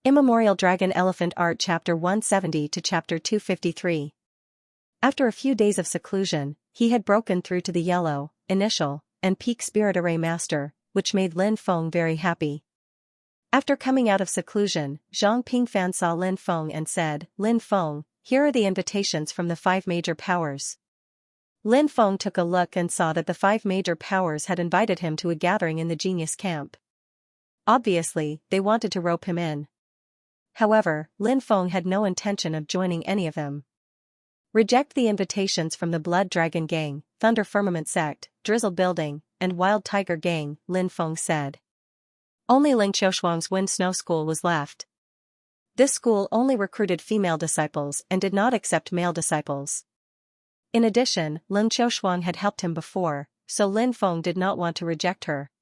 Immemorial Dragon Elephant Art Chapter 170 to Chapter 253. After a few days of seclusion, he had broken through to the Yellow, Initial, and Peak Spirit Array Master, which made Lin Feng very happy. After coming out of seclusion, Zhang Pingfan saw Lin Feng and said, "Lin Feng, here are the invitations from the 5 major powers." Lin Feng took a look and saw that the 5 major powers had invited him to a gathering in the genius camp. Obviously, they wanted to rope him in. However, Lin Feng had no intention of joining any of them. "Reject the invitations from the Blood Dragon Gang, Thunder Firmament Sect, Drizzle Building, and Wild Tiger Gang," Lin Feng said. Only Ling Qiushuang's Wind Snow School was left. This school only recruited female disciples and did not accept male disciples. In addition, Ling Qiushuang had helped him before, so Lin Feng did not want to reject her.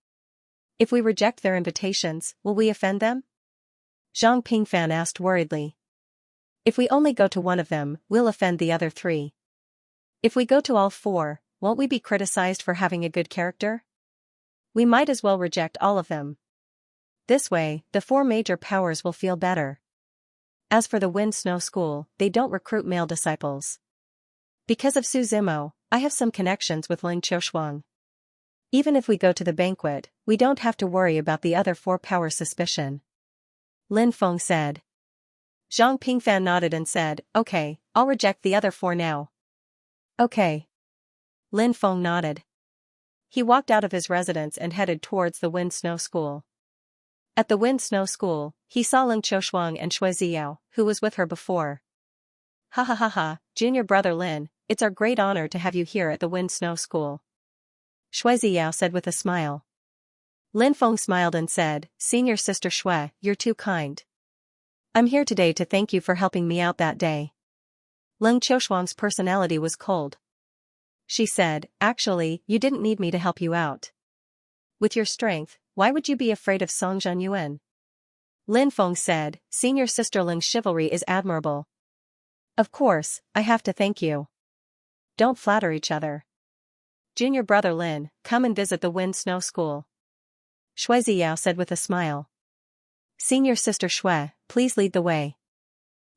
"If we reject their invitations, will we offend them?" Zhang Pingfan asked worriedly. "If we only go to one of them, we'll offend the other 3. If we go to all 4, won't we be criticized for having a good character? We might as well reject all of them. This way, the 4 major powers will feel better. As for the Wind Snow School, they don't recruit male disciples. Because of Su Zimo, I have some connections with Ling Qiushuang. Even if we go to the banquet, we don't have to worry about the other 4 powers' suspicion," Lin Feng said. Zhang Pingfan nodded and said, "Okay, I'll reject the other 4 now." "Okay." Lin Feng nodded. He walked out of his residence and headed towards the Wind Snow School. At the Wind Snow School, he saw Ling Qiushuang and Xianxia, who was with her before. "Ha ha ha ha, junior brother Lin, it's our great honor to have you here at the Wind Snow School," Xianxia said with a smile. Lin Feng smiled and said, "Senior sister Shui, you're too kind. I'm here today to thank you for helping me out that day." Ling Qiushuang's personality was cold. She said, "Actually, you didn't need me to help you out. With your strength, why would you be afraid of Song Zhenyuan?" Lin Feng said, "Senior sister Ling's chivalry is admirable. Of course, I have to thank you. Don't flatter each other. Junior brother Lin, come and visit the Wind Snow School," Xianxia said with a smile. "Senior sister Shui, please lead the way."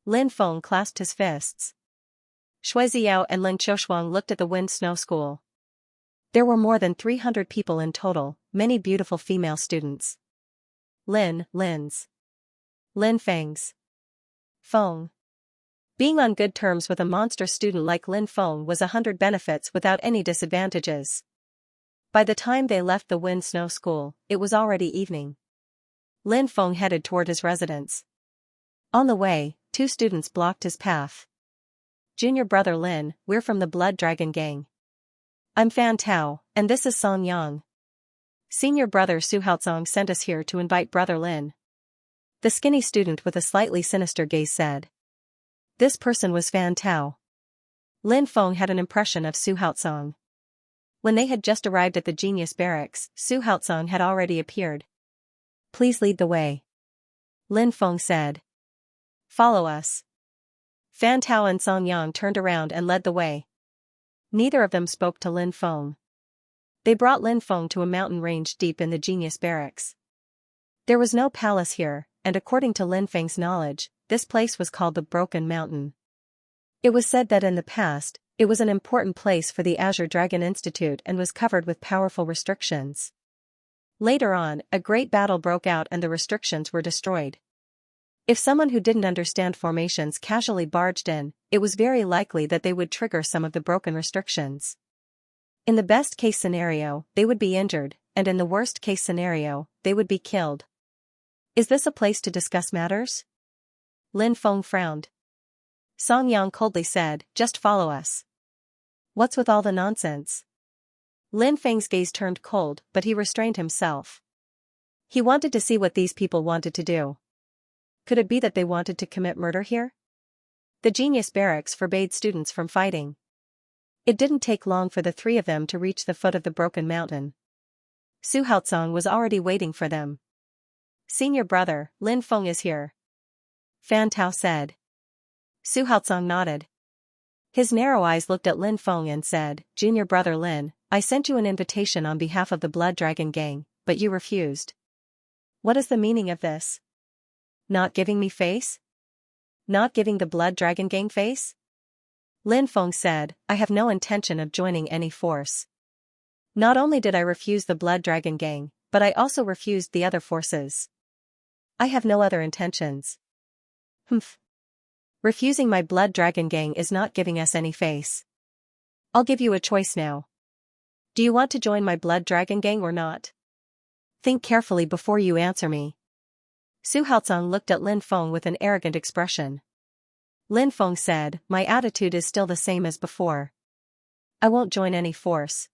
Lin Feng clasped his fists. Xianxia and Ling Qiushuang looked at the Wind Snow School. There were more than 300 people in total, many beautiful female students. Lin's. Lin Feng's. Feng. Being on good terms with a monster student like Lin Feng was 100 benefits without any disadvantages. By the time they left the Wind Snow School, it was already evening. Lin Feng headed toward his residence. On the way, 2 students blocked his path. "Junior brother Lin, we're from the Blood Dragon Gang. I'm Fan Tao, and this is Song Yang. Senior brother Su Haozong sent us here to invite brother Lin," the skinny student with a slightly sinister gaze said. This person was Fan Tao. Lin Feng had an impression of Su Haozong. When they had just arrived at the Genius Barracks, Su Haozong had already appeared. "Please lead the way," Lin Feng said. "Follow us." Fan Tao and Song Yang turned around and led the way. Neither of them spoke to Lin Feng. They brought Lin Feng to a mountain range deep in the Genius Barracks. There was no palace here, and according to Lin Feng's knowledge, this place was called the Broken Mountain. It was said that in the past, it was an important place for the Azure Dragon Institute and was covered with powerful restrictions. Later on, a great battle broke out and the restrictions were destroyed. If someone who didn't understand formations casually barged in, it was very likely that they would trigger some of the broken restrictions. In the best-case scenario, they would be injured, and in the worst-case scenario, they would be killed. "Is this a place to discuss matters?" Lin Feng frowned. Song Yang coldly said, "Just follow us." "What's with all the nonsense?" Lin Feng's gaze turned cold, but he restrained himself. He wanted to see what these people wanted to do. Could it be that they wanted to commit murder here? The Genius Barracks forbade students from fighting. It didn't take long for the 3 of them to reach the foot of the Broken Mountain. Su Haozong was already waiting for them. "Senior brother, Lin Feng is here," Fan Tao said. Su Haozong nodded. His narrow eyes looked at Lin Feng and said, "Junior brother Lin, I sent you an invitation on behalf of the Blood Dragon Gang, but you refused. What is the meaning of this?" Not giving me face? Not giving the Blood Dragon Gang face? Lin Feng said, I have no intention of joining any force. Not only did I refuse the Blood Dragon Gang, but I also refused the other forces. I have no other intentions. Humph. Refusing my Blood Dragon Gang is not giving us any face. I'll give you a choice now. Do you want to join my Blood Dragon Gang or not? Think carefully before you answer me. Su Haotsong looked at Lin Feng with an arrogant expression. Lin Feng said, my attitude is still the same as before. I won't join any force.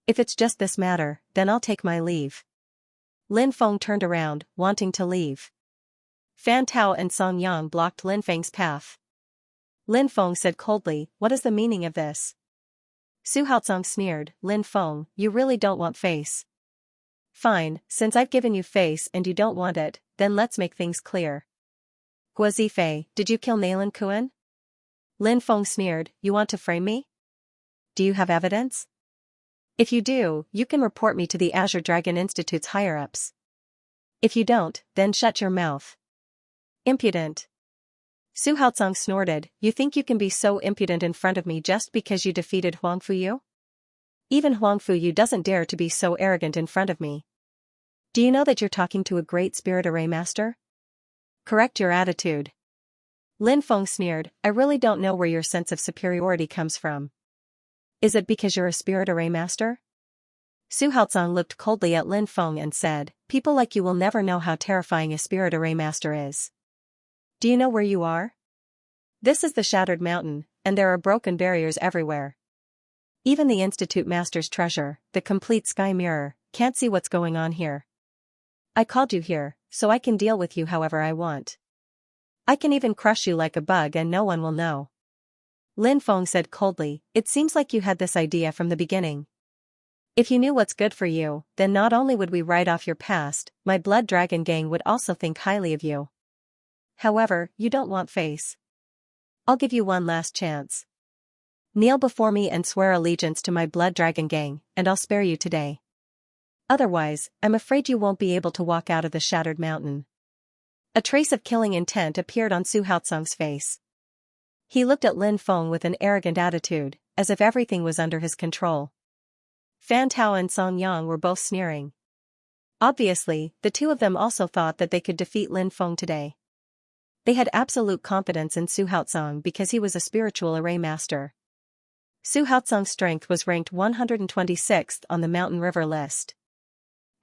If it's just this matter, then I'll take my leave. Lin Feng turned around, wanting to leave. Fan Tao and Song Yang blocked Lin Feng's path. Lin Feng said coldly, what is the meaning of this? Su Haotsong sneered, Lin Feng, you really don't want face. Fine, since I've given you face and you don't want it, then let's make things clear. Gua Zifei, did you kill Nailan Kuan? Lin Feng sneered, you want to frame me? Do you have evidence? If you do, you can report me to the Azure Dragon Institute's higher-ups. If you don't, then shut your mouth. Impudent. Su Haotsong snorted, you think you can be so impudent in front of me just because you defeated Huang Fuyu? Even Huang Fuyu doesn't dare to be so arrogant in front of me. Do you know that you're talking to a great spirit array master? Correct your attitude. Lin Feng sneered, I really don't know where your sense of superiority comes from. Is it because you're a spirit array master? Su Haotsong looked coldly at Lin Feng and said, people like you will never know how terrifying a spirit array master is. Do you know where you are? This is the Shattered Mountain, and there are broken barriers everywhere. Even the Institute Master's treasure, the complete sky mirror, can't see what's going on here. I called you here, so I can deal with you however I want. I can even crush you like a bug and no one will know. Lin Feng said coldly, it seems like you had this idea from the beginning. If you knew what's good for you, then not only would we write off your past, my Blood Dragon Gang would also think highly of you. However, you don't want face. I'll give you one last chance. Kneel before me and swear allegiance to my Blood Dragon Gang, and I'll spare you today. Otherwise, I'm afraid you won't be able to walk out of the Shattered Mountain. A trace of killing intent appeared on Su Haotsong's face. He looked at Lin Feng with an arrogant attitude, as if everything was under his control. Fan Tao and Song Yang were both sneering. Obviously, the two of them also thought that they could defeat Lin Feng today. They had absolute confidence in Su Haotsong because he was a spiritual array master. Su Haotsong's strength was ranked 126th on the Mountain River list.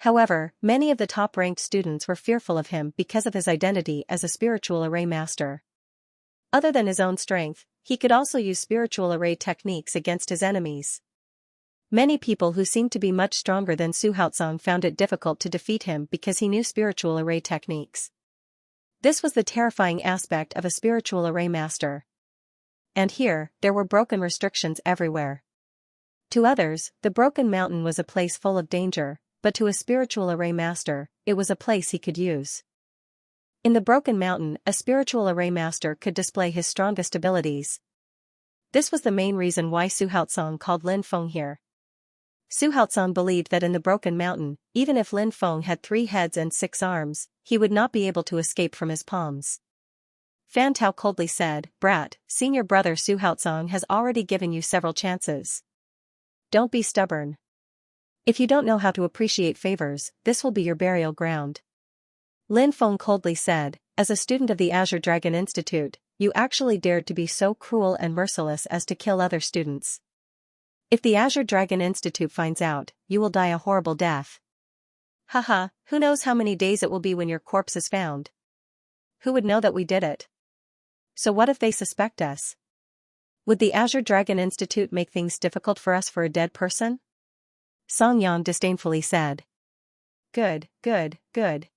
However, many of the top-ranked students were fearful of him because of his identity as a spiritual array master. Other than his own strength, he could also use spiritual array techniques against his enemies. Many people who seemed to be much stronger than Su Haotsong found it difficult to defeat him because he knew spiritual array techniques. This was the terrifying aspect of a spiritual array master. And here, there were broken restrictions everywhere. To others, the Broken Mountain was a place full of danger, but to a spiritual array master, it was a place he could use. In the Broken Mountain, a spiritual array master could display his strongest abilities. This was the main reason why Su Haotsong called Lin Feng here. Su Haotsong believed that in the Broken Mountain, even if Lin Feng had 3 heads and 6 arms, he would not be able to escape from his palms. Fan Tao coldly said, Brat, senior brother Su Haotsong has already given you several chances. Don't be stubborn. If you don't know how to appreciate favors, this will be your burial ground. Lin Feng coldly said, as a student of the Azure Dragon Institute, you actually dared to be so cruel and merciless as to kill other students. If the Azure Dragon Institute finds out, you will die a horrible death. Haha, who knows how many days it will be when your corpse is found? Who would know that we did it? So what if they suspect us? Would the Azure Dragon Institute make things difficult for us for a dead person? Song Yang disdainfully said. Good, good, good.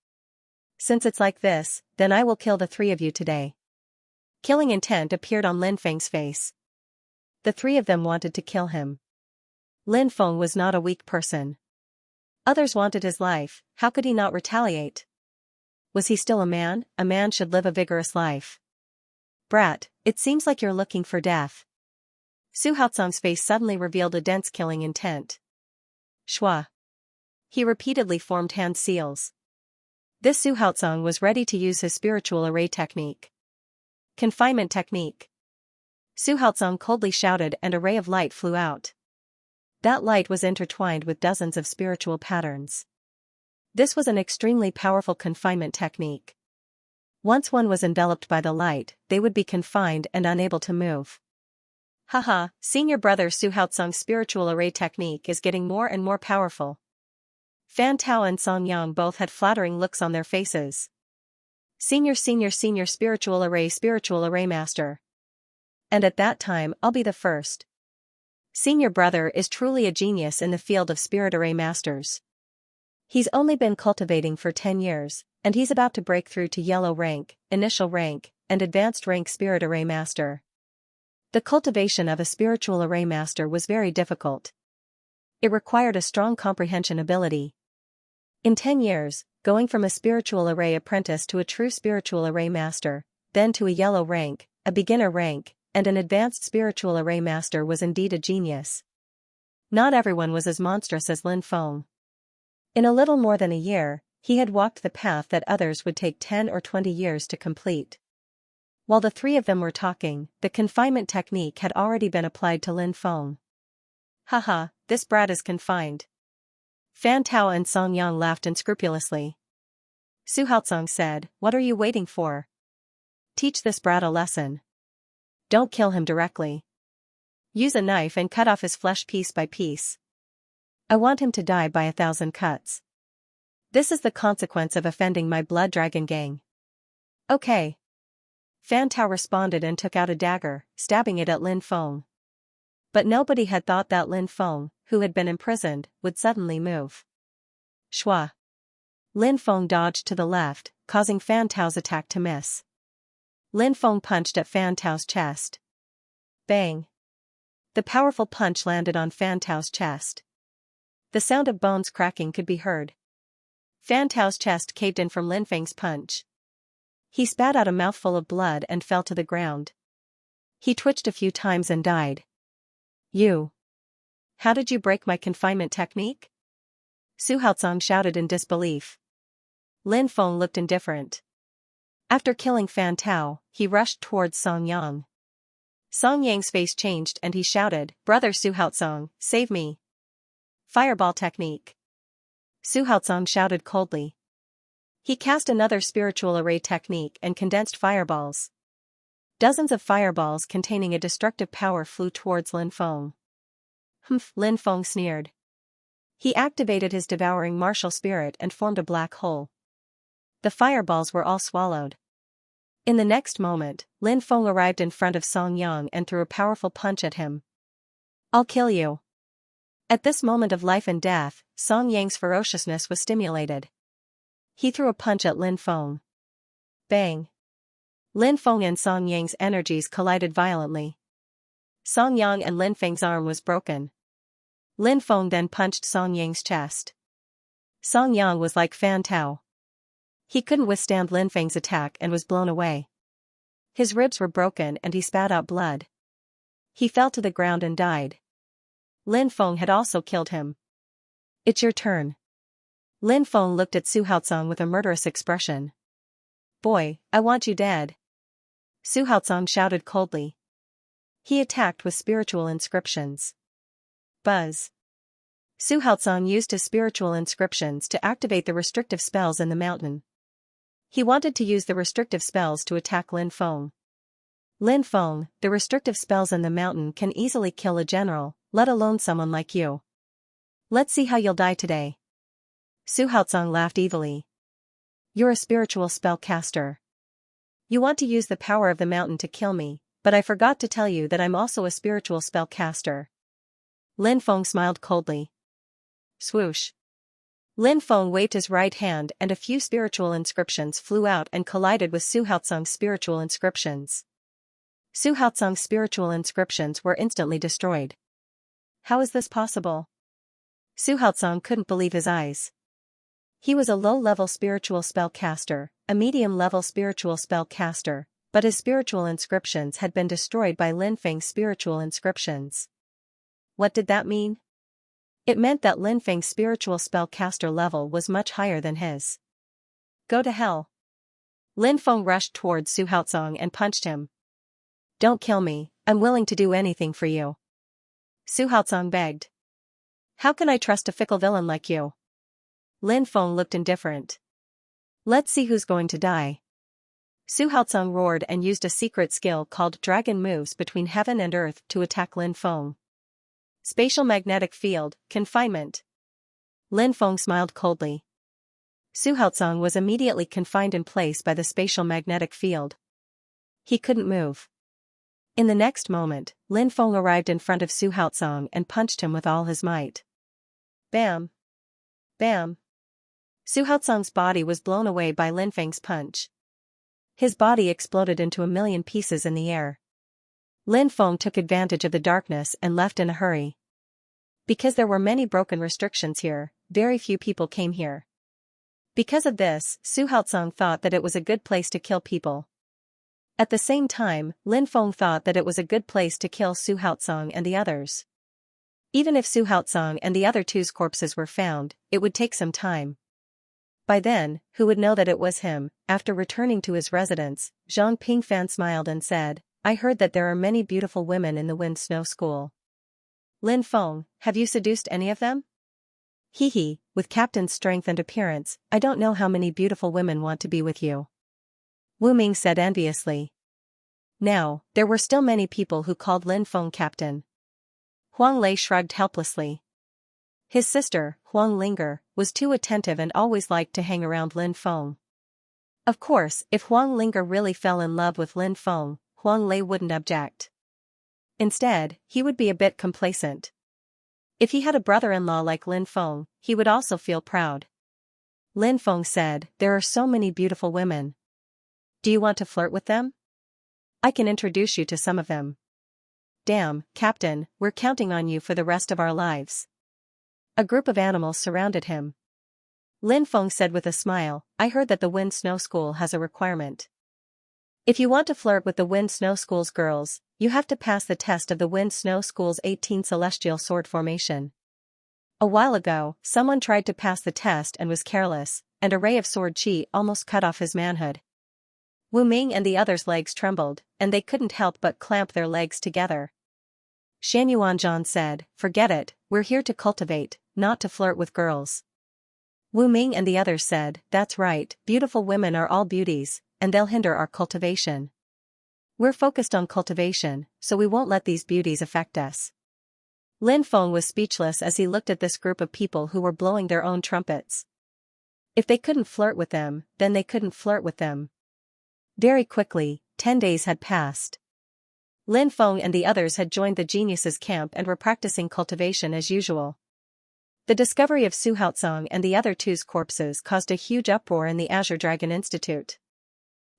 Since it's like this, then I will kill the 3 of you today. Killing intent appeared on Lin Feng's face. The 3 of them wanted to kill him. Lin Feng was not a weak person. Others wanted his life, how could he not retaliate? Was he still a man? A man should live a vigorous life. Brat, it seems like you're looking for death. Su Haotsong's face suddenly revealed a dense killing intent. Shua. He repeatedly formed hand seals. This Su Haozong was ready to use his spiritual array technique. Confinement technique. Su Haozong coldly shouted and a ray of light flew out. That light was intertwined with dozens of spiritual patterns. This was an extremely powerful confinement technique. Once one was enveloped by the light, they would be confined and unable to move. Haha, senior brother Su Haozong's spiritual array technique is getting more and more powerful. Fan Tao and Song Yang both had flattering looks on their faces. Senior spiritual array master. And at that time I'll be the first. Senior brother is truly a genius in the field of spirit array masters. He's only been cultivating for 10 years, and he's about to break through to yellow rank, initial rank, and advanced rank spirit array master. The cultivation of a spiritual array master was very difficult. It required a strong comprehension ability. In 10 years, going from a spiritual array apprentice to a true spiritual array master, then to a yellow rank, a beginner rank, and an advanced spiritual array master was indeed a genius. Not everyone was as monstrous as Lin Feng. In a little more than a year, he had walked the path that others would take 10 or 20 years to complete. While the three of them were talking, the confinement technique had already been applied to Lin Feng. Haha, this brat is confined. Fan Tao and Song Yang laughed unscrupulously. Su Haozong said, "What are you waiting for? Teach this brat a lesson. Don't kill him directly. Use a knife and cut off his flesh piece by piece. I want him to die by 1,000 cuts. This is the consequence of offending my blood dragon gang." Okay. Fan Tao responded and took out a dagger, stabbing it at Lin Feng. But nobody had thought that Lin Feng, who had been imprisoned, would suddenly move. Shua. Lin Feng dodged to the left, causing Fan Tao's attack to miss. Lin Feng punched at Fan Tao's chest. Bang. The powerful punch landed on Fan Tao's chest. The sound of bones cracking could be heard. Fan Tao's chest caved in from Lin Feng's punch. He spat out a mouthful of blood and fell to the ground. He twitched a few times and died. You. How did you break my confinement technique? Su Haozong shouted in disbelief. Lin Feng looked indifferent. After killing Fan Tao, he rushed towards Song Yang. Song Yang's face changed and he shouted, "Brother Su Haozong, save me." Fireball technique. Su Haozong shouted coldly. He cast another spiritual array technique and condensed fireballs. Dozens of fireballs containing a destructive power flew towards Lin Feng. Humph, Lin Feng sneered. He activated his devouring martial spirit and formed a black hole. The fireballs were all swallowed. In the next moment, Lin Feng arrived in front of Song Yang and threw a powerful punch at him. "I'll kill you." At this moment of life and death, Song Yang's ferociousness was stimulated. He threw a punch at Lin Feng. Bang. Lin Feng and Song Yang's energies collided violently. Song Yang and Lin Feng's arm was broken. Lin Feng then punched Song Yang's chest. Song Yang was like Fan Tao. He couldn't withstand Lin Feng's attack and was blown away. His ribs were broken and he spat out blood. He fell to the ground and died. Lin Feng had also killed him. "It's your turn." Lin Feng looked at Su Haozong with a murderous expression. "Boy, I want you dead." Su Haozong shouted coldly. He attacked with spiritual inscriptions. Buzz. Su Haozong used his spiritual inscriptions to activate the restrictive spells in the mountain. He wanted to use the restrictive spells to attack Lin Feng. Lin Feng, the restrictive spells in the mountain can easily kill a general, let alone someone like you. Let's see how you'll die today. Su Haozong laughed evilly. You're a spiritual spellcaster. You want to use the power of the mountain to kill me, but I forgot to tell you that I'm also a spiritual spellcaster. Lin Feng smiled coldly. Swoosh. Lin Feng waved his right hand and a few spiritual inscriptions flew out and collided with Su Haozong's spiritual inscriptions. Su Haozong's spiritual inscriptions were instantly destroyed. How is this possible? Su Haozong couldn't believe his eyes. He was a low-level spiritual spellcaster, a medium-level spiritual spellcaster, but his spiritual inscriptions had been destroyed by Lin Feng's spiritual inscriptions. What did that mean? It meant that Lin Feng's spiritual spellcaster level was much higher than his. Go to hell. Lin Feng rushed towards Su Haozong and punched him. Don't kill me, I'm willing to do anything for you. Su Haozong begged. How can I trust a fickle villain like you? Lin Feng looked indifferent. Let's see who's going to die. Su Haozong roared and used a secret skill called Dragon Moves between heaven and earth to attack Lin Feng. Spatial magnetic field, confinement. Lin Feng smiled coldly. Su Haozong was immediately confined in place by the spatial magnetic field. He couldn't move. In the next moment, Lin Feng arrived in front of Su Haozong and punched him with all his might. Bam! Bam! Su Haozong's body was blown away by Lin Feng's punch. His body exploded into a million pieces in the air. Lin Feng took advantage of the darkness and left in a hurry. Because there were many broken restrictions here, very few people came here. Because of this, Su Haozong thought that it was a good place to kill people. At the same time, Lin Feng thought that it was a good place to kill Su Haozong and the others. Even if Su Haozong and the other two's corpses were found, it would take some time. By then, who would know that it was him? After returning to his residence, Zhang Pingfan smiled and said, I heard that there are many beautiful women in the Wind Snow School. Lin Feng, have you seduced any of them? Hee, with Captain's strength and appearance, I don't know how many beautiful women want to be with you. Wu Ming said enviously. Now, there were still many people who called Lin Feng Captain. Huang Lei shrugged helplessly. His sister, Huang Linger, was too attentive and always liked to hang around Lin Feng. Of course, if Huang Linger really fell in love with Lin Feng, Huang Lei wouldn't object. Instead, he would be a bit complacent. If he had a brother-in-law like Lin Feng, he would also feel proud. Lin Feng said, there are so many beautiful women. Do you want to flirt with them? I can introduce you to some of them. Damn, Captain, we're counting on you for the rest of our lives. A group of animals surrounded him. Lin Feng said with a smile, I heard that the Wind Snow School has a requirement. If you want to flirt with the Wind Snow School's girls, you have to pass the test of the Wind Snow School's 18 Celestial Sword Formation. A while ago, someone tried to pass the test and was careless, and a ray of sword chi almost cut off his manhood. Wu Ming and the others' legs trembled, and they couldn't help but clamp their legs together. Shan Yuanzhan said, forget it, we're here to cultivate, not to flirt with girls. Wu Ming and the others said, that's right, beautiful women are all beauties, and they'll hinder our cultivation. We're focused on cultivation, so we won't let these beauties affect us. Lin Feng was speechless as he looked at this group of people who were blowing their own trumpets. If they couldn't flirt with them, then they couldn't flirt with them. Very quickly, 10 days had passed. Lin Feng and the others had joined the geniuses' camp and were practicing cultivation as usual. The discovery of Su Haozong and the other two's corpses caused a huge uproar in the Azure Dragon Institute.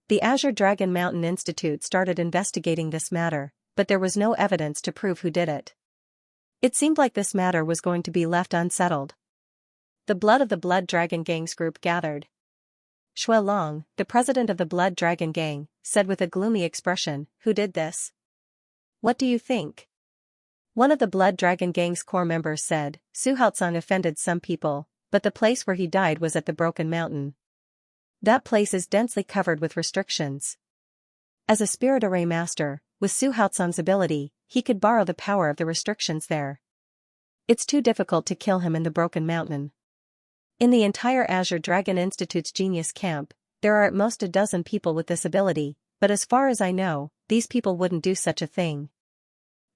The Azure Dragon Mountain Institute started investigating this matter, but there was no evidence to prove who did it. It seemed like this matter was going to be left unsettled. The Blood of the Blood Dragon Gang's group gathered. Shui Long, the president of the Blood Dragon Gang, said with a gloomy expression, who did this? What do you think? One of the Blood Dragon Gang's core members said, Su Haozong offended some people, but the place where he died was at the Broken Mountain. That place is densely covered with restrictions. As a spirit array master, with Su Haozong's ability, he could borrow the power of the restrictions there. It's too difficult to kill him in the Broken Mountain. In the entire Azure Dragon Institute's genius camp, there are at most a dozen people with this ability, but as far as I know, these people wouldn't do such a thing.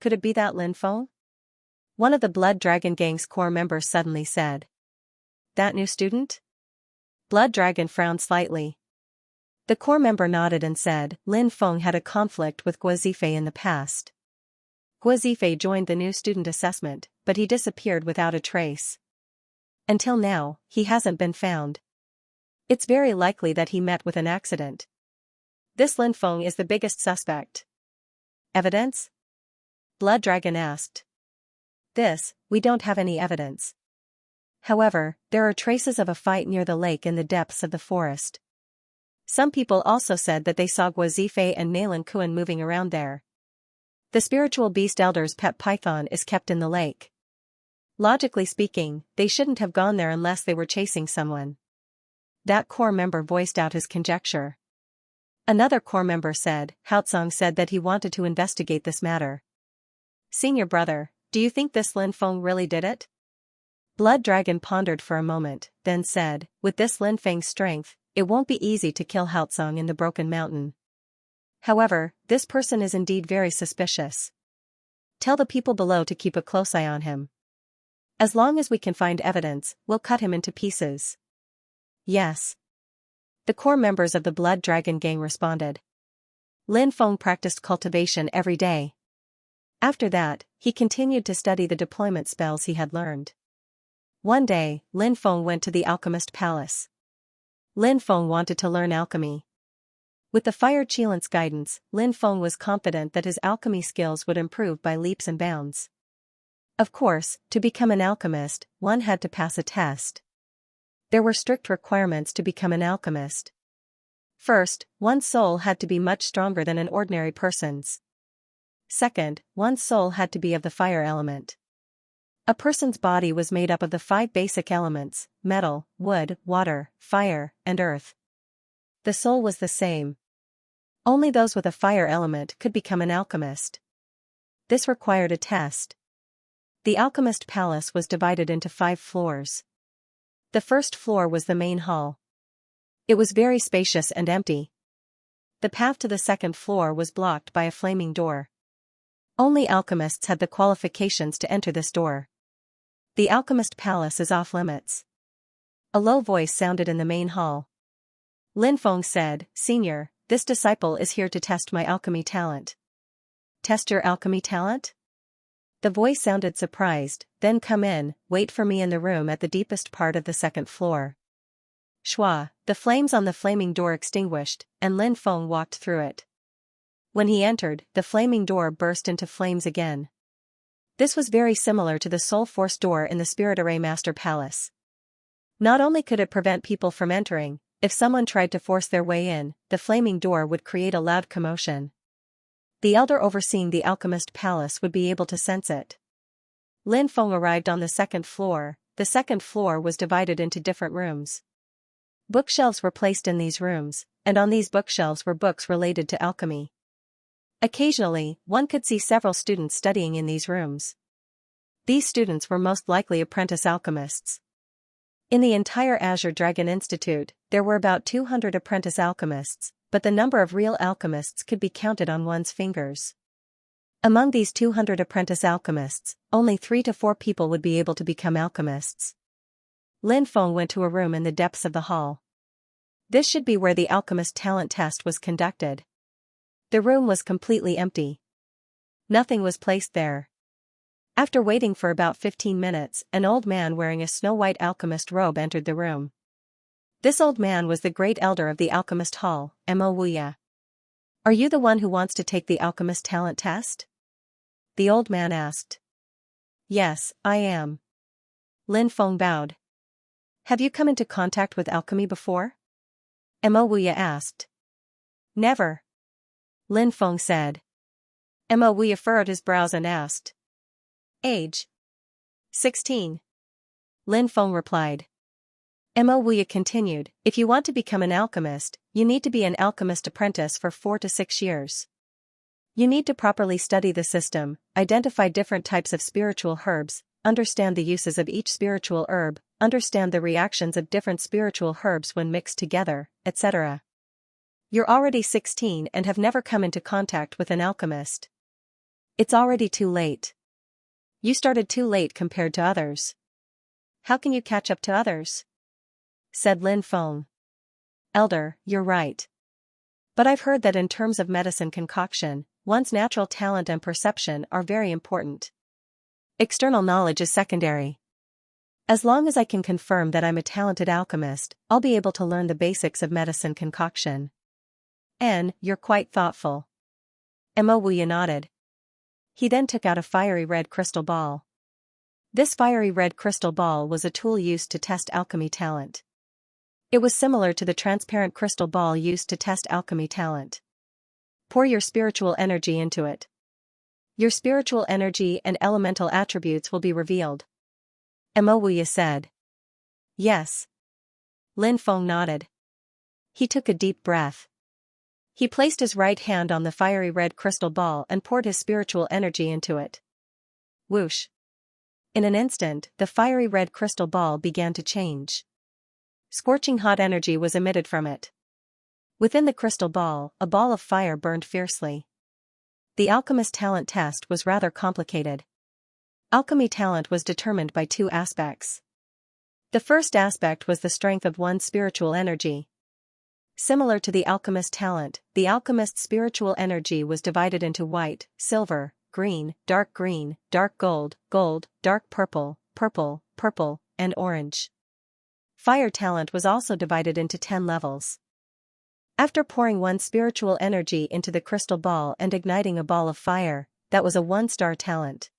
Could it be that Lin Feng? One of the Blood Dragon Gang's core members suddenly said. That new student? Blood Dragon frowned slightly. The core member nodded and said, Lin Feng had a conflict with Guo Zifei in the past. Guo Zifei joined the new student assessment, but he disappeared without a trace. Until now, he hasn't been found. It's very likely that he met with an accident. This Lin Feng is the biggest suspect. Evidence? Blood Dragon asked. We don't have any evidence. However, there are traces of a fight near the lake in the depths of the forest. Some people also said that they saw Guo Zifei and Nalan Kuan moving around there. The spiritual beast elder's pet python is kept in the lake. Logically speaking, they shouldn't have gone there unless they were chasing someone. that core member voiced out his conjecture. Another core member said, Haotsong said that he wanted to investigate this matter. Senior brother, do you think this Lin Feng really did it? Blood Dragon pondered for a moment, then said, with this Lin Feng's strength, it won't be easy to kill Haotsong in the Broken Mountain. However, this person is indeed very suspicious. Tell the people below to keep a close eye on him. As long as we can find evidence, we'll cut him into pieces. Yes. The core members of the Blood Dragon gang responded. Lin Feng practiced cultivation every day. After that, he continued to study the deployment spells he had learned. One day, Lin Feng went to the alchemist palace. Lin Feng wanted to learn alchemy. With the Fire Qilin's guidance, Lin Feng was confident that his alchemy skills would improve by leaps and bounds. Of course, to become an alchemist, one had to pass a test. There were strict requirements to become an alchemist. First, one's soul had to be much stronger than an ordinary person's. Second, one's soul had to be of the fire element. A person's body was made up of the 5 basic elements: metal, wood, water, fire, and earth. The soul was the same. Only those with a fire element could become an alchemist. This required a test. The alchemist palace was divided into 5 floors. The first floor was the main hall. It was very spacious and empty. The path to the second floor was blocked by a flaming door. Only alchemists had the qualifications to enter this door. The alchemist palace is off limits. A low voice sounded in the main hall. Lin Feng said, Senior, this disciple is here to test my alchemy talent. Test your alchemy talent? The voice sounded surprised, then come in, wait for me in the room at the deepest part of the second floor. Shua, the flames on the flaming door extinguished, and Lin Feng walked through it. When he entered, the flaming door burst into flames again. This was very similar to the Soul Force door in the Spirit Array Master Palace. Not only could it prevent people from entering, if someone tried to force their way in, the flaming door would create a loud commotion. The elder overseeing the alchemist palace would be able to sense it. Lin Feng arrived on the second floor. The second floor was divided into different rooms. Bookshelves were placed in these rooms, and on these bookshelves were books related to alchemy. Occasionally, one could see several students studying in these rooms. These students were most likely apprentice alchemists. In the entire Azure Dragon Institute, there were about 200 apprentice alchemists, but the number of real alchemists could be counted on one's fingers. Among these 200 apprentice alchemists, only 3 to 4 people would be able to become alchemists. Lin Feng went to a room in the depths of the hall. This should be where the alchemist talent test was conducted. The room was completely empty. Nothing was placed there. After waiting for about 15 minutes, an old man wearing a snow-white alchemist robe entered the room. This old man was the great elder of the alchemist hall, Immemorial. Are you the one who wants to take the alchemist talent test? The old man asked. Yes, I am. Lin Feng bowed. Have you come into contact with alchemy before? Immemorial asked. Never. Lin Feng said. Immemorial furrowed his brows and asked. Age? 16. Lin Feng replied. Immemorial continued, if you want to become an alchemist, you need to be an alchemist apprentice for 4 to 6 years. You need to properly study the system, identify different types of spiritual herbs, understand the uses of each spiritual herb, understand the reactions of different spiritual herbs when mixed together, etc. You're already 16 and have never come into contact with an alchemist. It's already too late. You started too late compared to others. How can you catch up to others? Said Lin Feng. Elder, you're right. But I've heard that in terms of medicine concoction, one's natural talent and perception are very important. External knowledge is secondary. As long as I can confirm that I'm a talented alchemist, I'll be able to learn the basics of medicine concoction. You're quite thoughtful. Immemorial nodded. He then took out a fiery red crystal ball. This fiery red crystal ball was a tool used to test alchemy talent. It was similar to the transparent crystal ball used to test alchemy talent. Pour your spiritual energy into it. Your spiritual energy and elemental attributes will be revealed. Immemorial said. Yes. Lin Feng nodded. He took a deep breath. He placed his right hand on the fiery red crystal ball and poured his spiritual energy into it. Whoosh! In an instant, the fiery red crystal ball began to change. Scorching hot energy was emitted from it. Within the crystal ball, a ball of fire burned fiercely. The alchemist talent test was rather complicated. Alchemy talent was determined by two aspects. The first aspect was the strength of one's spiritual energy. Similar to the alchemist talent, the alchemist's spiritual energy was divided into white, silver, green, dark gold, gold, dark purple, purple, and orange. Fire talent was also divided into 10 levels. After pouring one's spiritual energy into the crystal ball and igniting a ball of fire, that was a 1-star talent.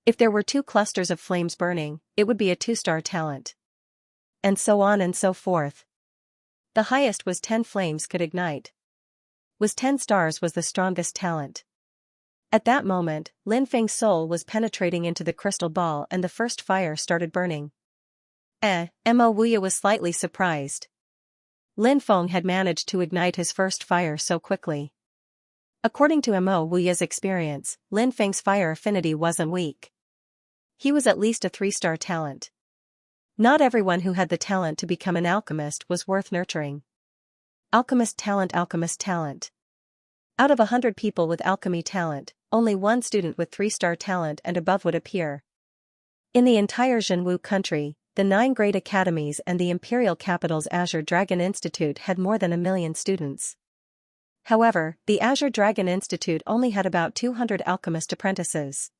If there were 2 clusters of flames burning, it would be a 2-star talent. And so on and so forth. The highest was 10 flames could ignite. Was 10 stars was the strongest talent. At that moment, Lin Feng's soul was penetrating into the crystal ball and the first fire started burning. Mo Wuya was slightly surprised. Lin Feng had managed to ignite his first fire so quickly. According to Mo Wuya's experience, Lin Feng's fire affinity wasn't weak. He was at least a 3-star talent. Not everyone who had the talent to become an alchemist was worth nurturing. Alchemist talent. Out of 100 people with alchemy talent, only 1 student with 3-star talent and above would appear. In the entire Zhenwu country, the 9 great academies and the imperial capital's Azure Dragon Institute had more than 1 million students. However, the Azure Dragon Institute only had about 200 alchemist apprentices.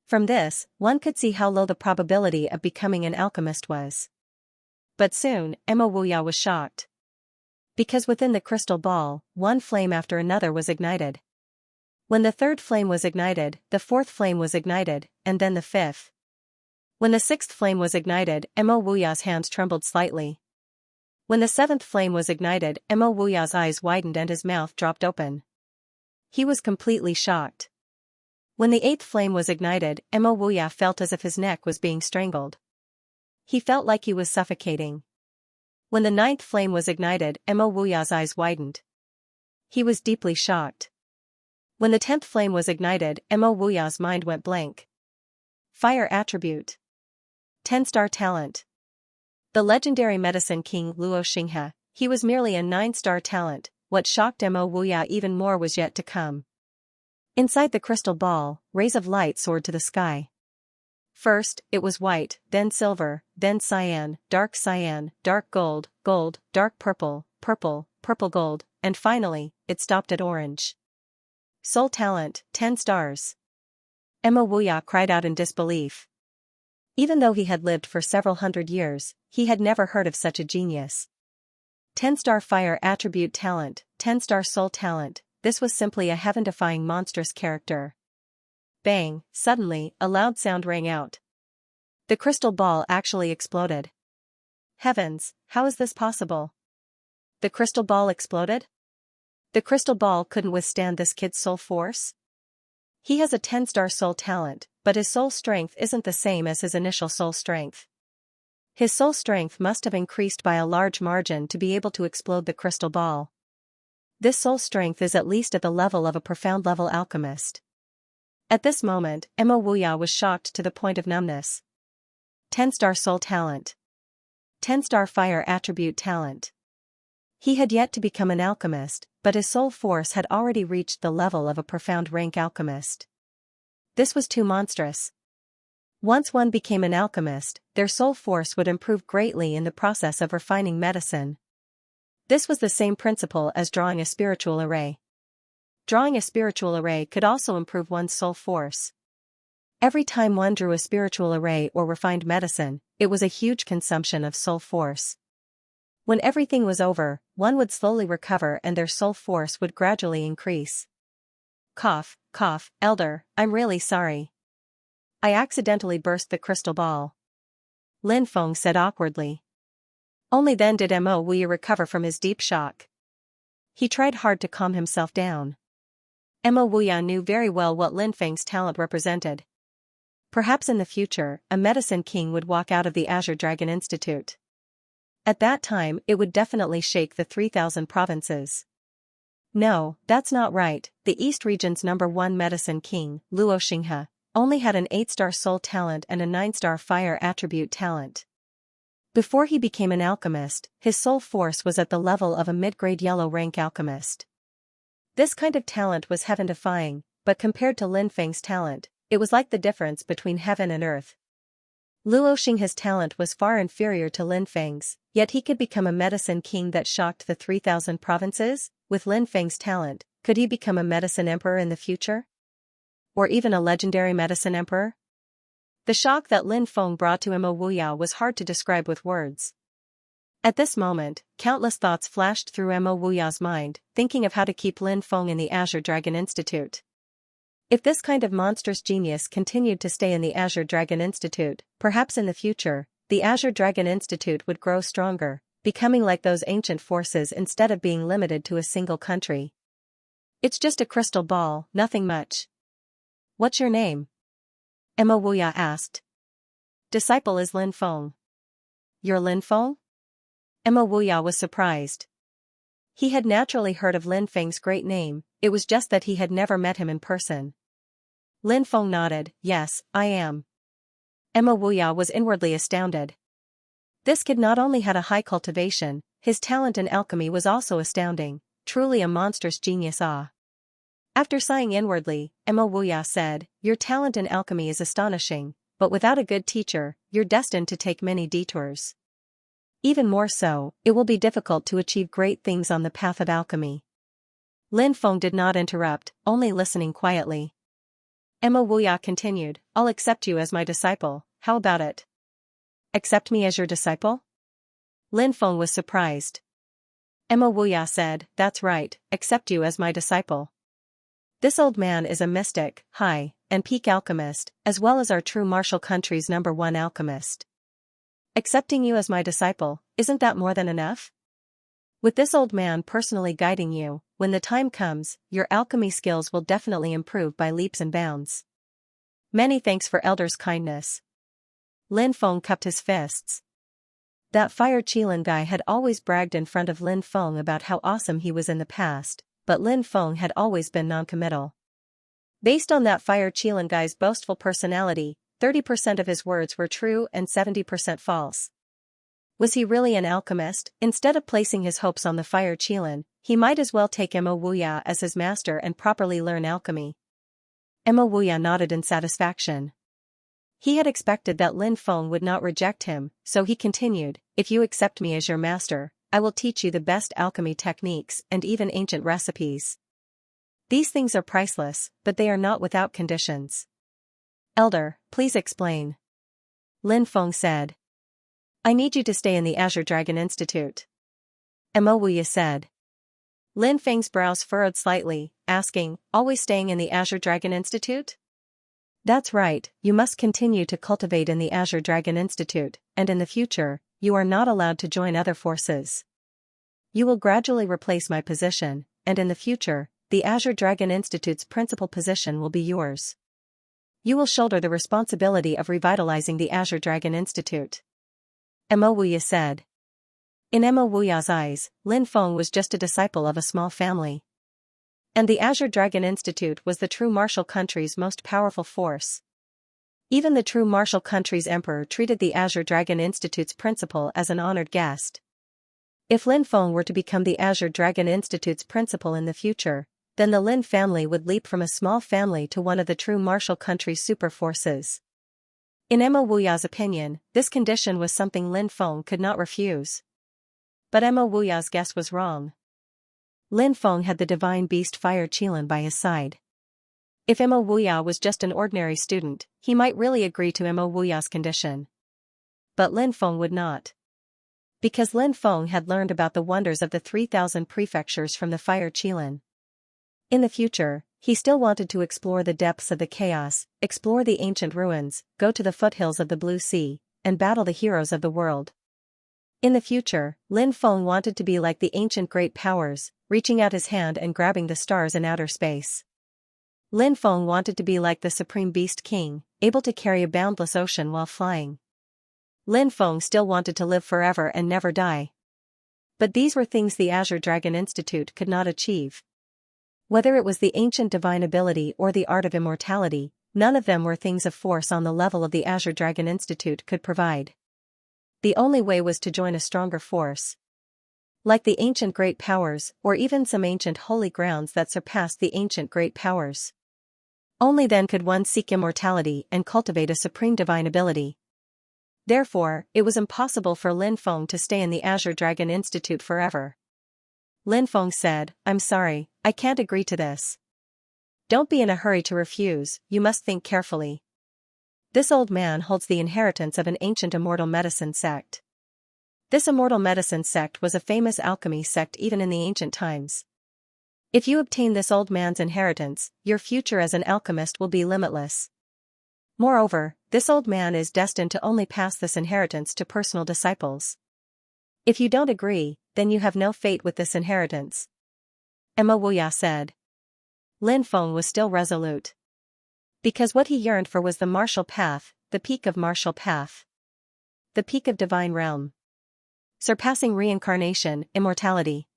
From this, one could see how low the probability of becoming an alchemist was. But soon, Mo Wuya was shocked. Because within the crystal ball, 1 flame after another was ignited. When the 3rd flame was ignited, the 4th flame was ignited, and then the 5th. When the 6th flame was ignited, Mo Wuya's hands trembled slightly. When the 7th flame was ignited, Mo Wuya's eyes widened and his mouth dropped open. He was completely shocked. When the 8th flame was ignited, Mo Wuya felt as if his neck was being strangled. He felt like he was suffocating. When the 9th flame was ignited, Mo Wuya's eyes widened. He was deeply shocked. When the 10th flame was ignited, Mo Wuya's mind went blank. Fire attribute. 10-star talent. The legendary medicine king Luo Xinghe, he was merely a 9-star talent. What shocked Mo Wuya even more was yet to come. Inside the crystal ball, rays of light soared to the sky. First, it was white, then silver, then cyan, dark gold, dark purple, purple gold, and finally, it stopped at orange. Soul talent, 10 stars. Mo Wuya cried out in disbelief. Even though he had lived for several hundred years, he had never heard of such a genius. 10-star fire attribute talent, 10-star soul talent, this was simply a heaven-defying monstrous character. Bang, suddenly, a loud sound rang out. The crystal ball actually exploded. Heavens, how is this possible? The crystal ball exploded? The crystal ball couldn't withstand this kid's soul force? He has a 10-star soul talent, but his soul strength isn't the same as his initial soul strength. His soul strength must have increased by a large margin to be able to explode the crystal ball. This soul strength is at least at the level of a profound level alchemist. At this moment, Mo Wuya was shocked to the point of numbness. 10-star soul talent. 10-star fire attribute talent. He had yet to become an alchemist, but his soul force had already reached the level of a profound rank alchemist. This was too monstrous. Once one became an alchemist, their soul force would improve greatly in the process of refining medicine. This was the same principle as drawing a spiritual array. Drawing a spiritual array could also improve one's soul force. Every time one drew a spiritual array or refined medicine, it was a huge consumption of soul force. When everything was over, one would slowly recover and their soul force would gradually increase. Cough, elder, I'm really sorry. I accidentally burst the crystal ball. Lin Feng said awkwardly. Only then did Mo Wuya recover from his deep shock. He tried hard to calm himself down. Mo Wuya knew very well what Lin Feng's talent represented. Perhaps in the future, a medicine king would walk out of the Azure Dragon Institute. At that time it would definitely shake the 3,000 provinces. No, that's not right. The East region's #1 medicine king, Xianxia, only had an 8-star soul talent and a 9-star fire attribute talent. Before he became an alchemist, his soul force was at the level of a mid-grade yellow rank alchemist. This kind of talent was heaven-defying, but compared to Lin Feng's talent, it was like the difference between heaven and earth. Xianxia's talent was far inferior to Lin Feng's, yet he could become a medicine king that shocked the 3,000 provinces. With Lin Feng's talent, could he become a medicine emperor in the future? Or even a legendary medicine emperor? The shock that Lin Feng brought to Immemorial was hard to describe with words. At this moment, countless thoughts flashed through Immemorial's mind, thinking of how to keep Lin Feng in the Azure Dragon Institute. If this kind of monstrous genius continued to stay in the Azure Dragon Institute, perhaps in the future, the Azure Dragon Institute would grow stronger, becoming like those ancient forces instead of being limited to a single country. It's just a crystal ball, nothing much. What's your name? Immemorial asked. Disciple is Lin Feng. You're Lin Feng? Immemorial was surprised. He had naturally heard of Lin Feng's great name, it was just that he had never met him in person. Lin Feng nodded, yes, I am. Immemorial was inwardly astounded. This kid not only had a high cultivation, his talent in alchemy was also astounding, truly a monstrous genius. After sighing inwardly, Immemorial said, your talent in alchemy is astonishing, but without a good teacher, you're destined to take many detours. Even more so, it will be difficult to achieve great things on the path of alchemy. Lin Feng did not interrupt, only listening quietly. Immemorial continued, I'll accept you as my disciple, how about it? Accept me as your disciple? Lin Feng was surprised. Immemorial said, that's right, accept you as my disciple. This old man is a mystic, high, and peak alchemist, as well as our true martial country's #1 alchemist. Accepting you as my disciple, isn't that more than enough? With this old man personally guiding you, when the time comes, your alchemy skills will definitely improve by leaps and bounds. Many thanks for Elder's kindness. Lin Feng cupped his fists. That Fire Qilin guy had always bragged in front of Lin Feng about how awesome he was in the past, but Lin Feng had always been non-committal. Based on that Fire Qilin guy's boastful personality, 30% of his words were true and 70% false. Was he really an alchemist? Instead of placing his hopes on the Fire Qilin, he might as well take Immemorial as his master and properly learn alchemy. Immemorial nodded in satisfaction. He had expected that Lin Feng would not reject him, so he continued, if you accept me as your master, I will teach you the best alchemy techniques and even ancient recipes. These things are priceless, but they are not without conditions. Elder, please explain. Lin Feng said. I need you to stay in the Azure Dragon Institute. Immemorial said. Lin Feng's brows furrowed slightly, asking, always staying in the Azure Dragon Institute? That's right, you must continue to cultivate in the Azure Dragon Institute, and in the future, you are not allowed to join other forces. You will gradually replace my position, and in the future, the Azure Dragon Institute's principal position will be yours. You will shoulder the responsibility of revitalizing the Azure Dragon Institute. Immemorial said. In Immemorial's eyes, Lin Feng was just a disciple of a small family. And the Azure Dragon Institute was the true martial country's most powerful force. Even the true martial country's emperor treated the Azure Dragon Institute's principal as an honored guest. If Lin Feng were to become the Azure Dragon Institute's principal in the future, then the Lin family would leap from a small family to one of the true martial country's super forces. In Immemorial's opinion, this condition was something Lin Feng could not refuse. But Immemorial's guess was wrong. Lin Feng had the divine beast Fire Qilin by his side. If Immemorial was just an ordinary student, he might really agree to Immemorial's condition. But Lin Feng would not. Because Lin Feng had learned about the wonders of the 3,000 prefectures from the Fire Qilin. In the future, he still wanted to explore the depths of the chaos, explore the ancient ruins, go to the foothills of the Blue Sea, and battle the heroes of the world. In the future, Lin Feng wanted to be like the ancient great powers, reaching out his hand and grabbing the stars in outer space. Lin Feng wanted to be like the Supreme Beast King, able to carry a boundless ocean while flying. Lin Feng still wanted to live forever and never die. But these were things the Azure Dragon Institute could not achieve. Whether it was the ancient divine ability or the art of immortality, none of them were things of force on the level of the Azure Dragon Institute could provide. The only way was to join a stronger force. Like the ancient great powers, or even some ancient holy grounds that surpassed the ancient great powers. Only then could one seek immortality and cultivate a supreme divine ability. Therefore, it was impossible for Lin Feng to stay in the Azure Dragon Institute forever. Lin Feng said, "I'm sorry, I can't agree to this." "Don't be in a hurry to refuse, you must think carefully. This old man holds the inheritance of an ancient immortal medicine sect. This immortal medicine sect was a famous alchemy sect even in the ancient times. If you obtain this old man's inheritance, your future as an alchemist will be limitless. Moreover, this old man is destined to only pass this inheritance to personal disciples. If you don't agree, then you have no fate with this inheritance." Emma Wuya said. Lin Feng was still resolute. Because what he yearned for was the martial path, the peak of martial path. The peak of divine realm. Surpassing reincarnation, immortality.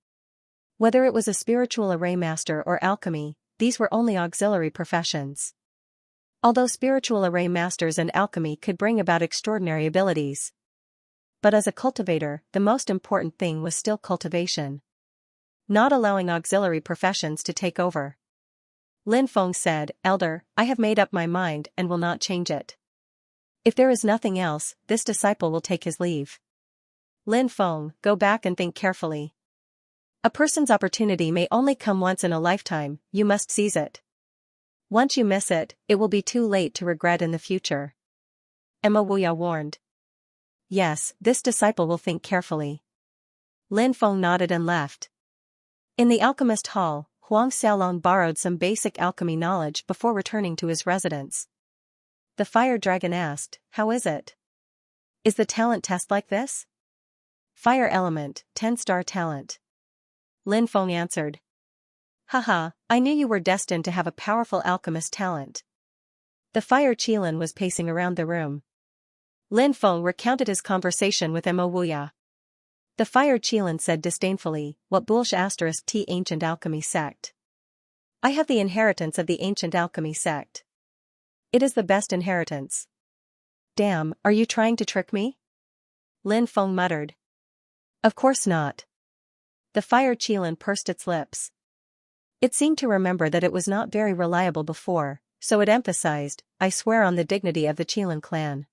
Whether it was a spiritual array master or alchemy, these were only auxiliary professions. Although spiritual array masters and alchemy could bring about extraordinary abilities. But as a cultivator, the most important thing was still cultivation. Not allowing auxiliary professions to take over. Lin Feng said, "Elder, I have made up my mind and will not change it. If there is nothing else, this disciple will take his leave." Lin Feng, go back and think carefully. A person's opportunity may only come once in a lifetime, you must seize it. Once you miss it, it will be too late to regret in the future. Emma Wuya warned. Yes, this disciple will think carefully. Lin Feng nodded and left. In the alchemist hall, Huang Xiaolong borrowed some basic alchemy knowledge before returning to his residence. The fire dragon asked, "How is it? Is the talent test like this?" "Fire element, 10-star talent." Lin Feng answered. "Haha, I knew you were destined to have a powerful alchemist talent." The fire Qilin was pacing around the room. Lin Feng recounted his conversation with Emma Wuya. The fire Qilin said disdainfully, "What bullsh *t ancient alchemy sect? I have the inheritance of the ancient alchemy sect. It is the best inheritance." "Damn, are you trying to trick me?" Lin Feng muttered. "Of course not." The fire Qilin pursed its lips. It seemed to remember that it was not very reliable before, so it emphasized, "I swear on the dignity of the Qilin clan."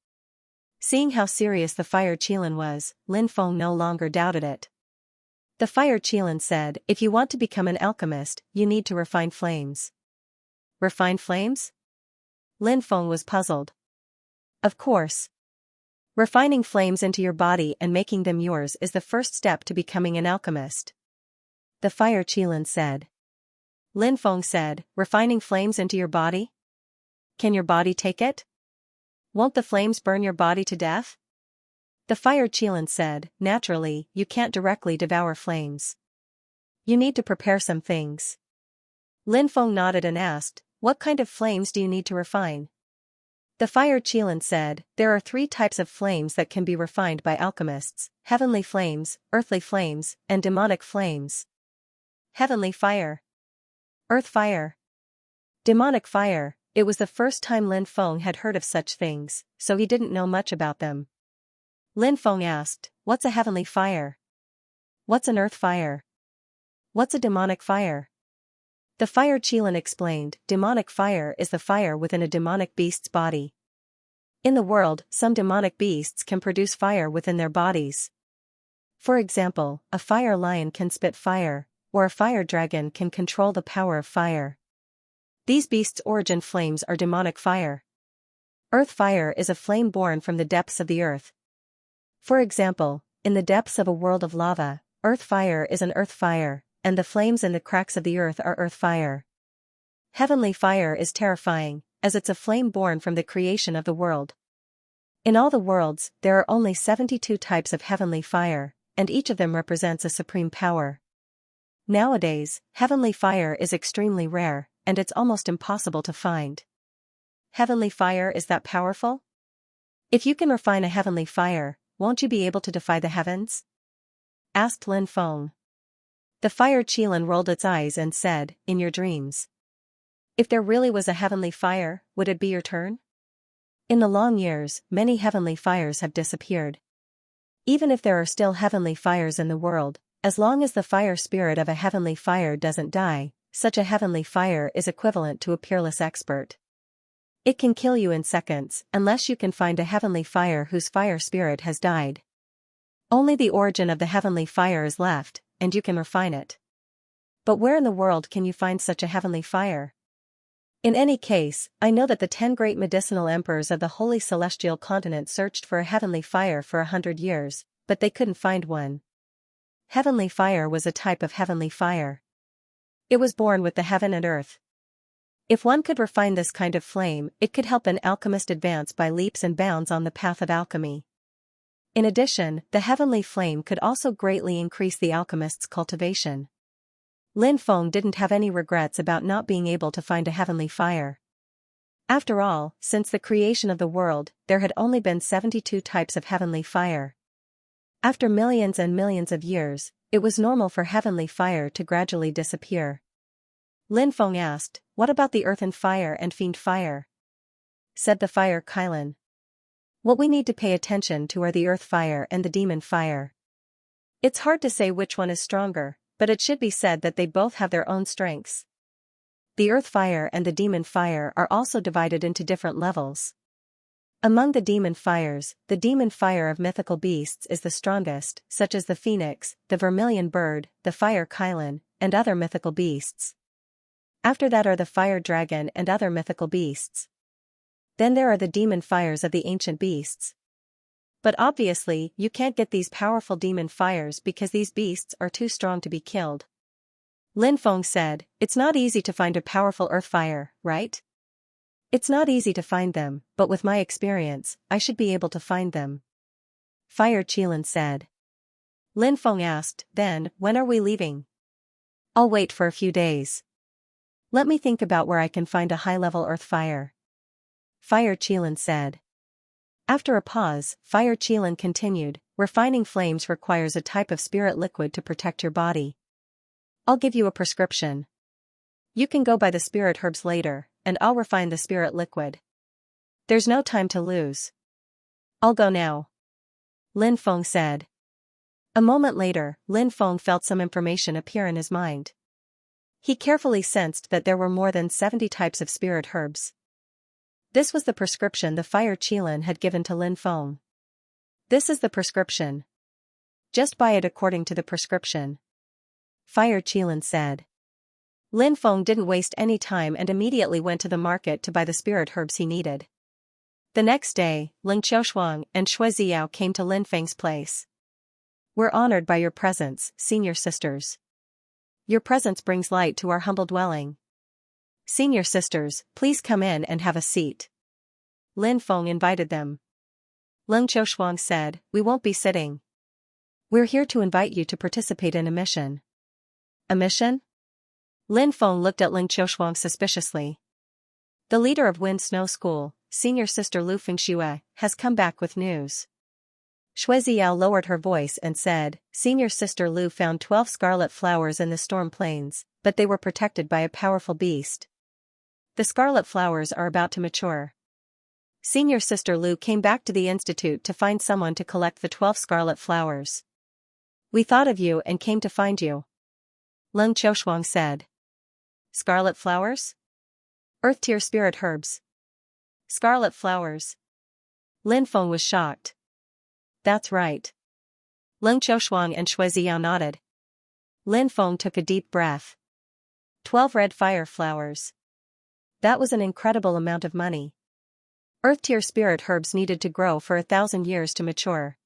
Seeing how serious the fire Qilin was, Lin Feng no longer doubted it. The fire Qilin said, "If you want to become an alchemist, you need to refine flames." Refine flames? Lin Feng was puzzled. Of course. Refining flames into your body and making them yours is the first step to becoming an alchemist. The fire Qilin said. Lin Feng said, "Refining flames into your body? Can your body take it? Won't the flames burn your body to death?" The fire Qilin said, "Naturally, you can't directly devour flames. You need to prepare some things." Lin Feng nodded and asked, "What kind of flames do you need to refine?" The fire Qilin said, "There are 3 types of flames that can be refined by alchemists: heavenly flames, earthly flames, and demonic flames." Heavenly fire. Earth fire. Demonic fire. It was the first time Lin Feng had heard of such things, so he didn't know much about them. Lin Feng asked, "What's a heavenly fire? What's an earth fire? What's a demonic fire?" The fire Qilin explained, "Demonic fire is the fire within a demonic beast's body. In the world, some demonic beasts can produce fire within their bodies. For example, a fire lion can spit fire, or a fire dragon can control the power of fire. These beasts' origin flames are demonic fire. Earth fire is a flame born from the depths of the earth. For example, in the depths of a world of lava, earth fire is an earth fire, and the flames in the cracks of the earth are earth fire. Heavenly fire is terrifying, as it's a flame born from the creation of the world. In all the worlds, there are only 72 types of heavenly fire, and each of them represents a supreme power. Nowadays, heavenly fire is extremely rare, and it's almost impossible to find. Heavenly fire is that powerful? If you can refine a heavenly fire, won't you be able to defy the heavens? Asked Lin Feng. The fire Qilin rolled its eyes and said, in your dreams. If there really was a heavenly fire, would it be your turn? In the long years, many heavenly fires have disappeared. Even if there are still heavenly fires in the world, as long as the fire spirit of a heavenly fire doesn't die, such a heavenly fire is equivalent to a peerless expert. It can kill you in seconds, unless you can find a heavenly fire whose fire spirit has died. Only the origin of the heavenly fire is left, and you can refine it. But where in the world can you find such a heavenly fire? In any case, I know that the 10 great medicinal emperors of the Holy Celestial Continent searched for a heavenly fire for 100 years, but they couldn't find one. Heavenly fire was a type of heavenly fire. It was born with the heaven and earth. If one could refine this kind of flame, it could help an alchemist advance by leaps and bounds on the path of alchemy. In addition, the heavenly flame could also greatly increase the alchemist's cultivation. Lin Feng didn't have any regrets about not being able to find a heavenly fire. After all, since the creation of the world, there had only been 72 types of heavenly fire. After millions and millions of years, it was normal for heavenly fire to gradually disappear. Lin Feng asked, what about the earthen fire and fiend fire? Said the fire Qilin. What we need to pay attention to are the earth fire and the demon fire. It's hard to say which one is stronger, but it should be said that they both have their own strengths. The earth fire and the demon fire are also divided into different levels. Among the demon fires, the demon fire of mythical beasts is the strongest, such as the phoenix, the vermilion bird, the fire Qilin, and other mythical beasts. After that are the fire dragon and other mythical beasts. Then there are the demon fires of the ancient beasts. But obviously, you can't get these powerful demon fires because these beasts are too strong to be killed. Lin Feng said, it's not easy to find a powerful earth fire, right? It's not easy to find them, but with my experience, I should be able to find them. Fire Qilin said. Lin Feng asked, then, when are we leaving? I'll wait for a few days. Let me think about where I can find a high-level earth fire. Fire Qilin said. After a pause, Fire Qilin continued, refining flames requires a type of spirit liquid to protect your body. I'll give you a prescription. You can go buy the spirit herbs later, and I'll refine the spirit liquid. There's no time to lose. I'll go now. Lin Feng said. A moment later, Lin Feng felt some information appear in his mind. He carefully sensed that there were more than 70 types of spirit herbs. This was the prescription the Fire Qilin had given to Lin Feng. This is the prescription. Just buy it according to the prescription. Fire Qilin said. Lin Feng didn't waste any time and immediately went to the market to buy the spirit herbs he needed. The next day, Ling Qiushuang and Shui Ziyao came to Lin Feng's place. We're honored by your presence, senior sisters. Your presence brings light to our humble dwelling. Senior sisters, please come in and have a seat. Lin Feng invited them. Ling Qiushuang said, we won't be sitting. We're here to invite you to participate in a mission. A mission? Lin Feng looked at Ling Qiushuang suspiciously. The leader of Wind Snow School, senior sister Lu Fengxue, has come back with news. Shui Ziyao lowered her voice and said, senior sister Lu found 12 scarlet flowers in the storm plains, but they were protected by a powerful beast. The scarlet flowers are about to mature. Senior sister Lu came back to the institute to find someone to collect the 12 scarlet flowers. We thought of you and came to find you. Ling Qiushuang said. Scarlet flowers? Earth tier spirit herbs. Scarlet flowers. Lin Feng was shocked. That's right. Ling Qiushuang and Shui Ziyao nodded. Lin Feng took a deep breath. 12 red fire flowers. That was an incredible amount of money. Earth-tier spirit herbs needed to grow for 1,000 years to mature.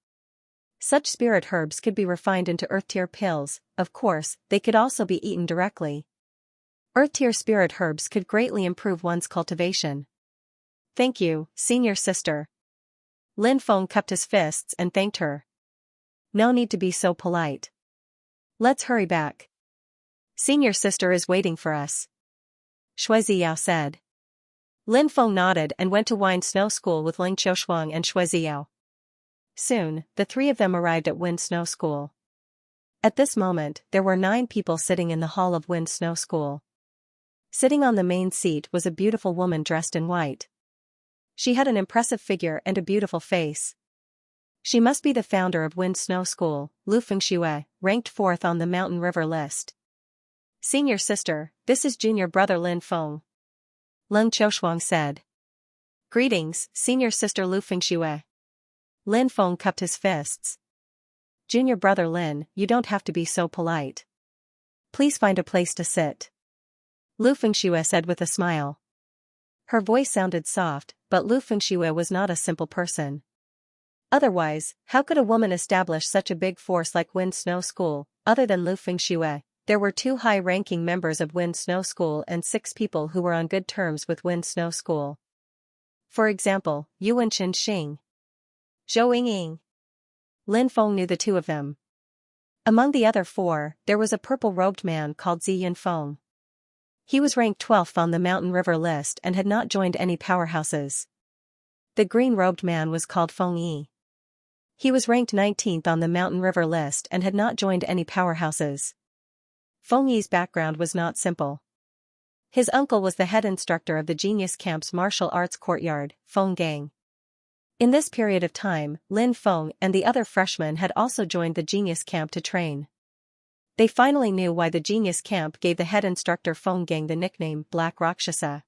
Such spirit herbs could be refined into earth-tier pills, of course, they could also be eaten directly. Earth-tier spirit herbs could greatly improve one's cultivation. Thank you, senior sister. Lin Feng cupped his fists and thanked her. No need to be so polite. Let's hurry back. Senior sister is waiting for us. Shui Ziyao said. Lin Feng nodded and went to Wind Snow School with Ling Qiushuang and Shui Ziyao. Soon, the three of them arrived at Wind Snow School. At this moment, there were 9 people sitting in the hall of Wind Snow School. Sitting on the main seat was a beautiful woman dressed in white. She had an impressive figure and a beautiful face. She must be the founder of Wind Snow School, Lu Fengxue, ranked 4th on the Mountain River list. Senior sister, this is junior brother Lin Feng. Ling Qiushuang said. Greetings, senior sister Lu Fengxue. Lin Feng cupped his fists. Junior brother Lin, you don't have to be so polite. Please find a place to sit. Lu Fengxue said with a smile. Her voice sounded soft, but Lu Fengxue was not a simple person. Otherwise, how could a woman establish such a big force like Wind Snow School? Other than Lu Fengxue, there were 2 high-ranking members of Wind Snow School and 6 people who were on good terms with Wind Snow School. For example, Yuan Xing, Zhou Yingying. Lin Feng knew the 2 of them. Among the other 4, there was a purple-robed man called Zi Yinfeng. He was ranked 12th on the Mountain River list and had not joined any powerhouses. The green-robed man was called Feng Yi. He was ranked 19th on the Mountain River list and had not joined any powerhouses. Feng Yi's background was not simple. His uncle was the head instructor of the Genius Camp's martial arts courtyard, Feng Gang. In this period of time, Lin Feng and the other freshmen had also joined the Genius Camp to train. They finally knew why the Genius Camp gave the head instructor Feng Gang the nickname Black Rakshasa.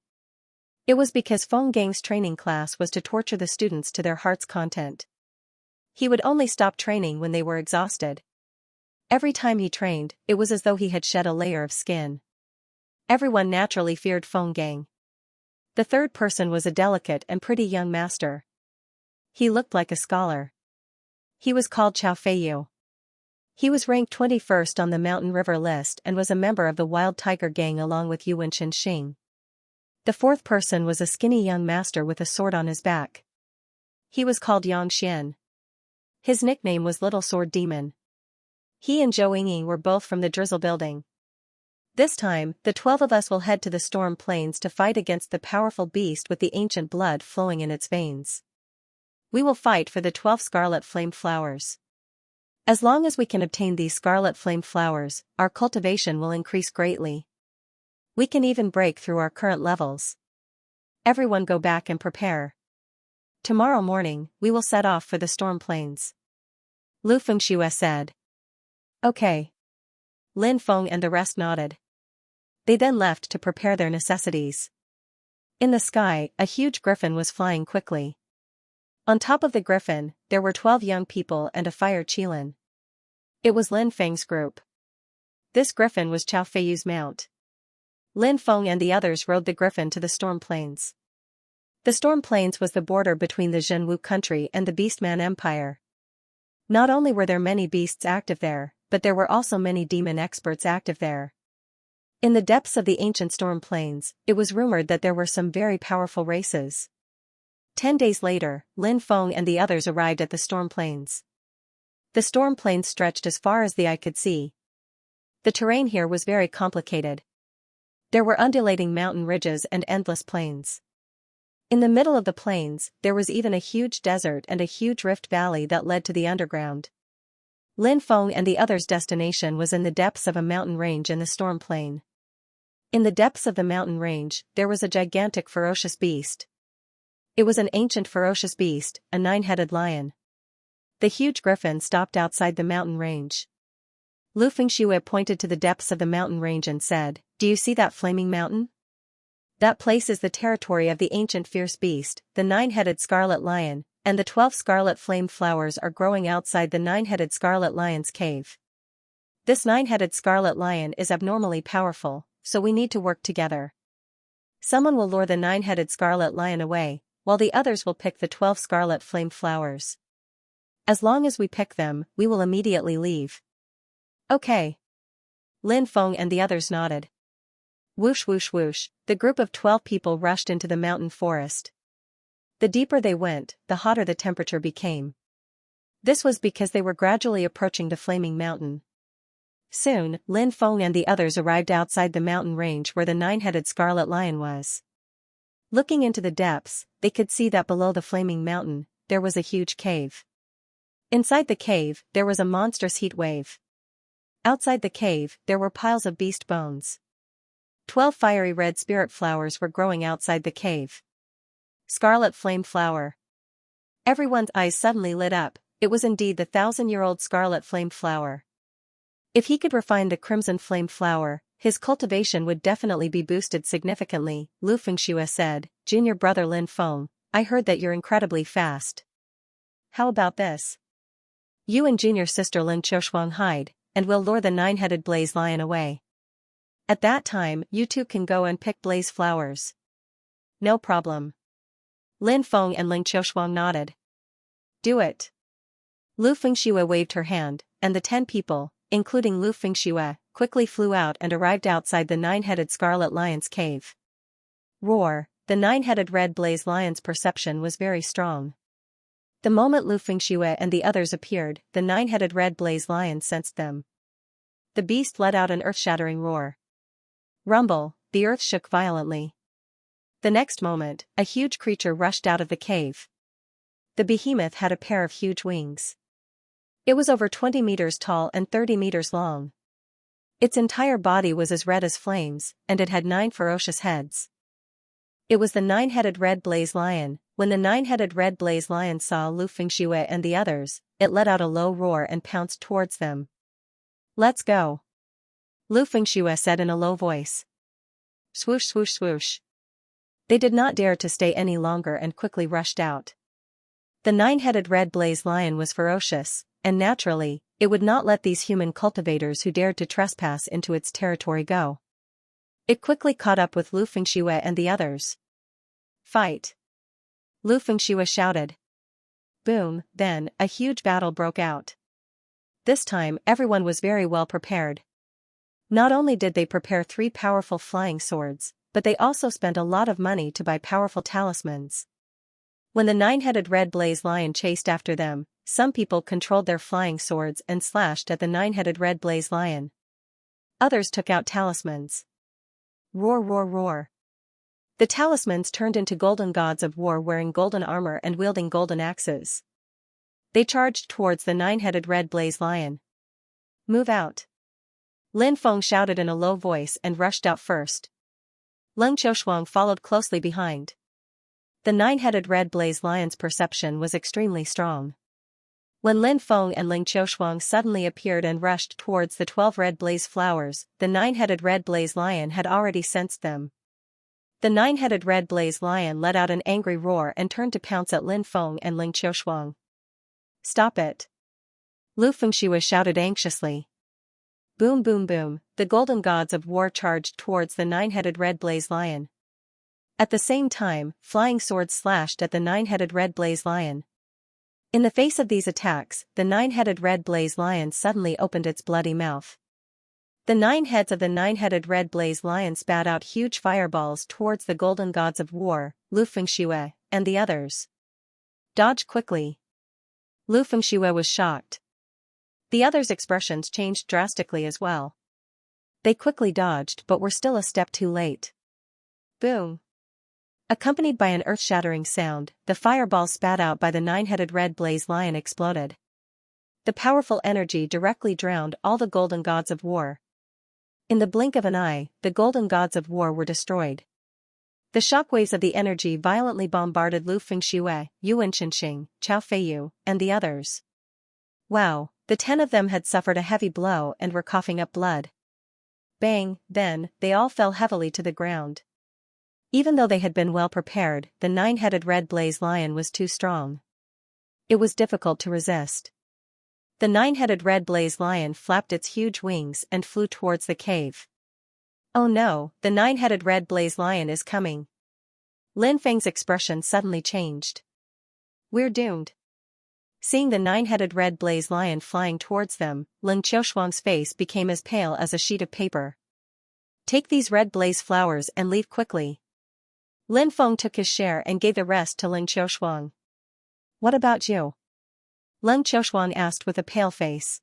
It was because Feng Gang's training class was to torture the students to their heart's content. He would only stop training when they were exhausted. Every time he trained, it was as though he had shed a layer of skin. Everyone naturally feared Feng Gang. The third person was a delicate and pretty young master. He looked like a scholar. He was called Chao Feiyu. He was ranked 21st on the Mountain River list and was a member of the Wild Tiger Gang along with Yuan Xing. The fourth person was a skinny young master with a sword on his back. He was called Yang Xian. His nickname was Little Sword Demon. He and Zhou Yingying were both from the Drizzle Building. This time, the 12 of us will head to the Storm Plains to fight against the powerful beast with the ancient blood flowing in its veins. We will fight for the 12 scarlet flame flowers. As long as we can obtain these scarlet flame flowers, our cultivation will increase greatly. We can even break through our current levels. Everyone go back and prepare. Tomorrow morning, we will set off for the Storm Plains. Lu Fengxue said. Okay. Lin Feng and the rest nodded. They then left to prepare their necessities. In the sky, a huge griffin was flying quickly. On top of the griffin, there were 12 young people and a fire qilin. It was Lin Feng's group. This griffin was Chao Feiyu's mount. Lin Feng and the others rode the griffin to the Storm Plains. The Storm Plains was the border between the Zhenwu country and the Beastman Empire. Not only were there many beasts active there, but there were also many demon experts active there. In the depths of the ancient Storm Plains, it was rumored that there were some very powerful races. 10 days later, Lin Feng and the others arrived at the Storm Plains. The Storm Plains stretched as far as the eye could see. The terrain here was very complicated. There were undulating mountain ridges and endless plains. In the middle of the plains, there was even a huge desert and a huge rift valley that led to the underground. Lin Feng and the others' destination was in the depths of a mountain range in the Storm Plain. In the depths of the mountain range, there was a gigantic ferocious beast. It was an ancient ferocious beast, a 9-headed lion. The huge griffin stopped outside the mountain range. Lu Fengxue pointed to the depths of the mountain range and said, "Do you see that flaming mountain? That place is the territory of the ancient fierce beast, the 9-headed scarlet lion, and the 12 scarlet flame flowers are growing outside the 9-headed scarlet lion's cave. This 9-headed scarlet lion is abnormally powerful, so we need to work together. Someone will lure the 9-headed scarlet lion away, while the others will pick the 12 scarlet flame flowers. As long as we pick them, we will immediately leave." Okay. Lin Feng and the others nodded. Whoosh whoosh whoosh, the group of 12 people rushed into the mountain forest. The deeper they went, the hotter the temperature became. This was because they were gradually approaching the flaming mountain. Soon, Lin Feng and the others arrived outside the mountain range where the 9-headed scarlet lion was. Looking into the depths, they could see that below the flaming mountain, there was a huge cave. Inside the cave, there was a monstrous heat wave. Outside the cave, there were piles of beast bones. 12 fiery red spirit flowers were growing outside the cave. Scarlet flame flower. Everyone's eyes suddenly lit up. It was indeed the 1,000-year-old scarlet flame flower. If he could refine the crimson flame flower, his cultivation would definitely be boosted significantly, Lu Fengxue said. Junior brother Lin Feng, I heard that you're incredibly fast. How about this? You and junior sister Lin Qiushuang hide, and we'll lure the 9-headed blaze lion away. At that time, you two can go and pick blaze flowers. No problem. Lin Feng and Lin Qiushuang nodded. Do it. Lu Fengxue waved her hand, and the 10 people, including Lu Fengxue, quickly flew out and arrived outside the 9-headed scarlet lion's cave. Roar! The 9-headed red blaze lion's perception was very strong. The moment Lu Fengxue and the others appeared, the 9-headed red blaze lion sensed them. The beast let out an earth-shattering roar. Rumble! The earth shook violently. The next moment, a huge creature rushed out of the cave. The behemoth had a pair of huge wings. It was over 20 meters tall and 30 meters long. Its entire body was as red as flames, and it had 9 ferocious heads. It was the 9-headed red blaze lion. When the 9-headed red blaze lion saw Lu Fengxue and the others, it let out a low roar and pounced towards them. Let's go. Lu Fengxue said in a low voice. Swoosh swoosh swoosh. They did not dare to stay any longer and quickly rushed out. The 9-headed red blaze lion was ferocious, and naturally, it would not let these human cultivators who dared to trespass into its territory go. It quickly caught up with Lu Fengxue and the others. Fight! Lu Fengxue shouted. Boom! Then, a huge battle broke out. This time, everyone was very well prepared. Not only did they prepare 3 powerful flying swords, but they also spent a lot of money to buy powerful talismans. When the 9-headed red blaze lion chased after them, some people controlled their flying swords and slashed at the 9-headed red blaze lion. Others took out talismans. Roar roar roar. The talismans turned into golden gods of war wearing golden armor and wielding golden axes. They charged towards the 9-headed red blaze lion. Move out. Lin Feng shouted in a low voice and rushed out first. Lin Qiushuang followed closely behind. The 9-headed red blaze lion's perception was extremely strong. When Lin Feng and Lin Qiushuang suddenly appeared and rushed towards the 12 red blaze flowers, the 9-headed red blaze lion had already sensed them. The 9-headed red blaze lion let out an angry roar and turned to pounce at Lin Feng and Lin Qiushuang. Stop it! Lu Fengxue shouted anxiously. Boom boom boom, the golden gods of war charged towards the 9-headed red blaze lion. At the same time, flying swords slashed at the 9-headed red blaze lion. In the face of these attacks, the 9-headed red blaze lion suddenly opened its bloody mouth. The 9 heads of the 9-headed red blaze lion spat out huge fireballs towards the golden gods of war, Lu Fengxue, and the others. Dodge quickly. Lu Fengxue was shocked. The others' expressions changed drastically as well. They quickly dodged but were still a step too late. Boom! Accompanied by an earth-shattering sound, the fireball spat out by the 9-headed red blaze lion exploded. The powerful energy directly drowned all the golden gods of war. In the blink of an eye, the golden gods of war were destroyed. The shockwaves of the energy violently bombarded Lu Fengxue, Yuan Qinxing, Chao Feiyu, and the others. Wow, the 10 of them had suffered a heavy blow and were coughing up blood. Bang, then, they all fell heavily to the ground. Even though they had been well prepared, the 9-headed red blaze lion was too strong. It was difficult to resist. The 9-headed red blaze lion flapped its huge wings and flew towards the cave. Oh no, the 9-headed red blaze lion is coming. Lin Feng's expression suddenly changed. We're doomed. Seeing the 9-headed red blaze lion flying towards them, Lin Qiushuang's face became as pale as a sheet of paper. Take these red blaze flowers and leave quickly. Lin Feng took his share and gave the rest to Lin Qiushuang. What about you? Lin Qiushuang asked with a pale face.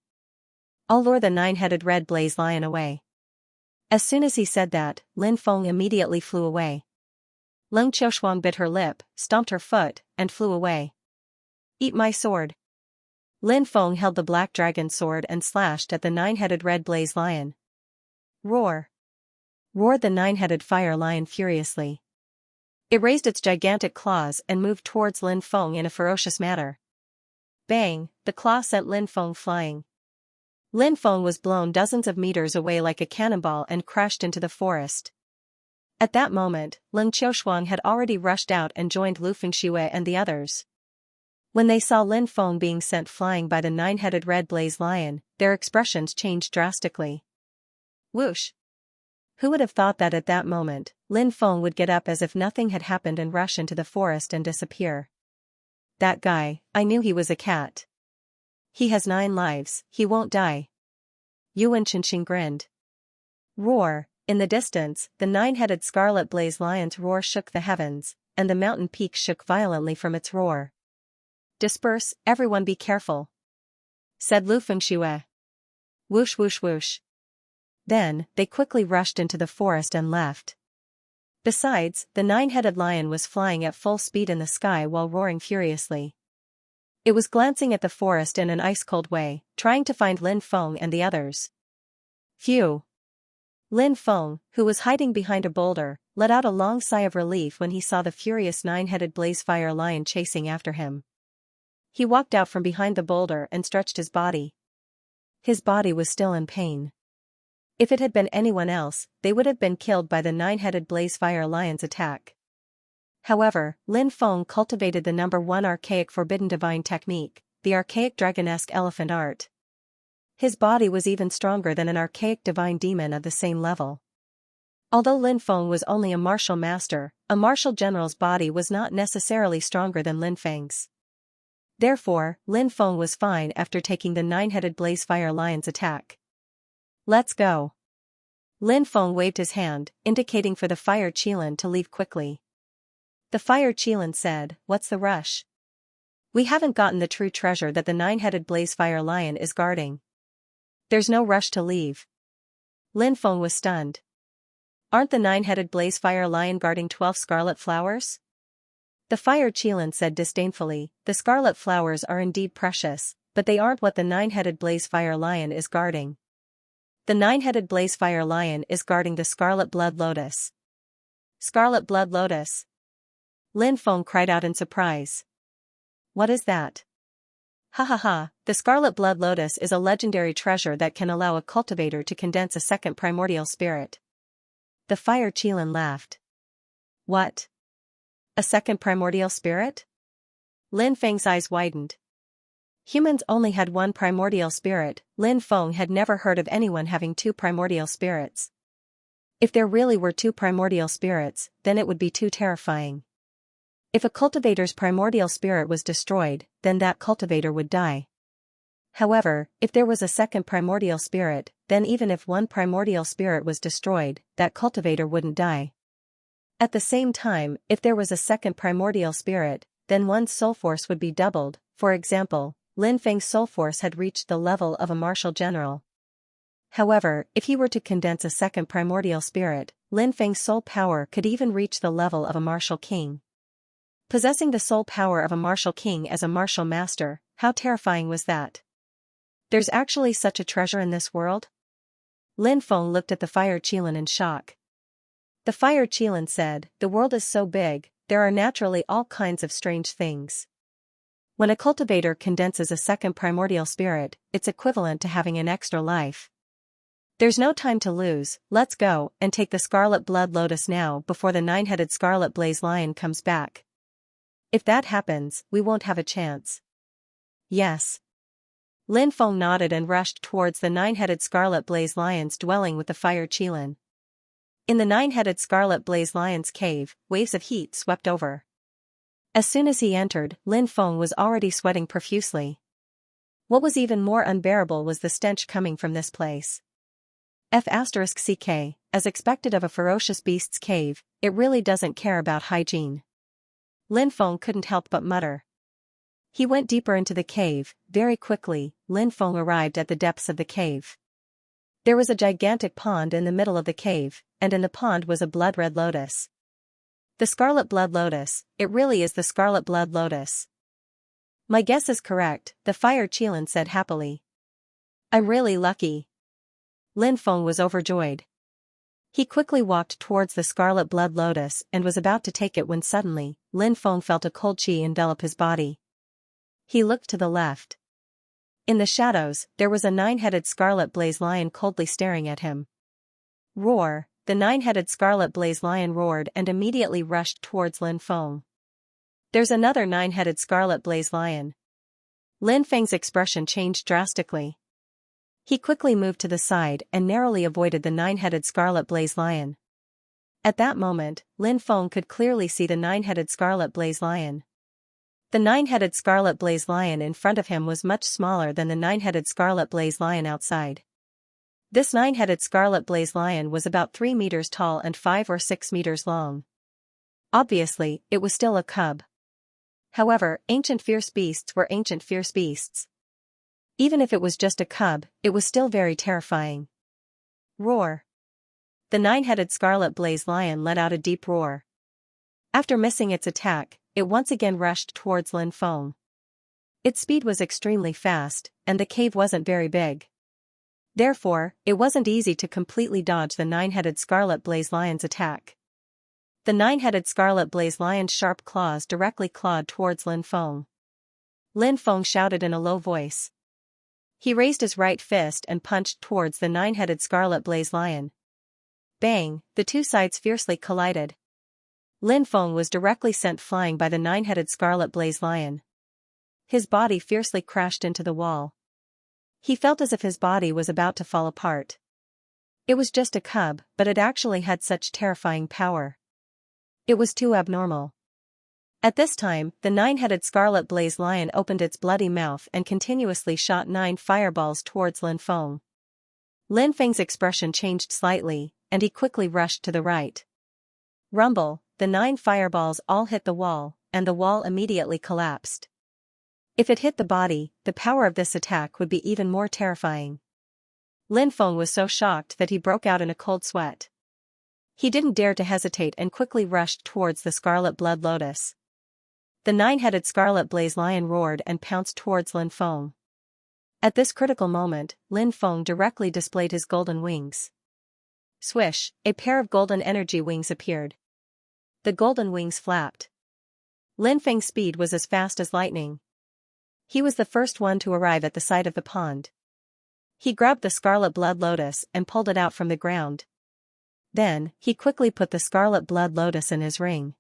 I'll lure the 9-headed red blaze lion away. As soon as he said that, Lin Feng immediately flew away. Leng Qiushuang bit her lip, stomped her foot, and flew away. Eat my sword. Lin Feng held the black dragon sword and slashed at the nine-headed red blaze lion. Roar! Roared the nine-headed fire lion furiously. It raised its gigantic claws and moved towards Lin Feng in a ferocious manner. Bang! The claw sent Lin Feng flying. Lin Feng was blown dozens of meters away like a cannonball and crashed into the forest. At that moment, Leng Qiushuang had already rushed out and joined Lu Fengxue and the others. When they saw Lin Feng being sent flying by the nine-headed red blaze lion, their expressions changed drastically. Whoosh! Who would have thought that at that moment, Lin Feng would get up as if nothing had happened and rush into the forest and disappear. That guy, I knew he was a cat. He has 9 lives, he won't die. Yuan Chenxing grinned. Roar! In the distance, the nine-headed scarlet blaze lion's roar shook the heavens, and the mountain peak shook violently from its roar. Disperse, everyone be careful, said Lu Fengxue. Whoosh whoosh whoosh. Then, they quickly rushed into the forest and left. Besides, the nine-headed lion was flying at full speed in the sky while roaring furiously. It was glancing at the forest in an ice-cold way, trying to find Lin Feng and the others. Phew! Lin Feng, who was hiding behind a boulder, let out a long sigh of relief when he saw the furious nine-headed blaze-fire lion chasing after him. He walked out from behind the boulder and stretched his body. His body was still in pain. If it had been anyone else, they would have been killed by the nine-headed blaze-fire lion's attack. However, Lin Feng cultivated the number 1 archaic forbidden divine technique, the archaic dragonesque elephant art. His body was even stronger than an archaic divine demon of the same level. Although Lin Feng was only a martial master, a martial general's body was not necessarily stronger than Lin Feng's. Therefore, Lin Feng was fine after taking the nine-headed blaze-fire lion's attack. Let's go. Lin Feng waved his hand, indicating for the fire Qilin to leave quickly. The fire Qilin said, "What's the rush? We haven't gotten the true treasure that the nine-headed blaze-fire lion is guarding. There's no rush to leave." Lin Feng was stunned. Aren't the nine-headed blaze-fire lion guarding 12 scarlet flowers? The fire Qilin said disdainfully, "The scarlet flowers are indeed precious, but they aren't what the nine-headed blaze-fire lion is guarding. The nine-headed blaze-fire lion is guarding the scarlet blood lotus." Scarlet blood lotus? Lin Feng cried out in surprise. What is that? Ha ha ha, the scarlet blood lotus is a legendary treasure that can allow a cultivator to condense a second primordial spirit. The fire Qilin laughed. What? A second primordial spirit? Lin Feng's eyes widened. Humans only had 1 primordial spirit. Lin Feng had never heard of anyone having 2 primordial spirits. If there really were 2 primordial spirits, then it would be too terrifying. If a cultivator's primordial spirit was destroyed, then that cultivator would die. However, if there was a second primordial spirit, then even if 1 primordial spirit was destroyed, that cultivator wouldn't die. At the same time, if there was a second primordial spirit, then one's soul force would be doubled. For example, Lin Feng's soul force had reached the level of a martial general. However, if he were to condense a second primordial spirit, Lin Feng's soul power could even reach the level of a martial king. Possessing the soul power of a martial king as a martial master, how terrifying was that? There's actually such a treasure in this world? Lin Feng looked at the fire Qilin in shock. The fire Qilin said, "The world is so big, there are naturally all kinds of strange things. When a cultivator condenses a second primordial spirit, it's equivalent to having an extra life. There's no time to lose, let's go and take the scarlet blood lotus now before the nine-headed scarlet blaze lion comes back. If that happens, we won't have a chance." Yes. Lin Feng nodded and rushed towards the nine-headed scarlet blaze lion's dwelling with the fire Qilin. In the nine-headed scarlet blaze lion's cave, waves of heat swept over. As soon as he entered, Lin Feng was already sweating profusely. What was even more unbearable was the stench coming from this place. F***ck, as expected of a ferocious beast's cave, it really doesn't care about hygiene. Lin Feng couldn't help but mutter. He went deeper into the cave. Very quickly, Lin Feng arrived at the depths of the cave. There was a gigantic pond in the middle of the cave, and in the pond was a blood-red lotus. The scarlet blood lotus, it really is the scarlet blood lotus. My guess is correct, the fire Qilin said happily. I'm really lucky. Lin Feng was overjoyed. He quickly walked towards the scarlet blood lotus and was about to take it when suddenly, Lin Feng felt a cold chi envelop his body. He looked to the left. In the shadows, there was a nine-headed scarlet blaze lion coldly staring at him. Roar! The nine-headed scarlet blaze lion roared and immediately rushed towards Lin Feng. There's another nine-headed scarlet blaze lion. Lin Feng's expression changed drastically. He quickly moved to the side and narrowly avoided the nine-headed scarlet blaze lion. At that moment, Lin Feng could clearly see the nine-headed scarlet blaze lion. The nine-headed scarlet blaze lion in front of him was much smaller than the nine-headed scarlet blaze lion outside. This nine-headed scarlet blaze lion was about 3 meters tall and 5 or 6 meters long. Obviously, it was still a cub. However, ancient fierce beasts were ancient fierce beasts. Even if it was just a cub, it was still very terrifying. Roar! The nine-headed scarlet blaze lion let out a deep roar. After missing its attack, it once again rushed towards Lin Feng. Its speed was extremely fast, and the cave wasn't very big. Therefore, it wasn't easy to completely dodge the nine-headed scarlet blaze lion's attack. The nine-headed scarlet blaze lion's sharp claws directly clawed towards Lin Feng. Lin Feng shouted in a low voice. He raised his right fist and punched towards the nine-headed scarlet blaze lion. Bang! The two sides fiercely collided. Lin Feng was directly sent flying by the nine-headed scarlet blaze lion. His body fiercely crashed into the wall. He felt as if his body was about to fall apart. It was just a cub, but it actually had such terrifying power. It was too abnormal. At this time, the nine-headed scarlet blaze lion opened its bloody mouth and continuously shot 9 fireballs towards Lin Feng. Lin Feng's expression changed slightly, and he quickly rushed to the right. Rumble! The 9 fireballs all hit the wall, and the wall immediately collapsed. If it hit the body, the power of this attack would be even more terrifying. Lin Feng was so shocked that he broke out in a cold sweat. He didn't dare to hesitate and quickly rushed towards the scarlet blood lotus. The nine-headed scarlet blaze lion roared and pounced towards Lin Feng. At this critical moment, Lin Feng directly displayed his golden wings. Swish! A pair of golden energy wings appeared. The golden wings flapped. Lin Feng's speed was as fast as lightning. He was the first one to arrive at the side of the pond. He grabbed the scarlet blood lotus and pulled it out from the ground. Then, he quickly put the scarlet blood lotus in his ring.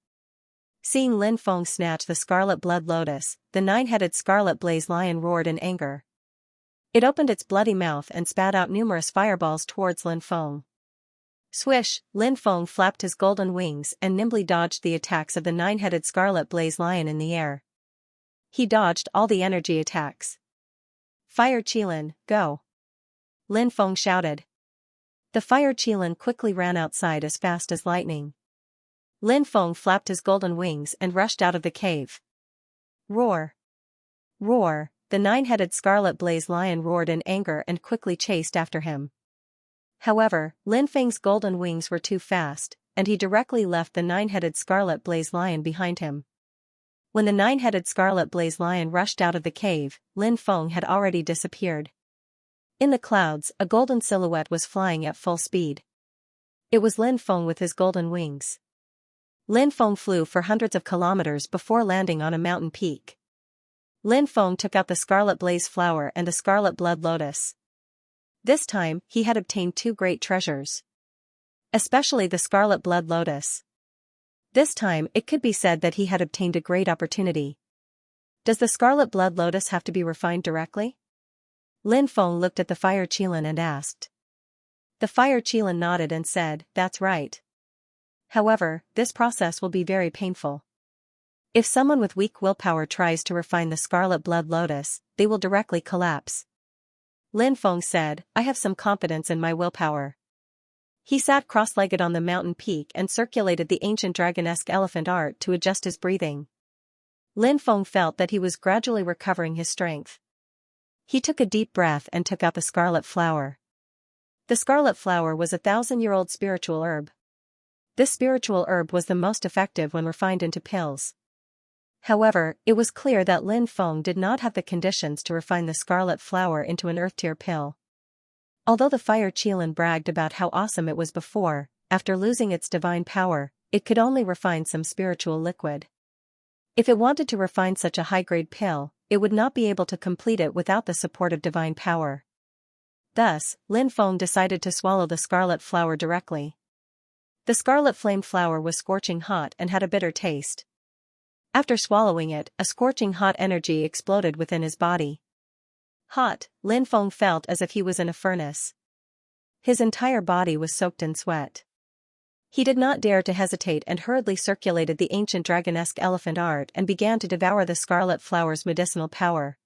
Seeing Lin Feng snatch the scarlet blood lotus, the nine-headed scarlet blaze lion roared in anger. It opened its bloody mouth and spat out numerous fireballs towards Lin Feng. Swish! Lin Feng flapped his golden wings and nimbly dodged the attacks of the nine-headed scarlet blaze lion in the air. He dodged all the energy attacks. Fire Qilin, go! Lin Feng shouted. The fire Qilin quickly ran outside as fast as lightning. Lin Feng flapped his golden wings and rushed out of the cave. Roar! Roar! The nine-headed scarlet blaze lion roared in anger and quickly chased after him. However, Lin Feng's golden wings were too fast, and he directly left the nine-headed scarlet blaze lion behind him. When the nine-headed scarlet blaze lion rushed out of the cave, Lin Feng had already disappeared. In the clouds, a golden silhouette was flying at full speed. It was Lin Feng with his golden wings. Lin Feng flew for hundreds of kilometers before landing on a mountain peak. Lin Feng took out the scarlet blaze flower and the scarlet blood lotus. This time, he had obtained 2 great treasures. Especially the scarlet blood lotus. This time, it could be said that he had obtained a great opportunity. Does the scarlet blood lotus have to be refined directly? Lin Feng looked at the fire Qilin and asked. The fire Qilin nodded and said, that's right. However, this process will be very painful. If someone with weak willpower tries to refine the scarlet blood lotus, they will directly collapse. Lin Feng said, I have some confidence in my willpower. He sat cross-legged on the mountain peak and circulated the ancient dragonesque elephant art to adjust his breathing. Lin Feng felt that he was gradually recovering his strength. He took a deep breath and took out the scarlet flower. The scarlet flower was a 1,000-year-old spiritual herb. This spiritual herb was the most effective when refined into pills. However, it was clear that Lin Feng did not have the conditions to refine the scarlet flower into an earth-tier pill. Although the fire Qilin bragged about how awesome it was before, after losing its divine power, it could only refine some spiritual liquid. If it wanted to refine such a high-grade pill, it would not be able to complete it without the support of divine power. Thus, Lin Feng decided to swallow the scarlet flower directly. The scarlet flamed flower was scorching hot and had a bitter taste. After swallowing it, a scorching hot energy exploded within his body. Hot, Lin Feng felt as if he was in a furnace. His entire body was soaked in sweat. He did not dare to hesitate and hurriedly circulated the ancient dragonesque elephant art and began to devour the scarlet flower's medicinal power.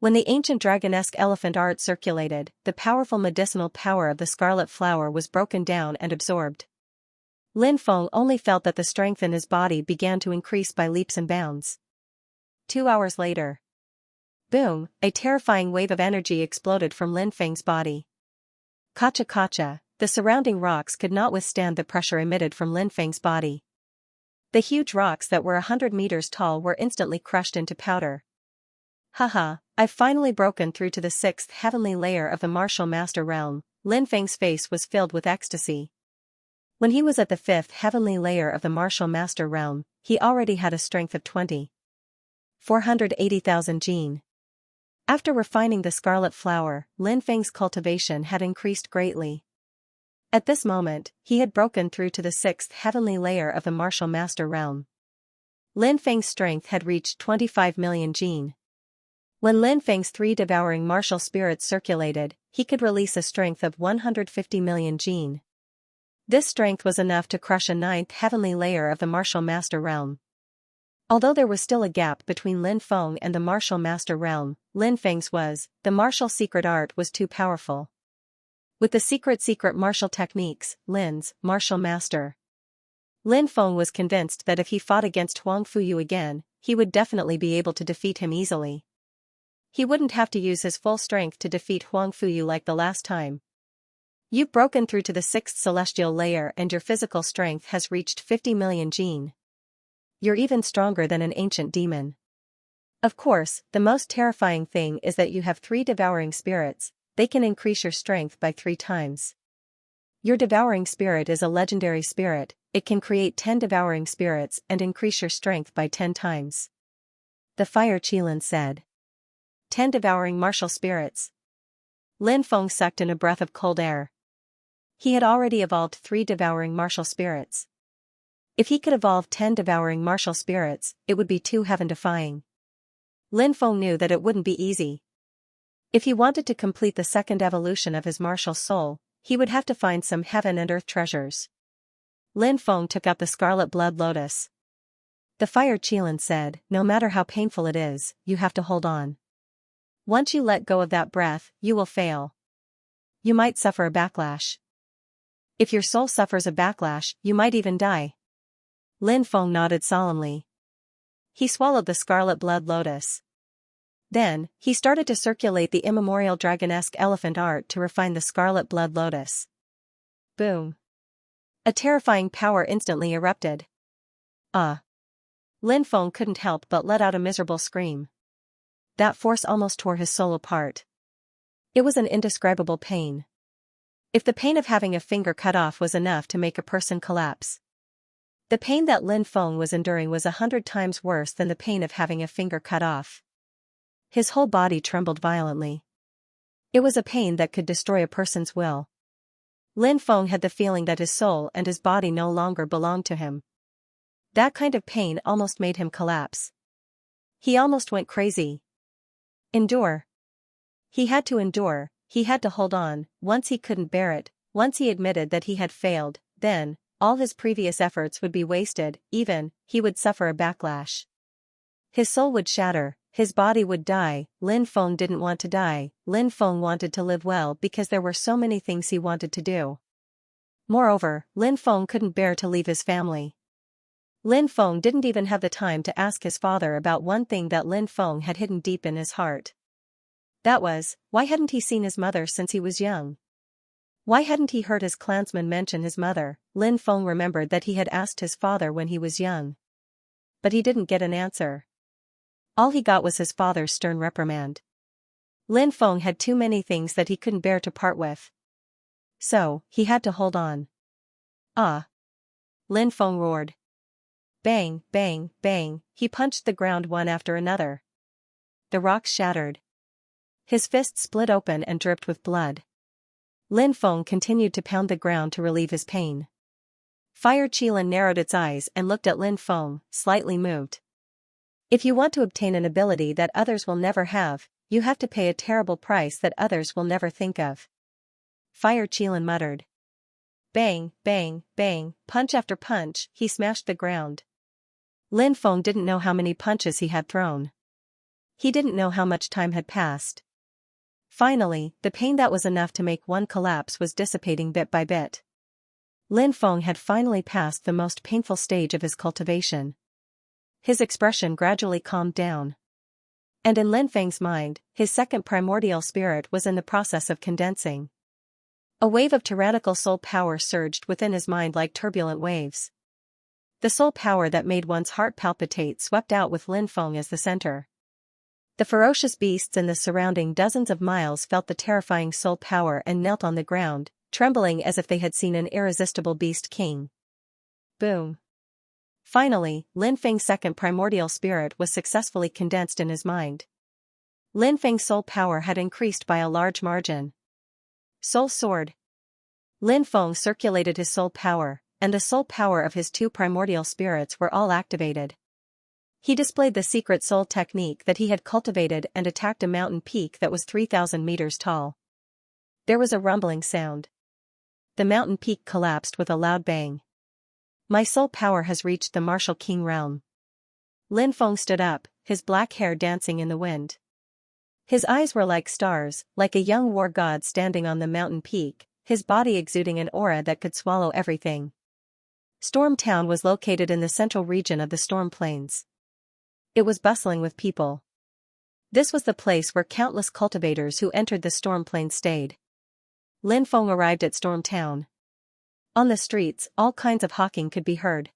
When the ancient dragonesque elephant art circulated, the powerful medicinal power of the scarlet flower was broken down and absorbed. Lin Feng only felt that the strength in his body began to increase by leaps and bounds. 2 hours later. Boom, a terrifying wave of energy exploded from Lin Feng's body. Kacha kacha, the surrounding rocks could not withstand the pressure emitted from Lin Feng's body. The huge rocks that were 100 meters tall were instantly crushed into powder. Haha, I've finally broken through to the 6th heavenly layer of the martial master realm. Lin Feng's face was filled with ecstasy. When he was at the 5th heavenly layer of the martial master realm, he already had a strength of 480,000 jin. After refining the scarlet flower, Lin Feng's cultivation had increased greatly. At this moment, he had broken through to the 6th heavenly layer of the martial master realm. Lin Feng's strength had reached 25 million jin. When Lin Feng's 3 devouring martial spirits circulated, he could release a strength of 150 million jin. This strength was enough to crush a 9th heavenly layer of the martial master realm. Although there was still a gap between Lin Feng and the martial master realm, Lin Feng's the martial secret art was too powerful. With the secret martial techniques, Lin's martial master. Lin Feng was convinced that if he fought against Huang Fuyu again, he would definitely be able to defeat him easily. He wouldn't have to use his full strength to defeat Huang Fuyu like the last time. You've broken through to the 6th celestial layer and your physical strength has reached 50 million jin. You're even stronger than an ancient demon. Of course, the most terrifying thing is that you have 3 devouring spirits. They can increase your strength by 3 times. Your devouring spirit is a legendary spirit, it can create 10 devouring spirits and increase your strength by 10 times. The fire Qilin said. 10 devouring martial spirits. Lin Feng sucked in a breath of cold air. He had already evolved 3 devouring martial spirits. If he could evolve 10 devouring martial spirits, it would be too heaven-defying. Lin Feng knew that it wouldn't be easy. If he wanted to complete the 2nd evolution of his martial soul, he would have to find some heaven and earth treasures. Lin Feng took out the scarlet blood lotus. The fire Qilin said, no matter how painful it is, you have to hold on. Once you let go of that breath, you will fail. You might suffer a backlash. If your soul suffers a backlash, you might even die. Lin Feng nodded solemnly. He swallowed the scarlet blood lotus. Then, he started to circulate the immemorial dragonesque elephant art to refine the scarlet blood lotus. Boom. A terrifying power instantly erupted. Lin Feng couldn't help but let out a miserable scream. That force almost tore his soul apart. It was an indescribable pain. If the pain of having a finger cut off was enough to make a person collapse, the pain that Lin Feng was enduring was 100 times worse than the pain of having a finger cut off. His whole body trembled violently. It was a pain that could destroy a person's will. Lin Feng had the feeling that his soul and his body no longer belonged to him. That kind of pain almost made him collapse. He almost went crazy. Endure. He had to endure, he had to hold on. Once he couldn't bear it, once he admitted that he had failed, then, all his previous efforts would be wasted, he would suffer a backlash. His soul would shatter. His body would die. Lin Feng didn't want to die. Lin Feng wanted to live well because there were so many things he wanted to do. Moreover, Lin Feng couldn't bear to leave his family. Lin Feng didn't even have the time to ask his father about one thing that Lin Feng had hidden deep in his heart. That was, why hadn't he seen his mother since he was young? Why hadn't he heard his clansman mention his mother? Lin Feng remembered that he had asked his father when he was young. But he didn't get an answer. All he got was his father's stern reprimand. Lin Feng had too many things that he couldn't bear to part with. So, he had to hold on. Ah! Lin Feng roared. Bang, bang, bang, he punched the ground one after another. The rocks shattered. His fist split open and dripped with blood. Lin Feng continued to pound the ground to relieve his pain. Fire Qilin narrowed its eyes and looked at Lin Feng, slightly moved. If you want to obtain an ability that others will never have, you have to pay a terrible price that others will never think of. Fire Qilin muttered. Bang, bang, bang, punch after punch, he smashed the ground. Lin Feng didn't know how many punches he had thrown. He didn't know how much time had passed. Finally, the pain that was enough to make one collapse was dissipating bit by bit. Lin Feng had finally passed the most painful stage of his cultivation. His expression gradually calmed down. And in Lin Feng's mind, his second primordial spirit was in the process of condensing. A wave of tyrannical soul power surged within his mind like turbulent waves. The soul power that made one's heart palpitate swept out with Lin Feng as the center. The ferocious beasts in the surrounding dozens of miles felt the terrifying soul power and knelt on the ground, trembling as if they had seen an irresistible beast king. Boom. Finally, Lin Feng's second primordial spirit was successfully condensed in his mind. Lin Feng's soul power had increased by a large margin. Soul Sword. Lin Feng circulated his soul power, and the soul power of his two primordial spirits were all activated. He displayed the secret soul technique that he had cultivated and attacked a mountain peak that was 3,000 meters tall. There was a rumbling sound. The mountain peak collapsed with a loud bang. My soul power has reached the martial king realm. Lin Feng stood up, his black hair dancing in the wind. His eyes were like stars, like a young war god standing on the mountain peak, his body exuding an aura that could swallow everything. Storm Town was located in the central region of the Storm Plains. It was bustling with people. This was the place where countless cultivators who entered the Storm Plains stayed. Lin Feng arrived at Storm Town. On the streets, all kinds of hawking could be heard.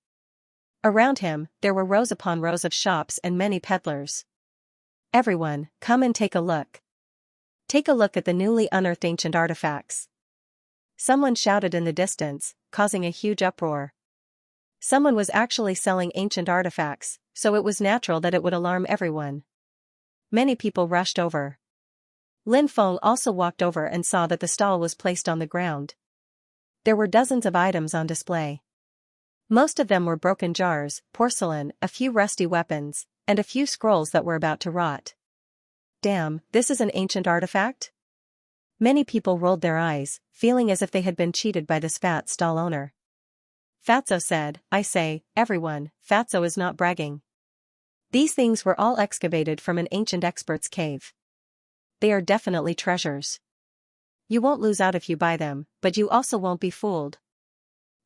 Around him, there were rows upon rows of shops and many peddlers. Everyone, come and take a look. Take a look at the newly unearthed ancient artifacts. Someone shouted in the distance, causing a huge uproar. Someone was actually selling ancient artifacts, so it was natural that it would alarm everyone. Many people rushed over. Lin Feng also walked over and saw that the stall was placed on the ground. There were dozens of items on display. Most of them were broken jars, porcelain, a few rusty weapons, and a few scrolls that were about to rot. Damn, this is an ancient artifact? Many people rolled their eyes, feeling as if they had been cheated by this fat stall owner. Fatso said, I say, everyone, Fatso is not bragging. These things were all excavated from an ancient expert's cave. They are definitely treasures. You won't lose out if you buy them, but you also won't be fooled.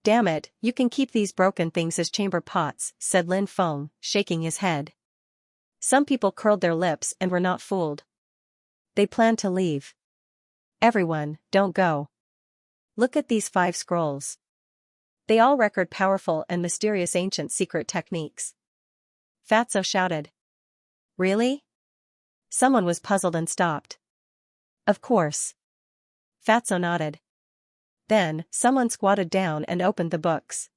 Damn it, you can keep these broken things as chamber pots, said Lin Feng, shaking his head. Some people curled their lips and were not fooled. They planned to leave. Everyone, don't go. Look at these 5 scrolls. They all record powerful and mysterious ancient secret techniques. Fatso shouted. Really? Someone was puzzled and stopped. Of course. Fatso nodded. Then, someone squatted down and opened the books.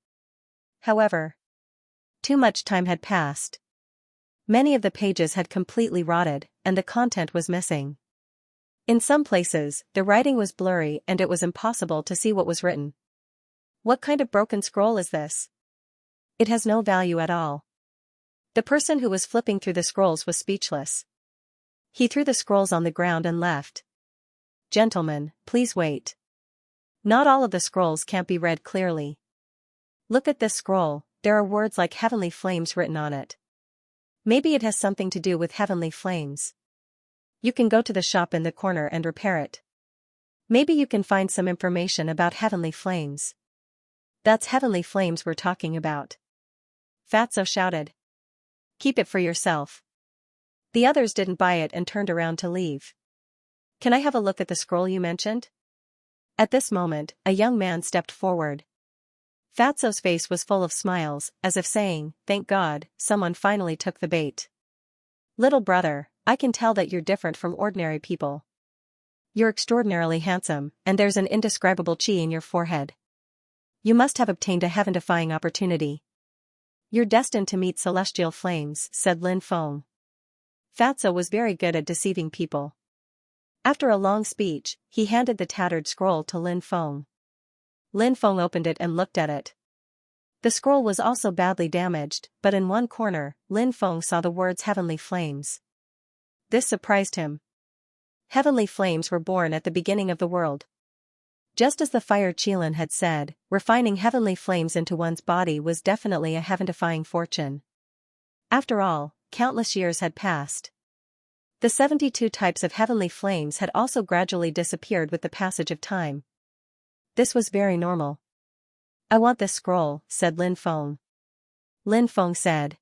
However, too much time had passed. Many of the pages had completely rotted, and the content was missing. In some places, the writing was blurry and it was impossible to see what was written. What kind of broken scroll is this? It has no value at all. The person who was flipping through the scrolls was speechless. He threw the scrolls on the ground and left. Gentlemen, please wait. Not all of the scrolls can't be read clearly. Look at this scroll, there are words like heavenly flames written on it. Maybe it has something to do with heavenly flames. You can go to the shop in the corner and repair it. Maybe you can find some information about heavenly flames. That's heavenly flames we're talking about. Fatso shouted. Keep it for yourself. The others didn't buy it and turned around to leave. Can I have a look at the scroll you mentioned? At this moment, a young man stepped forward. Fatso's face was full of smiles, as if saying, "Thank God, someone finally took the bait. Little brother, I can tell that you're different from ordinary people. You're extraordinarily handsome, and there's an indescribable chi in your forehead. You must have obtained a heaven-defying opportunity. You're destined to meet celestial flames," said Lin Feng. Fatso was very good at deceiving people. After a long speech, he handed the tattered scroll to Lin Feng. Lin Feng opened it and looked at it. The scroll was also badly damaged, but in one corner, Lin Feng saw the words "Heavenly Flames." This surprised him. Heavenly flames were born at the beginning of the world. Just as the fire Qilin had said, refining heavenly flames into one's body was definitely a heaven-defying fortune. After all, countless years had passed. The 72 types of heavenly flames had also gradually disappeared with the passage of time. This was very normal. "I want this scroll," said Lin Feng. Lin Feng said,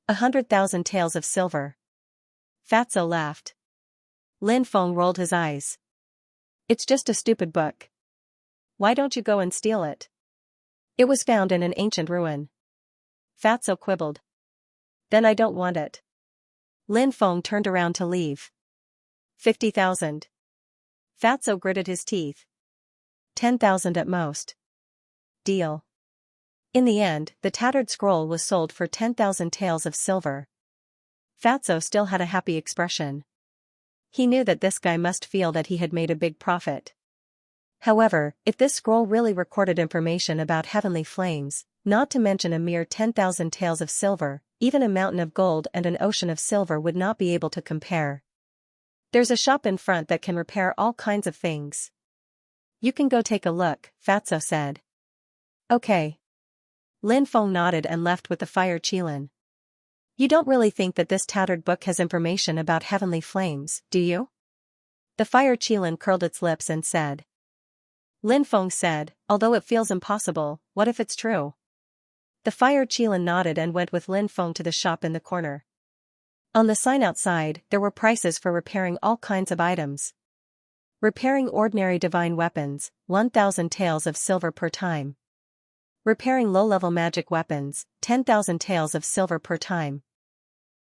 100,000 taels of silver. Fatso laughed. Lin Feng rolled his eyes. "It's just a stupid book. Why don't you go and steal it? It was found in an ancient ruin." Fatso quibbled. "Then I don't want it." Lin Feng turned around to leave. 50,000. Fatso gritted his teeth. 10,000 at most. Deal. In the end, the tattered scroll was sold for 10,000 taels of silver. Fatso still had a happy expression. He knew that this guy must feel that he had made a big profit. However, if this scroll really recorded information about heavenly flames, not to mention a mere 10,000 taels of silver, even a mountain of gold and an ocean of silver would not be able to compare. "There's a shop in front that can repair all kinds of things. You can go take a look," Fatso said. "Okay." Lin Feng nodded and left with the fire Qilin. "You don't really think that this tattered book has information about heavenly flames, do you?" The fire Qilin curled its lips and said. Lin Feng said, "Although it feels impossible, what if it's true?" The fire Qilin nodded and went with Lin Feng to the shop in the corner. On the sign outside, there were prices for repairing all kinds of items. Repairing ordinary divine weapons, 1,000 taels of silver per time. Repairing low-level magic weapons, 10,000 taels of silver per time.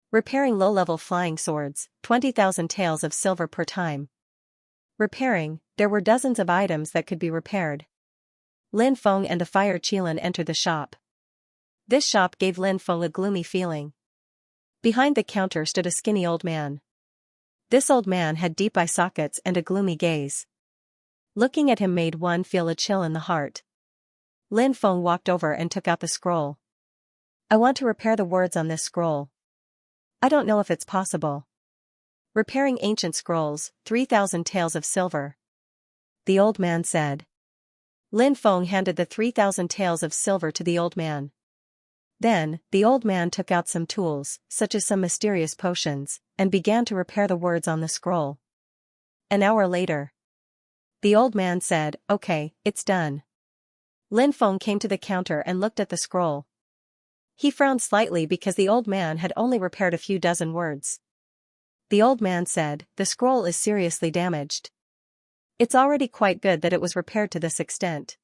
Repairing low-level flying swords, 20,000 taels of silver per time. Repairing, there were dozens of items that could be repaired. Lin Feng and the fire Qilin entered the shop. This shop gave Lin Feng a gloomy feeling. Behind the counter stood a skinny old man. This old man had deep eye sockets and a gloomy gaze. Looking at him made one feel a chill in the heart. Lin Feng walked over and took out the scroll. "I want to repair the words on this scroll. I don't know if it's possible." Repairing ancient scrolls, 3,000 taels of silver. The old man said. Lin Feng handed the 3,000 taels of silver to the old man. Then, the old man took out some tools, such as some mysterious potions, and began to repair the words on the scroll. An hour later. The old man said, "Okay, it's done." Lin Feng came to the counter and looked at the scroll. He frowned slightly because the old man had only repaired a few dozen words. The old man said, "The scroll is seriously damaged. It's already quite good that it was repaired to this extent."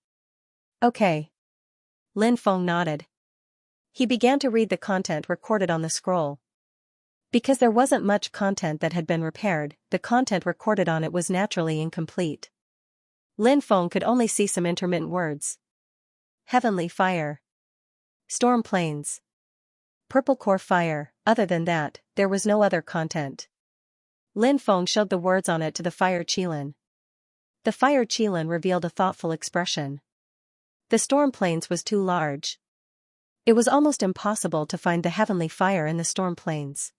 "Okay." Lin Feng nodded. He began to read the content recorded on the scroll. Because there wasn't much content that had been repaired, the content recorded on it was naturally incomplete. Lin Feng could only see some intermittent words. Heavenly fire. Storm plains. Purple core fire. Other than that, there was no other content. Lin Feng showed the words on it to the fire Qilin. The fire Qilin revealed a thoughtful expression. The storm plains was too large. It was almost impossible to find the heavenly fire in the storm plains.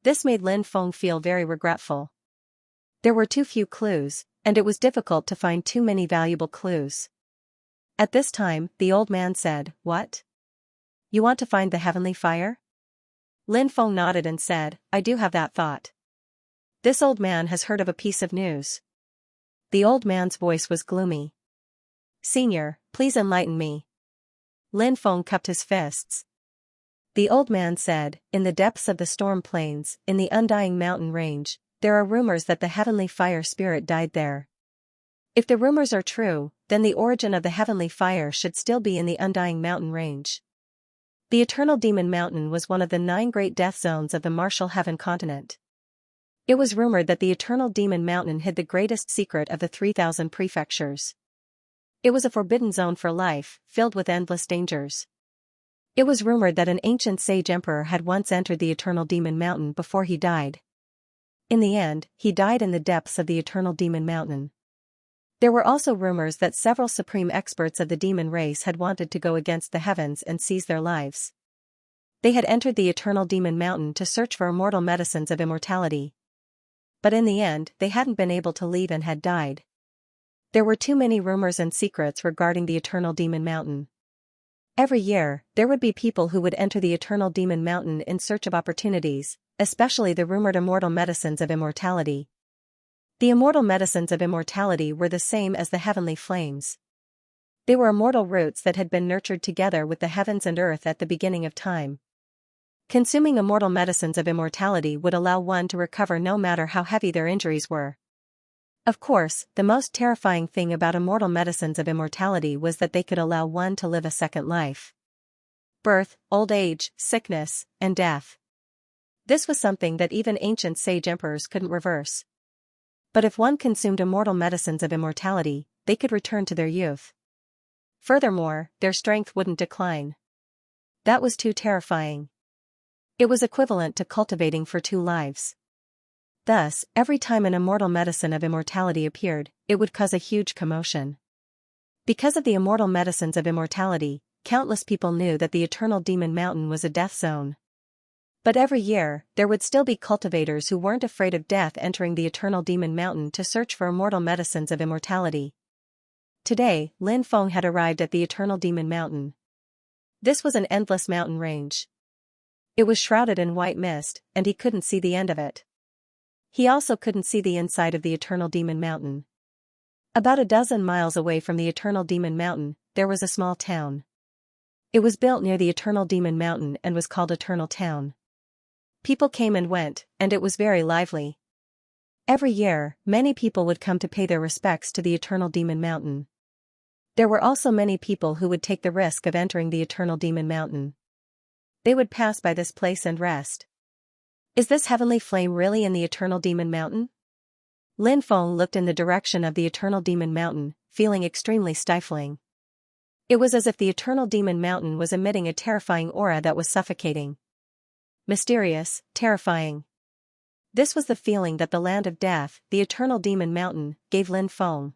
This made Lin Feng feel very regretful. There were too few clues, and it was difficult to find too many valuable clues. At this time, the old man said, "What? You want to find the heavenly fire?" Lin Feng nodded and said, "I do have that thought." This old man has heard of a piece of news. The old man's voice was gloomy. "Senior, please enlighten me." Lin Feng cupped his fists. The old man said, "In the depths of the storm plains, in the undying mountain range, there are rumors that the heavenly fire spirit died there. If the rumors are true, then the origin of the heavenly fire should still be in the Undying Mountain range. The Eternal Demon Mountain was one of the 9 great death zones of the Martial Heaven continent. It was rumored that the Eternal Demon Mountain hid the greatest secret of the 3,000 prefectures. It was a forbidden zone for life, filled with endless dangers. It was rumored that an ancient sage emperor had once entered the Eternal Demon Mountain before he died. In the end, he died in the depths of the Eternal Demon Mountain. There were also rumors that several supreme experts of the demon race had wanted to go against the heavens and seize their lives. They had entered the Eternal Demon Mountain to search for immortal medicines of immortality. But in the end, they hadn't been able to leave and had died. There were too many rumors and secrets regarding the Eternal Demon Mountain. Every year, there would be people who would enter the Eternal Demon Mountain in search of opportunities, especially the rumored immortal medicines of immortality. The immortal medicines of immortality were the same as the heavenly flames. They were immortal roots that had been nurtured together with the heavens and earth at the beginning of time. Consuming immortal medicines of immortality would allow one to recover no matter how heavy their injuries were. Of course, the most terrifying thing about immortal medicines of immortality was that they could allow one to live a second life. Birth, old age, sickness, and death. This was something that even ancient sage emperors couldn't reverse. But if one consumed immortal medicines of immortality, they could return to their youth. Furthermore, their strength wouldn't decline. That was too terrifying. It was equivalent to cultivating for 2 lives. Thus, every time an immortal medicine of immortality appeared, it would cause a huge commotion. Because of the immortal medicines of immortality, countless people knew that the Eternal Demon Mountain was a death zone. But every year, there would still be cultivators who weren't afraid of death entering the Eternal Demon Mountain to search for immortal medicines of immortality. Today, Lin Feng had arrived at the Eternal Demon Mountain. This was an endless mountain range. It was shrouded in white mist, and he couldn't see the end of it. He also couldn't see the inside of the Eternal Demon Mountain. About a dozen miles away from the Eternal Demon Mountain, there was a small town. It was built near the Eternal Demon Mountain and was called Eternal Town. People came and went, and it was very lively. Every year, many people would come to pay their respects to the Eternal Demon Mountain. There were also many people who would take the risk of entering the Eternal Demon Mountain. They would pass by this place and rest. Is this heavenly flame really in the Eternal Demon Mountain? Lin Feng looked in the direction of the Eternal Demon Mountain, feeling extremely stifling. It was as if the Eternal Demon Mountain was emitting a terrifying aura that was suffocating. Mysterious, terrifying. This was the feeling that the land of death, the Eternal Demon Mountain, gave Lin Feng.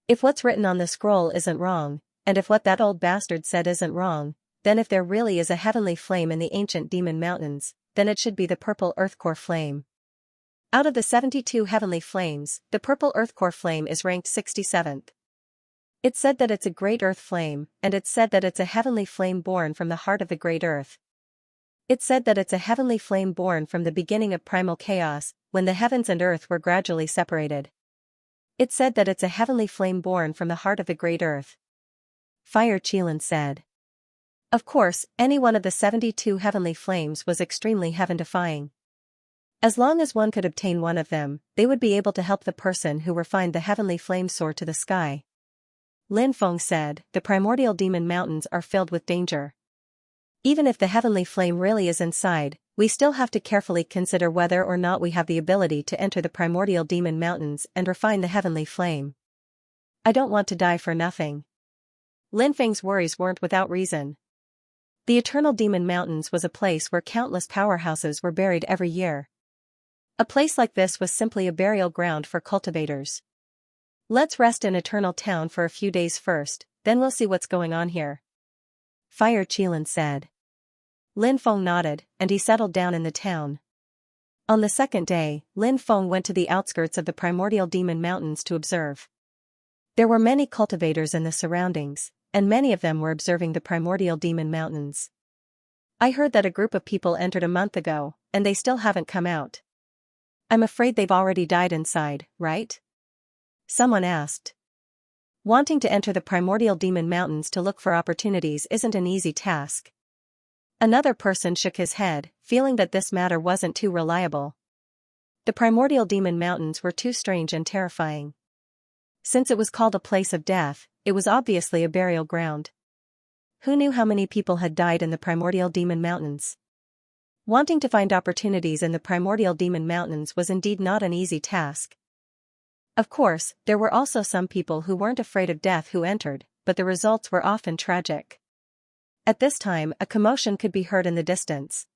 If what's written on the scroll isn't wrong, and if what that old bastard said isn't wrong, then if there really is a heavenly flame in the ancient demon mountains, then it should be the purple earth core flame. Out of the 72 heavenly flames, the purple earth core flame is ranked 67th. It's said that it's a great earth flame, and it's said that it's a heavenly flame born from the heart of the great earth. It's said that it's a heavenly flame born from the beginning of primal chaos, when the heavens and earth were gradually separated. It's said that it's a heavenly flame born from the heart of the great earth. Fire Qilin said. Of course, any one of the 72 heavenly flames was extremely heaven-defying. As long as one could obtain one of them, they would be able to help the person who refined the heavenly flame soar to the sky. Lin Feng said, the primordial demon mountains are filled with danger. Even if the heavenly flame really is inside, we still have to carefully consider whether or not we have the ability to enter the primordial demon mountains and refine the heavenly flame. I don't want to die for nothing. Lin Feng's worries weren't without reason. The Eternal Demon Mountains was a place where countless powerhouses were buried every year. A place like this was simply a burial ground for cultivators. Let's rest in Eternal Town for a few days first, then we'll see what's going on here. Fire Qilin said. Lin Feng nodded, and he settled down in the town. On the second day, Lin Feng went to the outskirts of the primordial demon mountains to observe. There were many cultivators in the surroundings, and many of them were observing the primordial demon mountains. I heard that a group of people entered a month ago, and they still haven't come out. I'm afraid they've already died inside, right? Someone asked. Wanting to enter the primordial demon mountains to look for opportunities isn't an easy task. Another person shook his head, feeling that this matter wasn't too reliable. The primordial demon mountains were too strange and terrifying. Since it was called a place of death, it was obviously a burial ground. Who knew how many people had died in the primordial demon mountains? Wanting to find opportunities in the primordial demon mountains was indeed not an easy task. Of course, there were also some people who weren't afraid of death who entered, but the results were often tragic. At this time, a commotion could be heard in the distance.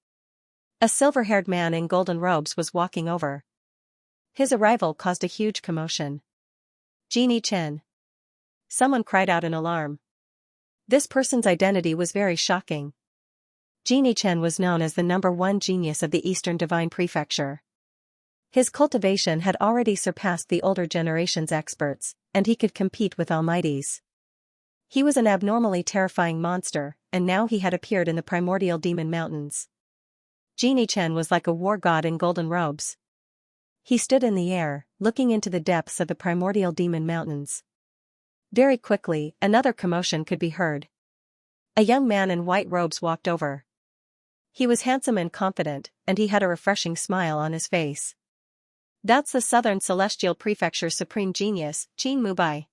A silver-haired man in golden robes was walking over. His arrival caused a huge commotion. Genie Chen. Someone cried out in alarm. This person's identity was very shocking. Genie Chen was known as the #1 genius of the Eastern Divine Prefecture. His cultivation had already surpassed the older generation's experts, and he could compete with almighties. He was an abnormally terrifying monster, and now he had appeared in the primordial demon mountains. Genie Chen was like a war god in golden robes. He stood in the air, looking into the depths of the primordial demon mountains. Very quickly, another commotion could be heard. A young man in white robes walked over. He was handsome and confident, and he had a refreshing smile on his face. That's the Southern Celestial Prefecture's supreme genius, Qin Mubai.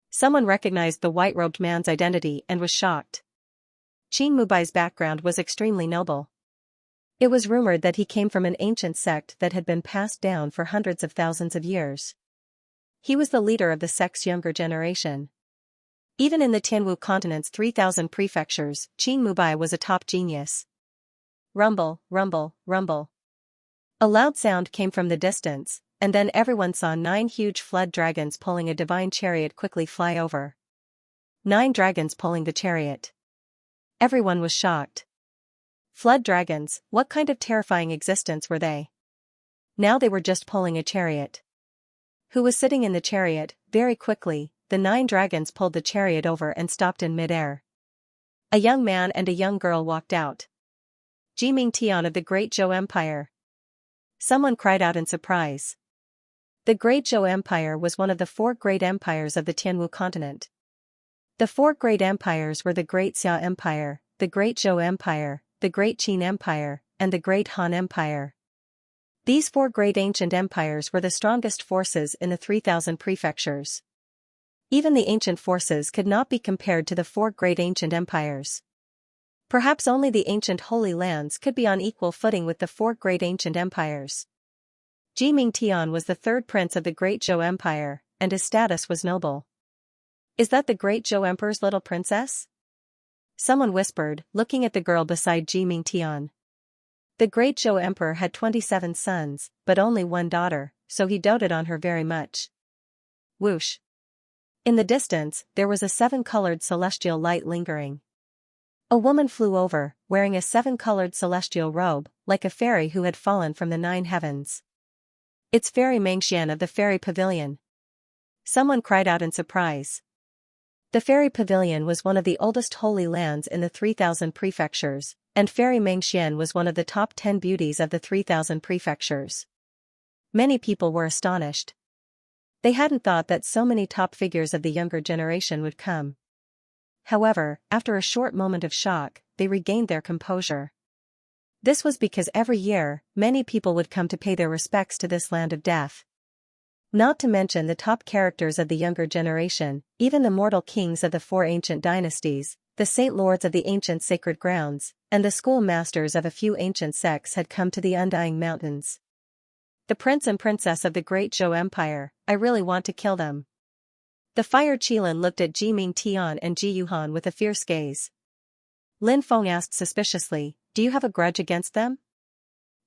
Someone recognized the white-robed man's identity and was shocked. Qin Mubai's background was extremely noble. It was rumored that he came from an ancient sect that had been passed down for hundreds of thousands of years. He was the leader of the sect's younger generation. Even in the Tianwu continent's 3,000 prefectures, Qin Mubai was a top genius. Rumble, rumble, rumble. A loud sound came from the distance, and then everyone saw 9 huge flood dragons pulling a divine chariot quickly fly over. 9 dragons pulling the chariot. Everyone was shocked. Flood dragons, what kind of terrifying existence were they? Now they were just pulling a chariot. Who was sitting in the chariot? Very quickly, the 9 dragons pulled the chariot over and stopped in midair. A young man and a young girl walked out. Jiming Tian of the Great Zhou Empire. Someone cried out in surprise. The Great Zhou Empire was one of the 4 great empires of the Tianwu continent. The 4 great empires were the Great Xia Empire, the Great Zhou Empire, the Great Qin Empire, and the Great Han Empire. These 4 great ancient empires were the strongest forces in the 3,000 prefectures. Even the ancient forces could not be compared to the 4 great ancient empires. Perhaps only the ancient Holy Lands could be on equal footing with the 4 great ancient empires. Jiming Tian was the 3rd prince of the Great Zhou Empire, and his status was noble. Is that the Great Zhou Emperor's little princess? Someone whispered, looking at the girl beside Jiming Tian. The Great Zhou Emperor had 27 sons, but only 1 daughter, so he doted on her very much. Whoosh. In the distance, there was a 7-colored celestial light lingering. A woman flew over, wearing a 7-colored celestial robe, like a fairy who had fallen from the 9 heavens. It's Fairy Mengxian of the Fairy Pavilion. Someone cried out in surprise. The Fairy Pavilion was one of the oldest holy lands in the 3,000 prefectures, and Fairy Mengxian was one of the top 10 beauties of the 3,000 prefectures. Many people were astonished. They hadn't thought that so many top figures of the younger generation would come. However, after a short moment of shock, they regained their composure. This was because every year, many people would come to pay their respects to this land of death. Not to mention the top characters of the younger generation, even the mortal kings of the 4 ancient dynasties, the saint lords of the ancient sacred grounds, and the school masters of a few ancient sects had come to the Undying Mountains. The prince and princess of the Great Zhou Empire, I really want to kill them. The Fire Qilin looked at Jiming Tian and Ji Yuhan with a fierce gaze. Lin Feng asked suspiciously, do you have a grudge against them?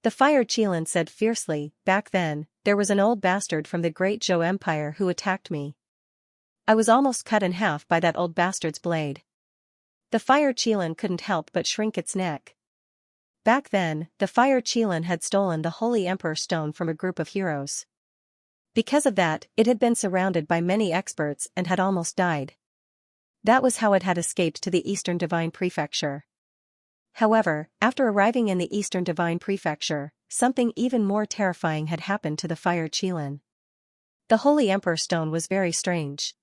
The Fire Qilin said fiercely, back then, there was an old bastard from the Great Zhou Empire who attacked me. I was almost cut in half by that old bastard's blade. The Fire Qilin couldn't help but shrink its neck. Back then, the Fire Qilin had stolen the Holy Emperor Stone from a group of heroes. Because of that, it had been surrounded by many experts and had almost died. That was how it had escaped to the Eastern Divine Prefecture. However, after arriving in the Eastern Divine Prefecture, something even more terrifying had happened to the Fire Qilin. The Holy Emperor Stone was very strange.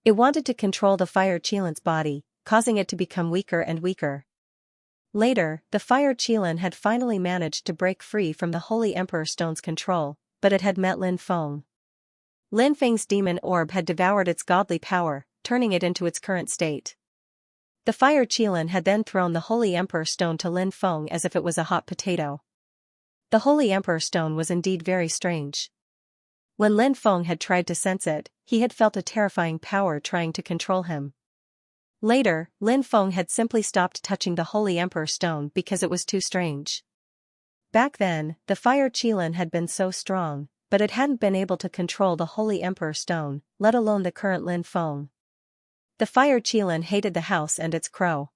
It wanted to control the Fire Qilin's body, causing it to become weaker and weaker. Later, the Fire Qilin had finally managed to break free from the Holy Emperor Stone's control, but it had met Lin Feng. Lin Feng's demon orb had devoured its godly power, turning it into its current state. The fire Qilin had then thrown the Holy Emperor Stone to Lin Feng as if it was a hot potato. The Holy Emperor Stone was indeed very strange. When Lin Feng had tried to sense it, he had felt a terrifying power trying to control him. Later, Lin Feng had simply stopped touching the Holy Emperor Stone because it was too strange. Back then, the fire Qilin had been so strong, but it hadn't been able to control the Holy Emperor Stone, let alone the current Lin Feng. The fire Qilin hated the house and its crow.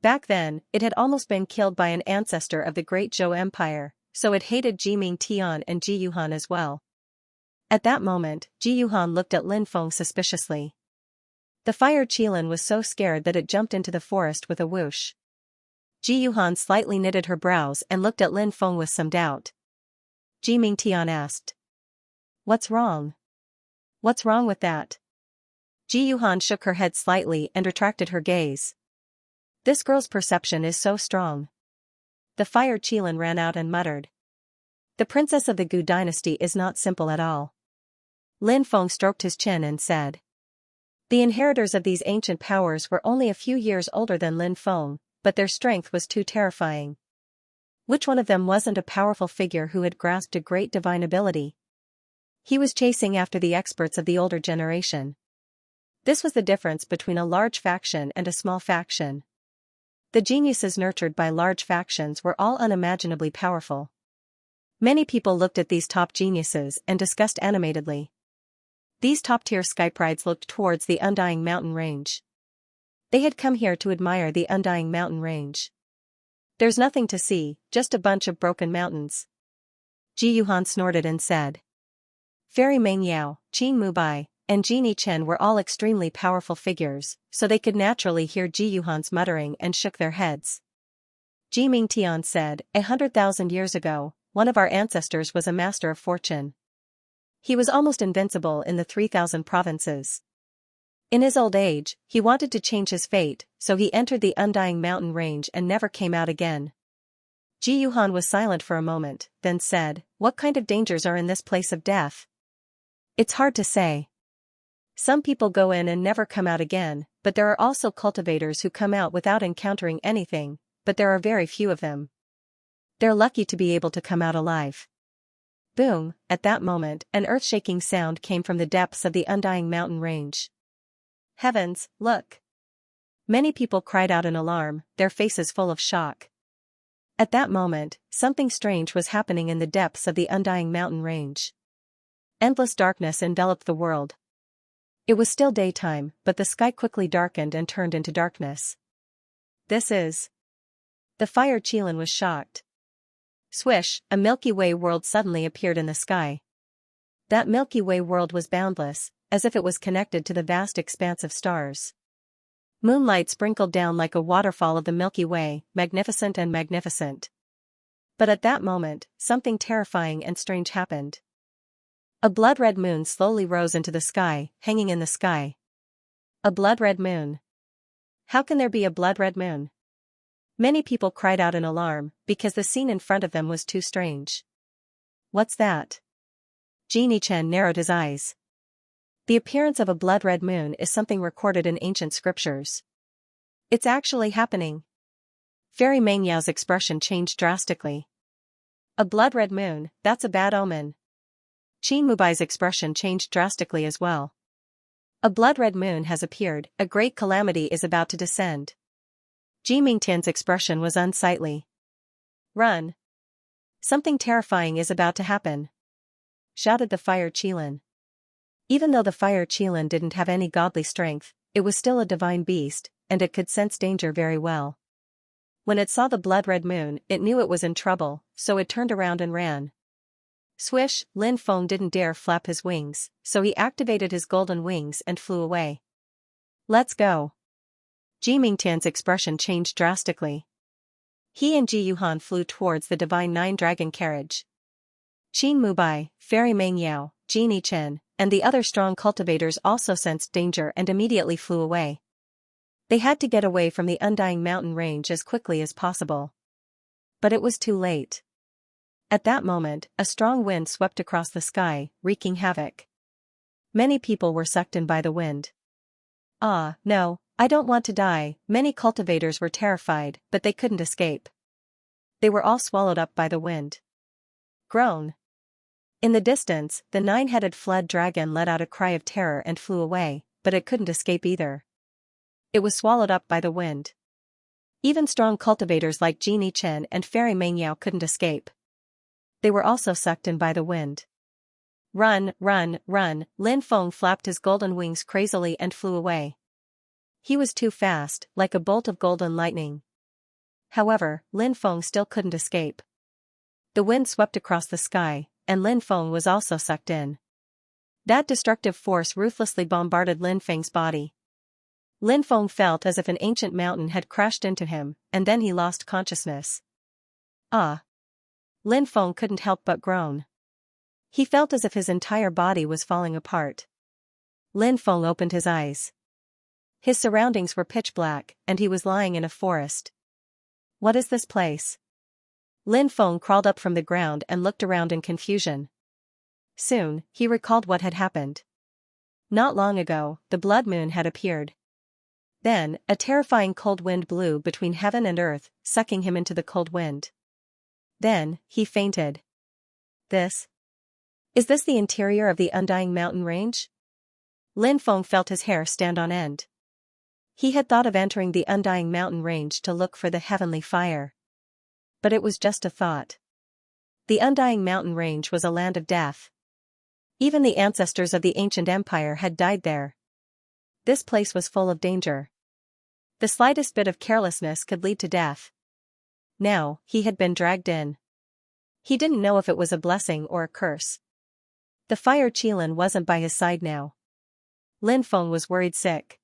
Back then, it had almost been killed by an ancestor of the Great Zhou Empire, so it hated Jiming Tian and Ji Yuhan as well. At that moment, Ji Yuhan looked at Lin Feng suspiciously. The fire Qilin was so scared that it jumped into the forest with a whoosh. Ji Yuhan slightly knitted her brows and looked at Lin Feng with some doubt. Jiming Tian asked. "What's wrong? What's wrong with that?" Ji Yuhan shook her head slightly and retracted her gaze. "This girl's perception is so strong." The fire Qilin ran out and muttered. "The princess of the Gu dynasty is not simple at all." Lin Feng stroked his chin and said. The inheritors of these ancient powers were only a few years older than Lin Feng, but their strength was too terrifying. Which one of them wasn't a powerful figure who had grasped a great divine ability? He was chasing after the experts of the older generation. This was the difference between a large faction and a small faction. The geniuses nurtured by large factions were all unimaginably powerful. Many people looked at these top geniuses and discussed animatedly. These top-tier skyprides looked towards the undying mountain range. They had come here to admire the undying mountain range. "There's nothing to see, just a bunch of broken mountains." Ji Yuhan snorted and said. Fairy Meng Yao, Qin Mubai, and Genie Chen were all extremely powerful figures, so they could naturally hear Ji Yuhan's muttering and shook their heads. Ji Mingtian said, 100,000 years ago, one of our ancestors was a master of fortune. He was almost invincible in the 3,000 provinces. In his old age, he wanted to change his fate, so he entered the undying mountain range and never came out again. Ji Yuhan was silent for a moment, then said, "What kind of dangers are in this place of death?" "It's hard to say. Some people go in and never come out again, but there are also cultivators who come out without encountering anything, but there are very few of them. They're lucky to be able to come out alive." Boom! At that moment, an earth-shaking sound came from the depths of the undying mountain range. Heavens, look! Many people cried out in alarm, their faces full of shock. At that moment, something strange was happening in the depths of the undying mountain range. Endless darkness enveloped the world. It was still daytime, but the sky quickly darkened and turned into darkness. "This is..." The fire Qilin was shocked. Swish, a Milky Way world suddenly appeared in the sky. That Milky Way world was boundless, as if it was connected to the vast expanse of stars. Moonlight sprinkled down like a waterfall of the Milky Way, magnificent and magnificent. But at that moment, something terrifying and strange happened. A blood-red moon slowly rose into the sky, hanging in the sky. A blood-red moon. How can there be a blood-red moon? Many people cried out in alarm, because the scene in front of them was too strange. "What's that?" Genie Chen narrowed his eyes. The appearance of a blood-red moon is something recorded in ancient scriptures. It's actually happening. Fairy Meng Yao's expression changed drastically. "A blood-red moon, that's a bad omen." Qin Mubai's expression changed drastically as well. "A blood-red moon has appeared, a great calamity is about to descend." Ji Mingtian's expression was unsightly. "Run! Something terrifying is about to happen!" shouted the fire Qilin. Even though the fire Qilin didn't have any godly strength, it was still a divine beast, and it could sense danger very well. When it saw the blood-red moon, it knew it was in trouble, so it turned around and ran. Swish, Lin Feng didn't dare flap his wings, so he activated his golden wings and flew away. "Let's go!" Ji Mingtian's expression changed drastically. He and Ji Yuhan flew towards the divine nine-dragon carriage. Qin Mubai, Fairy Meng Yao, Genie Chen, and the other strong cultivators also sensed danger and immediately flew away. They had to get away from the undying mountain range as quickly as possible. But it was too late. At that moment, a strong wind swept across the sky, wreaking havoc. Many people were sucked in by the wind. Ah, no, I don't want to die. Many cultivators were terrified, but they couldn't escape. They were all swallowed up by the wind. Groan. In the distance, the nine-headed flood dragon let out a cry of terror and flew away, but it couldn't escape either. It was swallowed up by the wind. Even strong cultivators like Genie Chen and Fairy Mengyao couldn't escape. They were also sucked in by the wind. Run, run, run, Lin Feng flapped his golden wings crazily and flew away. He was too fast, like a bolt of golden lightning. However, Lin Feng still couldn't escape. The wind swept across the sky, and Lin Feng was also sucked in. That destructive force ruthlessly bombarded Lin Feng's body. Lin Feng felt as if an ancient mountain had crashed into him, and then he lost consciousness. Ah! Lin Feng couldn't help but groan. He felt as if his entire body was falling apart. Lin Feng opened his eyes. His surroundings were pitch black, and he was lying in a forest. What is this place? Lin Feng crawled up from the ground and looked around in confusion. Soon, he recalled what had happened. Not long ago, the blood moon had appeared. Then, a terrifying cold wind blew between heaven and earth, sucking him into the cold wind. Then, he fainted. Is this the interior of the Undying Mountain Range? Lin Feng felt his hair stand on end. He had thought of entering the Undying Mountain Range to look for the heavenly fire. But it was just a thought. The Undying Mountain Range was a land of death. Even the ancestors of the ancient empire had died there. This place was full of danger. The slightest bit of carelessness could lead to death. Now, he had been dragged in. He didn't know if it was a blessing or a curse. The fire Qilin wasn't by his side now. Lin Feng was worried sick.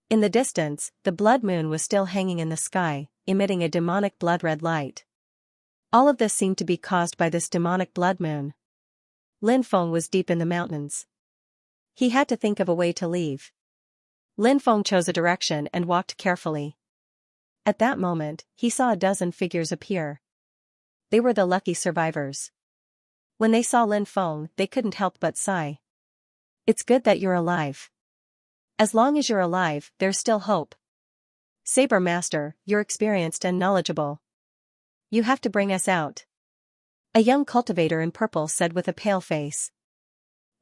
In the distance, the blood moon was still hanging in the sky, emitting a demonic blood-red light. All of this seemed to be caused by this demonic blood moon. Lin Feng was deep in the mountains. He had to think of a way to leave. Lin Feng chose a direction and walked carefully. At that moment, he saw a dozen figures appear. They were the lucky survivors. When they saw Lin Feng, they couldn't help but sigh. It's good that you're alive. As long as you're alive, there's still hope. Saber Master, you're experienced and knowledgeable. You have to bring us out. A young cultivator in purple said with a pale face.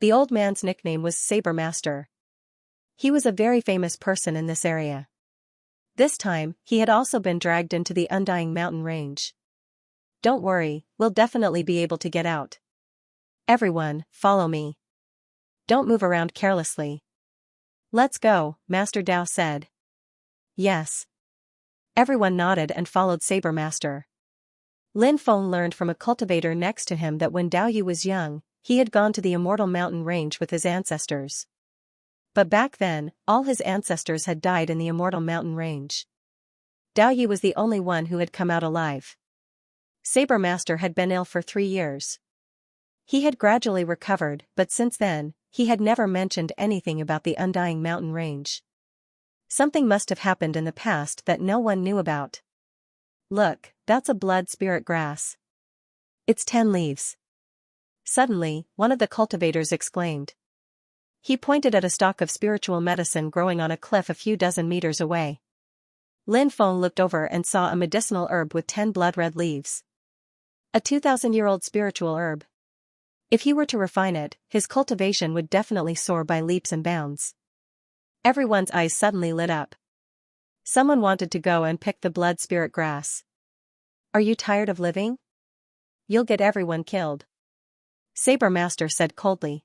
The old man's nickname was Saber Master. He was a very famous person in this area. This time, he had also been dragged into the Undying Mountain Range. Don't worry, we'll definitely be able to get out. Everyone, follow me. Don't move around carelessly. Let's go, Master Dao said. Yes. Everyone nodded and followed Saber Master. Lin Feng learned from a cultivator next to him that when Dao Yu was young, he had gone to the Immortal Mountain Range with his ancestors. But back then, all his ancestors had died in the Immortal Mountain Range. Dao Yu was the only one who had come out alive. Saber Master had been ill for 3 years. He had gradually recovered, but since then, he had never mentioned anything about the Undying Mountain Range. Something must have happened in the past that no one knew about. Look, that's a blood spirit grass. It's 10 leaves. Suddenly, one of the cultivators exclaimed. He pointed at a stalk of spiritual medicine growing on a cliff a few dozen meters away. Lin Feng looked over and saw a medicinal herb with 10 blood-red leaves. A 2,000-year-old spiritual herb. If he were to refine it, his cultivation would definitely soar by leaps and bounds. Everyone's eyes suddenly lit up. Someone wanted to go and pick the blood spirit grass. Are you tired of living? You'll get everyone killed. Saber Master said coldly.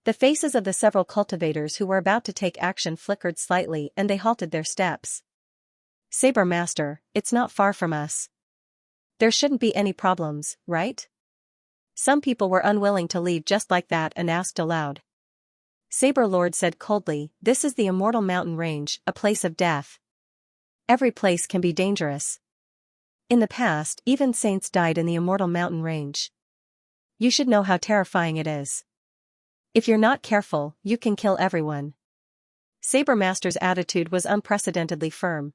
The faces of the several cultivators who were about to take action flickered slightly and they halted their steps. Saber Master, it's not far from us. There shouldn't be any problems, right? Some people were unwilling to leave just like that and asked aloud. Saber Lord said coldly, this is the Immortal Mountain Range, a place of death. Every place can be dangerous. In the past, even saints died in the Immortal Mountain Range. You should know how terrifying it is. If you're not careful, you can kill everyone. Saber Master's attitude was unprecedentedly firm.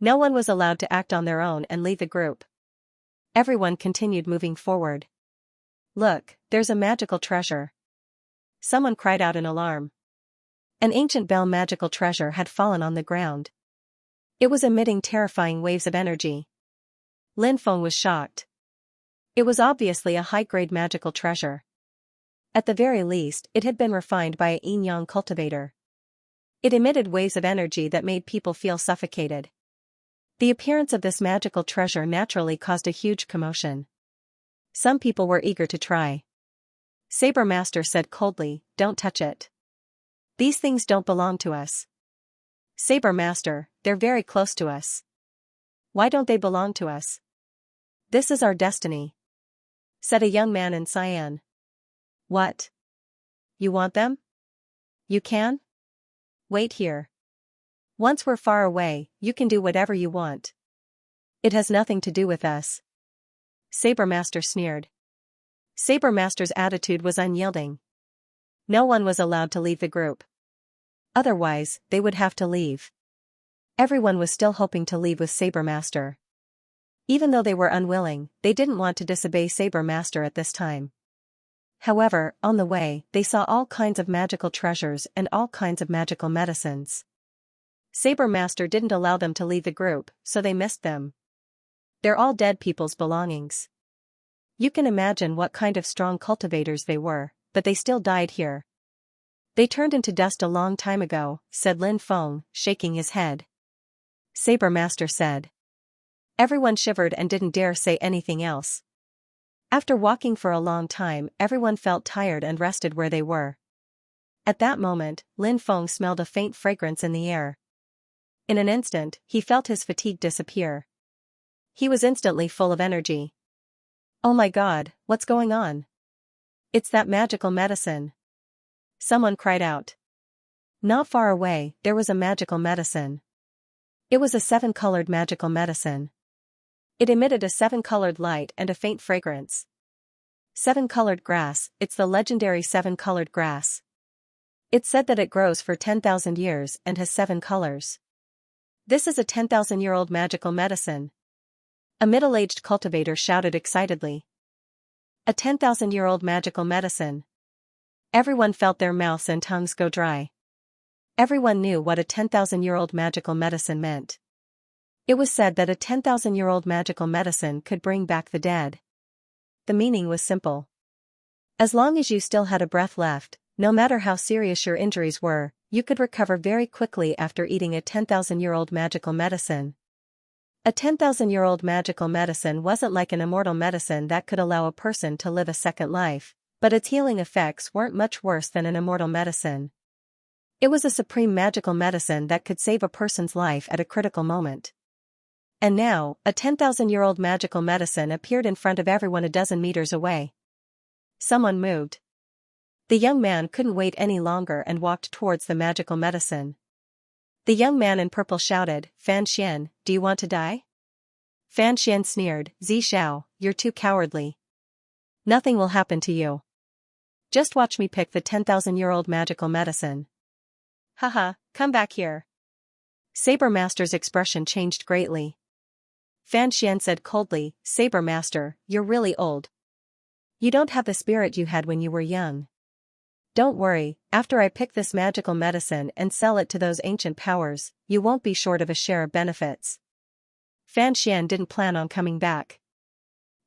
No one was allowed to act on their own and leave the group. Everyone continued moving forward. Look, there's a magical treasure. Someone cried out in alarm. An ancient bell magical treasure had fallen on the ground. It was emitting terrifying waves of energy. Lin Feng was shocked. It was obviously a high-grade magical treasure. At the very least, it had been refined by a yin-yang cultivator. It emitted waves of energy that made people feel suffocated. The appearance of this magical treasure naturally caused a huge commotion. Some people were eager to try. Saber Master said coldly, "Don't touch it. These things don't belong to us." Saber Master, they're very close to us. Why don't they belong to us? This is our destiny, said a young man in cyan. What? You want them? You can? Wait here. Once we're far away, you can do whatever you want. It has nothing to do with us. Saber Master sneered. Saber Master's attitude was unyielding. No one was allowed to leave the group. Otherwise, they would have to leave. Everyone was still hoping to leave with Saber Master. Even though they were unwilling, they didn't want to disobey Saber Master at this time. However, on the way, they saw all kinds of magical treasures and all kinds of magical medicines. Saber Master didn't allow them to leave the group, so they missed them. They're all dead people's belongings. You can imagine what kind of strong cultivators they were, but they still died here. They turned into dust a long time ago, said Lin Feng, shaking his head. Saber Master said. Everyone shivered and didn't dare say anything else. After walking for a long time, everyone felt tired and rested where they were. At that moment, Lin Feng smelled a faint fragrance in the air. In an instant, he felt his fatigue disappear. He was instantly full of energy. Oh my God, what's going on? It's that magical medicine. Someone cried out. Not far away, there was a magical medicine. It was a 7-colored magical medicine. It emitted a 7-colored light and a faint fragrance. 7-colored grass, it's the legendary 7-colored grass. It's said that it grows for 10,000 years and has 7 colors. This is a 10,000-year-old magical medicine. A middle-aged cultivator shouted excitedly. A 10,000-year-old magical medicine. Everyone felt their mouths and tongues go dry. Everyone knew what a 10,000-year-old magical medicine meant. It was said that a 10,000-year-old magical medicine could bring back the dead. The meaning was simple. As long as you still had a breath left, no matter how serious your injuries were, you could recover very quickly after eating a 10,000-year-old magical medicine. A 10,000-year-old magical medicine wasn't like an immortal medicine that could allow a person to live a second life, but its healing effects weren't much worse than an immortal medicine. It was a supreme magical medicine that could save a person's life at a critical moment. And now, a 10,000-year-old magical medicine appeared in front of everyone a dozen meters away. Someone moved. The young man couldn't wait any longer and walked towards the magical medicine. The young man in purple shouted, Fan Xian, do you want to die? Fan Xian sneered, Zi Xiao, you're too cowardly. Nothing will happen to you. Just watch me pick the 10,000-year-old magical medicine. Haha, come back here. Saber Master's expression changed greatly. Fan Xian said coldly, Saber Master, you're really old. You don't have the spirit you had when you were young. Don't worry, after I pick this magical medicine and sell it to those ancient powers, you won't be short of a share of benefits. Fan Xian didn't plan on coming back.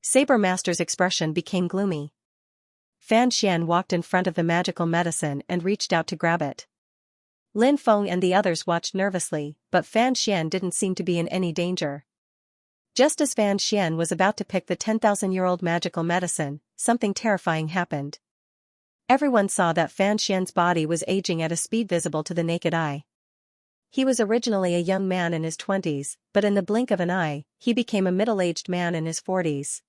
Saber Master's expression became gloomy. Fan Xian walked in front of the magical medicine and reached out to grab it. Lin Feng and the others watched nervously, but Fan Xian didn't seem to be in any danger. Just as Fan Xian was about to pick the 10,000-year-old magical medicine, something terrifying happened. Everyone saw that Fan Xian's body was aging at a speed visible to the naked eye. He was originally a young man in his 20s, but in the blink of an eye, he became a middle-aged man in his 40s.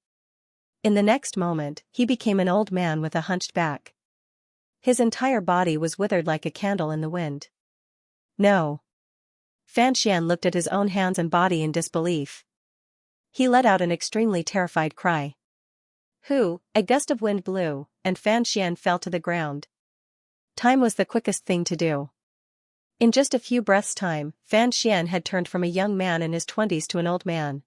In the next moment, he became an old man with a hunched back. His entire body was withered like a candle in the wind. No. Fan Xian looked at his own hands and body in disbelief. He let out an extremely terrified cry. A gust of wind blew, and Fan Xian fell to the ground. Time was the quickest thing to do. In just a few breaths' time, Fan Xian had turned from a young man in his 20s to an old man.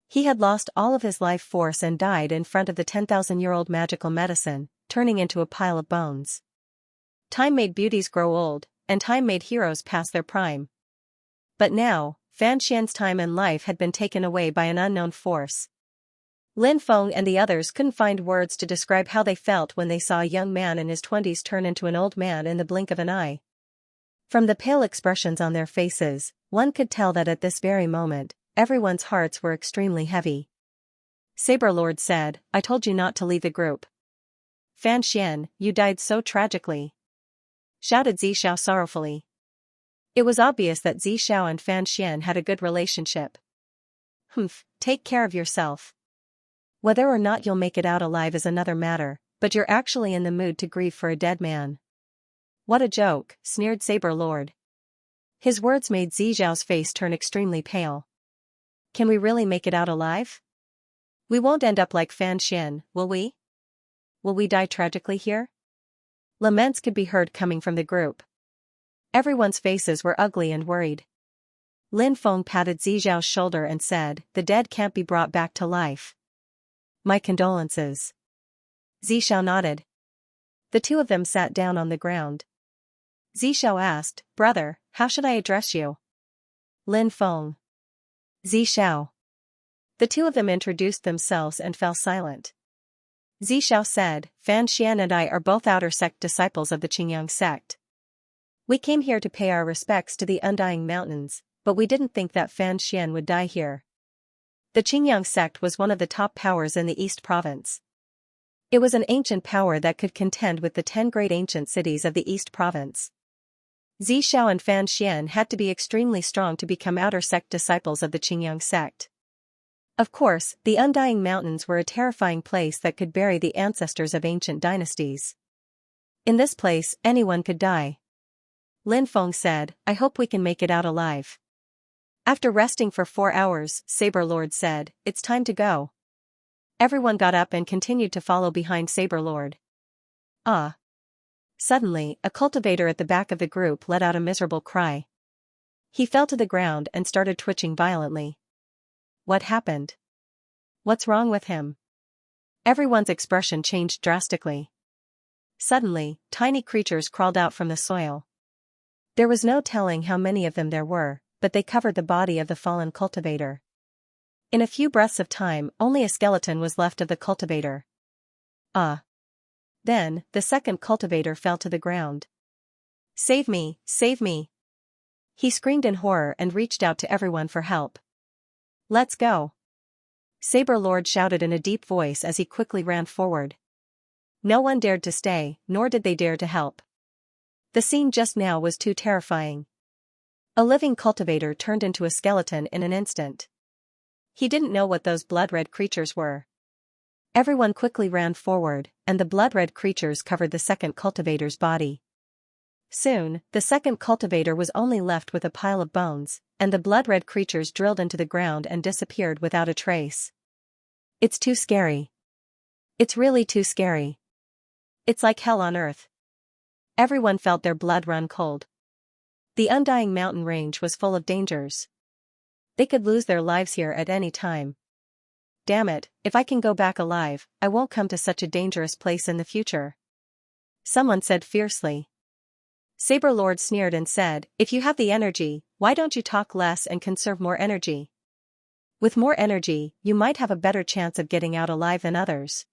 He had lost all of his life force and died in front of the 10,000-year-old magical medicine, turning into a pile of bones. Time made beauties grow old, and time made heroes pass their prime. But now, Fan Xian's time and life had been taken away by an unknown force. Lin Feng and the others couldn't find words to describe how they felt when they saw a young man in his 20s turn into an old man in the blink of an eye. From the pale expressions on their faces, one could tell that at this very moment, everyone's hearts were extremely heavy. Saber Lord said, "I told you not to leave the group." "Fan Xian, you died so tragically," shouted Zixiao sorrowfully. It was obvious that Zixiao and Fan Xian had a good relationship. "Humph, take care of yourself. Whether or not you'll make it out alive is another matter, but you're actually in the mood to grieve for a dead man." "What a joke," sneered Saber Lord. His words made Zixiao's face turn extremely pale. "Can we really make it out alive? We won't end up like Fan Xian, will we? Will we die tragically here?" Laments could be heard coming from the group. Everyone's faces were ugly and worried. Lin Feng patted Zixiao's shoulder and said, "The dead can't be brought back to life." "My condolences." Zixiao nodded. The two of them sat down on the ground. Zixiao asked, "Brother, how should I address you?" "Lin Feng." "Zixiao." The two of them introduced themselves and fell silent. Zixiao said, "Fan Xian and I are both outer sect disciples of the Qingyang sect. We came here to pay our respects to the Undying Mountains, but we didn't think that Fan Xian would die here." The Qingyang sect was one of the top powers in the East Province. It was an ancient power that could contend with the 10 great ancient cities of the East Province. Zixiao and Fan Xian had to be extremely strong to become outer sect disciples of the Qingyang sect. Of course, the Undying Mountains were a terrifying place that could bury the ancestors of ancient dynasties. In this place, anyone could die. Lin Feng said, "I hope we can make it out alive." After resting for 4 hours, Saber Lord said, "It's time to go." Everyone got up and continued to follow behind Saber Lord. "Ah!" Suddenly, a cultivator at the back of the group let out a miserable cry. He fell to the ground and started twitching violently. What happened? What's wrong with him? Everyone's expression changed drastically. Suddenly, tiny creatures crawled out from the soil. There was no telling how many of them there were, but they covered the body of the fallen cultivator. In a few breaths of time, only a skeleton was left of the cultivator. Ah! Then, the second cultivator fell to the ground. "Save me, save me!" He screamed in horror and reached out to everyone for help. "Let's go!" Saber Lord shouted in a deep voice as he quickly ran forward. No one dared to stay, nor did they dare to help. The scene just now was too terrifying. A living cultivator turned into a skeleton in an instant. He didn't know what those blood-red creatures were. Everyone quickly ran forward, and the blood-red creatures covered the second cultivator's body. Soon, the second cultivator was only left with a pile of bones, and the blood-red creatures drilled into the ground and disappeared without a trace. It's too scary. It's really too scary. It's like hell on earth. Everyone felt their blood run cold. The Undying Mountain Range was full of dangers. They could lose their lives here at any time. Damn it, if I can go back alive, I won't come to such a dangerous place in the future. Someone said fiercely. Saber Lord sneered and said, "If you have the energy, why don't you talk less and conserve more energy? With more energy, you might have a better chance of getting out alive than others."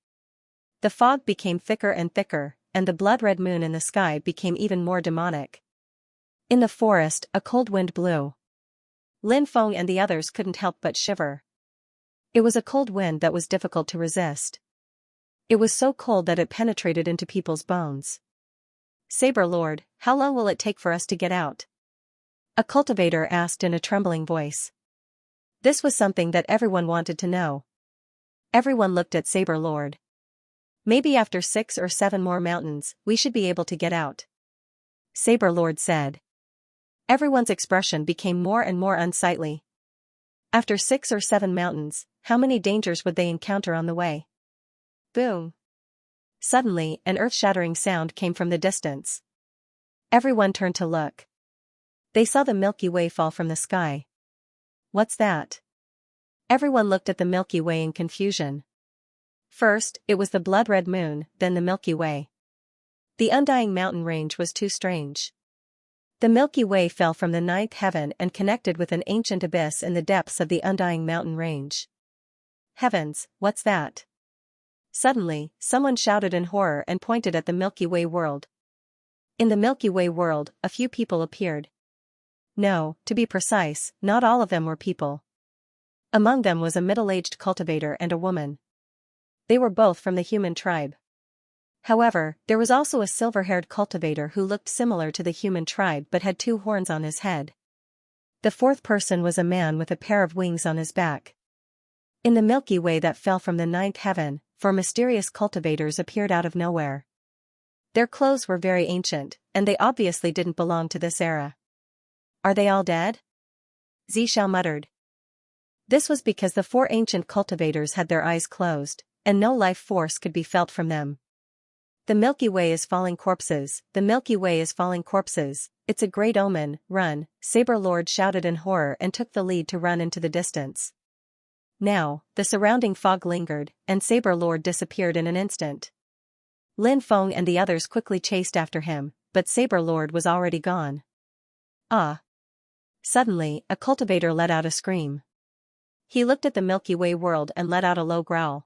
The fog became thicker and thicker, and the blood-red moon in the sky became even more demonic. In the forest, a cold wind blew. Lin Feng and the others couldn't help but shiver. It was a cold wind that was difficult to resist. It was so cold that it penetrated into people's bones. "Saber Lord, how long will it take for us to get out?" a cultivator asked in a trembling voice. This was something that everyone wanted to know. Everyone looked at Saber Lord. "Maybe after 6 or 7 more mountains, we should be able to get out," Saber Lord said. Everyone's expression became more and more unsightly. After 6 or 7 mountains, how many dangers would they encounter on the way? Boom! Suddenly, an earth-shattering sound came from the distance. Everyone turned to look. They saw the Milky Way fall from the sky. What's that? Everyone looked at the Milky Way in confusion. First, it was the blood-red moon, then the Milky Way. The undying mountain range was too strange. The Milky Way fell from the ninth heaven and connected with an ancient abyss in the depths of the undying mountain range. Heavens, what's that? Suddenly, someone shouted in horror and pointed at the Milky Way world. In the Milky Way world, a few people appeared. No, to be precise, not all of them were people. Among them was a middle-aged cultivator and a woman. They were both from the human tribe. However, there was also a silver-haired cultivator who looked similar to the human tribe but had two horns on his head. The fourth person was a man with a pair of wings on his back. In the Milky Way that fell from the ninth heaven, four mysterious cultivators appeared out of nowhere. Their clothes were very ancient, and they obviously didn't belong to this era. Are they all dead? Xianxia muttered. This was because the four ancient cultivators had their eyes closed, and no life force could be felt from them. The Milky Way is falling corpses, the Milky Way is falling corpses, it's a great omen, run, Saber Lord shouted in horror and took the lead to run into the distance. Now, the surrounding fog lingered, and Saber Lord disappeared in an instant. Lin Feng and the others quickly chased after him, but Saber Lord was already gone. Ah! Suddenly, a cultivator let out a scream. He looked at the Milky Way world and let out a low growl.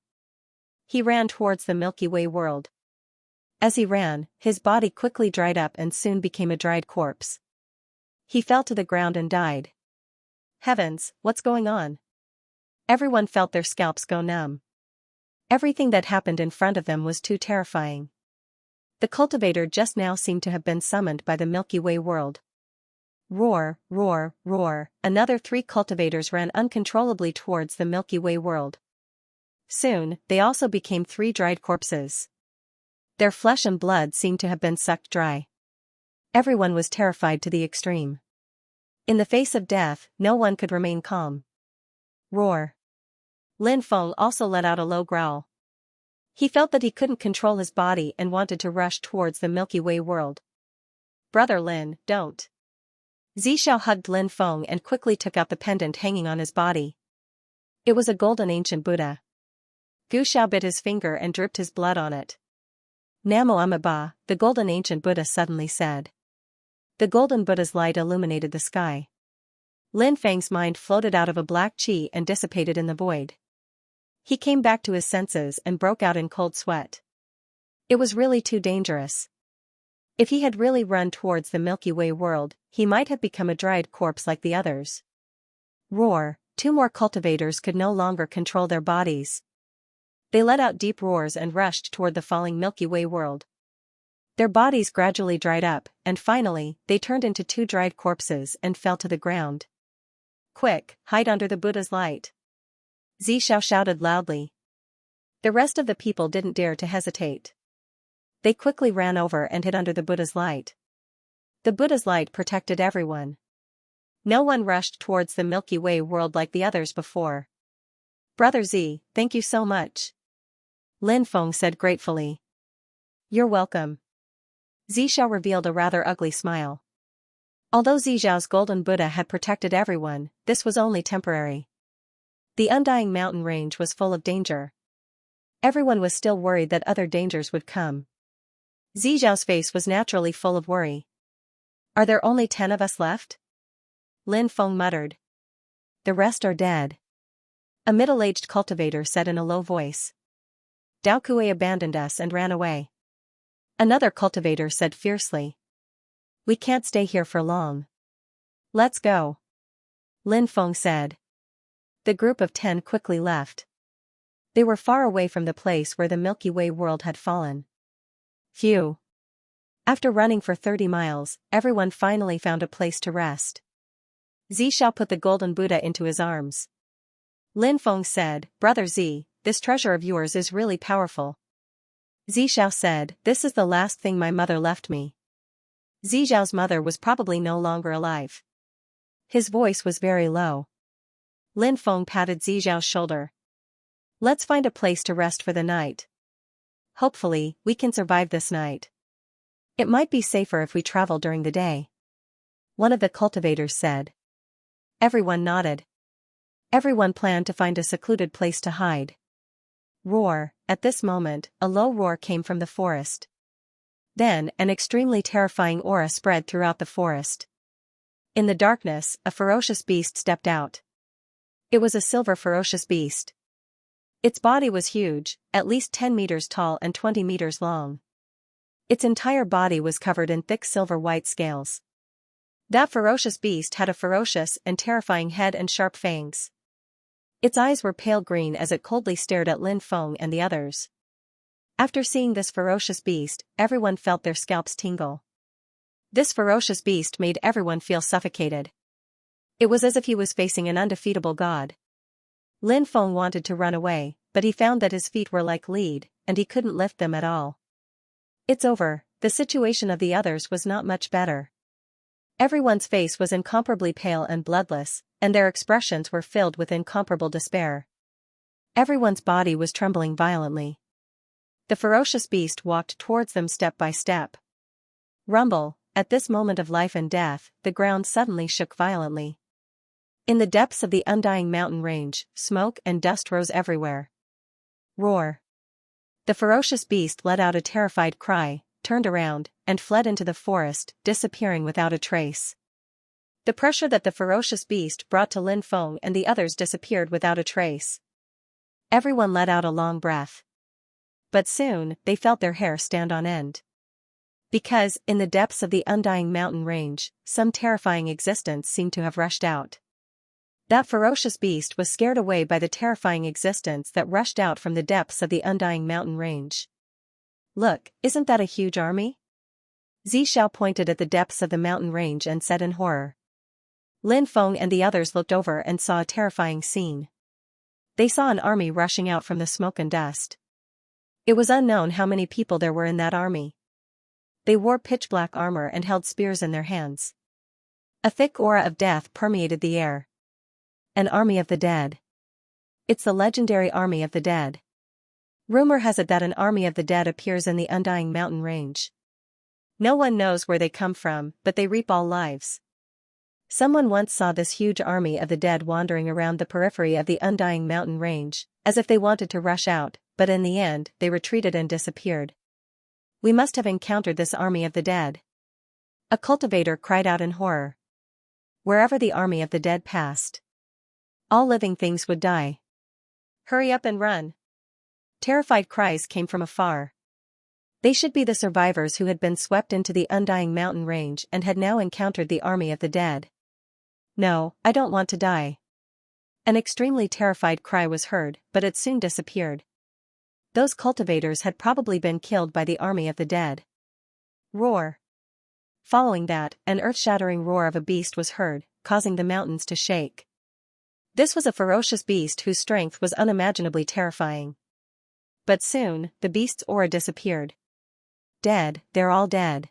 He ran towards the Milky Way world. As he ran, his body quickly dried up and soon became a dried corpse. He fell to the ground and died. Heavens, what's going on? Everyone felt their scalps go numb. Everything that happened in front of them was too terrifying. The cultivator just now seemed to have been summoned by the Milky Way world. Roar, roar, roar, another 3 cultivators ran uncontrollably towards the Milky Way world. Soon, they also became 3 dried corpses. Their flesh and blood seemed to have been sucked dry. Everyone was terrified to the extreme. In the face of death, no one could remain calm. Roar. Lin Feng also let out a low growl. He felt that he couldn't control his body and wanted to rush towards the Milky Way world. Brother Lin, don't. Xianxia hugged Lin Feng and quickly took out the pendant hanging on his body. It was a golden ancient Buddha. Gu Xiao bit his finger and dripped his blood on it. Namo Amida, the golden ancient Buddha suddenly said. The golden Buddha's light illuminated the sky. Lin Feng's mind floated out of a black chi and dissipated in the void. He came back to his senses and broke out in cold sweat. It was really too dangerous. If he had really run towards the Milky Way world, he might have become a dried corpse like the others. Roar, 2 more cultivators could no longer control their bodies. They let out deep roars and rushed toward the falling Milky Way world. Their bodies gradually dried up, and finally, they turned into 2 dried corpses and fell to the ground. Quick, hide under the Buddha's light. Xianxia shouted loudly. The rest of the people didn't dare to hesitate. They quickly ran over and hid under the Buddha's light. The Buddha's light protected everyone. No one rushed towards the Milky Way world like the others before. Brother Z, thank you so much. Lin Feng said gratefully. You're welcome. Xianxia revealed a rather ugly smile. Although Xiao's golden Buddha had protected everyone, this was only temporary. The undying mountain range was full of danger. Everyone was still worried that other dangers would come. Xiao's face was naturally full of worry. Are there only 10 of us left? Lin Feng muttered. The rest are dead. A middle-aged cultivator said in a low voice. Dao Kuei abandoned us and ran away. Another cultivator said fiercely. We can't stay here for long. Let's go. Lin Feng said. The group of 10 quickly left. They were far away from the place where the Milky Way world had fallen. Phew. After running for 30 miles, everyone finally found a place to rest. Xianxia put the golden Buddha into his arms. Lin Feng said, Brother Z, this treasure of yours is really powerful. Xianxia said, this is the last thing my mother left me. Xiao's mother was probably no longer alive. His voice was very low. Lin Feng patted Xiao's shoulder. Let's find a place to rest for the night. Hopefully, we can survive this night. It might be safer if we travel during the day. One of the cultivators said. Everyone nodded. Everyone planned to find a secluded place to hide. Roar, at this moment, a low roar came from the forest. Then, an extremely terrifying aura spread throughout the forest. In the darkness, a ferocious beast stepped out. It was a silver ferocious beast. Its body was huge, at least 10 meters tall and 20 meters long. Its entire body was covered in thick silver-white scales. That ferocious beast had a ferocious and terrifying head and sharp fangs. Its eyes were pale green as it coldly stared at Lin Feng and the others. After seeing this ferocious beast, everyone felt their scalps tingle. This ferocious beast made everyone feel suffocated. It was as if he was facing an undefeatable god. Lin Feng wanted to run away, but he found that his feet were like lead, and he couldn't lift them at all. It's over. The situation of the others was not much better. Everyone's face was incomparably pale and bloodless, and their expressions were filled with incomparable despair. Everyone's body was trembling violently. The ferocious beast walked towards them step by step. Rumble, at this moment of life and death, the ground suddenly shook violently. In the depths of the undying mountain range, smoke and dust rose everywhere. Roar. The ferocious beast let out a terrified cry, turned around, and fled into the forest, disappearing without a trace. The pressure that the ferocious beast brought to Lin Feng and the others disappeared without a trace. Everyone let out a long breath. But soon, they felt their hair stand on end. Because, in the depths of the undying mountain range, some terrifying existence seemed to have rushed out. That ferocious beast was scared away by the terrifying existence that rushed out from the depths of the undying mountain range. Look, isn't that a huge army? Xianxia pointed at the depths of the mountain range and said in horror. Lin Feng and the others looked over and saw a terrifying scene. They saw an army rushing out from the smoke and dust. It was unknown how many people there were in that army. They wore pitch-black armor and held spears in their hands. A thick aura of death permeated the air. An army of the dead. It's the legendary army of the dead. Rumor has it that an army of the dead appears in the undying mountain range. No one knows where they come from, but they reap all lives. Someone once saw this huge army of the dead wandering around the periphery of the undying mountain range, as if they wanted to rush out, but in the end, they retreated and disappeared. We must have encountered this army of the dead. A cultivator cried out in horror. Wherever the army of the dead passed, all living things would die. Hurry up and run. Terrified cries came from afar. They should be the survivors who had been swept into the undying mountain range and had now encountered the army of the dead. No, I don't want to die. An extremely terrified cry was heard, but it soon disappeared. Those cultivators had probably been killed by the army of the dead. Roar. Following that, an earth-shattering roar of a beast was heard, causing the mountains to shake. This was a ferocious beast whose strength was unimaginably terrifying. But soon, the beast's aura disappeared. Dead, they're all dead.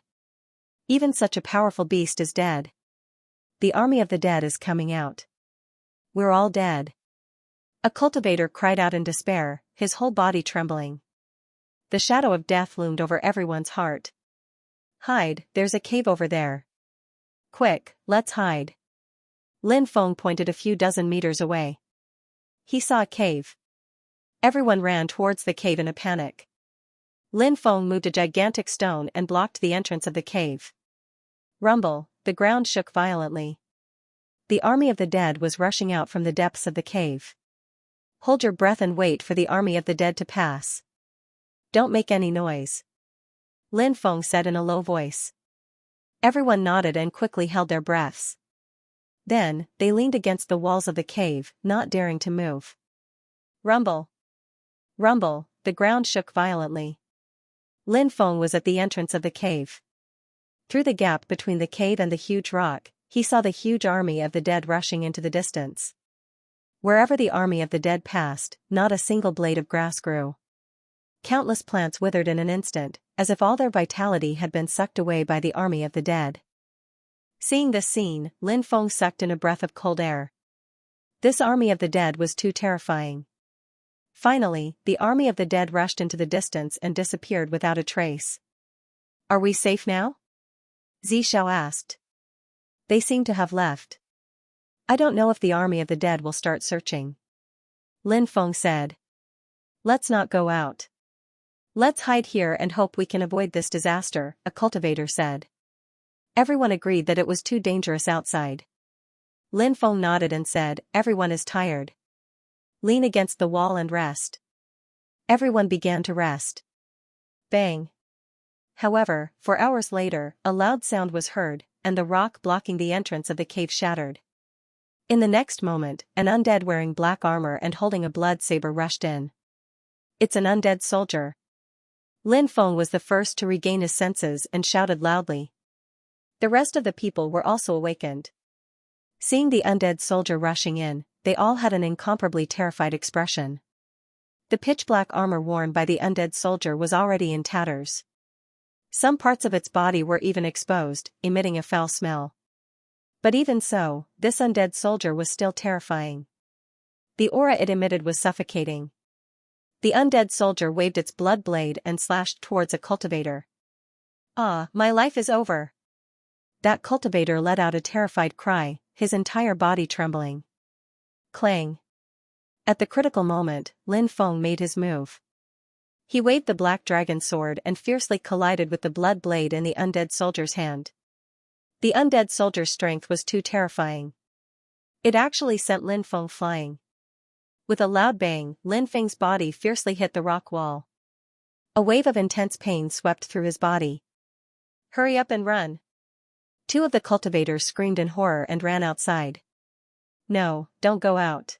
Even such a powerful beast is dead. The army of the dead is coming out. We're all dead. A cultivator cried out in despair, his whole body trembling. The shadow of death loomed over everyone's heart. Hide, there's a cave over there. Quick, let's hide. Lin Feng pointed a few dozen meters away. He saw a cave. Everyone ran towards the cave in a panic. Lin Feng moved a gigantic stone and blocked the entrance of the cave. Rumble, the ground shook violently. The army of the dead was rushing out from the depths of the cave. Hold your breath and wait for the army of the dead to pass. Don't make any noise. Lin Feng said in a low voice. Everyone nodded and quickly held their breaths. Then, they leaned against the walls of the cave, not daring to move. Rumble. Rumble, the ground shook violently. Lin Feng was at the entrance of the cave. Through the gap between the cave and the huge rock, he saw the huge army of the dead rushing into the distance. Wherever the army of the dead passed, not a single blade of grass grew. Countless plants withered in an instant, as if all their vitality had been sucked away by the army of the dead. Seeing this scene, Lin Feng sucked in a breath of cold air. This army of the dead was too terrifying. Finally, the army of the dead rushed into the distance and disappeared without a trace. Are we safe now? Xianxia asked. They seem to have left. I don't know if the army of the dead will start searching. Lin Feng said. Let's not go out. Let's hide here and hope we can avoid this disaster, a cultivator said. Everyone agreed that it was too dangerous outside. Lin Feng nodded and said, everyone is tired. Lean against the wall and rest. Everyone began to rest. Bang. However, 4 hours later, a loud sound was heard, and the rock blocking the entrance of the cave shattered. In the next moment, an undead wearing black armor and holding a blood saber rushed in. It's an undead soldier. Lin Feng was the first to regain his senses and shouted loudly. The rest of the people were also awakened. Seeing the undead soldier rushing in, they all had an incomparably terrified expression. The pitch-black armor worn by the undead soldier was already in tatters. Some parts of its body were even exposed, emitting a foul smell. But even so, this undead soldier was still terrifying. The aura it emitted was suffocating. The undead soldier waved its blood blade and slashed towards a cultivator. Ah, my life is over. That cultivator let out a terrified cry, his entire body trembling. Clang. At the critical moment, Lin Feng made his move. He waved the black dragon sword and fiercely collided with the blood blade in the undead soldier's hand. The undead soldier's strength was too terrifying. It actually sent Lin Feng flying. With a loud bang, Lin Feng's body fiercely hit the rock wall. A wave of intense pain swept through his body. Hurry up and run. 2 of the cultivators screamed in horror and ran outside. No, don't go out.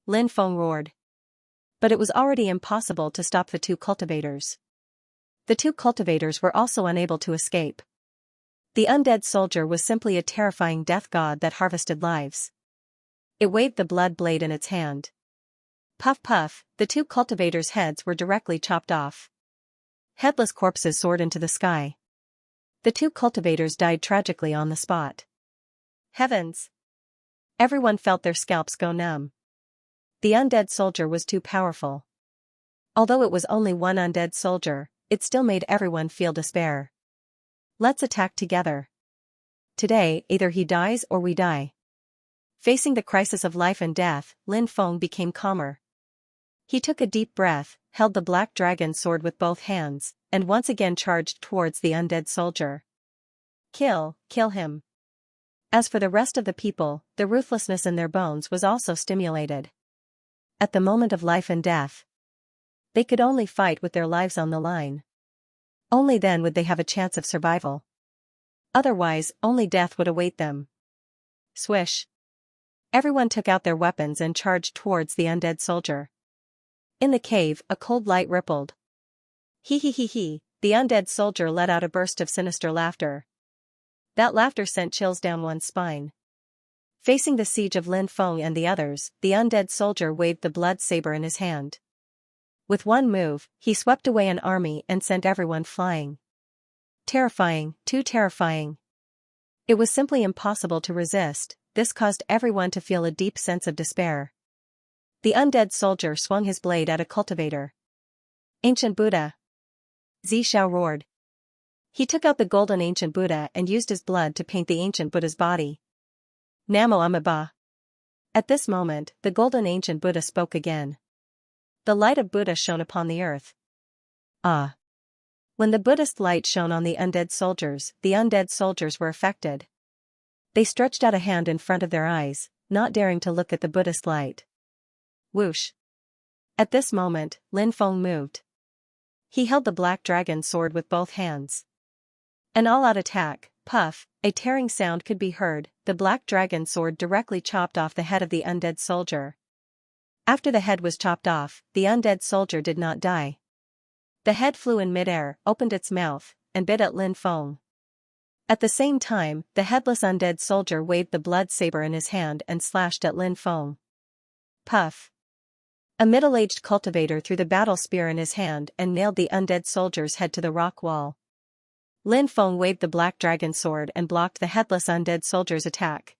Lin Feng roared. But it was already impossible to stop the 2 cultivators. The 2 cultivators were also unable to escape. The undead soldier was simply a terrifying death god that harvested lives. It waved the blood blade in its hand. Puff puff, the 2 cultivators' heads were directly chopped off. Headless corpses soared into the sky. The 2 cultivators died tragically on the spot. Heavens! Everyone felt their scalps go numb. The undead soldier was too powerful. Although it was only one undead soldier, it still made everyone feel despair. Let's attack together. Today, either he dies or we die. Facing the crisis of life and death, Lin Feng became calmer. He took a deep breath, held the black dragon sword with both hands, and once again charged towards the undead soldier. Kill him. As for the rest of the people, the ruthlessness in their bones was also stimulated. At the moment of life and death, they could only fight with their lives on the line. Only then would they have a chance of survival. Otherwise, only death would await them. Swish. Everyone took out their weapons and charged towards the undead soldier. In the cave, a cold light rippled. He, the undead soldier let out a burst of sinister laughter. That laughter sent chills down one's spine. Facing the siege of Lin Feng and the others, the undead soldier waved the blood saber in his hand. With one move, he swept away an army and sent everyone flying. Terrifying, too terrifying. It was simply impossible to resist. This caused everyone to feel a deep sense of despair. The undead soldier swung his blade at a cultivator. Ancient Buddha! Zishao roared. He took out the golden ancient Buddha and used his blood to paint the ancient Buddha's body. Namo Amida. At this moment, the golden ancient Buddha spoke again. The light of Buddha shone upon the earth. Ah! When the Buddhist light shone on the undead soldiers were affected. They stretched out a hand in front of their eyes, not daring to look at the Buddhist light. Whoosh! At this moment, Lin Feng moved. He held the black dragon sword with both hands. An all-out attack, puff, a tearing sound could be heard, the black dragon sword directly chopped off the head of the undead soldier. After the head was chopped off, the undead soldier did not die. The head flew in midair, opened its mouth, and bit at Lin Feng. At the same time, the headless undead soldier waved the blood saber in his hand and slashed at Lin Feng. Puff! A middle-aged cultivator threw the battle spear in his hand and nailed the undead soldier's head to the rock wall. Lin Feng waved the black dragon sword and blocked the headless undead soldier's attack.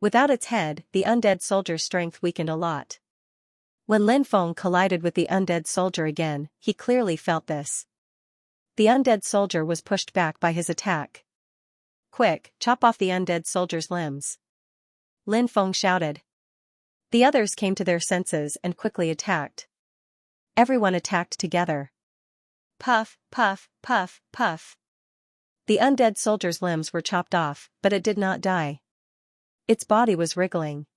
Without its head, the undead soldier's strength weakened a lot. When Lin Feng collided with the undead soldier again, he clearly felt this. The undead soldier was pushed back by his attack. Quick, chop off the undead soldier's limbs. Lin Feng shouted. The others came to their senses and quickly attacked. Everyone attacked together. puff, puff, puff, puff. The undead soldier's limbs were chopped off, but it did not die. Its body was wriggling.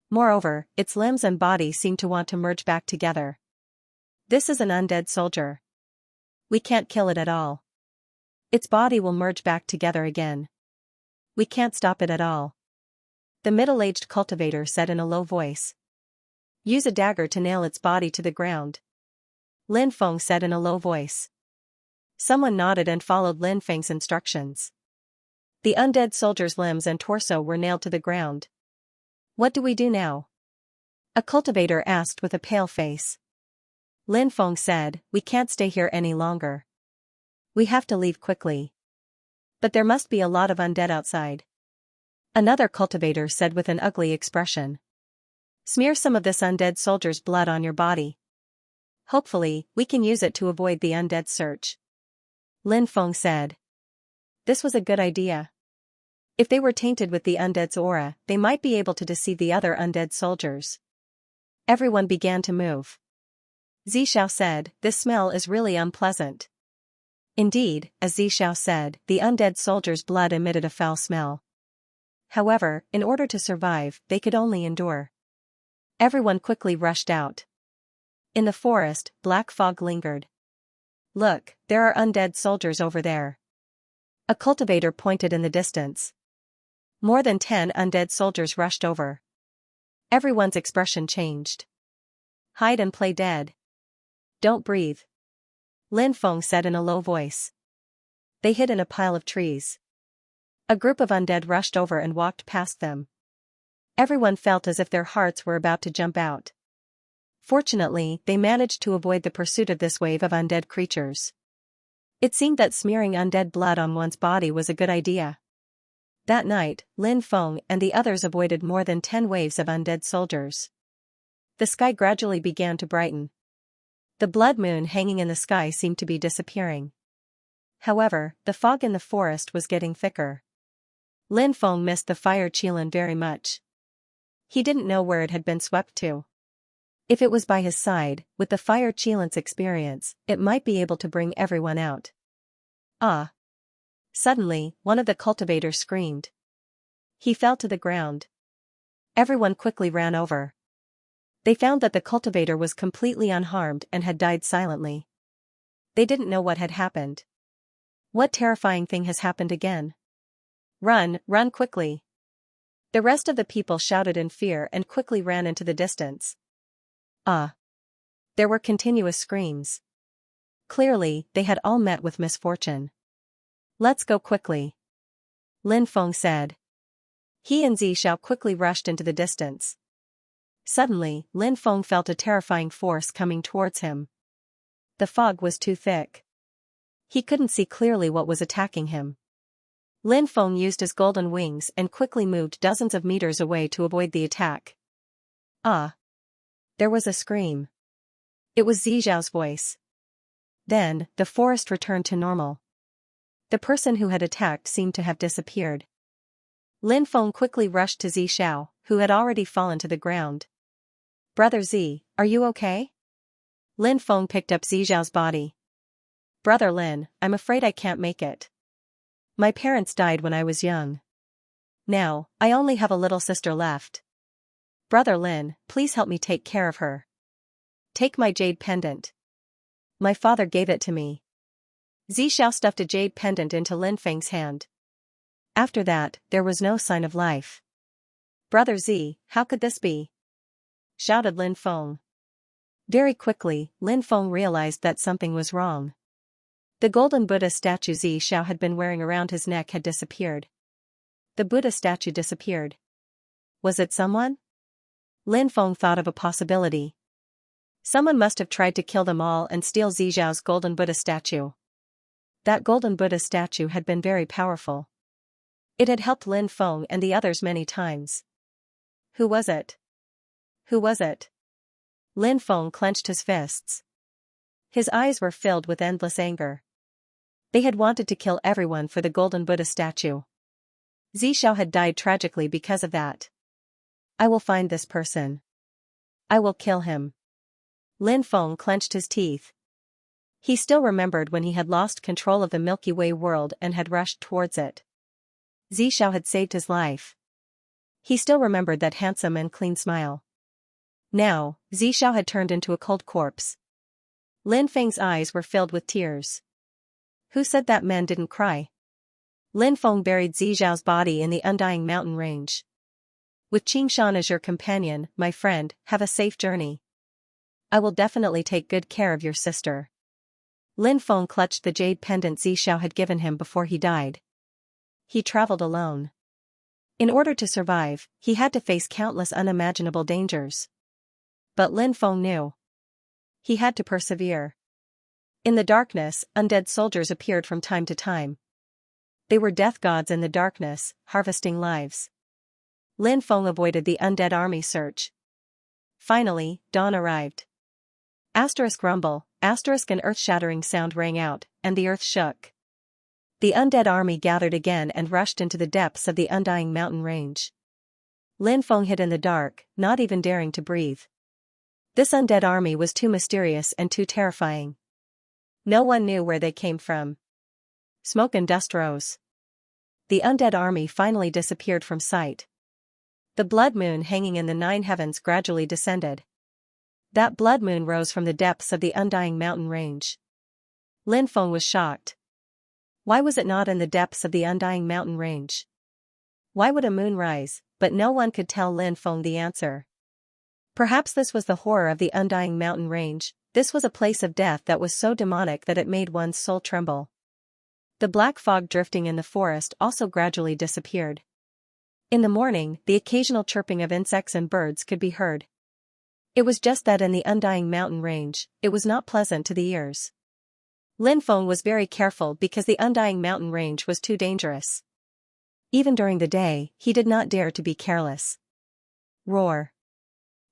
Moreover, its limbs and body seemed to want to merge back together. This is an undead soldier. We can't kill it at all. Its body will merge back together again. We can't stop it at all. The middle-aged cultivator said in a low voice. Use a dagger to nail its body to the ground. Lin Feng said in a low voice. Someone nodded and followed Lin Feng's instructions. The undead soldier's limbs and torso were nailed to the ground. What do we do now? A cultivator asked with a pale face. Lin Feng said, we can't stay here any longer. We have to leave quickly. But there must be a lot of undead outside. Another cultivator said with an ugly expression. Smear some of this undead soldier's blood on your body. Hopefully, we can use it to avoid the undead search. Lin Feng said. This was a good idea. If they were tainted with the undead's aura, they might be able to deceive the other undead soldiers. Everyone began to move. Xiao said, this smell is really unpleasant. Indeed, as Xiao said, the undead soldier's blood emitted a foul smell. However, in order to survive, they could only endure. Everyone quickly rushed out. In the forest, black fog lingered. Look, there are undead soldiers over there. A cultivator pointed in the distance. More than 10 undead soldiers rushed over. Everyone's expression changed. Hide and play dead. Don't breathe. Lin Feng said in a low voice. They hid in a pile of trees. A group of undead rushed over and walked past them. Everyone felt as if their hearts were about to jump out. Fortunately, they managed to avoid the pursuit of this wave of undead creatures. It seemed that smearing undead blood on one's body was a good idea. That night, Lin Feng and the others avoided more than 10 waves of undead soldiers. The sky gradually began to brighten. The blood moon hanging in the sky seemed to be disappearing. However, the fog in the forest was getting thicker. Lin Feng missed the fire qilin very much. He didn't know where it had been swept to. If it was by his side, with the fire qilin's experience, it might be able to bring everyone out. Ah! Suddenly, one of the cultivators screamed. He fell to the ground. Everyone quickly ran over. They found that the cultivator was completely unharmed and had died silently. They didn't know what had happened. What terrifying thing has happened again? Run, run quickly! The rest of the people shouted in fear and quickly ran into the distance. Ah! There were continuous screams. Clearly, they had all met with misfortune. Let's go quickly. Lin Feng said. He and Xiao quickly rushed into the distance. Suddenly, Lin Feng felt a terrifying force coming towards him. The fog was too thick. He couldn't see clearly what was attacking him. Lin Feng used his golden wings and quickly moved dozens of meters away to avoid the attack. Ah! There was a scream. It was Xiao's voice. Then, the forest returned to normal. The person who had attacked seemed to have disappeared. Lin Feng quickly rushed to Xiao, who had already fallen to the ground. Brother Z, are you okay? Lin Feng picked up Xiao's body. Brother Lin, I'm afraid I can't make it. My parents died when I was young. Now, I only have a little sister left. Brother Lin, please help me take care of her. Take my jade pendant. My father gave it to me. Xiao stuffed a jade pendant into Lin Feng's hand. After that, there was no sign of life. Brother Z, how could this be? Shouted Lin Feng. Very quickly, Lin Feng realized that something was wrong. The golden Buddha statue Xiao had been wearing around his neck had disappeared. The Buddha statue disappeared. Was it someone? Lin Feng thought of a possibility. Someone must have tried to kill them all and steal Xiao's golden Buddha statue. That golden Buddha statue had been very powerful. It had helped Lin Feng and the others many times. Who was it? Who was it? Lin Feng clenched his fists. His eyes were filled with endless anger. They had wanted to kill everyone for the golden Buddha statue. Xiao had died tragically because of that. I will find this person. I will kill him. Lin Feng clenched his teeth. He still remembered when he had lost control of the Milky Way world and had rushed towards it. Xiao had saved his life. He still remembered that handsome and clean smile. Now, Xiao had turned into a cold corpse. Lin Feng's eyes were filled with tears. Who said that men didn't cry? Lin Feng buried Xiao's body in the undying mountain range. With Qingshan as your companion, my friend, have a safe journey. I will definitely take good care of your sister. Lin Feng clutched the jade pendant Xiao had given him before he died. He traveled alone. In order to survive, he had to face countless unimaginable dangers. But Lin Feng knew. He had to persevere. In the darkness, undead soldiers appeared from time to time. They were death gods in the darkness, harvesting lives. Lin Feng avoided the undead army search. Finally, dawn arrived. Asterisk rumble, asterisk an earth-shattering sound rang out, and the earth shook. The undead army gathered again and rushed into the depths of the undying mountain range. Lin Feng hid in the dark, not even daring to breathe. This undead army was too mysterious and too terrifying. No one knew where they came from. Smoke and dust rose. The undead army finally disappeared from sight. The blood moon hanging in the 9 heavens gradually descended. That blood moon rose from the depths of the undying mountain range. Lin Feng was shocked. Why was it not in the depths of the undying mountain range? Why would a moon rise? But no one could tell Lin Feng the answer. Perhaps this was the horror of the undying mountain range. This was a place of death that was so demonic that it made one's soul tremble. The black fog drifting in the forest also gradually disappeared. In the morning, the occasional chirping of insects and birds could be heard. It was just that in the undying mountain range, it was not pleasant to the ears. Lin Feng was very careful because the undying mountain range was too dangerous. Even during the day, he did not dare to be careless. Roar.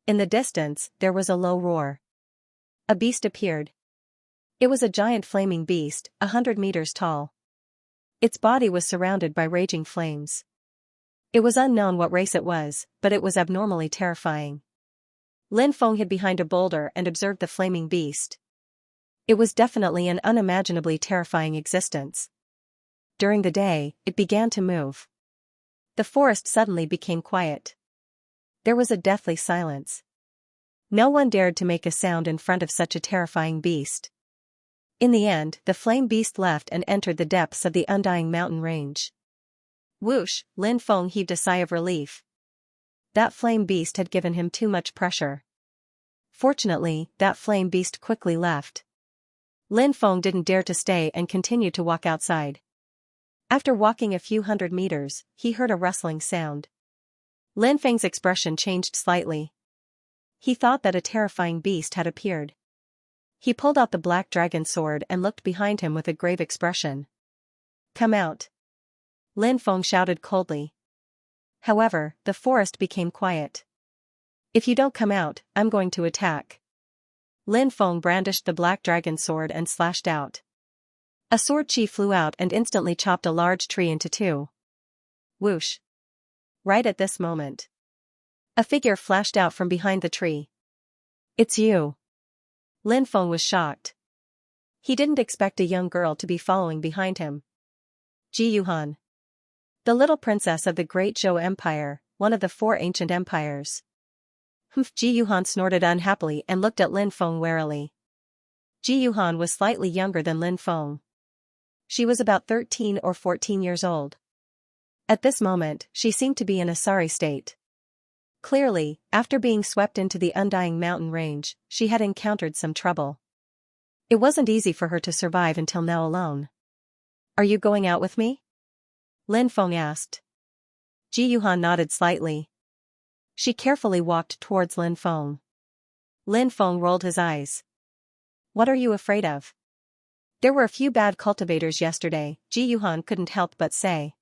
In the distance, there was a low roar. A beast appeared. It was a giant flaming beast, 100 meters tall. Its body was surrounded by raging flames. It was unknown what race it was, but it was abnormally terrifying. Lin Feng hid behind a boulder and observed the flaming beast. It was definitely an unimaginably terrifying existence. During the day, it began to move. The forest suddenly became quiet. There was a deathly silence. No one dared to make a sound in front of such a terrifying beast. In the end, the flame beast left and entered the depths of the undying mountain range. Whoosh, Lin Feng heaved a sigh of relief. That flame beast had given him too much pressure. Fortunately, that flame beast quickly left. Lin Feng didn't dare to stay and continued to walk outside. After walking a few hundred meters, he heard a rustling sound. Lin Feng's expression changed slightly. He thought that a terrifying beast had appeared. He pulled out the black dragon sword and looked behind him with a grave expression. Come out. Lin Feng shouted coldly. However, the forest became quiet. If you don't come out, I'm going to attack. Lin Feng brandished the black dragon sword and slashed out. A sword chi flew out and instantly chopped a large tree into two. Whoosh. Right at this moment, a figure flashed out from behind the tree. It's you. Lin Feng was shocked. He didn't expect a young girl to be following behind him. Ji Yuhan. The little princess of the Great Zhou Empire, one of the 4 ancient empires. Humph! Ji Yuhan snorted unhappily and looked at Lin Feng warily. Ji Yuhan was slightly younger than Lin Feng. She was about 13 or 14 years old. At this moment, she seemed to be in a sorry state. Clearly, after being swept into the undying mountain range, she had encountered some trouble. It wasn't easy for her to survive until now alone. Are you going out with me? Lin Feng asked. Ji Yuhan nodded slightly. She carefully walked towards Lin Feng. Lin Feng rolled his eyes. What are you afraid of? There were a few bad cultivators yesterday, Ji Yuhan couldn't help but say.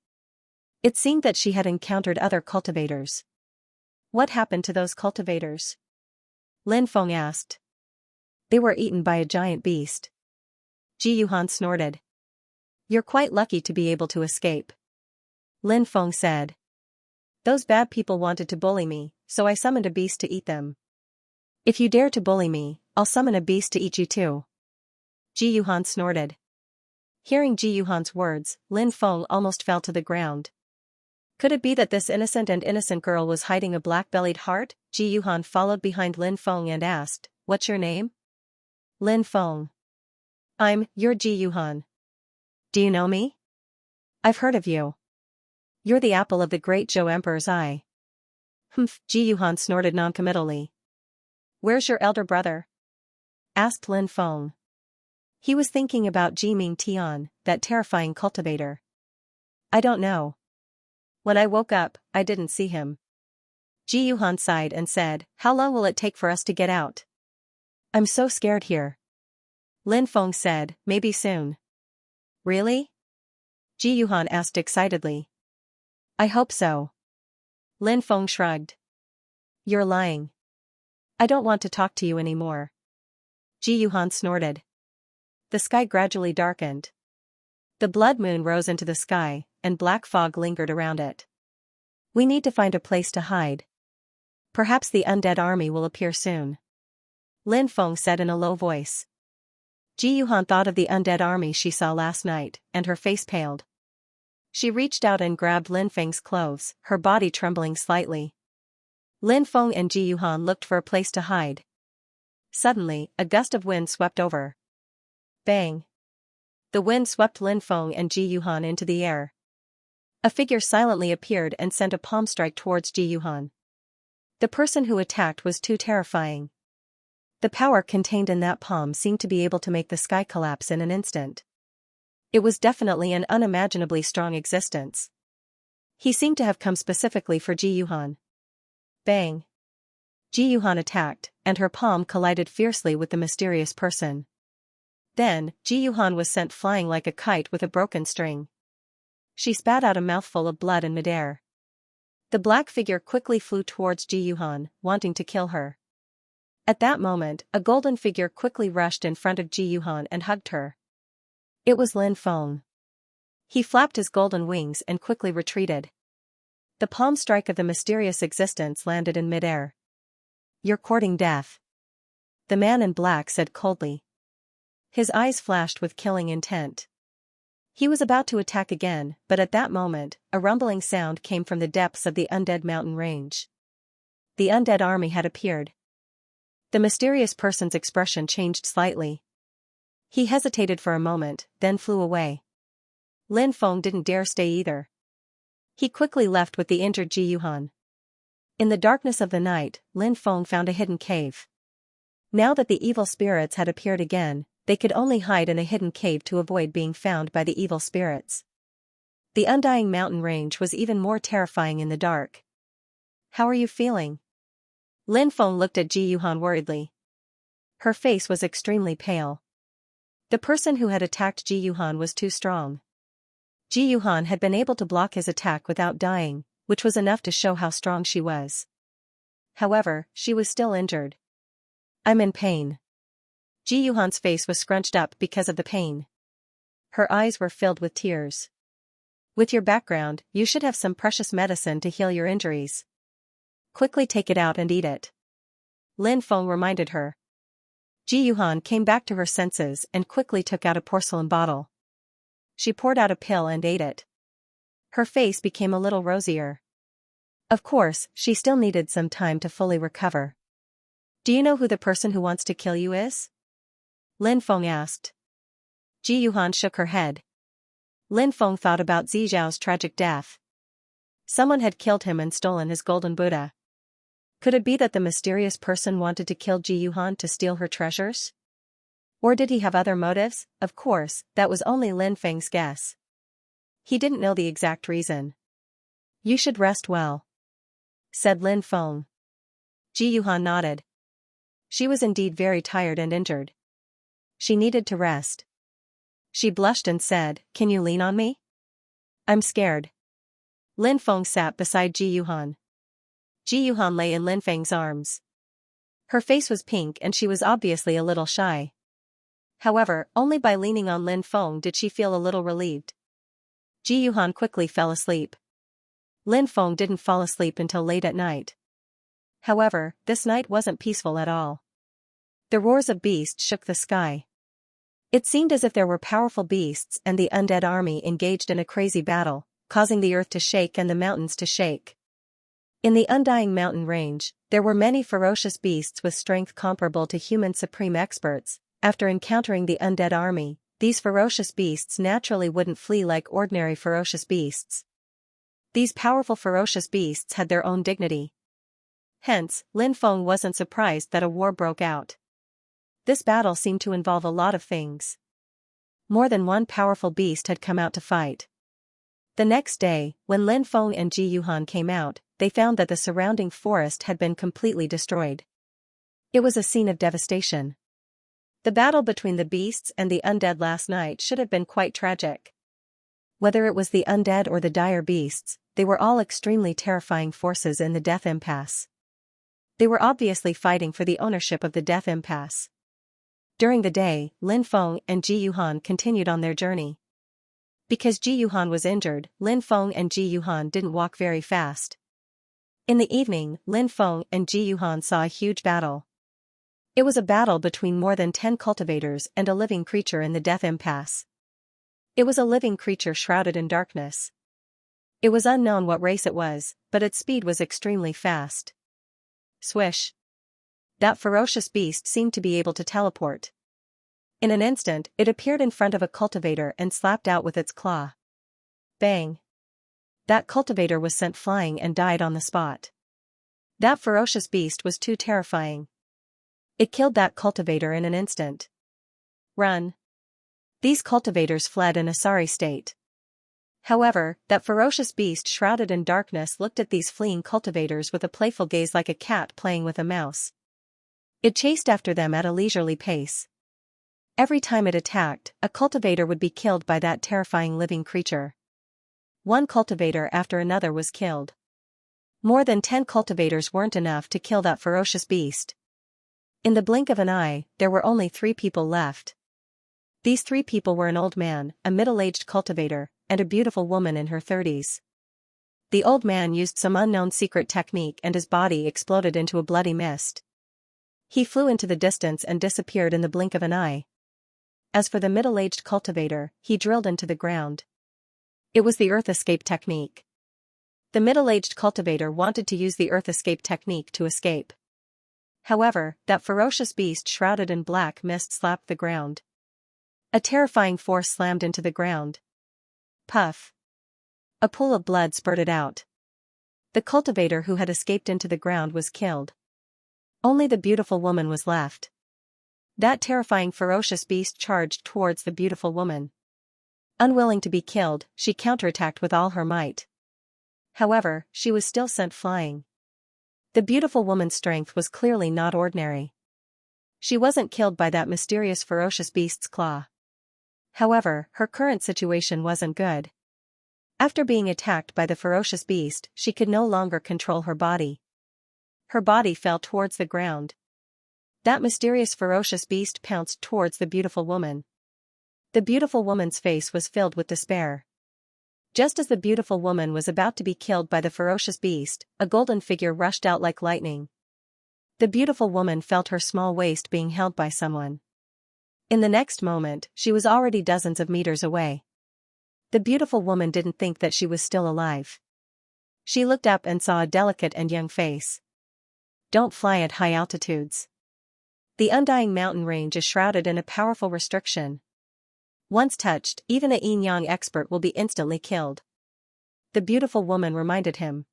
It seemed that she had encountered other cultivators. What happened to those cultivators? Lin Feng asked. They were eaten by a giant beast. Ji Yuhan snorted. You're quite lucky to be able to escape. Lin Feng said. Those bad people wanted to bully me, so I summoned a beast to eat them. If you dare to bully me, I'll summon a beast to eat you too. Ji Yuhan snorted. Hearing Ji Yuhan's words, Lin Feng almost fell to the ground. Could it be that this innocent girl was hiding a black-bellied heart? Ji Yuhan followed behind Lin Feng and asked, "What's your name?" Lin Feng. You're Ji Yuhan. Do you know me? I've heard of you. You're the apple of the great Zhou Emperor's eye. Humph, Ji Yuhan snorted noncommittally. Where's your elder brother? Asked Lin Feng. He was thinking about Ji Ming Tian, that terrifying cultivator. I don't know. When I woke up, I didn't see him. Ji Yuhan sighed and said, "How long will it take for us to get out?" I'm so scared here. Lin Feng said, "Maybe soon." Really? Ji Yuhan asked excitedly. I hope so. Lin Feng shrugged. You're lying. I don't want to talk to you anymore. Ji Yuhan snorted. The sky gradually darkened. The blood moon rose into the sky, and black fog lingered around it. We need to find a place to hide. Perhaps the undead army will appear soon. Lin Feng said in a low voice. Ji Yuhan thought of the undead army she saw last night, and her face paled. She reached out and grabbed Lin Feng's clothes, her body trembling slightly. Lin Feng and Ji Yuhan looked for a place to hide. Suddenly, a gust of wind swept over. Bang! The wind swept Lin Feng and Ji Yuhan into the air. A figure silently appeared and sent a palm strike towards Ji Yuhan. The person who attacked was too terrifying. The power contained in that palm seemed to be able to make the sky collapse in an instant. It was definitely an unimaginably strong existence. He seemed to have come specifically for Ji Yuhan. Bang! Ji Yuhan attacked, and her palm collided fiercely with the mysterious person. Then, Ji Yuhan was sent flying like a kite with a broken string. She spat out a mouthful of blood in midair. The black figure quickly flew towards Ji Yuhan, wanting to kill her. At that moment, a golden figure quickly rushed in front of Ji Yuhan and hugged her. It was Lin Feng. He flapped his golden wings and quickly retreated. The palm strike of the mysterious existence landed in midair. You're courting death. The man in black said coldly. His eyes flashed with killing intent. He was about to attack again, but at that moment, a rumbling sound came from the depths of the undead mountain range. The undead army had appeared. The mysterious person's expression changed slightly. He hesitated for a moment, then flew away. Lin Feng didn't dare stay either. He quickly left with the injured Ji Yuhan. In the darkness of the night, Lin Feng found a hidden cave. Now that the evil spirits had appeared again, they could only hide in a hidden cave to avoid being found by the evil spirits. The undying mountain range was even more terrifying in the dark. How are you feeling? Lin Feng looked at Ji Yuhan worriedly. Her face was extremely pale. The person who had attacked Ji Yuhan was too strong. Ji Yuhan had been able to block his attack without dying, which was enough to show how strong she was. However, she was still injured. I'm in pain. Ji Yuhan's face was scrunched up because of the pain. Her eyes were filled with tears. With your background, you should have some precious medicine to heal your injuries. Quickly take it out and eat it. Lin Feng reminded her. Ji Yuhan came back to her senses and quickly took out a porcelain bottle. She poured out a pill and ate it. Her face became a little rosier. Of course, she still needed some time to fully recover. Do you know who the person who wants to kill you is? Lin Feng asked. Ji Yuhan shook her head. Lin Feng thought about Zizhao's tragic death. Someone had killed him and stolen his golden Buddha. Could it be that the mysterious person wanted to kill Ji Yuhan to steal her treasures? Or did he have other motives? Of course, that was only Lin Feng's guess. He didn't know the exact reason. You should rest well, said Lin Feng. Ji Yuhan nodded. She was indeed very tired and injured. She needed to rest. She blushed and said, "Can you lean on me? I'm scared." Lin Feng sat beside Ji Yuhan. Ji Yuhan lay in Lin Feng's arms. Her face was pink and she was obviously a little shy. However, only by leaning on Lin Feng did she feel a little relieved. Ji Yuhan quickly fell asleep. Lin Feng didn't fall asleep until late at night. However, this night wasn't peaceful at all. The roars of beasts shook the sky. It seemed as if there were powerful beasts and the undead army engaged in a crazy battle, causing the earth to shake and the mountains to shake. In the Undying Mountain Range, there were many ferocious beasts with strength comparable to human supreme experts. After encountering the undead army, these ferocious beasts naturally wouldn't flee like ordinary ferocious beasts. These powerful ferocious beasts had their own dignity. Hence, Lin Feng wasn't surprised that a war broke out. This battle seemed to involve a lot of things. More than one powerful beast had come out to fight. The next day, when Lin Feng and Ji Yuhan came out, they found that the surrounding forest had been completely destroyed. It was a scene of devastation. The battle between the beasts and the undead last night should have been quite tragic. Whether it was the undead or the dire beasts, they were all extremely terrifying forces in the Death Impasse. They were obviously fighting for the ownership of the Death Impasse. During the day, Lin Feng and Ji Yuhan continued on their journey. Because Ji Yuhan was injured, Lin Feng and Ji Yuhan didn't walk very fast. In the evening, Lin Feng and Ji Yuhan saw a huge battle. It was a battle between more than 10 cultivators and a living creature in the Death Impasse. It was a living creature shrouded in darkness. It was unknown what race it was, but its speed was extremely fast. Swish! That ferocious beast seemed to be able to teleport. In an instant, it appeared in front of a cultivator and slapped out with its claw. Bang! That cultivator was sent flying and died on the spot. That ferocious beast was too terrifying. It killed that cultivator in an instant. Run! These cultivators fled in a sorry state. However, that ferocious beast shrouded in darkness looked at these fleeing cultivators with a playful gaze like a cat playing with a mouse. It chased after them at a leisurely pace. Every time it attacked, a cultivator would be killed by that terrifying living creature. One cultivator after another was killed. More than 10 cultivators weren't enough to kill that ferocious beast. In the blink of an eye, there were only 3 people left. These 3 people were an old man, a middle-aged cultivator, and a beautiful woman in her 30s. The old man used some unknown secret technique and his body exploded into a bloody mist. He flew into the distance and disappeared in the blink of an eye. As for the middle-aged cultivator, he drilled into the ground. It was the earth escape technique. The middle-aged cultivator wanted to use the earth escape technique to escape. However, that ferocious beast shrouded in black mist slapped the ground. A terrifying force slammed into the ground. Puff! A pool of blood spurted out. The cultivator who had escaped into the ground was killed. Only the beautiful woman was left. That terrifying ferocious beast charged towards the beautiful woman. Unwilling to be killed, she counterattacked with all her might. However, she was still sent flying. The beautiful woman's strength was clearly not ordinary. She wasn't killed by that mysterious ferocious beast's claw. However, her current situation wasn't good. After being attacked by the ferocious beast, she could no longer control her body. Her body fell towards the ground. That mysterious ferocious beast pounced towards the beautiful woman. The beautiful woman's face was filled with despair. Just as the beautiful woman was about to be killed by the ferocious beast, a golden figure rushed out like lightning. The beautiful woman felt her small waist being held by someone. In the next moment, she was already dozens of meters away. The beautiful woman didn't think that she was still alive. She looked up and saw a delicate and young face. Don't fly at high altitudes. The Undying Mountain Range is shrouded in a powerful restriction. Once touched, even a yin-yang expert will be instantly killed. The beautiful woman reminded him.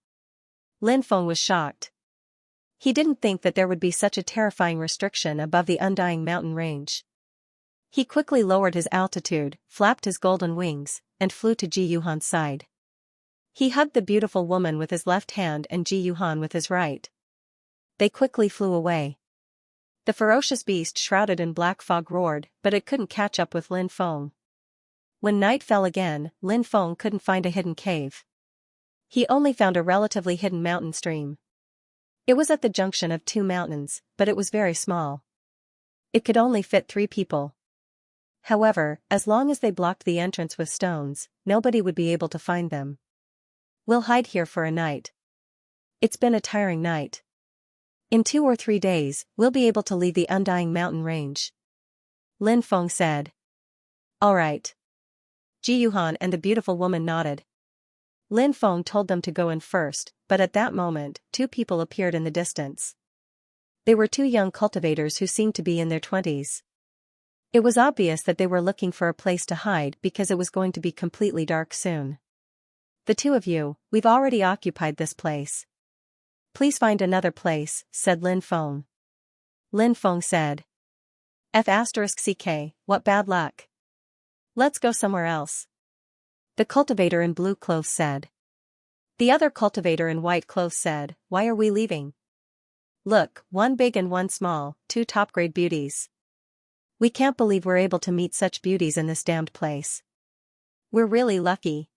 Lin Feng was shocked. He didn't think that there would be such a terrifying restriction above the Undying Mountain Range. He quickly lowered his altitude, flapped his golden wings, and flew to Ji Yuhan's side. He hugged the beautiful woman with his left hand and Ji Yuhan with his right. They quickly flew away. The ferocious beast shrouded in black fog roared, but it couldn't catch up with Lin Feng. When night fell again, Lin Feng couldn't find a hidden cave. He only found a relatively hidden mountain stream. It was at the junction of 2 mountains, but it was very small. It could only fit 3 people. However, as long as they blocked the entrance with stones, nobody would be able to find them. We'll hide here for a night. It's been a tiring night. In 2 or 3 days, we'll be able to leave the Undying Mountain Range. Lin Feng said. All right. Ji Yuhan and the beautiful woman nodded. Lin Feng told them to go in first, but at that moment, two people appeared in the distance. They were two young cultivators who seemed to be in their 20s. It was obvious that they were looking for a place to hide because it was going to be completely dark soon. The two of you, we've already occupied this place. Please find another place, said Lin Feng. Lin Feng said. F***ck, what bad luck. Let's go somewhere else. The cultivator in blue clothes said. The other cultivator in white clothes said, why are we leaving? Look, one big and one small, two top-grade beauties. We can't believe we're able to meet such beauties in this damned place. We're really lucky.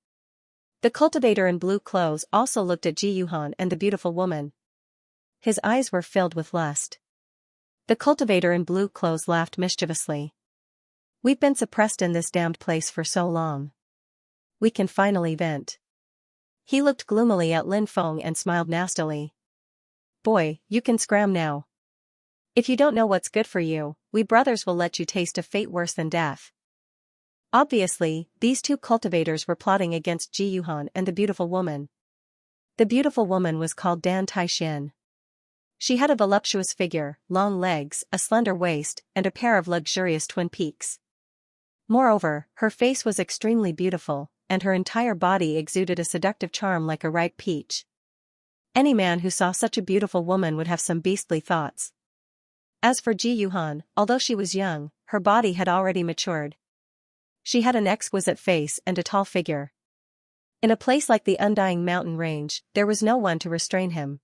The cultivator in blue clothes also looked at Ji Yuhan and the beautiful woman. His eyes were filled with lust. The cultivator in blue clothes laughed mischievously. We've been suppressed in this damned place for so long. We can finally vent. He looked gloomily at Lin Feng and smiled nastily. Boy, you can scram now. If you don't know what's good for you, we brothers will let you taste a fate worse than death. Obviously, these two cultivators were plotting against Ji Yuhan and the beautiful woman. The beautiful woman was called Dan Taixin. She had a voluptuous figure, long legs, a slender waist, and a pair of luxurious twin peaks. Moreover, her face was extremely beautiful, and her entire body exuded a seductive charm like a ripe peach. Any man who saw such a beautiful woman would have some beastly thoughts. As for Ji Yuhan, although she was young, her body had already matured. She had an exquisite face and a tall figure. In a place like the undying mountain range, there was no one to restrain him.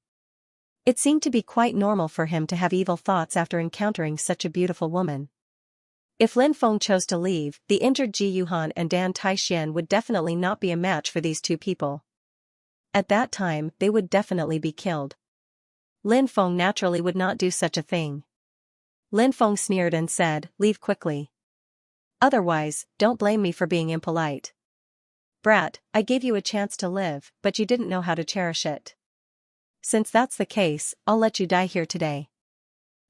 It seemed to be quite normal for him to have evil thoughts after encountering such a beautiful woman. If Lin Feng chose to leave, the injured Ji Yuhan and Dan Taixin would definitely not be a match for these two people. At that time, they would definitely be killed. Lin Feng naturally would not do such a thing. Lin Feng sneered and said, leave quickly. Otherwise, don't blame me for being impolite. Brat, I gave you a chance to live, but you didn't know how to cherish it. Since that's the case, I'll let you die here today.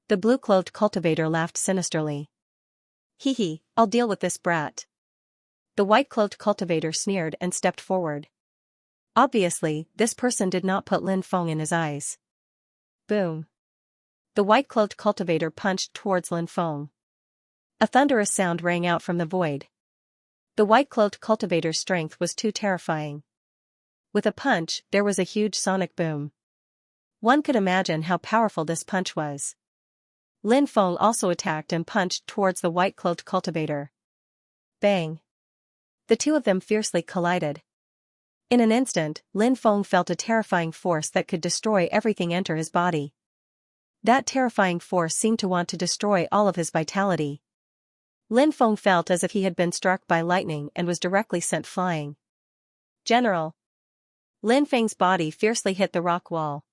The blue-clothed cultivator laughed sinisterly. Hee hee, I'll deal with this brat. The white-clothed cultivator sneered and stepped forward. Obviously, this person did not put Lin Feng in his eyes. Boom. The white-cloaked cultivator punched towards Lin Feng. A thunderous sound rang out from the void. The white-cloaked cultivator's strength was too terrifying. With a punch, there was a huge sonic boom. One could imagine how powerful this punch was. Lin Feng also attacked and punched towards the white-cloaked cultivator. Bang! The two of them fiercely collided. In an instant, Lin Feng felt a terrifying force that could destroy everything enter his body. That terrifying force seemed to want to destroy all of his vitality. Lin Feng felt as if he had been struck by lightning and was directly sent flying. General! Lin Feng's body fiercely hit the rock wall.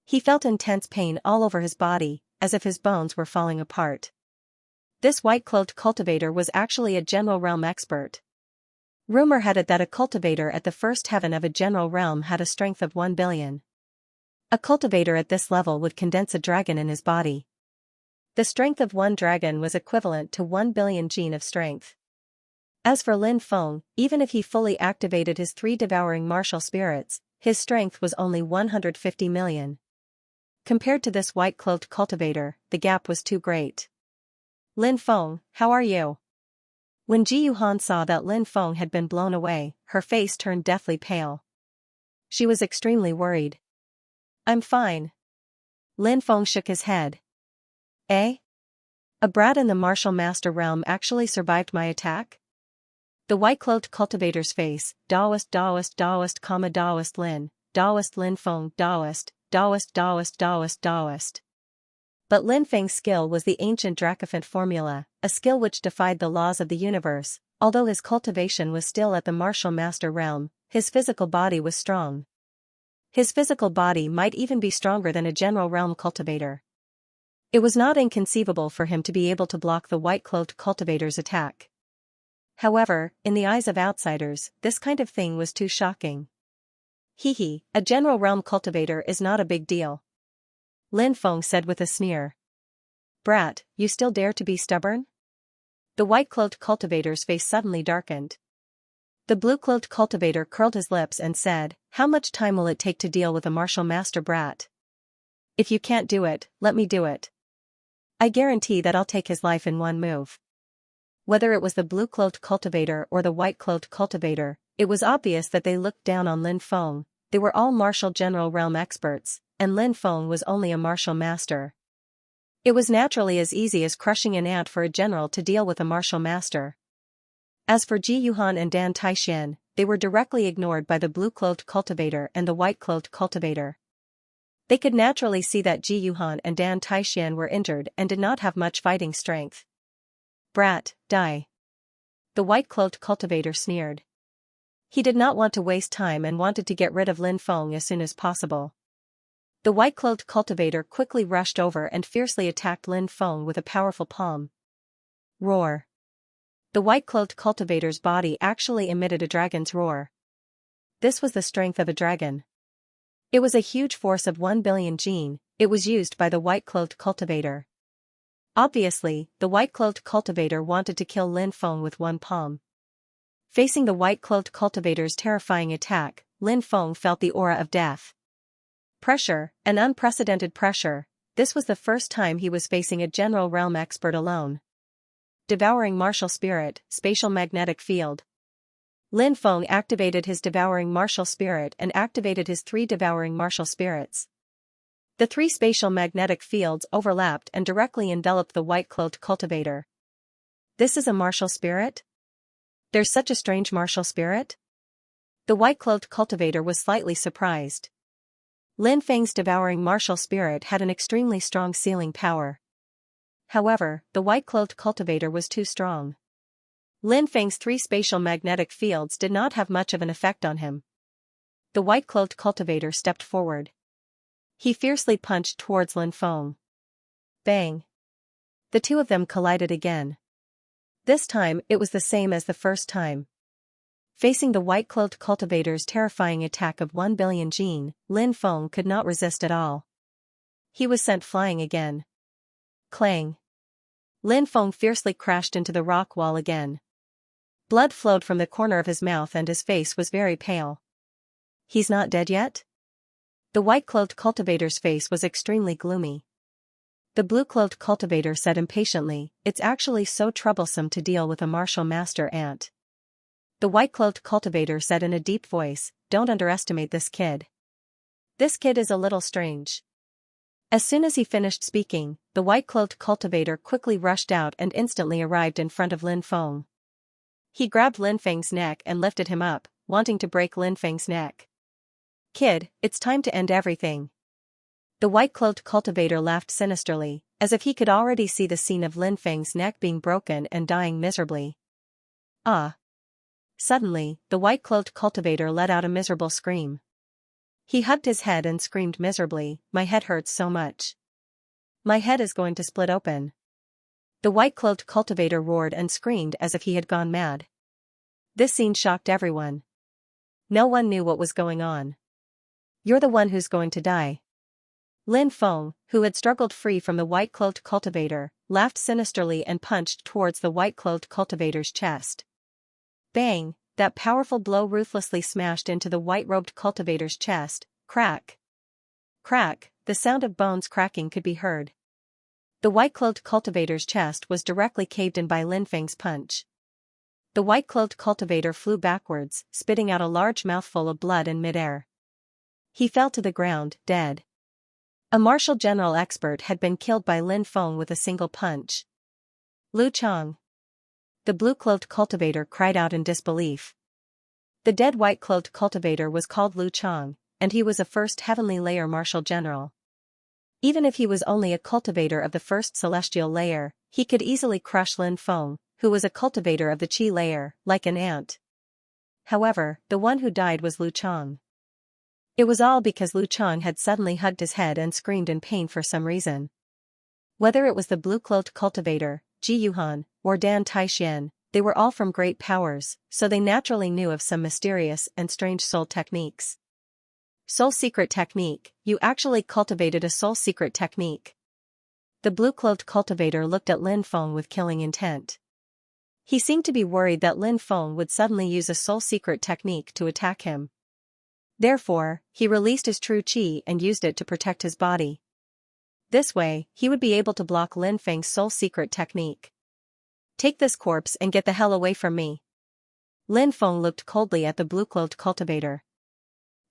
He felt intense pain all over his body, as if his bones were falling apart. This white-cloaked cultivator was actually a general realm expert. Rumor had it that a cultivator at the first heaven of a general realm had a strength of 1 billion. A cultivator at this level would condense a dragon in his body. The strength of one dragon was equivalent to 1 billion gene of strength. As for Lin Feng, even if he fully activated his 3 devouring martial spirits, his strength was only 150 million. Compared to this white-cloaked cultivator, the gap was too great. Lin Feng, how are you? When Ji Yuhan saw that Lin Feng had been blown away, her face turned deathly pale. She was extremely worried. I'm fine. Lin Feng shook his head. Eh? A brat in the martial master realm actually survived my attack? The white-cloaked cultivator's face, Daoist Lin Feng, Daoist. But Lin Feng's skill was the ancient Dracophant formula, a skill which defied the laws of the universe. Although his cultivation was still at the martial master realm, his physical body was strong. His physical body might even be stronger than a general realm cultivator. It was not inconceivable for him to be able to block the white-cloaked cultivator's attack. However, in the eyes of outsiders, this kind of thing was too shocking. Hee hee, a general realm cultivator is not a big deal. Lin Feng said with a sneer. Brat, you still dare to be stubborn? The white-cloaked cultivator's face suddenly darkened. The blue-cloaked cultivator curled his lips and said, "How much time will it take to deal with a martial master brat? If you can't do it, let me do it. I guarantee that I'll take his life in one move." Whether it was the blue-cloaked cultivator or the white-cloaked cultivator, it was obvious that they looked down on Lin Feng. They were all martial general realm experts, and Lin Feng was only a martial master. It was naturally as easy as crushing an ant for a general to deal with a martial master. As for Ji Yuhan and Dan Taixian, they were directly ignored by the blue-cloaked cultivator and the white-cloaked cultivator. They could naturally see that Ji Yuhan and Dan Taixian were injured and did not have much fighting strength. "Brat, die." The white-cloaked cultivator sneered. He did not want to waste time and wanted to get rid of Lin Feng as soon as possible. The white-cloaked cultivator quickly rushed over and fiercely attacked Lin Feng with a powerful palm. Roar. The white-cloaked cultivator's body actually emitted a dragon's roar. This was the strength of a dragon. It was a huge force of 1 billion jin. It was used by the white-cloaked cultivator. Obviously, the white-cloaked cultivator wanted to kill Lin Feng with one palm. Facing the white-cloaked cultivator's terrifying attack, Lin Feng felt the aura of death. Pressure, an unprecedented pressure. This was the first time he was facing a general realm expert alone. Devouring martial spirit, spatial magnetic field. Lin Feng activated his devouring martial spirit and activated his 3 devouring martial spirits. The 3 spatial magnetic fields overlapped and directly enveloped the white-cloaked cultivator. This is a martial spirit? There's such a strange martial spirit? The white-cloaked cultivator was slightly surprised. Lin Feng's devouring martial spirit had an extremely strong sealing power. However, the white-cloaked cultivator was too strong. Lin Feng's 3 spatial magnetic fields did not have much of an effect on him. The white-cloaked cultivator stepped forward. He fiercely punched towards Lin Feng. Bang! The two of them collided again. This time it was the same as the first time. Facing the white-cloaked cultivator's terrifying attack of 1 billion jin, Lin Feng could not resist at all. He was sent flying again. Clang! Lin Feng fiercely crashed into the rock wall again. Blood flowed from the corner of his mouth and his face was very pale. He's not dead yet? The white-cloaked cultivator's face was extremely gloomy. The blue-cloaked cultivator said impatiently, "It's actually so troublesome to deal with a martial master ant." The white-cloaked cultivator said in a deep voice, "Don't underestimate this kid. This kid is a little strange." As soon as he finished speaking, the white-cloaked cultivator quickly rushed out and instantly arrived in front of Lin Feng. He grabbed Lin Feng's neck and lifted him up, wanting to break Lin Feng's neck. "Kid, it's time to end everything." The white-cloaked cultivator laughed sinisterly, as if he could already see the scene of Lin Feng's neck being broken and dying miserably. Ah! Suddenly, the white-cloaked cultivator let out a miserable scream. He hugged his head and screamed miserably, "My head hurts so much. My head is going to split open." The white-cloaked cultivator roared and screamed as if he had gone mad. This scene shocked everyone. No one knew what was going on. "You're the one who's going to die." Lin Feng, who had struggled free from the white-cloaked cultivator, laughed sinisterly and punched towards the white-cloaked cultivator's chest. Bang! That powerful blow ruthlessly smashed into the white-robed cultivator's chest. Crack! Crack! The sound of bones cracking could be heard. The white-cloaked cultivator's chest was directly caved in by Lin Feng's punch. The white-cloaked cultivator flew backwards, spitting out a large mouthful of blood in midair. He fell to the ground, dead. A martial general expert had been killed by Lin Feng with a single punch. "Lu Chang!" The blue-cloaked cultivator cried out in disbelief. The dead white-cloaked cultivator was called Lu Chang, and he was a first heavenly layer martial general. Even if he was only a cultivator of the first celestial layer, he could easily crush Lin Feng, who was a cultivator of the Qi layer, like an ant. However, the one who died was Lu Chang. It was all because Lu Chang had suddenly hugged his head and screamed in pain for some reason. Whether it was the blue-cloaked cultivator, Ji Yuhan, or Dan Taixian, they were all from great powers, so they naturally knew of some mysterious and strange soul techniques. Soul secret technique, you actually cultivated a soul secret technique. The blue-cloaked cultivator looked at Lin Feng with killing intent. He seemed to be worried that Lin Feng would suddenly use a soul secret technique to attack him. Therefore, he released his true qi and used it to protect his body. This way, he would be able to block Lin Feng's soul secret technique. Take this corpse and get the hell away from me. Lin Feng looked coldly at the blue-clothed cultivator.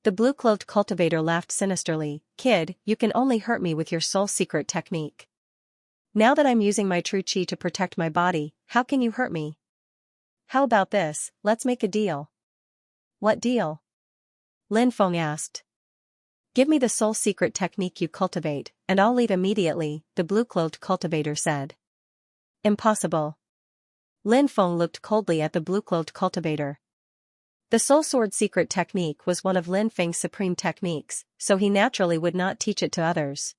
The blue-clothed cultivator laughed sinisterly. Kid, you can only hurt me with your soul secret technique. Now that I'm using my true qi to protect my body, how can you hurt me? How about this, let's make a deal. What deal? Lin Feng asked. Give me the soul secret technique you cultivate, and I'll leave immediately, the blue-clothed cultivator said. Impossible. Lin Feng looked coldly at the blue-clothed cultivator. The soul sword secret technique was one of Lin Feng's supreme techniques, so he naturally would not teach it to others.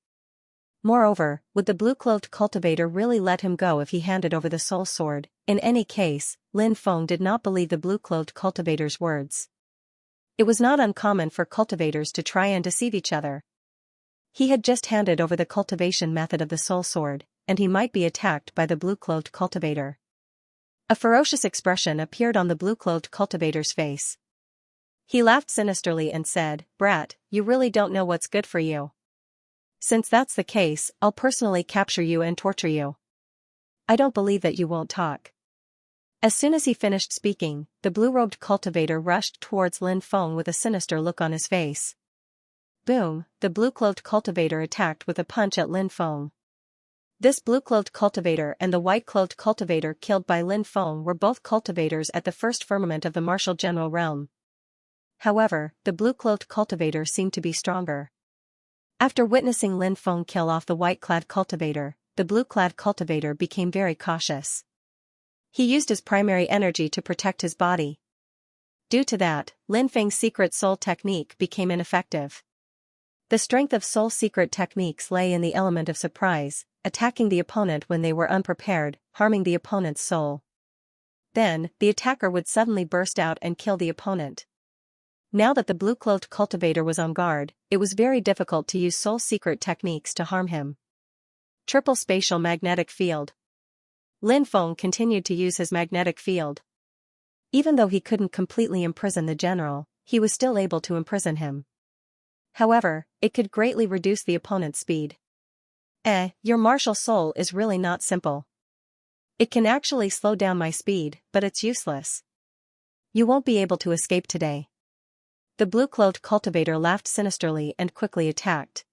Moreover, would the blue-clothed cultivator really let him go if he handed over the soul sword? In any case, Lin Feng did not believe the blue-clothed cultivator's words. It was not uncommon for cultivators to try and deceive each other. He had just handed over the cultivation method of the soul sword, and he might be attacked by the blue-clothed cultivator. A ferocious expression appeared on the blue-clothed cultivator's face. He laughed sinisterly and said, "Brat, you really don't know what's good for you. Since that's the case, I'll personally capture you and torture you. I don't believe that you won't talk." As soon as he finished speaking, the blue-robed cultivator rushed towards Lin Feng with a sinister look on his face. Boom, the blue-clothed cultivator attacked with a punch at Lin Feng. This blue-clothed cultivator and the white-clothed cultivator killed by Lin Feng were both cultivators at the first firmament of the martial general realm. However, the blue-clothed cultivator seemed to be stronger. After witnessing Lin Feng kill off the white-clad cultivator, the blue-clad cultivator became very cautious. He used his primary energy to protect his body. Due to that, Lin Feng's secret soul technique became ineffective. The strength of soul secret techniques lay in the element of surprise, attacking the opponent when they were unprepared, harming the opponent's soul. Then, the attacker would suddenly burst out and kill the opponent. Now that the blue-clothed cultivator was on guard, it was very difficult to use soul secret techniques to harm him. Triple spatial magnetic field. Lin Feng continued to use his magnetic field. Even though he couldn't completely imprison the general, he was still able to imprison him. However, it could greatly reduce the opponent's speed. Your martial soul is really not simple. It can actually slow down my speed, but it's useless. You won't be able to escape today. The blue-clothed cultivator laughed sinisterly and quickly attacked.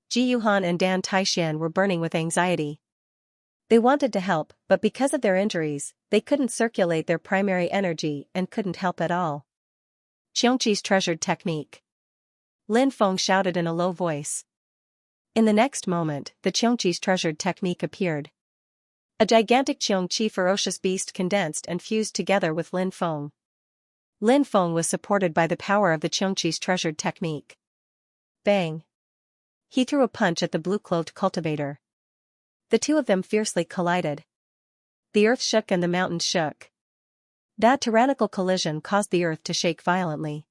Ji Yuhan and Dan Taixian were burning with anxiety. They wanted to help, but because of their injuries, they couldn't circulate their primary energy and couldn't help at all. Xianxia's treasured technique. Lin Feng shouted in a low voice. In the next moment, the Xianxia's treasured technique appeared. A gigantic Xianxia ferocious beast condensed and fused together with Lin Feng. Lin Feng was supported by the power of the Xianxia's treasured technique. Bang! He threw a punch at the blue-clothed cultivator. The two of them fiercely collided. The earth shook and the mountains shook. That tyrannical collision caused the earth to shake violently.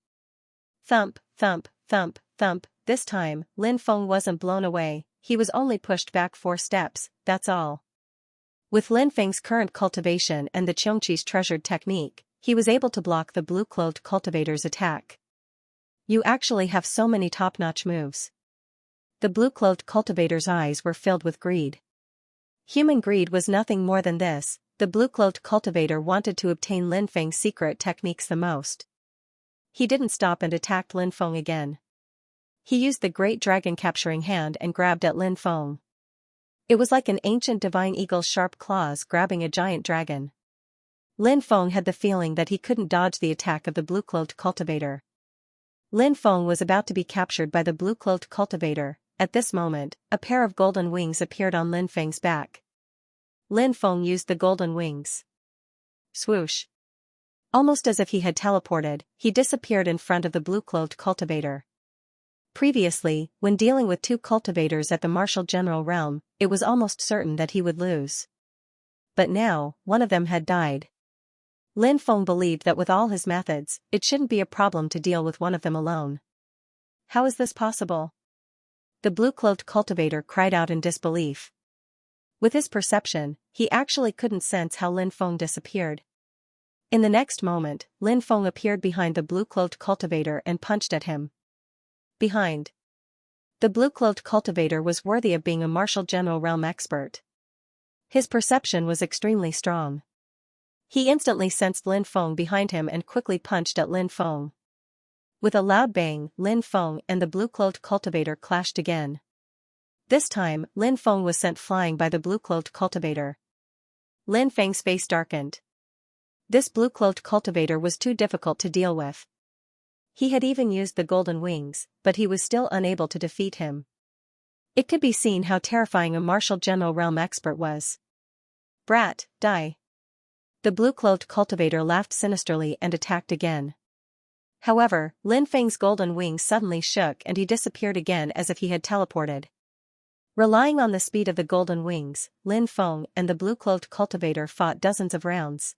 Thump, thump, thump, thump. This time, Lin Feng wasn't blown away, he was only pushed back 4 steps, that's all. With Lin Feng's current cultivation and the Xianxia's treasured technique, he was able to block the blue-clothed cultivator's attack. You actually have so many top-notch moves. The blue-clothed cultivator's eyes were filled with greed. Human greed was nothing more than this. The blue-clothed cultivator wanted to obtain Lin Feng's secret techniques the most. He didn't stop and attacked Lin Feng again. He used the great dragon capturing hand and grabbed at Lin Feng. It was like an ancient divine eagle's sharp claws grabbing a giant dragon. Lin Feng had the feeling that he couldn't dodge the attack of the blue-clothed cultivator. Lin Feng was about to be captured by the blue-clothed cultivator. At this moment, a pair of golden wings appeared on Lin Feng's back. Lin Feng used the golden wings. Swoosh! Almost as if he had teleported, he disappeared in front of the blue-clothed cultivator. Previously, when dealing with 2 cultivators at the martial general realm, it was almost certain that he would lose. But now, one of them had died. Lin Feng believed that with all his methods, it shouldn't be a problem to deal with one of them alone. How is this possible? The blue-clothed cultivator cried out in disbelief. With his perception, he actually couldn't sense how Lin Feng disappeared. In the next moment, Lin Feng appeared behind the blue-cloaked cultivator and punched at him. Behind. The blue-cloaked cultivator was worthy of being a martial general realm expert. His perception was extremely strong. He instantly sensed Lin Feng behind him and quickly punched at Lin Feng. With a loud bang, Lin Feng and the blue-cloaked cultivator clashed again. This time, Lin Feng was sent flying by the blue-cloaked cultivator. Lin Feng's face darkened. This blue-cloaked cultivator was too difficult to deal with. He had even used the golden wings, but he was still unable to defeat him. It could be seen how terrifying a martial general realm expert was. "Brat, die." The blue-cloaked cultivator laughed sinisterly and attacked again. However, Lin Feng's golden wings suddenly shook and he disappeared again as if he had teleported. Relying on the speed of the golden wings, Lin Feng and the blue-cloaked cultivator fought dozens of rounds.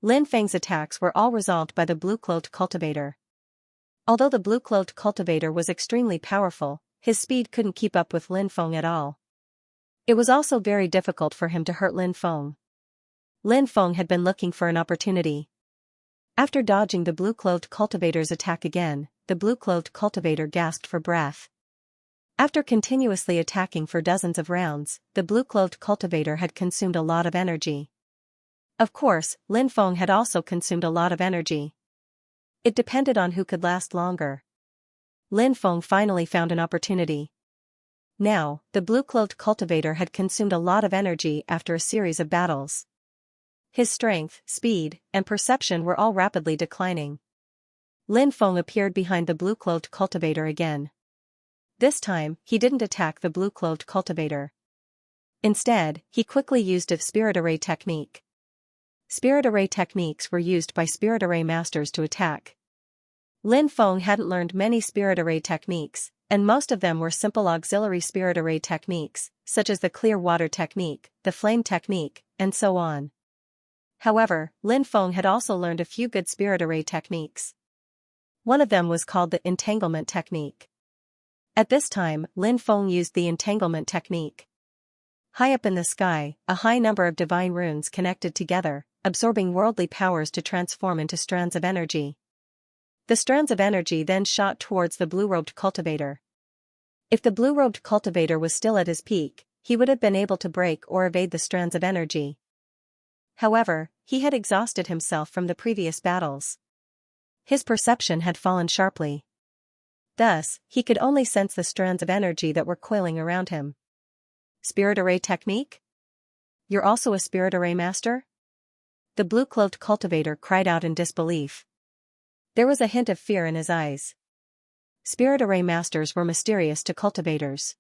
Lin Feng's attacks were all resolved by the blue-cloaked cultivator. Although the blue-cloaked cultivator was extremely powerful, his speed couldn't keep up with Lin Feng at all. It was also very difficult for him to hurt Lin Feng. Lin Feng had been looking for an opportunity. After dodging the blue-cloaked cultivator's attack again, the blue-cloaked cultivator gasped for breath. After continuously attacking for dozens of rounds, the blue-cloaked cultivator had consumed a lot of energy. Of course, Lin Feng had also consumed a lot of energy. It depended on who could last longer. Lin Feng finally found an opportunity. Now, the blue-cloaked cultivator had consumed a lot of energy after a series of battles. His strength, speed, and perception were all rapidly declining. Lin Feng appeared behind the blue-cloaked cultivator again. This time, he didn't attack the blue-cloaked cultivator. Instead, he quickly used a spirit array technique. Spirit array techniques were used by spirit array masters to attack. Lin Feng hadn't learned many spirit array techniques, and most of them were simple auxiliary spirit array techniques, such as the clear water technique, the flame technique, and so on. However, Lin Feng had also learned a few good spirit array techniques. One of them was called the entanglement technique. At this time, Lin Feng used the entanglement technique. High up in the sky, a high number of divine runes connected together, absorbing worldly powers to transform into strands of energy. The strands of energy then shot towards the blue-robed cultivator. If the blue-robed cultivator was still at his peak, he would have been able to break or evade the strands of energy. However, he had exhausted himself from the previous battles. His perception had fallen sharply. Thus, he could only sense the strands of energy that were coiling around him. Spirit array technique? You're also a spirit array master? The blue-cloaked cultivator cried out in disbelief. There was a hint of fear in his eyes. Spirit array masters were mysterious to cultivators.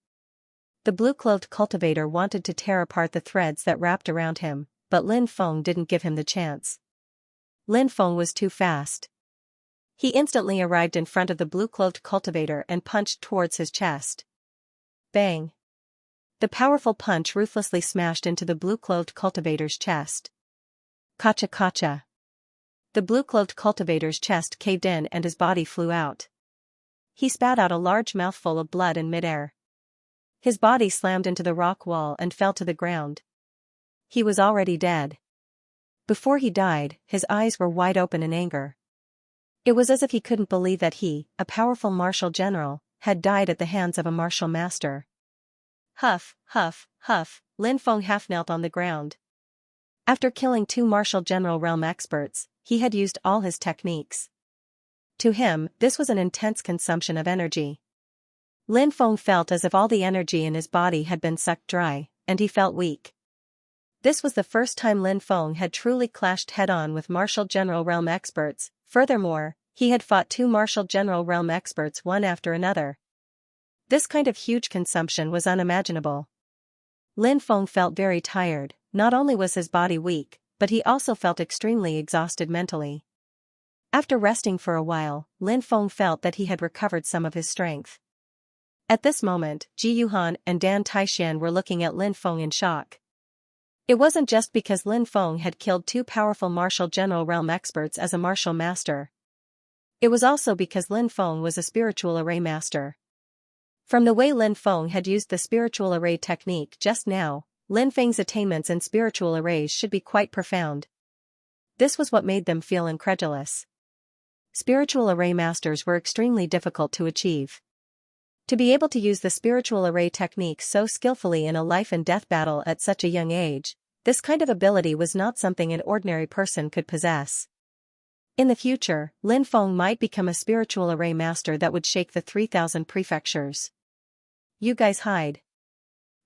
The blue-cloaked cultivator wanted to tear apart the threads that wrapped around him, but Lin Feng didn't give him the chance. Lin Feng was too fast. He instantly arrived in front of the blue-cloaked cultivator and punched towards his chest. Bang! The powerful punch ruthlessly smashed into the blue-cloaked cultivator's chest. Kacha kacha! The blue-cloaked cultivator's chest caved in and his body flew out. He spat out a large mouthful of blood in midair. His body slammed into the rock wall and fell to the ground. He was already dead. Before he died, his eyes were wide open in anger. It was as if he couldn't believe that he, a powerful martial general, had died at the hands of a martial master. Huff, huff, huff, Lin Feng half knelt on the ground. After killing 2 martial general realm experts, he had used all his techniques. To him, this was an intense consumption of energy. Lin Feng felt as if all the energy in his body had been sucked dry, and he felt weak. This was the first time Lin Feng had truly clashed head-on with martial general realm experts. Furthermore, he had fought 2 martial general realm experts one after another. This kind of huge consumption was unimaginable. Lin Feng felt very tired. Not only was his body weak, but he also felt extremely exhausted mentally. After resting for a while, Lin Feng felt that he had recovered some of his strength. At this moment, Ji Yuhan and Dan Taixian were looking at Lin Feng in shock. It wasn't just because Lin Feng had killed 2 powerful martial general realm experts as a martial master. It was also because Lin Feng was a spiritual array master. From the way Lin Feng had used the spiritual array technique just now, Lin Feng's attainments in spiritual arrays should be quite profound. This was what made them feel incredulous. Spiritual array masters were extremely difficult to achieve. To be able to use the spiritual array technique so skillfully in a life-and-death battle at such a young age, this kind of ability was not something an ordinary person could possess. In the future, Lin Feng might become a spiritual array master that would shake the 3,000 prefectures. You guys hide.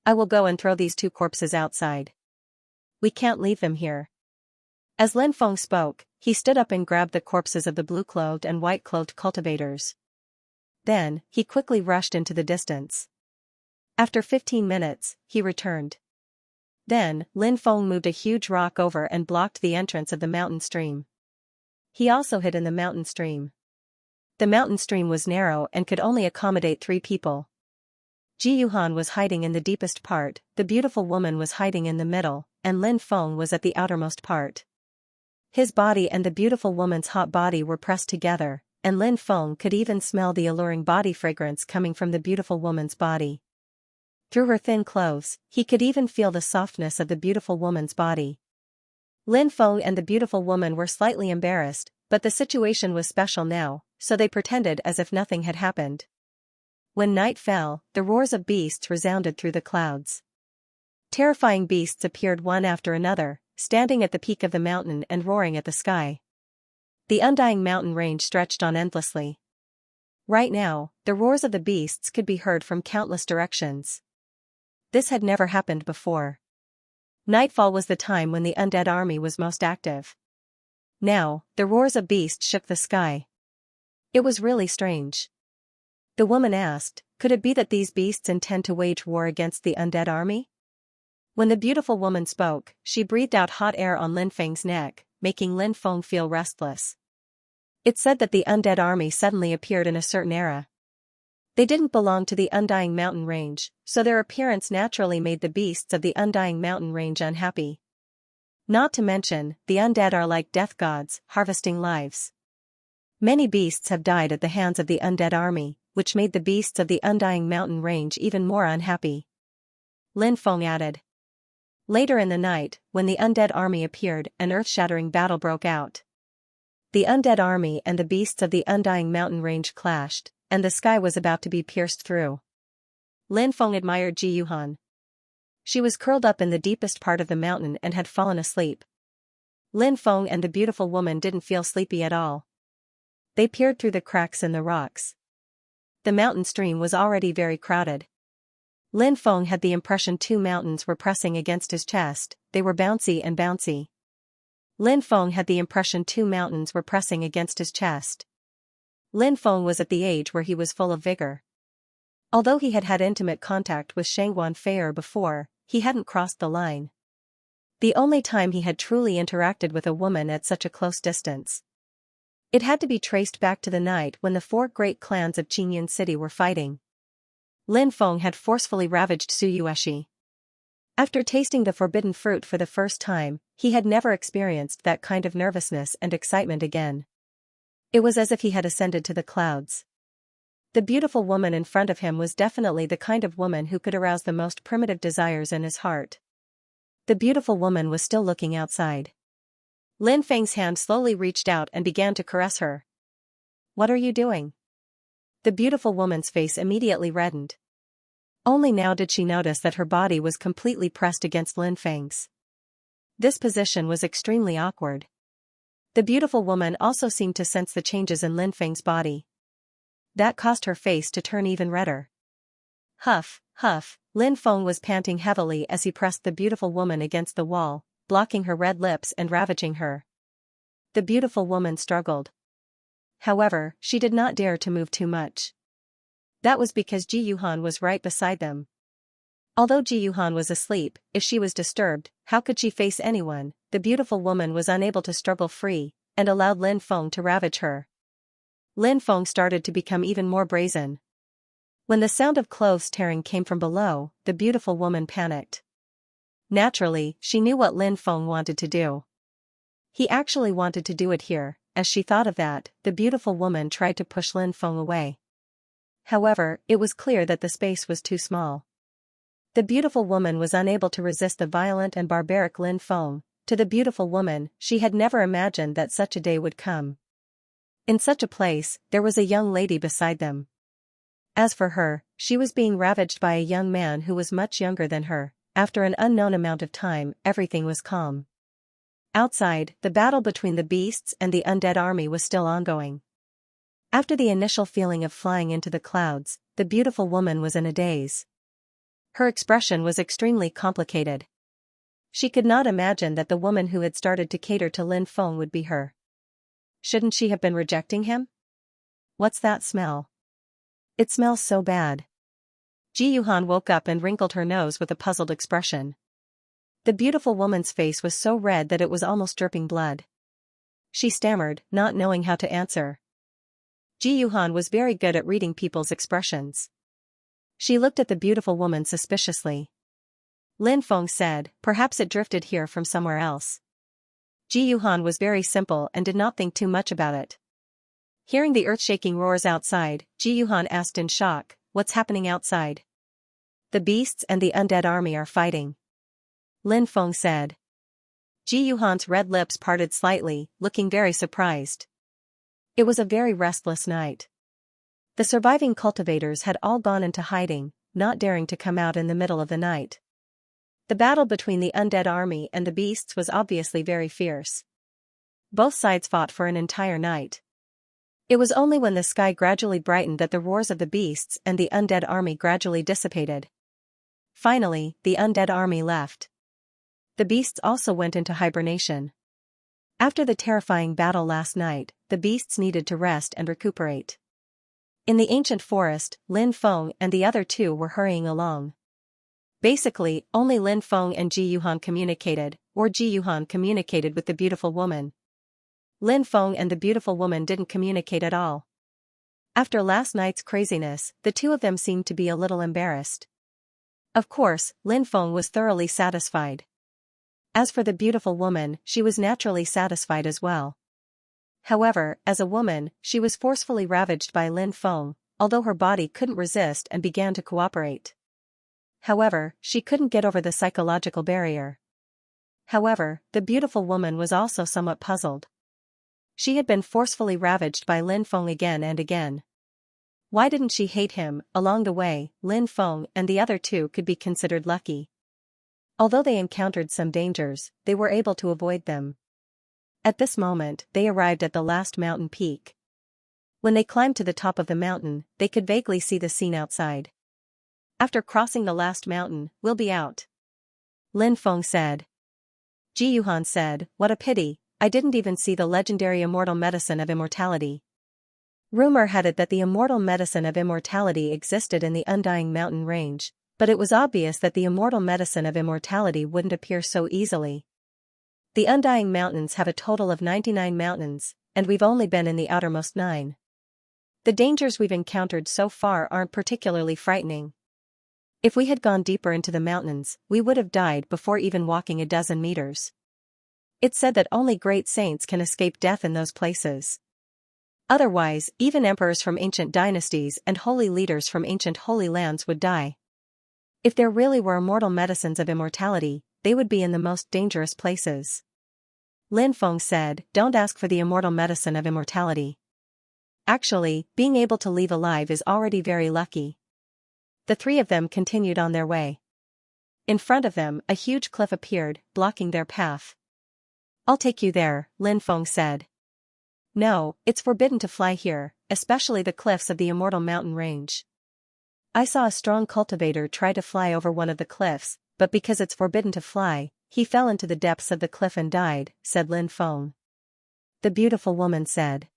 I will go and throw these 2 corpses outside. We can't leave them here. As Lin Feng spoke, he stood up and grabbed the corpses of the blue-clothed and white-clothed cultivators. Then, he quickly rushed into the distance. After 15 minutes, he returned. Then, Lin Feng moved a huge rock over and blocked the entrance of the mountain stream. He also hid in the mountain stream. The mountain stream was narrow and could only accommodate 3 people. Ji Yuhan was hiding in the deepest part, the beautiful woman was hiding in the middle, and Lin Feng was at the outermost part. His body and the beautiful woman's hot body were pressed together, and Lin Feng could even smell the alluring body fragrance coming from the beautiful woman's body. Through her thin clothes, he could even feel the softness of the beautiful woman's body. Lin Feng and the beautiful woman were slightly embarrassed, but the situation was special now, so they pretended as if nothing had happened. When night fell, the roars of beasts resounded through the clouds. Terrifying beasts appeared one after another, standing at the peak of the mountain and roaring at the sky. The undying mountain range stretched on endlessly. Right now, the roars of the beasts could be heard from countless directions. This had never happened before. Nightfall was the time when the undead army was most active. Now, the roars of beasts shook the sky. It was really strange. The woman asked, could it be that these beasts intend to wage war against the undead army? When the beautiful woman spoke, she breathed out hot air on Lin Feng's neck, making Lin Feng feel restless. It said that the undead army suddenly appeared in a certain era. They didn't belong to the undying mountain range, so their appearance naturally made the beasts of the undying mountain range unhappy. Not to mention, the undead are like death gods, harvesting lives. Many beasts have died at the hands of the undead army, which made the beasts of the undying mountain range even more unhappy. Lin Feng added. Later in the night, when the undead army appeared, an earth-shattering battle broke out. The undead army and the beasts of the undying mountain range clashed, and the sky was about to be pierced through. Lin Feng admired Ji Yuhan. She was curled up in the deepest part of the mountain and had fallen asleep. Lin Feng and the beautiful woman didn't feel sleepy at all. They peered through the cracks in the rocks. The mountain stream was already very crowded. Lin Feng had the impression 2 mountains were pressing against his chest, they were bouncy and bouncy. Lin Feng had the impression 2 mountains were pressing against his chest. Lin Feng was at the age where he was full of vigor. Although he had had intimate contact with Shangguan Fei'er before, he hadn't crossed the line. The only time he had truly interacted with a woman at such a close distance. It had to be traced back to the night when the 4 great clans of Qingyan City were fighting. Lin Feng had forcefully ravaged Suyueshi. After tasting the forbidden fruit for the first time, he had never experienced that kind of nervousness and excitement again. It was as if he had ascended to the clouds. The beautiful woman in front of him was definitely the kind of woman who could arouse the most primitive desires in his heart. The beautiful woman was still looking outside. Lin Feng's hand slowly reached out and began to caress her. What are you doing? The beautiful woman's face immediately reddened. Only now did she notice that her body was completely pressed against Lin Feng's. This position was extremely awkward. The beautiful woman also seemed to sense the changes in Lin Feng's body. That caused her face to turn even redder. Huff, huff, Lin Feng was panting heavily as he pressed the beautiful woman against the wall, blocking her red lips and ravaging her. The beautiful woman struggled. However, she did not dare to move too much. That was because Ji Yuhan was right beside them. Although Ji Yuhan was asleep, if she was disturbed, how could she face anyone? The beautiful woman was unable to struggle free, and allowed Lin Feng to ravage her. Lin Feng started to become even more brazen. When the sound of clothes tearing came from below, the beautiful woman panicked. Naturally, she knew what Lin Feng wanted to do. He actually wanted to do it here. As she thought of that, the beautiful woman tried to push Lin Feng away. However, it was clear that the space was too small. The beautiful woman was unable to resist the violent and barbaric Lin Feng. To the beautiful woman, she had never imagined that such a day would come. In such a place, there was a young lady beside them. As for her, she was being ravaged by a young man who was much younger than her. After an unknown amount of time, everything was calm. Outside, the battle between the beasts and the undead army was still ongoing. After the initial feeling of flying into the clouds, the beautiful woman was in a daze. Her expression was extremely complicated. She could not imagine that the woman who had started to cater to Lin Feng would be her. Shouldn't she have been rejecting him? What's that smell? It smells so bad. Ji Yuhan woke up and wrinkled her nose with a puzzled expression. The beautiful woman's face was so red that it was almost dripping blood. She stammered, not knowing how to answer. Ji Yuhan was very good at reading people's expressions. She looked at the beautiful woman suspiciously. Lin Feng said, "Perhaps it drifted here from somewhere else." Ji Yuhan was very simple and did not think too much about it. Hearing the earth-shaking roars outside, Ji Yuhan asked in shock, "What's happening outside?" "The beasts and the undead army are fighting," Lin Feng said. Ji Yuhan's red lips parted slightly, looking very surprised. It was a very restless night. The surviving cultivators had all gone into hiding, not daring to come out in the middle of the night. The battle between the undead army and the beasts was obviously very fierce. Both sides fought for an entire night. It was only when the sky gradually brightened that the roars of the beasts and the undead army gradually dissipated. Finally, the undead army left. The beasts also went into hibernation. After the terrifying battle last night, the beasts needed to rest and recuperate. In the ancient forest, Lin Feng and the other two were hurrying along. Basically, only Lin Feng and Ji Yuhan communicated, or Ji Yuhan communicated with the beautiful woman. Lin Feng and the beautiful woman didn't communicate at all. After last night's craziness, the two of them seemed to be a little embarrassed. Of course, Lin Feng was thoroughly satisfied. As for the beautiful woman, she was naturally satisfied as well. However, as a woman, she was forcefully ravaged by Lin Feng, although her body couldn't resist and began to cooperate. However, she couldn't get over the psychological barrier. However, the beautiful woman was also somewhat puzzled. She had been forcefully ravaged by Lin Feng again and again. Why didn't she hate him? Along the way, Lin Feng and the other two could be considered lucky. Although they encountered some dangers, they were able to avoid them. At this moment, they arrived at the last mountain peak. When they climbed to the top of the mountain, they could vaguely see the scene outside. After crossing the last mountain, "We'll be out," Lin Feng said. Ji Yuhan said, "What a pity, I didn't even see the legendary immortal medicine of immortality." Rumor had it that the immortal medicine of immortality existed in the Undying Mountain range, but it was obvious that the immortal medicine of immortality wouldn't appear so easily. The Undying Mountains have a total of 99 mountains, and we've only been in the outermost 9. The dangers we've encountered so far aren't particularly frightening. If we had gone deeper into the mountains, we would have died before even walking a dozen meters. It's said that only great saints can escape death in those places. Otherwise, even emperors from ancient dynasties and holy leaders from ancient holy lands would die. If there really were immortal medicines of immortality, they would be in the most dangerous places. Lin Feng said, "Don't ask for the immortal medicine of immortality. Actually, being able to leave alive is already very lucky." The three of them continued on their way. In front of them, a huge cliff appeared, blocking their path. "I'll take you there," Lin Feng said. "No, it's forbidden to fly here, especially the cliffs of the immortal mountain range. I saw a strong cultivator try to fly over one of the cliffs, but because it's forbidden to fly, he fell into the depths of the cliff and died," said Lin Feng. The beautiful woman said.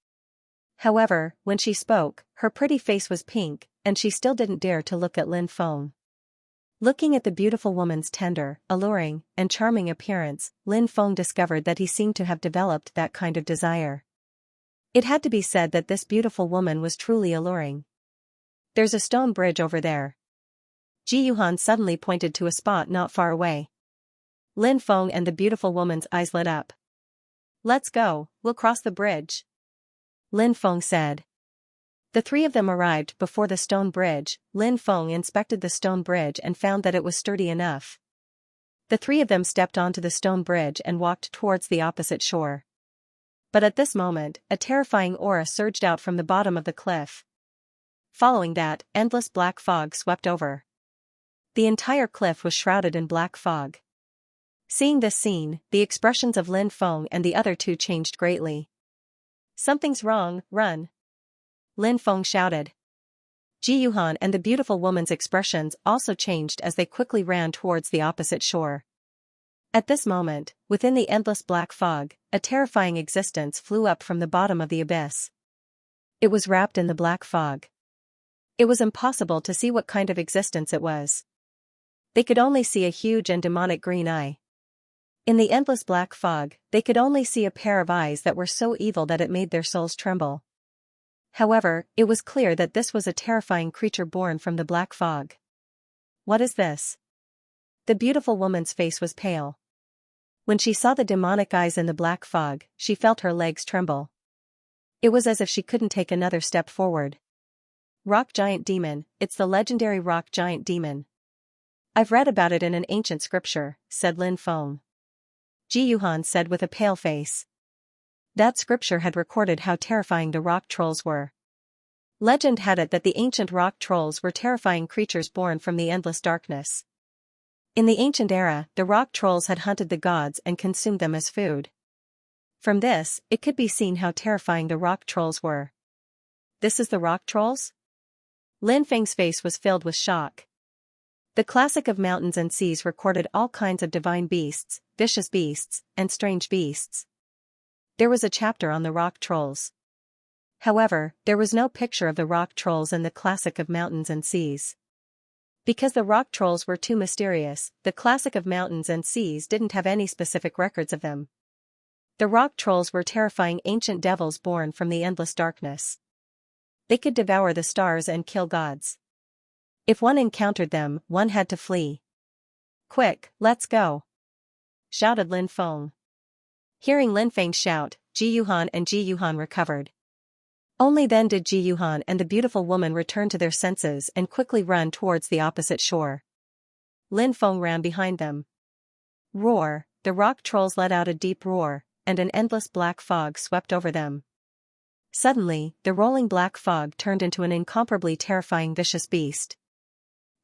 However, when she spoke, her pretty face was pink, and she still didn't dare to look at Lin Feng. Looking at the beautiful woman's tender, alluring, and charming appearance, Lin Feng discovered that he seemed to have developed that kind of desire. It had to be said that this beautiful woman was truly alluring. "There's a stone bridge over there." Ji Yuhan suddenly pointed to a spot not far away. Lin Feng and the beautiful woman's eyes lit up. "Let's go, we'll cross the bridge," Lin Feng said. The three of them arrived before the stone bridge. Lin Feng inspected the stone bridge and found that it was sturdy enough. The three of them stepped onto the stone bridge and walked towards the opposite shore. But at this moment, a terrifying aura surged out from the bottom of the cliff. Following that, endless black fog swept over. The entire cliff was shrouded in black fog. Seeing this scene, the expressions of Lin Feng and the other two changed greatly. "Something's wrong, run!" Lin Feng shouted. Ji Yuhan and the beautiful woman's expressions also changed as they quickly ran towards the opposite shore. At this moment, within the endless black fog, a terrifying existence flew up from the bottom of the abyss. It was wrapped in the black fog. It was impossible to see what kind of existence it was. They could only see a huge and demonic green eye. In the endless black fog, they could only see a pair of eyes that were so evil that it made their souls tremble. However, it was clear that this was a terrifying creature born from the black fog. "What is this?" The beautiful woman's face was pale. When she saw the demonic eyes in the black fog, she felt her legs tremble. It was as if she couldn't take another step forward. "Rock giant demon, it's the legendary rock giant demon. I've read about it in an ancient scripture," said Lin Feng. Ji Yuhan said with a pale face. That scripture had recorded how terrifying the rock trolls were. Legend had it that the ancient rock trolls were terrifying creatures born from the endless darkness. In the ancient era, the rock trolls had hunted the gods and consumed them as food. From this, it could be seen how terrifying the rock trolls were. "This is the rock trolls?" Lin Feng's face was filled with shock. The classic of mountains and seas recorded all kinds of divine beasts, vicious beasts, and strange beasts. There was a chapter on the rock trolls. However, there was no picture of the rock trolls in the classic of mountains and seas. Because the rock trolls were too mysterious, the classic of mountains and seas didn't have any specific records of them. The rock trolls were terrifying ancient devils born from the endless darkness. They could devour the stars and kill gods. If one encountered them, one had to flee. "Quick, let's go!" shouted Lin Feng. Hearing Lin Feng's shout, Ji Yuhan and Ji Yuhan recovered. Only then did Ji Yuhan and the beautiful woman return to their senses and quickly run towards the opposite shore. Lin Feng ran behind them. Roar! The rock trolls let out a deep roar, and an endless black fog swept over them. Suddenly, the rolling black fog turned into an incomparably terrifying vicious beast.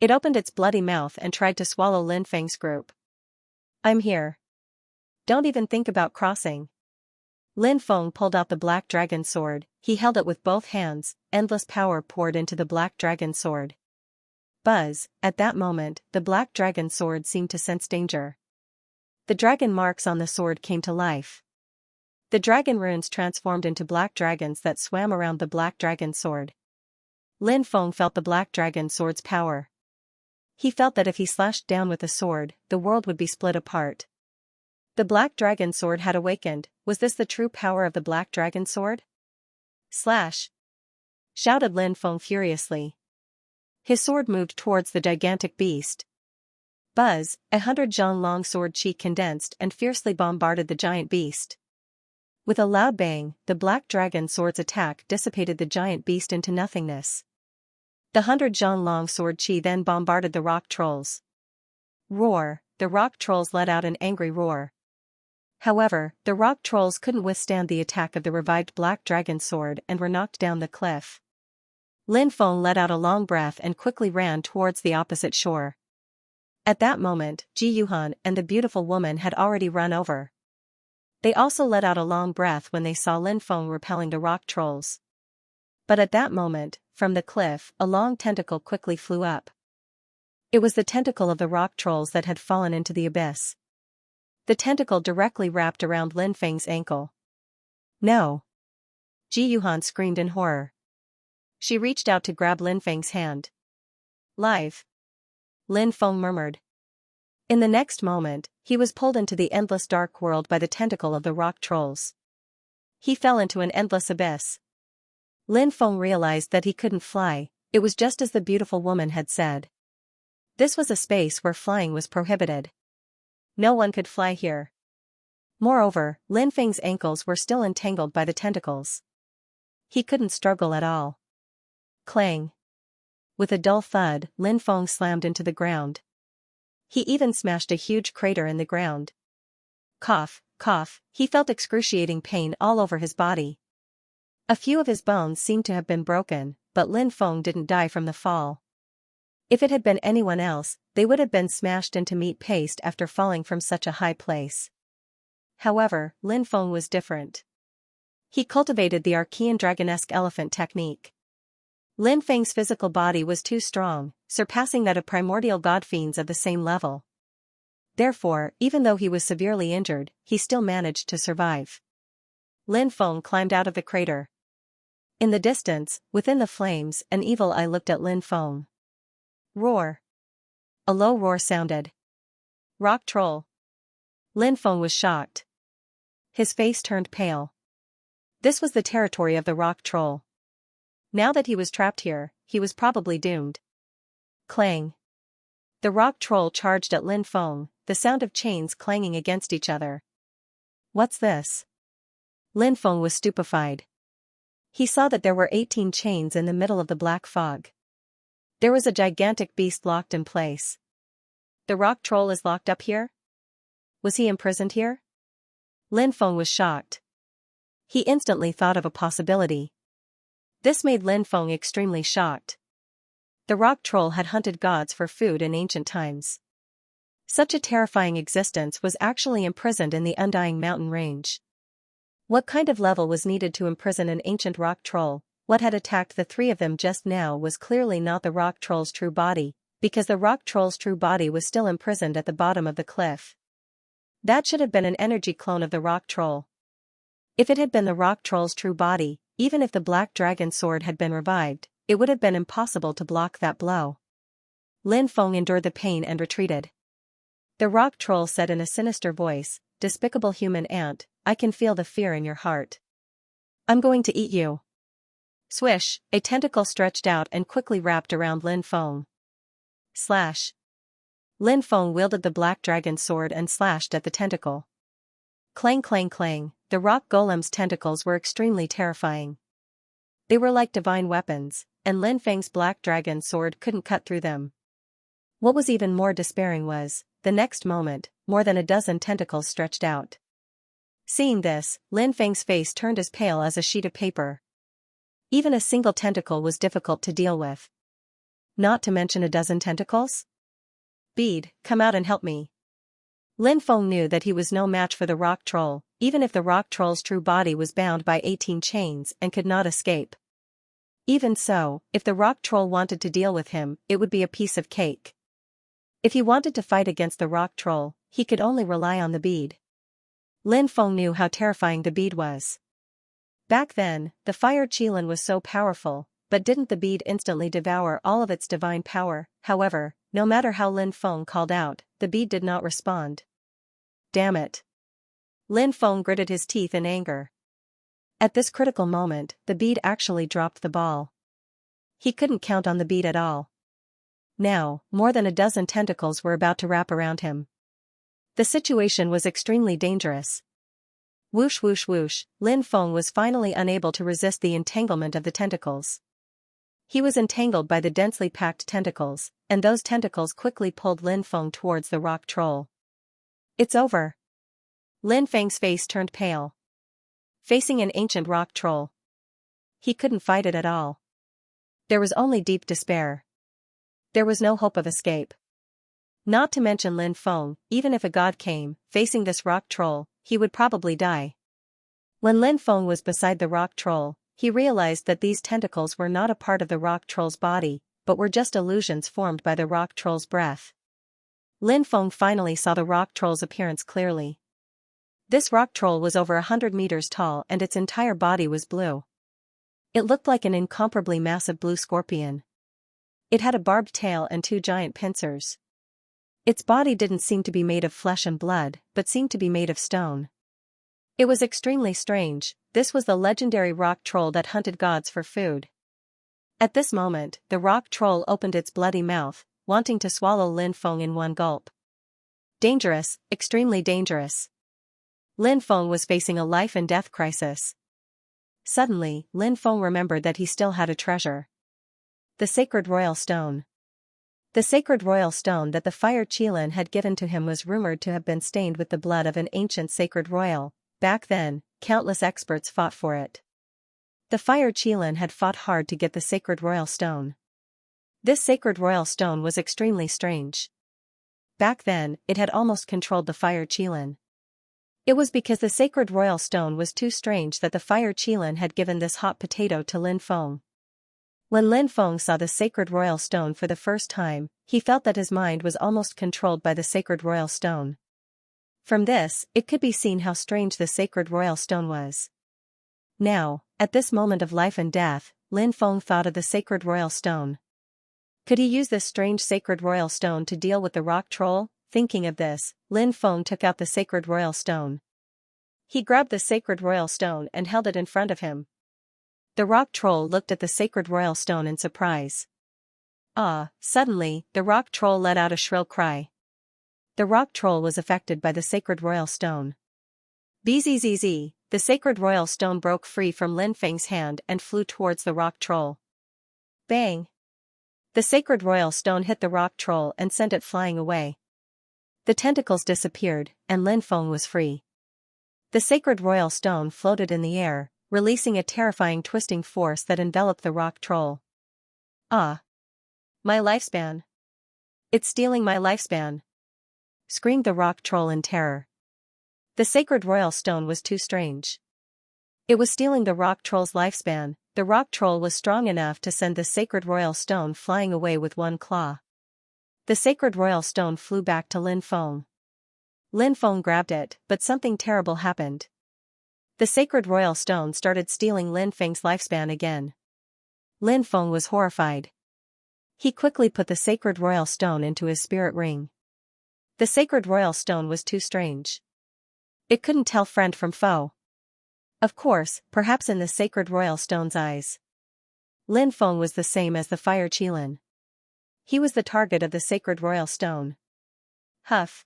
It opened its bloody mouth and tried to swallow Lin Feng's group. "I'm here. Don't even think about crossing." Lin Feng pulled out the black dragon sword. He held it with both hands. Endless power poured into the black dragon sword. Buzz! At that moment, the black dragon sword seemed to sense danger. The dragon marks on the sword came to life. The dragon runes transformed into black dragons that swam around the black dragon sword. Lin Feng felt the black dragon sword's power. He felt that if he slashed down with the sword, the world would be split apart. The black dragon sword had awakened. Was this the true power of the black dragon sword? "Slash!" shouted Lin Feng furiously. His sword moved towards the gigantic beast. Buzz! 100 zhang long sword chi condensed and fiercely bombarded the giant beast. With a loud bang, the black dragon sword's attack dissipated the giant beast into nothingness. The 100 zhang long sword chi then bombarded the rock trolls. Roar! The rock trolls let out an angry roar. However, the rock trolls couldn't withstand the attack of the revived black dragon sword and were knocked down the cliff. Lin Feng let out a long breath and quickly ran towards the opposite shore. At that moment, Ji Yuhan and the beautiful woman had already run over. They also let out a long breath when they saw Lin Feng repelling the rock trolls. But at that moment, from the cliff, a long tentacle quickly flew up. It was the tentacle of the rock trolls that had fallen into the abyss. The tentacle directly wrapped around Lin Feng's ankle. "No!" Ji Yuhan screamed in horror. She reached out to grab Lin Feng's hand. "Live!" Lin Feng murmured. In the next moment, he was pulled into the endless dark world by the tentacle of the rock trolls. He fell into an endless abyss. Lin Feng realized that he couldn't fly. It was just as the beautiful woman had said. This was a space where flying was prohibited. No one could fly here. Moreover, Lin Feng's ankles were still entangled by the tentacles. He couldn't struggle at all. Clang. With a dull thud, Lin Feng slammed into the ground. He even smashed a huge crater in the ground. Cough, cough, he felt excruciating pain all over his body. A few of his bones seemed to have been broken, but Lin Feng didn't die from the fall. If it had been anyone else, they would have been smashed into meat paste after falling from such a high place. However, Lin Feng was different. He cultivated the Archean dragonesque elephant technique. Lin Feng's physical body was too strong, surpassing that of primordial god fiends of the same level. Therefore, even though he was severely injured, he still managed to survive. Lin Feng climbed out of the crater. In the distance, within the flames, an evil eye looked at Lin Feng. Roar. A low roar sounded. Rock troll. Lin Feng was shocked. His face turned pale. This was the territory of the rock troll. Now that he was trapped here, he was probably doomed. Clang. The rock troll charged at Lin Feng, the sound of chains clanging against each other. What's this? Lin Feng was stupefied. He saw that there were 18 chains in the middle of the black fog. There was a gigantic beast locked in place. The rock troll is locked up here? Was he imprisoned here? Lin Feng was shocked. He instantly thought of a possibility. This made Lin Feng extremely shocked. The rock troll had hunted gods for food in ancient times. Such a terrifying existence was actually imprisoned in the undying mountain range. What kind of level was needed to imprison an ancient rock troll? What had attacked the three of them just now was clearly not the rock troll's true body, because the rock troll's true body was still imprisoned at the bottom of the cliff. That should have been an energy clone of the rock troll. If it had been the rock troll's true body, even if the black dragon sword had been revived, it would have been impossible to block that blow. Lin Feng endured the pain and retreated. The rock troll said in a sinister voice, "Despicable human ant, I can feel the fear in your heart. I'm going to eat you." Swish, a tentacle stretched out and quickly wrapped around Lin Feng. Slash. Lin Feng wielded the black dragon sword and slashed at the tentacle. Clang clang clang, the rock golem's tentacles were extremely terrifying. They were like divine weapons, and Lin Feng's black dragon sword couldn't cut through them. What was even more despairing was, the next moment, more than a dozen tentacles stretched out. Seeing this, Lin Feng's face turned as pale as a sheet of paper. Even a single tentacle was difficult to deal with. Not to mention a dozen tentacles? Bead, come out and help me. Lin Feng knew that he was no match for the rock troll, even if the rock troll's true body was bound by 18 chains and could not escape. Even so, if the rock troll wanted to deal with him, it would be a piece of cake. If he wanted to fight against the rock troll, he could only rely on the bead. Lin Feng knew how terrifying the bead was. Back then, the fire qilin was so powerful, but didn't the bead instantly devour all of its divine power? However, no matter how Lin Feng called out, the bead did not respond. Damn it. Lin Feng gritted his teeth in anger. At this critical moment, the bead actually dropped the ball. He couldn't count on the bead at all. Now, more than a dozen tentacles were about to wrap around him. The situation was extremely dangerous. Whoosh whoosh whoosh, Lin Feng was finally unable to resist the entanglement of the tentacles. He was entangled by the densely packed tentacles, and those tentacles quickly pulled Lin Feng towards the rock troll. It's over. Lin Feng's face turned pale. Facing an ancient rock troll. He couldn't fight it at all. There was only deep despair. There was no hope of escape. Not to mention Lin Feng, even if a god came, facing this rock troll, he would probably die. When Lin Feng was beside the rock troll, he realized that these tentacles were not a part of the rock troll's body, but were just illusions formed by the rock troll's breath. Lin Feng finally saw the rock troll's appearance clearly. This rock troll was over 100 meters tall and its entire body was blue. It looked like an incomparably massive blue scorpion. It had a barbed tail and 2 giant pincers. Its body didn't seem to be made of flesh and blood, but seemed to be made of stone. It was extremely strange. This was the legendary rock troll that hunted gods for food. At this moment, the rock troll opened its bloody mouth, wanting to swallow Lin Feng in one gulp. Dangerous, extremely dangerous. Lin Feng was facing a life and death crisis. Suddenly, Lin Feng remembered that he still had a treasure. The sacred royal stone. The sacred royal stone that the fire Qilin had given to him was rumored to have been stained with the blood of an ancient sacred royal. Back then, countless experts fought for it. The fire Qilin had fought hard to get the sacred royal stone. This sacred royal stone was extremely strange. Back then, it had almost controlled the fire Qilin. It was because the sacred royal stone was too strange that the fire Qilin had given this hot potato to Lin Feng. When Lin Feng saw the sacred royal stone for the first time, he felt that his mind was almost controlled by the sacred royal stone. From this, it could be seen how strange the sacred royal stone was. Now, at this moment of life and death, Lin Feng thought of the sacred royal stone. Could he use this strange sacred royal stone to deal with the rock troll? Thinking of this, Lin Feng took out the sacred royal stone. He grabbed the sacred royal stone and held it in front of him. The rock troll looked at the sacred royal stone in surprise. Suddenly, the rock troll let out a shrill cry. The rock troll was affected by the sacred royal stone. Bzzz, the sacred royal stone broke free from Lin Feng's hand and flew towards the rock troll. Bang! The sacred royal stone hit the rock troll and sent it flying away. The tentacles disappeared, and Lin Feng was free. The sacred royal stone floated in the air, releasing a terrifying twisting force that enveloped the rock troll. My lifespan! It's stealing my lifespan! Screamed the rock troll in terror. The sacred royal stone was too strange. It was stealing the rock troll's lifespan. The rock troll was strong enough to send the sacred royal stone flying away with one claw. The sacred royal stone flew back to Lin Feng. Lin Feng grabbed it, but something terrible happened. The sacred royal stone started stealing Lin Feng's lifespan again. Lin Feng was horrified. He quickly put the sacred royal stone into his spirit ring. The sacred royal stone was too strange. It couldn't tell friend from foe. Of course, perhaps in the sacred royal stone's eyes, Lin Feng was the same as the fire Qilin. He was the target of the sacred royal stone. Huff!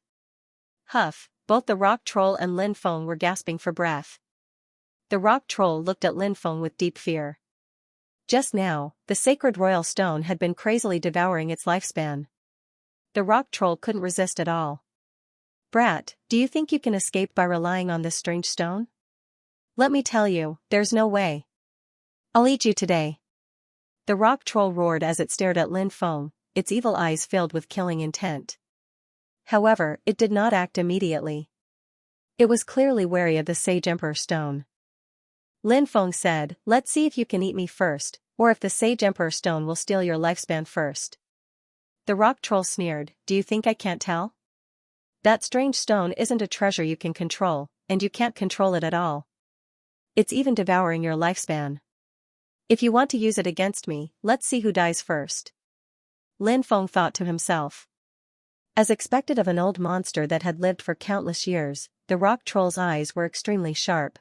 Huff! Both the rock troll and Lin Feng were gasping for breath. The rock troll looked at Lin Feng with deep fear. Just now, the sacred royal stone had been crazily devouring its lifespan. The rock troll couldn't resist at all. Brat, do you think you can escape by relying on this strange stone? Let me tell you, there's no way. I'll eat you today. The rock troll roared as it stared at Lin Feng, its evil eyes filled with killing intent. However, it did not act immediately. It was clearly wary of the Sage Emperor Stone. Lin Feng said, "Let's see if you can eat me first, or if the Sage Emperor Stone will steal your lifespan first." The rock troll sneered, "Do you think I can't tell? That strange stone isn't a treasure you can control, and you can't control it at all. It's even devouring your lifespan. If you want to use it against me, let's see who dies first." Lin Feng thought to himself. As expected of an old monster that had lived for countless years, the rock troll's eyes were extremely sharp.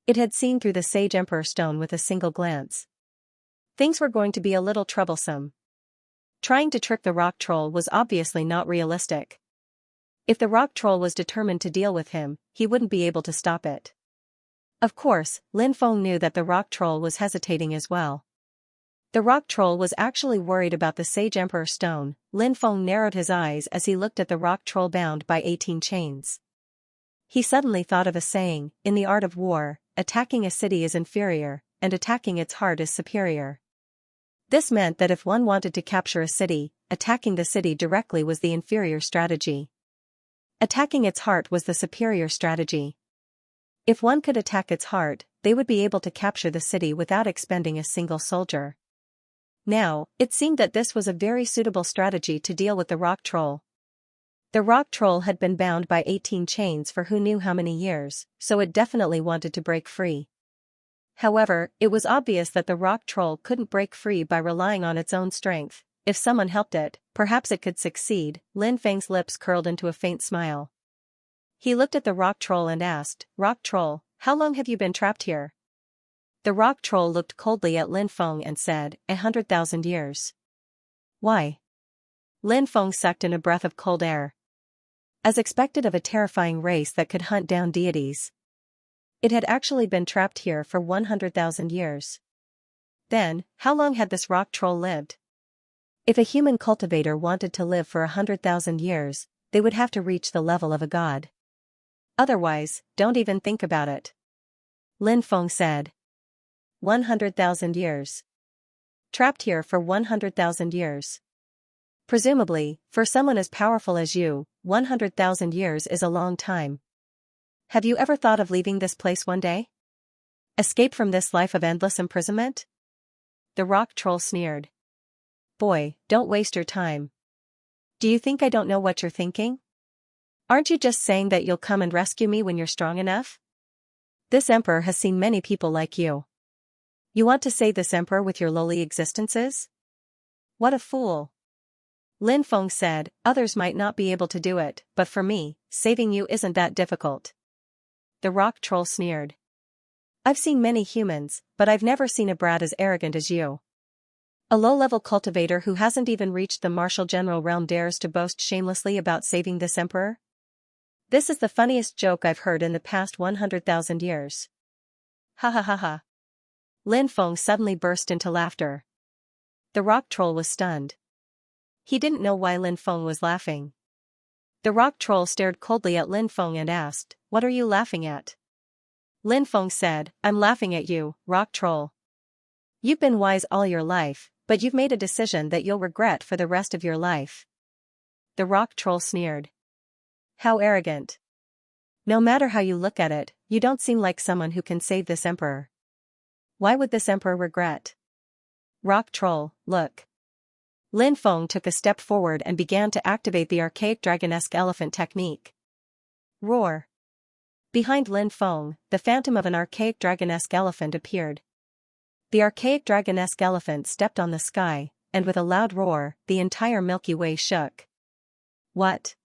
It had seen through the Sage Emperor Stone with a single glance. Things were going to be a little troublesome. Trying to trick the rock troll was obviously not realistic. If the rock troll was determined to deal with him, he wouldn't be able to stop it. Of course, Lin Feng knew that the rock troll was hesitating as well. The rock troll was actually worried about the Sage Emperor Stone. Lin Feng narrowed his eyes as he looked at the rock troll bound by 18 chains. He suddenly thought of a saying, in the art of war, attacking a city is inferior, and attacking its heart is superior. This meant that if one wanted to capture a city, attacking the city directly was the inferior strategy. Attacking its heart was the superior strategy. If one could attack its heart, they would be able to capture the city without expending a single soldier. Now, it seemed that this was a very suitable strategy to deal with the rock troll. The rock troll had been bound by 18 chains for who knew how many years, so it definitely wanted to break free. However, it was obvious that the rock troll couldn't break free by relying on its own strength. If someone helped it, perhaps it could succeed. Lin Feng's lips curled into a faint smile. He looked at the rock troll and asked, "Rock troll, how long have you been trapped here?" The rock troll looked coldly at Lin Feng and said, 100,000 years. Why? Lin Feng sucked in a breath of cold air. As expected of a terrifying race that could hunt down deities, it had actually been trapped here for 100,000 years. then, how long had this rock troll lived? If a human cultivator wanted to live for 100,000 years, they would have to reach the level of a god. Otherwise, don't even think about it. Lin Feng said. 100,000 years. Trapped here for 100,000 years. Presumably, for someone as powerful as you, 100,000 years is a long time. Have you ever thought of leaving this place one day? Escape from this life of endless imprisonment? The rock troll sneered. Boy, don't waste your time. Do you think I don't know what you're thinking? Aren't you just saying that you'll come and rescue me when you're strong enough? This emperor has seen many people like you. You want to save this emperor with your lowly existences? What a fool. Lin Feng said, others might not be able to do it, but for me, saving you isn't that difficult. The rock troll sneered. I've seen many humans, but I've never seen a brat as arrogant as you. A low-level cultivator who hasn't even reached the martial general realm dares to boast shamelessly about saving this emperor? This is the funniest joke I've heard in the past 100,000 years. Ha ha ha ha. Lin Feng suddenly burst into laughter. The rock troll was stunned. He didn't know why Lin Feng was laughing. The rock troll stared coldly at Lin Feng and asked, "What are you laughing at?" Lin Feng said, "I'm laughing at you, rock troll. You've been wise all your life, but you've made a decision that you'll regret for the rest of your life." The rock troll sneered. How arrogant. No matter how you look at it, you don't seem like someone who can save this emperor. Why would this emperor regret? Rock troll, look. Lin Feng took a step forward and began to activate the archaic dragonesque elephant technique. Roar. Behind Lin Feng, the phantom of an archaic dragonesque elephant appeared. The archaic dragonesque elephant stepped on the sky, and with a loud roar, the entire Milky Way shook. What?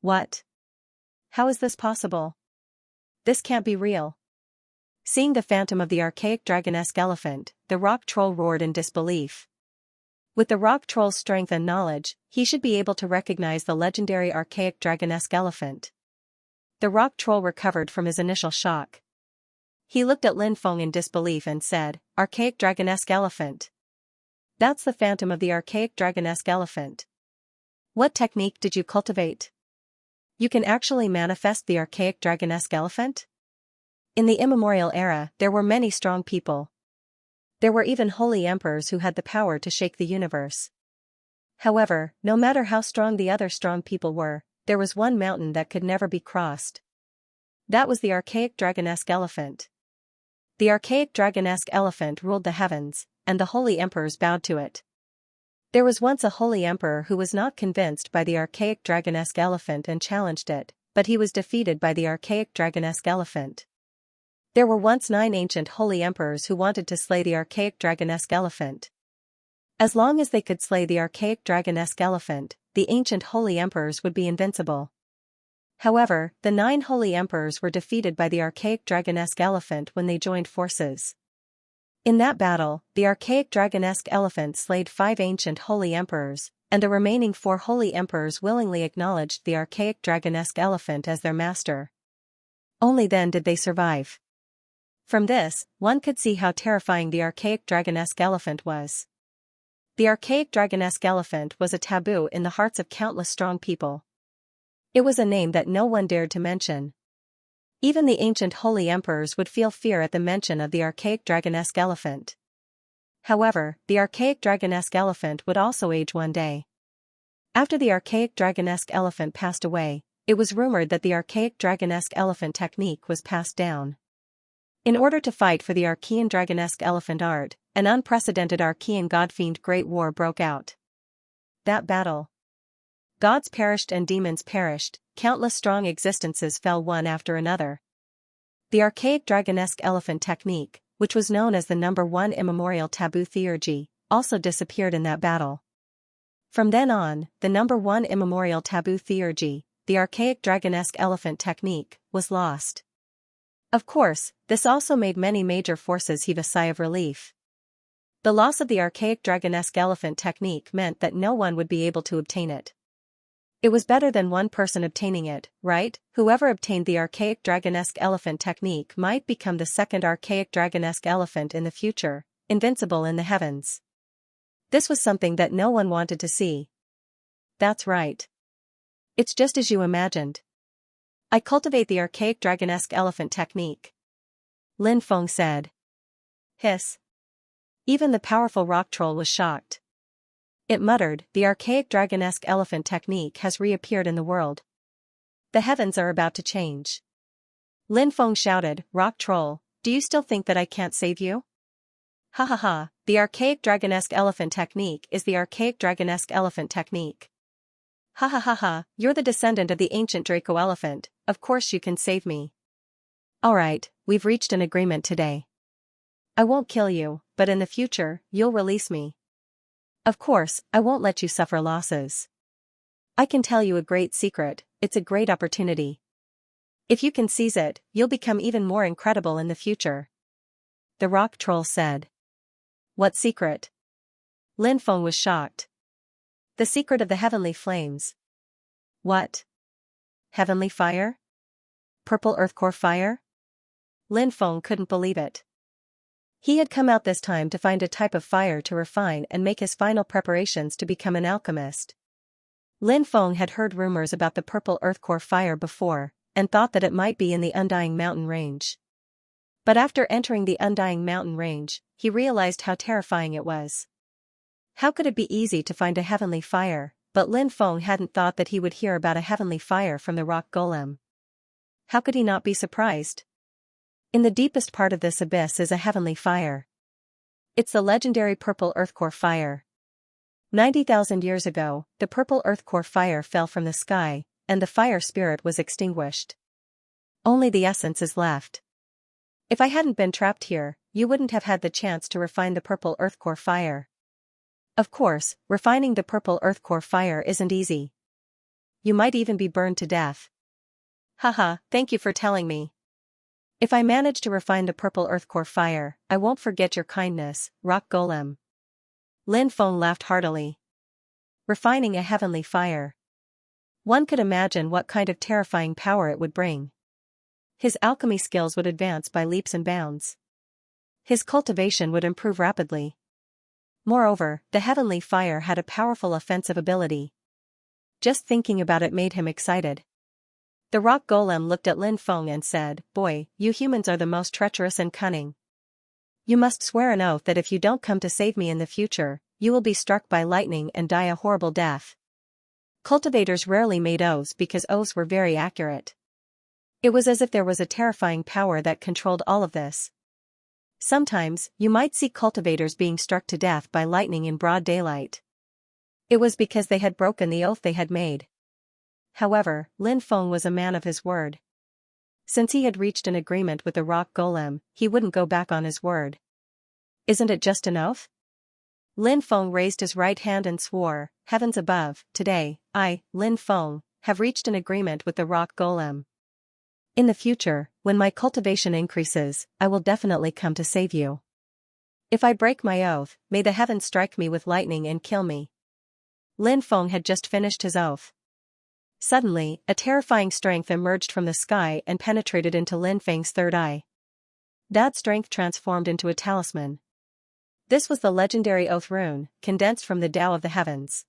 What? How is this possible? This can't be real. Seeing the phantom of the archaic dragonesque elephant, the rock troll roared in disbelief. With the rock troll's strength and knowledge, he should be able to recognize the legendary archaic dragonesque elephant. The rock troll recovered from his initial shock. He looked at Lin Feng in disbelief and said, "Archaic dragonesque elephant. That's the phantom of the archaic dragonesque elephant. What technique did you cultivate? You can actually manifest the archaic dragonesque elephant?" In the Immemorial era, there were many strong people. There were even holy emperors who had the power to shake the universe. However, no matter how strong the other strong people were, there was one mountain that could never be crossed. That was the archaic dragonesque elephant. The archaic dragonesque elephant ruled the heavens, and the holy emperors bowed to it. There was once a holy emperor who was not convinced by the archaic dragonesque elephant and challenged it, but he was defeated by the archaic dragonesque elephant. There were once 9 ancient holy emperors who wanted to slay the archaic dragonesque elephant. As long as they could slay the archaic dragonesque elephant, the ancient holy emperors would be invincible. However, the 9 holy emperors were defeated by the archaic dragonesque elephant when they joined forces. In that battle, the archaic dragonesque elephant slayed 5 ancient holy emperors, and the remaining 4 holy emperors willingly acknowledged the archaic dragonesque elephant as their master. Only then did they survive. From this, one could see how terrifying the archaic dragonesque elephant was. The archaic dragonesque elephant was a taboo in the hearts of countless strong people. It was a name that no one dared to mention. Even the ancient holy emperors would feel fear at the mention of the archaic dragonesque elephant. However, the archaic dragonesque elephant would also age one day. After the archaic dragonesque elephant passed away, it was rumored that the archaic dragonesque elephant technique was passed down. In order to fight for the Archean dragonesque elephant art, an unprecedented Archean god-fiend great war broke out. That battle. Gods perished and demons perished, countless strong existences fell one after another. The archaic dragonesque elephant technique, which was known as the number 1 immemorial taboo theurgy, also disappeared in that battle. From then on, the number 1 immemorial taboo theurgy, the archaic dragonesque elephant technique, was lost. Of course, this also made many major forces heave a sigh of relief. The loss of the archaic dragonesque elephant technique meant that no one would be able to obtain it. It was better than one person obtaining it, right? Whoever obtained the archaic dragonesque elephant technique might become the second archaic dragonesque elephant in the future, invincible in the heavens. This was something that no one wanted to see. That's right. It's just as you imagined. I cultivate the archaic dragonesque elephant technique. Lin Feng said. Hiss. Even the powerful rock troll was shocked. It muttered, the archaic dragonesque elephant technique has reappeared in the world. The heavens are about to change. Lin Feng shouted, rock troll, do you still think that I can't save you? Ha ha ha, the archaic dragonesque elephant technique is the archaic dragonesque elephant technique. Ha ha ha ha, you're the descendant of the ancient Draco elephant, of course you can save me. Alright, we've reached an agreement today. I won't kill you, but in the future, you'll release me. Of course, I won't let you suffer losses. I can tell you a great secret, it's a great opportunity. If you can seize it, you'll become even more incredible in the future. The rock troll said. What secret? Lin Feng was shocked. The secret of the heavenly flames. What? Heavenly fire? Purple earth core fire? Lin Feng couldn't believe it. He had come out this time to find a type of fire to refine and make his final preparations to become an alchemist. Lin Feng had heard rumors about the purple earth core fire before, and thought that it might be in the Undying Mountain Range. But after entering the Undying Mountain Range, he realized how terrifying it was. How could it be easy to find a heavenly fire, but Lin Feng hadn't thought that he would hear about a heavenly fire from the rock golem. How could he not be surprised? In the deepest part of this abyss is a heavenly fire. It's the legendary purple earth core fire. 90,000 years ago, the purple earth core fire fell from the sky, and the fire spirit was extinguished. Only the essence is left. If I hadn't been trapped here, you wouldn't have had the chance to refine the purple earth core fire. Of course, refining the purple earth core fire isn't easy. You might even be burned to death. Haha, thank you for telling me. If I manage to refine the purple earth core fire, I won't forget your kindness, rock golem. Lin Feng laughed heartily. Refining a heavenly fire. One could imagine what kind of terrifying power it would bring. His alchemy skills would advance by leaps and bounds. His cultivation would improve rapidly. Moreover, the heavenly fire had a powerful offensive ability. Just thinking about it made him excited. The rock golem looked at Lin Feng and said, boy, you humans are the most treacherous and cunning. You must swear an oath that if you don't come to save me in the future, you will be struck by lightning and die a horrible death. Cultivators rarely made oaths because oaths were very accurate. It was as if there was a terrifying power that controlled all of this. Sometimes, you might see cultivators being struck to death by lightning in broad daylight. It was because they had broken the oath they had made. However, Lin Feng was a man of his word. Since he had reached an agreement with the rock golem, he wouldn't go back on his word. Isn't it just an oath? Lin Feng raised his right hand and swore, heavens above, today, I, Lin Feng, have reached an agreement with the rock golem. In the future, when my cultivation increases, I will definitely come to save you. If I break my oath, may the heavens strike me with lightning and kill me. Lin Feng had just finished his oath. Suddenly, a terrifying strength emerged from the sky and penetrated into Lin Feng's third eye. That strength transformed into a talisman. This was the legendary oath rune, condensed from the Tao of the heavens.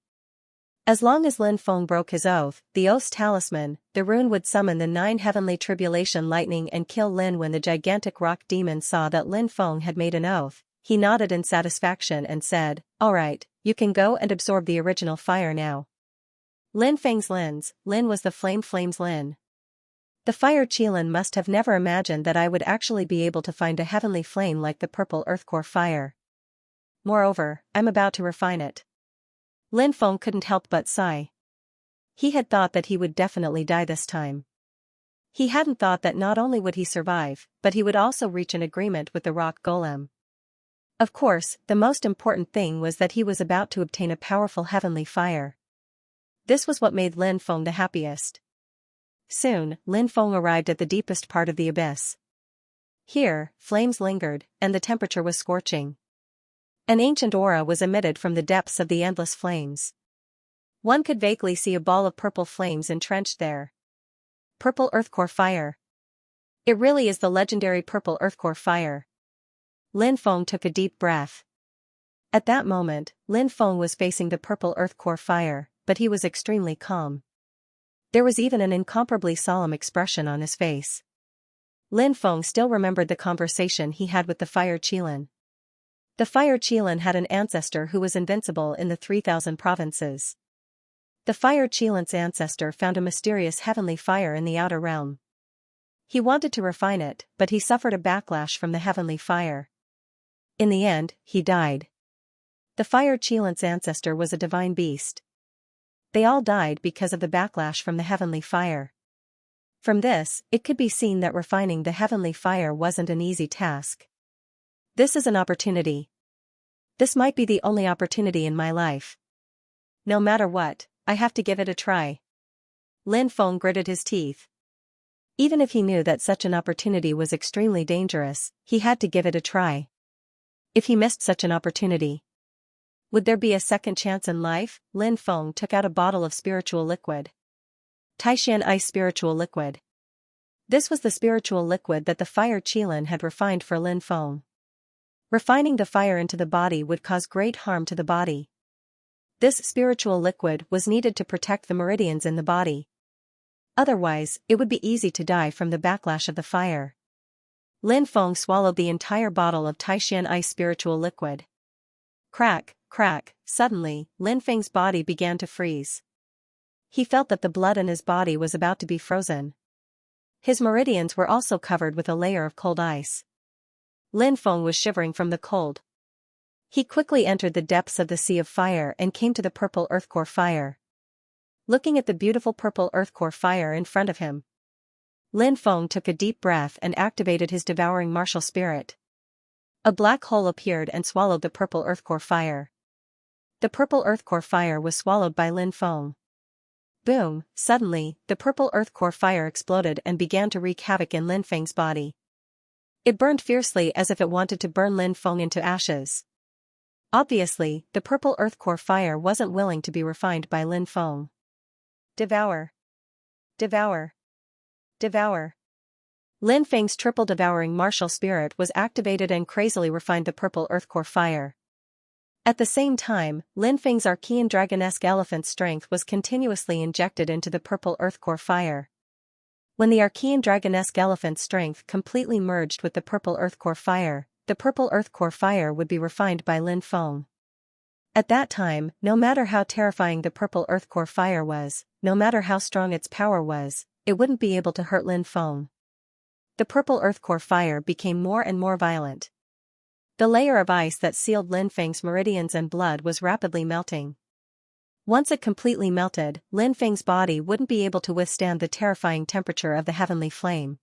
As long as Lin Feng broke his oath, the oath's talisman, the rune would summon the 9 heavenly tribulation lightning and kill Lin. When the gigantic rock demon saw that Lin Feng had made an oath, he nodded in satisfaction and said, alright, you can go and absorb the original fire now. Lin Feng's Lin was the flame's Lin. The fire Qilin must have never imagined that I would actually be able to find a heavenly flame like the purple earth core fire. Moreover, I'm about to refine it. Lin Feng couldn't help but sigh. He had thought that he would definitely die this time. He hadn't thought that not only would he survive, but he would also reach an agreement with the rock golem. Of course, the most important thing was that he was about to obtain a powerful heavenly fire. This was what made Lin Feng the happiest. Soon, Lin Feng arrived at the deepest part of the abyss. Here, flames lingered, and the temperature was scorching. An ancient aura was emitted from the depths of the endless flames. One could vaguely see a ball of purple flames entrenched there. Purple earth core fire. It really is the legendary purple earth core fire. Lin Feng took a deep breath. At that moment, Lin Feng was facing the purple earth core fire, but he was extremely calm. There was even an incomparably solemn expression on his face. Lin Feng still remembered the conversation he had with the Fire Qilin. The Fire Qilin had an ancestor who was invincible in the 3,000 provinces. The Fire Qilin's ancestor found a mysterious heavenly fire in the outer realm. He wanted to refine it, but he suffered a backlash from the heavenly fire. In the end, he died. The Fire Qilin's ancestor was a divine beast. They all died because of the backlash from the heavenly fire. From this, it could be seen that refining the heavenly fire wasn't an easy task. This is an opportunity. This might be the only opportunity in my life. No matter what, I have to give it a try. Lin Feng gritted his teeth. Even if he knew that such an opportunity was extremely dangerous, he had to give it a try. If he missed such an opportunity, would there be a second chance in life? Lin Feng took out a bottle of spiritual liquid. Taishan Ice Spiritual Liquid. This was the spiritual liquid that the Fire Qilin had refined for Lin Feng. Refining the fire into the body would cause great harm to the body. This spiritual liquid was needed to protect the meridians in the body. Otherwise, it would be easy to die from the backlash of the fire. Lin Feng swallowed the entire bottle of Taishan Ice Spiritual Liquid. Crack, crack, suddenly, Lin Feng's body began to freeze. He felt that the blood in his body was about to be frozen. His meridians were also covered with a layer of cold ice. Lin Feng was shivering from the cold. He quickly entered the depths of the sea of fire and came to the purple earth core fire. Looking at the beautiful purple earth core fire in front of him, Lin Feng took a deep breath and activated his devouring martial spirit. A black hole appeared and swallowed the purple earth core fire. The purple earth core fire was swallowed by Lin Feng. Boom! Suddenly, the purple earth core fire exploded and began to wreak havoc in Lin Feng's body. It burned fiercely as if it wanted to burn Lin Feng into ashes. Obviously, the purple earth core fire wasn't willing to be refined by Lin Feng. Devour. Devour. Devour. Lin Feng's triple devouring martial spirit was activated and crazily refined the purple earth core fire. At the same time, Lin Feng's Archean Dragonesque Elephant strength was continuously injected into the purple earth core fire. When the Archean Dragonesque Elephant strength completely merged with the purple earth core fire, the purple earth core fire would be refined by Lin Feng. At that time, no matter how terrifying the purple earth core fire was, no matter how strong its power was, it wouldn't be able to hurt Lin Feng. The purple earth core fire became more and more violent. The layer of ice that sealed Lin Feng's meridians and blood was rapidly melting. Once it completely melted, Lin Feng's body wouldn't be able to withstand the terrifying temperature of the heavenly flame.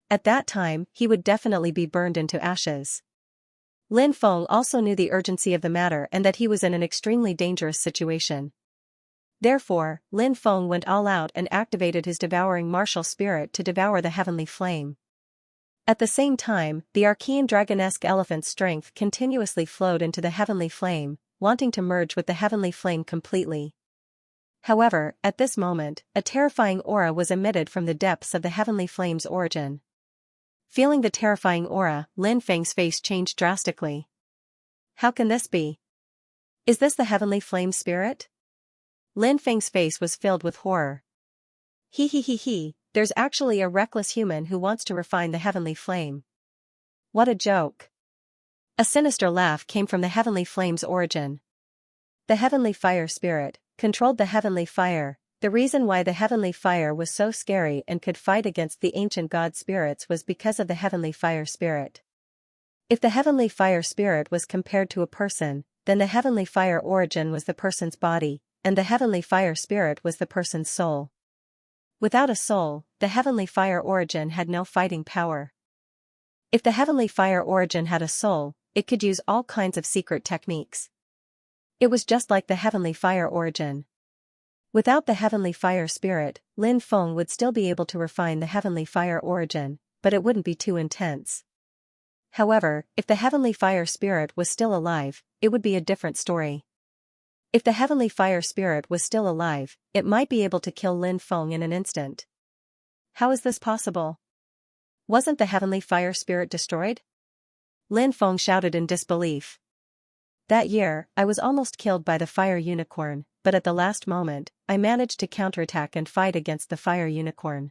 At that time, he would definitely be burned into ashes. Lin Feng also knew the urgency of the matter and that he was in an extremely dangerous situation. Therefore, Lin Feng went all out and activated his devouring martial spirit to devour the heavenly flame. At the same time, the Archean Dragonesque Elephant's strength continuously flowed into the heavenly flame, wanting to merge with the heavenly flame completely. However, at this moment, a terrifying aura was emitted from the depths of the heavenly flame's origin. Feeling the terrifying aura, Lin Feng's face changed drastically. How can this be? Is this the heavenly flame spirit? Lin Feng's face was filled with horror. He, there's actually a reckless human who wants to refine the heavenly flame. What a joke. A sinister laugh came from the heavenly flame's origin. The heavenly fire spirit controlled the heavenly fire. The reason why the heavenly fire was so scary and could fight against the ancient god spirits was because of the heavenly fire spirit. If the heavenly fire spirit was compared to a person, then the heavenly fire origin was the person's body, and the heavenly fire spirit was the person's soul. Without a soul, the heavenly fire origin had no fighting power. If the heavenly fire origin had a soul, it could use all kinds of secret techniques. It was just like the heavenly fire origin. Without the heavenly fire spirit, Lin Feng would still be able to refine the heavenly fire origin, but it wouldn't be too intense. However, if the heavenly fire spirit was still alive, it would be a different story. If the heavenly fire spirit was still alive, it might be able to kill Lin Feng in an instant. How is this possible? Wasn't the heavenly fire spirit destroyed? Lin Feng shouted in disbelief. That year, I was almost killed by the fire unicorn, but at the last moment, I managed to counterattack and fight against the fire unicorn.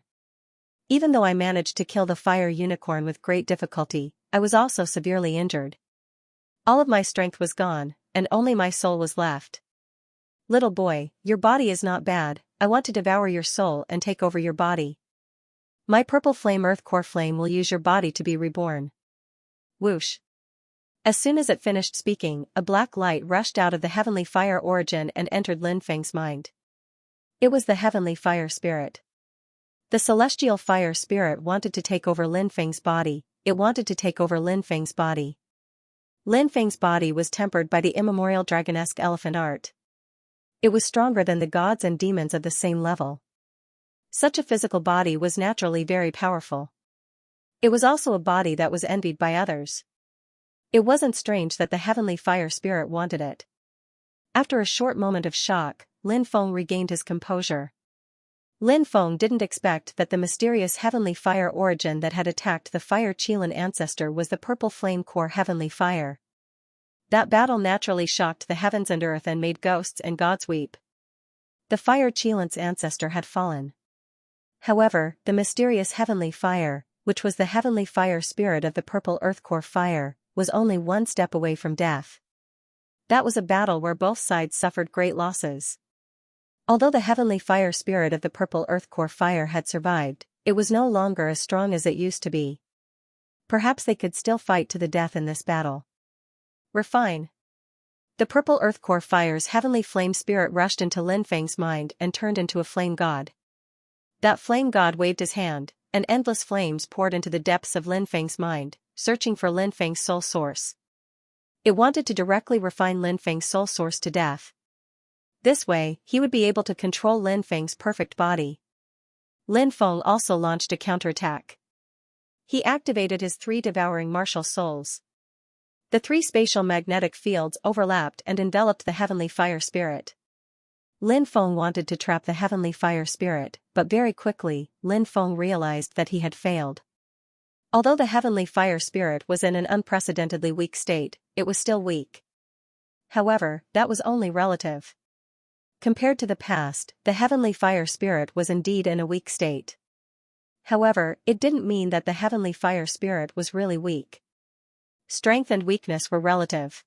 Even though I managed to kill the fire unicorn with great difficulty, I was also severely injured. All of my strength was gone, and only my soul was left. Little boy, your body is not bad, I want to devour your soul and take over your body. My purple flame earth core flame will use your body to be reborn. Whoosh. As soon as it finished speaking, a black light rushed out of the heavenly fire origin and entered Lin Feng's mind. It was the heavenly fire spirit. The celestial fire spirit wanted to take over Lin Feng's body, it wanted to take over Lin Feng's body. Lin Feng's body was tempered by the immemorial dragonesque elephant art. It was stronger than the gods and demons of the same level. Such a physical body was naturally very powerful. It was also a body that was envied by others. It wasn't strange that the heavenly fire spirit wanted it. After a short moment of shock, Lin Feng regained his composure. Lin Feng didn't expect that the mysterious heavenly fire origin that had attacked the fire Qilin ancestor was the purple flame core heavenly fire. That battle naturally shocked the heavens and earth and made ghosts and gods weep. The fire Qilin's ancestor had fallen. However, the mysterious heavenly fire, which was the heavenly fire spirit of the purple earth core fire, was only one step away from death. That was a battle where both sides suffered great losses. Although the heavenly fire spirit of the purple earth core fire had survived, it was no longer as strong as it used to be. Perhaps they could still fight to the death in this battle. Refine. The purple earth core fire's heavenly flame spirit rushed into Lin Feng's mind and turned into a flame god. That flame god waved his hand, and endless flames poured into the depths of Lin Feng's mind, searching for Lin Feng's soul source. It wanted to directly refine Lin Feng's soul source to death. This way, he would be able to control Lin Feng's perfect body. Lin Feng also launched a counterattack. He activated his 3 devouring martial souls. The 3 spatial magnetic fields overlapped and enveloped the heavenly fire spirit. Lin Feng wanted to trap the heavenly fire spirit, but very quickly, Lin Feng realized that he had failed. Although the heavenly fire spirit was in an unprecedentedly weak state, it was still weak. However, that was only relative. Compared to the past, the heavenly fire spirit was indeed in a weak state. However, it didn't mean that the heavenly fire spirit was really weak. Strength and weakness were relative.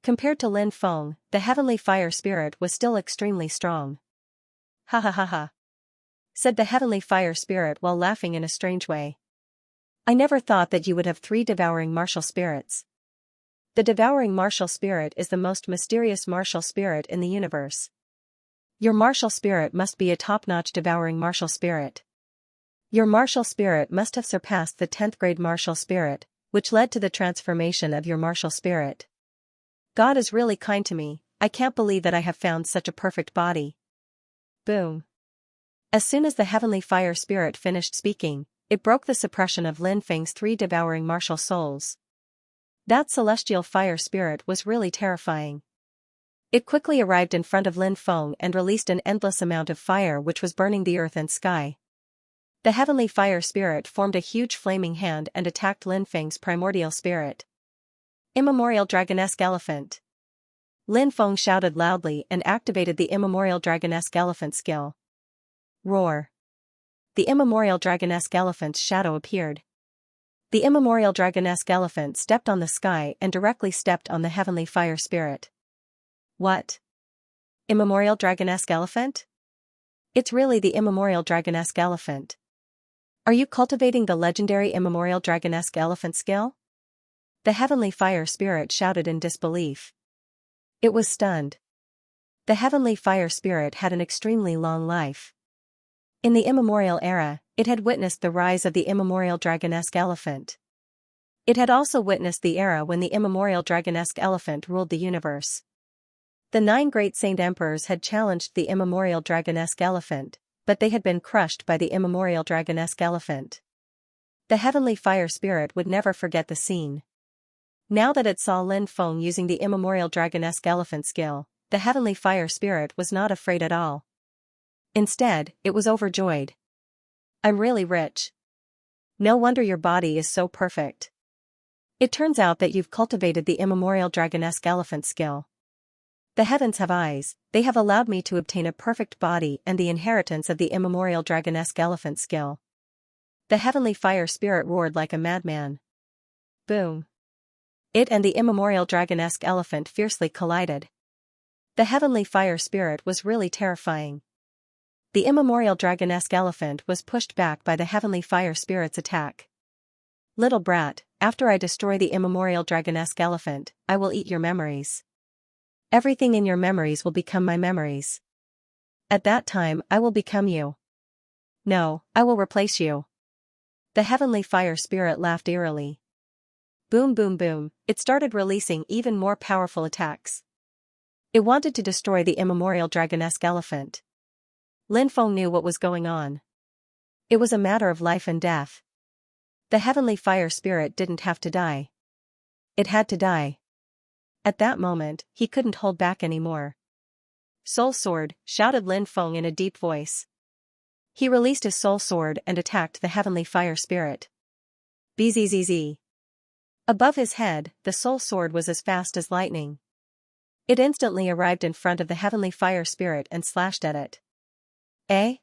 Compared to Lin Feng, the heavenly fire spirit was still extremely strong. Ha ha ha ha, said the heavenly fire spirit while laughing in a strange way. I never thought that you would have 3 devouring martial spirits. The devouring martial spirit is the most mysterious martial spirit in the universe. Your martial spirit must be a top-notch devouring martial spirit. Your martial spirit must have surpassed the 10th grade martial spirit, which led to the transformation of your martial spirit. God is really kind to me, I can't believe that I have found such a perfect body. Boom. As soon as the heavenly fire spirit finished speaking, it broke the suppression of Lin Feng's 3 devouring martial souls. That celestial fire spirit was really terrifying. It quickly arrived in front of Lin Feng and released an endless amount of fire which was burning the earth and sky. The heavenly fire spirit formed a huge flaming hand and attacked Lin Feng's primordial spirit. Immemorial dragonesque elephant. Lin Feng shouted loudly and activated the immemorial dragonesque elephant skill. Roar. The immemorial dragonesque elephant's shadow appeared. The immemorial dragonesque elephant stepped on the sky and directly stepped on the heavenly fire spirit. What? Immemorial dragonesque elephant? It's really the immemorial dragonesque elephant. Are you cultivating the legendary immemorial dragonesque elephant skill? The heavenly fire spirit shouted in disbelief. It was stunned. The heavenly fire spirit had an extremely long life. In the immemorial era, it had witnessed the rise of the immemorial dragonesque elephant. It had also witnessed the era when the immemorial dragonesque elephant ruled the universe. The 9 great saint emperors had challenged the immemorial dragonesque elephant, but they had been crushed by the immemorial dragonesque elephant. The heavenly fire spirit would never forget the scene. Now that it saw Lin Feng using the immemorial dragonesque elephant skill, the heavenly fire spirit was not afraid at all. Instead, it was overjoyed. I'm really rich. No wonder your body is so perfect. It turns out that you've cultivated the immemorial dragonesque elephant skill. The heavens have eyes, they have allowed me to obtain a perfect body and the inheritance of the immemorial dragonesque elephant skill. The heavenly fire spirit roared like a madman. Boom. It and the immemorial dragonesque elephant fiercely collided. The heavenly fire spirit was really terrifying. The immemorial dragonesque elephant was pushed back by the heavenly fire spirit's attack. Little brat, after I destroy the immemorial dragonesque elephant, I will eat your memories. Everything in your memories will become my memories. At that time I will become you. No, I will replace you. The heavenly fire spirit laughed eerily. Boom boom boom, it started releasing even more powerful attacks. It wanted to destroy the immemorial dragonesque elephant. Lin Feng knew what was going on. It was a matter of life and death. The heavenly fire spirit didn't have to die. It had to die. At that moment, he couldn't hold back anymore. Soul Sword, shouted Lin Feng in a deep voice. He released his soul sword and attacked the heavenly fire spirit. Bzzz. Above his head, the soul sword was as fast as lightning. It instantly arrived in front of the heavenly fire spirit and slashed at it. Eh?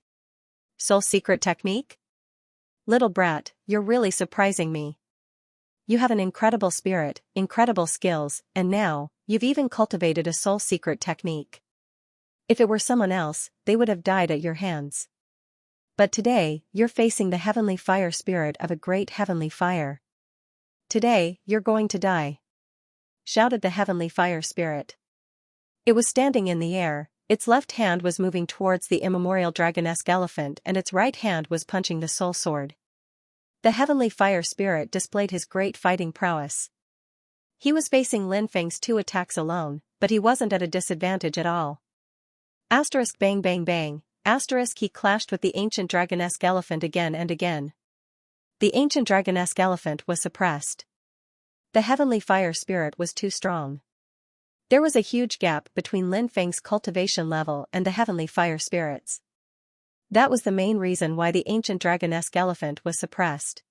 Soul secret technique? Little brat, you're really surprising me. You have an incredible spirit, incredible skills, and now, you've even cultivated a soul secret technique. If it were someone else, they would have died at your hands. But today, you're facing the heavenly fire spirit of a great heavenly fire. Today, you're going to die. Shouted the heavenly fire spirit. It was standing in the air, its left hand was moving towards the immemorial dragonesque elephant and its right hand was punching the soul sword. The heavenly fire spirit displayed his great fighting prowess. He was facing Lin Feng's 2 attacks alone, but he wasn't at a disadvantage at all. Asterisk bang bang bang, asterisk he clashed with the ancient dragonesque elephant again and again. The ancient dragonesque elephant was suppressed. The heavenly fire spirit was too strong. There was a huge gap between Lin Feng's cultivation level and the heavenly fire spirits. That was the main reason why the ancient dragonesque elephant was suppressed.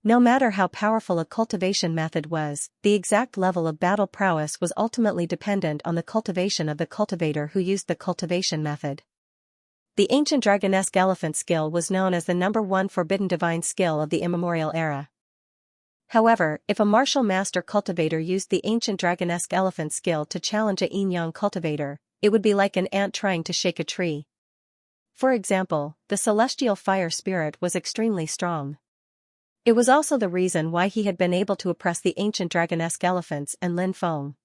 No matter how powerful a cultivation method was, the exact level of battle prowess was ultimately dependent on the cultivation of the cultivator who used the cultivation method. The ancient dragonesque elephant skill was known as the #1 forbidden divine skill of the immemorial era. However, if a martial master cultivator used the ancient dragonesque elephant skill to challenge a yin-yang cultivator, it would be like an ant trying to shake a tree. For example, the celestial fire spirit was extremely strong. It was also the reason why he had been able to oppress the ancient dragonesque elephants and Lin Feng.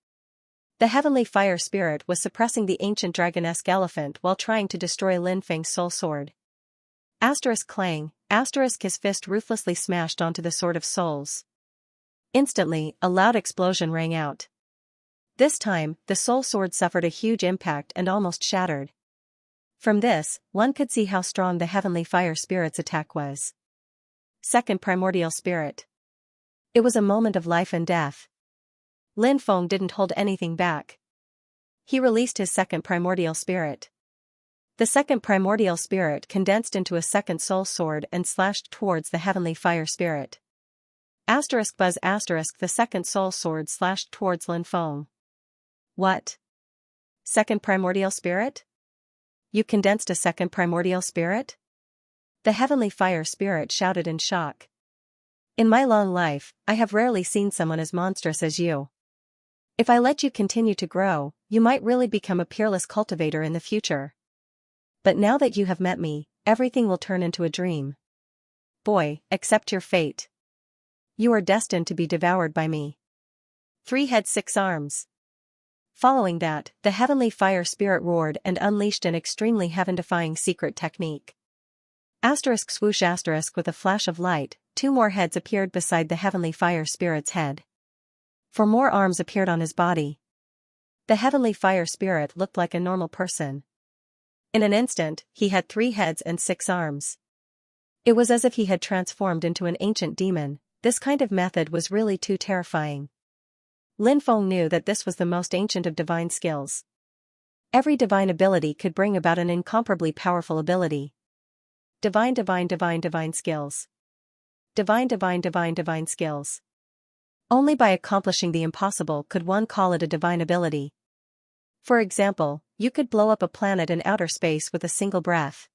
The heavenly fire spirit was suppressing the ancient dragonesque elephant while trying to destroy Lin Feng's soul sword. Asterisk clang, asterisk his fist ruthlessly smashed onto the sword of souls. Instantly, a loud explosion rang out. This time, the soul sword suffered a huge impact and almost shattered. From this, one could see how strong the heavenly fire spirit's attack was. Second primordial spirit. It was a moment of life and death. Lin Feng didn't hold anything back. He released his second primordial spirit. The second primordial spirit condensed into a second soul sword and slashed towards the heavenly fire spirit. Asterisk buzz asterisk the second soul sword slashed towards Lin Feng. What? Second primordial spirit? You condensed a second primordial spirit? The heavenly fire spirit shouted in shock. In my long life, I have rarely seen someone as monstrous as you. If I let you continue to grow, you might really become a peerless cultivator in the future. But now that you have met me, everything will turn into a dream. Boy, accept your fate. You are destined to be devoured by me. 3 heads 6 arms. Following that, the heavenly fire spirit roared and unleashed an extremely heaven-defying secret technique. Asterisk swoosh asterisk with a flash of light, 2 more heads appeared beside the heavenly fire spirit's head. 4 more arms appeared on his body. The heavenly fire spirit looked like a normal person. In an instant, he had 3 heads and 6 arms. It was as if he had transformed into an ancient demon. This kind of method was really too terrifying. Lin Feng knew that this was the most ancient of divine skills. Every divine ability could bring about an incomparably powerful ability. Divine skills. Divine skills. Only by accomplishing the impossible could one call it a divine ability. For example, you could blow up a planet in outer space with a single breath.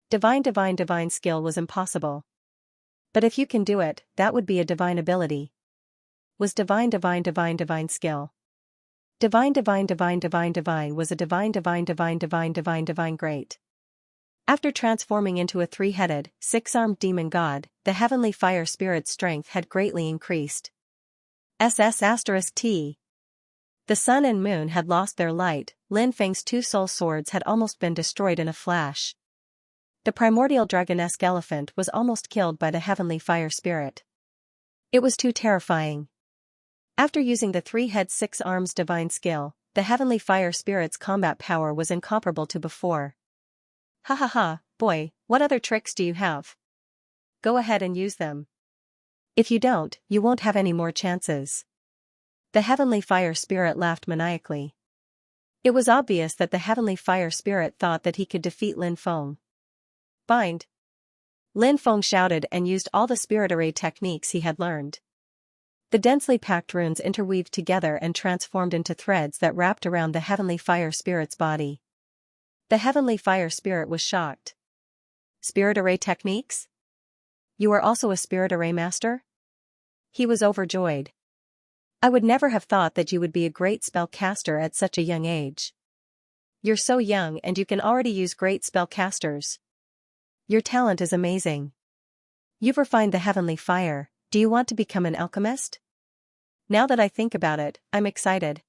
Divine skill was impossible. But if you can do it, that would be a divine ability. Was divine skill. Divine was a divine great. After transforming into a three-headed, six-armed demon god, the heavenly fire spirit's strength had greatly increased. *T. The sun and moon had lost their light, Lin Feng's two soul swords had almost been destroyed in a flash. The primordial dragonesque elephant was almost killed by the heavenly fire spirit. It was too terrifying. After using the three-head six-arms divine skill, the heavenly fire spirit's combat power was incomparable to before. Ha ha ha, boy, what other tricks do you have? Go ahead and use them. If you don't, you won't have any more chances. The heavenly fire spirit laughed maniacally. It was obvious that the heavenly fire spirit thought that he could defeat Lin Feng. Bind! Lin Feng shouted and used all the spirit array techniques he had learned. The densely packed runes interweaved together and transformed into threads that wrapped around the heavenly fire spirit's body. The heavenly fire spirit was shocked. Spirit array techniques? You are also a spirit array master? He was overjoyed. I would never have thought that you would be a great spellcaster at such a young age. You're so young and you can already use great spellcasters. Your talent is amazing. You've refined the heavenly fire. Do you want to become an alchemist? Now that I think about it, I'm excited.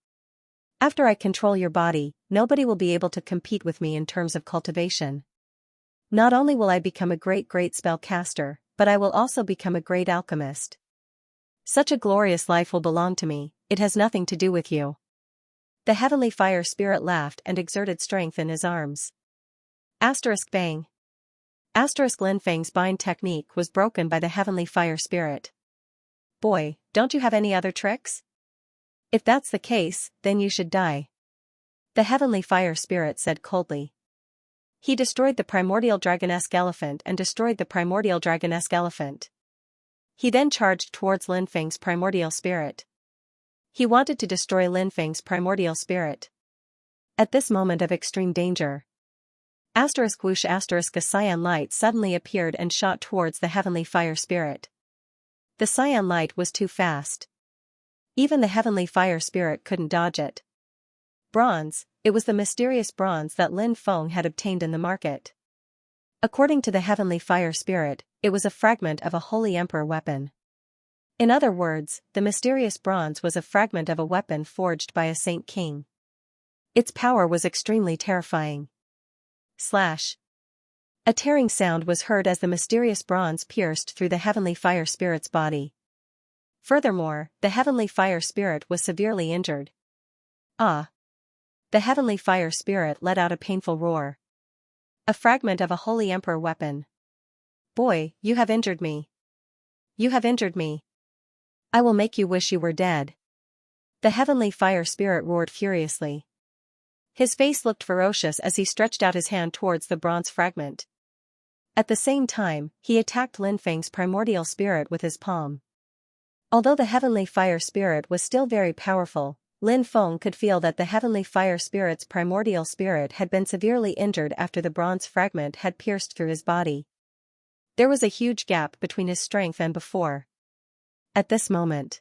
After I control your body, nobody will be able to compete with me in terms of cultivation. Not only will I become a great spellcaster, but I will also become a great alchemist. Such a glorious life will belong to me, it has nothing to do with you. The heavenly fire spirit laughed and exerted strength in his arms. Bang. Lin Feng's bind technique was broken by the heavenly fire spirit. Boy, don't you have any other tricks? If that's the case, then you should die. The heavenly fire spirit said coldly. He destroyed the primordial dragonesque elephant and destroyed the primordial dragonesque elephant. He then charged towards Lin Feng's primordial spirit. He wanted to destroy Lin Feng's primordial spirit. At this moment of extreme danger, *whoosh*, a cyan light suddenly appeared and shot towards the heavenly fire spirit. The cyan light was too fast. Even the heavenly fire spirit couldn't dodge it. Bronze, it was the mysterious bronze that Lin Feng had obtained in the market. According to the heavenly fire spirit, it was a fragment of a holy emperor weapon. In other words, the mysterious bronze was a fragment of a weapon forged by a saint king. Its power was extremely terrifying. Slash. A tearing sound was heard as the mysterious bronze pierced through the heavenly fire spirit's body. Furthermore, the heavenly fire spirit was severely injured. Ah! The heavenly fire spirit let out a painful roar. A fragment of a holy emperor weapon. Boy, you have injured me. You have injured me. I will make you wish you were dead. The heavenly fire spirit roared furiously. His face looked ferocious as he stretched out his hand towards the bronze fragment. At the same time, he attacked Lin Feng's primordial spirit with his palm. Although the heavenly fire spirit was still very powerful, Lin Feng could feel that the heavenly fire spirit's primordial spirit had been severely injured after the bronze fragment had pierced through his body. There was a huge gap between his strength and before. At this moment,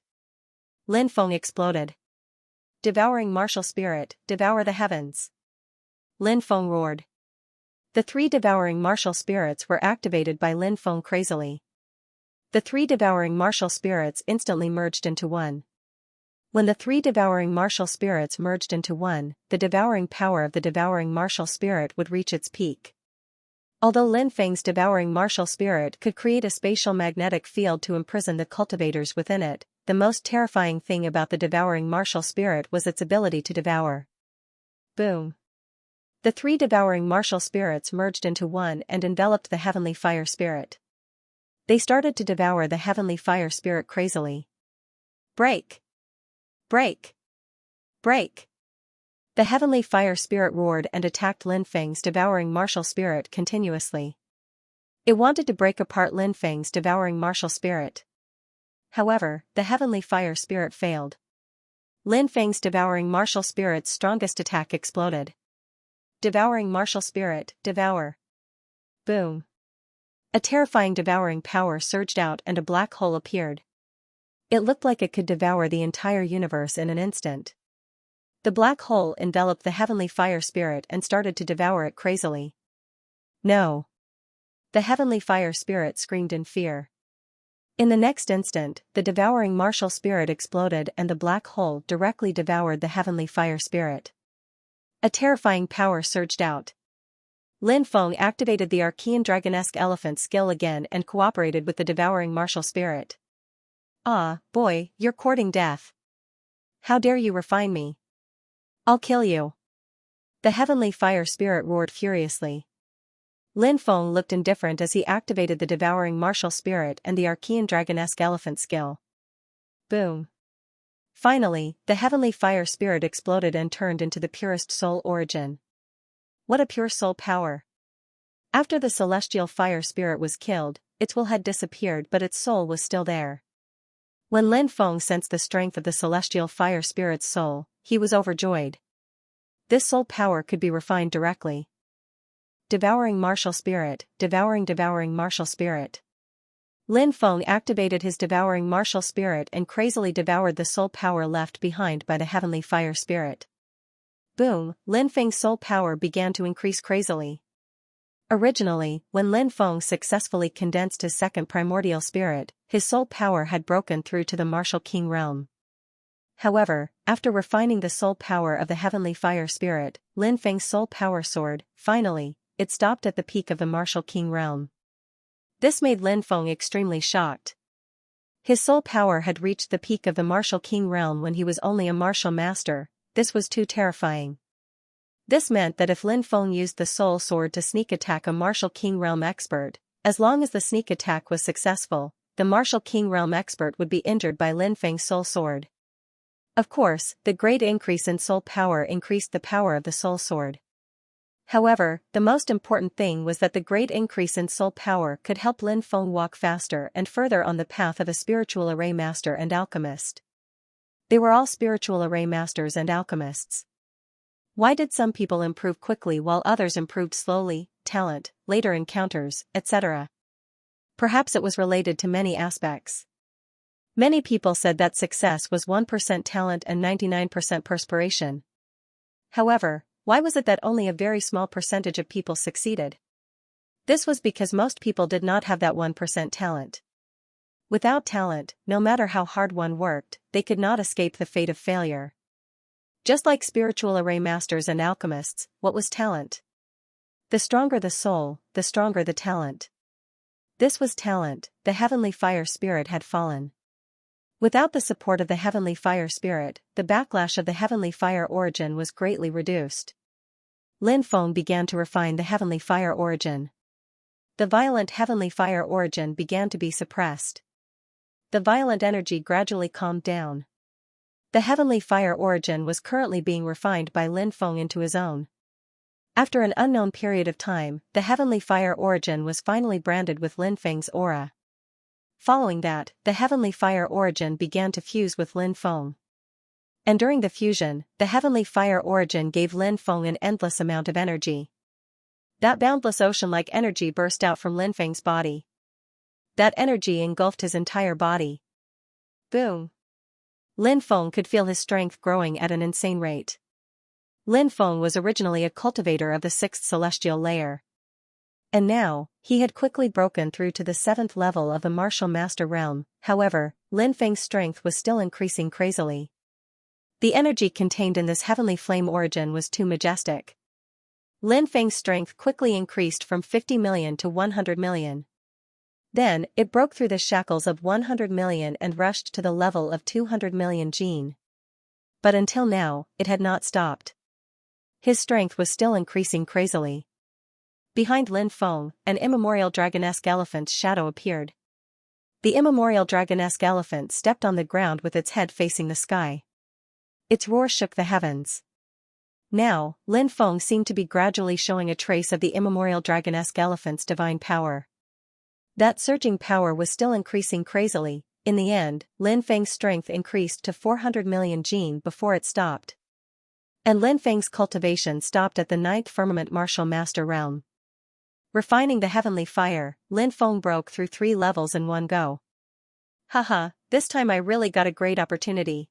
Lin Feng exploded. Devouring martial spirit, devour the heavens. Lin Feng roared. The three devouring martial spirits were activated by Lin Feng crazily. The three devouring martial spirits instantly merged into one. When the three devouring martial spirits merged into one, the devouring power of the devouring martial spirit would reach its peak. Although Lin Feng's devouring martial spirit could create a spatial magnetic field to imprison the cultivators within it, the most terrifying thing about the devouring martial spirit was its ability to devour. Boom! The three devouring martial spirits merged into one and enveloped the heavenly fire spirit. They started to devour the heavenly fire spirit crazily. Break! Break! Break! The heavenly fire spirit roared and attacked Lin Feng's devouring martial spirit continuously. It wanted to break apart Lin Feng's devouring martial spirit. However, the heavenly fire spirit failed. Lin Feng's devouring martial spirit's strongest attack exploded. Devouring martial spirit, devour. Boom. A terrifying devouring power surged out and a black hole appeared. It looked like it could devour the entire universe in an instant. The black hole enveloped the heavenly fire spirit and started to devour it crazily. No. The heavenly fire spirit screamed in fear. In the next instant, the devouring martial spirit exploded and the black hole directly devoured the heavenly fire spirit. A terrifying power surged out. Lin Feng activated the Archean Dragonesque Elephant skill again and cooperated with the devouring martial spirit. Ah, boy, you're courting death. How dare you refine me? I'll kill you. The heavenly fire spirit roared furiously. Lin Feng looked indifferent as he activated the devouring martial spirit and the Archean Dragonesque Elephant skill. Boom. Finally, the heavenly fire spirit exploded and turned into the purest soul origin. What a pure soul power! After the celestial fire spirit was killed, its will had disappeared but its soul was still there. When Lin Feng sensed the strength of the celestial fire spirit's soul, he was overjoyed. This soul power could be refined directly. Devouring martial spirit, devouring martial spirit. Lin Feng activated his devouring martial spirit and crazily devoured the soul power left behind by the heavenly fire spirit. Boom, Lin Feng's soul power began to increase crazily. Originally, when Lin Feng successfully condensed his second primordial spirit, his soul power had broken through to the martial king realm. However, after refining the soul power of the heavenly fire spirit, Lin Feng's soul power soared. Finally, it stopped at the peak of the martial king realm. This made Lin Feng extremely shocked. His soul power had reached the peak of the martial king realm when he was only a martial master. This was too terrifying. This meant that if Lin Feng used the soul sword to sneak attack a martial king realm expert, as long as the sneak attack was successful, the martial king realm expert would be injured by Lin Feng's soul sword. Of course, the great increase in soul power increased the power of the soul sword. However, the most important thing was that the great increase in soul power could help Lin Feng walk faster and further on the path of a spiritual array master and alchemist. They were all spiritual array masters and alchemists. Why did some people improve quickly while others improved slowly? Talent, later encounters, etc. Perhaps it was related to many aspects. Many people said that success was 1% talent and 99% perspiration. However, why was it that only a very small percentage of people succeeded? This was because most people did not have that 1% talent. Without talent, no matter how hard one worked, they could not escape the fate of failure. Just like spiritual array masters and alchemists, what was talent? The stronger the soul, the stronger the talent. This was talent. The heavenly fire spirit had fallen. Without the support of the heavenly fire spirit, the backlash of the heavenly fire origin was greatly reduced. Lin Feng began to refine the heavenly fire origin. The violent heavenly fire origin began to be suppressed. The violent energy gradually calmed down. The heavenly fire origin was currently being refined by Lin Feng into his own. After an unknown period of time, the heavenly fire origin was finally branded with Lin Feng's aura. Following that, the heavenly fire origin began to fuse with Lin Feng. And during the fusion, the heavenly fire origin gave Lin Feng an endless amount of energy. That boundless ocean-like energy burst out from Lin Feng's body. That energy engulfed his entire body. Boom! Lin Feng could feel his strength growing at an insane rate. Lin Feng was originally a cultivator of the 6th celestial layer. And now, he had quickly broken through to the 7th level of the martial master realm. However, Lin Feng's strength was still increasing crazily. The energy contained in this heavenly flame origin was too majestic. Lin Feng's strength quickly increased from 50 million to 100 million. Then, it broke through the shackles of 100 million and rushed to the level of 200 million gene. But until now, it had not stopped. His strength was still increasing crazily. Behind Lin Feng, an immemorial dragonesque elephant's shadow appeared. The immemorial dragonesque elephant stepped on the ground with its head facing the sky. Its roar shook the heavens. Now, Lin Feng seemed to be gradually showing a trace of the immemorial dragonesque elephant's divine power. That surging power was still increasing crazily. In the end, Lin Feng's strength increased to 400 million jin before it stopped. And Lin Feng's cultivation stopped at the 9th firmament martial master realm. Refining the heavenly fire, Lin Feng broke through 3 levels in one go. Haha, this time I really got a great opportunity.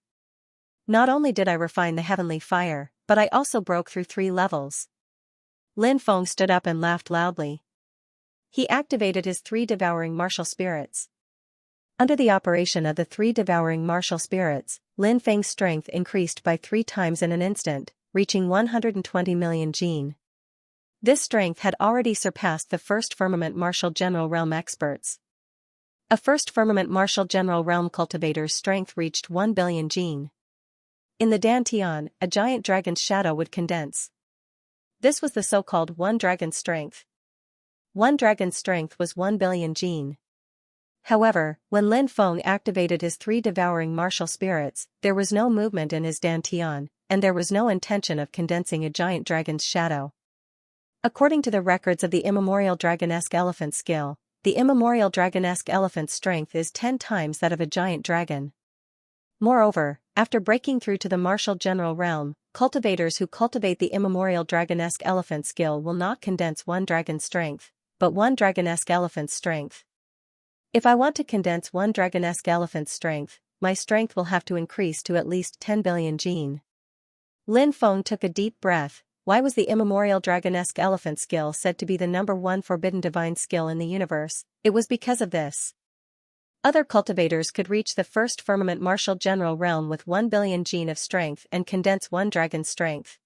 Not only did I refine the heavenly fire, but I also broke through 3 levels. Lin Feng stood up and laughed loudly. He activated his 3 devouring martial spirits. Under the operation of the 3 devouring martial spirits, Lin Feng's strength increased by 3 times in an instant, reaching 120 million jin. This strength had already surpassed the first firmament martial general realm experts. A first firmament martial general realm cultivator's strength reached 1 billion jin. In the Dantian, a giant dragon's shadow would condense. This was the so-called one dragon's strength. One dragon's strength was 1 billion jin. However, when Lin Feng activated his 3 devouring martial spirits, there was no movement in his Dantian, and there was no intention of condensing a giant dragon's shadow. According to the records of the Immemorial Dragonesque Elephant skill, the Immemorial Dragonesque Elephant's strength is 10 times that of a giant dragon. Moreover, after breaking through to the martial general realm, cultivators who cultivate the Immemorial Dragonesque Elephant skill will not condense one dragon's strength, but one Dragonesque Elephant's strength. If I want to condense one Dragonesque Elephant's strength, my strength will have to increase to at least 10 billion jin. Lin Feng took a deep breath. Why was the Immemorial Dragonesque Elephant skill said to be the #1 forbidden divine skill in the universe? It was because of this. Other cultivators could reach the first firmament martial general realm with 1 billion jin of strength and condense one dragon's strength.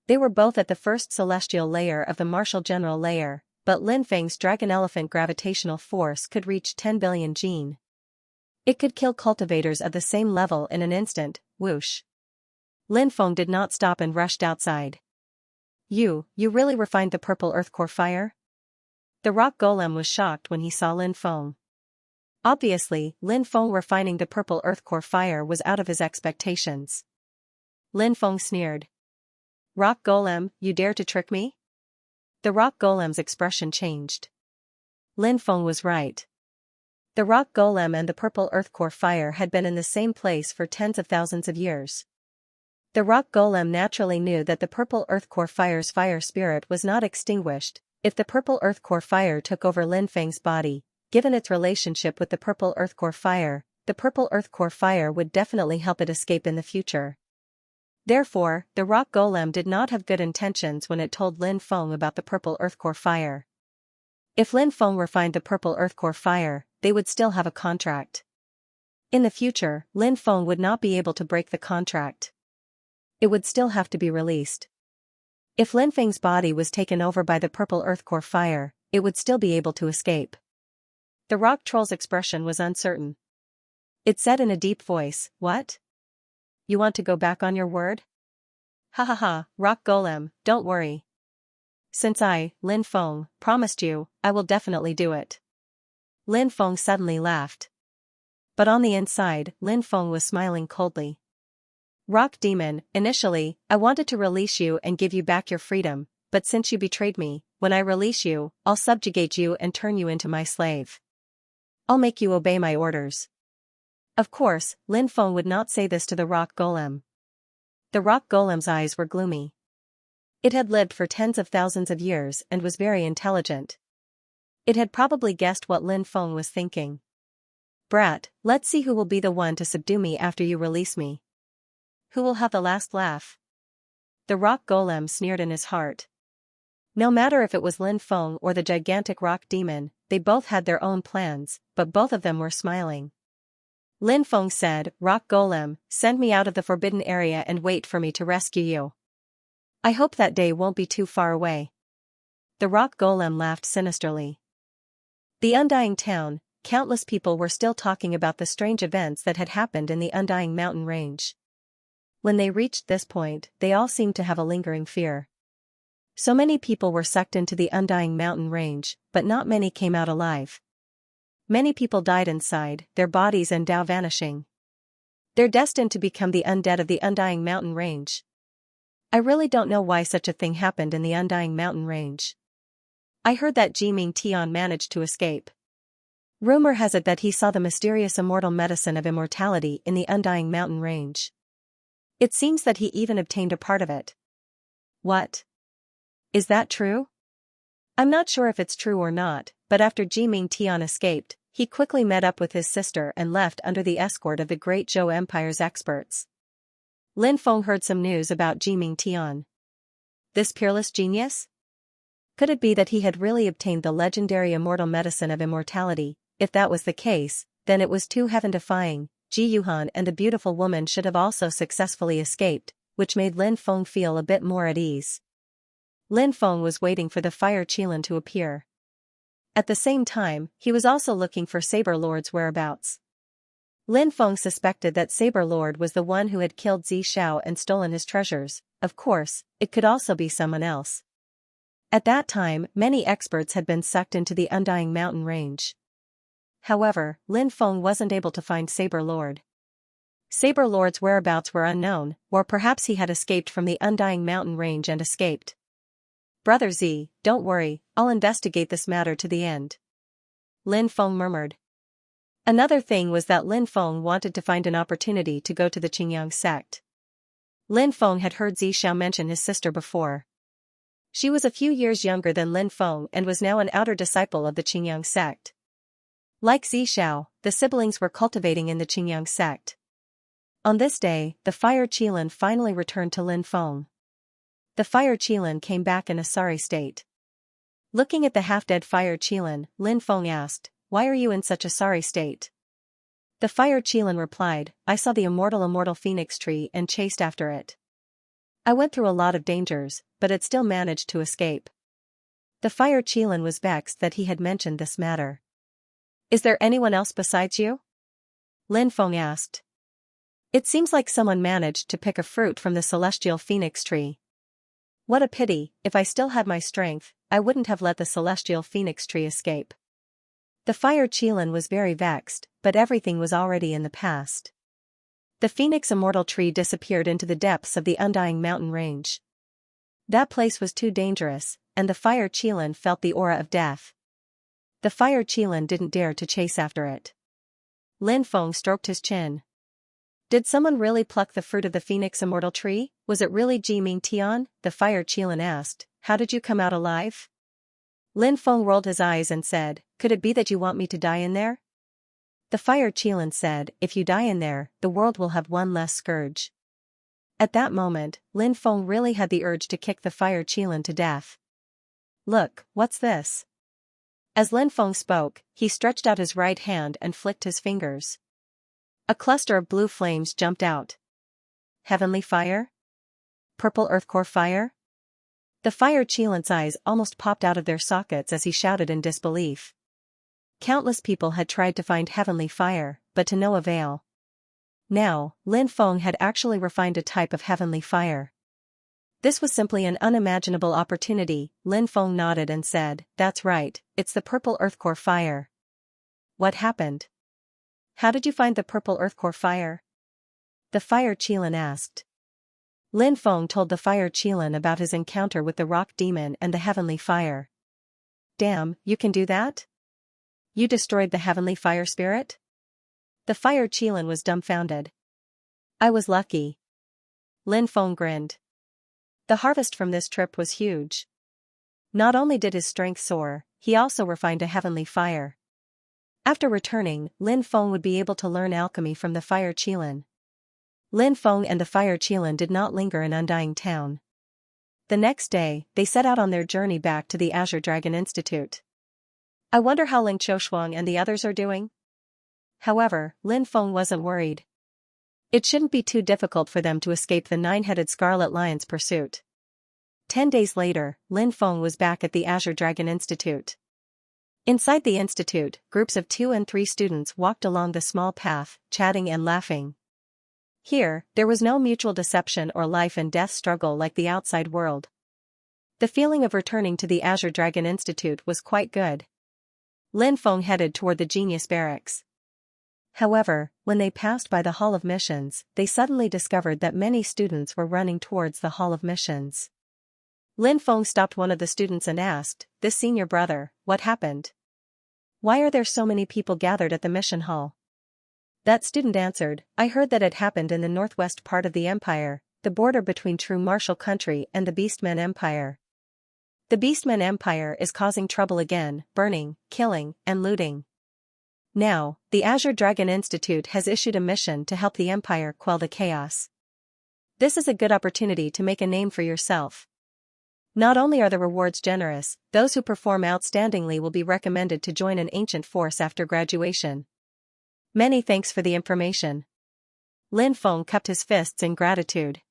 They were both at the first celestial layer of the martial general layer, but Lin Feng's dragon elephant gravitational force could reach 10 billion jin. It could kill cultivators of the same level in an instant. Whoosh. Lin Feng did not stop and rushed outside. You really refined the purple earth core fire? The rock golem was shocked when he saw Lin Feng. Obviously, Lin Feng refining the purple earth core fire was out of his expectations. Lin Feng sneered. Rock golem, you dare to trick me? The rock golem's expression changed. Lin Feng was right. The rock golem and the purple earth core fire had been in the same place for tens of thousands of years. The rock golem naturally knew that the purple earth core fire's fire spirit was not extinguished. If the purple earth core fire took over Lin Feng's body, given its relationship with the purple earth core fire, the purple earth core fire would definitely help it escape in the future. Therefore, the rock golem did not have good intentions when it told Lin Feng about the purple earth core fire. If Lin Feng refined the purple earth core fire, they would still have a contract. In the future, Lin Feng would not be able to break the contract. It would still have to be released. If Lin Feng's body was taken over by the purple earth core fire, it would still be able to escape. The rock troll's expression was uncertain. It said in a deep voice, "What? You want to go back on your word?" Ha ha ha, rock golem, don't worry. Since I, Lin Feng, promised you, I will definitely do it. Lin Feng suddenly laughed. But on the inside, Lin Feng was smiling coldly. Rock demon, initially, I wanted to release you and give you back your freedom, but since you betrayed me, when I release you, I'll subjugate you and turn you into my slave. I'll make you obey my orders. Of course, Lin Feng would not say this to the rock golem. The rock golem's eyes were gloomy. It had lived for tens of thousands of years and was very intelligent. It had probably guessed what Lin Feng was thinking. Brat, let's see who will be the one to subdue me after you release me. Who will have the last laugh? The rock golem sneered in his heart. No matter if it was Lin Feng or the gigantic rock demon, they both had their own plans, but both of them were smiling. Lin Feng said, "Rock golem, send me out of the forbidden area and wait for me to rescue you. I hope that day won't be too far away." The rock golem laughed sinisterly. The Undying Town, countless people were still talking about the strange events that had happened in the Undying Mountain range. When they reached this point, they all seemed to have a lingering fear. So many people were sucked into the Undying Mountain range, but not many came out alive. Many people died inside, their bodies and Dao vanishing. They're destined to become the undead of the Undying Mountain range. I really don't know why such a thing happened in the Undying Mountain range. I heard that Jiming Tian managed to escape. Rumor has it that he saw the mysterious immortal medicine of immortality in the undying mountain range. It seems that he even obtained a part of it. What? Is that true? I'm not sure if it's true or not, but after Jiming Tian escaped, he quickly met up with his sister and left under the escort of the great Zhou Empire's experts. Lin Feng heard some news about Jiming Tian. This peerless genius? Could it be that he had really obtained the legendary immortal medicine of immortality? If that was the case, then it was too heaven-defying. Ji Yuhan and the beautiful woman should have also successfully escaped, which made Lin Feng feel a bit more at ease. Lin Feng was waiting for the Fire Qilin to appear. At the same time, he was also looking for Saber Lord's whereabouts. Lin Feng suspected that Saber Lord was the one who had killed Zi Xiao and stolen his treasures. Of course, it could also be someone else. At that time, many experts had been sucked into the undying mountain range. However, Lin Feng wasn't able to find Saber Lord. Saber Lord's whereabouts were unknown, or perhaps he had escaped from the undying mountain range and escaped. Brother Z, don't worry, I'll investigate this matter to the end. Lin Feng murmured. Another thing was that Lin Feng wanted to find an opportunity to go to the Qingyang sect. Lin Feng had heard Zi Xiao mention his sister before. She was a few years younger than Lin Feng and was now an outer disciple of the Qingyang sect. Like Zi Xiao, the siblings were cultivating in the Qingyang sect. On this day, the Fire Qilin finally returned to Lin Feng. The Fire Qilin came back in a sorry state. Looking at the half-dead Fire Qilin, Lin Feng asked, "Why are you in such a sorry state?" The Fire Qilin replied, "I saw the immortal phoenix tree and chased after it. I went through a lot of dangers, but it still managed to escape." The Fire Qilin was vexed that he had mentioned this matter. "Is there anyone else besides you?" Lin Feng asked. "It seems like someone managed to pick a fruit from the celestial phoenix tree. What a pity, if I still had my strength, I wouldn't have let the celestial phoenix tree escape." The Fire Qilin was very vexed, but everything was already in the past. The phoenix immortal tree disappeared into the depths of the undying mountain range. That place was too dangerous, and the Fire Qilin felt the aura of death. The Fire Qilin didn't dare to chase after it. Lin Feng stroked his chin. Did someone really pluck the fruit of the phoenix immortal tree? Was it really Jiming Tian? The Fire Qilin asked. "How did you come out alive?" Lin Feng rolled his eyes and said, "Could it be that you want me to die in there?" The Fire Qilin said, "If you die in there, the world will have one less scourge." At that moment, Lin Feng really had the urge to kick the Fire Qilin to death. "Look, what's this?" As Lin Feng spoke, he stretched out his right hand and flicked his fingers. A cluster of blue flames jumped out. Heavenly fire? Purple earth core fire? The Fire Qilin's eyes almost popped out of their sockets as he shouted in disbelief. Countless people had tried to find heavenly fire, but to no avail. Now, Lin Feng had actually refined a type of heavenly fire. This was simply an unimaginable opportunity. Lin Feng nodded and said, "That's right, it's the purple earth core fire." "What happened? How did you find the purple earth core fire?" the Fire Qilin asked. Lin Feng told the Fire Qilin about his encounter with the rock demon and the heavenly fire. "Damn, you can do that? You destroyed the heavenly fire spirit?" The Fire Qilin was dumbfounded. "I was lucky." Lin Feng grinned. The harvest from this trip was huge. Not only did his strength soar, he also refined a heavenly fire. After returning, Lin Feng would be able to learn alchemy from the Fire Qilin. Lin Feng and the Fire Qilin did not linger in Undying Town. The next day, they set out on their journey back to the Azure Dragon Institute. "I wonder how Ling Qiushuang and the others are doing?" However, Lin Feng wasn't worried. It shouldn't be too difficult for them to escape the nine-headed Scarlet Lion's pursuit. 10 days later, Lin Feng was back at the Azure Dragon Institute. Inside the institute, groups of 2 and 3 students walked along the small path, chatting and laughing. Here, there was no mutual deception or life and death struggle like the outside world. The feeling of returning to the Azure Dragon Institute was quite good. Lin Feng headed toward the Genius Barracks. However, when they passed by the Hall of Missions, they suddenly discovered that many students were running towards the Hall of Missions. Lin Feng stopped one of the students and asked, "This senior brother, what happened?" Why are there so many people gathered at the mission hall? That student answered, I heard that it happened in the northwest part of the empire, the border between true martial country and the Beastmen Empire. The Beastmen Empire is causing trouble again, burning, killing, and looting. Now, the Azure Dragon Institute has issued a mission to help the Empire quell the chaos. This is a good opportunity to make a name for yourself. Not only are the rewards generous, those who perform outstandingly will be recommended to join an ancient force after graduation. Many thanks for the information. Lin Feng cupped his fists in gratitude.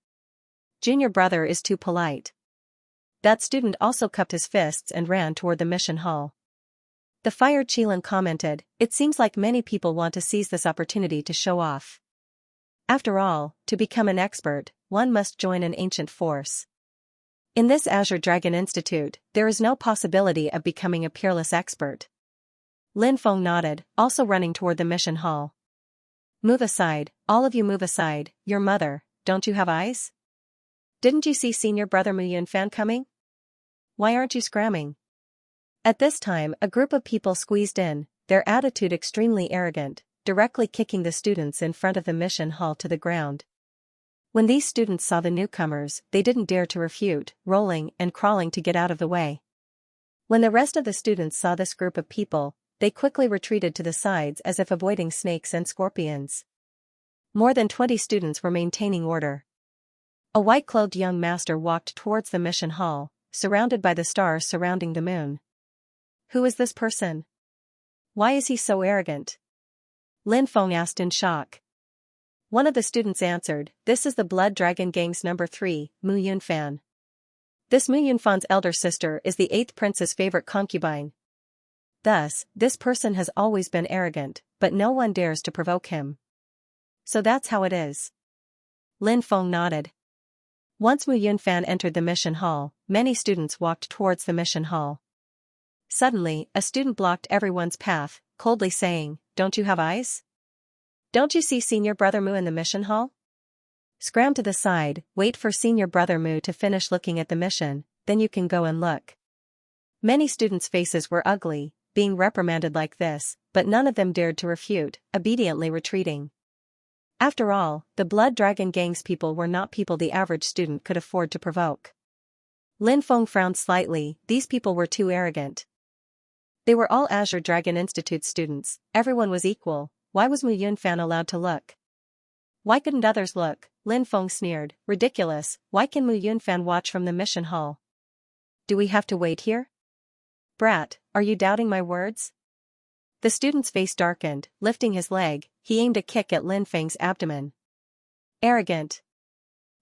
Junior brother is too polite. That student also cupped his fists and ran toward the mission hall. The fired Qilin commented, it seems like many people want to seize this opportunity to show off. After all, to become an expert, one must join an ancient force. In this Azure Dragon Institute, there is no possibility of becoming a peerless expert. Lin Feng nodded, also running toward the mission hall. Move aside, all of you move aside, your mother, don't you have eyes? Didn't you see senior brother Mu Yunfan coming? Why aren't you scramming? At this time a group of people squeezed in, their attitude extremely arrogant, directly kicking the students in front of the mission hall to the ground. When these students saw the newcomers, they didn't dare to refute, rolling and crawling to get out of the way. When the rest of the students saw this group of people, they quickly retreated to the sides as if avoiding snakes and scorpions. More than 20 students were maintaining order. A white-clothed young master walked towards the mission hall, surrounded by the stars surrounding the moon. Who is this person? Why is he so arrogant? Lin Feng asked in shock. One of the students answered, this is the Blood Dragon Gang's number 3, Mu Yunfan. This Mu Yunfan's elder sister is the 8th prince's favorite concubine. Thus, this person has always been arrogant, but no one dares to provoke him. So that's how it is. Lin Feng nodded. Once Mu Yunfan entered the mission hall, many students walked towards the mission hall. Suddenly, a student blocked everyone's path, coldly saying, don't you have eyes? Don't you see senior brother Mu in the mission hall? Scram to the side, wait for senior brother Mu to finish looking at the mission, then you can go and look. Many students' faces were ugly, being reprimanded like this, but none of them dared to refute, obediently retreating. After all, the Blood Dragon Gang's people were not people the average student could afford to provoke. Lin Feng frowned slightly, these people were too arrogant. They were all Azure Dragon Institute students, everyone was equal, why was Mu Yunfan allowed to look? Why couldn't others look? Lin Feng sneered, ridiculous, why can Mu Yunfan watch from the mission hall? Do we have to wait here? Brat, are you doubting my words? The student's face darkened, lifting his leg, he aimed a kick at Lin Feng's abdomen. Arrogant.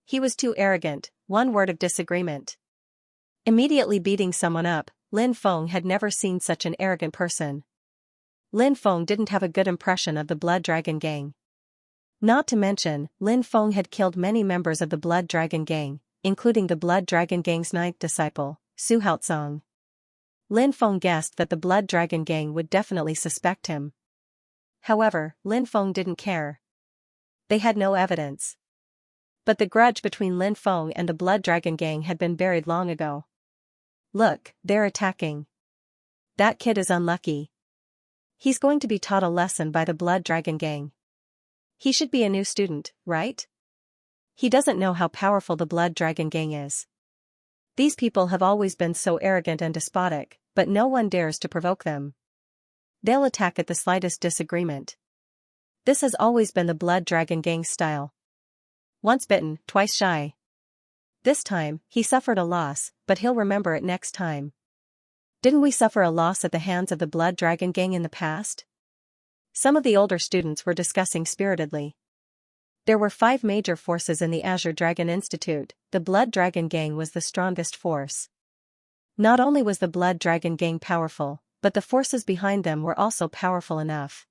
He was too arrogant, one word of disagreement. Immediately beating someone up, Lin Feng had never seen such an arrogant person. Lin Feng didn't have a good impression of the Blood Dragon Gang. Not to mention, Lin Feng had killed many members of the Blood Dragon Gang, including the Blood Dragon Gang's 9th disciple, Su Haozong. Lin Feng guessed that the Blood Dragon Gang would definitely suspect him. However, Lin Feng didn't care. They had no evidence. But the grudge between Lin Feng and the Blood Dragon Gang had been buried long ago. Look, they're attacking. That kid is unlucky. He's going to be taught a lesson by the Blood Dragon Gang. He should be a new student, right? He doesn't know how powerful the Blood Dragon Gang is. These people have always been so arrogant and despotic, but no one dares to provoke them. They'll attack at the slightest disagreement. This has always been the Blood Dragon Gang's style. Once bitten, twice shy. This time, he suffered a loss, but he'll remember it next time. Didn't we suffer a loss at the hands of the Blood Dragon Gang in the past? Some of the older students were discussing spiritedly. There were 5 major forces in the Azure Dragon Institute, the Blood Dragon Gang was the strongest force. Not only was the Blood Dragon Gang powerful, but the forces behind them were also powerful enough.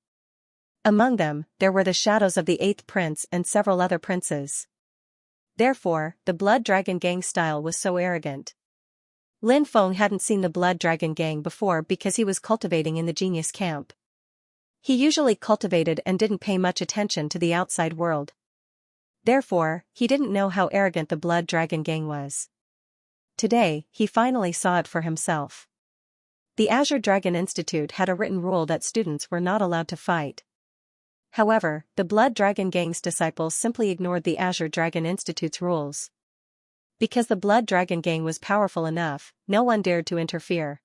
Among them, there were the shadows of the 8th prince and several other princes. Therefore, the Blood Dragon Gang style was so arrogant. Lin Feng hadn't seen the Blood Dragon Gang before because he was cultivating in the genius camp. He usually cultivated and didn't pay much attention to the outside world. Therefore, he didn't know how arrogant the Blood Dragon Gang was. Today, he finally saw it for himself. The Azure Dragon Institute had a written rule that students were not allowed to fight. However, the Blood Dragon Gang's disciples simply ignored the Azure Dragon Institute's rules. Because the Blood Dragon Gang was powerful enough, no one dared to interfere.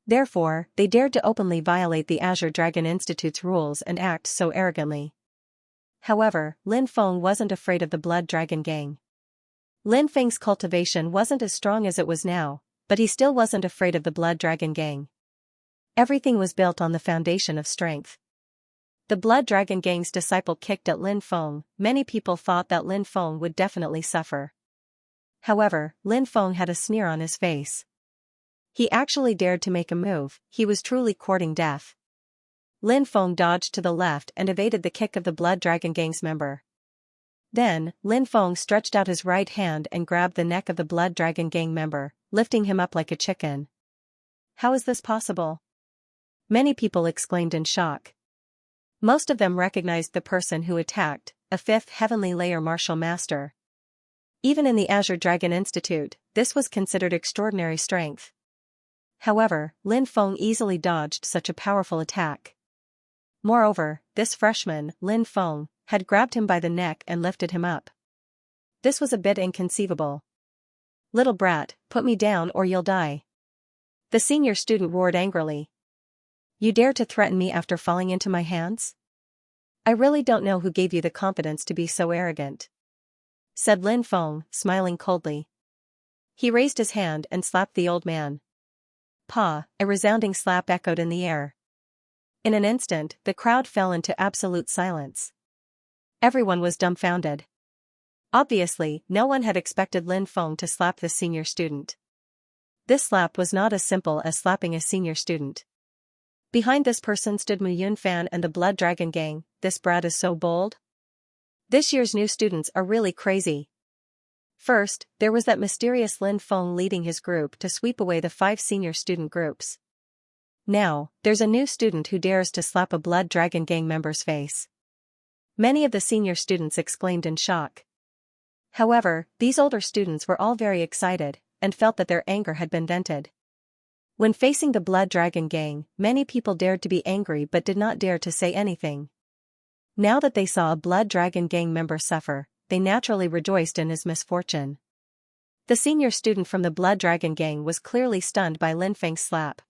Therefore, they dared to openly violate the Azure Dragon Institute's rules and act so arrogantly. However, Lin Feng wasn't afraid of the Blood Dragon Gang. Lin Feng's cultivation wasn't as strong as it was now, but he still wasn't afraid of the Blood Dragon Gang. Everything was built on the foundation of strength. The Blood Dragon Gang's disciple kicked at Lin Feng. Many people thought that Lin Feng would definitely suffer. However, Lin Feng had a sneer on his face. He actually dared to make a move. He was truly courting death. Lin Feng dodged to the left and evaded the kick of the Blood Dragon Gang's member. Then, Lin Feng stretched out his right hand and grabbed the neck of the Blood Dragon Gang member, lifting him up like a chicken. How is this possible? Many people exclaimed in shock. Most of them recognized the person who attacked, a fifth heavenly layer martial master. Even in the Azure Dragon Institute, this was considered extraordinary strength. However, Lin Feng easily dodged such a powerful attack. Moreover, this freshman, Lin Feng, had grabbed him by the neck and lifted him up. This was a bit inconceivable. "Little brat, put me down or you'll die." The senior student roared angrily. "You dare to threaten me after falling into my hands? I really don't know who gave you the confidence to be so arrogant," said Lin Feng, smiling coldly. He raised his hand and slapped the old man. "Pah!" A resounding slap echoed in the air. In an instant, the crowd fell into absolute silence. Everyone was dumbfounded. Obviously, no one had expected Lin Feng to slap the senior student. This slap was not as simple as slapping a senior student. Behind this person stood Mu Yunfan and the Blood Dragon Gang. "This brat is so bold. This year's new students are really crazy." First, there was that mysterious Lin Feng leading his group to sweep away the 5 senior student groups. Now, there's a new student who dares to slap a Blood Dragon Gang member's face. Many of the senior students exclaimed in shock. However, these older students were all very excited, and felt that their anger had been vented. When facing the Blood Dragon Gang, many people dared to be angry but did not dare to say anything. Now that they saw a Blood Dragon Gang member suffer, they naturally rejoiced in his misfortune. The senior student from the Blood Dragon Gang was clearly stunned by Lin Feng's slap.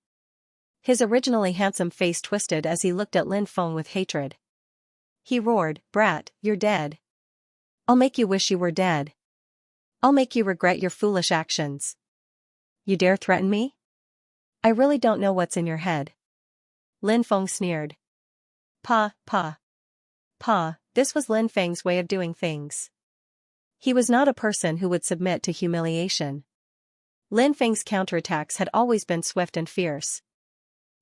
His originally handsome face twisted as he looked at Lin Feng with hatred. He roared, "Brat, you're dead. I'll make you wish you were dead. I'll make you regret your foolish actions. You dare threaten me? I really don't know what's in your head." Lin Feng sneered. "Pa, pa. Pa," this was Lin Feng's way of doing things. He was not a person who would submit to humiliation. Lin Feng's counterattacks had always been swift and fierce.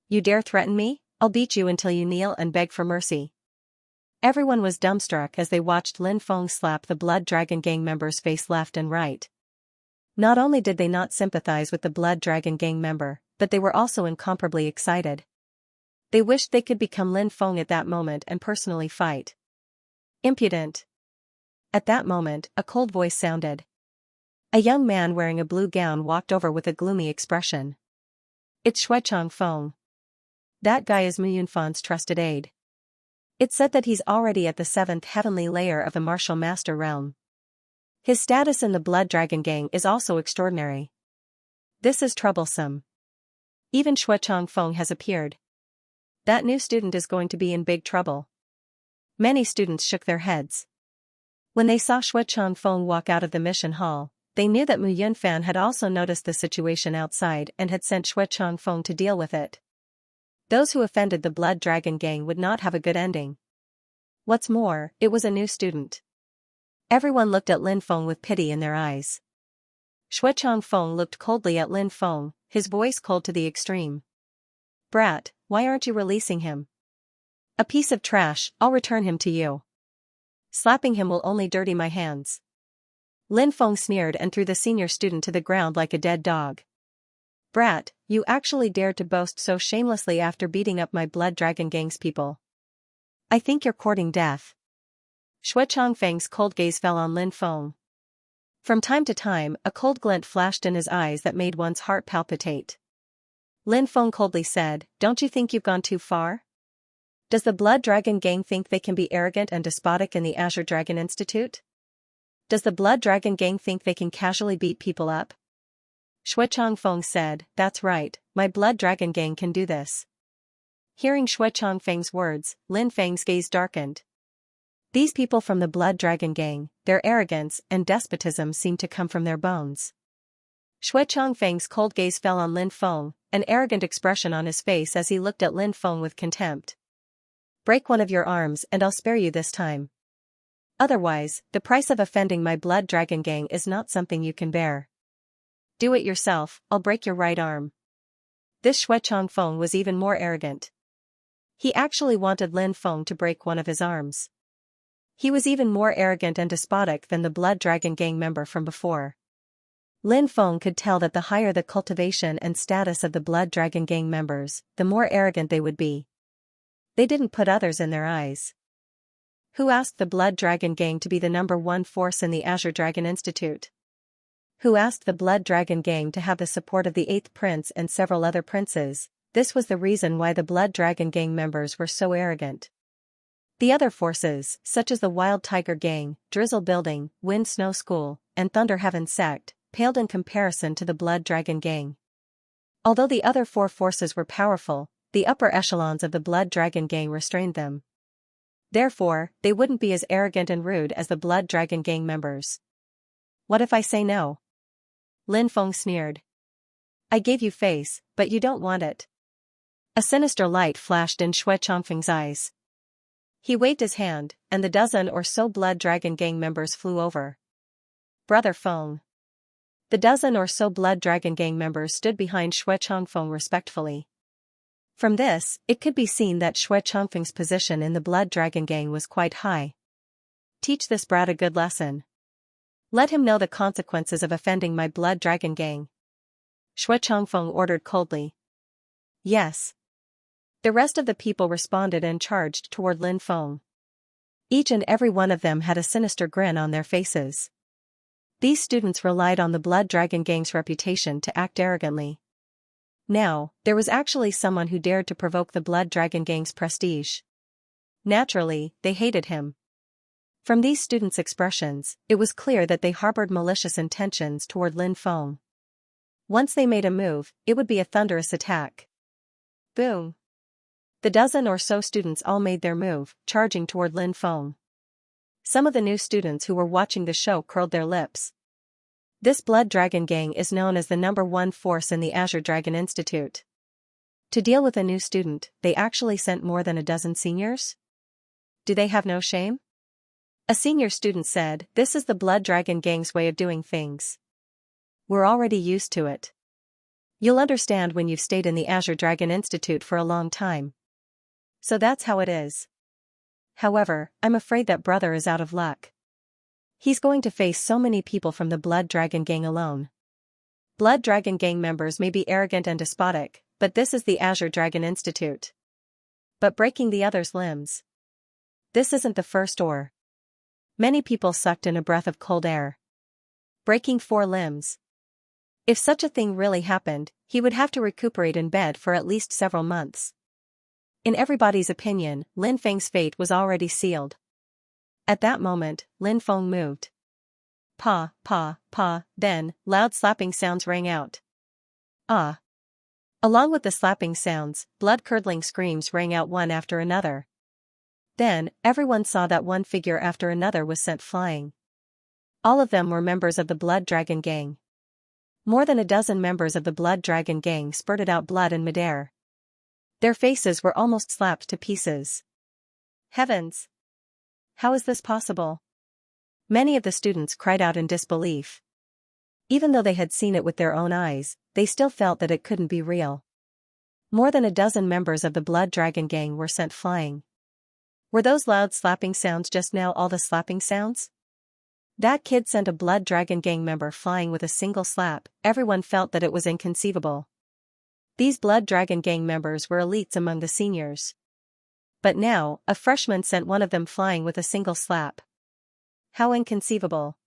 "You dare threaten me? I'll beat you until you kneel and beg for mercy." Everyone was dumbstruck as they watched Lin Feng slap the Blood Dragon Gang member's face left and right. Not only did they not sympathize with the Blood Dragon Gang member, but they were also incomparably excited. They wished they could become Lin Feng at that moment and personally fight. "Impudent." At that moment, a cold voice sounded. A young man wearing a blue gown walked over with a gloomy expression. "It's Xianxia Feng. That guy is Mu Yunfan's trusted aide. It's said that he's already at the 7th heavenly layer of the martial master realm. His status in the Blood Dragon Gang is also extraordinary. This is troublesome. Even Xianxia Feng has appeared. That new student is going to be in big trouble." Many students shook their heads. When they saw Xianxia Feng walk out of the mission hall, they knew that Mu Yunfan had also noticed the situation outside and had sent Xianxia Feng to deal with it. Those who offended the Blood Dragon Gang would not have a good ending. What's more, it was a new student. Everyone looked at Lin Feng with pity in their eyes. Xianxia Feng looked coldly at Lin Feng, his voice cold to the extreme. "Brat, why aren't you releasing him? A piece of trash, I'll return him to you. Slapping him will only dirty my hands." Lin Feng sneered and threw the senior student to the ground like a dead dog. "Brat, you actually dared to boast so shamelessly after beating up my Blood Dragon Gang's people. I think you're courting death." Xianxia Feng's cold gaze fell on Lin Feng. From time to time, a cold glint flashed in his eyes that made one's heart palpitate. Lin Feng coldly said, "Don't you think you've gone too far? Does the Blood Dragon Gang think they can be arrogant and despotic in the Azure Dragon Institute? Does the Blood Dragon Gang think they can casually beat people up?" Shui Changfeng said, "That's right, my Blood Dragon Gang can do this." Hearing Shui Changfeng's words, Lin Feng's gaze darkened. These people from the Blood Dragon Gang, their arrogance and despotism seemed to come from their bones. Shui Changfeng's cold gaze fell on Lin Feng, an arrogant expression on his face as he looked at Lin Feng with contempt. "Break one of your arms and I'll spare you this time. Otherwise, the price of offending my Blood Dragon Gang is not something you can bear. Do it yourself, I'll break your right arm." This Shui Changfeng was even more arrogant. He actually wanted Lin Feng to break one of his arms. He was even more arrogant and despotic than the Blood Dragon Gang member from before. Lin Feng could tell that the higher the cultivation and status of the Blood Dragon Gang members, the more arrogant they would be. They didn't put others in their eyes. Who asked the Blood Dragon Gang to be the #1 force in the Azure Dragon Institute? Who asked the Blood Dragon Gang to have the support of the 8th Prince and several other princes? This was the reason why the Blood Dragon Gang members were so arrogant. The other forces, such as the Wild Tiger Gang, Drizzle Building, Wind Snow School, and Thunder Heaven Sect, paled in comparison to the Blood Dragon Gang. Although the other 4 forces were powerful, the upper echelons of the Blood Dragon Gang restrained them. Therefore, they wouldn't be as arrogant and rude as the Blood Dragon Gang members. "What if I say no?" Lin Feng sneered. "I gave you face, but you don't want it." A sinister light flashed in Shui Changfeng's eyes. He waved his hand, and the dozen or so Blood Dragon Gang members flew over. "Brother Feng." The dozen or so Blood Dragon Gang members stood behind Shui Changfeng respectfully. From this, it could be seen that Shui Changfeng's position in the Blood Dragon Gang was quite high. "Teach this brat a good lesson. Let him know the consequences of offending my Blood Dragon Gang," Shui Changfeng ordered coldly. "Yes." The rest of the people responded and charged toward Lin Feng. Each and every one of them had a sinister grin on their faces. These students relied on the Blood Dragon Gang's reputation to act arrogantly. Now, there was actually someone who dared to provoke the Blood Dragon Gang's prestige. Naturally, they hated him. From these students' expressions, it was clear that they harbored malicious intentions toward Lin Feng. Once they made a move, it would be a thunderous attack. Boom! The dozen or so students all made their move, charging toward Lin Feng. Some of the new students who were watching the show curled their lips. This Blood Dragon Gang is known as the #1 force in the Azure Dragon Institute. To deal with a new student, they actually sent more than a dozen seniors? Do they have no shame? A senior student said, "This is the Blood Dragon Gang's way of doing things. We're already used to it. You'll understand when you've stayed in the Azure Dragon Institute for a long time. So that's how it is. However, I'm afraid that brother is out of luck. He's going to face so many people from the Blood Dragon Gang alone. Blood Dragon Gang members may be arrogant and despotic, but this is the Azure Dragon Institute. But breaking the others' limbs. This isn't the first or." Many people sucked in a breath of cold air. Breaking 4 limbs. If such a thing really happened, he would have to recuperate in bed for at least several months. In everybody's opinion, Lin Feng's fate was already sealed. At that moment, Lin Feng moved. Pa, pa, pa, then, loud slapping sounds rang out. Ah! Along with the slapping sounds, blood-curdling screams rang out one after another. Then, everyone saw that one figure after another was sent flying. All of them were members of the Blood Dragon Gang. More than a dozen members of the Blood Dragon Gang spurted out blood in midair. Their faces were almost slapped to pieces. Heavens! How is this possible? Many of the students cried out in disbelief. Even though they had seen it with their own eyes, they still felt that it couldn't be real. More than a dozen members of the Blood Dragon Gang were sent flying. Were those loud slapping sounds just now all the slapping sounds? That kid sent a Blood Dragon Gang member flying with a single slap. Everyone felt that it was inconceivable. These Blood Dragon Gang members were elites among the seniors. But now, a freshman sent one of them flying with a single slap. How inconceivable.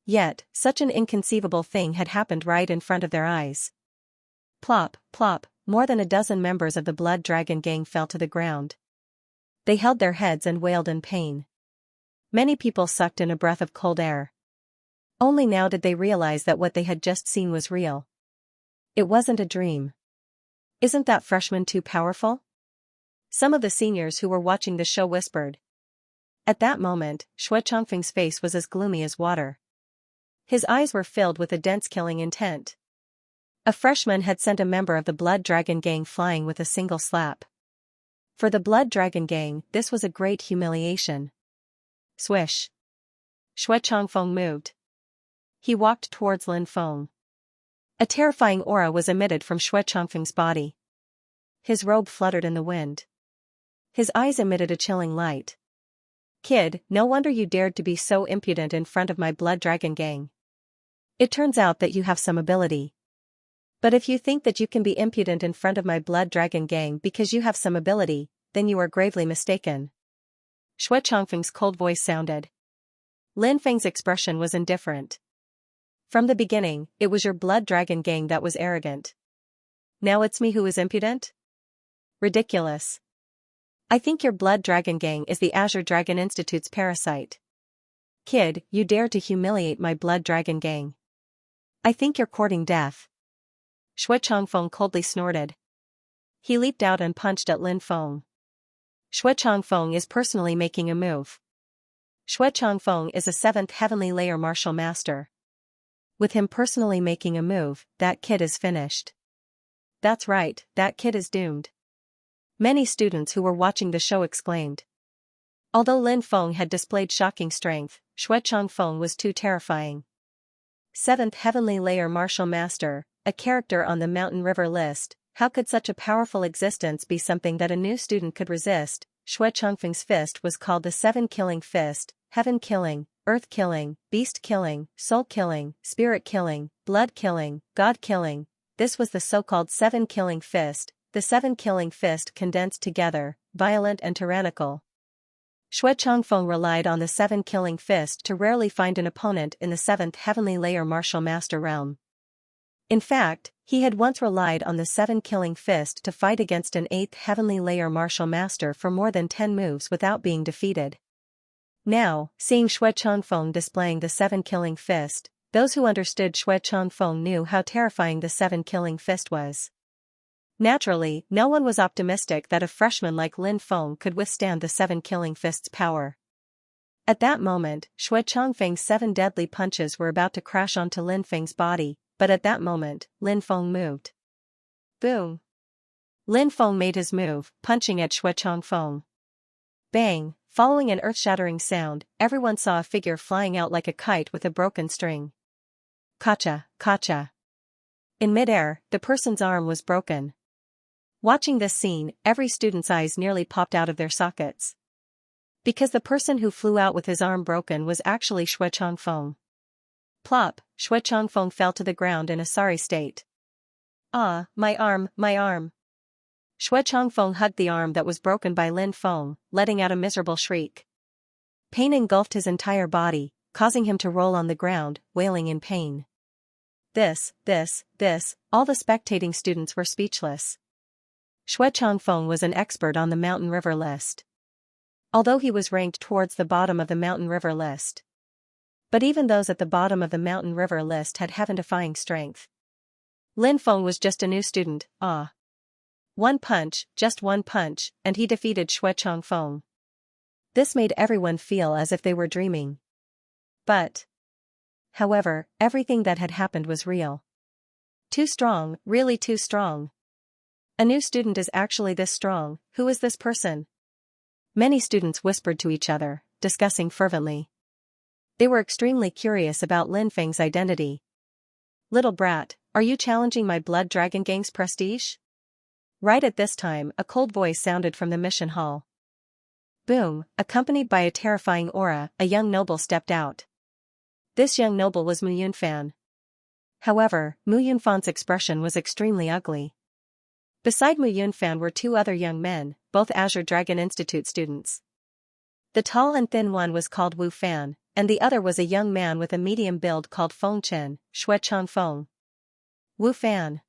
Yet, such an inconceivable thing had happened right in front of their eyes. Plop, plop, more than a dozen members of the Blood Dragon gang fell to the ground. They held their heads and wailed in pain. Many people sucked in a breath of cold air. Only now did they realize that what they had just seen was real. It wasn't a dream. Isn't that freshman too powerful? Some of the seniors who were watching the show whispered. At that moment, Xue Changfeng's face was as gloomy as water. His eyes were filled with a dense killing intent. A freshman had sent a member of the Blood Dragon gang flying with a single slap. For the Blood Dragon gang, this was a great humiliation. Swish. Xue Changfeng moved. He walked towards Lin Feng. A terrifying aura was emitted from Xue Changfeng's body. His robe fluttered in the wind. His eyes emitted a chilling light. Kid, no wonder you dared to be so impudent in front of my Blood Dragon gang. It turns out that you have some ability. But if you think that you can be impudent in front of my Blood Dragon gang because you have some ability, then you are gravely mistaken. Xue Changfeng's cold voice sounded. Lin Feng's expression was indifferent. From the beginning, it was your Blood Dragon gang that was arrogant. Now it's me who is impudent? Ridiculous. I think your Blood Dragon gang is the Azure Dragon Institute's parasite. Kid, you dare to humiliate my Blood Dragon gang. I think you're courting death. Xue Changfeng coldly snorted. He leaped out and punched at Lin Feng. Xue Changfeng is personally making a move. Xue Changfeng is a 7th heavenly layer martial master. With him personally making a move, that kid is finished. That's right, that kid is doomed. Many students who were watching the show exclaimed. Although Lin Feng had displayed shocking strength, Xue Changfeng was too terrifying. 7th heavenly layer martial master, a character on the Mountain River list, how could such a powerful existence be something that a new student could resist? Xue Changfeng's fist was called the 7 killing fist, heaven killing, earth killing, beast killing, soul killing, spirit killing, blood killing, god killing. This was the so-called 7 killing fist, the 7 killing fist condensed together, violent and tyrannical. Xue Changfeng relied on the 7 killing fist to rarely find an opponent in the 7th heavenly layer martial master realm. In fact, he had once relied on the 7 killing fist to fight against an 8th heavenly layer martial master for more than 10 moves without being defeated. Now, seeing Xue Changfeng displaying the 7 killing fist, those who understood Xue Changfeng knew how terrifying the 7 killing fist was. Naturally, no one was optimistic that a freshman like Lin Feng could withstand the 7 killing fist's power. At that moment, Xue Changfeng's 7 deadly punches were about to crash onto Lin Feng's body, but at that moment, Lin Feng moved. Boom! Lin Feng made his move, punching at Xue Changfeng. Bang! Following an earth-shattering sound, everyone saw a figure flying out like a kite with a broken string. Kacha, kacha. In midair, the person's arm was broken. Watching this scene, every student's eyes nearly popped out of their sockets. Because the person who flew out with his arm broken was actually Xue Changfeng. Plop, Xue Changfeng fell to the ground in a sorry state. Ah, my arm, my arm. Xue Changfeng hugged the arm that was broken by Lin Feng, letting out a miserable shriek. Pain engulfed his entire body, causing him to roll on the ground, wailing in pain. This, all the spectating students were speechless. Xue Changfeng was an expert on the Mountain River list. Although he was ranked towards the bottom of the Mountain River list. But even those at the bottom of the Mountain River list had heaven-defying strength. Lin Feng was just a new student, ah. One punch, just one punch, and he defeated Xue Changfeng. This made everyone feel as if they were dreaming. However, everything that had happened was real. Too strong, really too strong. A new student is actually this strong, who is this person? Many students whispered to each other, discussing fervently. They were extremely curious about Lin Feng's identity. Little brat, are you challenging my Blood Dragon gang's prestige? Right at this time, a cold voice sounded from the mission hall. Boom, accompanied by a terrifying aura, a young noble stepped out. This young noble was Mu Yunfan. However, Mu Yunfan's expression was extremely ugly. Beside Mu Yunfan were 2 other young men, both Azure Dragon Institute students. The tall and thin one was called Wu Fan, and the other was a young man with a medium build called Feng Chen, Xue Changfeng. Wu Fan.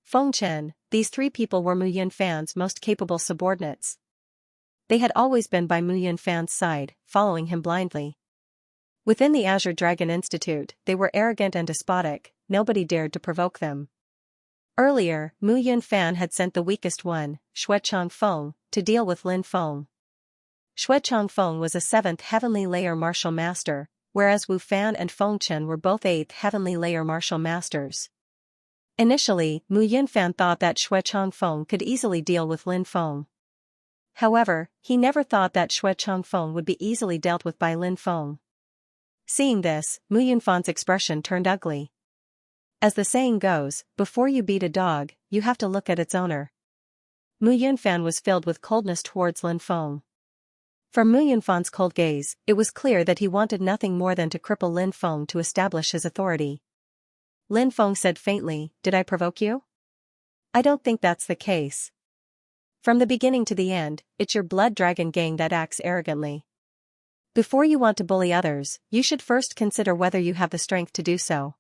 Feng Chen, these three people were Mu Yunfan's most capable subordinates. They had always been by Mu Yunfan's side, following him blindly. Within the Azure Dragon Institute, they were arrogant and despotic, nobody dared to provoke them. Earlier, Mu Yunfan had sent the weakest one, Xue Changfeng, to deal with Lin Feng. Xue Changfeng was a 7th heavenly layer martial master, whereas Wu Fan and Feng Chen were both 8th heavenly layer martial masters. Initially, Mu Yunfan thought that Xue Changfeng could easily deal with Lin Feng. However, he never thought that Xue Changfeng would be easily dealt with by Lin Feng. Seeing this, Mu Yunfan's expression turned ugly. As the saying goes, before you beat a dog, you have to look at its owner. Mu Yunfan was filled with coldness towards Lin Feng. From Mu Yunfan's cold gaze, it was clear that he wanted nothing more than to cripple Lin Feng to establish his authority. Lin Feng said faintly, "Did I provoke you?" "I don't think that's the case. From the beginning to the end, it's your blood dragon gang that acts arrogantly. Before you want to bully others, you should first consider whether you have the strength to do so.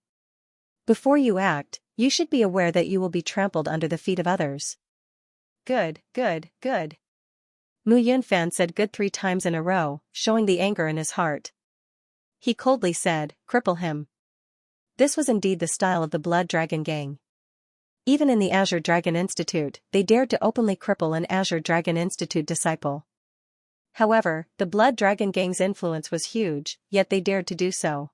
Before you act, you should be aware that you will be trampled under the feet of others." "Good, good, good." Mu Yunfan said good 3 times in a row, showing the anger in his heart. He coldly said, "Cripple him." This was indeed the style of the Blood Dragon Gang. Even in the Azure Dragon Institute, they dared to openly cripple an Azure Dragon Institute disciple. However, the Blood Dragon Gang's influence was huge, yet they dared to do so.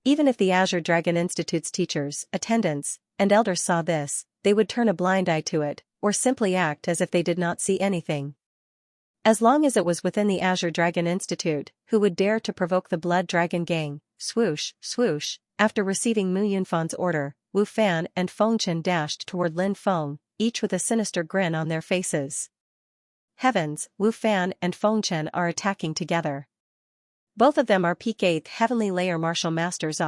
Even if the Azure Dragon Institute's teachers, attendants, and elders saw this, they would turn a blind eye to it, or simply act as if they did not see anything. As long as it was within the Azure Dragon Institute, who would dare to provoke the Blood Dragon Gang? Swoosh, swoosh. After receiving Mu Yunfan's order, Wu Fan and Feng Chen dashed toward Lin Feng, each with a sinister grin on their faces. Heavens, Wu Fan and Feng Chen are attacking together. Both of them are peak 8th heavenly layer martial masters.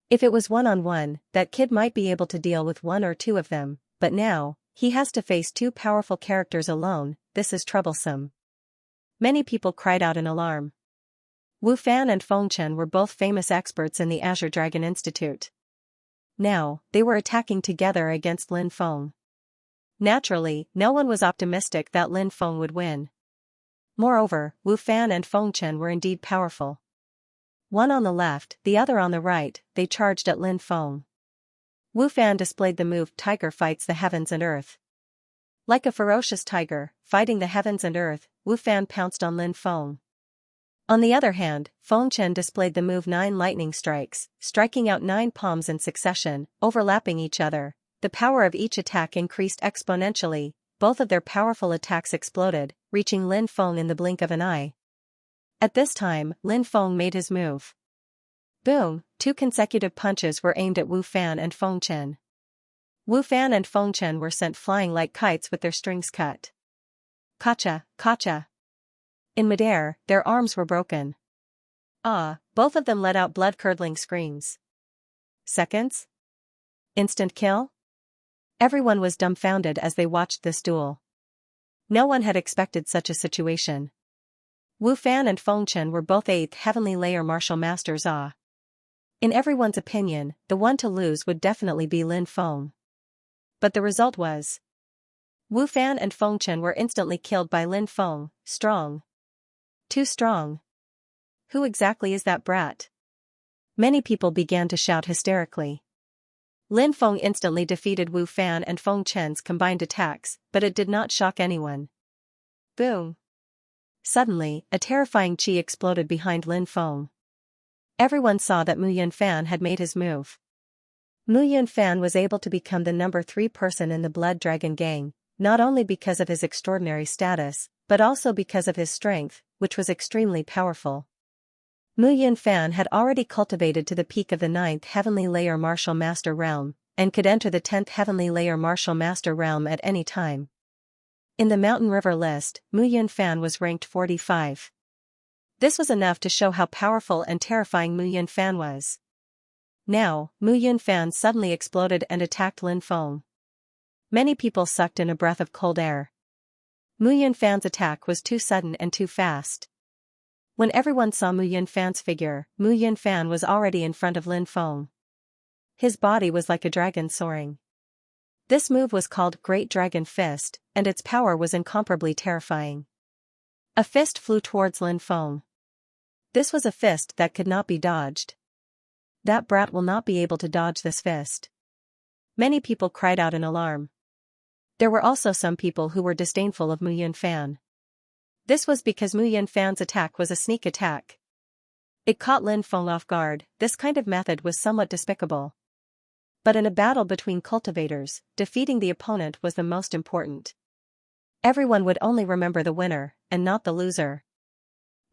If it was one-on-one, that kid might be able to deal with 1 or 2 of them, but now, he has to face 2 powerful characters alone. This is troublesome. Many people cried out in alarm. Wu Fan and Feng Chen were both famous experts in the Azure Dragon Institute. Now, they were attacking together against Lin Feng. Naturally, no one was optimistic that Lin Feng would win. Moreover, Wu Fan and Feng Chen were indeed powerful. One on the left, the other on the right, they charged at Lin Feng. Wu Fan displayed the move Tiger Fights the Heavens and Earth. Like a ferocious tiger, fighting the heavens and earth, Wu Fan pounced on Lin Feng. On the other hand, Feng Chen displayed the move 9 lightning strikes, striking out 9 palms in succession, overlapping each other. The power of each attack increased exponentially. Both of their powerful attacks exploded, reaching Lin Feng in the blink of an eye. At this time, Lin Feng made his move. Boom! 2 consecutive punches were aimed at Wu Fan and Feng Chen. Wu Fan and Feng Chen were sent flying like kites with their strings cut. Kacha, kacha. In midair, their arms were broken. Both of them let out blood-curdling screams. Seconds? Instant kill? Everyone was dumbfounded as they watched this duel. No one had expected such a situation. Wu Fan and Feng Chen were both 8th heavenly layer martial masters. In everyone's opinion, the one to lose would definitely be Lin Feng. But the result was Wu Fan and Feng Chen were instantly killed by Lin Feng. Strong. Too strong. Who exactly is that brat? Many people began to shout hysterically. Lin Feng instantly defeated Wu Fan and Feng Chen's combined attacks, but it did not shock anyone. Boom. Suddenly, a terrifying chi exploded behind Lin Feng. Everyone saw that Mu Yunfan had made his move. Mu Yunfan was able to become the number 3 person in the Blood Dragon Gang, not only because of his extraordinary status, but also because of his strength, which was extremely powerful. Mu Yunfan had already cultivated to the peak of the 9th heavenly layer martial master realm, and could enter the 10th heavenly layer martial master realm at any time. In the Mountain River list, Mu Yunfan was ranked 45. This was enough to show how powerful and terrifying Mu Yunfan was. Now, Mu Yunfan suddenly exploded and attacked Lin Feng. Many people sucked in a breath of cold air. Mu Yunfan's attack was too sudden and too fast. When everyone saw Mu Yunfan's figure, Mu Yunfan was already in front of Lin Feng. His body was like a dragon soaring. This move was called Great Dragon Fist, and its power was incomparably terrifying. A fist flew towards Lin Feng. This was a fist that could not be dodged. That brat will not be able to dodge this fist. Many people cried out in alarm. There were also some people who were disdainful of Mu Yunfan. This was because Mu Yunfan's attack was a sneak attack. It caught Lin Feng off guard. This kind of method was somewhat despicable. But in a battle between cultivators, defeating the opponent was the most important. Everyone would only remember the winner, and not the loser.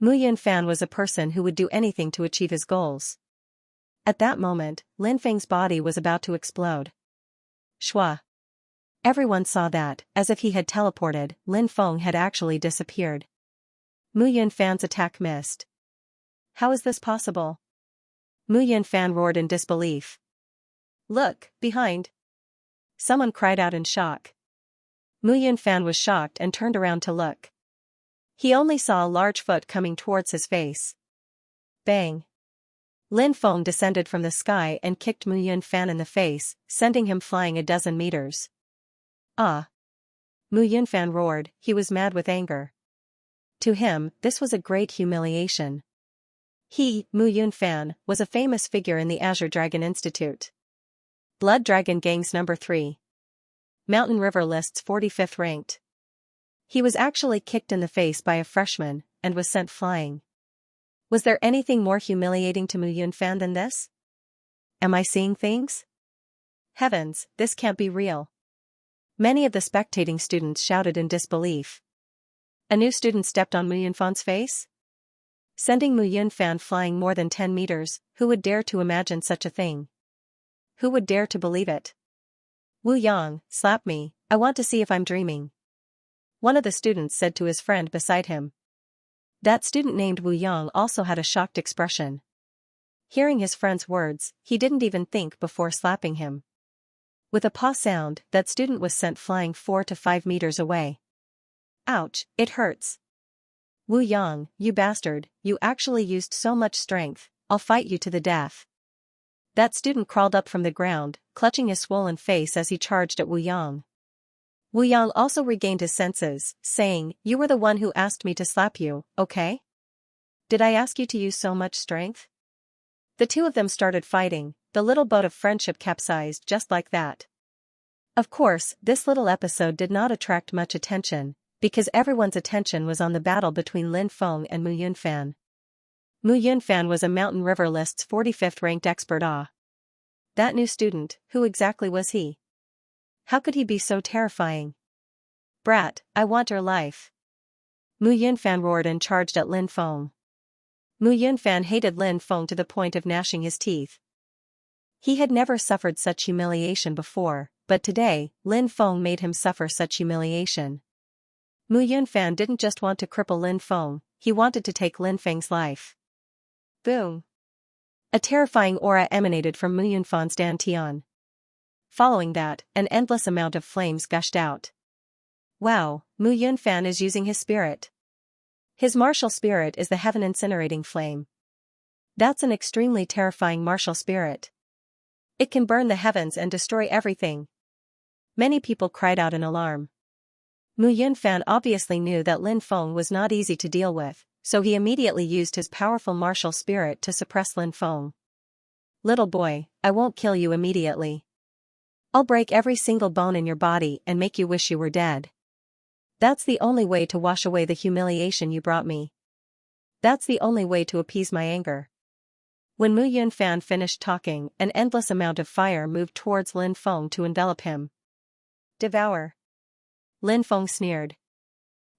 Mu Yunfan was a person who would do anything to achieve his goals. At that moment, Lin Feng's body was about to explode. Shua. Everyone saw that, as if he had teleported, Lin Feng had actually disappeared. Mu Yunfan's attack missed. How is this possible? Mu Yunfan roared in disbelief. Look, behind. Someone cried out in shock. Mu Yunfan was shocked and turned around to look. He only saw a large foot coming towards his face. Bang. Lin Feng descended from the sky and kicked Mu Yunfan in the face, sending him flying a dozen meters. Ah! Mu Yunfan roared. He was mad with anger. To him, this was a great humiliation. He, Mu Yunfan, was a famous figure in the Azure Dragon Institute. Blood Dragon Gangs number 3. Mountain River lists 45th ranked. He was actually kicked in the face by a freshman, and was sent flying. Was there anything more humiliating to Mu Yunfan than this? Am I seeing things? Heavens, this can't be real. Many of the spectating students shouted in disbelief. A new student stepped on Mu Yunfan's face? Sending Mu Yunfan flying more than 10 meters, who would dare to imagine such a thing? Who would dare to believe it? Wu Yang, slap me, I want to see if I'm dreaming. One of the students said to his friend beside him. That student named Wu Yang also had a shocked expression. Hearing his friend's words, he didn't even think before slapping him. With a paw sound, that student was sent flying 4 to 5 meters away. Ouch, it hurts. Wu Yang, you bastard, you actually used so much strength, I'll fight you to the death. That student crawled up from the ground, clutching his swollen face as he charged at Wu Yang. Wu Yang also regained his senses, saying, You were the one who asked me to slap you, okay? Did I ask you to use so much strength? The two of them started fighting. The little boat of friendship capsized just like that. Of course, this little episode did not attract much attention, because everyone's attention was on the battle between Lin Feng and Mu Yunfan. Mu Yunfan was a Mountain River list's 45th ranked expert. That new student, who exactly was he? How could he be so terrifying? Brat, I want your life. Mu Yunfan roared and charged at Lin Feng. Mu Yunfan hated Lin Feng to the point of gnashing his teeth. He had never suffered such humiliation before, but today, Lin Feng made him suffer such humiliation. Mu Yunfan didn't just want to cripple Lin Feng, he wanted to take Lin Feng's life. Boom! A terrifying aura emanated from Mu Yunfan's dantian. Following that, an endless amount of flames gushed out. Wow, Mu Yunfan is using his spirit. His martial spirit is the heaven incinerating flame. That's an extremely terrifying martial spirit. It can burn the heavens and destroy everything. Many people cried out in alarm. Mu Yunfan obviously knew that Lin Feng was not easy to deal with, so he immediately used his powerful martial spirit to suppress Lin Feng. Little boy, I won't kill you immediately. I'll break every single bone in your body and make you wish you were dead. That's the only way to wash away the humiliation you brought me. That's the only way to appease my anger. When Mu Yunfan finished talking, an endless amount of fire moved towards Lin Feng to envelop him. Devour. Lin Feng sneered.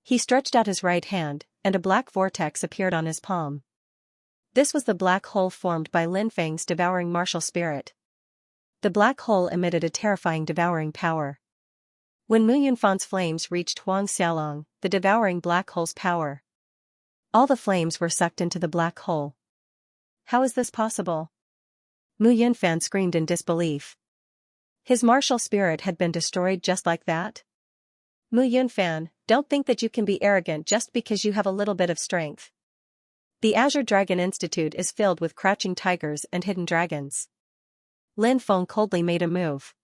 He stretched out his right hand, and a black vortex appeared on his palm. This was the black hole formed by Lin Feng's devouring martial spirit. The black hole emitted a terrifying devouring power. When Mu Yunfan's flames reached Huang Xiaolong, the devouring black hole's power, all the flames were sucked into the black hole. How is this possible? Mu Yunfan screamed in disbelief. His martial spirit had been destroyed just like that? Mu Yunfan, don't think that you can be arrogant just because you have a little bit of strength. The Azure Dragon Institute is filled with crouching tigers and hidden dragons. Lin Feng coldly made a move.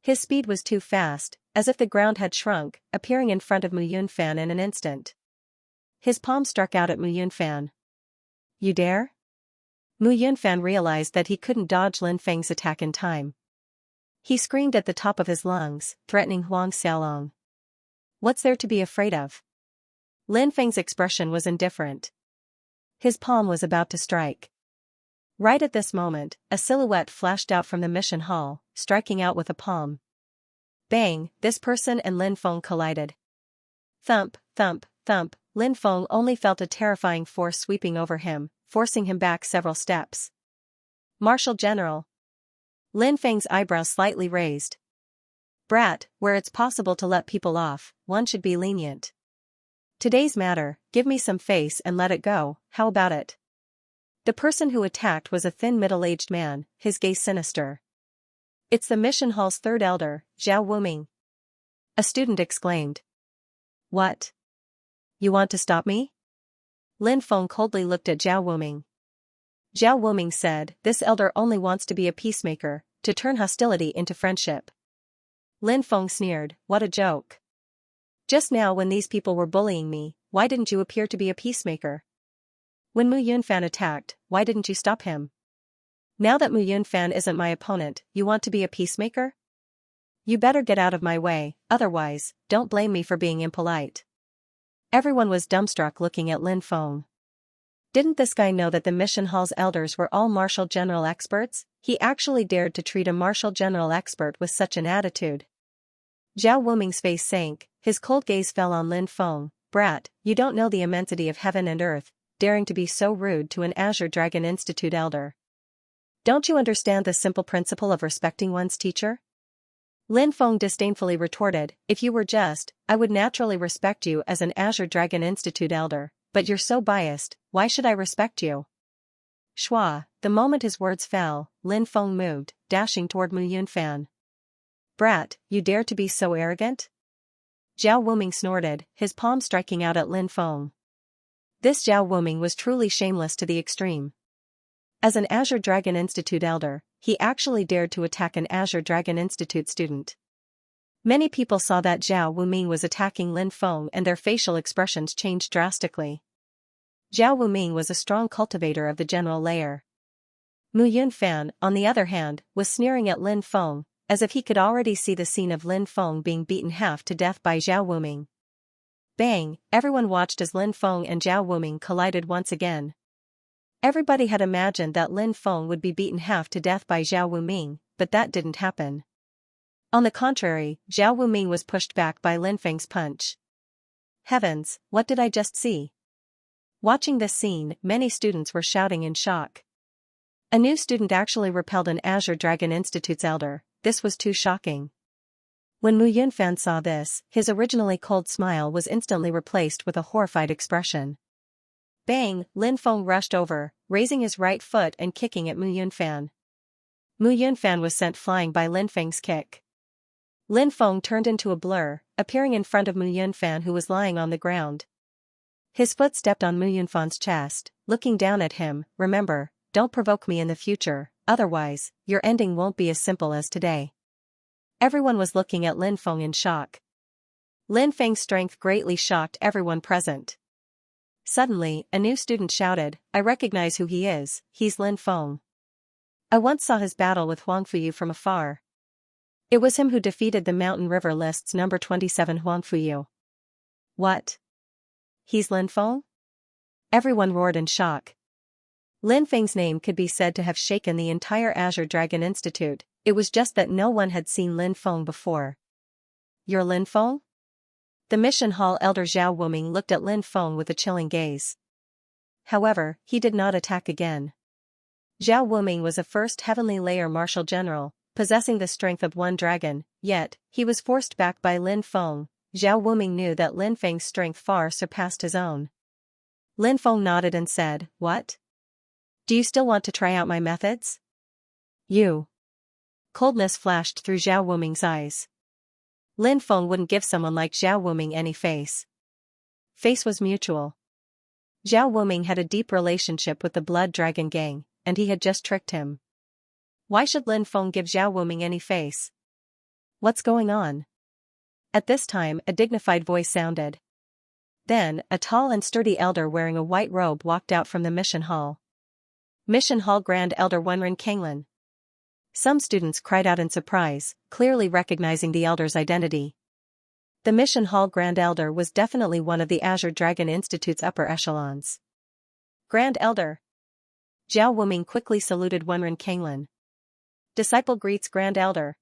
His speed was too fast, as if the ground had shrunk, appearing in front of Mu Yunfan in an instant. His palm struck out at Mu Yunfan. You dare? Mu Yunfan realized that he couldn't dodge Lin Feng's attack in time. He screamed at the top of his lungs, threatening Huang Xiaolong. What's there to be afraid of? Lin Feng's expression was indifferent. His palm was about to strike. Right at this moment, a silhouette flashed out from the mission hall, striking out with a palm. Bang! This person and Lin Feng collided. Thump, thump, thump. Lin Feng only felt a terrifying force sweeping over him, forcing him back several steps. Marshal General. Lin Feng's eyebrows slightly raised. Brat, where it's possible to let people off, one should be lenient. Today's matter, give me some face and let it go, how about it? The person who attacked was a thin middle-aged man, his gaze sinister. It's the mission hall's third elder, Zhao Wuming. A student exclaimed. What? You want to stop me? Lin Feng coldly looked at Zhao Wuming. Zhao Wuming said, this elder only wants to be a peacemaker, to turn hostility into friendship. Lin Feng sneered, what a joke. Just now when these people were bullying me, why didn't you appear to be a peacemaker? When Mu Yunfan attacked, why didn't you stop him? Now that Mu Yunfan isn't my opponent, you want to be a peacemaker? You better get out of my way, otherwise, don't blame me for being impolite. Everyone was dumbstruck looking at Lin Feng. Didn't this guy know that the mission hall's elders were all martial general experts? He actually dared to treat a martial general expert with such an attitude. Zhao Wuming's face sank, his cold gaze fell on Lin Feng. Brat, you don't know the immensity of heaven and earth, daring to be so rude to an Azure Dragon Institute elder. Don't you understand the simple principle of respecting one's teacher? Lin Feng disdainfully retorted, if you were just, I would naturally respect you as an Azure Dragon Institute elder, but you're so biased, why should I respect you? Schwa, the moment his words fell, Lin Feng moved, dashing toward Mu Yunfan. Brat, you dare to be so arrogant? Zhao Wuming snorted, his palm striking out at Lin Feng. This Zhao Wuming was truly shameless to the extreme. As an Azure Dragon Institute elder, he actually dared to attack an Azure Dragon Institute student. Many people saw that Zhao Wuming was attacking Lin Feng and their facial expressions changed drastically. Zhao Wuming was a strong cultivator of the general layer. Mu Yunfan, on the other hand, was sneering at Lin Feng, as if he could already see the scene of Lin Feng being beaten half to death by Zhao Wuming. Bang! Everyone watched as Lin Feng and Zhao Wuming collided once again. Everybody had imagined that Lin Feng would be beaten half to death by Zhao Wuming, but that didn't happen. On the contrary, Zhao Wuming was pushed back by Lin Feng's punch. Heavens, what did I just see? Watching this scene, many students were shouting in shock. A new student actually repelled an Azure Dragon Institute's elder. This was too shocking. When Mu Yunfan saw this, his originally cold smile was instantly replaced with a horrified expression. Bang! Lin Feng rushed over, raising his right foot and kicking at Mu Yunfan. Mu Yunfan was sent flying by Lin Feng's kick. Lin Feng turned into a blur, appearing in front of Mu Yunfan who was lying on the ground. His foot stepped on Mu Yunfan's chest, looking down at him, remember, don't provoke me in the future, otherwise, your ending won't be as simple as today. Everyone was looking at Lin Feng in shock. Lin Feng's strength greatly shocked everyone present. Suddenly, a new student shouted, I recognize who he is, he's Lin Feng. I once saw his battle with Huang Fuyu from afar. It was him who defeated the Mountain River List's number 27 Huang Fuyu. What? He's Lin Feng? Everyone roared in shock. Lin Feng's name could be said to have shaken the entire Azure Dragon Institute, it was just that no one had seen Lin Feng before. You're Lin Feng? The mission hall elder Zhao Wuming looked at Lin Feng with a chilling gaze. However, he did not attack again. Zhao Wuming was a first heavenly layer martial general, possessing the strength of one dragon, yet, he was forced back by Lin Feng. Zhao Wuming knew that Lin Feng's strength far surpassed his own. Lin Feng nodded and said, what? Do you still want to try out my methods? You. Coldness flashed through Zhao Wuming's eyes. Lin Feng wouldn't give someone like Zhao Wuming any face. Face was mutual. Zhao Wuming had a deep relationship with the Blood Dragon Gang, and he had just tricked him. Why should Lin Feng give Zhao Wuming any face? What's going on? At this time, a dignified voice sounded. Then, a tall and sturdy elder wearing a white robe walked out from the mission hall. Mission Hall Grand Elder Wenren Kanglin. Some students cried out in surprise, clearly recognizing the elder's identity. The Mission Hall Grand Elder was definitely one of the Azure Dragon Institute's upper echelons. Grand Elder. Zhao Wuming quickly saluted Wenren Kanglin. Disciple greets Grand Elder.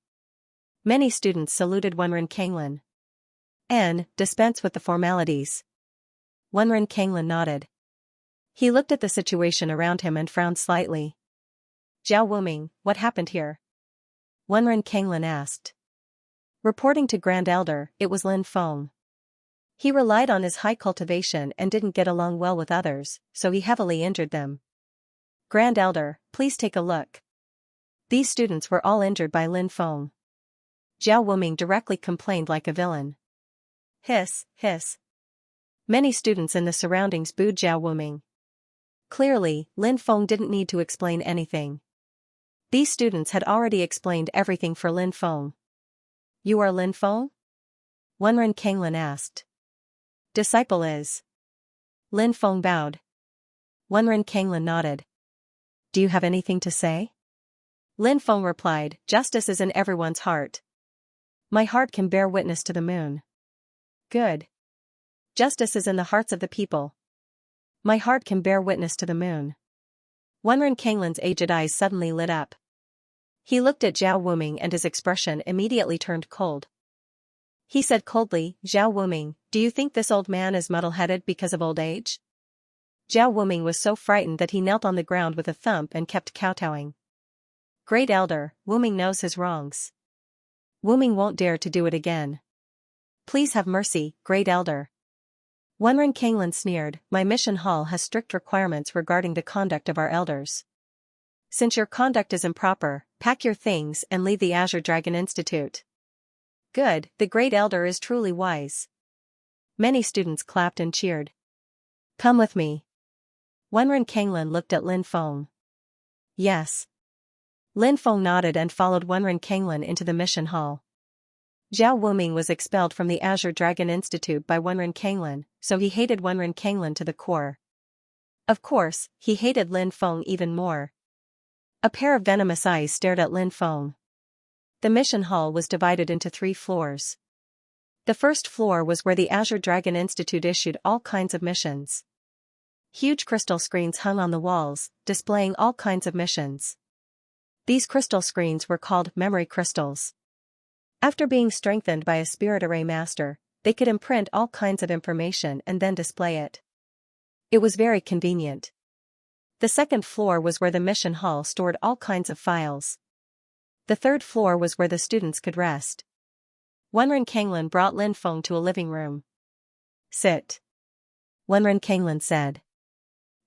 Many students saluted Wenren Kanglin. Dispense with the formalities. Wenren Kanglin nodded. He looked at the situation around him and frowned slightly. Zhao Wuming, what happened here? Wenren Kanglin asked. Reporting to Grand Elder, it was Lin Feng. He relied on his high cultivation and didn't get along well with others, so he heavily injured them. Grand Elder, please take a look. These students were all injured by Lin Feng. Zhao Wuming directly complained like a villain. Hiss, hiss. Many students in the surroundings booed Zhao Wuming. Clearly, Lin Feng didn't need to explain anything. These students had already explained everything for Lin Feng. You are Lin Feng? Wenren Kanglin asked. Disciple is. Lin Feng bowed. Wenren Kanglin nodded. Do you have anything to say? Lin Feng replied, justice is in everyone's heart. My heart can bear witness to the moon. Good. Justice is in the hearts of the people. My heart can bear witness to the moon. Wenren Kanglin's aged eyes suddenly lit up. He looked at Zhao Wuming and his expression immediately turned cold. He said coldly, Zhao Wuming, do you think this old man is muddle-headed because of old age? Zhao Wuming was so frightened that he knelt on the ground with a thump and kept kowtowing. Great Elder, Wuming knows his wrongs. Wuming won't dare to do it again. Please have mercy, Great Elder. Wenren Kanglin sneered, my mission hall has strict requirements regarding the conduct of our elders. Since your conduct is improper, pack your things and leave the Azure Dragon Institute. Good, the Great Elder is truly wise. Many students clapped and cheered. Come with me. Wenren Kanglin looked at Lin Feng. Yes. Lin Feng nodded and followed Wenren Kanglin into the mission hall. Zhao Wuming was expelled from the Azure Dragon Institute by Wenren Kanglin, so he hated Wenren Kanglin to the core. Of course, he hated Lin Feng even more. A pair of venomous eyes stared at Lin Feng. The mission hall was divided into 3 floors. The first floor was where the Azure Dragon Institute issued all kinds of missions. Huge crystal screens hung on the walls, displaying all kinds of missions. These crystal screens were called memory crystals. After being strengthened by a spirit array master, they could imprint all kinds of information and then display it. It was very convenient. The second floor was where the mission hall stored all kinds of files. The third floor was where the students could rest. Wenren Kanglin brought Lin Feng to a living room. Sit. Wenren Kanglin said.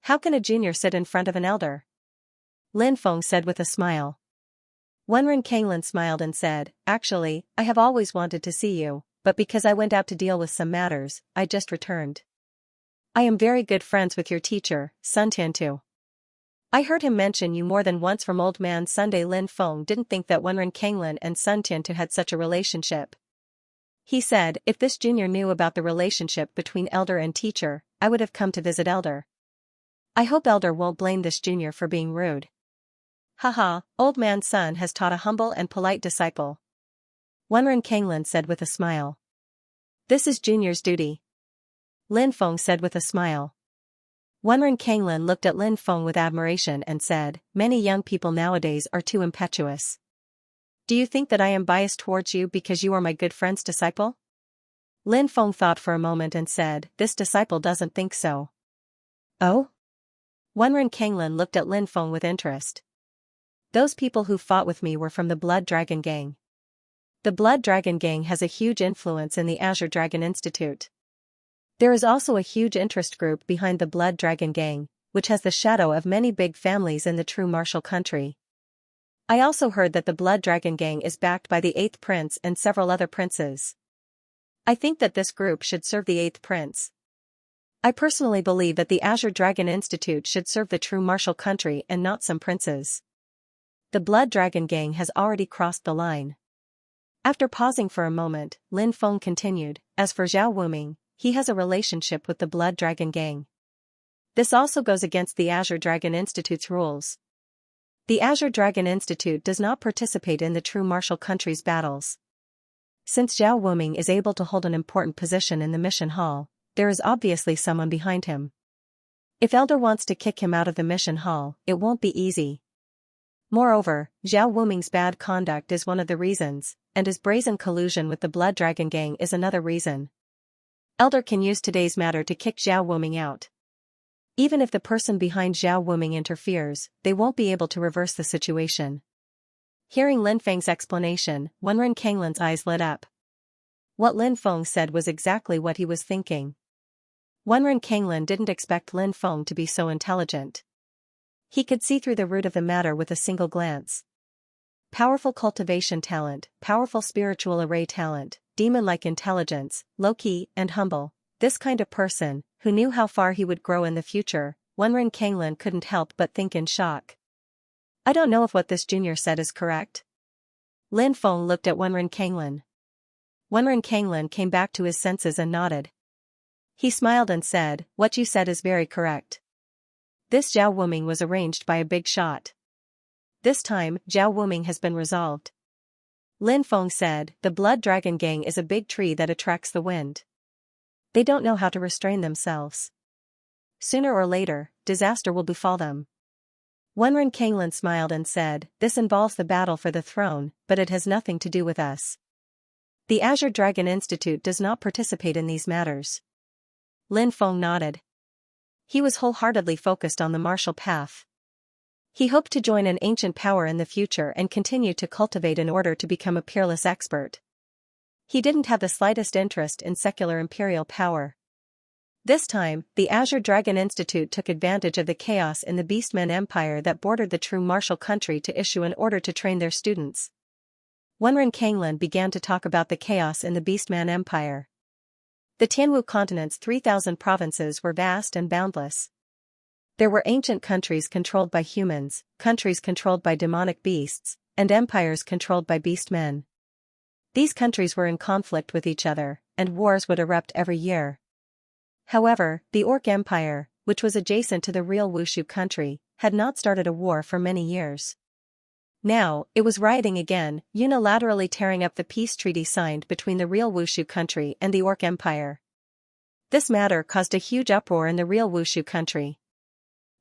How can a junior sit in front of an elder? Lin Feng said with a smile. Wenren Kanglin smiled and said, actually, I have always wanted to see you, but because I went out to deal with some matters, I just returned. I am very good friends with your teacher, Sun Tiantu. I heard him mention you more than once from Old Man Sunday. Lin Feng didn't think that Wenren Kanglin and Sun Tiantu had such a relationship. He said, if this junior knew about the relationship between elder and teacher, I would have come to visit elder. I hope elder won't blame this junior for being rude. Haha, Old Man Sun has taught a humble and polite disciple. Wenren Kanglin said with a smile. This is junior's duty. Lin Feng said with a smile. Wenren Kanglin looked at Lin Feng with admiration and said, many young people nowadays are too impetuous. Do you think that I am biased towards you because you are my good friend's disciple? Lin Feng thought for a moment and said, this disciple doesn't think so. Oh? Wenren Kanglin looked at Lin Feng with interest. Those people who fought with me were from the Blood Dragon Gang. The Blood Dragon Gang has a huge influence in the Azure Dragon Institute. There is also a huge interest group behind the Blood Dragon Gang, which has the shadow of many big families in the true martial country. I also heard that the Blood Dragon Gang is backed by the 8th Prince and several other princes. I think that this group should serve the 8th Prince. I personally believe that the Azure Dragon Institute should serve the true martial country and not some princes. The Blood Dragon Gang has already crossed the line. After pausing for a moment, Lin Feng continued, as for Zhao Wuming, he has a relationship with the Blood Dragon Gang. This also goes against the Azure Dragon Institute's rules. The Azure Dragon Institute does not participate in the true martial country's battles. Since Zhao Wuming is able to hold an important position in the mission hall, there is obviously someone behind him. If Elder wants to kick him out of the mission hall, it won't be easy. Moreover, Zhao Wuming's bad conduct is one of the reasons, and his brazen collusion with the Blood Dragon Gang is another reason. Elder can use today's matter to kick Zhao Wuming out. Even if the person behind Zhao Wuming interferes, they won't be able to reverse the situation. Hearing Lin Feng's explanation, Wenren Kanglin's eyes lit up. What Lin Feng said was exactly what he was thinking. Wenren Kanglin didn't expect Lin Feng to be so intelligent. He could see through the root of the matter with a single glance. Powerful cultivation talent, powerful spiritual array talent, demon-like intelligence, low-key and humble. This kind of person, who knew how far he would grow in the future, Wenren Kanglin couldn't help but think in shock. I don't know if what this junior said is correct. Lin Feng looked at Wenren Kanglin. Wenren Kanglin came back to his senses and nodded. He smiled and said, "What you said is very correct. This Zhao Wuming was arranged by a big shot. This time, Zhao Wuming has been resolved." Lin Feng said, "The Blood Dragon Gang is a big tree that attracts the wind. They don't know how to restrain themselves. Sooner or later, disaster will befall them." Wenren Kanglin smiled and said, "This involves the battle for the throne, but it has nothing to do with us. The Azure Dragon Institute does not participate in these matters." Lin Feng nodded. He was wholeheartedly focused on the martial path. He hoped to join an ancient power in the future and continue to cultivate in order to become a peerless expert. He didn't have the slightest interest in secular imperial power. This time, the Azure Dragon Institute took advantage of the chaos in the Beastman Empire that bordered the true martial country to issue an order to train their students. Wenren Kanglin began to talk about the chaos in the Beastman Empire. The Tianwu continent's 3,000 provinces were vast and boundless. There were ancient countries controlled by humans, countries controlled by demonic beasts, and empires controlled by beastmen. These countries were in conflict with each other, and wars would erupt every year. However, the Orc Empire, which was adjacent to the real Wushu country, had not started a war for many years. Now, it was rioting again, unilaterally tearing up the peace treaty signed between the real Wushu country and the Orc Empire. This matter caused a huge uproar in the real Wushu country.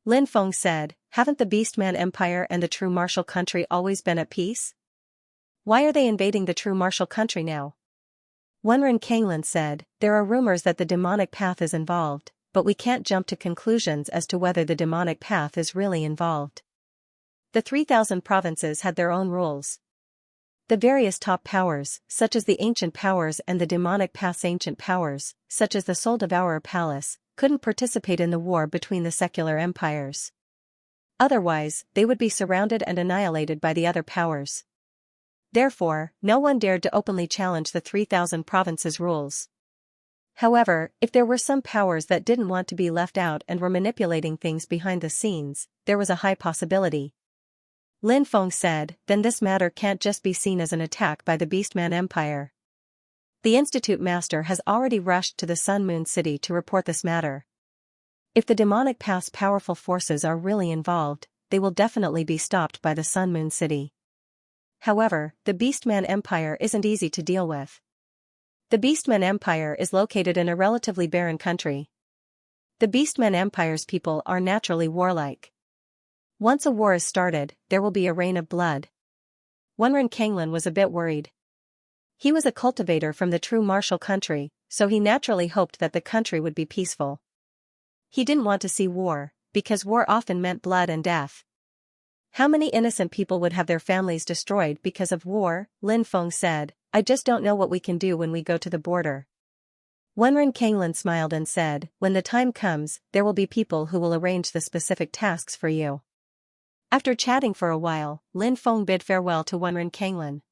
Lin Feng said, "Haven't the Beastman Empire and the true martial country always been at peace? Why are they invading the true martial country now?" Wenren Kanglin said, "There are rumors that the demonic path is involved, but we can't jump to conclusions as to whether the demonic path is really involved. The 3,000 provinces had their own rules. The various top powers, such as the ancient powers and the demonic path's ancient powers, such as the Soul Devourer Palace, couldn't participate in the war between the secular empires. Otherwise, they would be surrounded and annihilated by the other powers. Therefore, no one dared to openly challenge the 3,000 provinces' rules. However, if there were some powers that didn't want to be left out and were manipulating things behind the scenes, there was a high possibility." Lin Feng said, "Then this matter can't just be seen as an attack by the Beastman Empire. The Institute Master has already rushed to the Sun Moon City to report this matter. If the demonic path's powerful forces are really involved, they will definitely be stopped by the Sun Moon City. However, the Beastman Empire isn't easy to deal with. The Beastman Empire is located in a relatively barren country. The Beastman Empire's people are naturally warlike. Once a war is started, there will be a rain of blood." Wenren Kanglin was a bit worried. He was a cultivator from the true martial country, so he naturally hoped that the country would be peaceful. He didn't want to see war, because war often meant blood and death. How many innocent people would have their families destroyed because of war? Lin Feng said, "I just don't know what we can do when we go to the border." Wenren Kanglin smiled and said, "When the time comes, there will be people who will arrange the specific tasks for you." After chatting for a while, Lin Feng bid farewell to Wenren Kanglin.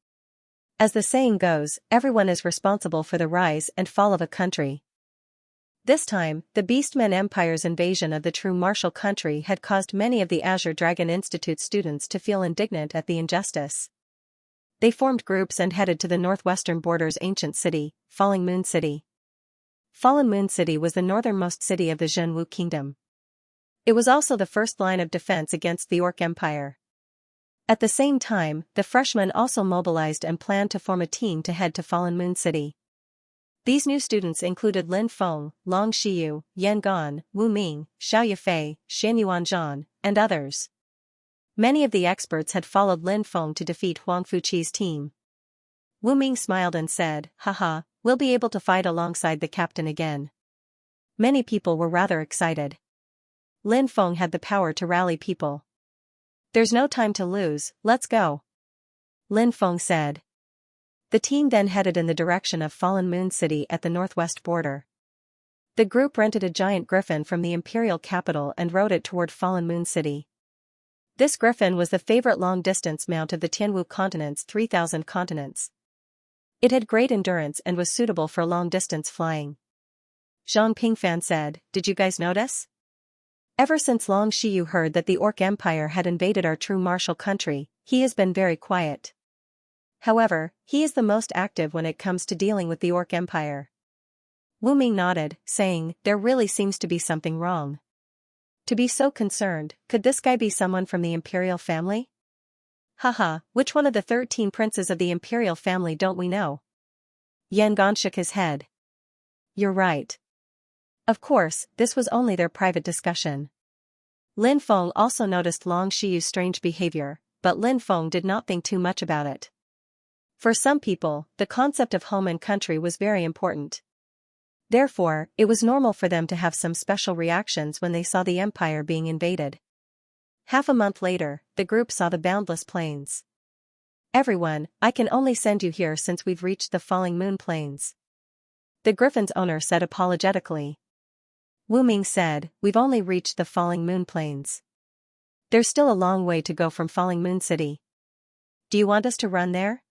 As the saying goes, everyone is responsible for the rise and fall of a country. This time, the Beastman Empire's invasion of the true martial country had caused many of the Azure Dragon Institute students to feel indignant at the injustice. They formed groups and headed to the northwestern border's ancient city, Falling Moon City. Fallen Moon City was the northernmost city of the Zhenwu Kingdom. It was also the first line of defense against the Orc Empire. At the same time, the freshmen also mobilized and planned to form a team to head to Fallen Moon City. These new students included Lin Feng, Long Xiyu, Yan Gan, Wu Ming, Xiao Yifei, Shan Yuanzhan, and others. Many of the experts had followed Lin Feng to defeat Huang Fuqi's team. Wu Ming smiled and said, "Haha, we'll be able to fight alongside the captain again." Many people were rather excited. Lin Feng had the power to rally people. "There's no time to lose, let's go," Lin Feng said. The team then headed in the direction of Fallen Moon City at the northwest border. The group rented a giant griffin from the imperial capital and rode it toward Fallen Moon City. This griffin was the favorite long-distance mount of the Tianwu continent's 3,000 continents. It had great endurance and was suitable for long-distance flying. Zhang Pingfan said, "Did you guys notice? Ever since Long Xiyu heard that the Orc Empire had invaded our true martial country, he has been very quiet. However, he is the most active when it comes to dealing with the Orc Empire." Wu Ming nodded, saying, "There really seems to be something wrong. To be so concerned, could this guy be someone from the imperial family?" "Haha, which one of the 13 princes of the imperial family don't we know?" Yan Gan shook his head. "You're right. Of course, this was only their private discussion." Lin Feng also noticed Long Xiyu's strange behavior, but Lin Feng did not think too much about it. For some people, the concept of home and country was very important. Therefore, it was normal for them to have some special reactions when they saw the empire being invaded. Half a month later, the group saw the boundless plains. "Everyone, I can only send you here since we've reached the Falling Moon Plains," the griffin's owner said apologetically. Wu Ming said, "We've only reached the Falling Moon Plains. There's still a long way to go from Falling Moon City. Do you want us to run there?"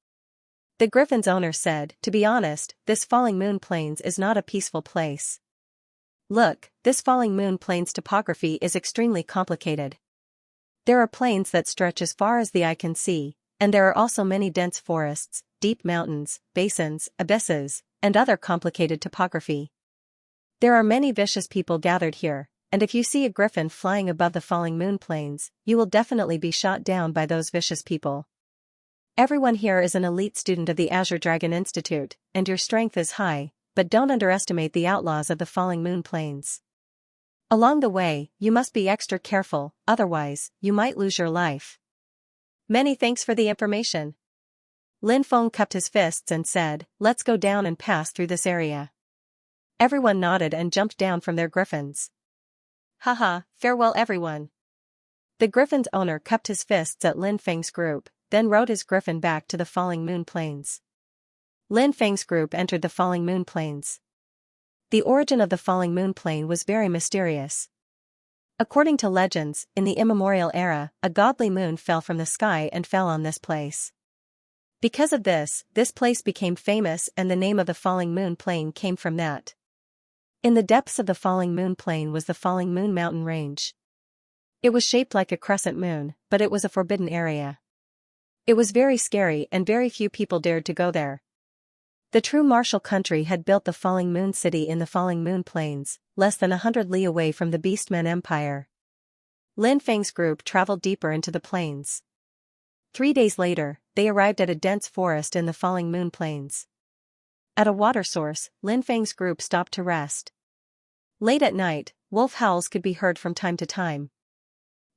The griffin's owner said, "To be honest, this Falling Moon Plains is not a peaceful place. Look, this Falling Moon Plains topography is extremely complicated. There are plains that stretch as far as the eye can see, and there are also many dense forests, deep mountains, basins, abysses, and other complicated topography. There are many vicious people gathered here, and if you see a griffin flying above the Falling Moon Plains, you will definitely be shot down by those vicious people. Everyone here is an elite student of the Azure Dragon Institute, and your strength is high, but don't underestimate the outlaws of the Falling Moon Plains. Along the way, you must be extra careful, otherwise, you might lose your life." "Many thanks for the information." Lin Feng cupped his fists and said, "Let's go down and pass through this area." Everyone nodded and jumped down from their griffins. "Haha, farewell everyone." The griffin's owner cupped his fists at Lin Feng's group, then rode his griffin back to the Falling Moon Plains. Lin Feng's group entered the Falling Moon Plains. The origin of the Falling Moon Plain was very mysterious. According to legends, in the Immemorial era, a godly moon fell from the sky and fell on this place. Because of this place became famous and the name of the Falling Moon Plain came from that. In the depths of the Falling Moon Plain was the Falling Moon Mountain Range. It was shaped like a crescent moon, but it was a forbidden area. It was very scary and very few people dared to go there. The true martial country had built the Falling Moon City in the Falling Moon Plains, less than 100 li away from the Beastman Empire. Lin Feng's group traveled deeper into the plains. 3 days later, they arrived at a dense forest in the Falling Moon Plains. At a water source, Lin Feng's group stopped to rest. Late at night, wolf howls could be heard from time to time.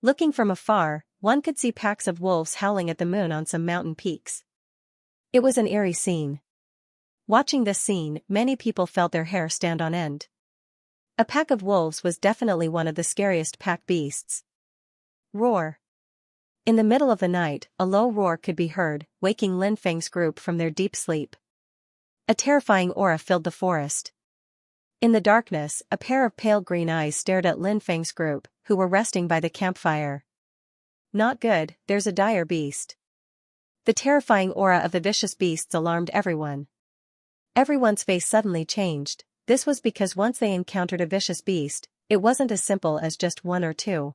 Looking from afar, one could see packs of wolves howling at the moon on some mountain peaks. It was an eerie scene. Watching this scene, many people felt their hair stand on end. A pack of wolves was definitely one of the scariest pack beasts. Roar. In the middle of the night, a low roar could be heard, waking Lin Feng's group from their deep sleep. A terrifying aura filled the forest. In the darkness, a pair of pale green eyes stared at Lin Feng's group, who were resting by the campfire. "Not good, there's a dire beast." The terrifying aura of the vicious beasts alarmed everyone. Everyone's face suddenly changed. This was because once they encountered a vicious beast, it wasn't as simple as just one or two.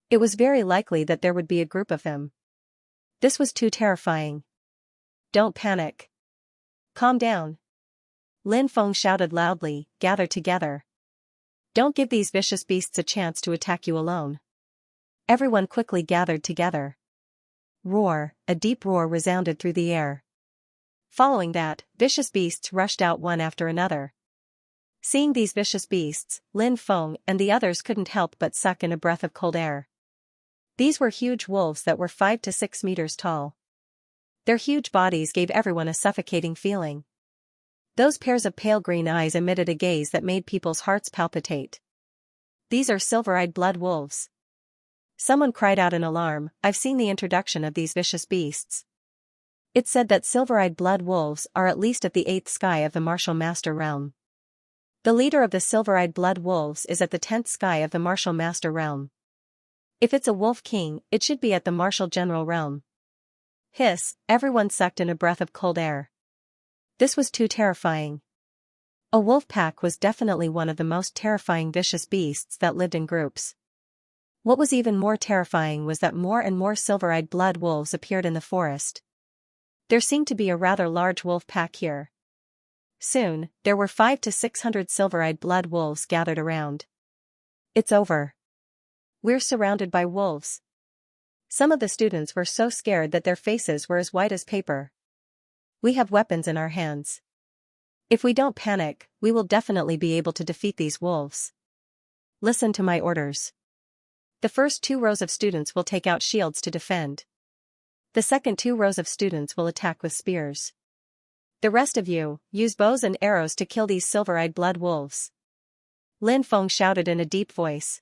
It was very likely that there would be a group of them. This was too terrifying. Don't panic. Calm down. Lin Feng shouted loudly, gather together. Don't give these vicious beasts a chance to attack you alone. Everyone quickly gathered together. Roar, a deep roar resounded through the air. Following that, vicious beasts rushed out one after another. Seeing these vicious beasts, Lin Feng and the others couldn't help but suck in a breath of cold air. These were huge wolves that were 5 to 6 meters tall. Their huge bodies gave everyone a suffocating feeling. Those pairs of pale green eyes emitted a gaze that made people's hearts palpitate. These are silver-eyed blood wolves. Someone cried out in alarm, I've seen the introduction of these vicious beasts. It's said that silver-eyed blood wolves are at least at the 8th sky of the martial master realm. The leader of the silver-eyed blood wolves is at the 10th sky of the martial master realm. If it's a wolf king, it should be at the martial general realm. Hiss, everyone sucked in a breath of cold air. This was too terrifying. A wolf pack was definitely one of the most terrifying vicious beasts that lived in groups. What was even more terrifying was that more and more silver-eyed blood wolves appeared in the forest. There seemed to be a rather large wolf pack here. Soon, there were 500 to 600 silver-eyed blood wolves gathered around. It's over. We're surrounded by wolves. Some of the students were so scared that their faces were as white as paper. We have weapons in our hands. If we don't panic, we will definitely be able to defeat these wolves. Listen to my orders. The first 2 rows of students will take out shields to defend. The second 2 rows of students will attack with spears. The rest of you, use bows and arrows to kill these silver-eyed blood wolves. Lin Feng shouted in a deep voice.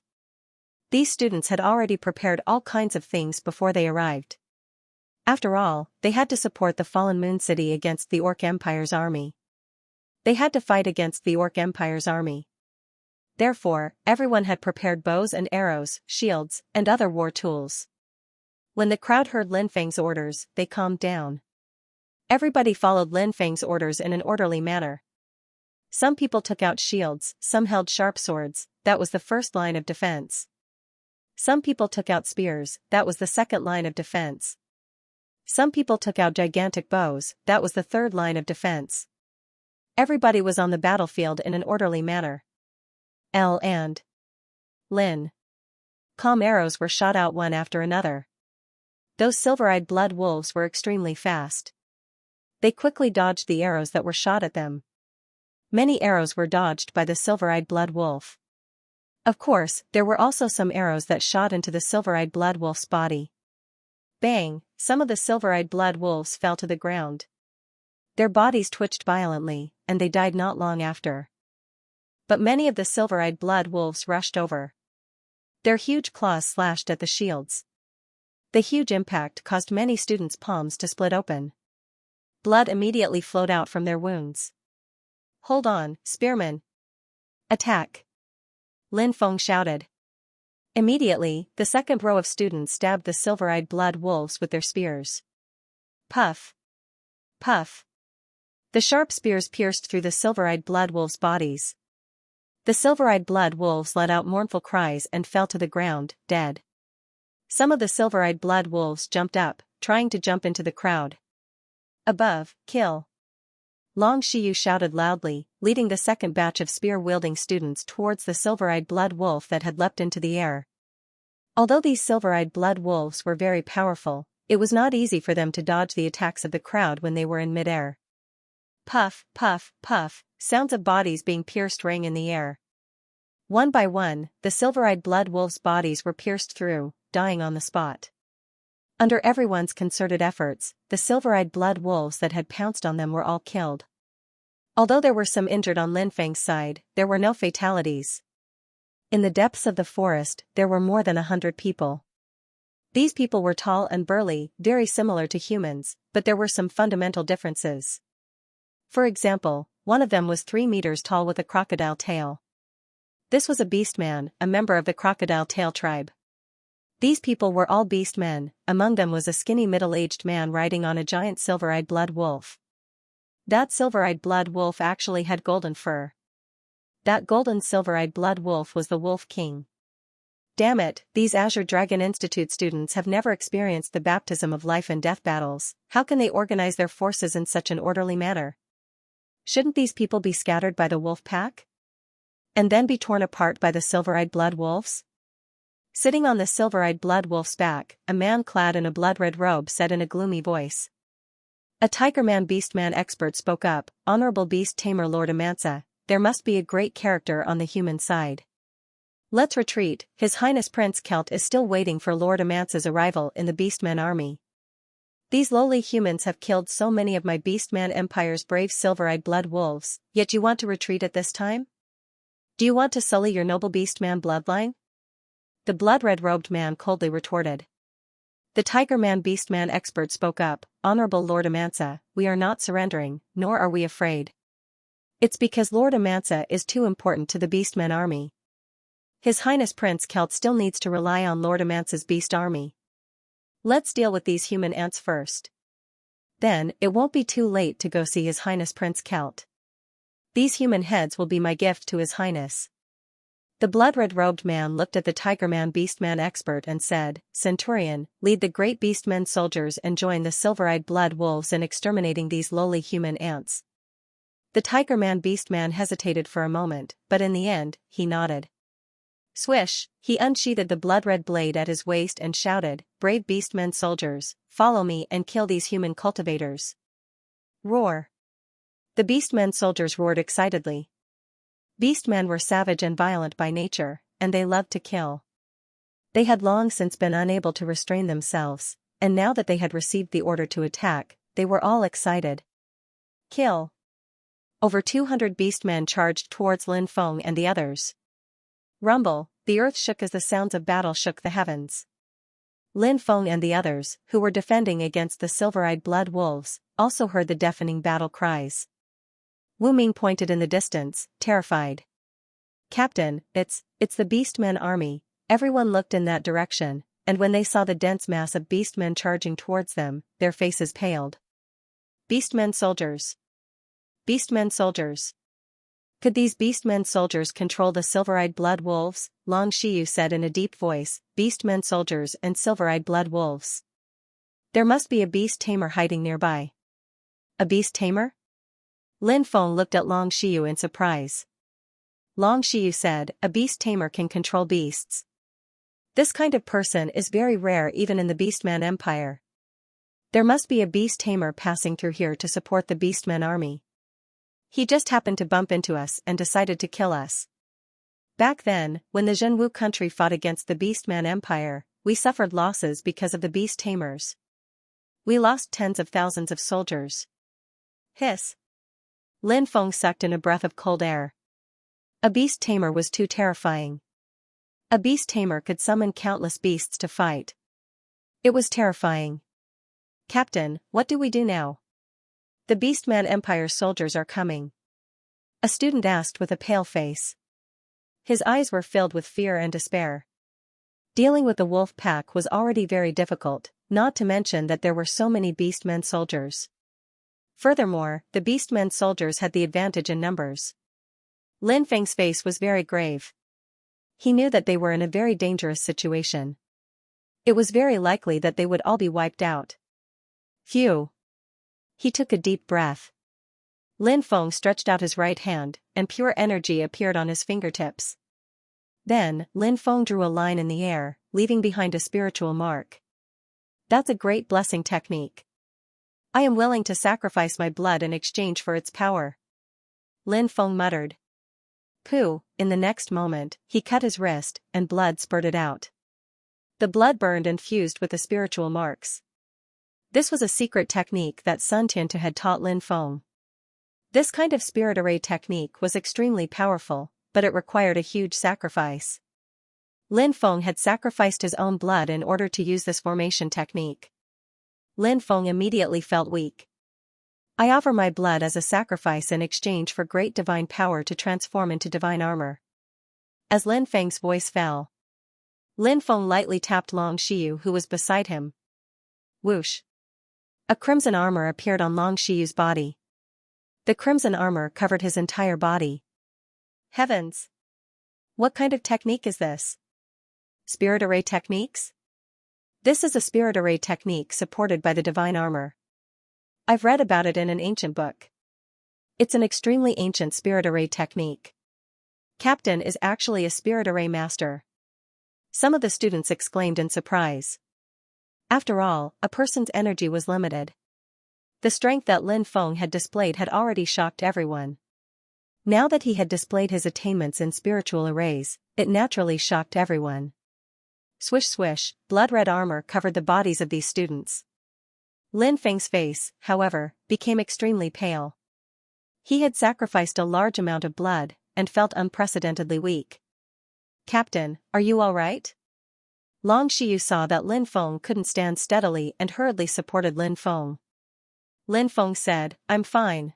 These students had already prepared all kinds of things before they arrived. After all, they had to support the fallen Moon City against the Orc Empire's army. They had to fight against the Orc Empire's army. Therefore, everyone had prepared bows and arrows, shields, and other war tools. When the crowd heard Lin Feng's orders, they calmed down. Everybody followed Lin Feng's orders in an orderly manner. Some people took out shields, some held sharp swords, that was the first line of defense. Some people took out spears, that was the second line of defense. Some people took out gigantic bows, that was the third line of defense. Everybody was on the battlefield in an orderly manner. L and Lin. Calm arrows were shot out one after another. Those silver-eyed blood wolves were extremely fast. They quickly dodged the arrows that were shot at them. Many arrows were dodged by the silver-eyed blood wolf. Of course, there were also some arrows that shot into the silver-eyed blood wolf's body. Bang, some of the silver-eyed blood wolves fell to the ground. Their bodies twitched violently, and they died not long after. But many of the silver-eyed blood wolves rushed over. Their huge claws slashed at the shields. The huge impact caused many students' palms to split open. Blood immediately flowed out from their wounds. Hold on, spearmen. Attack. Lin Feng shouted. Immediately, the second row of students stabbed the silver-eyed blood wolves with their spears. Puff. Puff. The sharp spears pierced through the silver-eyed blood wolves' bodies. The silver-eyed blood wolves let out mournful cries and fell to the ground, dead. Some of the silver-eyed blood wolves jumped up, trying to jump into the crowd. Above, kill. Long Shiyu shouted loudly, leading the second batch of spear-wielding students towards the silver-eyed blood wolf that had leapt into the air. Although these silver-eyed blood wolves were very powerful, it was not easy for them to dodge the attacks of the crowd when they were in mid-air. Puff, puff, puff, sounds of bodies being pierced rang in the air. One by one, the silver-eyed blood wolves' bodies were pierced through, dying on the spot. Under everyone's concerted efforts, the silver-eyed blood wolves that had pounced on them were all killed. Although there were some injured on Lin Feng's side, there were no fatalities. In the depths of the forest, there were more than 100 people. These people were tall and burly, very similar to humans, but there were some fundamental differences. For example, one of them was 3 meters tall with a crocodile tail. This was a beastman, a member of the crocodile tail tribe. These people were all beast men, among them was a skinny middle-aged man riding on a giant silver-eyed blood wolf. That silver-eyed blood wolf actually had golden fur. That golden silver-eyed blood wolf was the Wolf King. Damn it, these Azure Dragon Institute students have never experienced the baptism of life and death battles. How can they organize their forces in such an orderly manner? Shouldn't these people be scattered by the wolf pack? And then be torn apart by the silver-eyed blood wolves? Sitting on the silver-eyed blood wolf's back, a man clad in a blood-red robe said in a gloomy voice. A Tigerman Beastman expert spoke up, Honorable Beast Tamer Lord Xianxia, there must be a great character on the human side. Let's retreat, His Highness Prince Kelt is still waiting for Lord Xianxia's arrival in the Beastman army. These lowly humans have killed so many of my Beastman Empire's brave silver-eyed blood wolves, yet you want to retreat at this time? Do you want to sully your noble Beastman bloodline? The blood-red robed man coldly retorted. The Tigerman Beastman expert spoke up, Honorable Lord Xianxia, we are not surrendering, nor are we afraid. It's because Lord Xianxia is too important to the Beastman army. His Highness Prince Kelt still needs to rely on Lord Xianxia's beast army. Let's deal with these human ants first. Then, it won't be too late to go see His Highness Prince Kelt. These human heads will be my gift to His Highness. The blood-red robed man looked at the Tigerman Beastman expert and said, Centurion, lead the great Beastmen soldiers and join the silver-eyed blood wolves in exterminating these lowly human ants. The Tigerman Beastman hesitated for a moment, but in the end, he nodded. Swish, he unsheathed the blood-red blade at his waist and shouted, Brave Beastmen soldiers, follow me and kill these human cultivators. Roar. The Beastmen soldiers roared excitedly. Beastmen were savage and violent by nature, and they loved to kill. They had long since been unable to restrain themselves, and now that they had received the order to attack, they were all excited. Kill. Over 200 Beastmen charged towards Lin Feng and the others. Rumble, the earth shook as the sounds of battle shook the heavens. Lin Feng and the others, who were defending against the silver-eyed blood wolves, also heard the deafening battle cries. Wu Ming pointed in the distance, terrified. Captain, it's the Beastmen army. Everyone looked in that direction, and when they saw the dense mass of Beastmen charging towards them, their faces paled. Beastmen soldiers. Beastmen soldiers. Could these Beastmen soldiers control the silver-eyed blood wolves? Long Shiyu said in a deep voice, Beastmen soldiers and silver-eyed blood wolves. There must be a beast tamer hiding nearby. A beast tamer? Lin Feng looked at Long Shiyu in surprise. Long Shiyu said, a beast tamer can control beasts. This kind of person is very rare even in the Beastman Empire. There must be a beast tamer passing through here to support the Beastmen army. He just happened to bump into us and decided to kill us. Back then, when the Zhenwu country fought against the Beastman Empire, we suffered losses because of the beast tamers. We lost tens of thousands of soldiers. Hiss. Lin Feng sucked in a breath of cold air. A beast tamer was too terrifying. A beast tamer could summon countless beasts to fight. It was terrifying. Captain, what do we do now? The Beastman Empire soldiers are coming. A student asked with a pale face. His eyes were filled with fear and despair. Dealing with the wolf pack was already very difficult, not to mention that there were so many Beastmen soldiers. Furthermore, the Beastmen soldiers had the advantage in numbers. Lin Feng's face was very grave. He knew that they were in a very dangerous situation. It was very likely that they would all be wiped out. Phew. He took a deep breath. Lin Feng stretched out his right hand, and pure energy appeared on his fingertips. Then, Lin Feng drew a line in the air, leaving behind a spiritual mark. That's a great blessing technique. I am willing to sacrifice my blood in exchange for its power. Lin Feng muttered. Pooh, in the next moment, he cut his wrist, and blood spurted out. The blood burned and fused with the spiritual marks. This was a secret technique that Sun Tiantu had taught Lin Feng. This kind of spirit array technique was extremely powerful, but it required a huge sacrifice. Lin Feng had sacrificed his own blood in order to use this formation technique. Lin Feng immediately felt weak. I offer my blood as a sacrifice in exchange for great divine power to transform into divine armor. As Lin Feng's voice fell, Lin Feng lightly tapped Long Shiyu who was beside him. Whoosh. A crimson armor appeared on Long Shiyu's body. The crimson armor covered his entire body. Heavens! What kind of technique is this? Spirit Array Techniques? This is a spirit array technique supported by the divine armor. I've read about it in an ancient book. It's an extremely ancient spirit array technique. Captain is actually a spirit array master. Some of the students exclaimed in surprise. After all, a person's energy was limited. The strength that Lin Feng had displayed had already shocked everyone. Now that he had displayed his attainments in spiritual arrays, it naturally shocked everyone. Swish swish, blood-red armor covered the bodies of these students. Lin Feng's face, however, became extremely pale. He had sacrificed a large amount of blood, and felt unprecedentedly weak. Captain, are you all right? Long Xiu saw that Lin Feng couldn't stand steadily and hurriedly supported Lin Feng. Lin Feng said, I'm fine.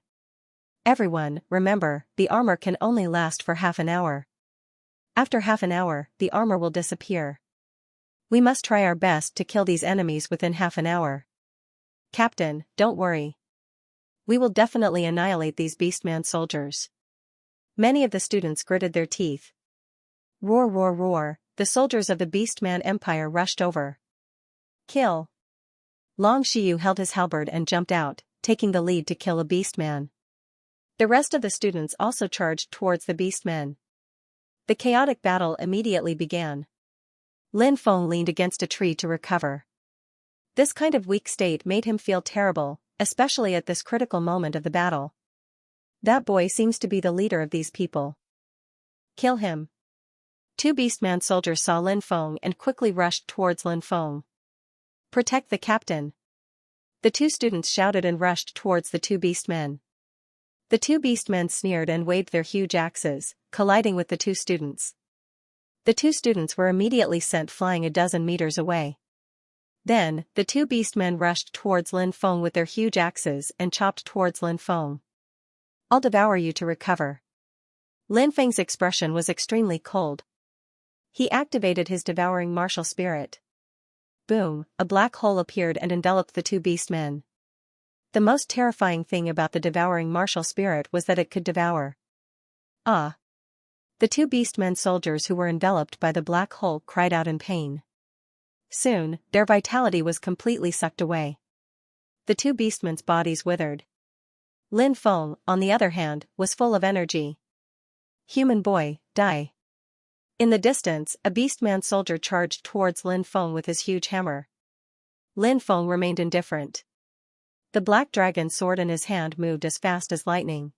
Everyone, remember, the armor can only last for half an hour. After half an hour, the armor will disappear. We must try our best to kill these enemies within half an hour. Captain, don't worry. We will definitely annihilate these beastman soldiers. Many of the students gritted their teeth. Roar roar roar, the soldiers of the Beastman Empire rushed over. Kill. Long Xiu held his halberd and jumped out, taking the lead to kill a beastman. The rest of the students also charged towards the beastmen. The chaotic battle immediately began. Lin Feng leaned against a tree to recover. This kind of weak state made him feel terrible, especially at this critical moment of the battle. That boy seems to be the leader of these people. Kill him. Two beastman soldiers saw Lin Feng and quickly rushed towards Lin Feng. Protect the captain. The two students shouted and rushed towards the two beastmen. The two beastmen sneered and waved their huge axes, colliding with the two students. The two students were immediately sent flying a dozen meters away. Then, the two beastmen rushed towards Lin Feng with their huge axes and chopped towards Lin Feng. I'll devour you to recover. Lin Feng's expression was extremely cold. He activated his devouring martial spirit. Boom, a black hole appeared and enveloped the two beastmen. The most terrifying thing about the devouring martial spirit was that it could devour. Ah! The two beastmen soldiers who were enveloped by the black hole cried out in pain. Soon, their vitality was completely sucked away. The two beastmen's bodies withered. Lin Feng, on the other hand, was full of energy. Human boy, die. In the distance, a beastman soldier charged towards Lin Feng with his huge hammer. Lin Feng remained indifferent. The black dragon sword in his hand moved as fast as lightning.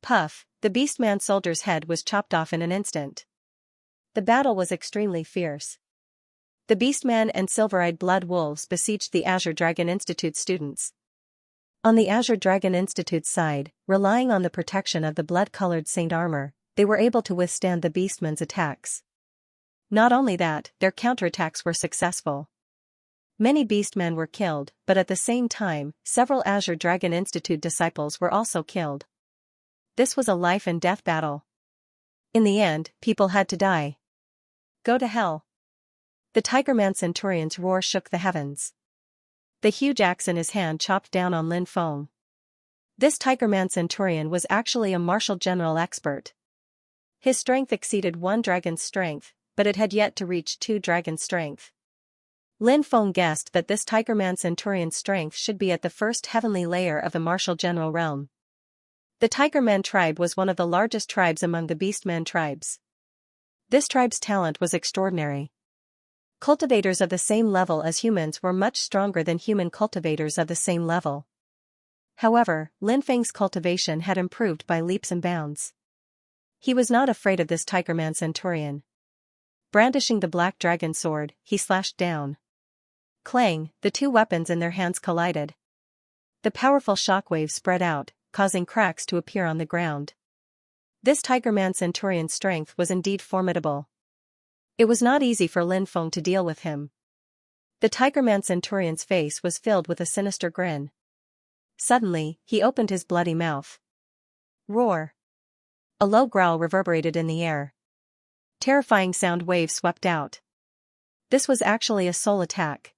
Puff, the beastman soldier's head was chopped off in an instant. The battle was extremely fierce. The beastman and silver-eyed blood wolves besieged the Azure Dragon Institute students. On the Azure Dragon Institute's side, relying on the protection of the blood-colored saint armor, they were able to withstand the beastmen's attacks. Not only that, their counterattacks were successful. Many beastmen were killed, but at the same time, several Azure Dragon Institute disciples were also killed. This was a life-and-death battle. In the end, people had to die. Go to hell. The Tigerman Centurion's roar shook the heavens. The huge axe in his hand chopped down on Lin Feng. This Tigerman Centurion was actually a martial general expert. His strength exceeded one dragon's strength, but it had yet to reach two dragons' strength. Lin Feng guessed that this Tigerman Centurion's strength should be at the first heavenly layer of the martial general realm. The Tigerman tribe was one of the largest tribes among the Beastman tribes. This tribe's talent was extraordinary. Cultivators of the same level as humans were much stronger than human cultivators of the same level. However, Lin Feng's cultivation had improved by leaps and bounds. He was not afraid of this Tigerman Centurion. Brandishing the black dragon sword, he slashed down. Clang, the two weapons in their hands collided. The powerful shockwave spread out, causing cracks to appear on the ground. This Tigerman Centurion's strength was indeed formidable. It was not easy for Lin Feng to deal with him. The Tigerman Centurion's face was filled with a sinister grin. Suddenly, he opened his bloody mouth. Roar! A low growl reverberated in the air. Terrifying sound waves swept out. This was actually a soul attack.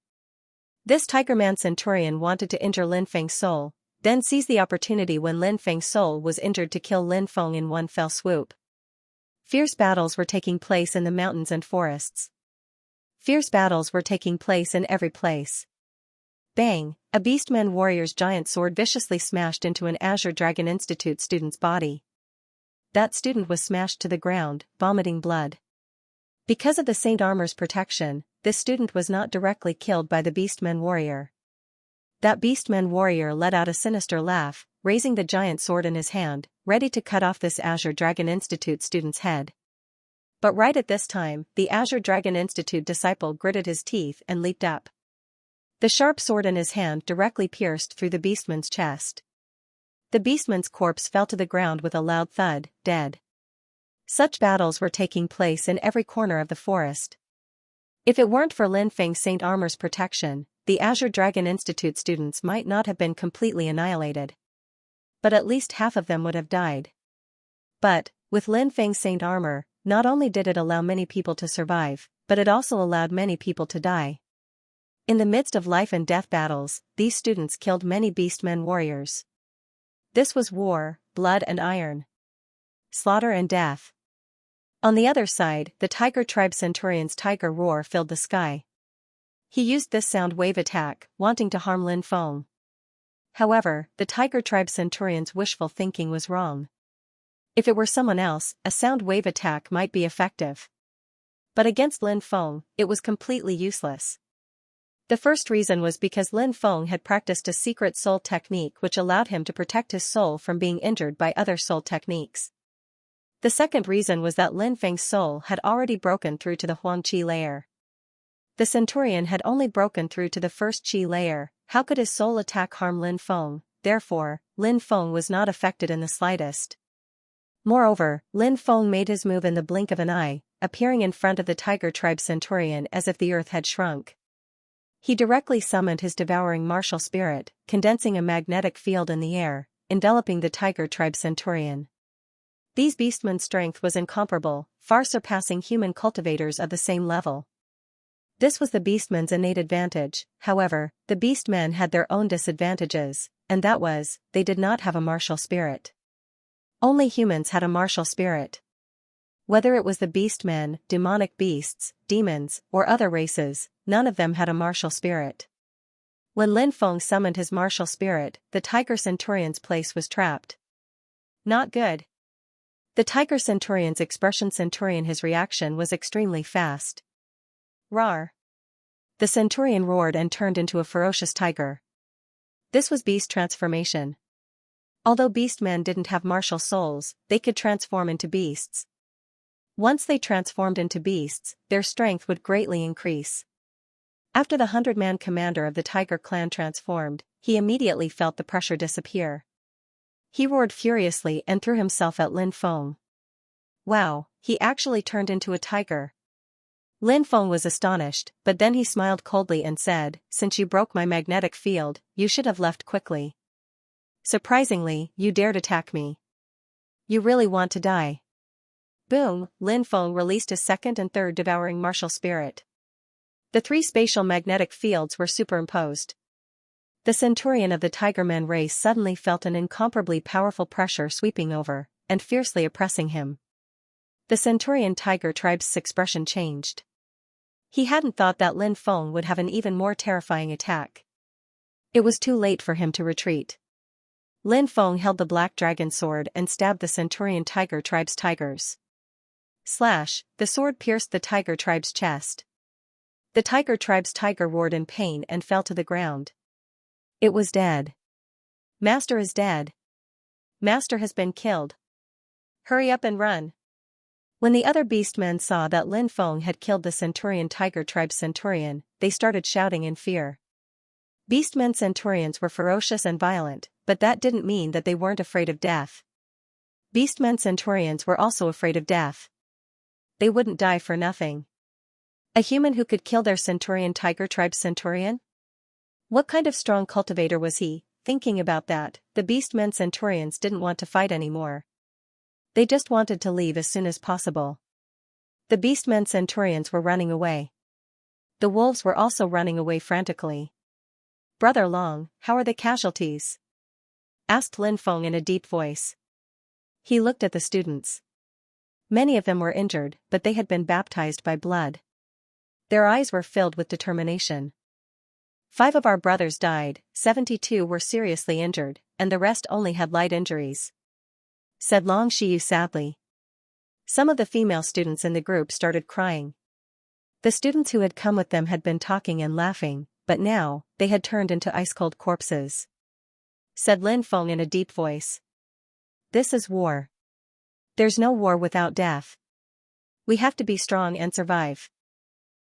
This Tigerman Centurion wanted to injure Lin Feng's soul, then seized the opportunity when Lin Feng's soul was injured to kill Lin Feng in one fell swoop. Fierce battles were taking place in the mountains and forests. Fierce battles were taking place in every place. Bang! A Beastman warrior's giant sword viciously smashed into an Azure Dragon Institute student's body. That student was smashed to the ground, vomiting blood. Because of the Saint Armor's protection, this student was not directly killed by the Beastman warrior. That Beastman warrior let out a sinister laugh, raising the giant sword in his hand, ready to cut off this Azure Dragon Institute student's head. But right at this time, the Azure Dragon Institute disciple gritted his teeth and leaped up. The sharp sword in his hand directly pierced through the Beastman's chest. The Beastman's corpse fell to the ground with a loud thud, dead. Such battles were taking place in every corner of the forest. If it weren't for Lin Feng's Saint Armor's protection, the Azure Dragon Institute students might not have been completely annihilated. But at least half of them would have died. But, with Lin Feng's Saint Armor, not only did it allow many people to survive, but it also allowed many people to die. In the midst of life and death battles, these students killed many Beastmen warriors. This was war, blood and iron. Slaughter and death. On the other side, the Tiger Tribe Centurion's tiger roar filled the sky. He used this sound wave attack, wanting to harm Lin Feng. However, the Tiger Tribe Centurion's wishful thinking was wrong. If it were someone else, a sound wave attack might be effective. But against Lin Feng, it was completely useless. The first reason was because Lin Feng had practiced a secret soul technique which allowed him to protect his soul from being injured by other soul techniques. The second reason was that Lin Feng's soul had already broken through to the Huang Qi layer. The Centurion had only broken through to the first Qi layer. How could his soul attack harm Lin Feng? Therefore, Lin Feng was not affected in the slightest. Moreover, Lin Feng made his move in the blink of an eye, appearing in front of the Tiger Tribe Centurion as if the earth had shrunk. He directly summoned his devouring martial spirit, condensing a magnetic field in the air, enveloping the Tiger Tribe Centurion. These Beastmen's strength was incomparable, far surpassing human cultivators of the same level. This was the Beastmen's innate advantage. However, the Beastmen had their own disadvantages, and that was, they did not have a martial spirit. Only humans had a martial spirit. Whether it was the Beastmen, demonic beasts, demons, or other races, none of them had a martial spirit. When Lin Feng summoned his martial spirit, the Tiger Centurion's place was trapped. Not good. The Tiger Centurion's expression his reaction was extremely fast. Roar. The Centurion roared and turned into a ferocious tiger. This was beast transformation. Although beastmen didn't have martial souls, they could transform into beasts. Once they transformed into beasts, their strength would greatly increase. After the 100-man commander of the Tiger clan transformed, he immediately felt the pressure disappear. He roared furiously and threw himself at Lin Feng. Wow, he actually turned into a tiger. Lin Feng was astonished, but then he smiled coldly and said, "Since you broke my magnetic field, you should have left quickly. Surprisingly, you dared attack me. You really want to die." Boom, Lin Feng released his second and third devouring martial spirit. The three spatial magnetic fields were superimposed. The Centurion of the Tigerman race suddenly felt an incomparably powerful pressure sweeping over, and fiercely oppressing him. The Centurion Tiger Tribe's expression changed. He hadn't thought that Lin Feng would have an even more terrifying attack. It was too late for him to retreat. Lin Feng held the Black Dragon Sword and stabbed the Centurion Tiger Tribe's tigers. Slash, the sword pierced the Tiger Tribe's chest. The Tiger Tribe's tiger roared in pain and fell to the ground. It was dead. Master is dead. Master has been killed. Hurry up and run. When the other beastmen saw that Lin Feng had killed the Centurion Tiger Tribe's Centurion, they started shouting in fear. Beastmen Centurions were ferocious and violent, but that didn't mean that they weren't afraid of death. Beastmen Centurions were also afraid of death. They wouldn't die for nothing. A human who could kill their Centurion Tiger Tribe's Centurion? What kind of strong cultivator was he? Thinking about that, the Beastmen Centurions didn't want to fight anymore. They just wanted to leave as soon as possible. The Beastmen Centurions were running away. The wolves were also running away frantically. "Brother Long, how are the casualties?" asked Lin Feng in a deep voice. He looked at the students. Many of them were injured, but they had been baptized by blood. Their eyes were filled with determination. 5 of our brothers died, 72 were seriously injured, and the rest only had light injuries," said Long Shiyu sadly. Some of the female students in the group started crying. The students who had come with them had been talking and laughing, but now, they had turned into ice-cold corpses. Said Lin Feng in a deep voice. "This is war. There's no war without death. We have to be strong and survive.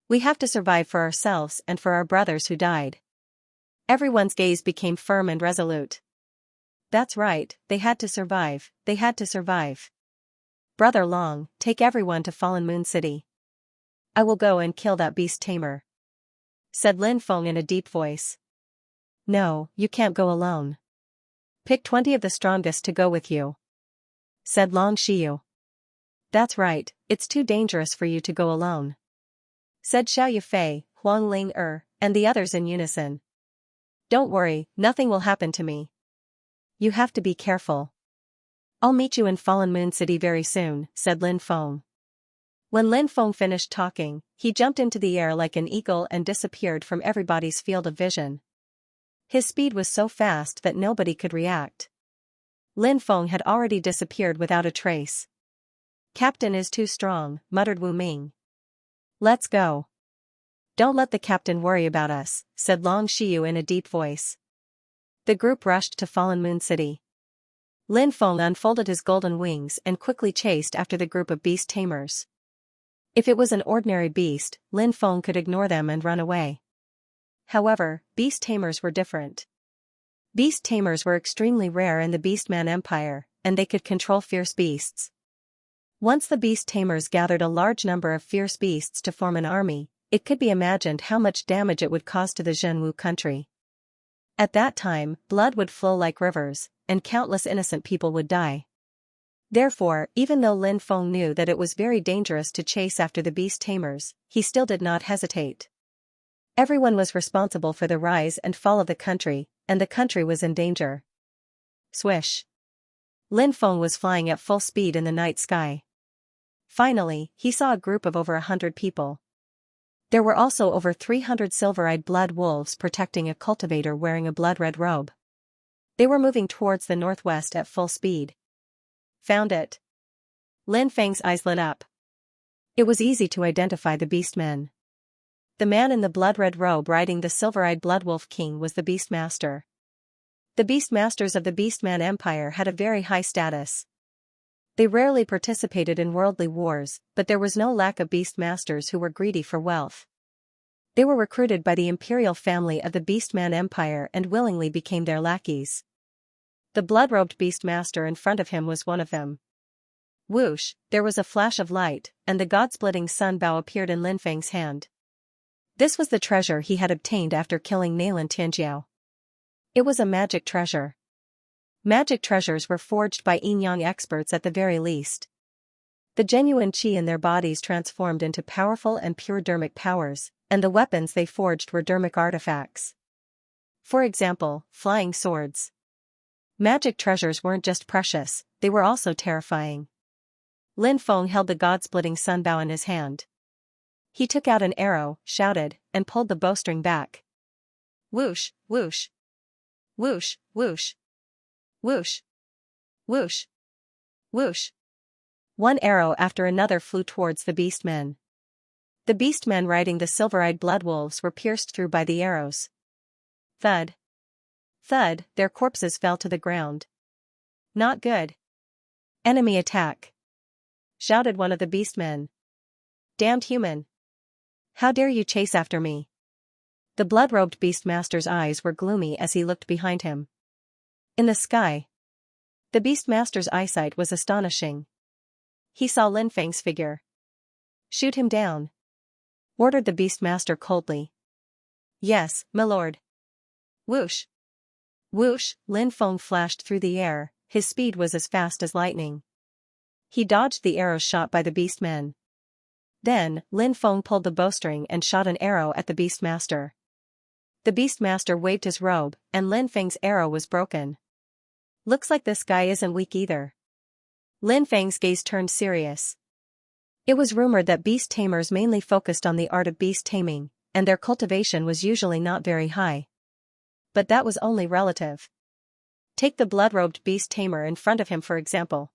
We have to survive for ourselves and for our brothers who died." Everyone's gaze became firm and resolute. That's right, they had to survive, they had to survive. "Brother Long, take everyone to Fallen Moon City. I will go and kill that beast tamer," said Lin Feng in a deep voice. "No, you can't go alone. Pick 20 of the strongest to go with you," said Long Shiyu. "That's right, it's too dangerous for you to go alone," said Xiao Yufei, Huang Ling and the others in unison. "Don't worry, nothing will happen to me. You have to be careful. I'll meet you in Fallen Moon City very soon," said Lin Feng. When Lin Feng finished talking, he jumped into the air like an eagle and disappeared from everybody's field of vision. His speed was so fast that nobody could react. Lin Feng had already disappeared without a trace. "Captain is too strong," muttered Wu Ming. "Let's go." "Don't let the captain worry about us," said Long Shiyu in a deep voice. The group rushed to Fallen Moon City. Lin Feng unfolded his golden wings and quickly chased after the group of beast tamers. If it was an ordinary beast, Lin Feng could ignore them and run away. However, beast tamers were different. Beast tamers were extremely rare in the Beastman Empire, and they could control fierce beasts. Once the beast tamers gathered a large number of fierce beasts to form an army, it could be imagined how much damage it would cause to the Zhenwu country. At that time, blood would flow like rivers, and countless innocent people would die. Therefore, even though Lin Feng knew that it was very dangerous to chase after the beast tamers, he still did not hesitate. Everyone was responsible for the rise and fall of the country, and the country was in danger. Swish! Lin Feng was flying at full speed in the night sky. Finally, he saw a group of over 100 people. There were also over 300 silver-eyed blood wolves protecting a cultivator wearing a blood-red robe. They were moving towards the northwest at full speed. Found it. Lin Feng's eyes lit up. It was easy to identify the beastmen. The man in the blood-red robe riding the silver-eyed Bloodwolf King was the Beastmaster. The Beastmasters of the Beastman Empire had a very high status. They rarely participated in worldly wars, but there was no lack of Beastmasters who were greedy for wealth. They were recruited by the imperial family of the Beastman Empire and willingly became their lackeys. The blood-robed Beastmaster in front of him was one of them. Whoosh, there was a flash of light, and the god-splitting sun bow appeared in Lin Feng's hand. This was the treasure he had obtained after killing Nalan Tianjiao. It was a magic treasure. Magic treasures were forged by yin-yang experts at the very least. The genuine qi in their bodies transformed into powerful and pure dermic powers, and the weapons they forged were dermic artifacts. For example, flying swords. Magic treasures weren't just precious, they were also terrifying. Lin Feng held the god-splitting sunbow in his hand. He took out an arrow, shouted, and pulled the bowstring back. Whoosh, whoosh. Whoosh, whoosh. Whoosh. Whoosh. Whoosh. One arrow after another flew towards the beastmen. The beastmen riding the silver-eyed bloodwolves were pierced through by the arrows. Thud. Thud, their corpses fell to the ground. Not good. Enemy attack! Shouted one of the beastmen. Damned human! How dare you chase after me? The blood-robed Beastmaster's eyes were gloomy as he looked behind him. In the sky. The Beastmaster's eyesight was astonishing. He saw Lin Feng's figure. Shoot him down, ordered the Beastmaster coldly. Yes, my lord. Whoosh. Whoosh, Lin Feng flashed through the air, his speed was as fast as lightning. He dodged the arrows shot by the beastmen. Then, Lin Feng pulled the bowstring and shot an arrow at the Beastmaster. The Beastmaster waved his robe, and Lin Feng's arrow was broken. Looks like this guy isn't weak either. Lin Feng's gaze turned serious. It was rumored that beast tamers mainly focused on the art of beast taming, and their cultivation was usually not very high. But that was only relative. Take the blood-robed beast tamer in front of him for example.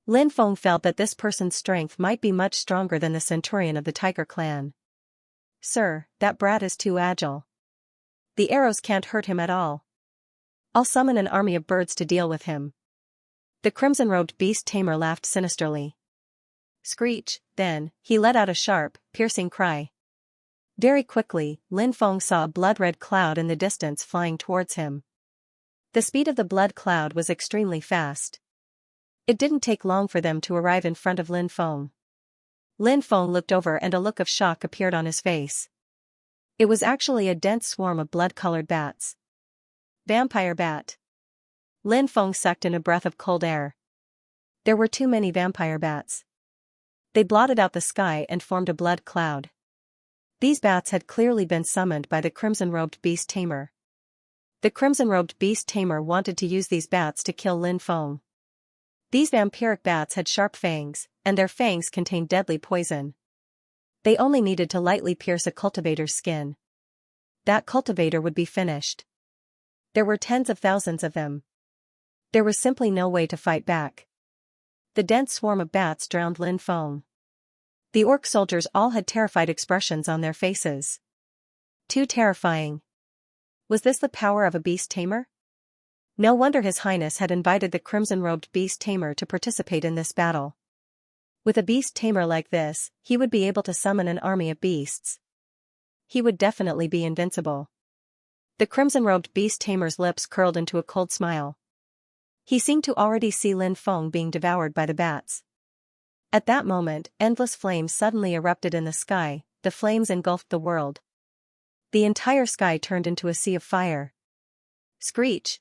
Lin Feng felt that this person's strength might be much stronger than the centurion of the tiger clan. Sir, that brat is too agile. The arrows can't hurt him at all. I'll summon an army of birds to deal with him. The crimson-robed beast tamer laughed sinisterly. Screech, then, he let out a sharp, piercing cry. Very quickly, Lin Feng saw a blood-red cloud in the distance flying towards him. The speed of the blood cloud was extremely fast. It didn't take long for them to arrive in front of Lin Feng. Lin Feng looked over and a look of shock appeared on his face. It was actually a dense swarm of blood-colored bats. Vampire bat. Lin Feng sucked in a breath of cold air. There were too many vampire bats. They blotted out the sky and formed a blood cloud. These bats had clearly been summoned by the crimson-robed beast tamer. The crimson-robed beast tamer wanted to use these bats to kill Lin Feng. These vampiric bats had sharp fangs, and their fangs contained deadly poison. They only needed to lightly pierce a cultivator's skin. That cultivator would be finished. There were tens of thousands of them. There was simply no way to fight back. The dense swarm of bats drowned Lin Feng. The orc soldiers all had terrified expressions on their faces. Too terrifying. Was this the power of a beast tamer? No wonder His Highness had invited the crimson-robed beast tamer to participate in this battle. With a beast tamer like this, he would be able to summon an army of beasts. He would definitely be invincible. The crimson-robed beast tamer's lips curled into a cold smile. He seemed to already see Lin Feng being devoured by the bats. At that moment, endless flames suddenly erupted in the sky. The flames engulfed the world. The entire sky turned into a sea of fire. Screech!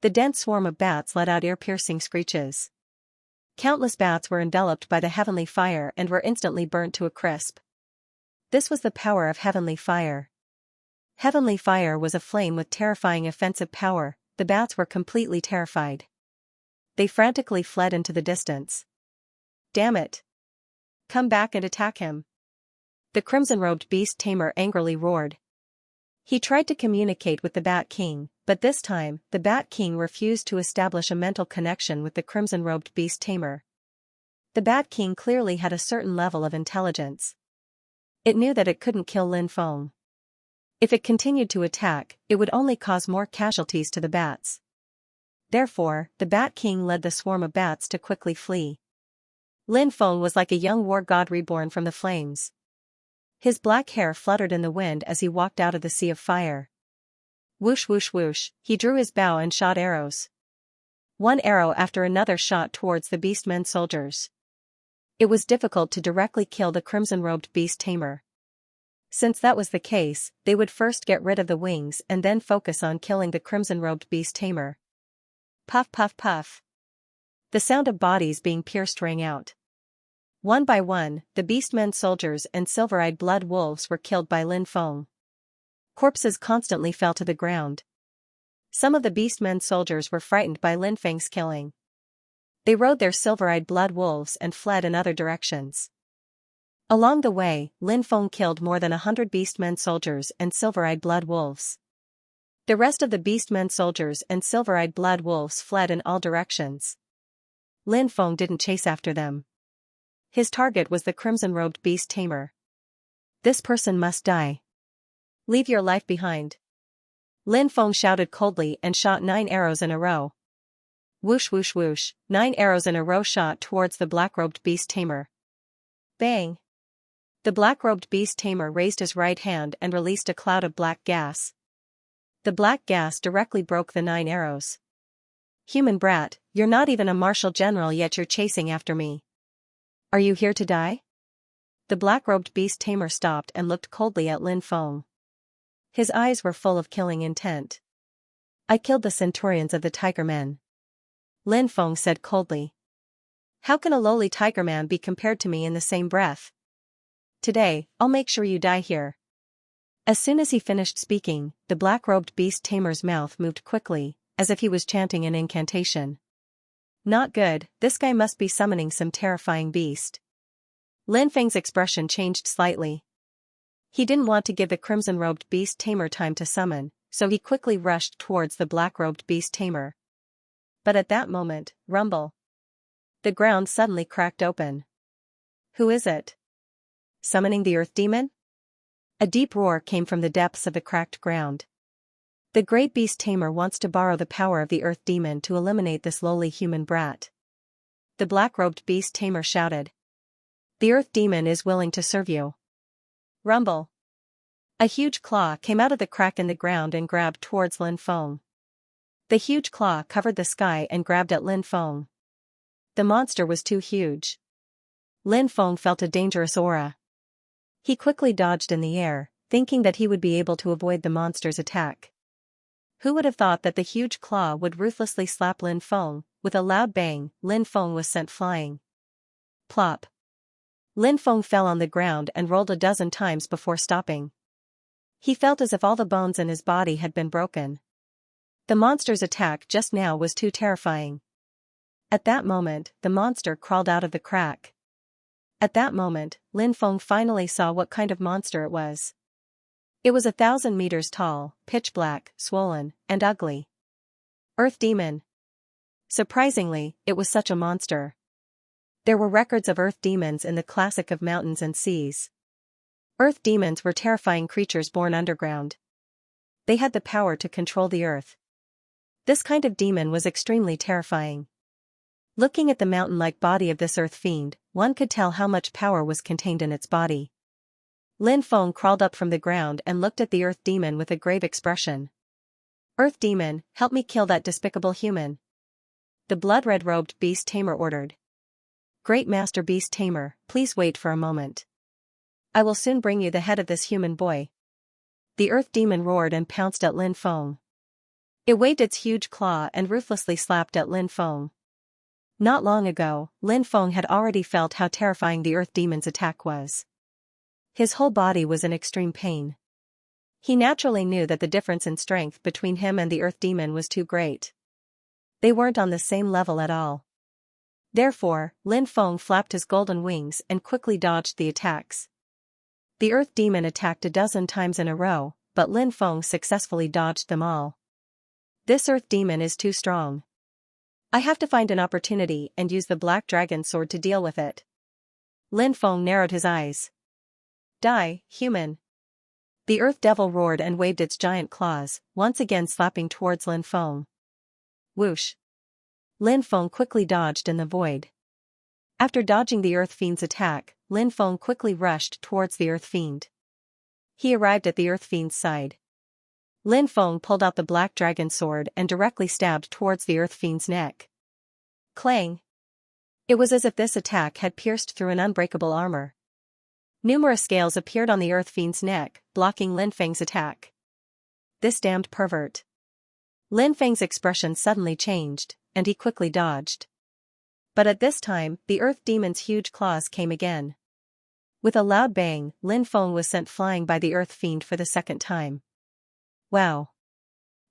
The dense swarm of bats let out ear-piercing screeches. Countless bats were enveloped by the heavenly fire and were instantly burnt to a crisp. This was the power of heavenly fire. Heavenly fire was a flame with terrifying offensive power. The bats were completely terrified. They frantically fled into the distance. Damn it! Come back and attack him! The crimson-robed beast tamer angrily roared. He tried to communicate with the Bat King, but this time, the Bat King refused to establish a mental connection with the crimson-robed beast tamer. The Bat King clearly had a certain level of intelligence. It knew that it couldn't kill Lin Feng. If it continued to attack, it would only cause more casualties to the bats. Therefore, the Bat King led the swarm of bats to quickly flee. Lin Feng was like a young war god reborn from the flames. His black hair fluttered in the wind as he walked out of the sea of fire. Whoosh whoosh whoosh, he drew his bow and shot arrows. One arrow after another shot towards the beastmen soldiers. It was difficult to directly kill the crimson-robed beast tamer. Since that was the case, they would first get rid of the wings and then focus on killing the crimson-robed beast tamer. Puff puff puff. The sound of bodies being pierced rang out. One by one, the beastmen soldiers and silver-eyed blood wolves were killed by Lin Feng. Corpses constantly fell to the ground. Some of the beastmen soldiers were frightened by Lin Feng's killing. They rode their silver-eyed blood wolves and fled in other directions. Along the way, Lin Feng killed more than 100 beastmen soldiers and silver-eyed blood wolves. The rest of the beastmen soldiers and silver-eyed blood wolves fled in all directions. Lin Feng didn't chase after them. His target was the crimson-robed beast tamer. This person must die. Leave your life behind. Lin Feng shouted coldly and shot 9 arrows in a row. Whoosh whoosh whoosh, 9 arrows in a row shot towards the black-robed beast tamer. Bang! The black-robed beast tamer raised his right hand and released a cloud of black gas. The black gas directly broke the 9 arrows. Human brat, you're not even a martial general yet you're chasing after me. Are you here to die? The black-robed beast tamer stopped and looked coldly at Lin Feng. His eyes were full of killing intent. I killed the centurions of the tiger men. Lin Feng said coldly. How can a lowly tiger man be compared to me in the same breath? Today, I'll make sure you die here. As soon as he finished speaking, the black-robed beast tamer's mouth moved quickly, as if he was chanting an incantation. Not good, this guy must be summoning some terrifying beast. Lin Feng's expression changed slightly. He didn't want to give the crimson-robed beast tamer time to summon, so he quickly rushed towards the black-robed beast tamer. But at that moment, rumble. The ground suddenly cracked open. Who is it? Summoning the earth demon? A deep roar came from the depths of the cracked ground. The great beast tamer wants to borrow the power of the earth demon to eliminate this lowly human brat. The black-robed beast tamer shouted. The earth demon is willing to serve you. Rumble. A huge claw came out of the crack in the ground and grabbed towards Lin Feng. The huge claw covered the sky and grabbed at Lin Feng. The monster was too huge. Lin Feng felt a dangerous aura. He quickly dodged in the air, thinking that he would be able to avoid the monster's attack. Who would have thought that the huge claw would ruthlessly slap Lin Feng? With a loud bang, Lin Feng was sent flying. Plop. Lin Feng fell on the ground and rolled a dozen times before stopping. He felt as if all the bones in his body had been broken. The monster's attack just now was too terrifying. At that moment, the monster crawled out of the crack. At that moment, Lin Feng finally saw what kind of monster it was. It was 1,000 meters tall, pitch black, swollen, and ugly. Earth demon. Surprisingly, it was such a monster. There were records of earth demons in the classic of mountains and seas. Earth demons were terrifying creatures born underground. They had the power to control the earth. This kind of demon was extremely terrifying. Looking at the mountain-like body of this earth fiend, one could tell how much power was contained in its body. Lin Feng crawled up from the ground and looked at the earth demon with a grave expression. Earth demon, help me kill that despicable human. The blood-red-robed beast tamer ordered. Great Master Beast Tamer, please wait for a moment. I will soon bring you the head of this human boy. The earth demon roared and pounced at Lin Feng. It waved its huge claw and ruthlessly slapped at Lin Feng. Not long ago, Lin Feng had already felt how terrifying the earth demon's attack was. His whole body was in extreme pain. He naturally knew that the difference in strength between him and the earth demon was too great. They weren't on the same level at all. Therefore, Lin Feng flapped his golden wings and quickly dodged the attacks. The earth demon attacked a dozen times in a row, but Lin Feng successfully dodged them all. This earth demon is too strong. I have to find an opportunity and use the black dragon sword to deal with it. Lin Feng narrowed his eyes. Die, human. The earth devil roared and waved its giant claws, once again slapping towards Lin Feng. Whoosh. Lin Feng quickly dodged in the void. After dodging the earth fiend's attack, Lin Feng quickly rushed towards the earth fiend. He arrived at the earth fiend's side. Lin Feng pulled out the black dragon sword and directly stabbed towards the earth fiend's neck. Clang! It was as if this attack had pierced through an unbreakable armor. Numerous scales appeared on the earth fiend's neck, blocking Lin Feng's attack. This damned pervert. Lin Feng's expression suddenly changed, and he quickly dodged. But at this time, the earth demon's huge claws came again. With a loud bang, Lin Feng was sent flying by the earth fiend for the second time. Wow!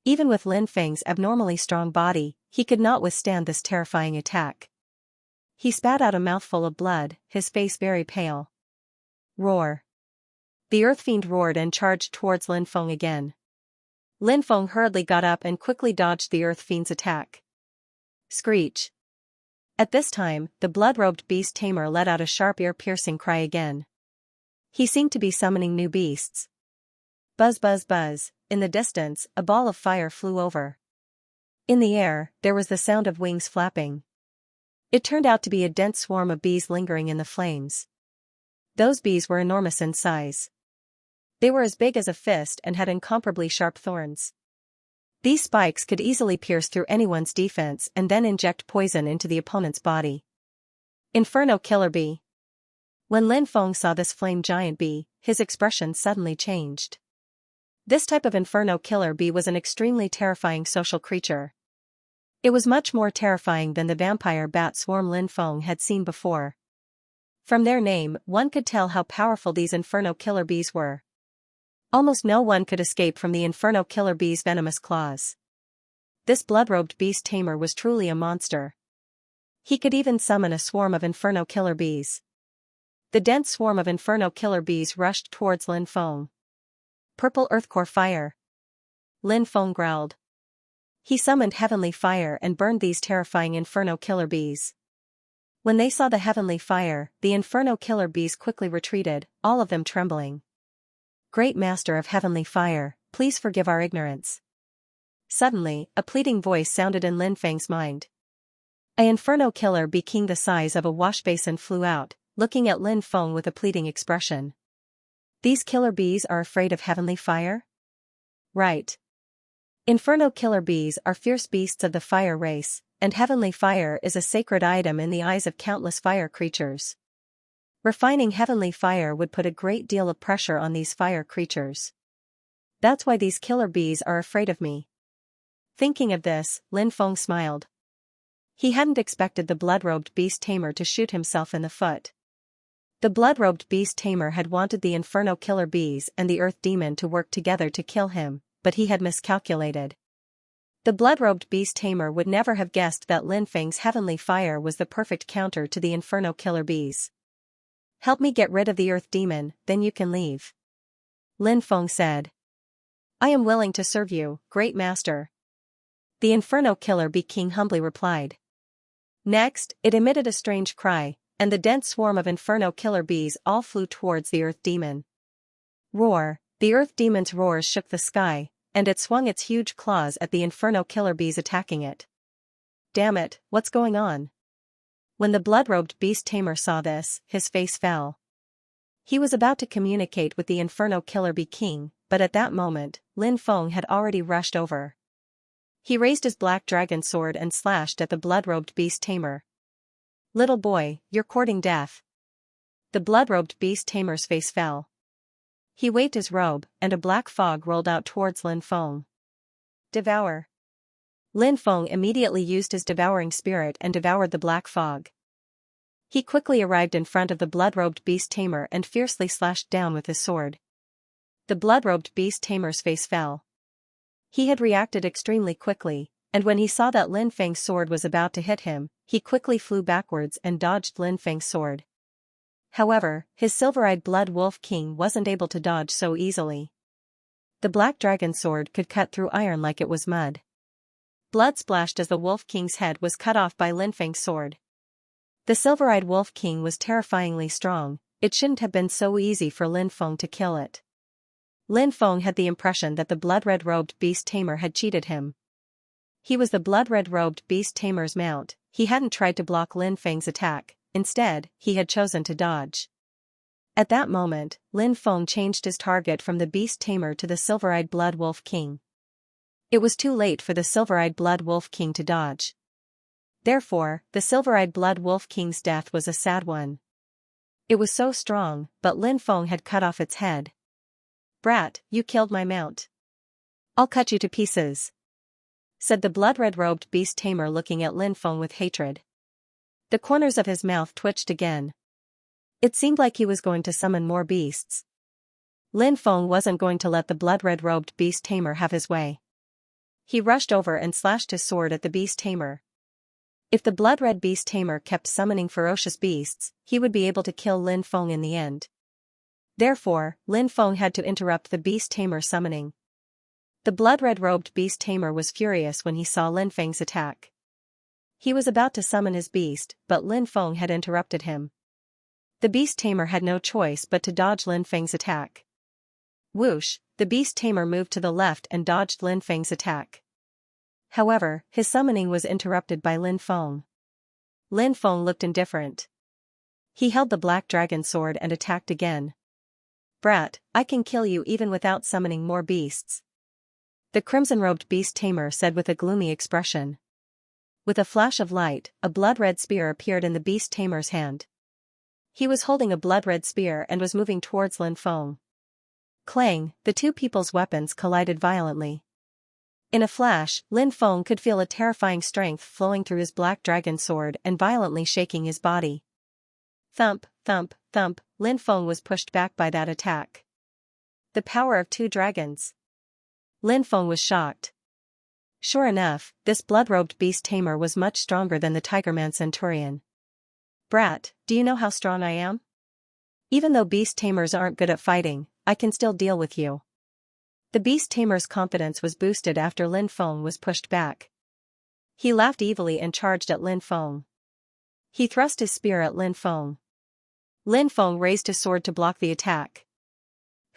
Even with Lin Feng's abnormally strong body, he could not withstand this terrifying attack. He spat out a mouthful of blood, his face very pale. Roar! The earth fiend roared and charged towards Lin Feng again. Lin Feng hurriedly got up and quickly dodged the earth fiend's attack. Screech! At this time, the blood-robed beast tamer let out a sharp ear-piercing cry again. He seemed to be summoning new beasts. Buzz buzz buzz, in the distance, a ball of fire flew over. In the air, there was the sound of wings flapping. It turned out to be a dense swarm of bees lingering in the flames. Those bees were enormous in size. They were as big as a fist and had incomparably sharp thorns. These spikes could easily pierce through anyone's defense and then inject poison into the opponent's body. Inferno Killer Bee. When Lin Feng saw this flame giant bee, his expression suddenly changed. This type of Inferno Killer Bee was an extremely terrifying social creature. It was much more terrifying than the vampire bat swarm Lin Feng had seen before. From their name, one could tell how powerful these Inferno Killer Bees were. Almost no one could escape from the Inferno Killer Bee's venomous claws. This blood-robed beast tamer was truly a monster. He could even summon a swarm of Inferno Killer Bees. The dense swarm of inferno killer bees rushed towards Lin Feng. Purple earthcore fire. Lin Feng growled. He summoned heavenly fire and burned these terrifying inferno killer bees. When they saw the heavenly fire, the inferno killer bees quickly retreated, all of them trembling. Great Master of Heavenly Fire, please forgive our ignorance. Suddenly, a pleading voice sounded in Lin Feng's mind. An inferno killer bee king the size of a washbasin flew out, looking at Lin Feng with a pleading expression. These killer bees are afraid of heavenly fire? Right. Inferno killer bees are fierce beasts of the fire race, and heavenly fire is a sacred item in the eyes of countless fire creatures. Refining heavenly fire would put a great deal of pressure on these fire creatures. That's why these killer bees are afraid of me. Thinking of this, Lin Feng smiled. He hadn't expected the blood-robed beast tamer to shoot himself in the foot. The blood-robed beast tamer had wanted the inferno killer bees and the earth demon to work together to kill him, but he had miscalculated. The blood-robed beast tamer would never have guessed that Lin Feng's heavenly fire was the perfect counter to the inferno killer bees. Help me get rid of the earth demon, then you can leave. Lin Feng said. I am willing to serve you, great master. The inferno killer bee king humbly replied. Next, it emitted a strange cry, and the dense swarm of inferno killer bees all flew towards the earth demon. Roar! The earth demon's roars shook the sky, and it swung its huge claws at the inferno killer bees attacking it. Damn it, what's going on? When the blood-robed beast tamer saw this, his face fell. He was about to communicate with the inferno killer bee king, but at that moment, Lin Feng had already rushed over. He raised his black dragon sword and slashed at the blood-robed beast tamer. Little boy, you're courting death. The blood-robed beast tamer's face fell. He waved his robe, and a black fog rolled out towards Lin Feng. Devour. Lin Feng immediately used his devouring spirit and devoured the black fog. He quickly arrived in front of the blood-robed beast tamer and fiercely slashed down with his sword. The blood-robed beast tamer's face fell. He had reacted extremely quickly, and when he saw that Lin Feng's sword was about to hit him, he quickly flew backwards and dodged Lin Feng's sword. However, his silver-eyed blood wolf king wasn't able to dodge so easily. The black dragon sword could cut through iron like it was mud. Blood splashed as the wolf king's head was cut off by Lin Feng's sword. The silver-eyed wolf king was terrifyingly strong, it shouldn't have been so easy for Lin Feng to kill it. Lin Feng had the impression that the blood-red-robed beast tamer had cheated him. He was the blood-red-robed beast tamer's mount, he hadn't tried to block Lin Feng's attack, instead, he had chosen to dodge. At that moment, Lin Feng changed his target from the beast tamer to the silver-eyed blood wolf king. It was too late for the silver-eyed blood wolf king to dodge. Therefore, the silver-eyed blood wolf king's death was a sad one. It was so strong, but Lin Feng had cut off its head. Brat, you killed my mount. I'll cut you to pieces, said the blood-red-robed beast tamer looking at Lin Feng with hatred. The corners of his mouth twitched again. It seemed like he was going to summon more beasts. Lin Feng wasn't going to let the blood-red-robed beast tamer have his way. He rushed over and slashed his sword at the beast tamer. If the blood-red beast tamer kept summoning ferocious beasts, he would be able to kill Lin Feng in the end. Therefore, Lin Feng had to interrupt the beast tamer summoning. The blood-red-robed beast tamer was furious when he saw Lin Feng's attack. He was about to summon his beast, but Lin Feng had interrupted him. The beast tamer had no choice but to dodge Lin Feng's attack. Whoosh, the beast tamer moved to the left and dodged Lin Feng's attack. However, his summoning was interrupted by Lin Feng. Lin Feng looked indifferent. He held the black dragon sword and attacked again. Brat, I can kill you even without summoning more beasts, the crimson-robed beast tamer said with a gloomy expression. With a flash of light, a blood-red spear appeared in the beast tamer's hand. He was holding a blood-red spear and was moving towards Lin Feng. Clang, the two people's weapons collided violently. In a flash, Lin Feng could feel a terrifying strength flowing through his black dragon sword and violently shaking his body. Thump, thump, thump, Lin Feng was pushed back by that attack. The power of two dragons. Lin Feng was shocked. Sure enough, this blood-robed beast tamer was much stronger than the Tigerman Centurion. Brat, do you know how strong I am? Even though beast tamers aren't good at fighting, I can still deal with you. The beast tamer's confidence was boosted after Lin Feng was pushed back. He laughed evilly and charged at Lin Feng. He thrust his spear at Lin Feng. Lin Feng raised his sword to block the attack.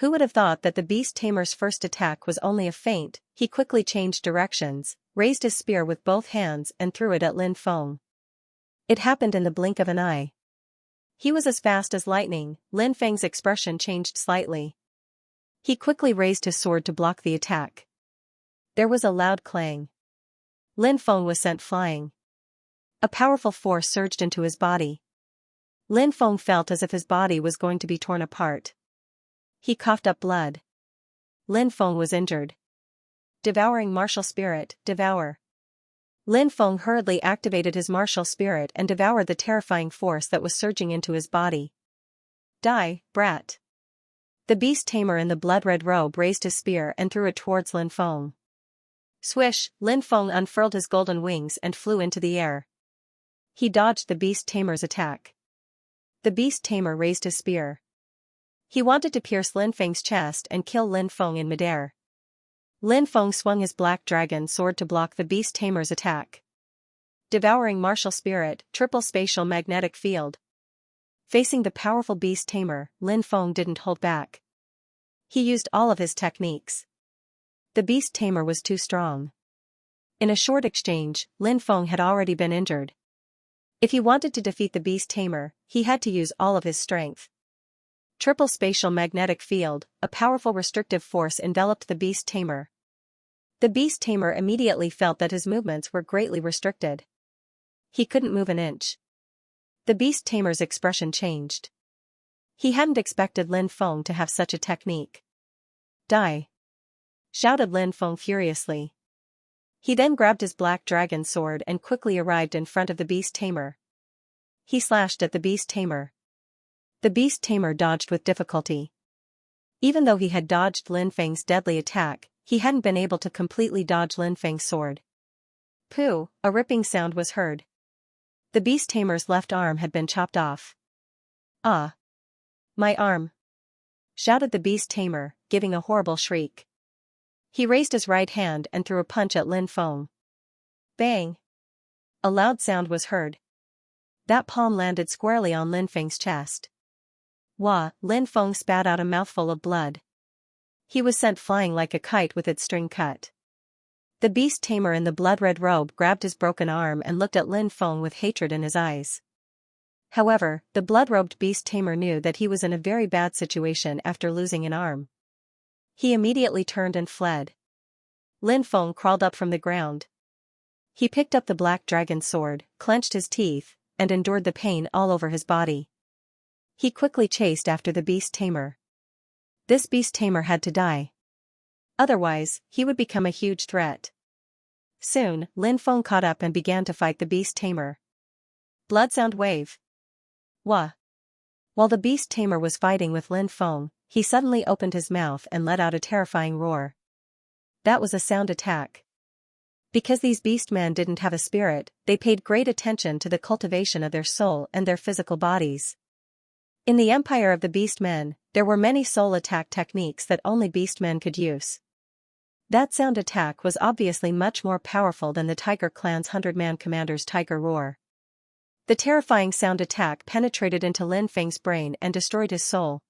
Who would have thought that the beast tamer's first attack was only a feint? He quickly changed directions, raised his spear with both hands and threw it at Lin Feng. It happened in the blink of an eye. He was as fast as lightning. Lin Feng's expression changed slightly. He quickly raised his sword to block the attack. There was a loud clang. Lin Feng was sent flying. A powerful force surged into his body. Lin Feng felt as if his body was going to be torn apart. He coughed up blood. Lin Feng was injured. Devouring martial spirit, devour. Lin Feng hurriedly activated his martial spirit and devoured the terrifying force that was surging into his body. Die, brat. The beast tamer in the blood-red robe raised his spear and threw it towards Lin Feng. Swish, Lin Feng unfurled his golden wings and flew into the air. He dodged the beast tamer's attack. The beast tamer raised his spear. He wanted to pierce Lin Feng's chest and kill Lin Feng in midair. Lin Feng swung his black dragon sword to block the beast tamer's attack. Devouring martial spirit, triple spatial magnetic field. Facing the powerful beast tamer, Lin Feng didn't hold back. He used all of his techniques. The beast tamer was too strong. In a short exchange, Lin Feng had already been injured. If he wanted to defeat the beast tamer, he had to use all of his strength. Triple spatial magnetic field, a powerful restrictive force enveloped the beast tamer. The beast tamer immediately felt that his movements were greatly restricted. He couldn't move an inch. The beast tamer's expression changed. He hadn't expected Lin Feng to have such a technique. Die! Shouted Lin Feng furiously. He then grabbed his black dragon sword and quickly arrived in front of the beast tamer. He slashed at the beast tamer. The beast tamer dodged with difficulty. Even though he had dodged Lin Feng's deadly attack, he hadn't been able to completely dodge Lin Feng's sword. Pooh! A ripping sound was heard. The beast tamer's left arm had been chopped off. Ah! My arm! Shouted the beast tamer, giving a horrible shriek. He raised his right hand and threw a punch at Lin Feng. Bang! A loud sound was heard. That palm landed squarely on Lin Feng's chest. Wah! Lin Feng spat out a mouthful of blood. He was sent flying like a kite with its string cut. The beast tamer in the blood-red robe grabbed his broken arm and looked at Lin Feng with hatred in his eyes. However, the blood-robed beast tamer knew that he was in a very bad situation after losing an arm. He immediately turned and fled. Lin Feng crawled up from the ground. He picked up the black dragon sword, clenched his teeth, and endured the pain all over his body. He quickly chased after the beast tamer. This beast tamer had to die. Otherwise, he would become a huge threat. Soon, Lin Feng caught up and began to fight the beast tamer. Blood sound wave. Wah! While the beast tamer was fighting with Lin Feng, he suddenly opened his mouth and let out a terrifying roar. That was a sound attack. Because these beastmen didn't have a spirit, they paid great attention to the cultivation of their soul and their physical bodies. In the empire of the beastmen, there were many soul attack techniques that only beastmen could use. That sound attack was obviously much more powerful than the Tiger Clan's 100-man commander's tiger roar. The terrifying sound attack penetrated into Lin Feng's brain and destroyed his soul.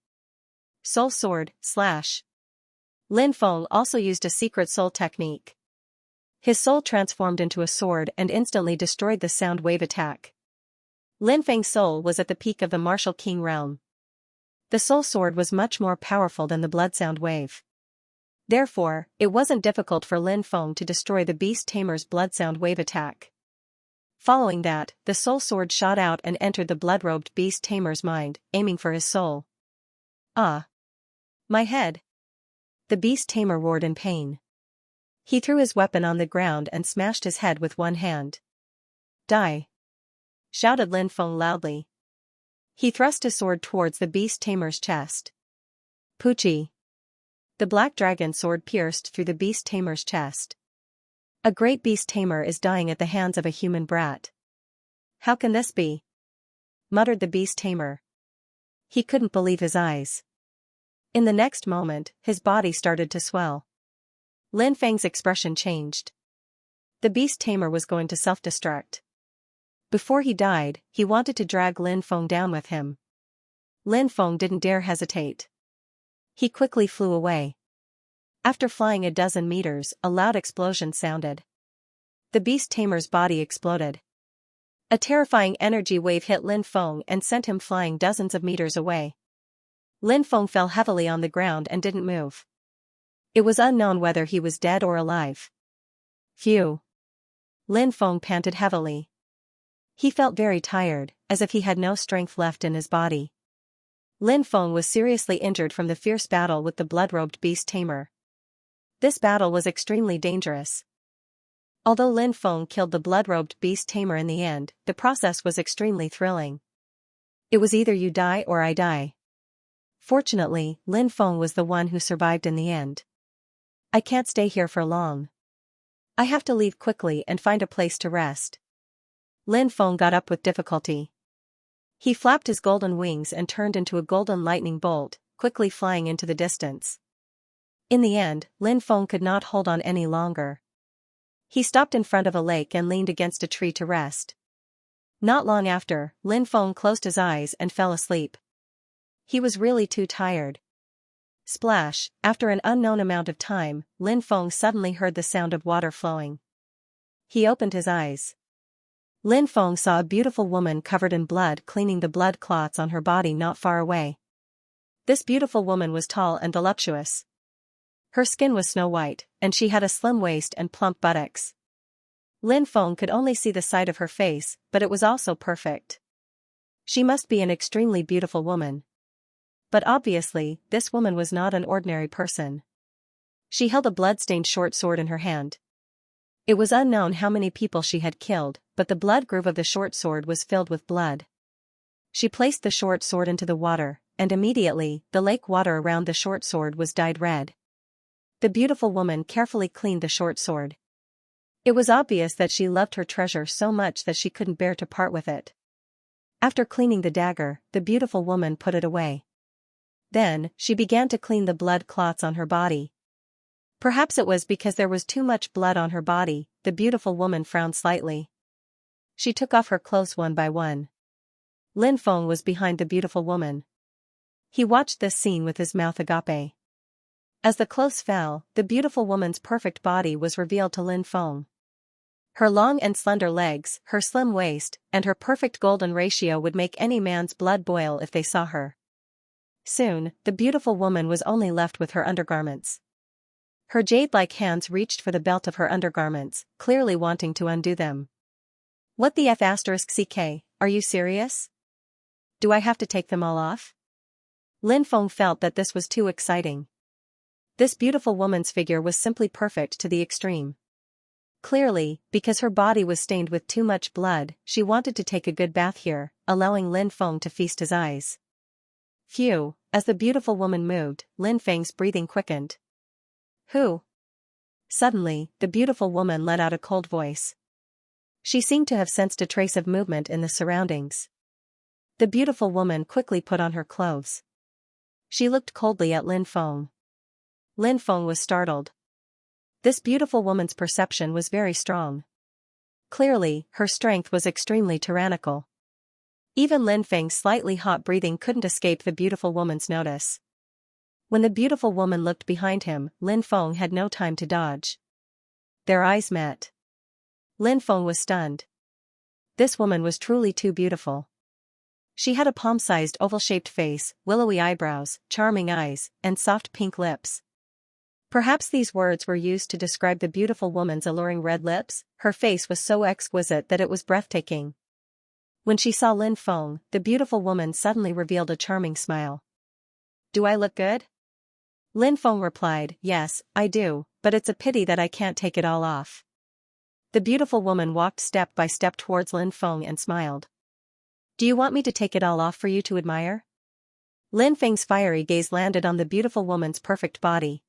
Soul sword, slash. Lin Feng also used a secret soul technique. His soul transformed into a sword and instantly destroyed the sound wave attack. Lin Feng's soul was at the peak of the martial king realm. The soul sword was much more powerful than the blood sound wave. Therefore, it wasn't difficult for Lin Feng to destroy the beast tamer's blood sound wave attack. Following that, the soul sword shot out and entered the blood-robed beast tamer's mind, aiming for his soul. Ah! My head! The beast tamer roared in pain. He threw his weapon on the ground and smashed his head with one hand. Die! Shouted Lin Feng loudly. He thrust his sword towards the beast tamer's chest. Poochie! The black dragon sword pierced through the beast tamer's chest. A great beast tamer is dying at the hands of a human brat. How can this be? Muttered the beast tamer. He couldn't believe his eyes. In the next moment, his body started to swell. Lin Feng's expression changed. The beast tamer was going to self-destruct. Before he died, he wanted to drag Lin Feng down with him. Lin Feng didn't dare hesitate. He quickly flew away. After flying a dozen meters, a loud explosion sounded. The beast tamer's body exploded. A terrifying energy wave hit Lin Feng and sent him flying dozens of meters away. Lin Feng fell heavily on the ground and didn't move. It was unknown whether he was dead or alive. Phew. Lin Feng panted heavily. He felt very tired, as if he had no strength left in his body. Lin Feng was seriously injured from the fierce battle with the blood-robed beast tamer. This battle was extremely dangerous. Although Lin Feng killed the blood-robed beast tamer in the end, the process was extremely thrilling. It was either you die or I die. Fortunately, Lin Feng was the one who survived in the end. I can't stay here for long. I have to leave quickly and find a place to rest. Lin Feng got up with difficulty. He flapped his golden wings and turned into a golden lightning bolt, quickly flying into the distance. In the end, Lin Feng could not hold on any longer. He stopped in front of a lake and leaned against a tree to rest. Not long after, Lin Feng closed his eyes and fell asleep. He was really too tired. Splash, after an unknown amount of time, Lin Feng suddenly heard the sound of water flowing. He opened his eyes. Lin Feng saw a beautiful woman covered in blood cleaning the blood clots on her body not far away. This beautiful woman was tall and voluptuous. Her skin was snow white, and she had a slim waist and plump buttocks. Lin Feng could only see the side of her face, but it was also perfect. She must be an extremely beautiful woman. But obviously, this woman was not an ordinary person. She held a blood-stained short sword in her hand. It was unknown how many people she had killed, but the blood groove of the short sword was filled with blood. She placed the short sword into the water, and immediately, the lake water around the short sword was dyed red. The beautiful woman carefully cleaned the short sword. It was obvious that she loved her treasure so much that she couldn't bear to part with it. After cleaning the dagger, the beautiful woman put it away. Then, she began to clean the blood clots on her body. Perhaps it was because there was too much blood on her body, the beautiful woman frowned slightly. She took off her clothes one by one. Lin Feng was behind the beautiful woman. He watched this scene with his mouth agape. As the clothes fell, the beautiful woman's perfect body was revealed to Lin Feng. Her long and slender legs, her slim waist, and her perfect golden ratio would make any man's blood boil if they saw her. Soon, the beautiful woman was only left with her undergarments. Her jade-like hands reached for the belt of her undergarments, clearly wanting to undo them. What the f***ck, are you serious? Do I have to take them all off? Lin Feng felt that this was too exciting. This beautiful woman's figure was simply perfect to the extreme. Clearly, because her body was stained with too much blood, she wanted to take a good bath here, allowing Lin Feng to feast his eyes. Phew, as the beautiful woman moved, Lin Feng's breathing quickened. Who? Suddenly, the beautiful woman let out a cold voice. She seemed to have sensed a trace of movement in the surroundings. The beautiful woman quickly put on her clothes. She looked coldly at Lin Feng. Lin Feng was startled. This beautiful woman's perception was very strong. Clearly, her strength was extremely tyrannical. Even Lin Feng's slightly hot breathing couldn't escape the beautiful woman's notice. When the beautiful woman looked behind him, Lin Feng had no time to dodge. Their eyes met. Lin Feng was stunned. This woman was truly too beautiful. She had a palm-sized oval-shaped face, willowy eyebrows, charming eyes, and soft pink lips. Perhaps these words were used to describe the beautiful woman's alluring red lips. Her face was so exquisite that it was breathtaking. When she saw Lin Feng, the beautiful woman suddenly revealed a charming smile. Do I look good? Lin Feng replied, yes, I do, but it's a pity that I can't take it all off. The beautiful woman walked step by step towards Lin Feng and smiled. Do you want me to take it all off for you to admire? Lin Feng's fiery gaze landed on the beautiful woman's perfect body.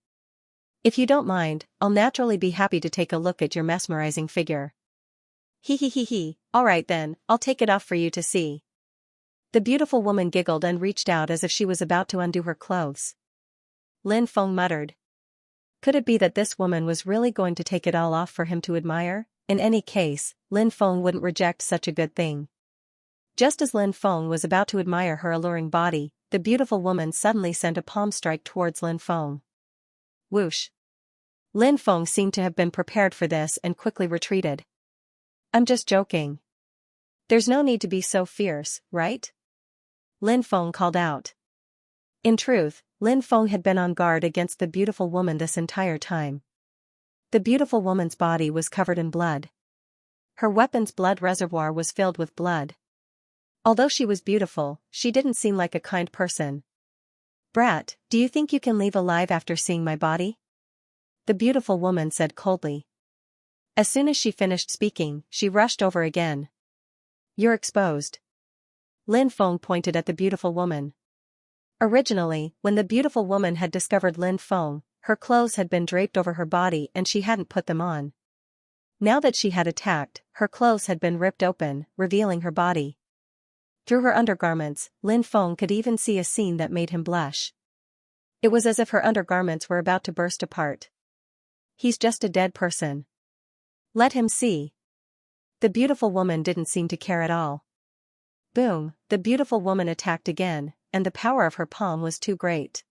If you don't mind, I'll naturally be happy to take a look at your mesmerizing figure. He, alright then, I'll take it off for you to see. The beautiful woman giggled and reached out as if she was about to undo her clothes. Lin Feng muttered. Could it be that this woman was really going to take it all off for him to admire? In any case, Lin Feng wouldn't reject such a good thing. Just as Lin Feng was about to admire her alluring body, the beautiful woman suddenly sent a palm strike towards Lin Feng. Whoosh! Lin Feng seemed to have been prepared for this and quickly retreated. I'm just joking. There's no need to be so fierce, right? Lin Feng called out. In truth, Lin Feng had been on guard against the beautiful woman this entire time. The beautiful woman's body was covered in blood. Her weapon's blood reservoir was filled with blood. Although she was beautiful, she didn't seem like a kind person. Brat, do you think you can leave alive after seeing my body? The beautiful woman said coldly. As soon as she finished speaking, she rushed over again. You're exposed. Lin Feng pointed at the beautiful woman. Originally, when the beautiful woman had discovered Lin Feng, her clothes had been draped over her body and she hadn't put them on. Now that she had attacked, her clothes had been ripped open, revealing her body. Through her undergarments, Lin Feng could even see a scene that made him blush. It was as if her undergarments were about to burst apart. He's just a dead person. Let him see. The beautiful woman didn't seem to care at all. Boom, the beautiful woman attacked again, and the power of her palm was too great.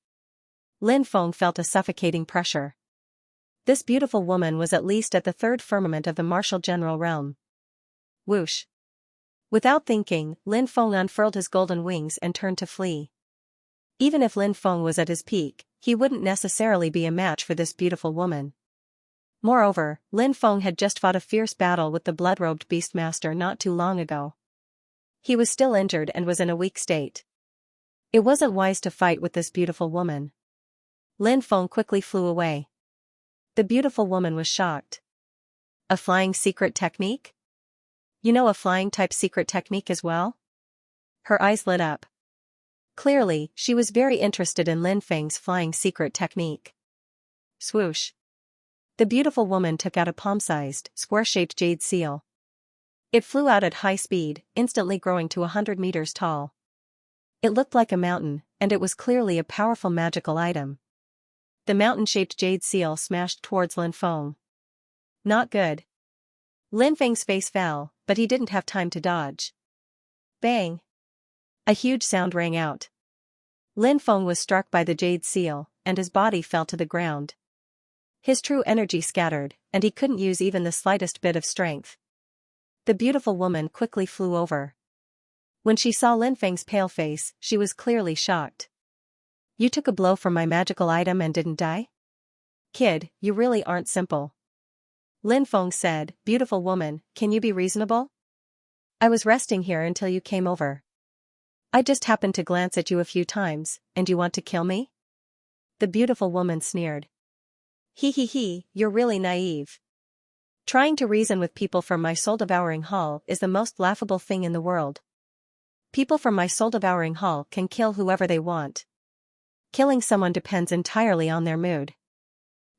Lin Feng felt a suffocating pressure. This beautiful woman was at least at the third firmament of the martial general realm. Whoosh! Without thinking, Lin Feng unfurled his golden wings and turned to flee. Even if Lin Feng was at his peak, he wouldn't necessarily be a match for this beautiful woman. Moreover, Lin Feng had just fought a fierce battle with the blood-robed beastmaster not too long ago. He was still injured and was in a weak state. It wasn't wise to fight with this beautiful woman. Lin Feng quickly flew away. The beautiful woman was shocked. A flying secret technique? You know a flying-type secret technique as well? Her eyes lit up. Clearly, she was very interested in Lin Feng's flying secret technique. Swoosh! The beautiful woman took out a palm-sized, square-shaped jade seal. It flew out at high speed, instantly growing to 100 meters tall. It looked like a mountain, and it was clearly a powerful magical item. The mountain-shaped jade seal smashed towards Lin Feng. Not good. Lin Feng's face fell, but he didn't have time to dodge. Bang! A huge sound rang out. Lin Feng was struck by the jade seal, and his body fell to the ground. His true energy scattered, and he couldn't use even the slightest bit of strength. The beautiful woman quickly flew over. When she saw Lin Feng's pale face, she was clearly shocked. You took a blow from my magical item and didn't die? Kid, you really aren't simple. Lin Feng said, Beautiful woman, can you be reasonable? I was resting here until you came over. I just happened to glance at you a few times, and you want to kill me? The beautiful woman sneered. He, you're really naive. Trying to reason with people from my soul-devouring hall is the most laughable thing in the world. People from my soul-devouring hall can kill whoever they want. Killing someone depends entirely on their mood.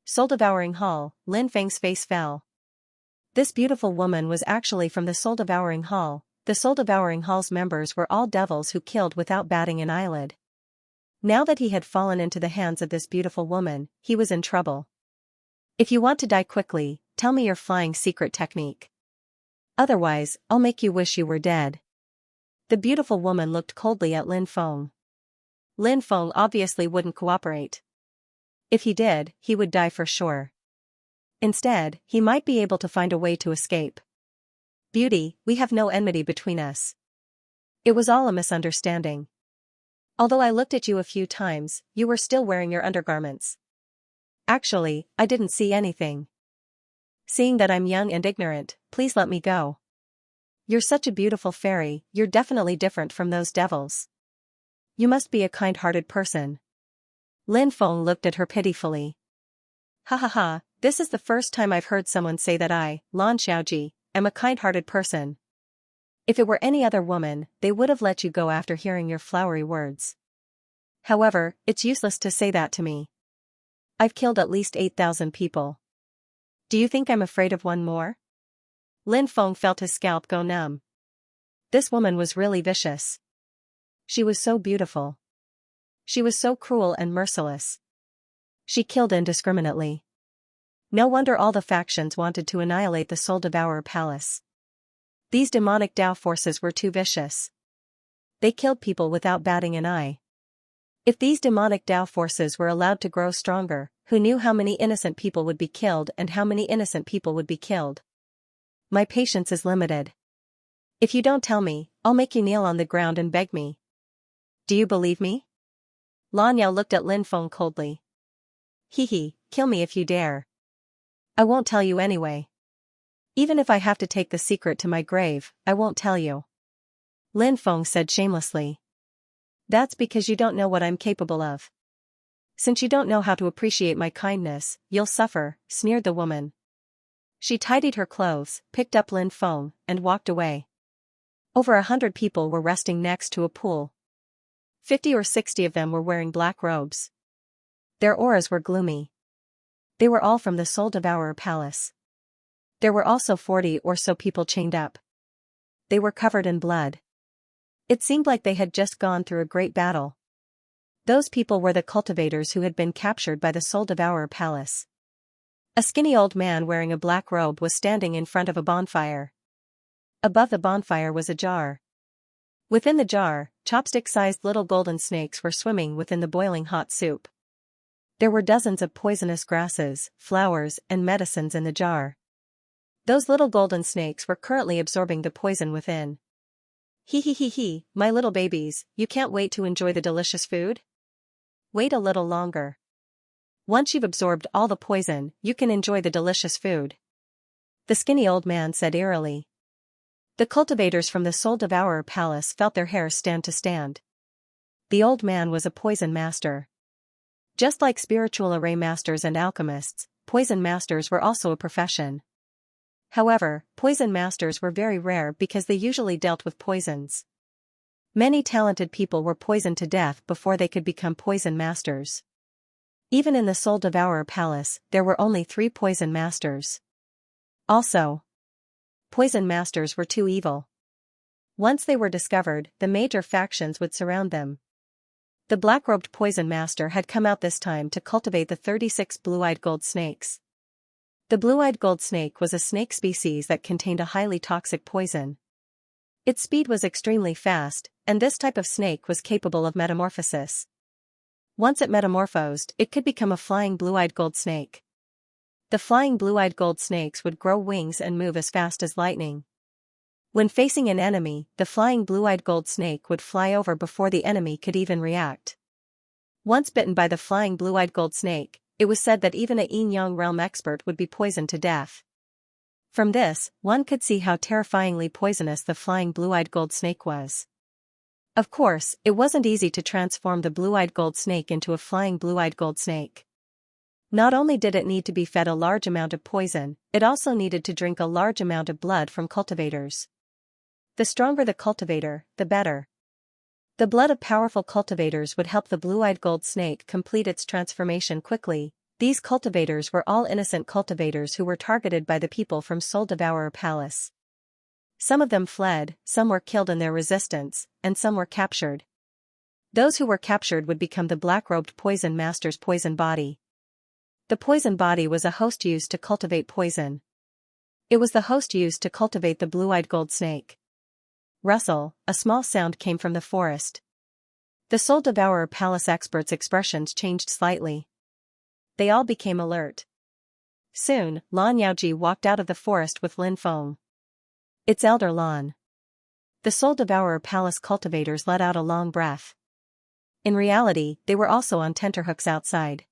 Soul-devouring hall, Lin Feng's face fell. This beautiful woman was actually from the soul-devouring hall. The soul-devouring hall's members were all devils who killed without batting an eyelid. Now that he had fallen into the hands of this beautiful woman, he was in trouble. If you want to die quickly, tell me your flying secret technique. Otherwise, I'll make you wish you were dead. The beautiful woman looked coldly at Lin Feng. Lin Feng obviously wouldn't cooperate. If he did, he would die for sure. Instead, he might be able to find a way to escape. Beauty, we have no enmity between us. It was all a misunderstanding. Although I looked at you a few times, you were still wearing your undergarments. Actually, I didn't see anything. Seeing that I'm young and ignorant, please let me go. You're such a beautiful fairy, you're definitely different from those devils. You must be a kind-hearted person. Lin Feng looked at her pitifully. Ha, this is the first time I've heard someone say that I, Lan Xiaoji, am a kind-hearted person. If it were any other woman, they would have let you go after hearing your flowery words. However, it's useless to say that to me. I've killed at least 8,000 people. Do you think I'm afraid of one more? Lin Feng felt his scalp go numb. This woman was really vicious. She was so beautiful. She was so cruel and merciless. She killed indiscriminately. No wonder all the factions wanted to annihilate the Soul Devourer Palace. These demonic Tao forces were too vicious. They killed people without batting an eye. If these demonic Tao forces were allowed to grow stronger, who knew how many innocent people would be killed and how many innocent people would be killed? My patience is limited. If you don't tell me, I'll make you kneel on the ground and beg me. Do you believe me? Lan Yao looked at Lin Feng coldly. Hee, kill me if you dare. I won't tell you anyway. Even if I have to take the secret to my grave, I won't tell you. Lin Feng said shamelessly. That's because you don't know what I'm capable of. Since you don't know how to appreciate my kindness, you'll suffer, sneered the woman. She tidied her clothes, picked up Lin Feng, and walked away. Over 100 people were resting next to a pool. 50 or 60 of them were wearing black robes. Their auras were gloomy. They were all from the Soul Devourer Palace. There were also 40 or so people chained up. They were covered in blood. It seemed like they had just gone through a great battle. Those people were the cultivators who had been captured by the Soul Devourer Palace. A skinny old man wearing a black robe was standing in front of a bonfire. Above the bonfire was a jar. Within the jar, chopstick-sized little golden snakes were swimming within the boiling hot soup. There were dozens of poisonous grasses, flowers, and medicines in the jar. Those little golden snakes were currently absorbing the poison within. Hee, my little babies, you can't wait to enjoy the delicious food? Wait a little longer. Once you've absorbed all the poison, you can enjoy the delicious food. The skinny old man said eerily. The cultivators from the Soul Devourer Palace felt their hair stand to stand. The old man was a poison master. Just like spiritual array masters and alchemists, poison masters were also a profession. However, poison masters were very rare because they usually dealt with poisons. Many talented people were poisoned to death before they could become poison masters. Even in the Soul Devourer Palace, there were only 3 poison masters. Also, poison masters were too evil. Once they were discovered, the major factions would surround them. The black-robed poison master had come out this time to cultivate the 36 blue-eyed gold snakes. The blue-eyed gold snake was a snake species that contained a highly toxic poison. Its speed was extremely fast, and this type of snake was capable of metamorphosis. Once it metamorphosed, it could become a flying blue-eyed gold snake. The flying blue-eyed gold snakes would grow wings and move as fast as lightning. When facing an enemy, the flying blue-eyed gold snake would fly over before the enemy could even react. Once bitten by the flying blue-eyed gold snake, it was said that even a yin-yang realm expert would be poisoned to death. From this, one could see how terrifyingly poisonous the flying blue-eyed gold snake was. Of course, it wasn't easy to transform the blue-eyed gold snake into a flying blue-eyed gold snake. Not only did it need to be fed a large amount of poison, it also needed to drink a large amount of blood from cultivators. The stronger the cultivator, the better. The blood of powerful cultivators would help the blue-eyed gold snake complete its transformation quickly. These cultivators were all innocent cultivators who were targeted by the people from Soul Devourer Palace. Some of them fled, some were killed in their resistance, and some were captured. Those who were captured would become the black-robed poison master's poison body. The poison body was a host used to cultivate poison. It was the host used to cultivate the blue-eyed gold snake. Rustle, a small sound came from the forest. The Soul Devourer Palace experts' expressions changed slightly. They all became alert. Soon, Lan Yaoji walked out of the forest with Lin Feng. It's Elder Lan. The Soul Devourer Palace cultivators let out a long breath. In reality, they were also on tenterhooks outside.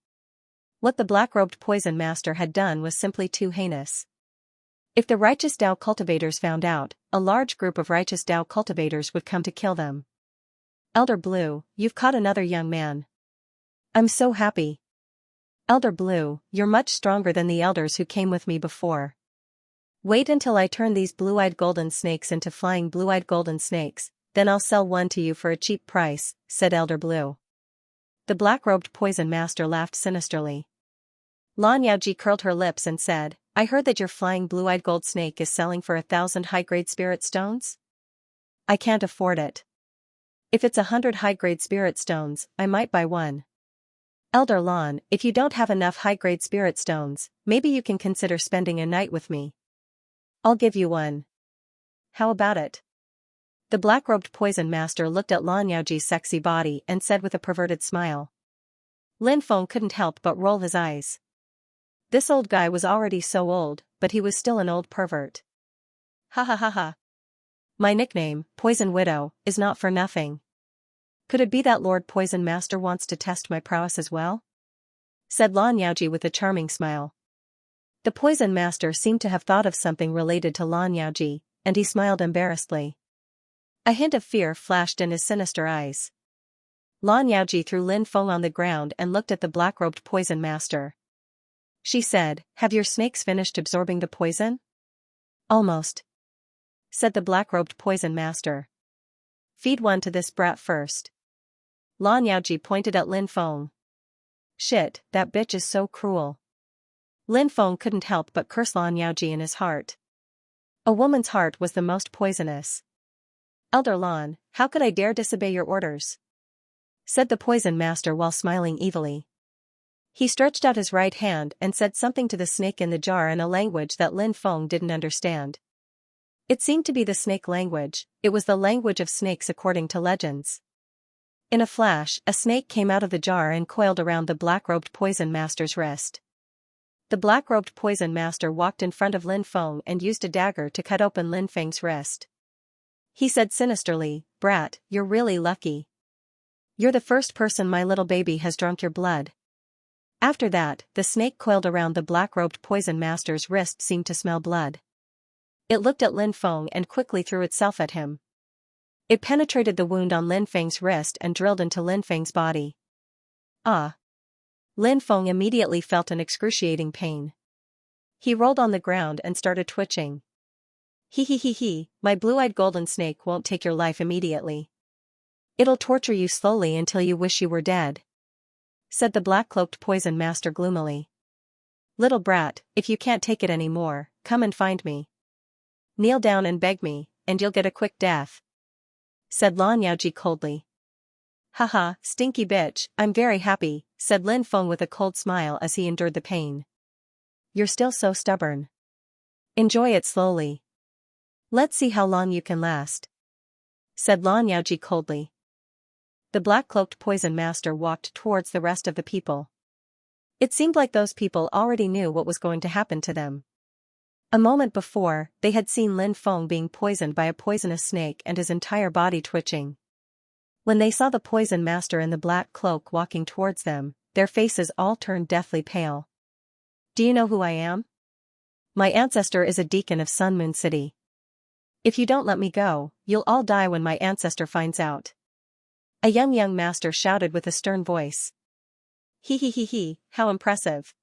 What the black-robed poison master had done was simply too heinous. If the righteous Dao cultivators found out, a large group of righteous Dao cultivators would come to kill them. Elder Blue, you've caught another young man. I'm so happy. Elder Blue, you're much stronger than the elders who came with me before. Wait until I turn these blue-eyed golden snakes into flying blue-eyed golden snakes, then I'll sell one to you for a cheap price, said Elder Blue. The black-robed poison master laughed sinisterly. Lan Yaoji curled her lips and said, I heard that your flying blue-eyed gold snake is selling for 1,000 high-grade spirit stones? I can't afford it. If it's 100 high-grade spirit stones, I might buy one. Elder Lon, if you don't have enough high-grade spirit stones, maybe you can consider spending a night with me. I'll give you one. How about it? The black-robed poison master looked at Lan Yaoji's sexy body and said with a perverted smile. Lin Feng couldn't help but roll his eyes. This old guy was already so old, but he was still an old pervert. Ha ha ha ha. My nickname, Poison Widow, is not for nothing. Could it be that Lord Poison Master wants to test my prowess as well? Said Lan Yaoji with a charming smile. The Poison Master seemed to have thought of something related to Lan Yaoji, and he smiled embarrassedly. A hint of fear flashed in his sinister eyes. Lan Yaoji threw Lin Feng on the ground and looked at the black-robed Poison Master. She said, "Have your snakes finished absorbing the poison?" "Almost," said the black-robed Poison Master. "Feed one to this brat first." Lan Yaoji pointed at Lin Feng. "Shit, that bitch is so cruel." Lin Feng couldn't help but curse Lan Yaoji in his heart. A woman's heart was the most poisonous. "Elder Lan, how could I dare disobey your orders?" said the Poison Master while smiling evilly. He stretched out his right hand and said something to the snake in the jar in a language that Lin Feng didn't understand. It seemed to be the snake language. It was the language of snakes according to legends. In a flash, a snake came out of the jar and coiled around the black-robed Poison Master's wrist. The black-robed Poison Master walked in front of Lin Feng and used a dagger to cut open Lin Feng's wrist. He said sinisterly, "Brat, you're really lucky. You're the first person my little baby has drunk your blood." After that, the snake coiled around the black-robed Poison Master's wrist seemed to smell blood. It looked at Lin Feng and quickly threw itself at him. It penetrated the wound on Lin Feng's wrist and drilled into Lin Feng's body. Ah! Lin Feng immediately felt an excruciating pain. He rolled on the ground and started twitching. He, my blue-eyed golden snake won't take your life immediately. It'll torture you slowly until you wish you were dead," said the black-cloaked Poison Master gloomily. "Little brat, if you can't take it anymore, come and find me. Kneel down and beg me, and you'll get a quick death," said Lan Yaoji coldly. "Haha, stinky bitch, I'm very happy," said Lin Feng with a cold smile as he endured the pain. "You're still so stubborn. Enjoy it slowly. Let's see how long you can last," said Lan Yaoji coldly. The black-cloaked Poison Master walked towards the rest of the people. It seemed like those people already knew what was going to happen to them. A moment before, they had seen Lin Feng being poisoned by a poisonous snake and his entire body twitching. When they saw the Poison Master in the black cloak walking towards them, their faces all turned deathly pale. "Do you know who I am? My ancestor is a deacon of Sun Moon City. If you don't let me go, you'll all die when my ancestor finds out." A young master shouted with a stern voice. He, how impressive.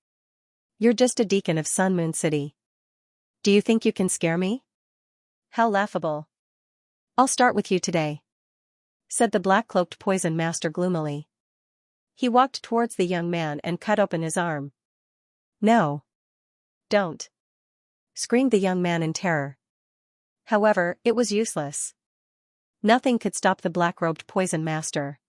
You're just a deacon of Sun Moon City. Do you think you can scare me? How laughable. I'll start with you today," said the black-cloaked Poison Master gloomily. He walked towards the young man and cut open his arm. "No. Don't," screamed the young man in terror. However, it was useless. Nothing could stop the black-robed Poison Master.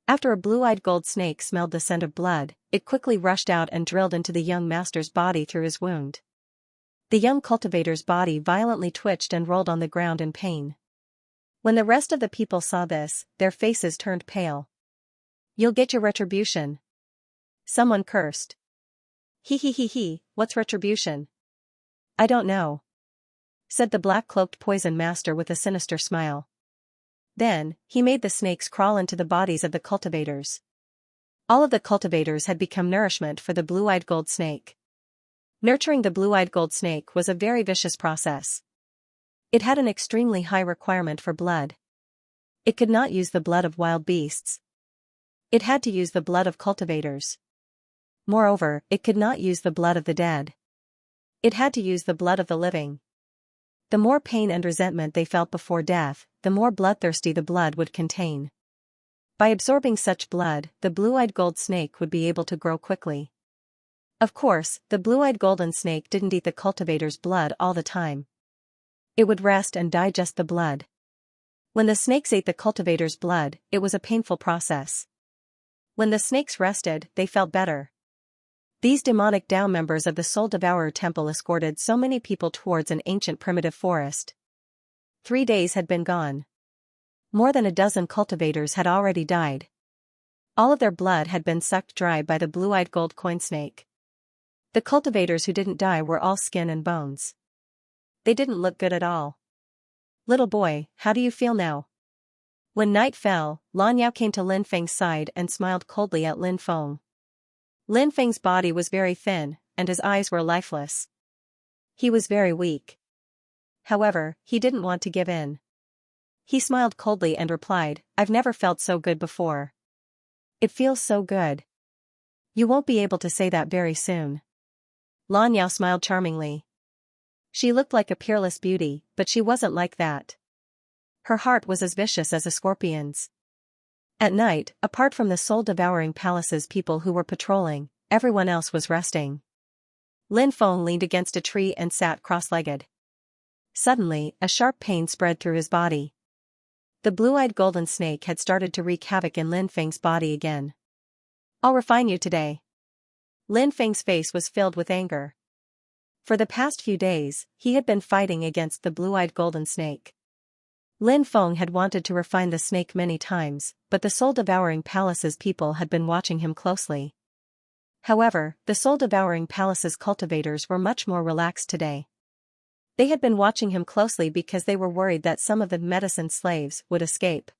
After a blue-eyed gold snake smelled the scent of blood, it quickly rushed out and drilled into the young master's body through his wound. The young cultivator's body violently twitched and rolled on the ground in pain. When the rest of the people saw this, their faces turned pale. "You'll get your retribution," someone cursed. He, what's retribution? "I don't know," said the black-cloaked Poison Master with a sinister smile. Then, he made the snakes crawl into the bodies of the cultivators. All of the cultivators had become nourishment for the blue-eyed gold snake. Nurturing the blue-eyed gold snake was a very vicious process. It had an extremely high requirement for blood. It could not use the blood of wild beasts. It had to use the blood of cultivators. Moreover, it could not use the blood of the dead. It had to use the blood of the living. The more pain and resentment they felt before death, the more bloodthirsty the blood would contain. By absorbing such blood, the blue-eyed gold snake would be able to grow quickly. Of course, the blue-eyed golden snake didn't eat the cultivator's blood all the time. It would rest and digest the blood. When the snakes ate the cultivator's blood, it was a painful process. When the snakes rested, they felt better. These demonic Tao members of the Soul Devourer Temple escorted so many people towards an ancient primitive forest. 3 days had been gone. More than a dozen cultivators had already died. All of their blood had been sucked dry by the blue-eyed gold coin snake. The cultivators who didn't die were all skin and bones. They didn't look good at all. "Little boy, how do you feel now?" When night fell, Lan Yao came to Lin Feng's side and smiled coldly at Lin Feng. Lin Feng's body was very thin, and his eyes were lifeless. He was very weak. However, he didn't want to give in. He smiled coldly and replied, "I've never felt so good before. It feels so good." "You won't be able to say that very soon." Lan Yao smiled charmingly. She looked like a peerless beauty, but she wasn't like that. Her heart was as vicious as a scorpion's. At night, apart from the soul-devouring palace's people who were patrolling, everyone else was resting. Lin Feng leaned against a tree and sat cross-legged. Suddenly, a sharp pain spread through his body. The blue-eyed golden snake had started to wreak havoc in Lin Feng's body again. "I'll refine you today." Lin Feng's face was filled with anger. For the past few days, he had been fighting against the blue-eyed golden snake. Lin Feng had wanted to refine the snake many times, but the soul-devouring palace's people had been watching him closely. However, the soul-devouring palace's cultivators were much more relaxed today. They had been watching him closely because they were worried that some of the medicine slaves would escape.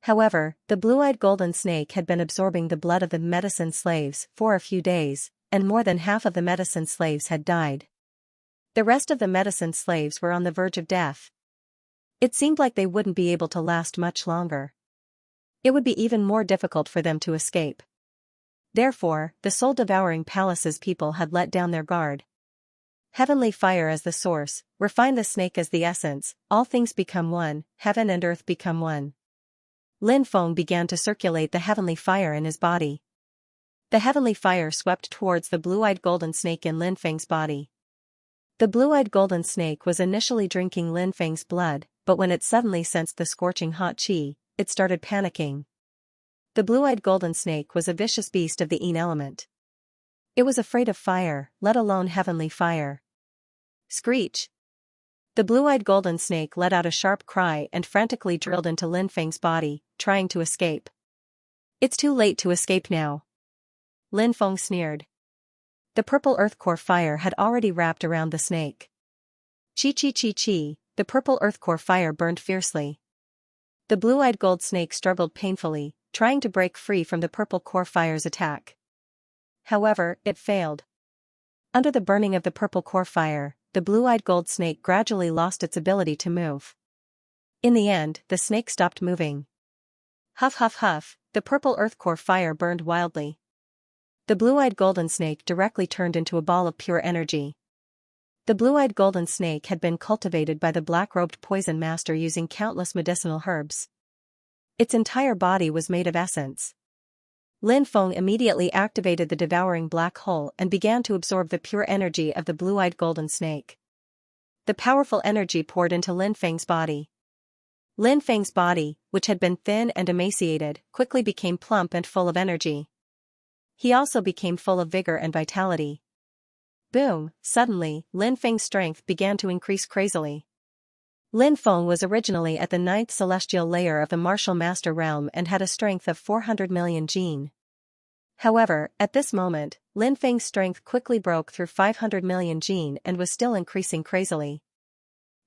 However, the blue-eyed golden snake had been absorbing the blood of the medicine slaves for a few days, and more than half of the medicine slaves had died. The rest of the medicine slaves were on the verge of death. It seemed like they wouldn't be able to last much longer. It would be even more difficult for them to escape. Therefore, the soul-devouring palace's people had let down their guard. Heavenly fire as the source, refine the snake as the essence, all things become one, heaven and earth become one. Lin Feng began to circulate the heavenly fire in his body. The heavenly fire swept towards the blue-eyed golden snake in Lin Feng's body. The blue-eyed golden snake was initially drinking Lin Feng's blood, but when it suddenly sensed the scorching hot qi, it started panicking. The blue-eyed golden snake was a vicious beast of the Yin element. It was afraid of fire, let alone heavenly fire. Screech! The blue-eyed golden snake let out a sharp cry and frantically drilled into Lin Feng's body, trying to escape. "It's too late to escape now." Lin Feng sneered. The purple earth core fire had already wrapped around the snake. Chi, the purple earth core fire burned fiercely. The blue-eyed gold snake struggled painfully, trying to break free from the purple core fire's attack. However, it failed. Under the burning of the purple core fire, the blue-eyed gold snake gradually lost its ability to move. In the end, the snake stopped moving. Huff huff huff, the purple earth core fire burned wildly. The blue-eyed golden snake directly turned into a ball of pure energy. The blue-eyed golden snake had been cultivated by the black-robed poison master using countless medicinal herbs. Its entire body was made of essence. Lin Feng immediately activated the devouring black hole and began to absorb the pure energy of the blue-eyed golden snake. The powerful energy poured into Lin Feng's body. Lin Feng's body, which had been thin and emaciated, quickly became plump and full of energy. He also became full of vigor and vitality. Boom! Suddenly, Lin Feng's strength began to increase crazily. Lin Feng was originally at the 9th celestial layer of the martial master realm and had a strength of 400 million jin. However, at this moment, Lin Feng's strength quickly broke through 500 million jin and was still increasing crazily.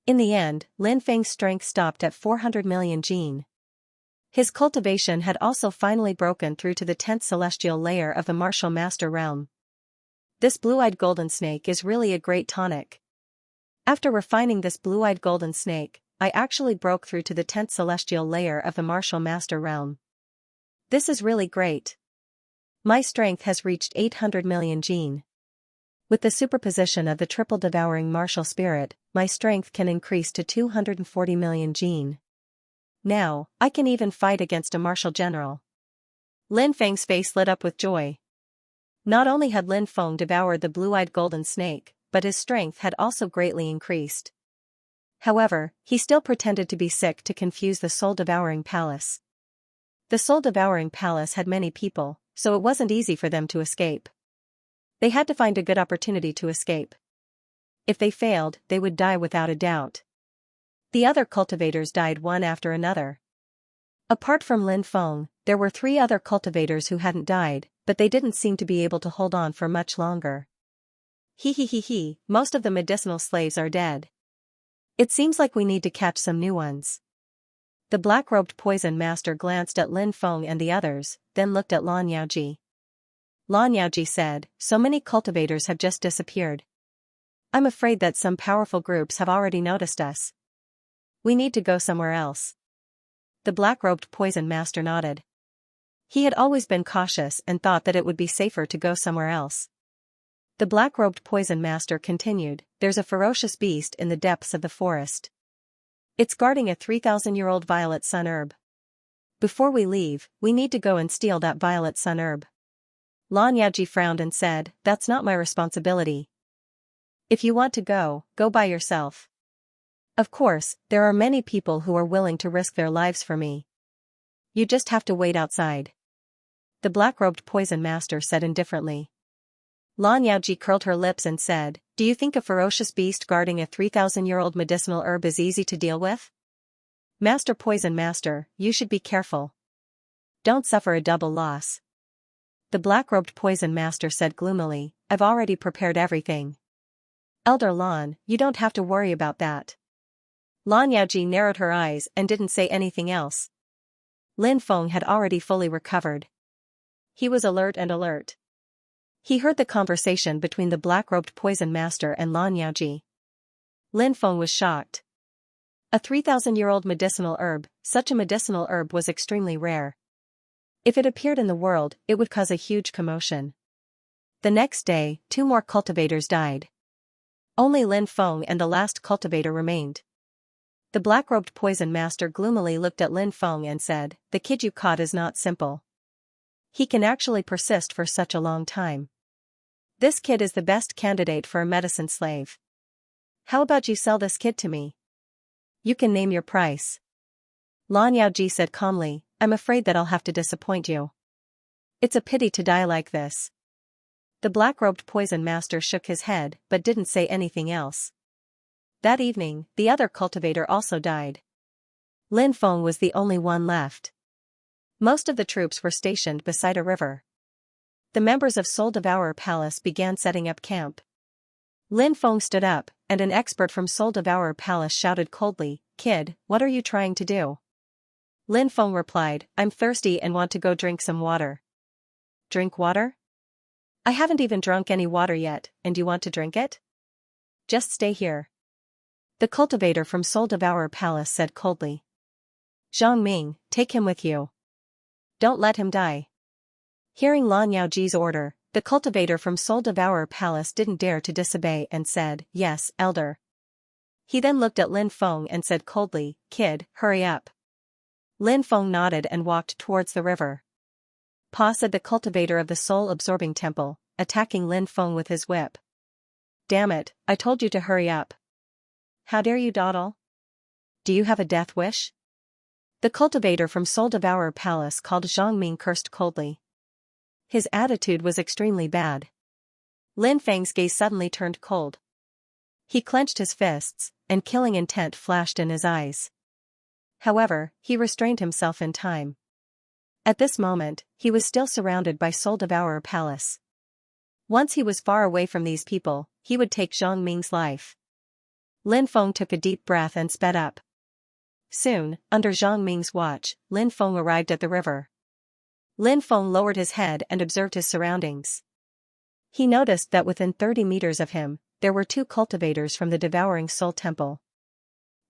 In the end, Lin Feng's strength stopped at 400 million jin. His cultivation had also finally broken through to the 10th celestial layer of the martial master realm. This blue-eyed golden snake is really a great tonic. After refining this blue-eyed golden snake, I actually broke through to the 10th celestial layer of the martial master realm. This is really great. My strength has reached 800 million jin. With the superposition of the triple devouring martial spirit, my strength can increase to 240 million jin. Now, I can even fight against a martial general. Lin Feng's face lit up with joy. Not only had Lin Feng devoured the blue-eyed golden snake, but his strength had also greatly increased. However, he still pretended to be sick to confuse the soul-devouring palace. The soul-devouring palace had many people, so it wasn't easy for them to escape. They had to find a good opportunity to escape. If they failed, they would die without a doubt. The other cultivators died one after another. Apart from Lin Feng, there were 3 other cultivators who hadn't died, but they didn't seem to be able to hold on for much longer. He, most of the medicinal slaves are dead. It seems like we need to catch some new ones. The black-robed poison master glanced at Lin Feng and the others, then looked at Lan Yaoji. Lan Yaoji said, "So many cultivators have just disappeared. I'm afraid that some powerful groups have already noticed us. We need to go somewhere else." The black-robed poison master nodded. He had always been cautious and thought that it would be safer to go somewhere else. The black-robed poison master continued, "There's a ferocious beast in the depths of the forest. It's guarding a 3,000-year-old violet sun herb. Before we leave, we need to go and steal that violet sun herb." Lan Yaoji frowned and said, "That's not my responsibility. If you want to go, go by yourself. Of course, there are many people who are willing to risk their lives for me. You just have to wait outside." The black-robed poison master said indifferently. Lan Yaoji curled her lips and said, "Do you think a ferocious beast guarding a 3,000-year-old medicinal herb is easy to deal with? Master Poison Master, you should be careful. Don't suffer a double loss." The black-robed poison master said gloomily, "I've already prepared everything. Elder Lan, you don't have to worry about that." Lan Yaoji narrowed her eyes and didn't say anything else. Lin Feng had already fully recovered. He was alert. He heard the conversation between the black-robed poison master and Lan Yaoji. Lin Feng was shocked. A 3,000-year-old medicinal herb, such a medicinal herb was extremely rare. If it appeared in the world, it would cause a huge commotion. The next day, 2 more cultivators died. Only Lin Feng and the last cultivator remained. The black-robed poison master gloomily looked at Lin Feng and said, "The kid you caught is not simple. He can actually persist for such a long time. This kid is the best candidate for a medicine slave. How about you sell this kid to me? You can name your price." Lan Yaoji said calmly, "I'm afraid that I'll have to disappoint you. It's a pity to die like this." The black-robed poison master shook his head but didn't say anything else. That evening, the other cultivator also died. Lin Feng was the only one left. Most of the troops were stationed beside a river. The members of Soul Devourer Palace began setting up camp. Lin Feng stood up, and an expert from Soul Devourer Palace shouted coldly, "Kid, what are you trying to do?" Lin Feng replied, "I'm thirsty and want to go drink some water." "Drink water? I haven't even drunk any water yet, and you want to drink it? Just stay here." The cultivator from Soul Devourer Palace said coldly. "Zhang Ming, take him with you. Don't let him die." Hearing Lan Yaoji's order, the cultivator from Soul Devourer Palace didn't dare to disobey and said, "Yes, elder." He then looked at Lin Feng and said coldly, "Kid, hurry up." Lin Feng nodded and walked towards the river. "Pa," said the cultivator of the soul-absorbing temple, attacking Lin Feng with his whip. "Damn it, I told you to hurry up. How dare you dawdle? Do you have a death wish?" The cultivator from Soul Devourer Palace called Zhang Ming cursed coldly. His attitude was extremely bad. Lin Feng's gaze suddenly turned cold. He clenched his fists, and killing intent flashed in his eyes. However, he restrained himself in time. At this moment, he was still surrounded by Soul Devourer Palace. Once he was far away from these people, he would take Zhang Ming's life. Lin Feng took a deep breath and sped up. Soon, under Zhang Ming's watch, Lin Feng arrived at the river. Lin Feng lowered his head and observed his surroundings. He noticed that within 30 meters of him, there were 2 cultivators from the Devouring Soul Temple.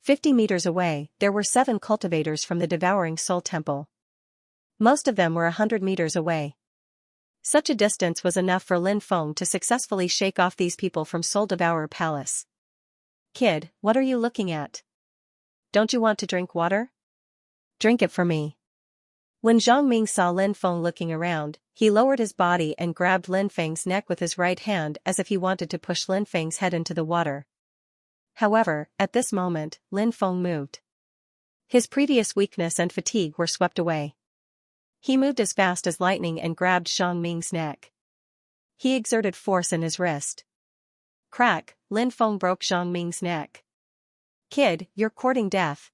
50 meters away, there were 7 cultivators from the Devouring Soul Temple. Most of them were 100 meters away. Such a distance was enough for Lin Feng to successfully shake off these people from Soul Devourer Palace. "Kid, what are you looking at? Don't you want to drink water? Drink it for me." When Zhang Ming saw Lin Feng looking around, he lowered his body and grabbed Lin Feng's neck with his right hand as if he wanted to push Lin Feng's head into the water. However, at this moment, Lin Feng moved. His previous weakness and fatigue were swept away. He moved as fast as lightning and grabbed Xiang Ming's neck. He exerted force in his wrist. Crack, Lin Feng broke Xiang Ming's neck. Kid, you're courting death.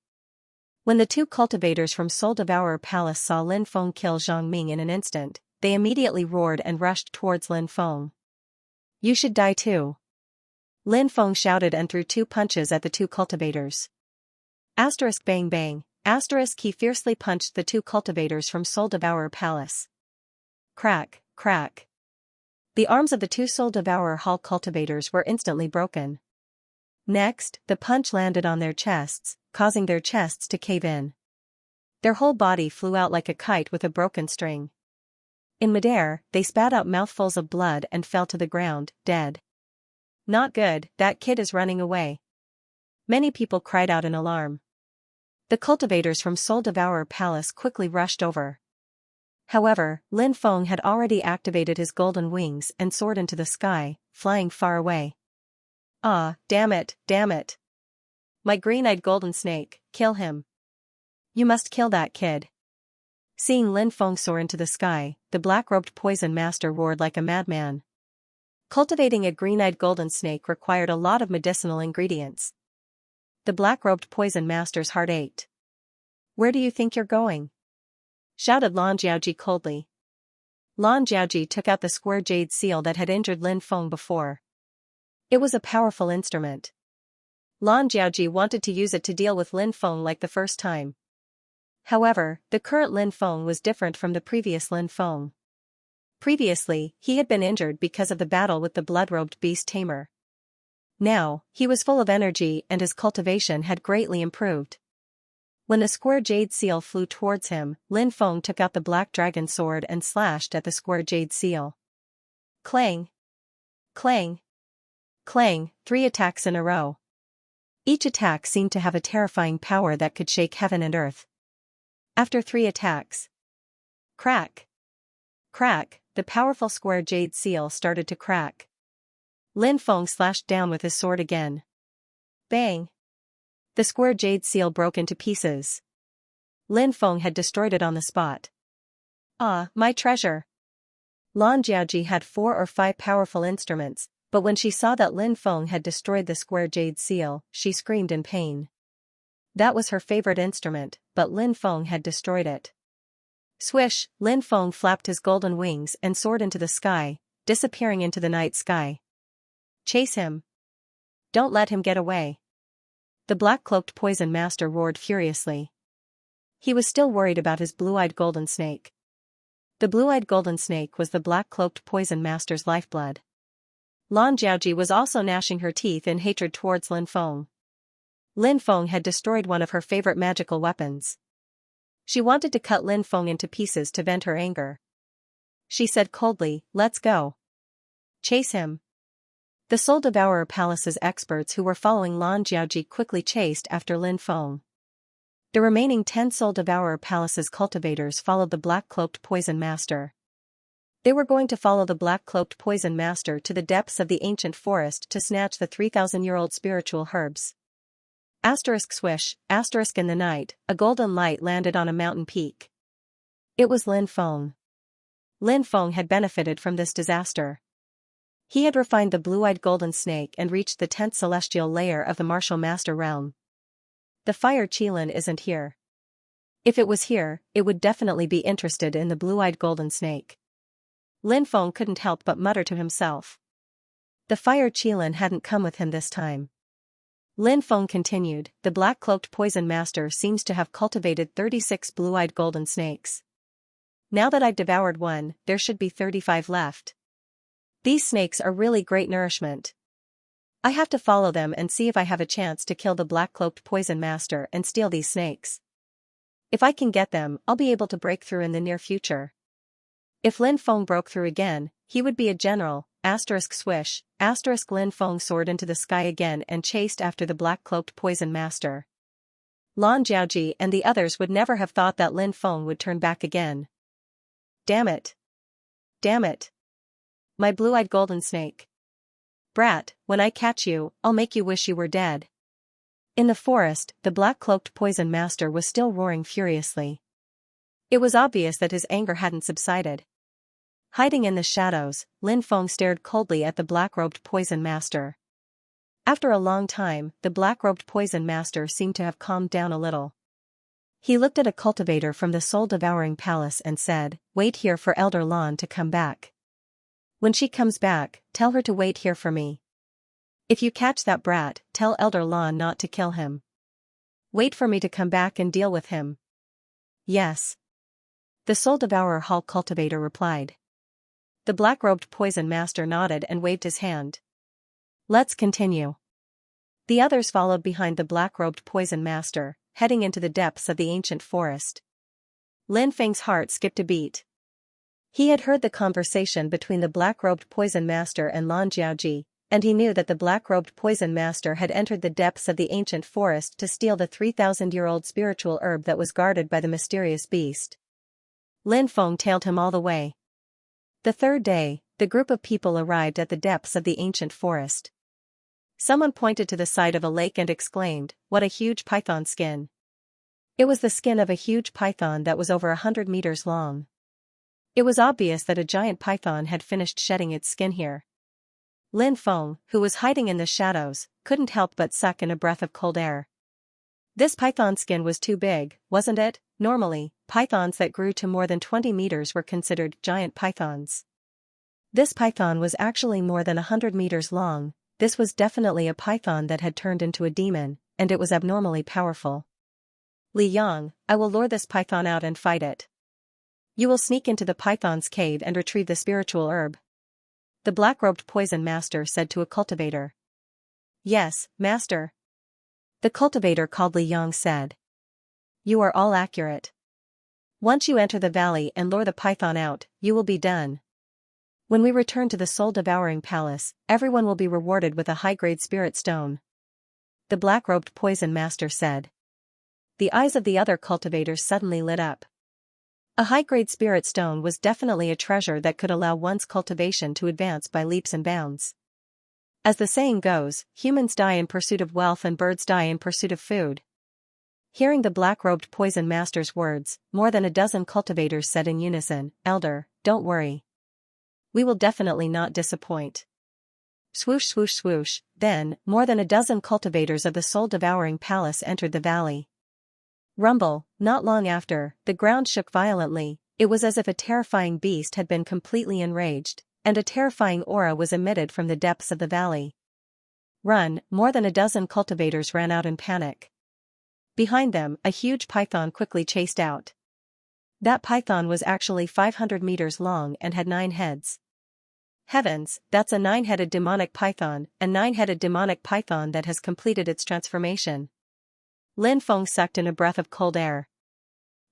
When the two cultivators from Soul Devourer Palace saw Lin Feng kill Xiang Ming in an instant, they immediately roared and rushed towards Lin Feng. You should die too. Lin Feng shouted and threw 2 punches at the 2 cultivators. Asterisk bang bang, asterisk he fiercely punched the 2 cultivators from Soul Devourer Palace. Crack, crack. The arms of the 2 Soul Devourer Hall cultivators were instantly broken. Next, the punch landed on their chests, causing their chests to cave in. Their whole body flew out like a kite with a broken string. In midair, they spat out mouthfuls of blood and fell to the ground, dead. Not good, that kid is running away. Many people cried out in alarm. The cultivators from Soul Devourer Palace quickly rushed over. However, Lin Feng had already activated his golden wings and soared into the sky, flying far away. Ah, damn it, damn it. My green-eyed golden snake, kill him. You must kill that kid. Seeing Lin Feng soar into the sky, the black-robed poison master roared like a madman. Cultivating a green-eyed golden snake required a lot of medicinal ingredients. The black-robed poison master's heart ached. Where do you think you're going? Shouted Lan Jiaoji coldly. Lan Jiaoji took out the square jade seal that had injured Lin Feng before. It was a powerful instrument. Lan Jiaoji wanted to use it to deal with Lin Feng like the first time. However, the current Lin Feng was different from the previous Lin Feng. Previously, he had been injured because of the battle with the blood-robed beast tamer. Now, he was full of energy and his cultivation had greatly improved. When the square jade seal flew towards him, Lin Feng took out the black dragon sword and slashed at the square jade seal. Clang! Clang! Clang, 3 attacks in a row. Each attack seemed to have a terrifying power that could shake heaven and earth. After 3 attacks. Crack! Crack, the powerful square jade seal started to crack. Lin Feng slashed down with his sword again. Bang! The square jade seal broke into pieces. Lin Feng had destroyed it on the spot. Ah, my treasure! Lan Jiaoji had 4 or 5 powerful instruments, but when she saw that Lin Feng had destroyed the square jade seal, she screamed in pain. That was her favorite instrument, but Lin Feng had destroyed it. Swish, Lin Feng flapped his golden wings and soared into the sky, disappearing into the night sky. Chase him! Don't let him get away! The black-cloaked poison master roared furiously. He was still worried about his blue-eyed golden snake. The blue-eyed golden snake was the black-cloaked poison master's lifeblood. Lan Jiaoji was also gnashing her teeth in hatred towards Lin Feng. Lin Feng had destroyed one of her favorite magical weapons. She wanted to cut Lin Feng into pieces to vent her anger. She said coldly, "Let's go. Chase him." The Soul Devourer Palace's experts who were following Lan Jiaoji quickly chased after Lin Feng. The remaining 10 Soul Devourer Palace's cultivators followed the black-cloaked poison master. They were going to follow the black-cloaked poison master to the depths of the ancient forest to snatch the 3,000-year-old spiritual herbs. Asterisk swish, asterisk in the night, a golden light landed on a mountain peak. It was Lin Feng. Lin Feng had benefited from this disaster. He had refined the blue-eyed golden snake and reached the 10th celestial layer of the martial master realm. The fire Qilin isn't here. If it was here, it would definitely be interested in the blue-eyed golden snake. Lin Feng couldn't help but mutter to himself. The fire Qilin hadn't come with him this time. Lin Feng continued, the black-cloaked poison master seems to have cultivated 36 blue-eyed golden snakes. Now that I've devoured one, there should be 35 left. These snakes are really great nourishment. I have to follow them and see if I have a chance to kill the black-cloaked poison master and steal these snakes. If I can get them, I'll be able to break through in the near future. If Lin Feng broke through again, he would be a general, asterisk swish, asterisk Lin Feng soared into the sky again and chased after the black-cloaked poison master. Lan Jiaoji and the others would never have thought that Lin Feng would turn back again. Damn it! Damn it! My blue-eyed golden snake. Brat, when I catch you, I'll make you wish you were dead. In the forest, the black-cloaked poison master was still roaring furiously. It was obvious that his anger hadn't subsided. Hiding in the shadows, Lin Feng stared coldly at the black-robed poison master. After a long time, the black-robed poison master seemed to have calmed down a little. He looked at a cultivator from the soul-devouring palace and said, "Wait here for Elder Lan to come back. When she comes back, tell her to wait here for me. If you catch that brat, tell Elder Lan not to kill him. Wait for me to come back and deal with him." "Yes." The soul-devourer hall cultivator replied. The black-robed poison master nodded and waved his hand. "Let's continue." The others followed behind the black-robed poison master, heading into the depths of the ancient forest. Lin Feng's heart skipped a beat. He had heard the conversation between the black-robed poison master and Lan Jiaoji, and he knew that the black-robed poison master had entered the depths of the ancient forest to steal the 3,000-year-old spiritual herb that was guarded by the mysterious beast. Lin Feng tailed him all the way. The third day, the group of people arrived at the depths of the ancient forest. Someone pointed to the side of a lake and exclaimed, "What a huge python skin!" It was the skin of a huge python that was over 100 meters long. It was obvious that a giant python had finished shedding its skin here. Lin Feng, who was hiding in the shadows, couldn't help but suck in a breath of cold air. This python skin was too big, wasn't it? Normally, pythons that grew to more than 20 meters were considered giant pythons. This python was actually more than 100 meters long. This was definitely a python that had turned into a demon, and it was abnormally powerful. "Li Yang, I will lure this python out and fight it. You will sneak into the python's cave and retrieve the spiritual herb," the black-robed poison master said to a cultivator. "Yes, master," the cultivator called Li Yang said. "You are all accurate. Once you enter the valley and lure the python out, you will be done. When we return to the soul-devouring palace, everyone will be rewarded with a high-grade spirit stone," the black-robed poison master said. The eyes of the other cultivators suddenly lit up. A high-grade spirit stone was definitely a treasure that could allow one's cultivation to advance by leaps and bounds. As the saying goes, humans die in pursuit of wealth and birds die in pursuit of food. Hearing the black-robed poison master's words, more than a dozen cultivators said in unison, "Elder, don't worry. We will definitely not disappoint." Swoosh swoosh swoosh, then, more than a dozen cultivators of the soul-devouring palace entered the valley. Rumble, not long after, the ground shook violently. It was as if a terrifying beast had been completely enraged, and a terrifying aura was emitted from the depths of the valley. "Run!" More than a dozen cultivators ran out in panic. Behind them, a huge python quickly chased out. That python was actually 500 meters long and had 9 heads. Heavens, that's a 9-headed demonic python, a 9-headed demonic python that has completed its transformation. Lin Feng sucked in a breath of cold air.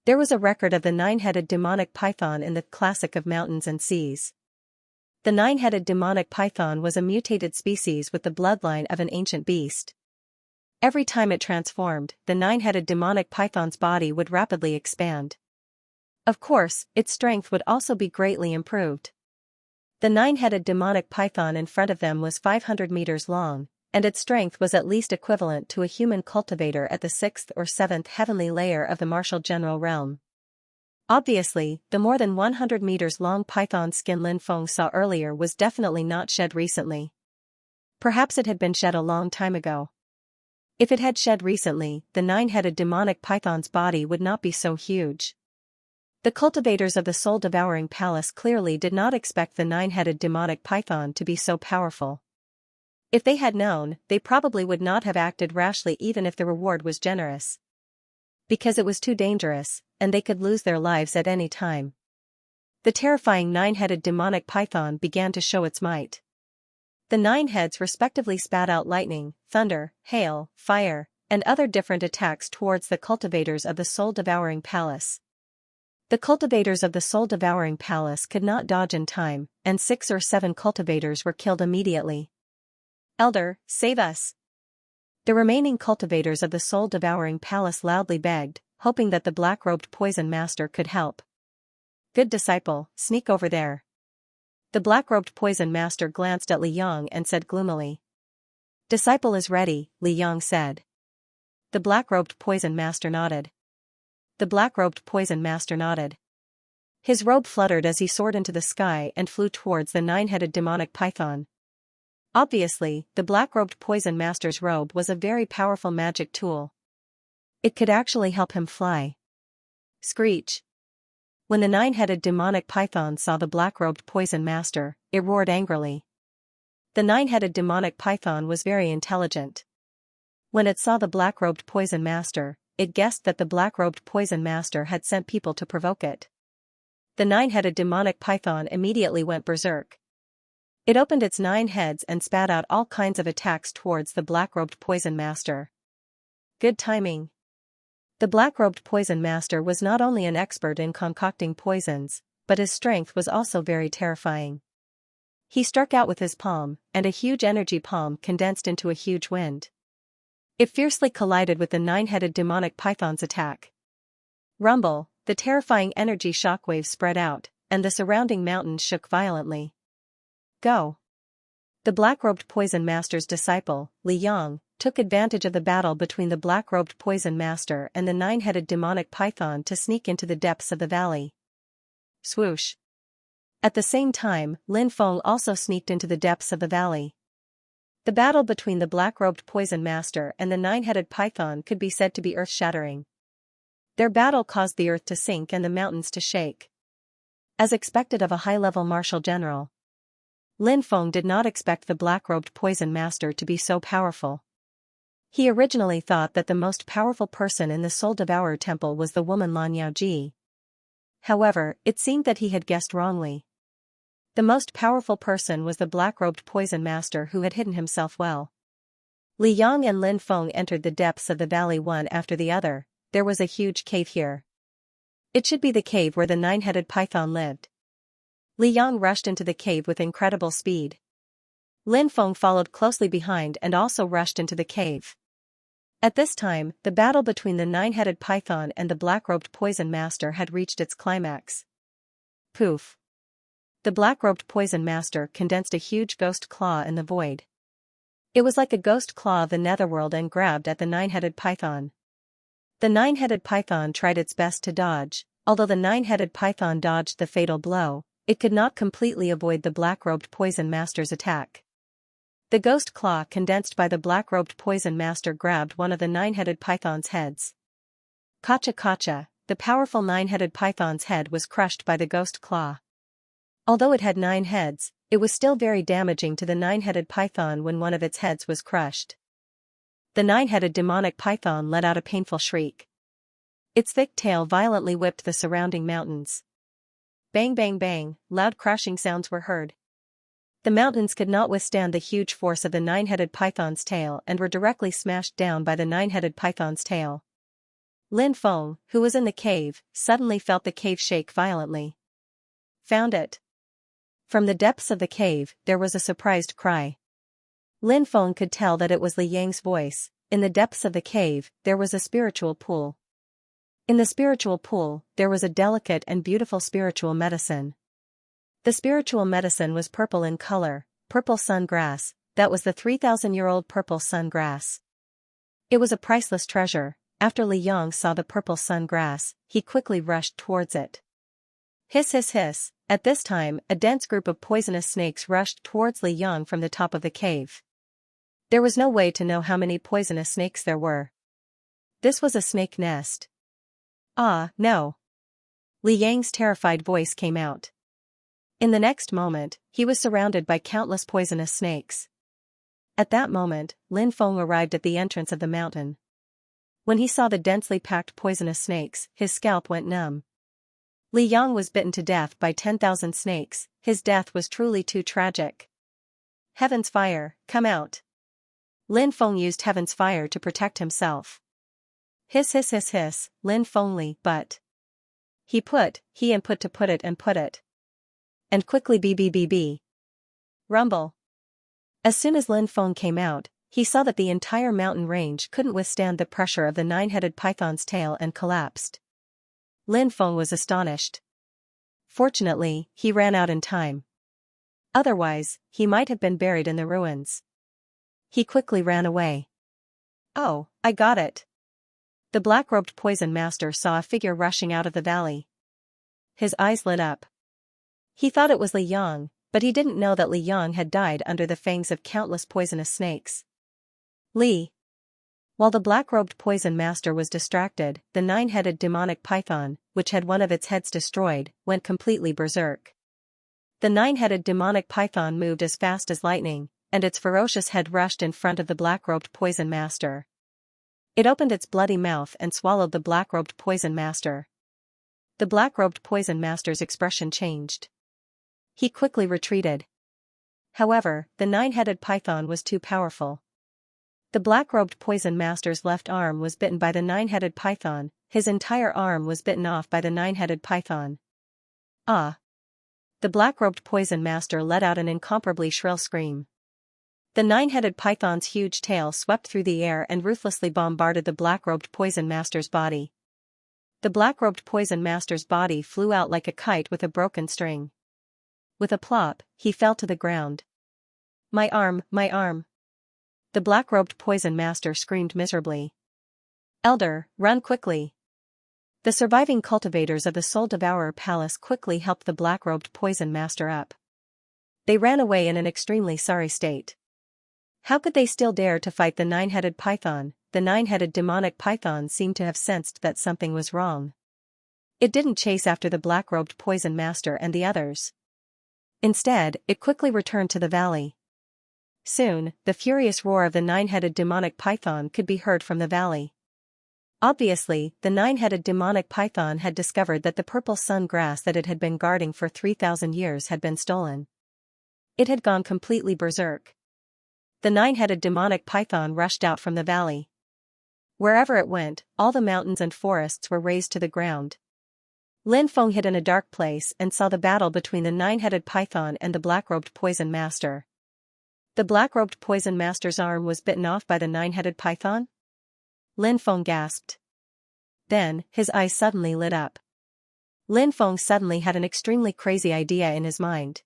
There was a record of the 9-headed demonic python in the Classic of Mountains and Seas. The 9-headed demonic python was a mutated species with the bloodline of an ancient beast. Every time it transformed, the 9-headed demonic python's body would rapidly expand. Of course, its strength would also be greatly improved. The 9-headed demonic python in front of them was 500 meters long, and its strength was at least equivalent to a human cultivator at the 6th or 7th heavenly layer of the martial general realm. Obviously, the more than 100 meters long python skin Lin Feng saw earlier was definitely not shed recently. Perhaps it had been shed a long time ago. If it had shed recently, the 9-headed demonic python's body would not be so huge. The cultivators of the soul-devouring palace clearly did not expect the 9-headed demonic python to be so powerful. If they had known, they probably would not have acted rashly even if the reward was generous. Because it was too dangerous, and they could lose their lives at any time. The terrifying 9-headed demonic python began to show its might. The 9 heads respectively spat out lightning, thunder, hail, fire, and other different attacks towards the cultivators of the soul-devouring palace. The cultivators of the soul-devouring palace could not dodge in time, and 6 or 7 cultivators were killed immediately. "Elder, save us!" The remaining cultivators of the soul-devouring palace loudly begged, hoping that the black-robed poison master could help. "Good disciple, sneak over there." The black-robed poison master glanced at Li Yang and said gloomily. "Disciple is ready," Li Yang said. The black-robed poison master nodded. The black-robed poison master nodded. His robe fluttered as he soared into the sky and flew towards the nine-headed demonic python. Obviously, the black-robed poison master's robe was a very powerful magic tool. It could actually help him fly. Screech. When the nine-headed demonic python saw the black-robed poison master, it roared angrily. The nine-headed demonic python was very intelligent. When it saw the black-robed poison master, it guessed that the black-robed poison master had sent people to provoke it. The nine-headed demonic python immediately went berserk. It opened its 9 heads and spat out all kinds of attacks towards the black-robed poison master. Good timing. The black-robed poison master was not only an expert in concocting poisons, but his strength was also very terrifying. He struck out with his palm, and a huge energy palm condensed into a huge wind. It fiercely collided with the nine-headed demonic python's attack. Rumble, the terrifying energy shockwave spread out, and the surrounding mountains shook violently. Go! The black-robed poison master's disciple, Li Yang, took advantage of the battle between the black-robed poison master and the nine-headed demonic python to sneak into the depths of the valley. Swoosh! At the same time, Lin Feng also sneaked into the depths of the valley. The battle between the black-robed poison master and the nine-headed python could be said to be earth-shattering. Their battle caused the earth to sink and the mountains to shake. As expected of a high-level martial general, Lin Feng did not expect the black-robed poison master to be so powerful. He originally thought that the most powerful person in the Soul Devourer temple was the woman Lan Yaoji. However, it seemed that he had guessed wrongly. The most powerful person was the black-robed poison master who had hidden himself well. Li Yang and Lin Feng entered the depths of the valley one after the other. There was a huge cave here. It should be the cave where the nine-headed python lived. Li Yang rushed into the cave with incredible speed. Lin Feng followed closely behind and also rushed into the cave. At this time, the battle between the nine-headed python and the black-robed poison master had reached its climax. Poof! The black-robed poison master condensed a huge ghost claw in the void. It was like a ghost claw of the netherworld and grabbed at the nine-headed python. The nine-headed python tried its best to dodge. Although the nine-headed python dodged the fatal blow, it could not completely avoid the black-robed poison master's attack. The ghost claw condensed by the black-robed poison master grabbed one of the nine-headed python's heads. Kacha kacha, the powerful nine-headed python's head was crushed by the ghost claw. Although it had 9 heads, it was still very damaging to the nine-headed python when one of its heads was crushed. The nine-headed demonic python let out a painful shriek. Its thick tail violently whipped the surrounding mountains. Bang bang bang, loud crashing sounds were heard. The mountains could not withstand the huge force of the nine-headed python's tail and were directly smashed down by the nine-headed python's tail. Lin Feng, who was in the cave, suddenly felt the cave shake violently. Found it! From the depths of the cave, there was a surprised cry. Lin Feng could tell that it was Li Yang's voice. In the depths of the cave, there was a spiritual pool. In the spiritual pool, there was a delicate and beautiful spiritual medicine. The spiritual medicine was purple in color, purple sun grass. That was the 3,000-year-old purple sun grass. It was a priceless treasure. After Li Yang saw the purple sun grass, he quickly rushed towards it. Hiss hiss hiss. At this time, a dense group of poisonous snakes rushed towards Li Yang from the top of the cave. There was no way to know how many poisonous snakes there were. This was a snake nest. Ah, no. Li Yang's terrified voice came out. In the next moment, he was surrounded by countless poisonous snakes. At that moment, Lin Feng arrived at the entrance of the mountain. When he saw the densely packed poisonous snakes, his scalp went numb. Li Yang was bitten to death by 10,000 snakes. His death was truly too tragic. Heaven's fire, come out. Lin Feng used heaven's fire to protect himself. Hiss hiss hiss hiss, Lin Fengli, but. He and put it. And quickly b. Rumble. As soon as Lin Feng came out, he saw that the entire mountain range couldn't withstand the pressure of the nine-headed python's tail and collapsed. Lin Feng was astonished. Fortunately, he ran out in time. Otherwise, he might have been buried in the ruins. He quickly ran away. Oh, I got it. The black-robed poison master saw a figure rushing out of the valley. His eyes lit up. He thought it was Li Yang, but he didn't know that Li Yang had died under the fangs of countless poisonous snakes. Li. While the black-robed poison master was distracted, the nine-headed demonic python, which had one of its heads destroyed, went completely berserk. The nine-headed demonic python moved as fast as lightning, and its ferocious head rushed in front of the black-robed poison master. It opened its bloody mouth and swallowed the black-robed poison master. The black-robed poison master's expression changed. He quickly retreated. However, the nine-headed python was too powerful. The black-robed poison master's left arm was bitten by the nine-headed python, his entire arm was bitten off by the nine-headed python. Ah! The black-robed poison master let out an incomparably shrill scream. The nine-headed python's huge tail swept through the air and ruthlessly bombarded the black-robed poison master's body. The black-robed poison master's body flew out like a kite with a broken string. With a plop, he fell to the ground. My arm, my arm. The black-robed poison master screamed miserably. Elder, run quickly. The surviving cultivators of the Soul Devourer Palace quickly helped the black-robed poison master up. They ran away in an extremely sorry state. How could they still dare to fight the nine-headed python? The nine-headed demonic python seemed to have sensed that something was wrong. It didn't chase after the black-robed poison master and the others. Instead, it quickly returned to the valley. Soon, the furious roar of the nine-headed demonic python could be heard from the valley. Obviously, the nine-headed demonic python had discovered that the purple sun grass that it had been guarding for 3,000 years had been stolen. It had gone completely berserk. The nine-headed demonic python rushed out from the valley. Wherever it went, all the mountains and forests were razed to the ground. Lin Feng hid in a dark place and saw the battle between the nine-headed python and the black-robed poison master. The black-robed poison master's arm was bitten off by the nine-headed python? Lin Feng gasped. Then, his eyes suddenly lit up. Lin Feng suddenly had an extremely crazy idea in his mind.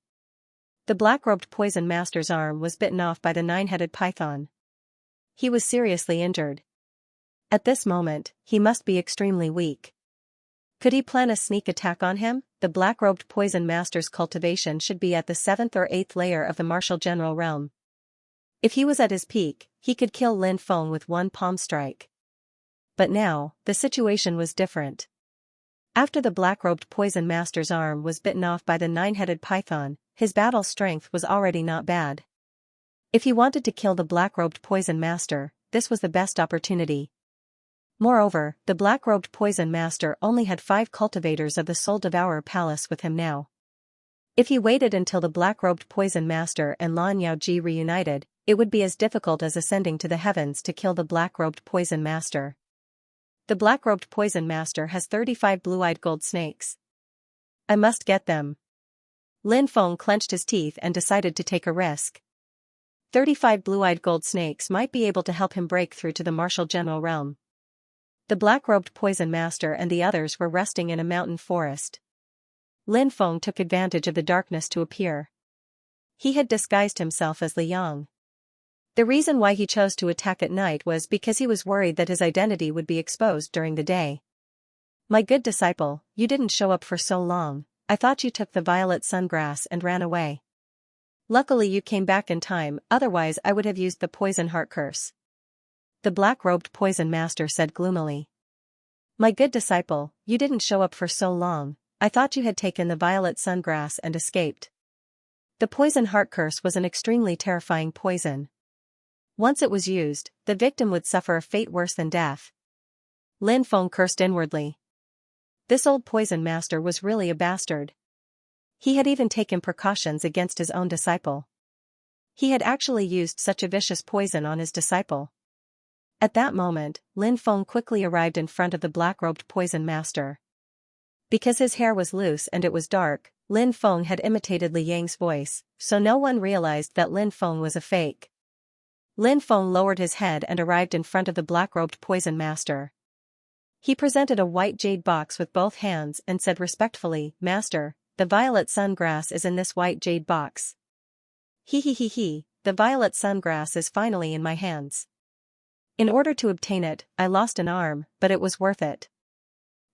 The black-robed poison master's arm was bitten off by the nine-headed python. He was seriously injured. At this moment, he must be extremely weak. Could he plan a sneak attack on him? The black-robed poison master's cultivation should be at the 7th or 8th layer of the martial general realm. If he was at his peak, he could kill Lin Feng with one palm strike. But now, the situation was different. After the black-robed poison master's arm was bitten off by the nine-headed python, his battle strength was already not bad. If he wanted to kill the black-robed poison master, this was the best opportunity. Moreover, the black-robed poison master only had 5 cultivators of the Soul Devourer Palace with him now. If he waited until the black-robed poison master and Lan Yaoji reunited, it would be as difficult as ascending to the heavens to kill the black-robed poison master. The black-robed poison master has 35 blue-eyed gold snakes. I must get them. Lin Feng clenched his teeth and decided to take a risk. 35 blue-eyed gold snakes might be able to help him break through to the martial general realm. The black-robed poison master and the others were resting in a mountain forest. Lin Feng took advantage of the darkness to appear. He had disguised himself as Li Yang. The reason why he chose to attack at night was because he was worried that his identity would be exposed during the day. My good disciple, you didn't show up for so long. I thought you took the violet sungrass and ran away. Luckily you came back in time, otherwise I would have used the poison heart curse. The black-robed poison master said gloomily. My good disciple, you didn't show up for so long. I thought you had taken the violet sungrass and escaped. The poison heart curse was an extremely terrifying poison. Once it was used, the victim would suffer a fate worse than death. Lin Feng cursed inwardly. This old poison master was really a bastard. He had even taken precautions against his own disciple. He had actually used such a vicious poison on his disciple. At that moment, Lin Feng quickly arrived in front of the black-robed poison master. Because his hair was loose and it was dark, Lin Feng had imitated Li Yang's voice, so no one realized that Lin Feng was a fake. Lin Feng lowered his head and arrived in front of the black-robed poison master. He presented a white jade box with both hands and said respectfully, Master, the violet sungrass is in this white jade box. He, the violet sungrass is finally in my hands. In order to obtain it, I lost an arm, but it was worth it.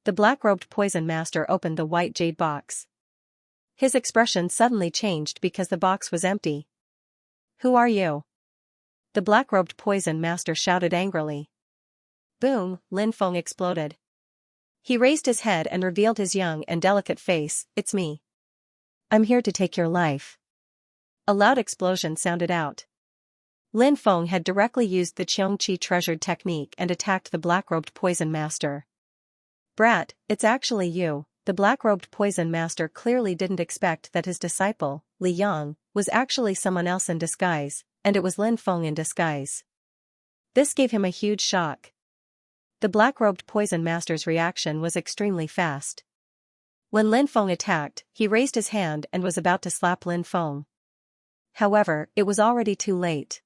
The black-robed poison master opened the white jade box. His expression suddenly changed because the box was empty. Who are you? The black-robed poison master shouted angrily. Boom, Lin Feng exploded. He raised his head and revealed his young and delicate face. It's me. I'm here to take your life. A loud explosion sounded out. Lin Feng had directly used the Xianxia treasured technique and attacked the black-robed poison master. Brat, it's actually you. The black-robed poison master clearly didn't expect that his disciple, Li Yang, was actually someone else in disguise, and it was Lin Feng in disguise. This gave him a huge shock. The black-robed poison master's reaction was extremely fast. When Lin Feng attacked, he raised his hand and was about to slap Lin Feng. However, it was already too late.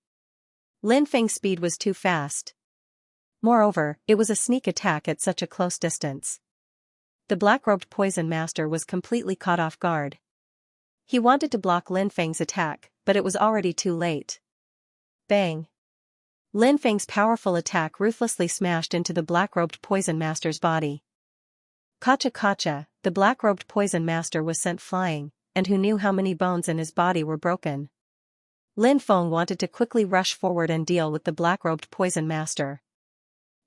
Lin Feng's speed was too fast. Moreover, it was a sneak attack at such a close distance. The black-robed poison master was completely caught off guard. He wanted to block Lin Feng's attack, but it was already too late. Bang! Lin Feng's powerful attack ruthlessly smashed into the black-robed poison master's body. Kacha kacha, the black-robed poison master was sent flying, and who knew how many bones in his body were broken. Lin Feng wanted to quickly rush forward and deal with the black-robed poison master.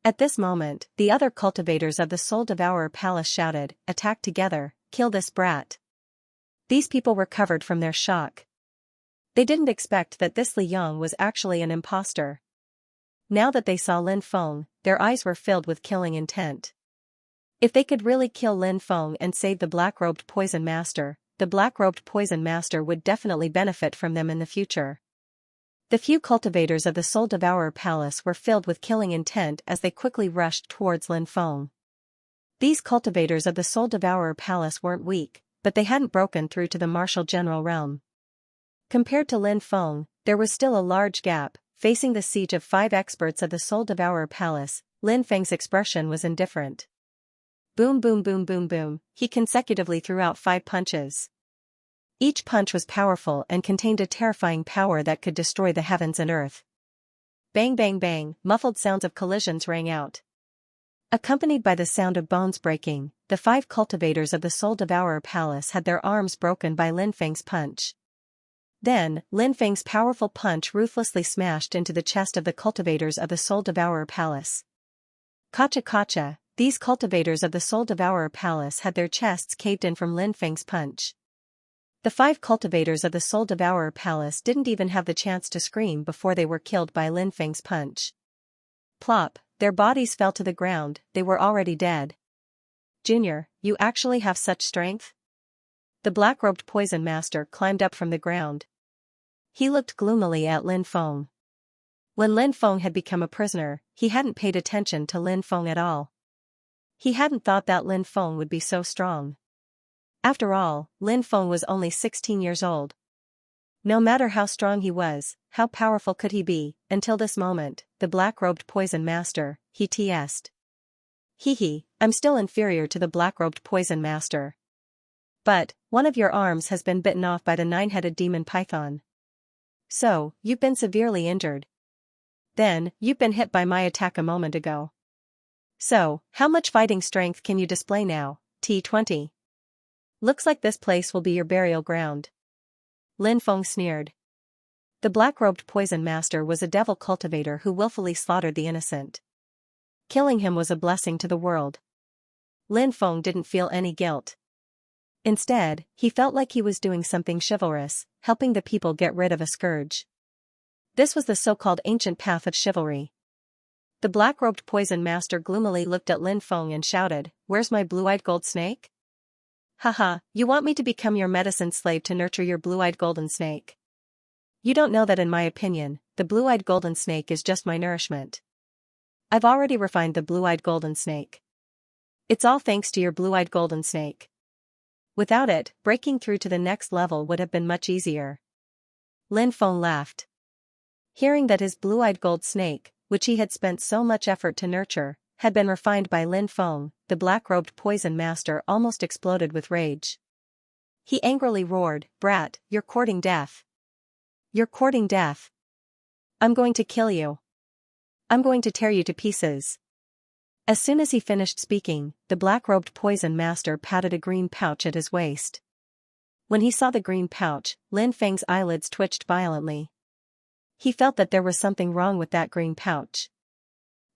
At this moment, the other cultivators of the Soul Devourer Palace shouted, "Attack together, kill this brat." These people recovered from their shock. They didn't expect that this Li Yang was actually an imposter. Now that they saw Lin Feng, their eyes were filled with killing intent. If they could really kill Lin Feng and save the black-robed poison master, the black-robed poison master would definitely benefit from them in the future. The few cultivators of the Soul Devourer Palace were filled with killing intent as they quickly rushed towards Lin Feng. These cultivators of the Soul Devourer Palace weren't weak, but they hadn't broken through to the martial general realm. Compared to Lin Feng, there was still a large gap. Facing the siege of 5 experts of the Soul Devourer Palace, Lin Feng's expression was indifferent. Boom boom boom boom boom, he consecutively threw out 5 punches. Each punch was powerful and contained a terrifying power that could destroy the heavens and earth. Bang bang bang, muffled sounds of collisions rang out. Accompanied by the sound of bones breaking, the 5 cultivators of the Soul Devourer Palace had their arms broken by Lin Feng's punch. Then, Lin Feng's powerful punch ruthlessly smashed into the chest of the cultivators of the Soul Devourer Palace. Kacha kacha, these cultivators of the Soul Devourer Palace had their chests caved in from Lin Feng's punch. The 5 cultivators of the Soul Devourer Palace didn't even have the chance to scream before they were killed by Lin Feng's punch. Plop, their bodies fell to the ground, they were already dead. Junior, you actually have such strength? The black-robed poison master climbed up from the ground. He looked gloomily at Lin Feng. When Lin Feng had become a prisoner, he hadn't paid attention to Lin Feng at all. He hadn't thought that Lin Feng would be so strong. After all, Lin Feng was only 16 years old. No matter how strong he was, how powerful could he be, until this moment, the black-robed poison master, he t'st. Hee, I'm still inferior to the black-robed poison master. But, one of your arms has been bitten off by the 9-headed demon python. So, you've been severely injured. Then, you've been hit by my attack a moment ago. So, how much fighting strength can you display now, T20? Looks like this place will be your burial ground. Lin Feng sneered. The black-robed poison master was a devil cultivator who willfully slaughtered the innocent. Killing him was a blessing to the world. Lin Feng didn't feel any guilt. Instead, he felt like he was doing something chivalrous, helping the people get rid of a scourge. This was the so-called ancient path of chivalry. The black-robed poison master gloomily looked at Lin Feng and shouted, "Where's my blue-eyed gold snake?" Haha, you want me to become your medicine slave to nurture your blue-eyed golden snake. You don't know that in my opinion, the blue-eyed golden snake is just my nourishment. I've already refined the blue-eyed golden snake. It's all thanks to your blue-eyed golden snake. Without it, breaking through to the next level would have been much easier. Lin Feng laughed. Hearing that his blue-eyed gold snake, which he had spent so much effort to nurture, had been refined by Lin Feng, the black-robed poison master almost exploded with rage. He angrily roared, "Brat, you're courting death. You're courting death. I'm going to kill you." I'm going to tear you to pieces. As soon as he finished speaking, the black-robed poison master patted a green pouch at his waist. When he saw the green pouch, Lin Feng's eyelids twitched violently. He felt that there was something wrong with that green pouch.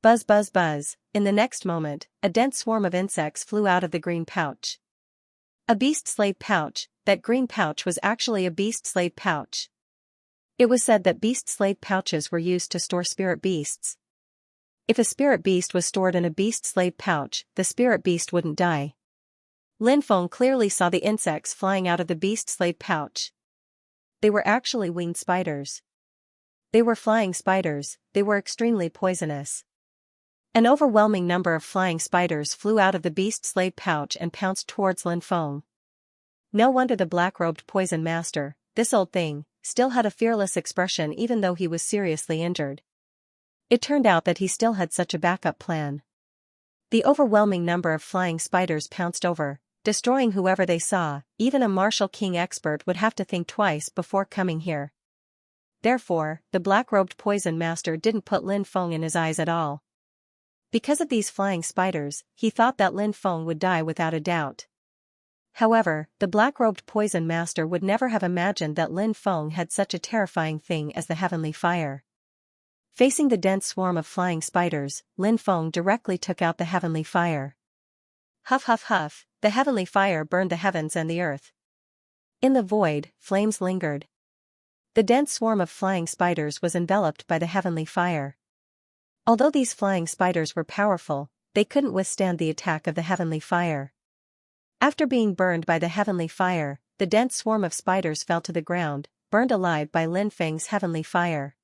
Buzz buzz buzz, in the next moment, a dense swarm of insects flew out of the green pouch. A beast slave pouch. That green pouch was actually a beast slave pouch. It was said that beast slave pouches were used to store spirit beasts. If a spirit beast was stored in a beast slave pouch, the spirit beast wouldn't die. Lin Feng clearly saw the insects flying out of the beast slave pouch. They were actually winged spiders. They were flying spiders, they were extremely poisonous. An overwhelming number of flying spiders flew out of the beast slave pouch and pounced towards Lin Feng. No wonder the black-robed poison master, this old thing, still had a fearless expression even though he was seriously injured. It turned out that he still had such a backup plan. The overwhelming number of flying spiders pounced over, destroying whoever they saw. Even a martial king expert would have to think twice before coming here. Therefore, the black-robed poison master didn't put Lin Feng in his eyes at all. Because of these flying spiders, he thought that Lin Feng would die without a doubt. However, the black-robed poison master would never have imagined that Lin Feng had such a terrifying thing as the heavenly fire. Facing the dense swarm of flying spiders, Lin Feng directly took out the heavenly fire. Huff huff huff, the heavenly fire burned the heavens and the earth. In the void, flames lingered. The dense swarm of flying spiders was enveloped by the heavenly fire. Although these flying spiders were powerful, they couldn't withstand the attack of the heavenly fire. After being burned by the heavenly fire, the dense swarm of spiders fell to the ground, burned alive by Lin Feng's heavenly fire.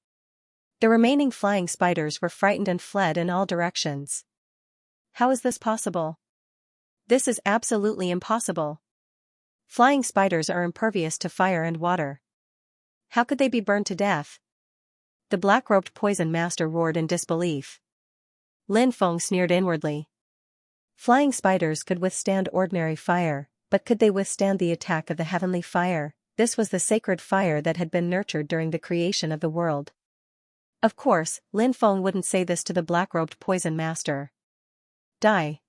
The remaining flying spiders were frightened and fled in all directions. How is this possible? This is absolutely impossible. Flying spiders are impervious to fire and water. How could they be burned to death? The black-robed poison master roared in disbelief. Lin Feng sneered inwardly. Flying spiders could withstand ordinary fire, but could they withstand the attack of the heavenly fire? This was the sacred fire that had been nurtured during the creation of the world. Of course, Lin Feng wouldn't say this to the black-robed poison master. Die.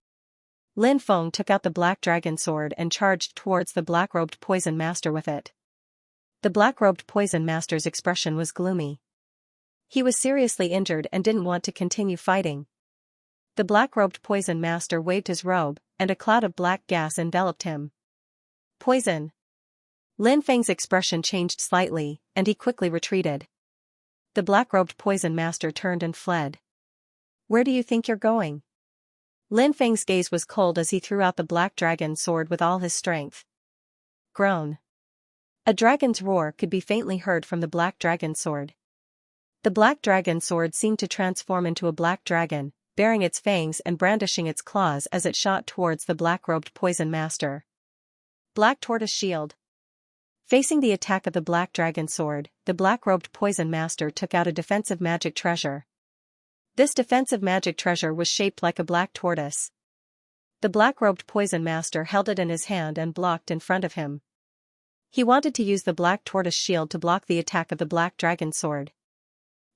Lin Feng took out the black dragon sword and charged towards the black-robed poison master with it. The black-robed poison master's expression was gloomy. He was seriously injured and didn't want to continue fighting. The black-robed poison master waved his robe, and a cloud of black gas enveloped him. Poison. Lin Feng's expression changed slightly, and he quickly retreated. The black-robed poison master turned and fled. Where do you think you're going? Lin Feng's gaze was cold as he threw out the black dragon sword with all his strength. Groan. A dragon's roar could be faintly heard from the black dragon sword. The black dragon sword seemed to transform into a black dragon, baring its fangs and brandishing its claws as it shot towards the black-robed poison master. Black tortoise shield. Facing the attack of the black dragon sword, the black-robed poison master took out a defensive magic treasure. This defensive magic treasure was shaped like a black tortoise. The black-robed poison master held it in his hand and blocked in front of him. He wanted to use the black tortoise shield to block the attack of the black dragon sword.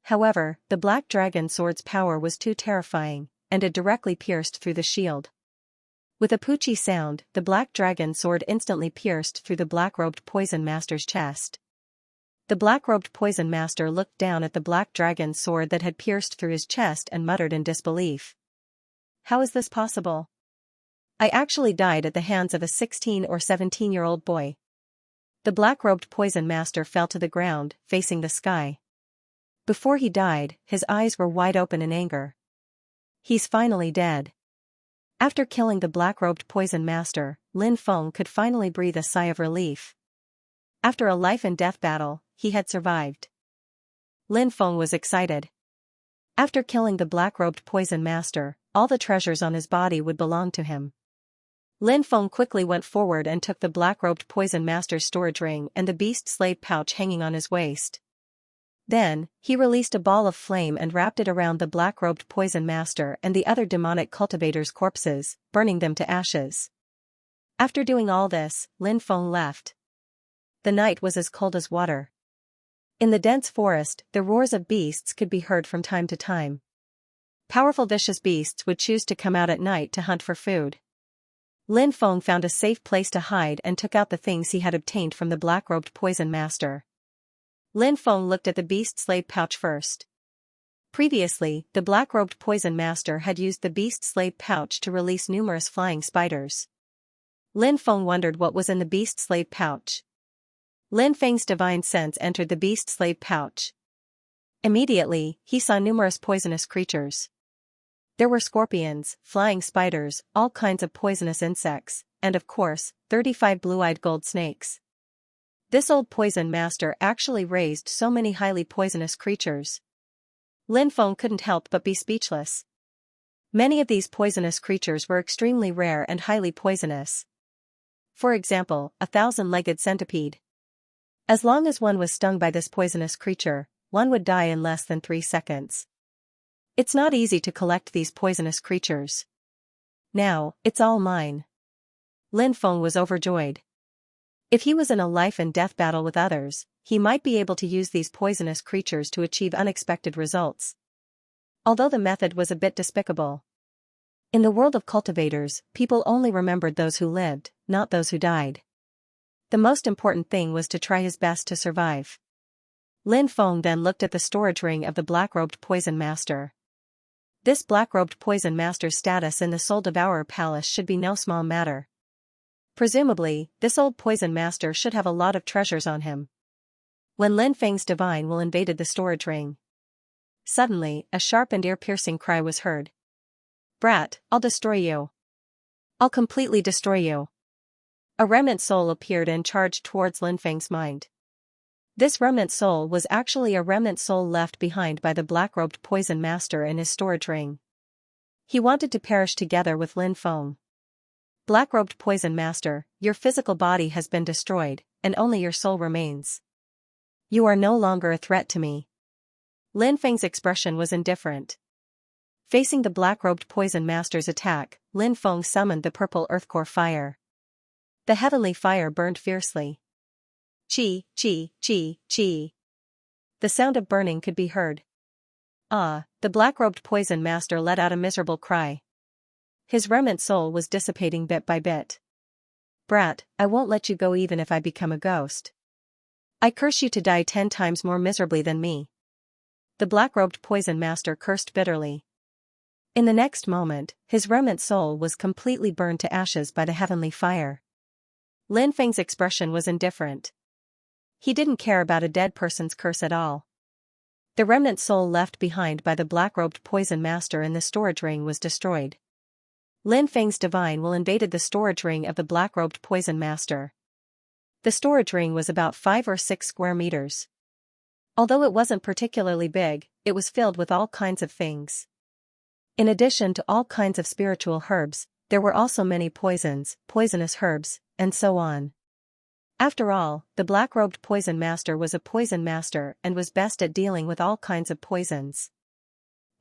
However, the black dragon sword's power was too terrifying, and it directly pierced through the shield. With a poochie sound, the black dragon sword instantly pierced through the black-robed poison master's chest. The black-robed poison master looked down at the black dragon sword that had pierced through his chest and muttered in disbelief. How is this possible? I actually died at the hands of a 16 or 17-year-old boy. The black-robed poison master fell to the ground, facing the sky. Before he died, his eyes were wide open in anger. He's finally dead. After killing the black-robed poison master, Lin Feng could finally breathe a sigh of relief. After a life-and-death battle, he had survived. Lin Feng was excited. After killing the black-robed poison master, all the treasures on his body would belong to him. Lin Feng quickly went forward and took the black-robed poison master's storage ring and the beast slave pouch hanging on his waist. Then, he released a ball of flame and wrapped it around the black-robed poison master and the other demonic cultivators' corpses, burning them to ashes. After doing all this, Lin Feng left. The night was as cold as water. In the dense forest, the roars of beasts could be heard from time to time. Powerful vicious beasts would choose to come out at night to hunt for food. Lin Feng found a safe place to hide and took out the things he had obtained from the black-robed poison master. Lin Feng looked at the beast-slave pouch first. Previously, the black-robed poison master had used the beast-slave pouch to release numerous flying spiders. Lin Feng wondered what was in the beast-slave pouch. Lin Feng's divine sense entered the beast-slave pouch. Immediately, he saw numerous poisonous creatures. There were scorpions, flying spiders, all kinds of poisonous insects, and of course, 35 blue-eyed gold snakes. This old poison master actually raised so many highly poisonous creatures. Lin Feng couldn't help but be speechless. Many of these poisonous creatures were extremely rare and highly poisonous. For example, a 1,000-legged centipede. As long as one was stung by this poisonous creature, one would die in less than 3 seconds. It's not easy to collect these poisonous creatures. Now, it's all mine. Lin Feng was overjoyed. If he was in a life-and-death battle with others, he might be able to use these poisonous creatures to achieve unexpected results. Although the method was a bit despicable. In the world of cultivators, people only remembered those who lived, not those who died. The most important thing was to try his best to survive. Lin Feng then looked at the storage ring of the black-robed poison master. This black-robed poison master's status in the Soul Devourer Palace should be no small matter. Presumably, this old poison master should have a lot of treasures on him. When Lin Feng's divine will invaded the storage ring. Suddenly, a sharp and ear-piercing cry was heard. "Brat, I'll destroy you. I'll completely destroy you." A remnant soul appeared and charged towards Lin Feng's mind. This remnant soul was actually a remnant soul left behind by the black-robed poison master in his storage ring. He wanted to perish together with Lin Feng. Black-robed poison master, your physical body has been destroyed, and only your soul remains. You are no longer a threat to me. Lin Feng's expression was indifferent. Facing the black-robed poison master's attack, Lin Feng summoned the purple earthcore fire. The heavenly fire burned fiercely. Chi, chi, chi, chi. The sound of burning could be heard. The black-robed poison master let out a miserable cry. His remnant soul was dissipating bit by bit. "Brat, I won't let you go even if I become a ghost. I curse you to die 10 times more miserably than me." The black-robed poison master cursed bitterly. In the next moment, his remnant soul was completely burned to ashes by the heavenly fire. Lin Feng's expression was indifferent. He didn't care about a dead person's curse at all. The remnant soul left behind by the black-robed poison master in the storage ring was destroyed. Lin Feng's divine will invaded the storage ring of the black-robed poison master. The storage ring was about 5 or 6 square meters. Although it wasn't particularly big, it was filled with all kinds of things. In addition to all kinds of spiritual herbs, there were also many poisons, poisonous herbs, and so on. After all, the black-robed poison master was a poison master and was best at dealing with all kinds of poisons.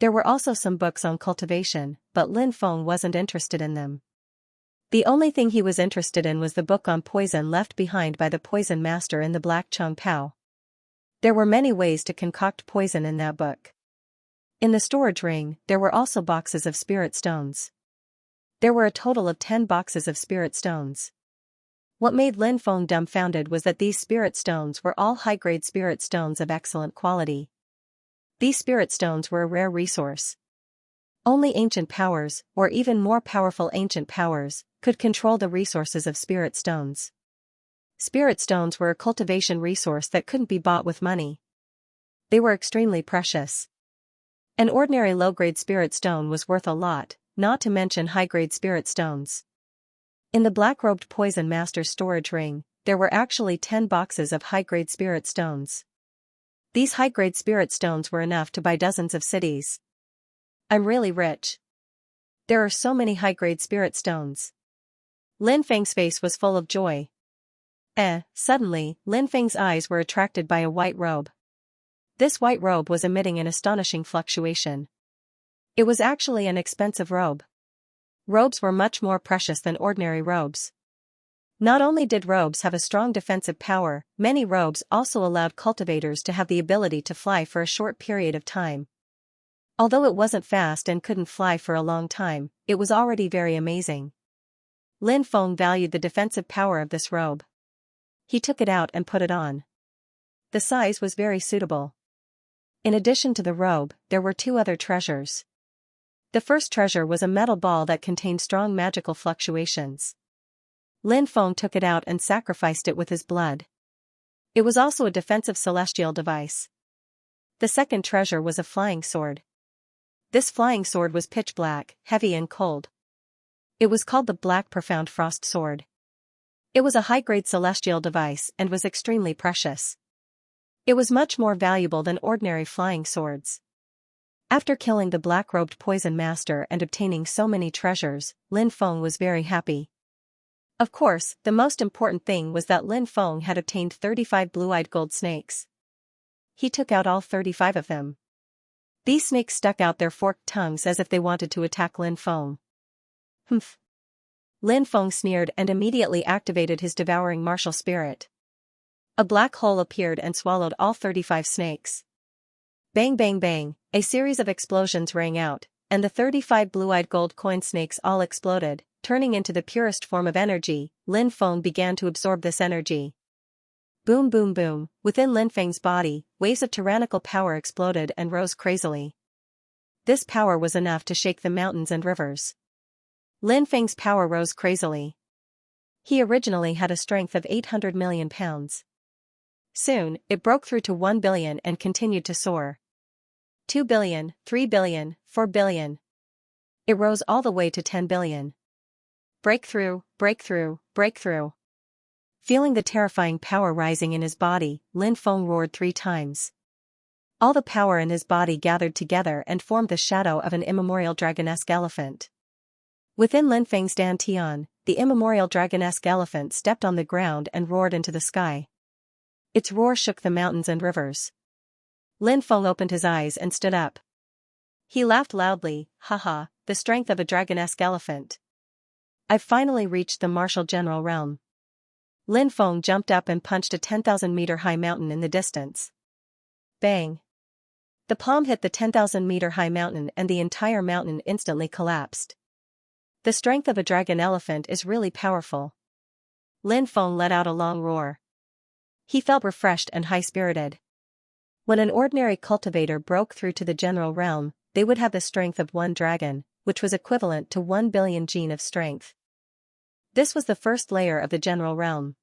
There were also some books on cultivation, but Lin Feng wasn't interested in them. The only thing he was interested in was the book on poison left behind by the poison master in the Black Chung Pao. There were many ways to concoct poison in that book. In the storage ring, there were also boxes of spirit stones. There were a total of 10 boxes of spirit stones. What made Lin Feng dumbfounded was that these spirit stones were all high-grade spirit stones of excellent quality. These spirit stones were a rare resource. Only ancient powers, or even more powerful ancient powers, could control the resources of spirit stones. Spirit stones were a cultivation resource that couldn't be bought with money. They were extremely precious. An ordinary low-grade spirit stone was worth a lot, not to mention high-grade spirit stones. In the black-robed poison master's storage ring, there were actually 10 boxes of high-grade spirit stones. These high-grade spirit stones were enough to buy dozens of cities. I'm really rich. There are so many high-grade spirit stones. Lin Feng's face was full of joy. Suddenly, Lin Feng's eyes were attracted by a white robe. This white robe was emitting an astonishing fluctuation. It was actually an expensive robe. Robes were much more precious than ordinary robes. Not only did robes have a strong defensive power, many robes also allowed cultivators to have the ability to fly for a short period of time. Although it wasn't fast and couldn't fly for a long time, it was already very amazing. Lin Feng valued the defensive power of this robe. He took it out and put it on. The size was very suitable. In addition to the robe, there were two other treasures. The first treasure was a metal ball that contained strong magical fluctuations. Lin Feng took it out and sacrificed it with his blood. It was also a defensive celestial device. The second treasure was a flying sword. This flying sword was pitch black, heavy and cold. It was called the Black Profound Frost Sword. It was a high-grade celestial device and was extremely precious. It was much more valuable than ordinary flying swords. After killing the black-robed poison master and obtaining so many treasures, Lin Feng was very happy. Of course, the most important thing was that Lin Feng had obtained 35 blue-eyed gold snakes. He took out all 35 of them. These snakes stuck out their forked tongues as if they wanted to attack Lin Feng. Humph. Lin Feng sneered and immediately activated his devouring martial spirit. A black hole appeared and swallowed all 35 snakes. Bang bang bang, a series of explosions rang out, and the 35 blue-eyed gold coin snakes all exploded, turning into the purest form of energy. Lin Feng began to absorb this energy. Boom boom boom, within Lin Feng's body, waves of tyrannical power exploded and rose crazily. This power was enough to shake the mountains and rivers. Lin Feng's power rose crazily. He originally had a strength of 800 million pounds. Soon, it broke through to 1 billion and continued to soar. 2 billion, 3 billion, 4 billion. It rose all the way to 10 billion. Breakthrough, breakthrough, breakthrough. Feeling the terrifying power rising in his body, Lin Feng roared 3 times. All the power in his body gathered together and formed the shadow of an immemorial dragonesque elephant. Within Lin Feng's dantian, the immemorial dragonesque elephant stepped on the ground and roared into the sky. Its roar shook the mountains and rivers. Lin Feng opened his eyes and stood up. He laughed loudly, haha, the strength of a dragonesque elephant. I've finally reached the martial general realm. Lin Feng jumped up and punched a 10,000-meter-high mountain in the distance. Bang! The palm hit the 10,000-meter-high mountain and the entire mountain instantly collapsed. The strength of a dragon elephant is really powerful. Lin Feng let out a long roar. He felt refreshed and high-spirited. When an ordinary cultivator broke through to the general realm, they would have the strength of 1 dragon, which was equivalent to 1 billion gene of strength. This was the first layer of the general realm.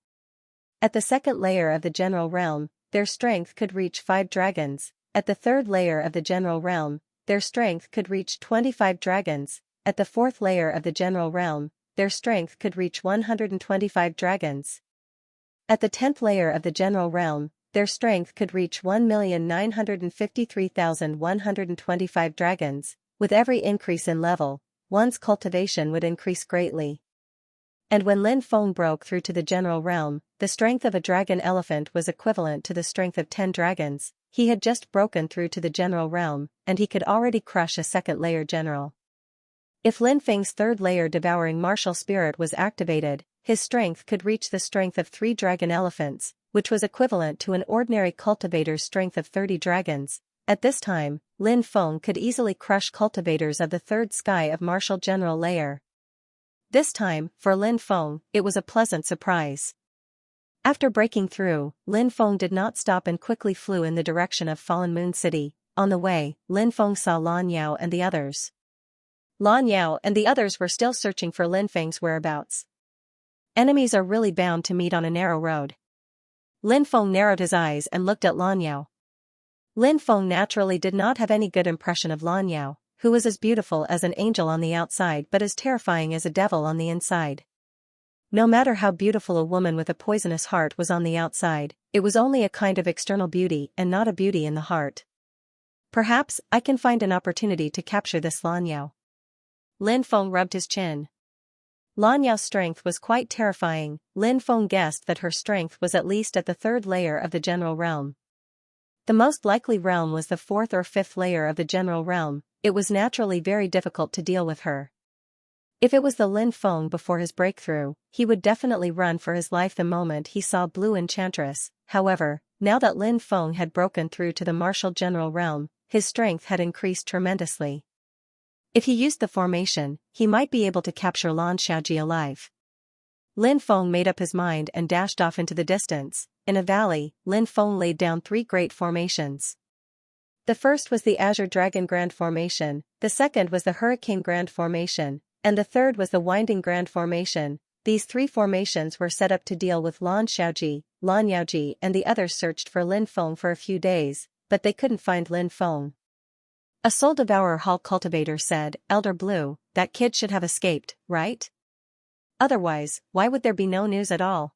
At the second layer of the general realm, their strength could reach 5 dragons. At the third layer of the general realm, their strength could reach 25 dragons. At the fourth layer of the general realm, their strength could reach 125 dragons. At the 10th layer of the general realm, their strength could reach 1,953,125 dragons. With every increase in level, one's cultivation would increase greatly. And when Lin Feng broke through to the general realm, the strength of a dragon elephant was equivalent to the strength of 10 dragons. He had just broken through to the general realm, and he could already crush a second layer general. If Lin Feng's third layer devouring martial spirit was activated, his strength could reach the strength of 3 dragon elephants, which was equivalent to an ordinary cultivator's strength of 30 dragons. At this time, Lin Feng could easily crush cultivators of the third sky of martial general layer. This time, for Lin Feng, it was a pleasant surprise. After breaking through, Lin Feng did not stop and quickly flew in the direction of Fallen Moon City. On the way, Lin Feng saw Lan Yao and the others. Lan Yao and the others were still searching for Lin Feng's whereabouts. Enemies are really bound to meet on a narrow road. Lin Feng narrowed his eyes and looked at Lan Yao. Lin Feng naturally did not have any good impression of Lan Yao, who was as beautiful as an angel on the outside but as terrifying as a devil on the inside. No matter how beautiful a woman with a poisonous heart was on the outside, it was only a kind of external beauty and not a beauty in the heart. Perhaps I can find an opportunity to capture this Lan Yao. Lin Feng rubbed his chin. Lan Yao's strength was quite terrifying. Lin Feng guessed that her strength was at least at the third layer of the general realm. The most likely realm was the fourth or fifth layer of the general realm. It was naturally very difficult to deal with her. If it was the Lin Feng before his breakthrough, he would definitely run for his life the moment he saw Blue Enchantress. However, now that Lin Feng had broken through to the martial general realm, his strength had increased tremendously. If he used the formation, he might be able to capture Lan Xiaoji alive. Lin Feng made up his mind and dashed off into the distance. In a valley, Lin Feng laid down 3 great formations. The first was the Azure Dragon Grand Formation, the second was the Hurricane Grand Formation, and the third was the Winding Grand Formation. These 3 formations were set up to deal with Lan Xiaoji. Lan Yaoji and the others searched for Lin Feng for a few days, but they couldn't find Lin Feng. A Soul Devourer Hall cultivator said, "Elder Blue, that kid should have escaped, right? Otherwise, why would there be no news at all?"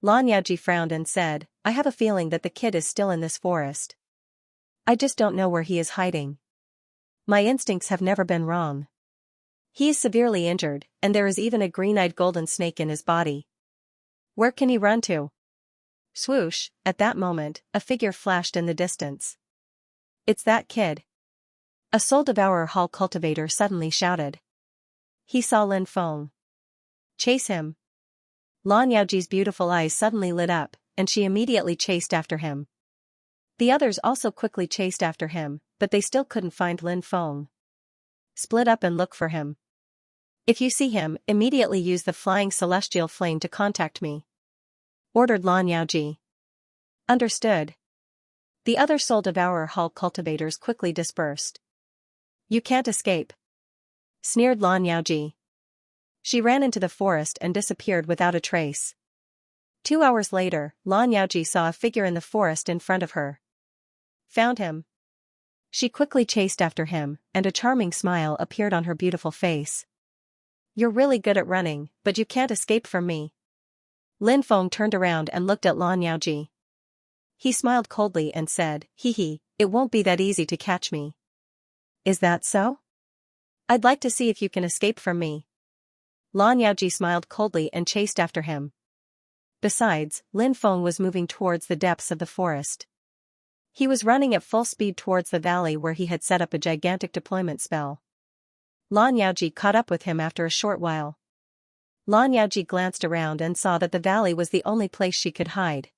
Lan Yaoji frowned and said, "I have a feeling that the kid is still in this forest. I just don't know where he is hiding. My instincts have never been wrong. He is severely injured, and there is even a green-eyed golden snake in his body. Where can he run to?" Swoosh, at that moment, a figure flashed in the distance. "It's that kid." A Soul Devourer Hall cultivator suddenly shouted. He saw Lin Feng. "Chase him." Lan Yaoji's beautiful eyes suddenly lit up, and she immediately chased after him. The others also quickly chased after him, but they still couldn't find Lin Feng. "Split up and look for him. If you see him, immediately use the flying celestial flame to contact me," ordered Lan Yaoji. "Understood." The other Soul Devourer Hall cultivators quickly dispersed. "You can't escape," sneered Lan Yaoji. She ran into the forest and disappeared without a trace. 2 hours later, Lan Yaoji saw a figure in the forest in front of her. "Found him." She quickly chased after him, and a charming smile appeared on her beautiful face. "You're really good at running, but you can't escape from me." Lin Feng turned around and looked at Lan Yaoji. He smiled coldly and said, "Hee hee, it won't be that easy to catch me." "Is that so? I'd like to see if you can escape from me." Lan Yaoji smiled coldly and chased after him. Besides, Lin Feng was moving towards the depths of the forest. He was running at full speed towards the valley where he had set up a gigantic deployment spell. Lan Yaoji caught up with him after a short while. Lan Yaoji glanced around and saw that the valley was the only place she could hide.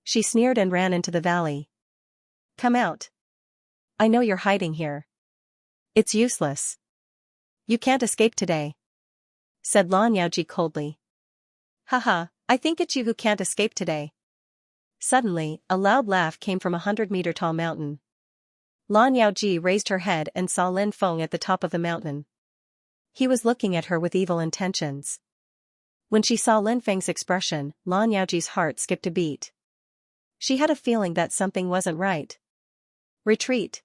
She sneered and ran into the valley. "Come out. I know you're hiding here. It's useless. You can't escape today," said Lan Yaoji coldly. "Haha, I think it's you who can't escape today." Suddenly, a loud laugh came from a 100-meter-tall mountain. Lan Yaoji raised her head and saw Lin Feng at the top of the mountain. He was looking at her with evil intentions. When she saw Lin Feng's expression, Lan Yaoji's heart skipped a beat. She had a feeling that something wasn't right. "Retreat."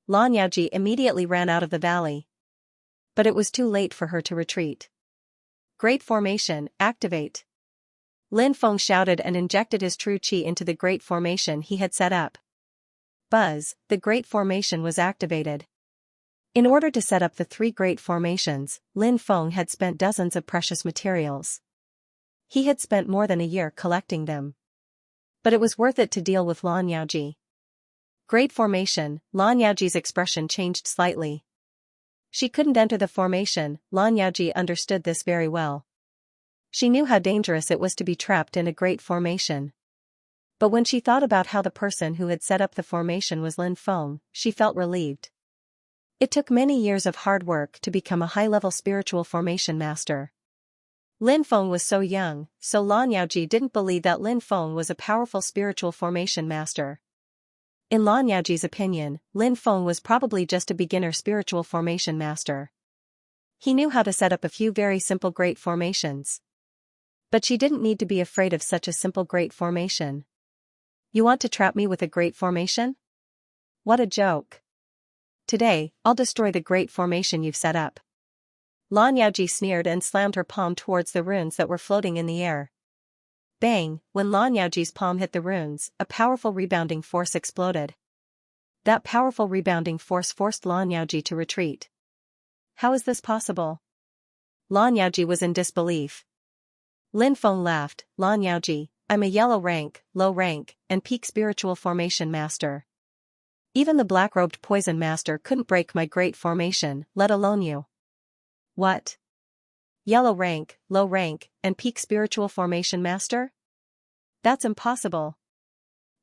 Lan Yaoji immediately ran out of the valley. But it was too late for her to retreat. "Great Formation, activate." Lin Feng shouted and injected his true qi into the Great Formation he had set up. Buzz, the Great Formation was activated. In order to set up the 3 Great Formations, Lin Feng had spent dozens of precious materials. He had spent more than a year collecting them. But it was worth it to deal with Lan Yaoji. Great Formation, Lan Yaoji's expression changed slightly. She couldn't enter the formation. Lan Yaoji understood this very well. She knew how dangerous it was to be trapped in a great formation. But when she thought about how the person who had set up the formation was Lin Feng, she felt relieved. It took many years of hard work to become a high-level spiritual formation master. Lin Feng was so young, so Lan Yaoji didn't believe that Lin Feng was a powerful spiritual formation master. In Lan Yaoji's opinion, Lin Feng was probably just a beginner spiritual formation master. He knew how to set up a few very simple great formations. But she didn't need to be afraid of such a simple great formation. "You want to trap me with a great formation? What a joke. Today, I'll destroy the great formation you've set up." Lan Yaoji sneered and slammed her palm towards the runes that were floating in the air. Bang! When Lan Yaoji's palm hit the runes, a powerful rebounding force exploded. That powerful rebounding force forced Lan Yaoji to retreat. How is this possible? Lan Yaoji was in disbelief. Lin Feng laughed. "Lan Yaoji, I'm a yellow rank, low rank, and peak spiritual formation master. Even the black-robed poison master couldn't break my great formation, let alone you." "What? Yellow rank, low rank, and peak spiritual formation master? That's impossible."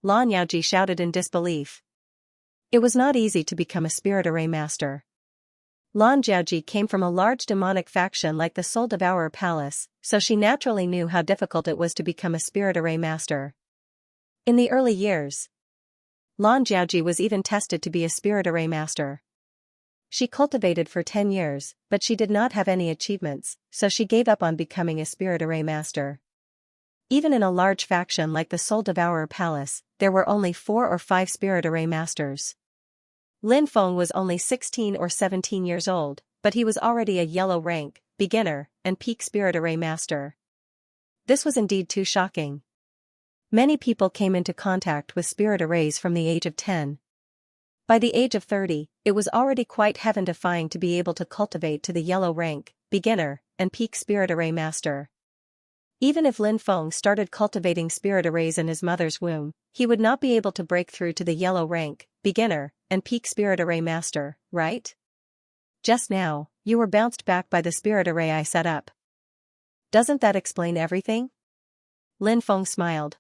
Lan Yaoji shouted in disbelief. It was not easy to become a spirit array master. Lan Jiaoji came from a large demonic faction like the Soul Devourer Palace, so she naturally knew how difficult it was to become a spirit array master. In the early years, Lan Jiaoji was even tested to be a spirit array master. She cultivated for 10 years, but she did not have any achievements, so she gave up on becoming a spirit array master. Even in a large faction like the Soul Devourer Palace, there were only 4 or 5 spirit array masters. Lin Feng was only 16 or 17 years old, but he was already a yellow rank, beginner, and peak spirit array master. This was indeed too shocking. Many people came into contact with spirit arrays from the age of 10. By the age of 30, it was already quite heaven-defying to be able to cultivate to the yellow rank, beginner, and peak spirit array master. Even if Lin Feng started cultivating spirit arrays in his mother's womb, he would not be able to break through to the yellow rank, beginner, and peak spirit array master, right? Just now, you were bounced back by the spirit array I set up. Doesn't that explain everything? Lin Feng smiled.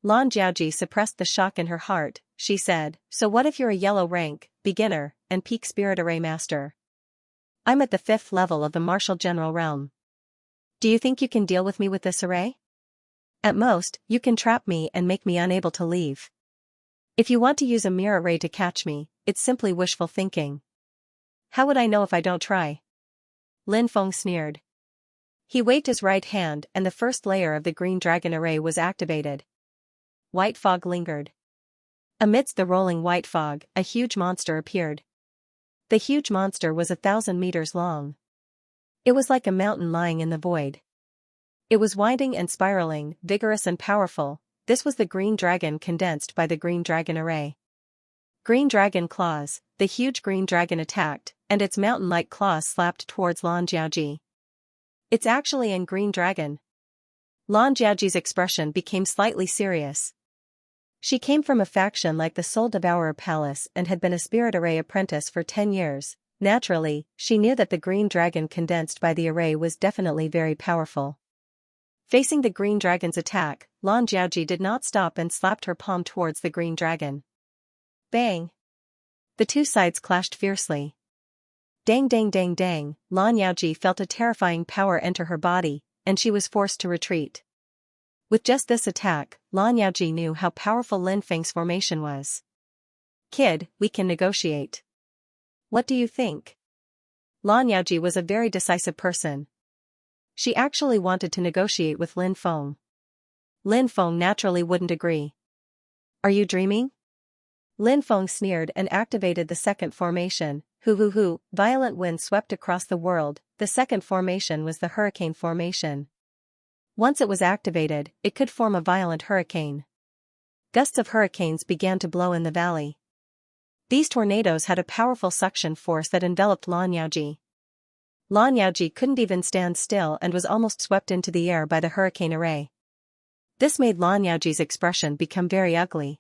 Lan Jiaoji suppressed the shock in her heart. She said, so what if you're a yellow rank, beginner, and peak spirit array master? I'm at the 5th level of the martial general realm. Do you think you can deal with me with this array? At most, you can trap me and make me unable to leave. If you want to use a mirror array to catch me, it's simply wishful thinking. How would I know if I don't try? Lin Feng sneered. He waved his right hand and the first layer of the green dragon array was activated. White fog lingered. Amidst the rolling white fog, a huge monster appeared. The huge monster was 1,000 meters long. It was like a mountain lying in the void. It was winding and spiraling, vigorous and powerful. This was the green dragon condensed by the green dragon array. Green dragon claws, the huge green dragon attacked, and its mountain-like claws slapped towards Lan Jiaoji. It's actually an green dragon. Lan Jiaoji's expression became slightly serious. She came from a faction like the Soul Devourer Palace and had been a spirit array apprentice for 10 years. Naturally, she knew that the green dragon condensed by the array was definitely very powerful. Facing the green dragon's attack, Lan Jiaoji did not stop and slapped her palm towards the green dragon. Bang! The two sides clashed fiercely. Dang dang dang dang, Lan Jiaoji felt a terrifying power enter her body, and she was forced to retreat. With just this attack, Lan Jiaoji knew how powerful Lin Feng's formation was. Kid, we can negotiate. What do you think? Lan Jiaoji was a very decisive person. She actually wanted to negotiate with Lin Feng. Lin Feng naturally wouldn't agree. Are you dreaming? Lin Feng sneered and activated the second formation. Hoo, violent wind swept across the world. The second formation was the hurricane formation. Once it was activated, it could form a violent hurricane. Gusts of hurricanes began to blow in the valley. These tornadoes had a powerful suction force that enveloped Lan Jiaoji. Lan Jiaoji couldn't even stand still and was almost swept into the air by the hurricane array. This made Lan Jiaoji's expression become very ugly.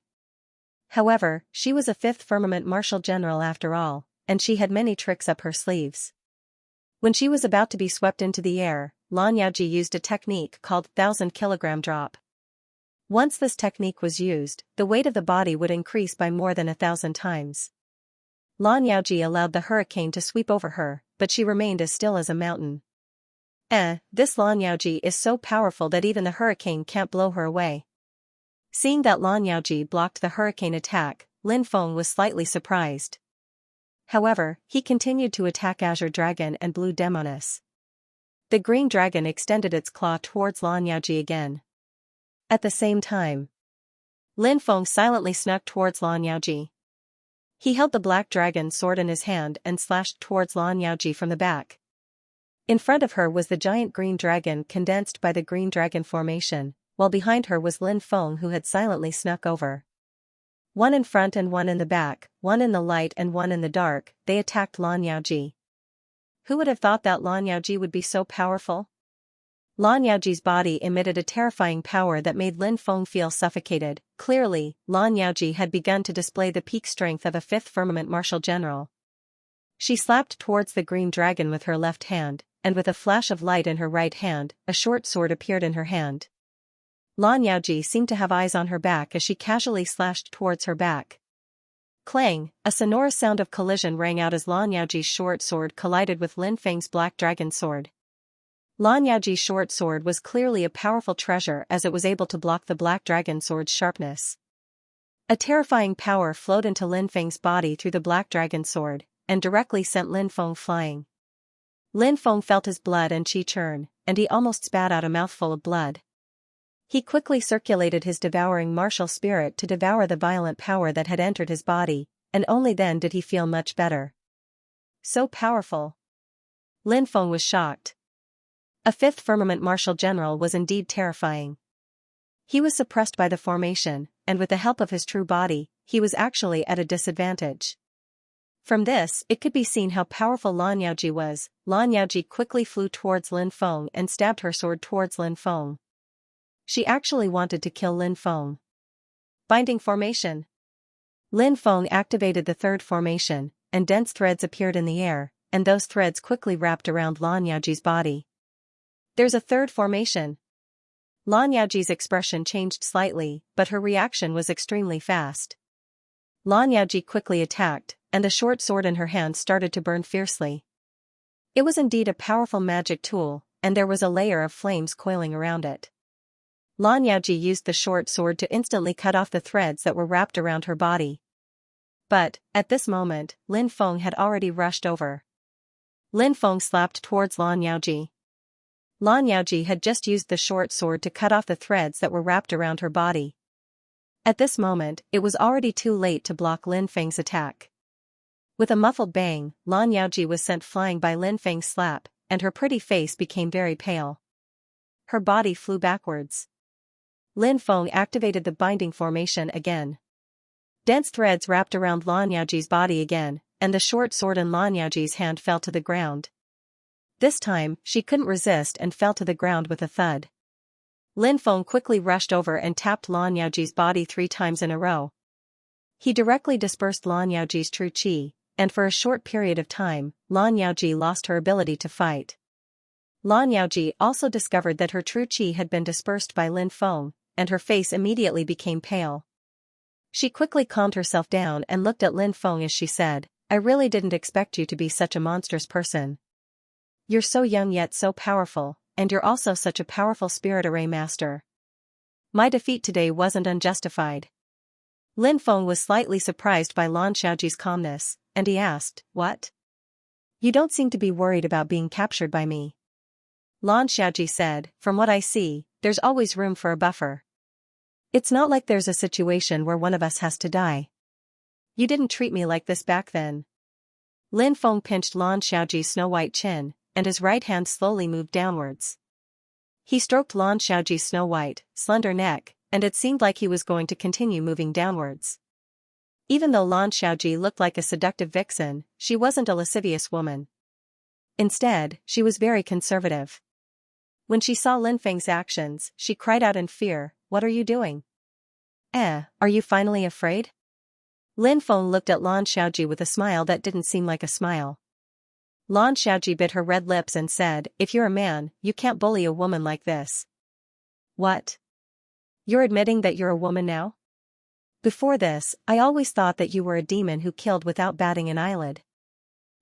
However, she was a 5th firmament martial general after all, and she had many tricks up her sleeves. When she was about to be swept into the air, Lan Jiaoji used a technique called 1,000-kilogram drop. Once this technique was used, the weight of the body would increase by more than 1,000 times. Lan Jiaoji allowed the hurricane to sweep over her, but she remained as still as a mountain. This Lan Jiaoji is so powerful that even the hurricane can't blow her away. Seeing that Lan Jiaoji blocked the hurricane attack, Lin Feng was slightly surprised. However, he continued to attack Azure Dragon and Blue Demoness. The green dragon extended its claw towards Lan Jiaoji again. At the same time, Lin Feng silently snuck towards Lan Jiaoji. He held the black dragon sword in his hand and slashed towards Lan Jiaoji from the back. In front of her was the giant green dragon condensed by the green dragon formation, while behind her was Lin Feng who had silently snuck over. One in front and one in the back, one in the light and one in the dark, they attacked Lan Jiaoji. Who would have thought that Lan Jiaoji would be so powerful? Lan Jiaoji's body emitted a terrifying power that made Lin Feng feel suffocated. Clearly, Lan Jiaoji had begun to display the peak strength of a 5th firmament martial general. She slapped towards the green dragon with her left hand, and with a flash of light in her right hand, a short sword appeared in her hand. Lan Jiaoji seemed to have eyes on her back as she casually slashed towards her back. Clang, a sonorous sound of collision rang out as Lan Yaoji's short sword collided with Lin Feng's black dragon sword. Lan Yaoji's short sword was clearly a powerful treasure as it was able to block the black dragon sword's sharpness. A terrifying power flowed into Lin Feng's body through the black dragon sword, and directly sent Lin Feng flying. Lin Feng felt his blood and qi churn, and he almost spat out a mouthful of blood. He quickly circulated his devouring martial spirit to devour the violent power that had entered his body, and only then did he feel much better. So powerful. Lin Feng was shocked. A fifth firmament martial general was indeed terrifying. He was suppressed by the formation, and with the help of his true body, he was actually at a disadvantage. From this, it could be seen how powerful Lan Yaoji was. Lan Yaoji quickly flew towards Lin Feng and stabbed her sword towards Lin Feng. She actually wanted to kill Lin Feng. Binding formation. Lin Feng activated the third formation, and dense threads appeared in the air, and those threads quickly wrapped around Lan Yaoji's body. There's a third formation. Lan Yaoji's expression changed slightly, but her reaction was extremely fast. Lan Yaoji quickly attacked, and the short sword in her hand started to burn fiercely. It was indeed a powerful magic tool, and there was a layer of flames coiling around it. Lan Yaoji used the short sword to instantly cut off the threads that were wrapped around her body. But, at this moment, Lin Feng had already rushed over. Lin Feng slapped towards Lan Yaoji. Lan Yaoji had just used the short sword to cut off the threads that were wrapped around her body. At this moment, it was already too late to block Lin Feng's attack. With a muffled bang, Lan Yaoji was sent flying by Lin Feng's slap, and her pretty face became very pale. Her body flew backwards. Lin Feng activated the binding formation again. Dense threads wrapped around Lan Yaoji's body again, and the short sword in Lan Yaoji's hand fell to the ground. This time, she couldn't resist and fell to the ground with a thud. Lin Feng quickly rushed over and tapped Lan Yaoji's body 3 times in a row. He directly dispersed Lan Yaoji's true qi, and for a short period of time, Lan Yaoji lost her ability to fight. Lan Yaoji also discovered that her true qi had been dispersed by Lin Feng, and her face immediately became pale. She quickly calmed herself down and looked at Lin Feng as she said, "I really didn't expect you to be such a monstrous person. You're so young yet so powerful, and you're also such a powerful spirit array master. My defeat today wasn't unjustified." Lin Feng was slightly surprised by Lan Xiaoji's calmness, and he asked, "What? You don't seem to be worried about being captured by me." Lan Xiaoji said, "From what I see, there's always room for a buffer. It's not like there's a situation where one of us has to die. You didn't treat me like this back then." Lin Feng pinched Lan Xiaoji's snow-white chin, and his right hand slowly moved downwards. He stroked Lan Xiaoji's snow-white, slender neck, and it seemed like he was going to continue moving downwards. Even though Lan Xiaoji looked like a seductive vixen, she wasn't a lascivious woman. Instead, she was very conservative. When she saw Lin Feng's actions, she cried out in fear, "What are you doing? Are you finally afraid?" Lin Feng looked at Lan Xiaoji with a smile that didn't seem like a smile. Lan Xiaoji bit her red lips and said, "If you're a man, you can't bully a woman like this." "What? You're admitting that you're a woman now? Before this, I always thought that you were a demon who killed without batting an eyelid."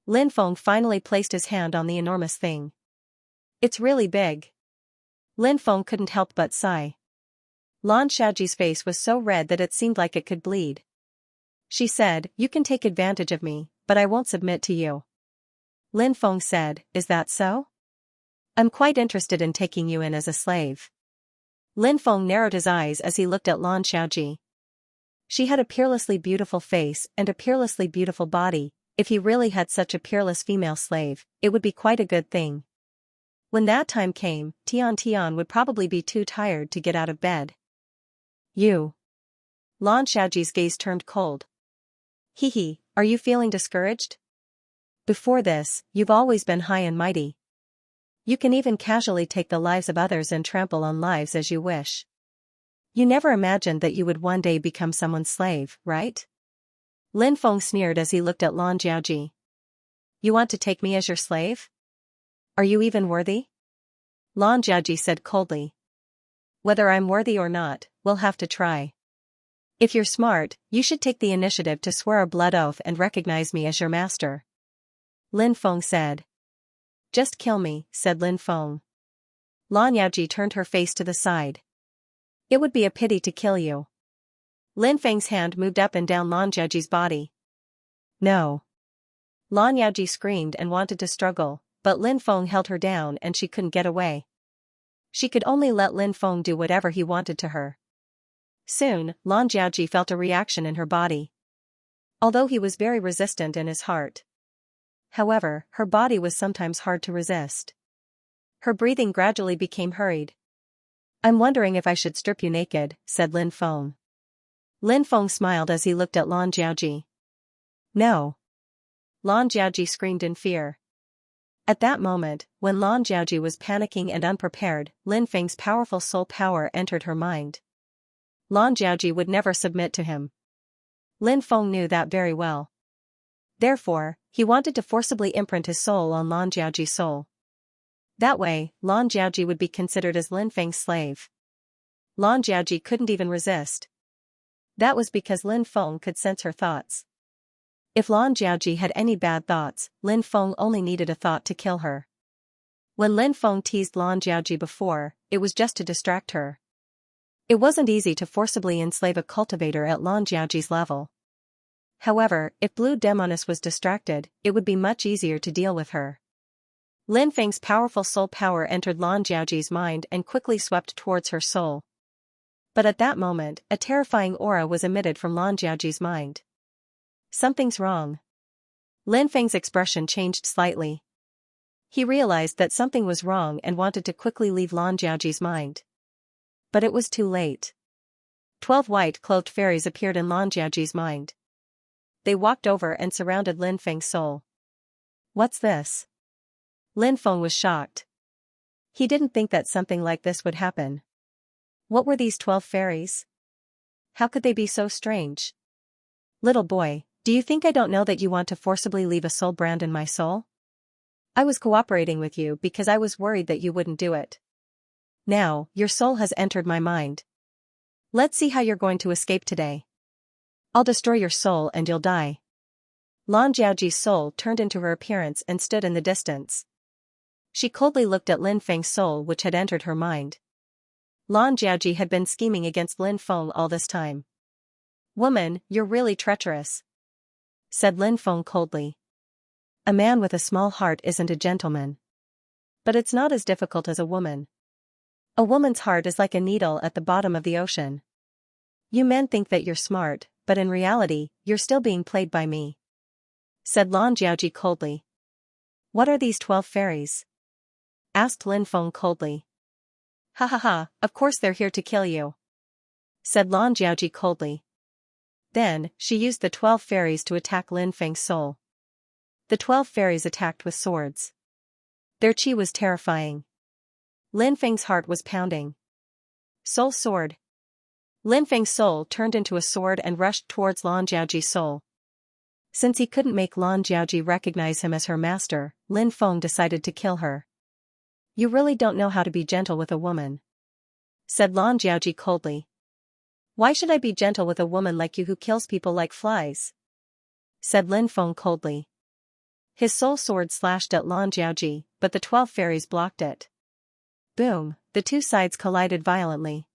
Lin Feng finally placed his hand on the enormous thing. "It's really big." Lin Feng couldn't help but sigh. Lan Xiaoji's face was so red that it seemed like it could bleed. She said, "You can take advantage of me, but I won't submit to you." Lin Feng said, "Is that so? I'm quite interested in taking you in as a slave." Lin Feng narrowed his eyes as he looked at Lan Xiaoji. She had a peerlessly beautiful face and a peerlessly beautiful body. If he really had such a peerless female slave, it would be quite a good thing. When that time came, Tian would probably be too tired to get out of bed. "You." Lan Xiaoji's gaze turned cold. "Hee, are you feeling discouraged? Before this, you've always been high and mighty. You can even casually take the lives of others and trample on lives as you wish. You never imagined that you would one day become someone's slave, right?" Lin Feng sneered as he looked at Lan Xiaoji. "You want to take me as your slave? Are you even worthy?" Lan Xiaoji said coldly. "Whether I'm worthy or not, we'll have to try." If you're smart, you should take the initiative to swear a blood oath and recognize me as your master. Lin Feng said. Just kill me, said Lin Feng. Lan Yaoji turned her face to the side. It would be a pity to kill you. Lin Feng's hand moved up and down Lan Yaoji's body. No. Lan Yaoji screamed and wanted to struggle, but Lin Feng held her down and she couldn't get away. She could only let Lin Feng do whatever he wanted to her. Soon, Lan Yaoji felt a reaction in her body. Although he was very resistant in his heart. However, her body was sometimes hard to resist. Her breathing gradually became hurried. I'm wondering if I should strip you naked, said Lin Feng. Lin Feng smiled as he looked at Lan Yaoji. No. Lan Yaoji screamed in fear. At that moment, when Lan Yaoji was panicking and unprepared, Lin Feng's powerful soul power entered her mind. Lan Yaoji would never submit to him. Lin Feng knew that very well. Therefore, he wanted to forcibly imprint his soul on Lan Yaoji's soul. That way, Lan Yaoji would be considered as Lin Feng's slave. Lan Yaoji couldn't even resist. That was because Lin Feng could sense her thoughts. If Lan Yaoji had any bad thoughts, Lin Feng only needed a thought to kill her. When Lin Feng teased Lan Yaoji before, it was just to distract her. It wasn't easy to forcibly enslave a cultivator at Lan Yaoji's level. However, if Blue Demoness was distracted, it would be much easier to deal with her. Lin Feng's powerful soul power entered Lan Yaoji's mind and quickly swept towards her soul. But at that moment, a terrifying aura was emitted from Lan Yaoji's mind. Something's wrong. Lin Feng's expression changed slightly. He realized that something was wrong and wanted to quickly leave Lan Yaoji's mind. But it was too late. 12 white-clothed fairies appeared in Lan Yaoji's mind. They walked over and surrounded Lin Feng's soul. What's this? Lin Feng was shocked. He didn't think that something like this would happen. What were these 12 fairies? How could they be so strange? Little boy, do you think I don't know that you want to forcibly leave a soul brand in my soul? I was cooperating with you because I was worried that you wouldn't do it. Now, your soul has entered my mind. Let's see how you're going to escape today. I'll destroy your soul and you'll die. Lan Yaoji's soul turned into her appearance and stood in the distance. She coldly looked at Lin Feng's soul which had entered her mind. Lan Yaoji had been scheming against Lin Feng all this time. Woman, you're really treacherous, said Lin Feng coldly. A man with a small heart isn't a gentleman. But it's not as difficult as a woman. A woman's heart is like a needle at the bottom of the ocean. You men think that you're smart, but in reality, you're still being played by me, said Lan Yaoji coldly. What are these 12 fairies? Asked Lin Feng coldly. Ha ha ha, of course they're here to kill you, said Lan Yaoji coldly. Then, she used the 12 fairies to attack Lin Feng's soul. The 12 fairies attacked with swords. Their chi was terrifying. Lin Feng's heart was pounding. Soul sword. Lin Feng's soul turned into a sword and rushed towards Lan Yaoji's soul. Since he couldn't make Lan Yaoji recognize him as her master, Lin Feng decided to kill her. You really don't know how to be gentle with a woman, said Lan Yaoji coldly. Why should I be gentle with a woman like you who kills people like flies? Said Lin Feng coldly. His soul sword slashed at Lan Yaoji, but the 12 fairies blocked it. Boom, the two sides collided violently.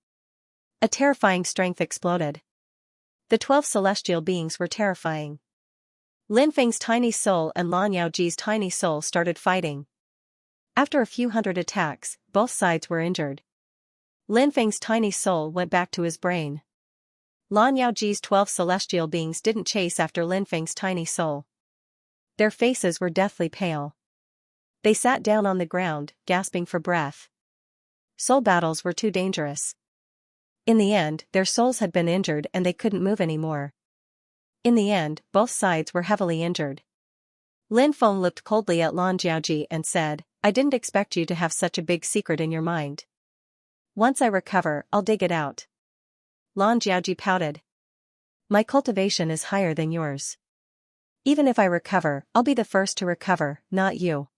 A terrifying strength exploded. The 12 celestial beings were terrifying. Lin Feng's tiny soul and Lan Yaoji's tiny soul started fighting. After a few hundred attacks, both sides were injured. Lin Feng's tiny soul went back to his brain. Lan Yaoji's 12 celestial beings didn't chase after Lin Feng's tiny soul. Their faces were deathly pale. They sat down on the ground, gasping for breath. Soul battles were too dangerous. In the end, their souls had been injured and they couldn't move anymore. In the end, both sides were heavily injured. Lin Feng looked coldly at Lan Yaoji and said, I didn't expect you to have such a big secret in your mind. Once I recover, I'll dig it out. Lan Yaoji pouted. My cultivation is higher than yours. Even if I recover, I'll be the first to recover, not you.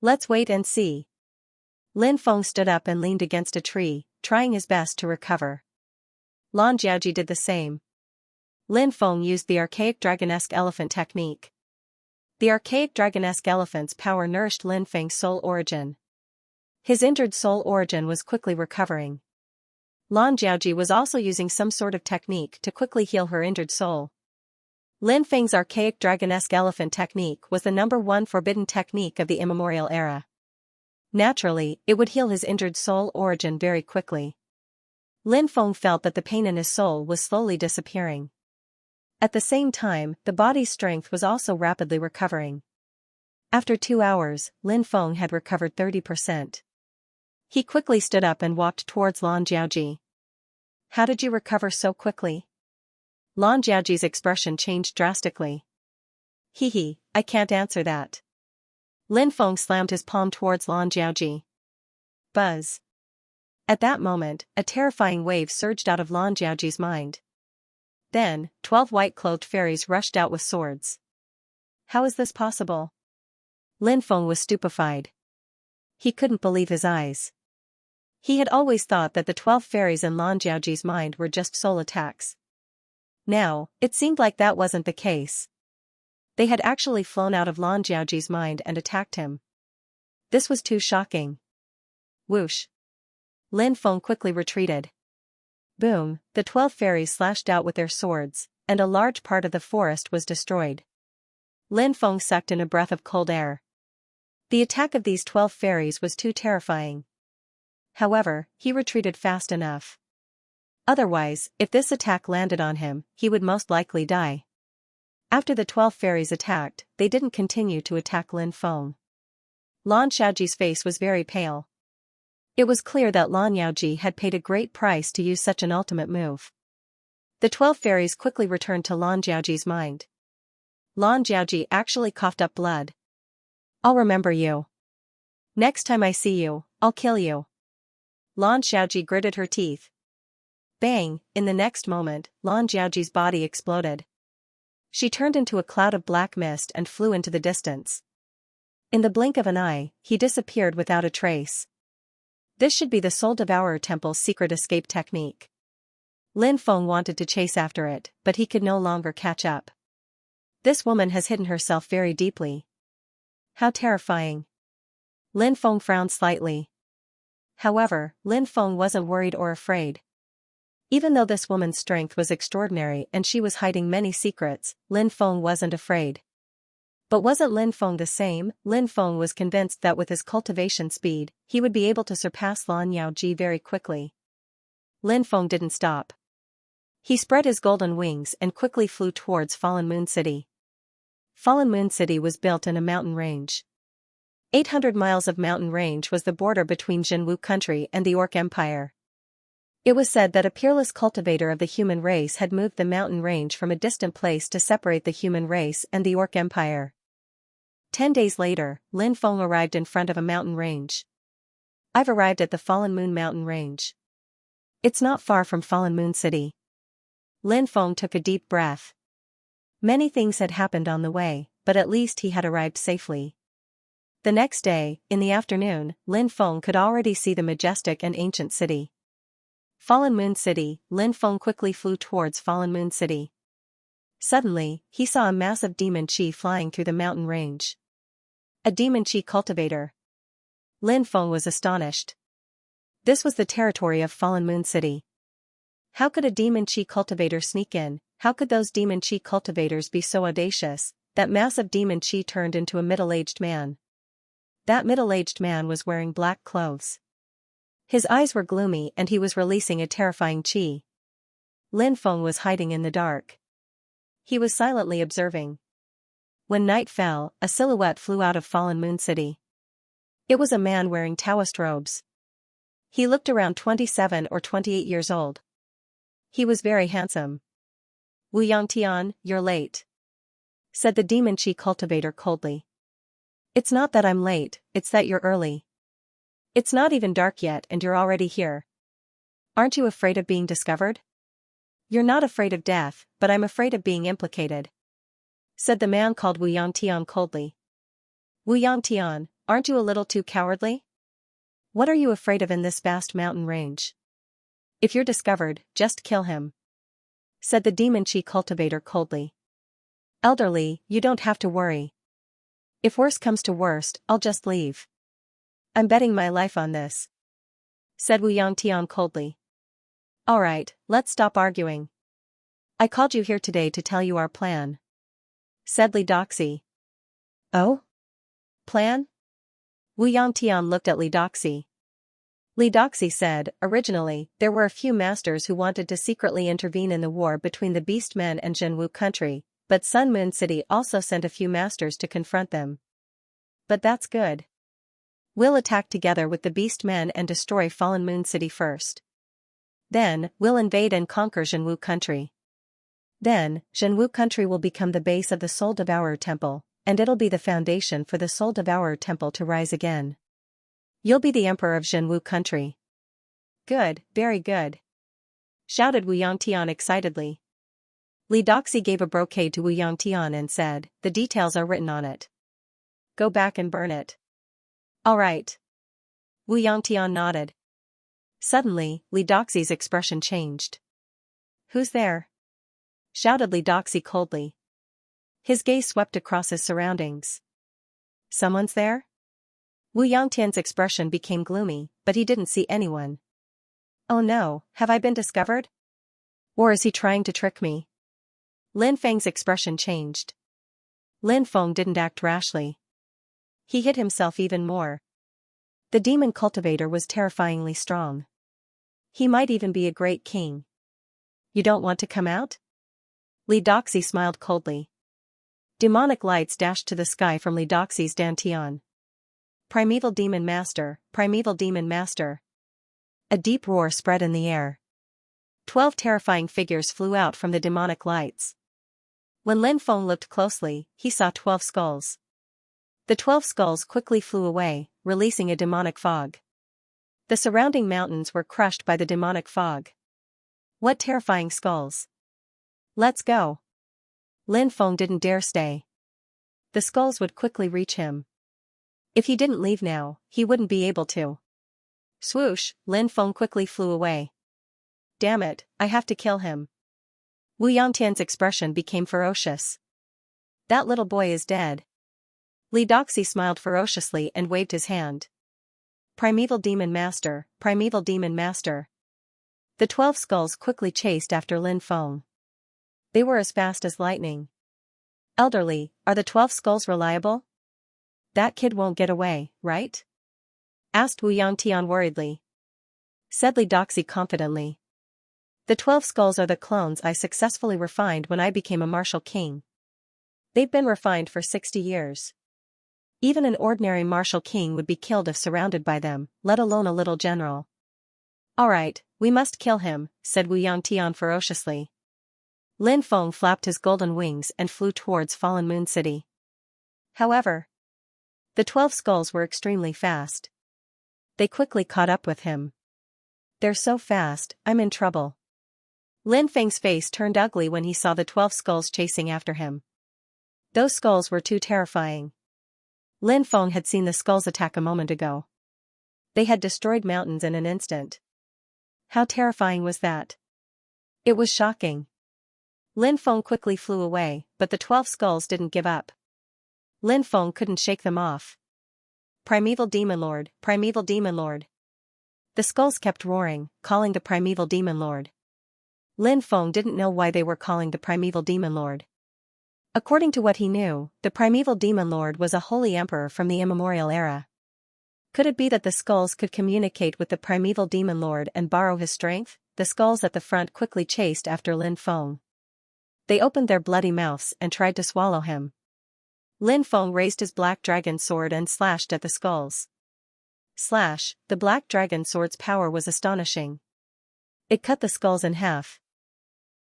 Let's wait and see. Lin Feng stood up and leaned against a tree, trying his best to recover. Lan Jiaoji did the same. Lin Feng used the archaic dragonesque elephant technique. The archaic dragonesque elephant's power nourished Lin Feng's soul origin. His injured soul origin was quickly recovering. Lan Jiaoji was also using some sort of technique to quickly heal her injured soul. Lin Feng's archaic dragonesque elephant technique was the #1 forbidden technique of the Immemorial era. Naturally, it would heal his injured soul origin very quickly. Lin Feng felt that the pain in his soul was slowly disappearing. At the same time, the body's strength was also rapidly recovering. After 2 hours, Lin Feng had recovered 30%. He quickly stood up and walked towards Lan Jiaoji. "How did you recover so quickly?" Lan Jiaoji's expression changed drastically. "Hee, I can't answer that." Lin Feng slammed his palm towards Lan Jiaoji. Buzz. At that moment, a terrifying wave surged out of Lan Jiaoji's mind. Then, 12 white-clothed fairies rushed out with swords. How is this possible? Lin Feng was stupefied. He couldn't believe his eyes. He had always thought that the 12 fairies in Lan Jiaoji's mind were just soul attacks. Now, it seemed like that wasn't the case. They had actually flown out of Lan Jiaoji's mind and attacked him. This was too shocking. Whoosh. Lin Feng quickly retreated. Boom, the 12 fairies slashed out with their swords, and a large part of the forest was destroyed. Lin Feng sucked in a breath of cold air. The attack of these 12 fairies was too terrifying. However, he retreated fast enough. Otherwise, if this attack landed on him, he would most likely die. After the 12 fairies attacked, they didn't continue to attack Lin Feng. Lan Xiaoji's face was very pale. It was clear that Lan Yaoji had paid a great price to use such an ultimate move. The 12 fairies quickly returned to Lan Jiaoji's mind. Lan Jiaoji actually coughed up blood. "I'll remember you. Next time I see you, I'll kill you." Lan Xiaoji gritted her teeth. Bang, in the next moment, Lan Jiaoji's body exploded. She turned into a cloud of black mist and flew into the distance. In the blink of an eye, he disappeared without a trace. This should be the Soul Devourer Temple's secret escape technique. Lin Feng wanted to chase after it, but he could no longer catch up. This woman has hidden herself very deeply. How terrifying. Lin Feng frowned slightly. However, Lin Feng wasn't worried or afraid. Even though this woman's strength was extraordinary and she was hiding many secrets, Lin Feng wasn't afraid. But wasn't Lin Feng the same? Lin Feng was convinced that with his cultivation speed, he would be able to surpass Lan Yaoji very quickly. Lin Feng didn't stop. He spread his golden wings and quickly flew towards Fallen Moon City. Fallen Moon City was built in a mountain range. 800 miles of mountain range was the border between Jinwu country and the Orc Empire. It was said that a peerless cultivator of the human race had moved the mountain range from a distant place to separate the human race and the Orc Empire. 10 days later, Lin Feng arrived in front of a mountain range. "I've arrived at the Fallen Moon mountain range. It's not far from Fallen Moon City." Lin Feng took a deep breath. Many things had happened on the way, but at least he had arrived safely. The next day, in the afternoon, Lin Feng could already see the majestic and ancient city. Fallen Moon City. Lin Feng quickly flew towards Fallen Moon City. Suddenly, he saw a massive demon chi flying through the mountain range. A demon chi cultivator. Lin Feng was astonished. This was the territory of Fallen Moon City. How could a demon chi cultivator sneak in? How could those demon chi cultivators be so audacious? That massive demon chi turned into a middle-aged man. That middle-aged man was wearing black clothes. His eyes were gloomy and he was releasing a terrifying chi. Lin Feng was hiding in the dark. He was silently observing. When night fell, a silhouette flew out of Fallen Moon City. It was a man wearing Taoist robes. He looked around 27 or 28 years old. He was very handsome. "Wu Yangtian, you're late," said the demon chi cultivator coldly. "It's not that I'm late, it's that you're early. It's not even dark yet and you're already here. Aren't you afraid of being discovered?" "You're not afraid of death, but I'm afraid of being implicated," said the man called Wu Yangtian coldly. "Wu Yangtian, aren't you a little too cowardly? What are you afraid of in this vast mountain range?" If you're discovered, just kill him," said the demon chi cultivator coldly. "Elderly, you don't have to worry. If worse comes to worst, I'll just leave. I'm betting my life on this," said Wu Yangtian coldly. "Alright, let's stop arguing. I called you here today to tell you our plan," said Li Doxi. "Oh? Plan?" Wu Yangtian looked at Li Doxi. Li Doxi said, "Originally, there were a few masters who wanted to secretly intervene in the war between the Beastmen and Zhenwu country, but Sun Moon City also sent a few masters to confront them. But that's good. We'll attack together with the Beastmen and destroy Fallen Moon City first. Then, we'll invade and conquer Zhenwu country. Then, Zhenwu country will become the base of the Soul Devourer Temple, and it'll be the foundation for the Soul Devourer Temple to rise again. You'll be the emperor of Zhenwu country." "Good, very good," shouted Wu Yangtian excitedly. Li Doxi gave a brocade to Wu Yangtian and said, "The details are written on it. Go back and burn it." "All right." Wu Yangtian nodded. Suddenly, Li Doxi's expression changed. "Who's there?" shouted Li Doxi coldly. His gaze swept across his surroundings. "Someone's there?" Wu Yangtian's expression became gloomy, but he didn't see anyone. "Oh no, have I been discovered? Or is he trying to trick me?" Lin Feng's expression changed. Lin Feng didn't act rashly. He hid himself even more. The demon cultivator was terrifyingly strong. He might even be a great king. "You don't want to come out?" Li Doxi smiled coldly. Demonic lights dashed to the sky from Li Doxi's dantian. "Primeval Demon Master, Primeval Demon Master." A deep roar spread in the air. 12 terrifying figures flew out from the demonic lights. When Lin Feng looked closely, he saw 12 skulls. The 12 skulls quickly flew away, releasing a demonic fog. The surrounding mountains were crushed by the demonic fog. What terrifying skulls! "Let's go." Lin Feng didn't dare stay. The skulls would quickly reach him. If he didn't leave now, he wouldn't be able to. Swoosh, Lin Feng quickly flew away. "Damn it, I have to kill him." Wu Yangtian's expression became ferocious. "That little boy is dead." Li Doxi smiled ferociously and waved his hand. "Primeval Demon Master, Primeval Demon Master." The 12 skulls quickly chased after Lin Feng. They were as fast as lightning. "Elderly, are the 12 skulls reliable? That kid won't get away, right?" asked Wu Yangtian worriedly. Said Li Doxi confidently. "The 12 skulls are the clones I successfully refined when I became a martial king. They've been refined for 60 years. Even an ordinary martial king would be killed if surrounded by them, let alone a little general." "Alright, we must kill him," said Wu Yangtian ferociously. Lin Feng flapped his golden wings and flew towards Fallen Moon City. However, the 12 skulls were extremely fast. They quickly caught up with him. "They're so fast, I'm in trouble." Lin Feng's face turned ugly when he saw the 12 skulls chasing after him. Those skulls were too terrifying. Lin Feng had seen the skulls attack a moment ago. They had destroyed mountains in an instant. How terrifying was that? It was shocking. Lin Feng quickly flew away, but the 12 skulls didn't give up. Lin Feng couldn't shake them off. "Primeval Demon Lord, Primeval Demon Lord." The skulls kept roaring, calling the Primeval Demon Lord. Lin Feng didn't know why they were calling the Primeval Demon Lord. According to what he knew, the Primeval Demon Lord was a holy emperor from the Immemorial era. Could it be that the skulls could communicate with the Primeval Demon Lord and borrow his strength? The skulls at the front quickly chased after Lin Feng. They opened their bloody mouths and tried to swallow him. Lin Feng raised his black dragon sword and slashed at the skulls. Slash, the black dragon sword's power was astonishing. It cut the skulls in half.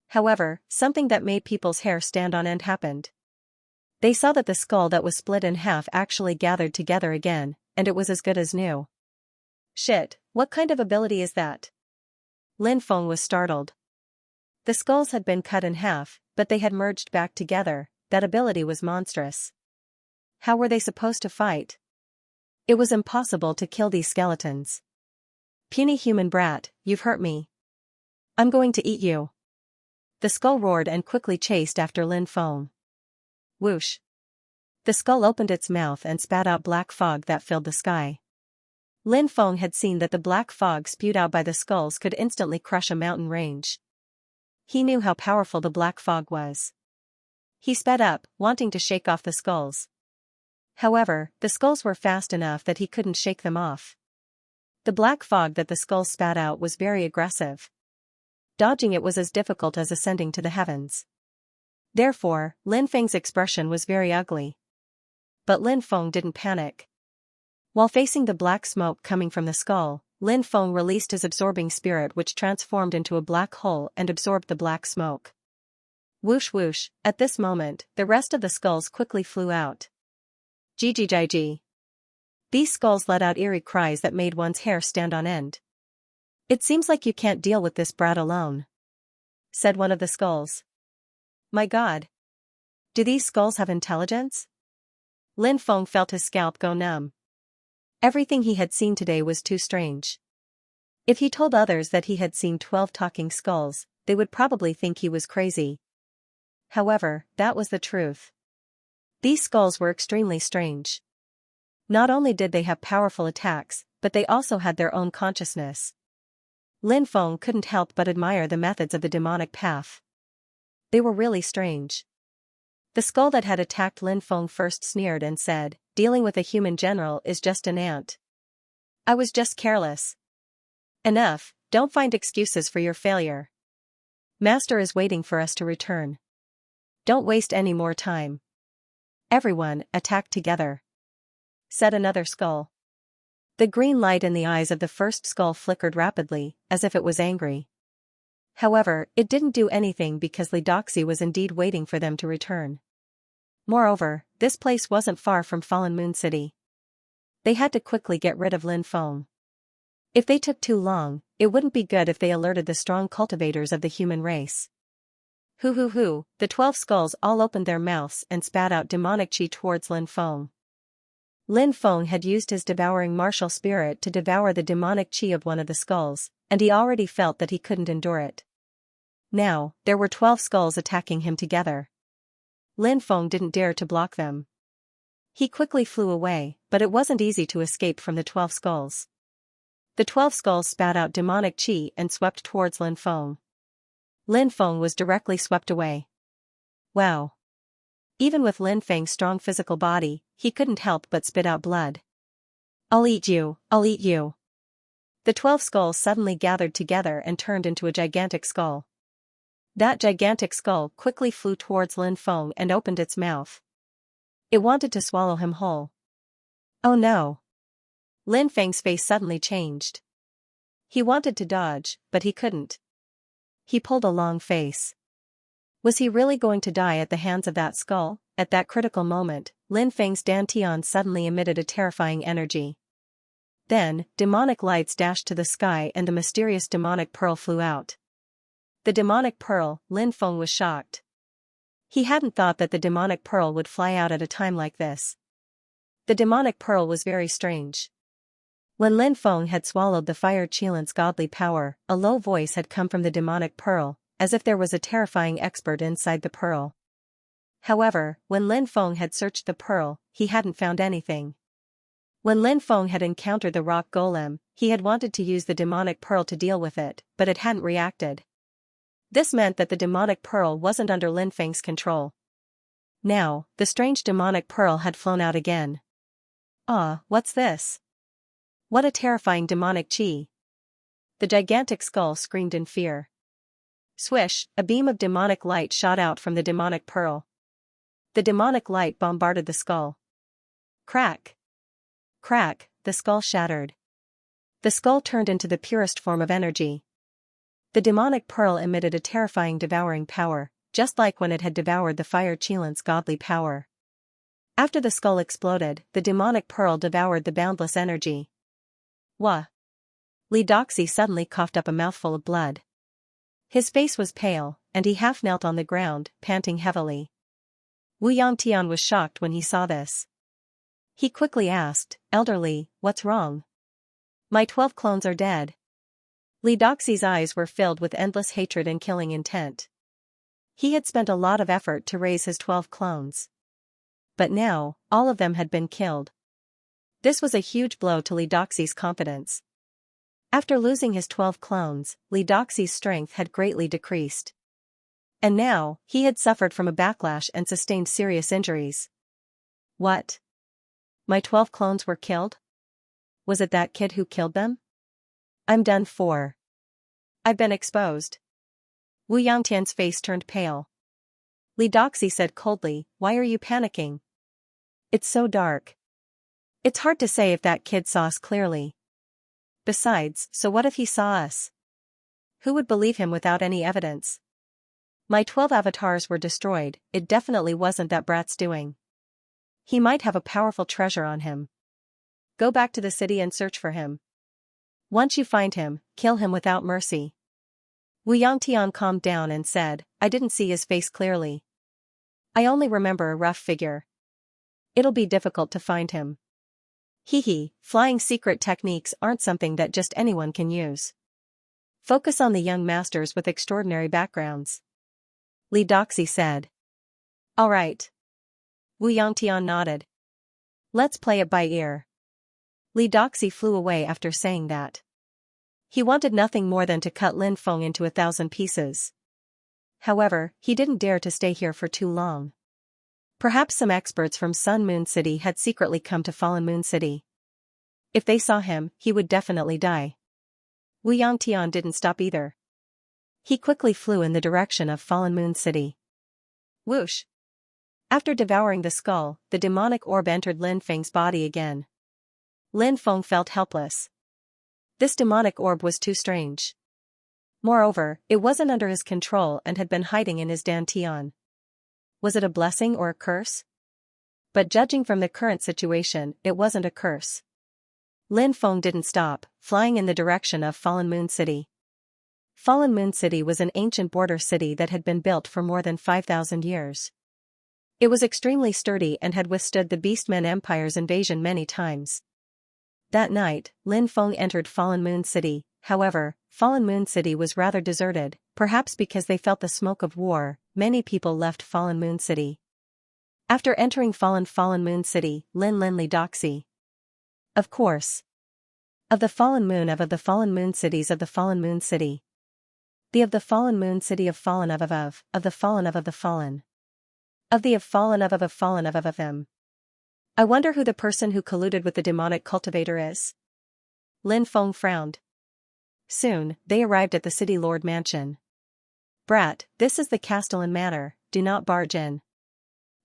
However, something that made people's hair stand on end happened. They saw that the skull that was split in half actually gathered together again, and it was as good as new. Shit, what kind of ability is that? Lin Feng was startled. The skulls had been cut in half, but they had merged back together. That ability was monstrous. How were they supposed to fight? It was impossible to kill these skeletons. "Puny human brat, you've hurt me." I'm going to eat you. The skull roared and quickly chased after Lin Feng. Whoosh. The skull opened its mouth and spat out black fog that filled the sky. Lin Feng had seen that the black fog spewed out by the skulls could instantly crush a mountain range. He knew how powerful the black fog was. He sped up, wanting to shake off the skulls. However, the skulls were fast enough that he couldn't shake them off. The black fog that the skulls spat out was very aggressive. Dodging it was as difficult as ascending to the heavens. Therefore, Lin Feng's expression was very ugly. But Lin Feng didn't panic. While facing the black smoke coming from the skull, Lin Feng released his absorbing spirit, which transformed into a black hole and absorbed the black smoke. Whoosh whoosh, at this moment, the rest of the skulls quickly flew out. Gigi. These skulls let out eerie cries that made one's hair stand on end. It seems like you can't deal with this brat alone, said one of the skulls. My God. Do these skulls have intelligence? Lin Feng felt his scalp go numb. Everything he had seen today was too strange. If he told others that he had seen 12 talking skulls, they would probably think he was crazy. However, that was the truth. These skulls were extremely strange. Not only did they have powerful attacks, but they also had their own consciousness. Lin Feng couldn't help but admire the methods of the demonic path. They were really strange. The skull that had attacked Lin Feng first sneered and said, "Dealing with a human general is just an ant. I was just careless." Enough, don't find excuses for your failure. Master is waiting for us to return. Don't waste any more time. Everyone, attack together, said another skull. The green light in the eyes of the first skull flickered rapidly, as if it was angry. However, it didn't do anything because Li Doxi was indeed waiting for them to return. Moreover, this place wasn't far from Fallen Moon City. They had to quickly get rid of Lin Feng. If they took too long, it wouldn't be good if they alerted the strong cultivators of the human race. Hoo, the 12 skulls all opened their mouths and spat out demonic chi towards Lin Feng. Lin Feng had used his devouring martial spirit to devour the demonic chi of one of the skulls, and he already felt that he couldn't endure it. Now, there were 12 skulls attacking him together. Lin Feng didn't dare to block them. He quickly flew away, but it wasn't easy to escape from the 12 skulls. The 12 skulls spat out demonic chi and swept towards Lin Feng. Lin Feng was directly swept away. Wow. Even with Lin Feng's strong physical body, he couldn't help but spit out blood. I'll eat you. The 12 skulls suddenly gathered together and turned into a gigantic skull. That gigantic skull quickly flew towards Lin Feng and opened its mouth. It wanted to swallow him whole. Oh no. Lin Feng's face suddenly changed. He wanted to dodge, but he couldn't. He pulled a long face. Was he really going to die at the hands of that skull? At that critical moment, Lin Feng's dantian suddenly emitted a terrifying energy. Then, demonic lights dashed to the sky and the mysterious demonic pearl flew out. The demonic pearl, Lin Feng was shocked. He hadn't thought that the demonic pearl would fly out at a time like this. The demonic pearl was very strange. When Lin Feng had swallowed the fire Qilin's godly power, a low voice had come from the demonic pearl, as if there was a terrifying expert inside the pearl. However, when Lin Feng had searched the pearl, he hadn't found anything. When Lin Feng had encountered the rock golem, he had wanted to use the demonic pearl to deal with it, but it hadn't reacted. This meant that the demonic pearl wasn't under Lin Feng's control. Now, the strange demonic pearl had flown out again. Ah, what's this? What a terrifying demonic chi! The gigantic skull screamed in fear. Swish, a beam of demonic light shot out from the demonic pearl. The demonic light bombarded the skull. Crack! Crack, the skull shattered. The skull turned into the purest form of energy. The demonic pearl emitted a terrifying devouring power, just like when it had devoured the fire Qilin's godly power. After the skull exploded, the demonic pearl devoured the boundless energy. Wah! Li Doxi suddenly coughed up a mouthful of blood. His face was pale, and he half knelt on the ground, panting heavily. Wu Yangtian was shocked when he saw this. He quickly asked, "Elderly, what's wrong?" "My 12 clones are dead." Li Doxi's eyes were filled with endless hatred and killing intent. He had spent a lot of effort to raise his 12 clones. But now, all of them had been killed. This was a huge blow to Li Doxi's confidence. After losing his 12 clones, Li Doxi's strength had greatly decreased. And now, he had suffered from a backlash and sustained serious injuries. What? My 12 clones were killed? Was it that kid who killed them? I'm done for. I've been exposed. Wu Yangtian's face turned pale. Li Doxi said coldly, "Why are you panicking? It's so dark. It's hard to say if that kid saw us clearly. Besides, so what if he saw us? Who would believe him without any evidence? My 12 avatars were destroyed, it definitely wasn't that brat's doing. He might have a powerful treasure on him. Go back to the city and search for him. Once you find him, kill him without mercy." Wu Yangtian calmed down and said, "I didn't see his face clearly. I only remember a rough figure. It'll be difficult to find him. Hee, flying secret techniques aren't something that just anyone can use. Focus on the young masters with extraordinary backgrounds." Li Doxi said. "All right." Wu Yangtian nodded. "Let's play it by ear." Li Doxi flew away after saying that. He wanted nothing more than to cut Lin Feng into 1,000 pieces. However, he didn't dare to stay here for too long. Perhaps some experts from Sun Moon City had secretly come to Fallen Moon City. If they saw him, he would definitely die. Wu Yangtian didn't stop either. He quickly flew in the direction of Fallen Moon City. Whoosh! After devouring the skull, the demonic orb entered Lin Feng's body again. Lin Feng felt helpless. This demonic orb was too strange. Moreover, it wasn't under his control and had been hiding in his dantian. Was it a blessing or a curse? But judging from the current situation, it wasn't a curse. Lin Feng didn't stop, flying in the direction of Fallen Moon City. Fallen Moon City was an ancient border city that had been built for more than 5,000 years. It was extremely sturdy and had withstood the Beastmen Empire's invasion many times. That night, Lin Feng entered Fallen Moon City. However, Fallen Moon City was rather deserted, perhaps because they felt the smoke of war. Many people left Fallen Moon City. After entering Fallen Moon City, Li Doxi. Of course. Of the Fallen Moon of the Fallen Moon Cities of the Fallen Moon City. The of the Fallen Moon City of Fallen of the Fallen of the Fallen. Of the of Fallen of Fallen of them. I wonder who the person who colluded with the demonic cultivator is? Lin Feng frowned. Soon, they arrived at the city lord mansion. "Brat, this is the Castellan Manor, do not barge in.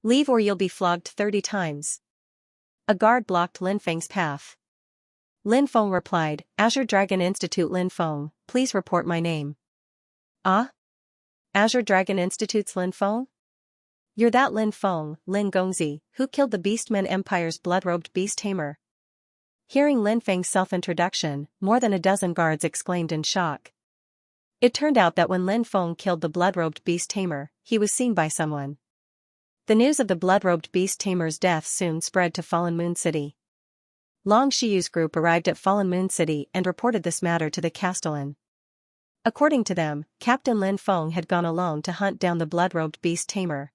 Leave or you'll be flogged 30 times. A guard blocked Lin Feng's path. Lin Feng replied, "Azure Dragon Institute Lin Feng, please report my name." "Ah? Azure Dragon Institute's Lin Feng? You're that Lin Feng, Lin Gongzi, who killed the Beastmen Empire's blood-robed beast tamer." Hearing Lin Feng's self-introduction, more than a dozen guards exclaimed in shock. It turned out that when Lin Feng killed the blood-robed beast tamer, he was seen by someone. The news of the blood-robed beast tamer's death soon spread to Fallen Moon City. Long Shiyu's group arrived at Fallen Moon City and reported this matter to the Castellan. According to them, Captain Lin Feng had gone alone to hunt down the blood-robed beast tamer.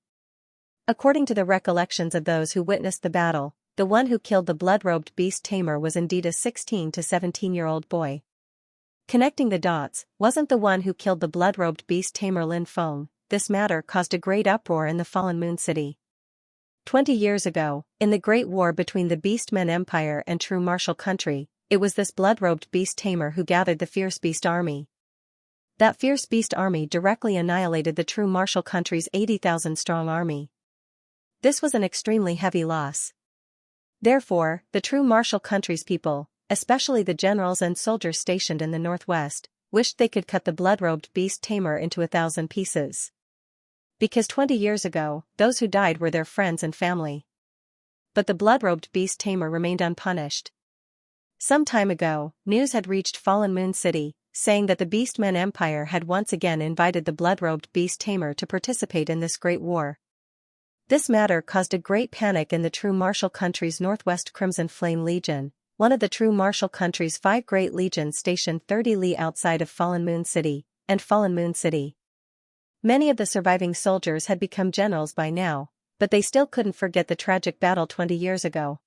According to the recollections of those who witnessed the battle, the one who killed the blood-robed beast tamer was indeed a 16 to 17-year-old boy. Connecting the dots, wasn't the one who killed the blood-robed beast tamer Lin Feng. This matter caused a great uproar in the Fallen Moon City. 20 years ago, in the Great War between the Beastmen Empire and True Martial Country, it was this blood-robed beast tamer who gathered the fierce beast army. That fierce beast army directly annihilated the True Martial Country's 80,000-strong army. This was an extremely heavy loss. Therefore, the True Martial Country's people, especially the generals and soldiers stationed in the northwest, wished they could cut the blood-robed beast tamer into 1,000 pieces. Because 20 years ago, those who died were their friends and family. But the blood-robed beast tamer remained unpunished. Some time ago, news had reached Fallen Moon City, saying that the Beastmen Empire had once again invited the blood-robed beast tamer to participate in this great war. This matter caused a great panic in the True Martial Country's Northwest Crimson Flame Legion, one of the true martial country's 5 great legions stationed 30 li outside of Fallen Moon City, and Fallen Moon City. Many of the surviving soldiers had become generals by now, but they still couldn't forget the tragic battle 20 years ago.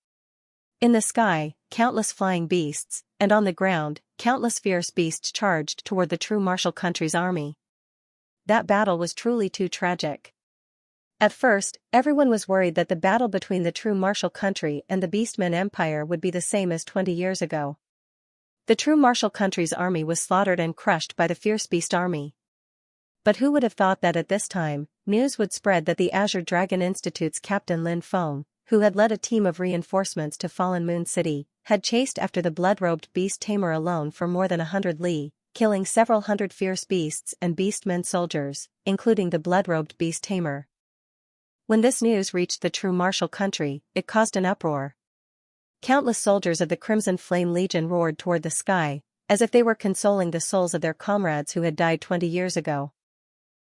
In the sky, countless flying beasts, and on the ground, countless fierce beasts charged toward the true martial country's army. That battle was truly too tragic. At first, everyone was worried that the battle between the true martial country and the Beastmen Empire would be the same as 20 years ago. The true martial country's army was slaughtered and crushed by the fierce beast army. But who would have thought that at this time, news would spread that the Azure Dragon Institute's captain Lin Feng, who had led a team of reinforcements to Fallen Moon City, had chased after the blood-robed beast tamer alone for more than 100 li, killing several hundred fierce beasts and beastmen soldiers, including the blood-robed beast tamer. When this news reached the true martial country, it caused an uproar. Countless soldiers of the Crimson Flame Legion roared toward the sky, as if they were consoling the souls of their comrades who had died 20 years ago.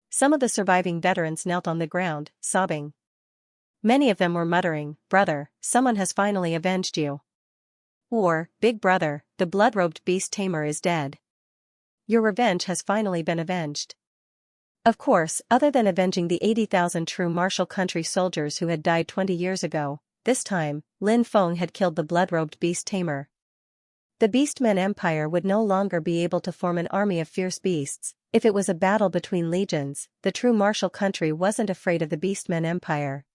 Some of the surviving veterans knelt on the ground, sobbing. Many of them were muttering, "Brother, someone has finally avenged you." Or, "Big brother, the blood-robed beast tamer is dead. Your revenge has finally been avenged." Of course, other than avenging the 80,000 true martial country soldiers who had died 20 years ago, this time, Lin Feng had killed the blood-robed beast tamer. The Beastmen Empire would no longer be able to form an army of fierce beasts. If it was a battle between legions, the true martial country wasn't afraid of the Beastmen Empire.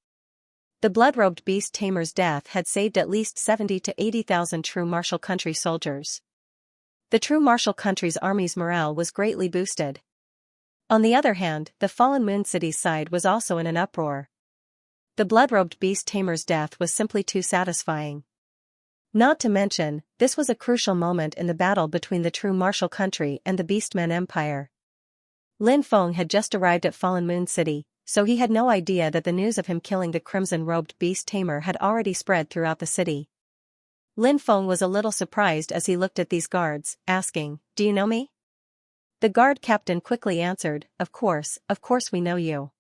The blood-robed beast tamer's death had saved at least 70 to 80,000 true martial country soldiers. The true martial country's army's morale was greatly boosted. On the other hand, the Fallen Moon City's side was also in an uproar. The blood-robed beast tamer's death was simply too satisfying. Not to mention, this was a crucial moment in the battle between the true martial country and the Beastmen Empire. Lin Feng had just arrived at Fallen Moon City, so he had no idea that the news of him killing the crimson-robed beast tamer had already spread throughout the city. Lin Feng was a little surprised as he looked at these guards, asking, "Do you know me?" The guard captain quickly answered, of course we know you."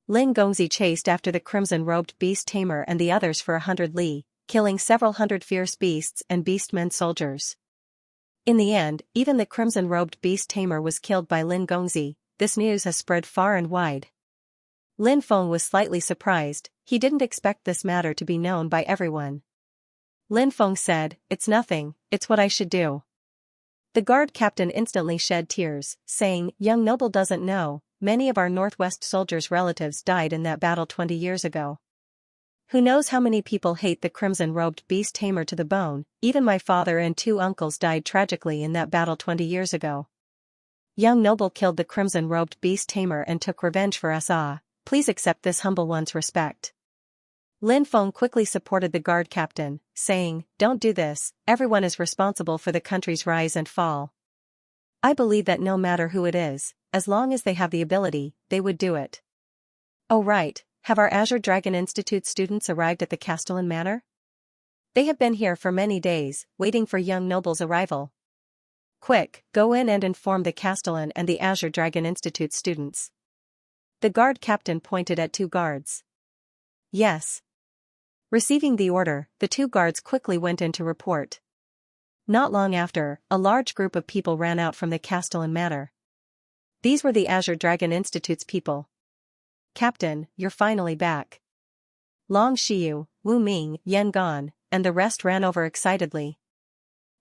Lin Gongzi chased after the crimson-robed beast tamer and the others for 100 li, killing several hundred fierce beasts and beastmen soldiers. In the end, even the crimson-robed beast tamer was killed by Lin Gongzi. This news has spread far and wide. Lin Feng was slightly surprised. He didn't expect this matter to be known by everyone. Lin Feng said, "It's nothing, it's what I should do." The guard captain instantly shed tears, saying, "Young noble doesn't know, many of our Northwest soldiers' relatives died in that battle 20 years ago. Who knows how many people hate the crimson-robed beast tamer to the bone, even my father and 2 uncles died tragically in that battle 20 years ago. Young noble killed the crimson-robed beast tamer and took revenge for us all. Please accept this humble one's respect." Lin Feng quickly supported the guard captain, saying, "Don't do this, everyone is responsible for the country's rise and fall. I believe that no matter who it is, as long as they have the ability, they would do it." "Oh right, have our Azure Dragon Institute students arrived at the Castellan Manor? They have been here for many days, waiting for young noble's arrival. Quick, go in and inform the Castellan and the Azure Dragon Institute students." The guard captain pointed at 2 guards. "Yes." Receiving the order, the 2 guards quickly went in to report. Not long after, a large group of people ran out from the Castellan Manor. These were the Azure Dragon Institute's people. "Captain, you're finally back." Long Xiu, Wu Ming, Yan Gan, and the rest ran over excitedly.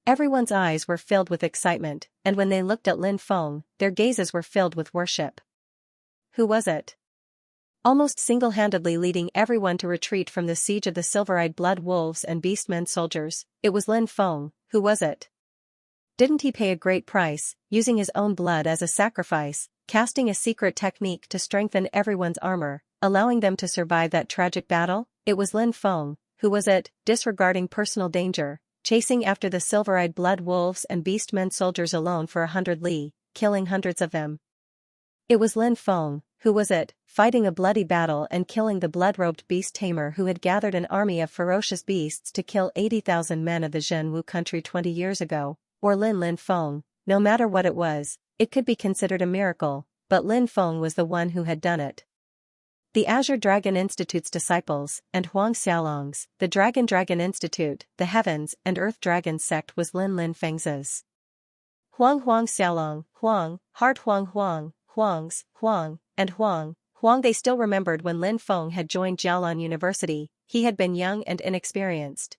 Everyone's eyes were filled with excitement, and when they looked at Lin Feng, their gazes were filled with worship. Who was it? Almost single-handedly leading everyone to retreat from the siege of the silver-eyed blood wolves and beastmen soldiers, it was Lin Feng. Who was it? Didn't he pay a great price, using his own blood as a sacrifice, casting a secret technique to strengthen everyone's armor, allowing them to survive that tragic battle? It was Lin Feng. Who was it, disregarding personal danger, chasing after the silver-eyed blood wolves and beastmen soldiers alone for 100 li, killing hundreds of them? It was Lin Feng. Who was it, fighting a bloody battle and killing the blood-robed beast tamer who had gathered an army of ferocious beasts to kill 80,000 men of the Zhenwu country 20 years ago, or Lin Feng? No matter what it was, it could be considered a miracle, but Lin Feng was the one who had done it. the Azure Dragon Institute's disciples, and Huang Xiaolong's, the Dragon Institute, the Heavens and Earth Dragon sect was Lin Feng's. Huang Xiaolong, Huang, Heart Huang's, Huang, and Huang they still remembered when Lin Feng had joined Jiaolan University. He had been young and inexperienced.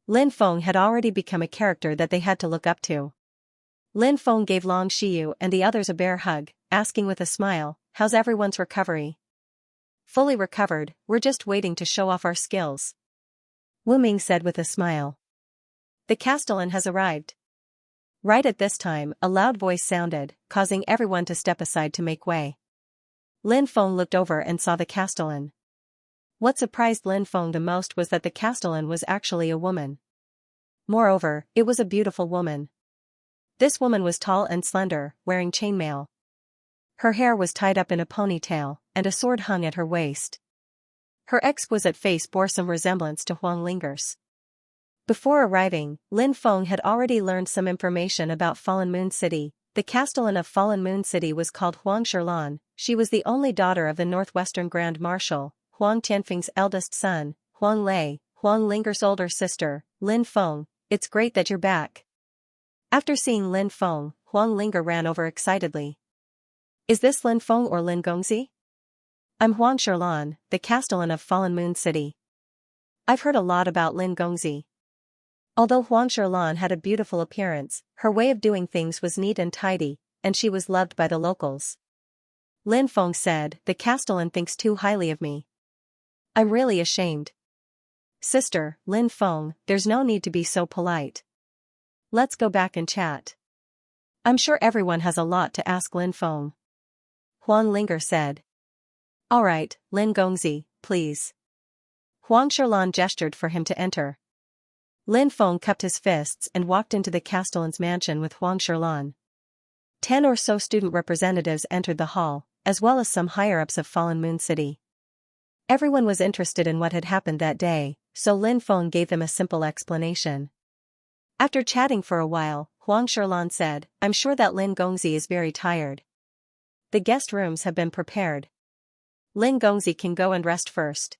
Lin Feng had already become a character that they had to look up to. Lin Feng gave Long Xiyu and the others a bear hug, asking with a smile, "How's everyone's recovery?" "Fully recovered, we're just waiting to show off our skills," Wu Ming said with a smile. "The Castellan has arrived." Right at this time, a loud voice sounded, causing everyone to step aside to make way. Lin Feng looked over and saw the Castellan. What surprised Lin Feng the most was that the Castellan was actually a woman. Moreover, it was a beautiful woman. This woman was tall and slender, wearing chainmail. Her hair was tied up in a ponytail, and a sword hung at her waist. Her exquisite face bore some resemblance to Huang Linger's. Before arriving, Lin Feng had already learned some information about Fallen Moon City. The Castellan of Fallen Moon City was called Huang Shirlan. She was the only daughter of the Northwestern Grand Marshal, Huang Tianfeng's eldest son, Huang Lei, Huang Linger's older sister. "Lin Feng, it's great that you're back." After seeing Lin Feng, Huang Linger ran over excitedly. "Is this Lin Feng or Lin Gongzi?" "I'm Huang Shirlan, the Castellan of Fallen Moon City." "I've heard a lot about Lin Gongzi." Although Huang Shirlan had a beautiful appearance, her way of doing things was neat and tidy, and she was loved by the locals. Lin Feng said, "The Castellan thinks too highly of me. I'm really ashamed." "Sister, Lin Feng, there's no need to be so polite. Let's go back and chat. I'm sure everyone has a lot to ask Lin Feng." Huang Linger said. "All right, Lin Gongzi, please." Huang Shirlan gestured for him to enter. Lin Feng cupped his fists and walked into the Castellan's mansion with Huang Shirlan. 10 or so student representatives entered the hall, as well as some higher-ups of Fallen Moon City. Everyone was interested in what had happened that day, so Lin Feng gave them a simple explanation. After chatting for a while, Huang Shirlan said, "I'm sure that Lin Gongzi is very tired. The guest rooms have been prepared. Lin Gongzi can go and rest first.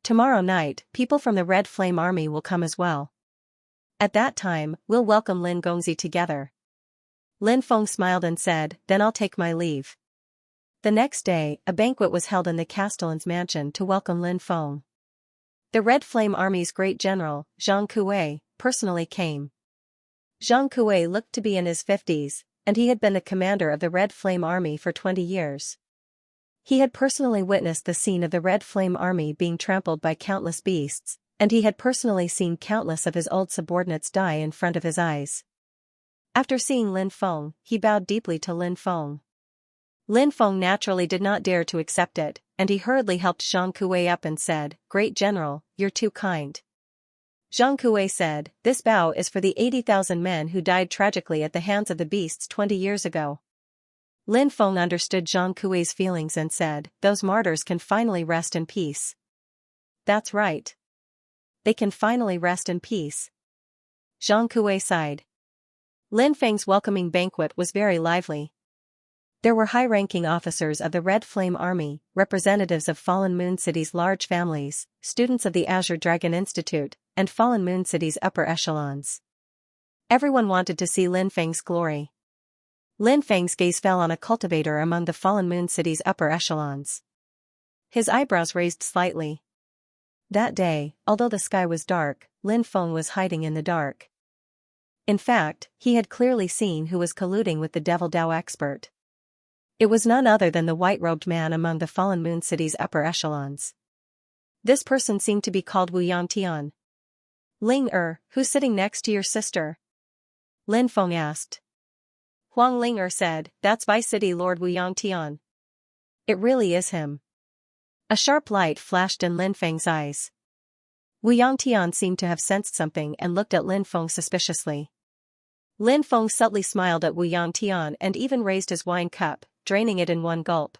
Tomorrow night, people from the Red Flame Army will come as well. At that time, we'll welcome Lin Gongzi together." Lin Feng smiled and said, "Then I'll take my leave." The next day, a banquet was held in the Castellan's mansion to welcome Lin Feng. The Red Flame Army's great general, Zhang Kuei, personally came. Zhang Kuei looked to be in his 50s, and he had been the commander of the Red Flame Army for 20 years. He had personally witnessed the scene of the Red Flame Army being trampled by countless beasts, and he had personally seen countless of his old subordinates die in front of his eyes. After seeing Lin Feng, he bowed deeply to Lin Feng. Lin Feng naturally did not dare to accept it, and he hurriedly helped Zhang Kuei up and said, "Great General, you're too kind." Zhang Kuei said, "This bow is for the 80,000 men who died tragically at the hands of the beasts 20 years ago." Lin Feng understood Zhang Kuei's feelings and said, "Those martyrs can finally rest in peace." "That's right. They can finally rest in peace." Zhang Kuei sighed. Lin Feng's welcoming banquet was very lively. There were high-ranking officers of the Red Flame Army, representatives of Fallen Moon City's large families, students of the Azure Dragon Institute, and Fallen Moon City's upper echelons. Everyone wanted to see Lin Feng's glory. Lin Feng's gaze fell on a cultivator among the Fallen Moon City's upper echelons. His eyebrows raised slightly. That day, although the sky was dark, Lin Feng was hiding in the dark. In fact, he had clearly seen who was colluding with the Devil Dao expert. It was none other than the white-robed man among the Fallen Moon City's upper echelons. This person seemed to be called Wu Yangtian. "Ling who's sitting next to your sister?" Lin Feng asked. Huang Ling said, "That's Vice City Lord Wu Yangtian. It really is him." A sharp light flashed in Lin Feng's eyes. Wu Yangtian seemed to have sensed something and looked at Lin Feng suspiciously. Lin Feng subtly smiled at Wu Yangtian and even raised his wine cup, draining it in one gulp.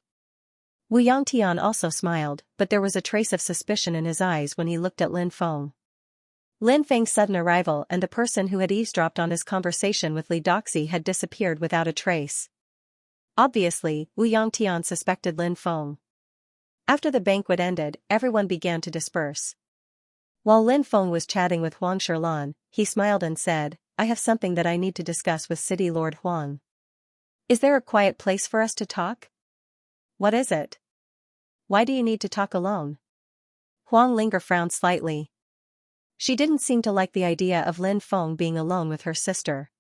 Wu Yangtian also smiled, but there was a trace of suspicion in his eyes when he looked at Lin Feng. Lin Feng's sudden arrival and the person who had eavesdropped on his conversation with Li Doxi had disappeared without a trace. Obviously, Wu Yangtian suspected Lin Feng. After the banquet ended, everyone began to disperse. While Lin Feng was chatting with Huang Shilan, he smiled and said, I have something that I need to discuss with City Lord Huang. Is there a quiet place for us to talk? What is it? Why do you need to talk alone? Huang Linger frowned slightly. She didn't seem to like the idea of Lin Feng being alone with her sister.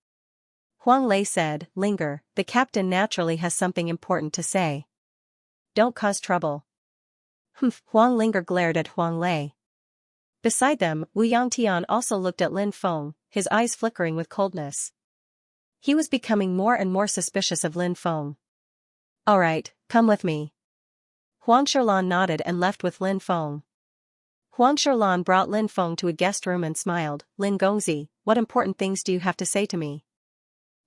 Huang Lei said, Linger, the captain naturally has something important to say. Don't cause trouble. Humph, Huang Linger glared at Huang Lei. Beside them, Wu Yangtian also looked at Lin Feng, his eyes flickering with coldness. He was becoming more and more suspicious of Lin Feng. All right, come with me. Huang Shilan nodded and left with Lin Feng. Huang Shilan brought Lin Feng to a guest room and smiled, Lin Gongzi, what important things do you have to say to me?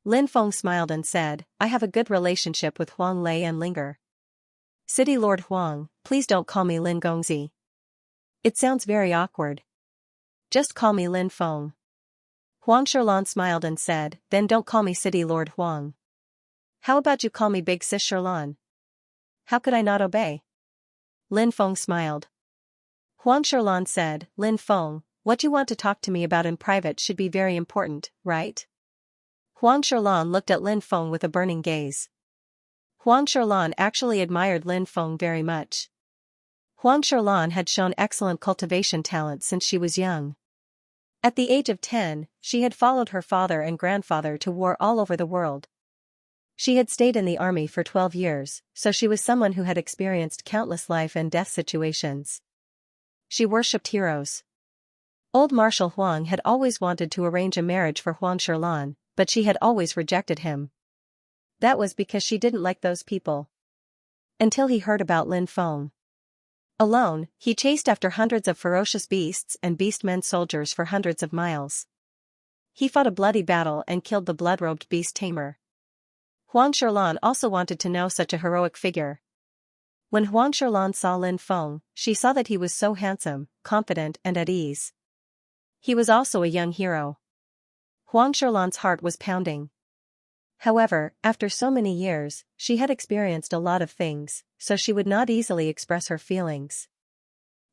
Lin Feng smiled and said, I have a good relationship with Huang Lei and Linger. City Lord Huang, please don't call me Lin Gongzi. It sounds very awkward. Just call me Lin Feng. Huang Shilan smiled and said, then don't call me City Lord Huang. How about you call me Big Sis Shilan? How could I not obey? Lin Feng smiled. Huang Shilan said, Lin Feng, what you want to talk to me about in private should be very important, right? Huang Shilan looked at Lin Feng with a burning gaze. Huang Shilan actually admired Lin Feng very much. Huang Shilan had shown excellent cultivation talent since she was young. At the age of 10, she had followed her father and grandfather to war all over the world. She had stayed in the army for 12 years, so she was someone who had experienced countless life and death situations. She worshipped heroes. Old Marshal Huang had always wanted to arrange a marriage for Huang Shilan, but she had always rejected him. That was because she didn't like those people. Until he heard about Lin Feng. Alone, he chased after hundreds of ferocious beasts and beastmen soldiers for hundreds of miles. He fought a bloody battle and killed the blood-robed beast tamer. Huang Shilan also wanted to know such a heroic figure. When Huang Shilan saw Lin Feng, she saw that he was so handsome, confident and at ease. He was also a young hero. Huang Shilan's heart was pounding. However, after so many years, she had experienced a lot of things, so she would not easily express her feelings.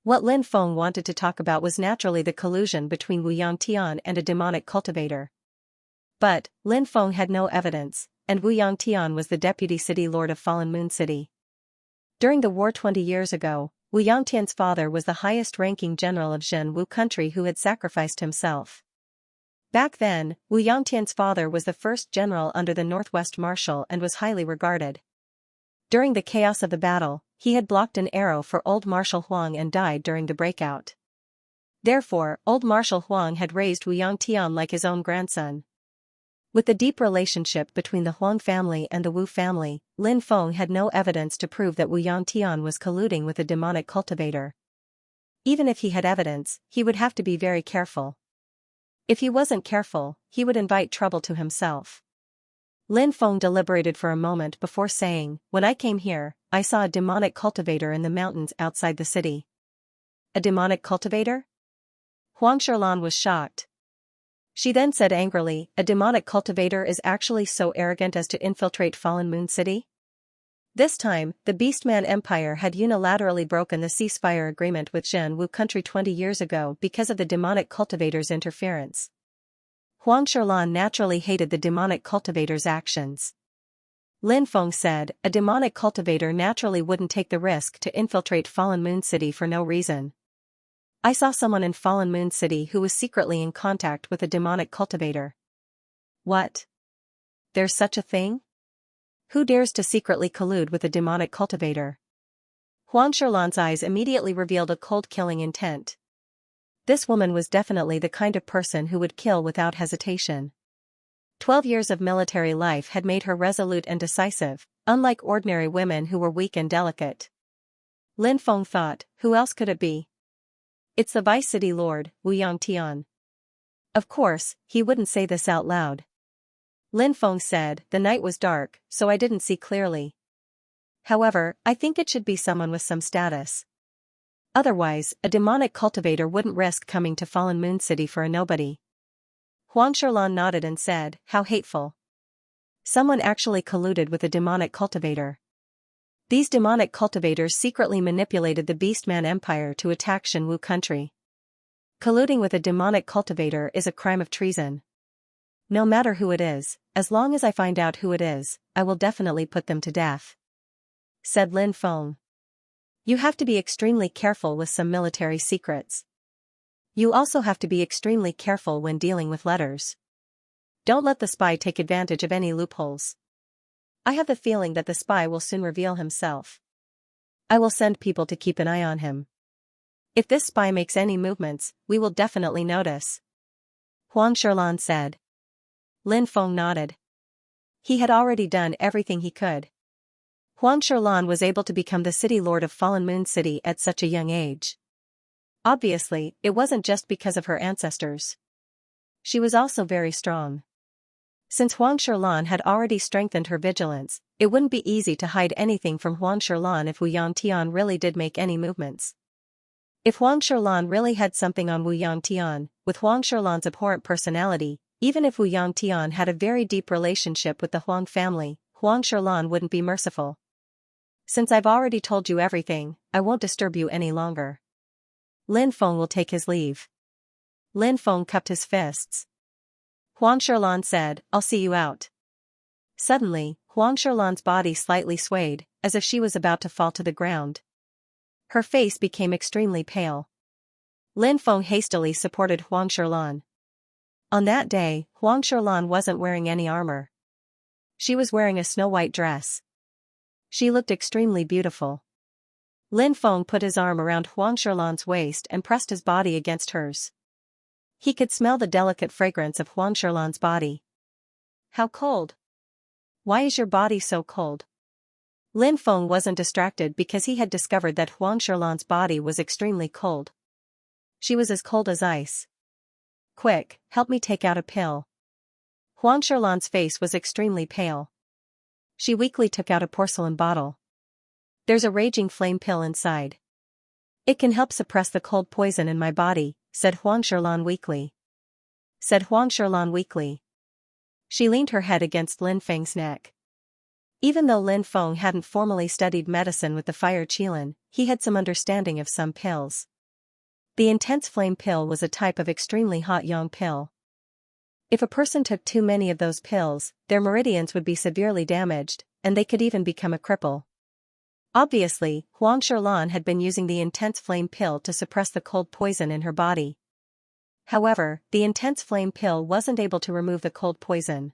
What Lin Feng wanted to talk about was naturally the collusion between Wu Yangtian and a demonic cultivator. But, Lin Feng had no evidence, and Wu Yangtian was the deputy city lord of Fallen Moon City. During the war 20 years ago, Wu Yangtian's father was the highest-ranking general of Zhen Wu country who had sacrificed himself. Back then, Wu Yangtian's father was the first general under the Northwest Marshal and was highly regarded. During the chaos of the battle, he had blocked an arrow for old Marshal Huang and died during the breakout. Therefore, old Marshal Huang had raised Wu Yangtian like his own grandson. With the deep relationship between the Huang family and the Wu family, Lin Feng had no evidence to prove that Wu Yangtian was colluding with a demonic cultivator. Even if he had evidence, he would have to be very careful. If he wasn't careful, he would invite trouble to himself. Lin Feng deliberated for a moment before saying, when I came here, I saw a demonic cultivator in the mountains outside the city. A demonic cultivator? Huang Shilan was shocked. She then said angrily, a demonic cultivator is actually so arrogant as to infiltrate Fallen Moon City? This time, the Beastman Empire had unilaterally broken the ceasefire agreement with Zhen Wu country 20 years ago because of the demonic cultivator's interference. Huang Shilan naturally hated the demonic cultivator's actions. Lin Feng said, a demonic cultivator naturally wouldn't take the risk to infiltrate Fallen Moon City for no reason. I saw someone in Fallen Moon City who was secretly in contact with a demonic cultivator. What? There's such a thing? Who dares to secretly collude with a demonic cultivator? Huang Shilan's eyes immediately revealed a cold-killing intent. This woman was definitely the kind of person who would kill without hesitation. 12 years of military life had made her resolute and decisive, unlike ordinary women who were weak and delicate. Lin Feng thought, who else could it be? It's the Vice City Lord, Wu Yangtian. Of course, he wouldn't say this out loud. Lin Feng said, the night was dark, so I didn't see clearly. However, I think it should be someone with some status. Otherwise, a demonic cultivator wouldn't risk coming to Fallen Moon City for a nobody. Huang Shilan nodded and said, how hateful. Someone actually colluded with a demonic cultivator. These demonic cultivators secretly manipulated the Beastman Empire to attack Shenwu country. Colluding with a demonic cultivator is a crime of treason. No matter who it is, as long as I find out who it is, I will definitely put them to death," said Lin Feng. "You have to be extremely careful with some military secrets. You also have to be extremely careful when dealing with letters. Don't let the spy take advantage of any loopholes. I have the feeling that the spy will soon reveal himself. I will send people to keep an eye on him. If this spy makes any movements, we will definitely notice," Huang Sherlan said. Lin Feng nodded. He had already done everything he could. Huang Sherlan was able to become the city lord of Fallen Moon City at such a young age. Obviously, it wasn't just because of her ancestors. She was also very strong. Since Huang Sherlan had already strengthened her vigilance, it wouldn't be easy to hide anything from Huang Sherlan if Wu Yangtian really did make any movements. If Huang Sherlan really had something on Wu Yangtian, with Huang Sherlan's abhorrent personality, even if Wu Yangtian had a very deep relationship with the Huang family, Huang Sherlan wouldn't be merciful. "Since I've already told you everything, I won't disturb you any longer." Lin Feng will take his leave. Lin Feng cupped his fists. Huang Sherlan said, "I'll see you out." Suddenly, Huang Sherlan's body slightly swayed, as if she was about to fall to the ground. Her face became extremely pale. Lin Feng hastily supported Huang Sherlan. On that day, Huang Sherlan wasn't wearing any armor. She was wearing a snow-white dress. She looked extremely beautiful. Lin Feng put his arm around Huang Sherlan's waist and pressed his body against hers. He could smell the delicate fragrance of Huang Sherlan's body. "How cold? Why is your body so cold?" Lin Feng wasn't distracted because he had discovered that Huang Sherlan's body was extremely cold. She was as cold as ice. "Quick, help me take out a pill." Huang Sherlan's face was extremely pale. She weakly took out a porcelain bottle. "There's a raging flame pill inside. It can help suppress the cold poison in my body," said Huang Sherlan weakly. She leaned her head against Lin Feng's neck. Even though Lin Feng hadn't formally studied medicine with the fire Qilin, he had some understanding of some pills. The intense flame pill was a type of extremely hot yang pill. If a person took too many of those pills, their meridians would be severely damaged, and they could even become a cripple. Obviously, Huang Sherlan had been using the intense flame pill to suppress the cold poison in her body. However, the intense flame pill wasn't able to remove the cold poison.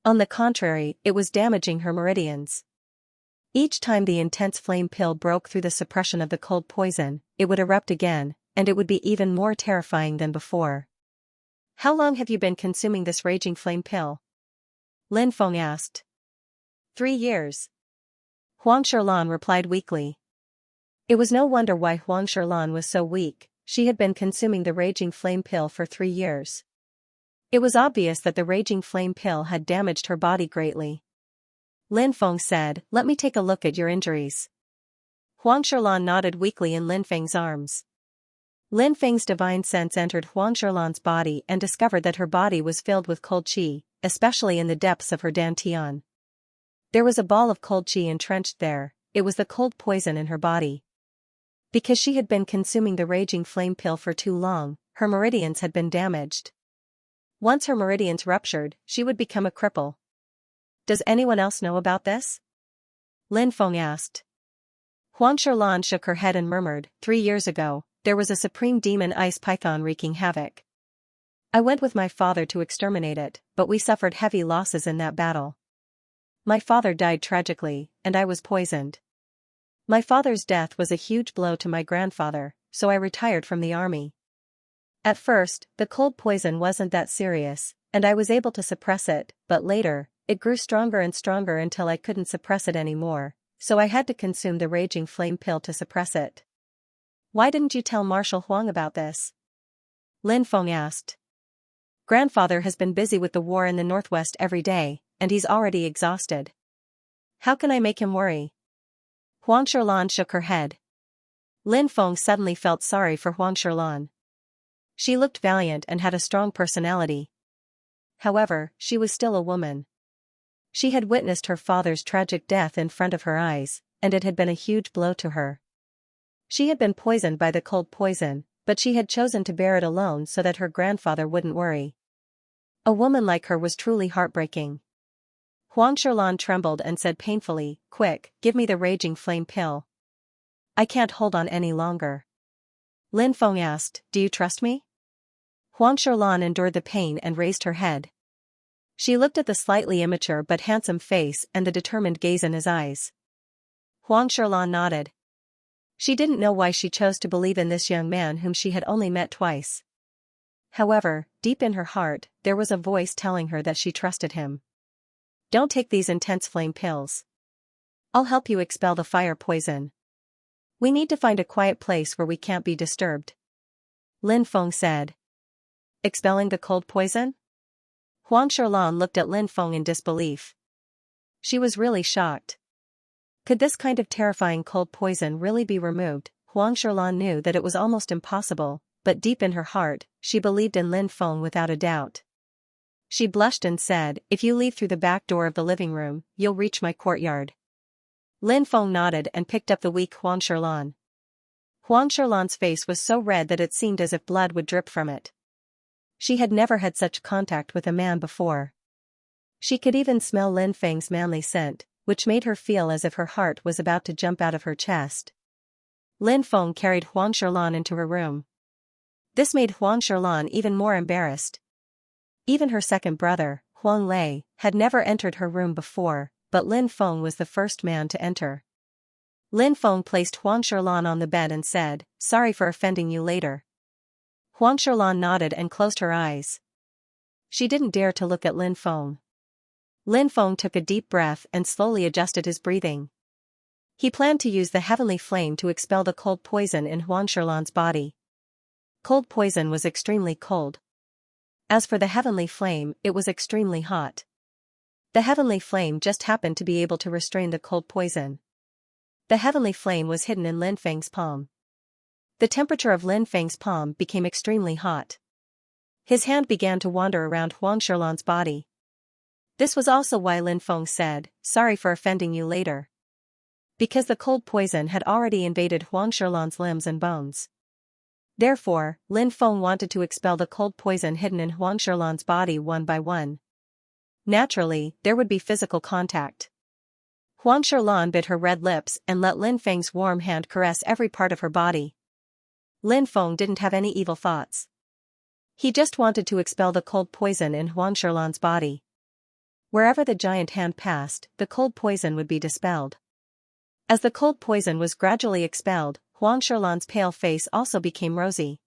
On the contrary, it was damaging her meridians. Each time the intense flame pill broke through the suppression of the cold poison, it would erupt again, and it would be even more terrifying than before. "How long have you been consuming this raging flame pill?" Lin Feng asked. 3 years. Huang Sherlan replied weakly. It was no wonder why Huang Sherlan was so weak. She had been consuming the raging flame pill for 3 years. It was obvious that the raging flame pill had damaged her body greatly. Lin Feng said, "Let me take a look at your injuries." Huang Sherlan nodded weakly in Lin Feng's arms. Lin Feng's divine sense entered Huang Sherlan's body and discovered that her body was filled with cold qi, especially in the depths of her dantian. There was a ball of cold qi entrenched there. It was the cold poison in her body. Because she had been consuming the raging flame pill for too long, her meridians had been damaged. Once her meridians ruptured, she would become a cripple. "Does anyone else know about this?" Lin Feng asked. Huang Sherlan shook her head and murmured, 3 years ago, there was a supreme demon ice python wreaking havoc. I went with my father to exterminate it, but we suffered heavy losses in that battle. My father died tragically, and I was poisoned. My father's death was a huge blow to my grandfather, so I retired from the army. At first, the cold poison wasn't that serious, and I was able to suppress it, but later, it grew stronger and stronger until I couldn't suppress it anymore, so I had to consume the raging flame pill to suppress it." "Why didn't you tell Marshal Huang about this?" Lin Feng asked. "Grandfather has been busy with the war in the northwest every day, and he's already exhausted. How can I make him worry?" Huang Sherlan shook her head. Lin Feng suddenly felt sorry for Huang Sherlan. She looked valiant and had a strong personality. However, she was still a woman. She had witnessed her father's tragic death in front of her eyes, and it had been a huge blow to her. She had been poisoned by the cold poison, but she had chosen to bear it alone so that her grandfather wouldn't worry. A woman like her was truly heartbreaking. Huang Sherlan trembled and said painfully, "Quick, give me the raging flame pill. I can't hold on any longer." Lin Feng asked, "Do you trust me?" Huang Sherlan endured the pain and raised her head. She looked at the slightly immature but handsome face and the determined gaze in his eyes. Huang Sherlan nodded. She didn't know why she chose to believe in this young man whom she had only met twice. However, deep in her heart, there was a voice telling her that she trusted him. "Don't take these intense flame pills. I'll help you expel the fire poison. We need to find a quiet place where we can't be disturbed," Lin Feng said. "Expelling the cold poison?" Huang Sherlan looked at Lin Feng in disbelief. She was really shocked. Could this kind of terrifying cold poison really be removed? Huang Sherlan knew that it was almost impossible, but deep in her heart, she believed in Lin Feng without a doubt. She blushed and said, "If you leave through the back door of the living room, you'll reach my courtyard." Lin Feng nodded and picked up the weak Huang Sherlan. Huang Sherlan's face was so red that it seemed as if blood would drip from it. She had never had such contact with a man before. She could even smell Lin Feng's manly scent, which made her feel as if her heart was about to jump out of her chest. Lin Feng carried Huang Sherlan into her room. This made Huang Sherlan even more embarrassed. Even her second brother, Huang Lei, had never entered her room before, but Lin Feng was the first man to enter. Lin Feng placed Huang Sherlan on the bed and said, "Sorry for offending you later." Huang Sherlan nodded and closed her eyes. She didn't dare to look at Lin Feng. Lin Feng took a deep breath and slowly adjusted his breathing. He planned to use the heavenly flame to expel the cold poison in Huang Sherlan's body. Cold poison was extremely cold. As for the heavenly flame, it was extremely hot. The heavenly flame just happened to be able to restrain the cold poison. The heavenly flame was hidden in Lin Feng's palm. The temperature of Lin Feng's palm became extremely hot. His hand began to wander around Huang Sherlan's body. This was also why Lin Feng said, "Sorry for offending you later." Because the cold poison had already invaded Huang Sherlan's limbs and bones. Therefore, Lin Feng wanted to expel the cold poison hidden in Huang Sherlan's body one by one. Naturally, there would be physical contact. Huang Sherlan bit her red lips and let Lin Feng's warm hand caress every part of her body. Lin Feng didn't have any evil thoughts. He just wanted to expel the cold poison in Huang Sherlan's body. Wherever the giant hand passed, the cold poison would be dispelled. As the cold poison was gradually expelled, Huang Sherlan's pale face also became rosy.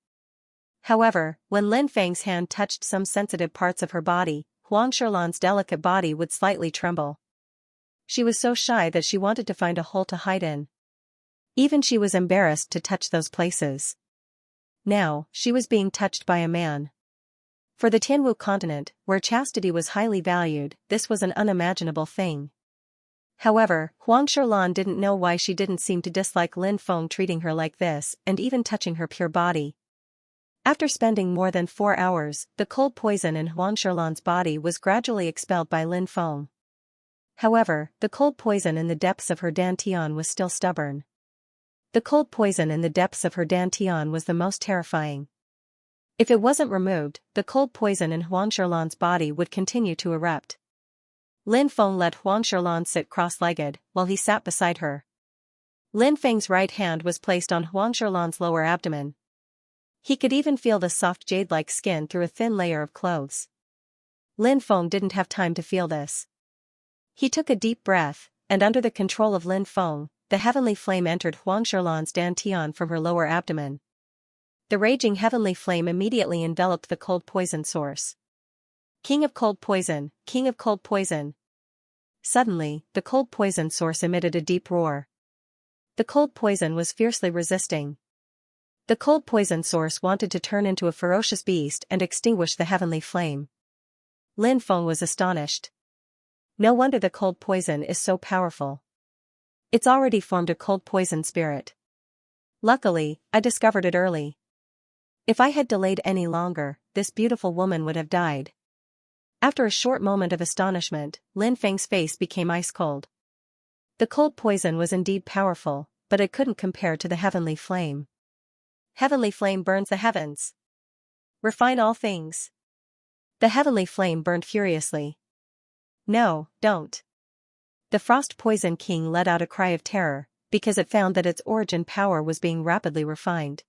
However, when Lin Feng's hand touched some sensitive parts of her body, Huang Sherlan's delicate body would slightly tremble. She was so shy that she wanted to find a hole to hide in. Even she was embarrassed to touch those places. Now, she was being touched by a man. For the Tianwu continent, where chastity was highly valued, this was an unimaginable thing. However, Huang Sherlan didn't know why she didn't seem to dislike Lin Feng treating her like this and even touching her pure body. After spending more than 4 hours, the cold poison in Huang Sherlan's body was gradually expelled by Lin Feng. However, the cold poison in the depths of her dantian was still stubborn. The cold poison in the depths of her dantian was the most terrifying. If it wasn't removed, the cold poison in Huang Sherlan's body would continue to erupt. Lin Feng let Huang Sherlan sit cross-legged, while he sat beside her. Lin Feng's right hand was placed on Huang Sherlan's lower abdomen. He could even feel the soft jade-like skin through a thin layer of clothes. Lin Feng didn't have time to feel this. He took a deep breath, and under the control of Lin Feng, the heavenly flame entered Huang Sherlan's dantian from her lower abdomen. The raging heavenly flame immediately enveloped the cold poison source. "King of cold poison, king of cold poison." Suddenly, the cold poison source emitted a deep roar. The cold poison was fiercely resisting. The cold poison source wanted to turn into a ferocious beast and extinguish the heavenly flame. Lin Feng was astonished. No wonder the cold poison is so powerful. It's already formed a cold poison spirit. Luckily, I discovered it early. If I had delayed any longer, this beautiful woman would have died. After a short moment of astonishment, Lin Feng's face became ice cold. The cold poison was indeed powerful, but it couldn't compare to the heavenly flame. Heavenly flame burns the heavens. Refine all things. The heavenly flame burned furiously. No, don't. The frost poison king let out a cry of terror, because it found that its origin power was being rapidly refined.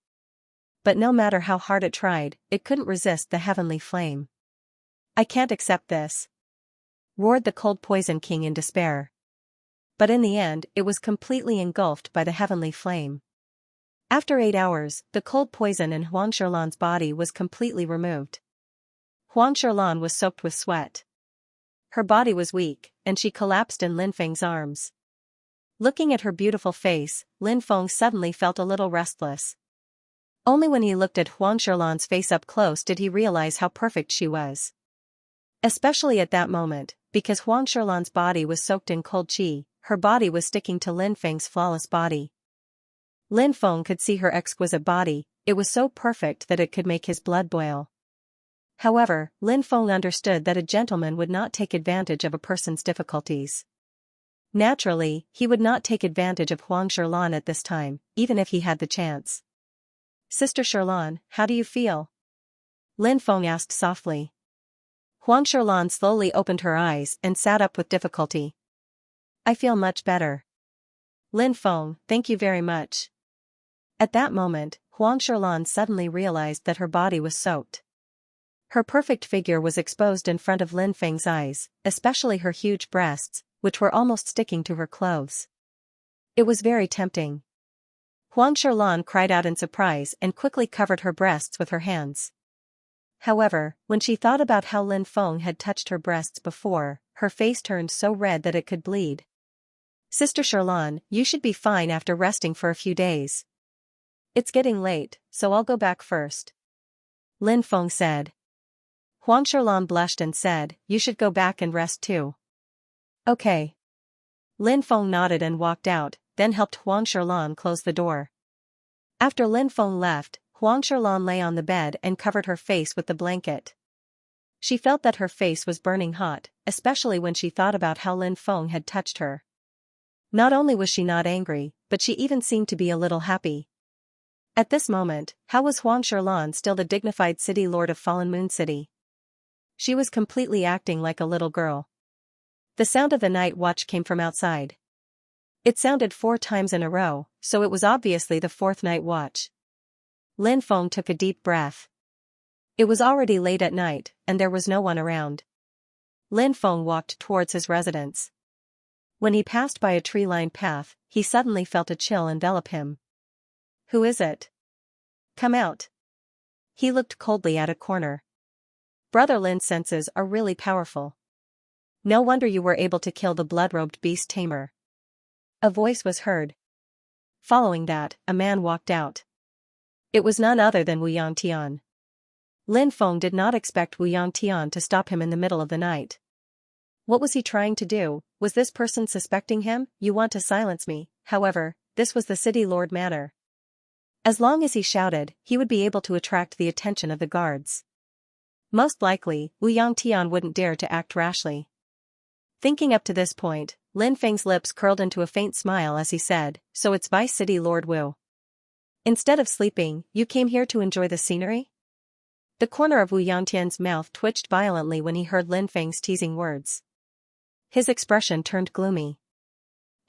But no matter how hard it tried, it couldn't resist the heavenly flame. I can't accept this, roared the cold poison king in despair. But in the end, it was completely engulfed by the heavenly flame. After 8 hours, the cold poison in Huang Shilan's body was completely removed. Huang Shilan was soaked with sweat. Her body was weak, and she collapsed in Lin Feng's arms. Looking at her beautiful face, Lin Feng suddenly felt a little restless. Only when he looked at Huang Shilan's face up close did he realize how perfect she was. Especially at that moment, because Huang Shilan's body was soaked in cold qi, her body was sticking to Lin Feng's flawless body. Lin Feng could see her exquisite body, it was so perfect that it could make his blood boil. However, Lin Feng understood that a gentleman would not take advantage of a person's difficulties. Naturally, he would not take advantage of Huang Shilan at this time, even if he had the chance. Sister Shilan, how do you feel? Lin Feng asked softly. Huang Shilan slowly opened her eyes and sat up with difficulty. I feel much better. Lin Feng, thank you very much. At that moment, Huang Shilan suddenly realized that her body was soaked. Her perfect figure was exposed in front of Lin Feng's eyes, especially her huge breasts, which were almost sticking to her clothes. It was very tempting. Huang Shilan cried out in surprise and quickly covered her breasts with her hands. However, when she thought about how Lin Feng had touched her breasts before, her face turned so red that it could bleed. Sister Shilan, you should be fine after resting for a few days. It's getting late, so I'll go back first. Lin Feng said. Huang Shilan blushed and said, you should go back and rest too. Okay. Lin Feng nodded and walked out, then helped Huang Shilan close the door. After Lin Feng left, Huang Shilan lay on the bed and covered her face with the blanket. She felt that her face was burning hot, especially when she thought about how Lin Feng had touched her. Not only was she not angry, but she even seemed to be a little happy. At this moment, how was Huang Shilan still the dignified city lord of Fallen Moon City? She was completely acting like a little girl. The sound of the night watch came from outside. It sounded 4 times in a row, so it was obviously the 4th night watch. Lin Feng took a deep breath. It was already late at night, and there was no one around. Lin Feng walked towards his residence. When he passed by a tree-lined path, he suddenly felt a chill envelop him. Who is it? Come out. He looked coldly at a corner. Brother Lin's senses are really powerful. No wonder you were able to kill the blood-robed beast tamer. A voice was heard. Following that, a man walked out. It was none other than Wu Yangtian. Lin Feng did not expect Wu Yangtian to stop him in the middle of the night. What was he trying to do? Was this person suspecting him? You want to silence me. However, this was the city lord manner. As long as he shouted, he would be able to attract the attention of the guards. Most likely, Wu Yangtian wouldn't dare to act rashly. Thinking up to this point, Lin Feng's lips curled into a faint smile as he said, so it's Vice City Lord Wu. Instead of sleeping, you came here to enjoy the scenery? The corner of Wu Yangtian's mouth twitched violently when he heard Lin Feng's teasing words. His expression turned gloomy.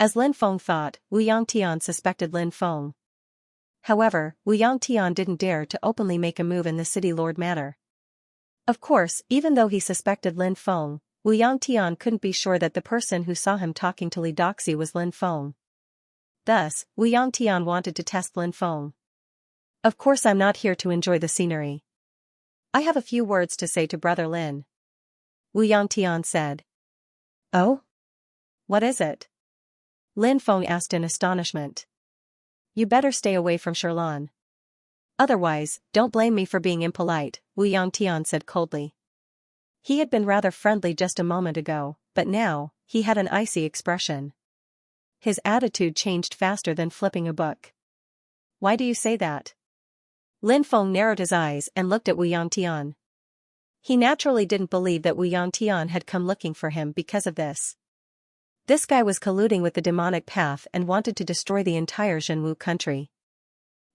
As Lin Feng thought, Wu Yangtian suspected Lin Feng. However, Wu Yangtian didn't dare to openly make a move in the city lord manner. Of course, even though he suspected Lin Feng, Wu Yangtian couldn't be sure that the person who saw him talking to Li Doxi was Lin Feng. Thus, Wu Yangtian wanted to test Lin Feng. Of course I'm not here to enjoy the scenery. I have a few words to say to Brother Lin. Wu Yangtian said. Oh? What is it? Lin Feng asked in astonishment. You better stay away from Shilan. Otherwise, don't blame me for being impolite, Wu Yangtian said coldly. He had been rather friendly just a moment ago, but now, he had an icy expression. His attitude changed faster than flipping a book. Why do you say that? Lin Feng narrowed his eyes and looked at Wu Yangtian. He naturally didn't believe that Wu Yangtian had come looking for him because of this. This guy was colluding with the demonic path and wanted to destroy the entire Zhenwu country.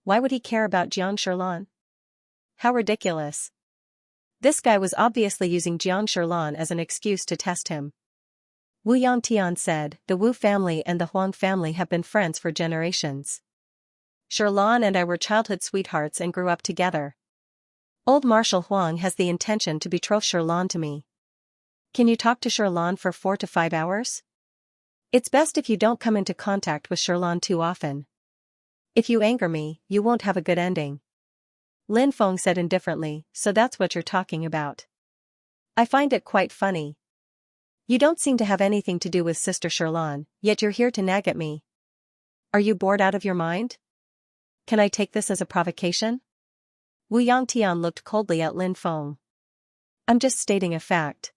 Why would he care about Jiang Shilan? How ridiculous. This guy was obviously using Jiang Shilan as an excuse to test him. Wu Yangtian said, the Wu family and the Huang family have been friends for generations. Shilan and I were childhood sweethearts and grew up together. Old Marshal Huang has the intention to betroth Shilan to me. Can you talk to Shilan for 4 to 5 hours? It's best if you don't come into contact with Shilan too often. If you anger me, you won't have a good ending. Lin Feng said indifferently, so that's what you're talking about. I find it quite funny. You don't seem to have anything to do with Sister Shilan, yet you're here to nag at me. Are you bored out of your mind? Can I take this as a provocation? Wu Yangtian looked coldly at Lin Feng. I'm just stating a fact.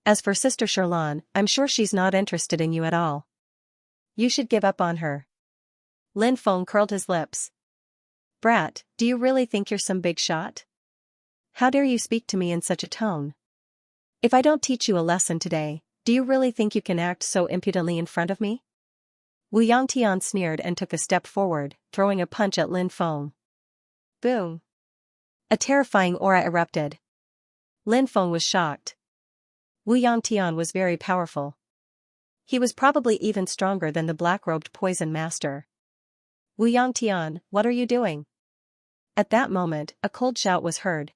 As for Sister Shilan, I'm sure she's not interested in you at all. You should give up on her. Lin Feng curled his lips. Brat, do you really think you're some big shot? How dare you speak to me in such a tone? If I don't teach you a lesson today, do you really think you can act so impudently in front of me? Wu Yangtian sneered and took a step forward, throwing a punch at Lin Feng. Boom! A terrifying aura erupted. Lin Feng was shocked. Wu Yangtian was very powerful. He was probably even stronger than the black-robed poison master. Wu Yangtian, what are you doing? At that moment, a cold shout was heard.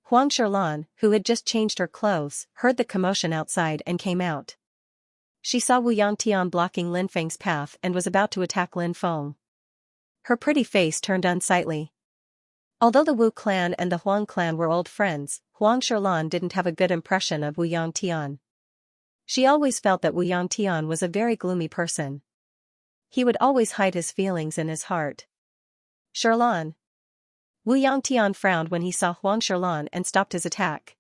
Huang Shilan, who had just changed her clothes, heard the commotion outside and came out. She saw Wu Yangtian blocking Lin Feng's path and was about to attack Lin Feng. Her pretty face turned unsightly. Although the Wu clan and the Huang clan were old friends, Huang Shilan didn't have a good impression of Wu Yangtian. She always felt that Wu Yangtian was a very gloomy person. He would always hide his feelings in his heart. Shilan. Wu Yangtian frowned when he saw Huang Shilan and stopped his attack.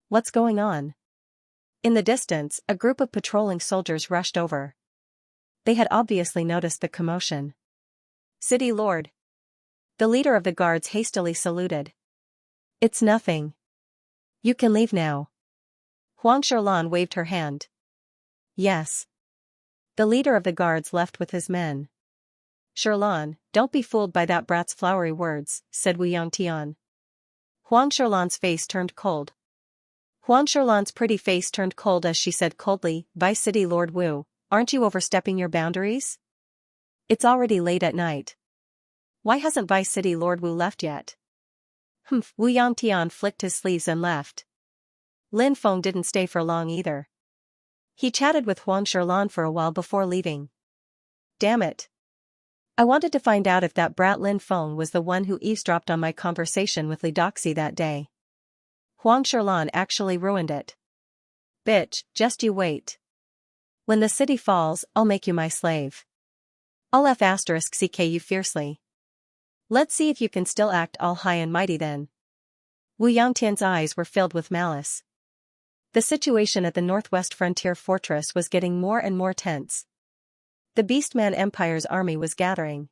What's going on? In the distance, a group of patrolling soldiers rushed over. They had obviously noticed the commotion. City Lord. The leader of the guards hastily saluted. It's nothing. You can leave now. Huang Shilan waved her hand. Yes. The leader of the guards left with his men. Shilan, don't be fooled by that brat's flowery words, said Wu Yangtian. Huang Shilan's face turned cold. Huang Shilan's pretty face turned cold as she said coldly, Vice City Lord Wu, aren't you overstepping your boundaries? It's already late at night. Why hasn't Vice City Lord Wu left yet? Wu Yangtian flicked his sleeves and left. Lin Feng didn't stay for long either. He chatted with Huang Shilan for a while before leaving. Damn it. I wanted to find out if that brat Lin Feng was the one who eavesdropped on my conversation with Li Doxi that day. Huang Shilan actually ruined it. Bitch, just you wait. When the city falls, I'll make you my slave. I'll *CK you fiercely. Let's see if you can still act all high and mighty then. Wu Yangtian's eyes were filled with malice. The situation at the northwest frontier fortress was getting more and more tense. The Beastman Empire's army was gathering.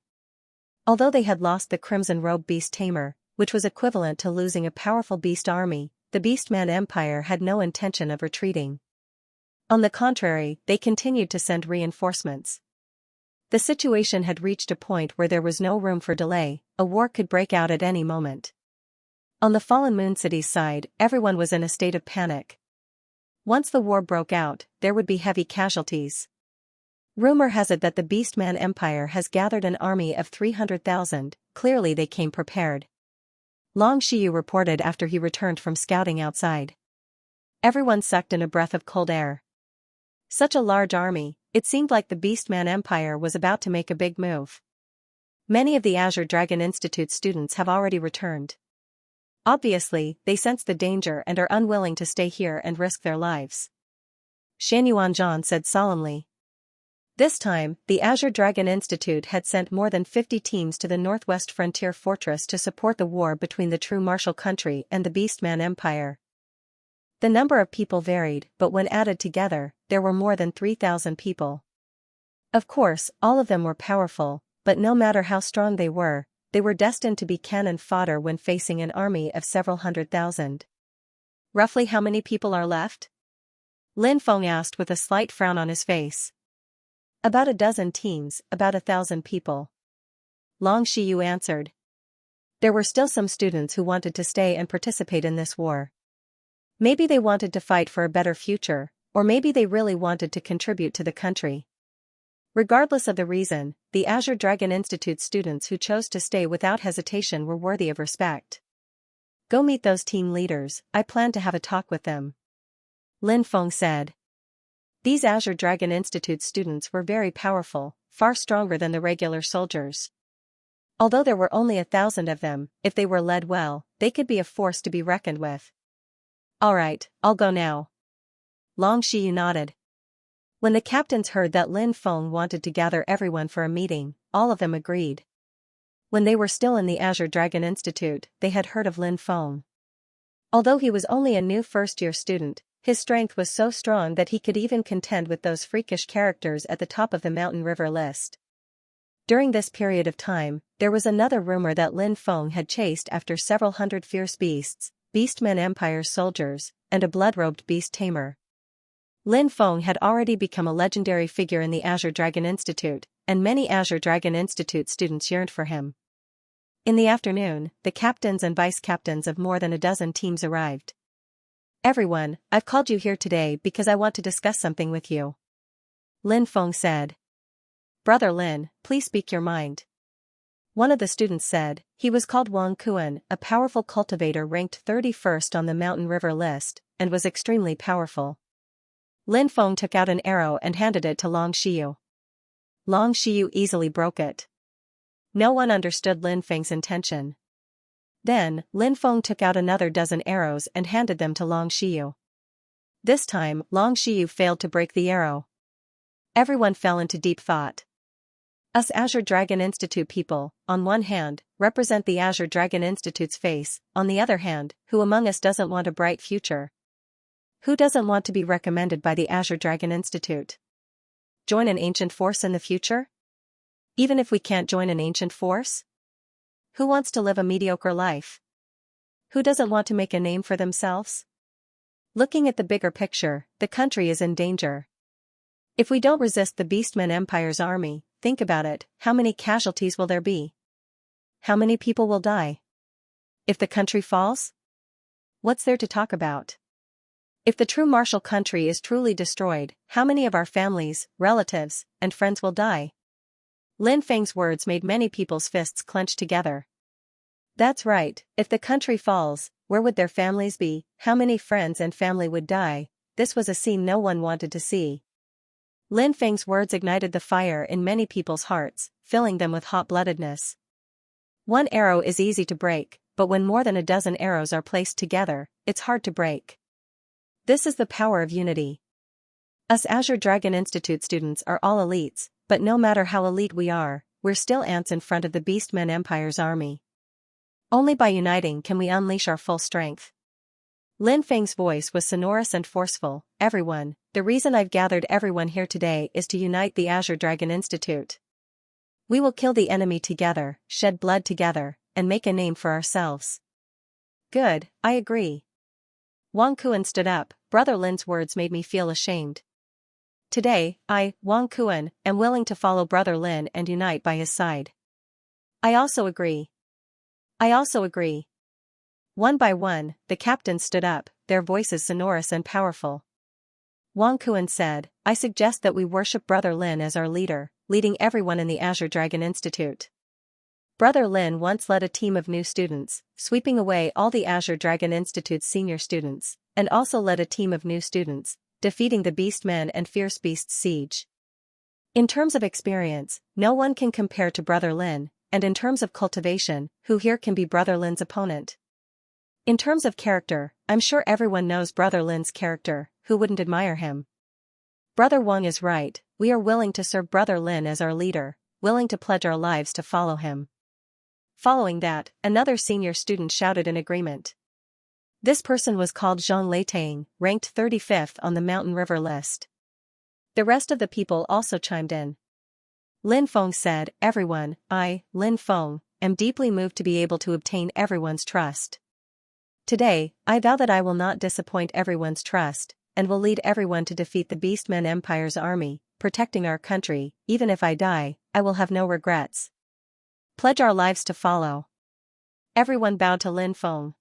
Although they had lost the Crimson Robe Beast Tamer, which was equivalent to losing a powerful beast army, the Beastman Empire had no intention of retreating. On the contrary, they continued to send reinforcements. The situation had reached a point where there was no room for delay, a war could break out at any moment. On the Fallen Moon City's side, everyone was in a state of panic. Once the war broke out, there would be heavy casualties. Rumor has it that the Beastman Empire has gathered an army of 300,000, clearly they came prepared. Long Shiyu reported after he returned from scouting outside. Everyone sucked in a breath of cold air. Such a large army, it seemed like the Beastman Empire was about to make a big move. Many of the Azure Dragon Institute students have already returned. Obviously, they sense the danger and are unwilling to stay here and risk their lives. Shan Yuanzhan said solemnly. This time, the Azure Dragon Institute had sent more than 50 teams to the northwest frontier fortress to support the war between the true martial country and the Beastman Empire. The number of people varied, but when added together, there were more than 3,000 people. Of course, all of them were powerful, but no matter how strong they were destined to be cannon fodder when facing an army of several 100,000. Roughly how many people are left? Lin Feng asked with a slight frown on his face. About a dozen teams, about 1,000 people. Long Shiyu answered. There were still some students who wanted to stay and participate in this war. Maybe they wanted to fight for a better future, or maybe they really wanted to contribute to the country. Regardless of the reason, the Azure Dragon Institute students who chose to stay without hesitation were worthy of respect. Go meet those team leaders, I plan to have a talk with them. Lin Feng said. These Azure Dragon Institute students were very powerful, far stronger than the regular soldiers. Although there were only 1,000 of them, if they were led well, they could be a force to be reckoned with. Alright, I'll go now. Long Shiyu nodded. When the captains heard that Lin Feng wanted to gather everyone for a meeting, all of them agreed. When they were still in the Azure Dragon Institute, they had heard of Lin Feng. Although he was only a new first-year student, his strength was so strong that he could even contend with those freakish characters at the top of the Mountain River list. During this period of time, there was another rumor that Lin Feng had chased after several hundred fierce beasts, Beastmen Empire's soldiers, and a blood-robed beast tamer. Lin Feng had already become a legendary figure in the Azure Dragon Institute, and many Azure Dragon Institute students yearned for him. In the afternoon, the captains and vice-captains of more than a dozen teams arrived. Everyone, I've called you here today because I want to discuss something with you. Lin Feng said. Brother Lin, please speak your mind. One of the students said. He was called Wang Kuan, a powerful cultivator ranked 31st on the Mountain River list, and was extremely powerful. Lin Feng took out an arrow and handed it to Long Shiyu. Long Shiyu easily broke it. No one understood Lin Feng's intention. Then, Lin Feng took out another dozen arrows and handed them to Long Shiyu. This time, Long Shiyu failed to break the arrow. Everyone fell into deep thought. Us Azure Dragon Institute people, on one hand, represent the Azure Dragon Institute's face, on the other hand, who among us doesn't want a bright future? Who doesn't want to be recommended by the Azure Dragon Institute? Join an ancient force in the future? Even if we can't join an ancient force? Who wants to live a mediocre life? Who doesn't want to make a name for themselves? Looking at the bigger picture, the country is in danger. If we don't resist the Beastmen Empire's army, think about it, how many casualties will there be? How many people will die? If the country falls? What's there to talk about? If the true martial country is truly destroyed, how many of our families, relatives, and friends will die? Lin Feng's words made many people's fists clench together. That's right, if the country falls, where would their families be, how many friends and family would die? This was a scene no one wanted to see. Lin Feng's words ignited the fire in many people's hearts, filling them with hot-bloodedness. One arrow is easy to break, but when more than a dozen arrows are placed together, it's hard to break. This is the power of unity. Us Azure Dragon Institute students are all elites, but no matter how elite we are, we're still ants in front of the Beastmen Empire's army. Only by uniting can we unleash our full strength. Lin Feng's voice was sonorous and forceful. Everyone, the reason I've gathered everyone here today is to unite the Azure Dragon Institute. We will kill the enemy together, shed blood together, and make a name for ourselves. Good, I agree. Wang Kuan stood up. Brother Lin's words made me feel ashamed. Today, I, Wang Kuan, am willing to follow Brother Lin and unite by his side. I also agree. I also agree. One by one, the captains stood up, their voices sonorous and powerful. Wang Kuan said, I suggest that we worship Brother Lin as our leader, leading everyone in the Azure Dragon Institute. Brother Lin once led a team of new students, sweeping away all the Azure Dragon Institute's senior students, and also led a team of new students, defeating the Beastmen and Fierce Beasts siege. In terms of experience, no one can compare to Brother Lin, and in terms of cultivation, who here can be Brother Lin's opponent? In terms of character, I'm sure everyone knows Brother Lin's character, who wouldn't admire him? Brother Wang is right, we are willing to serve Brother Lin as our leader, willing to pledge our lives to follow him. Following that, another senior student shouted in agreement. This person was called Zhang Leitang, ranked 35th on the Mountain River list. The rest of the people also chimed in. Lin Feng said, everyone, I, Lin Feng, am deeply moved to be able to obtain everyone's trust. Today, I vow that I will not disappoint everyone's trust, and will lead everyone to defeat the Beastmen Empire's army, protecting our country. Even if I die, I will have no regrets. Pledge our lives to follow." Everyone bowed to Lin Feng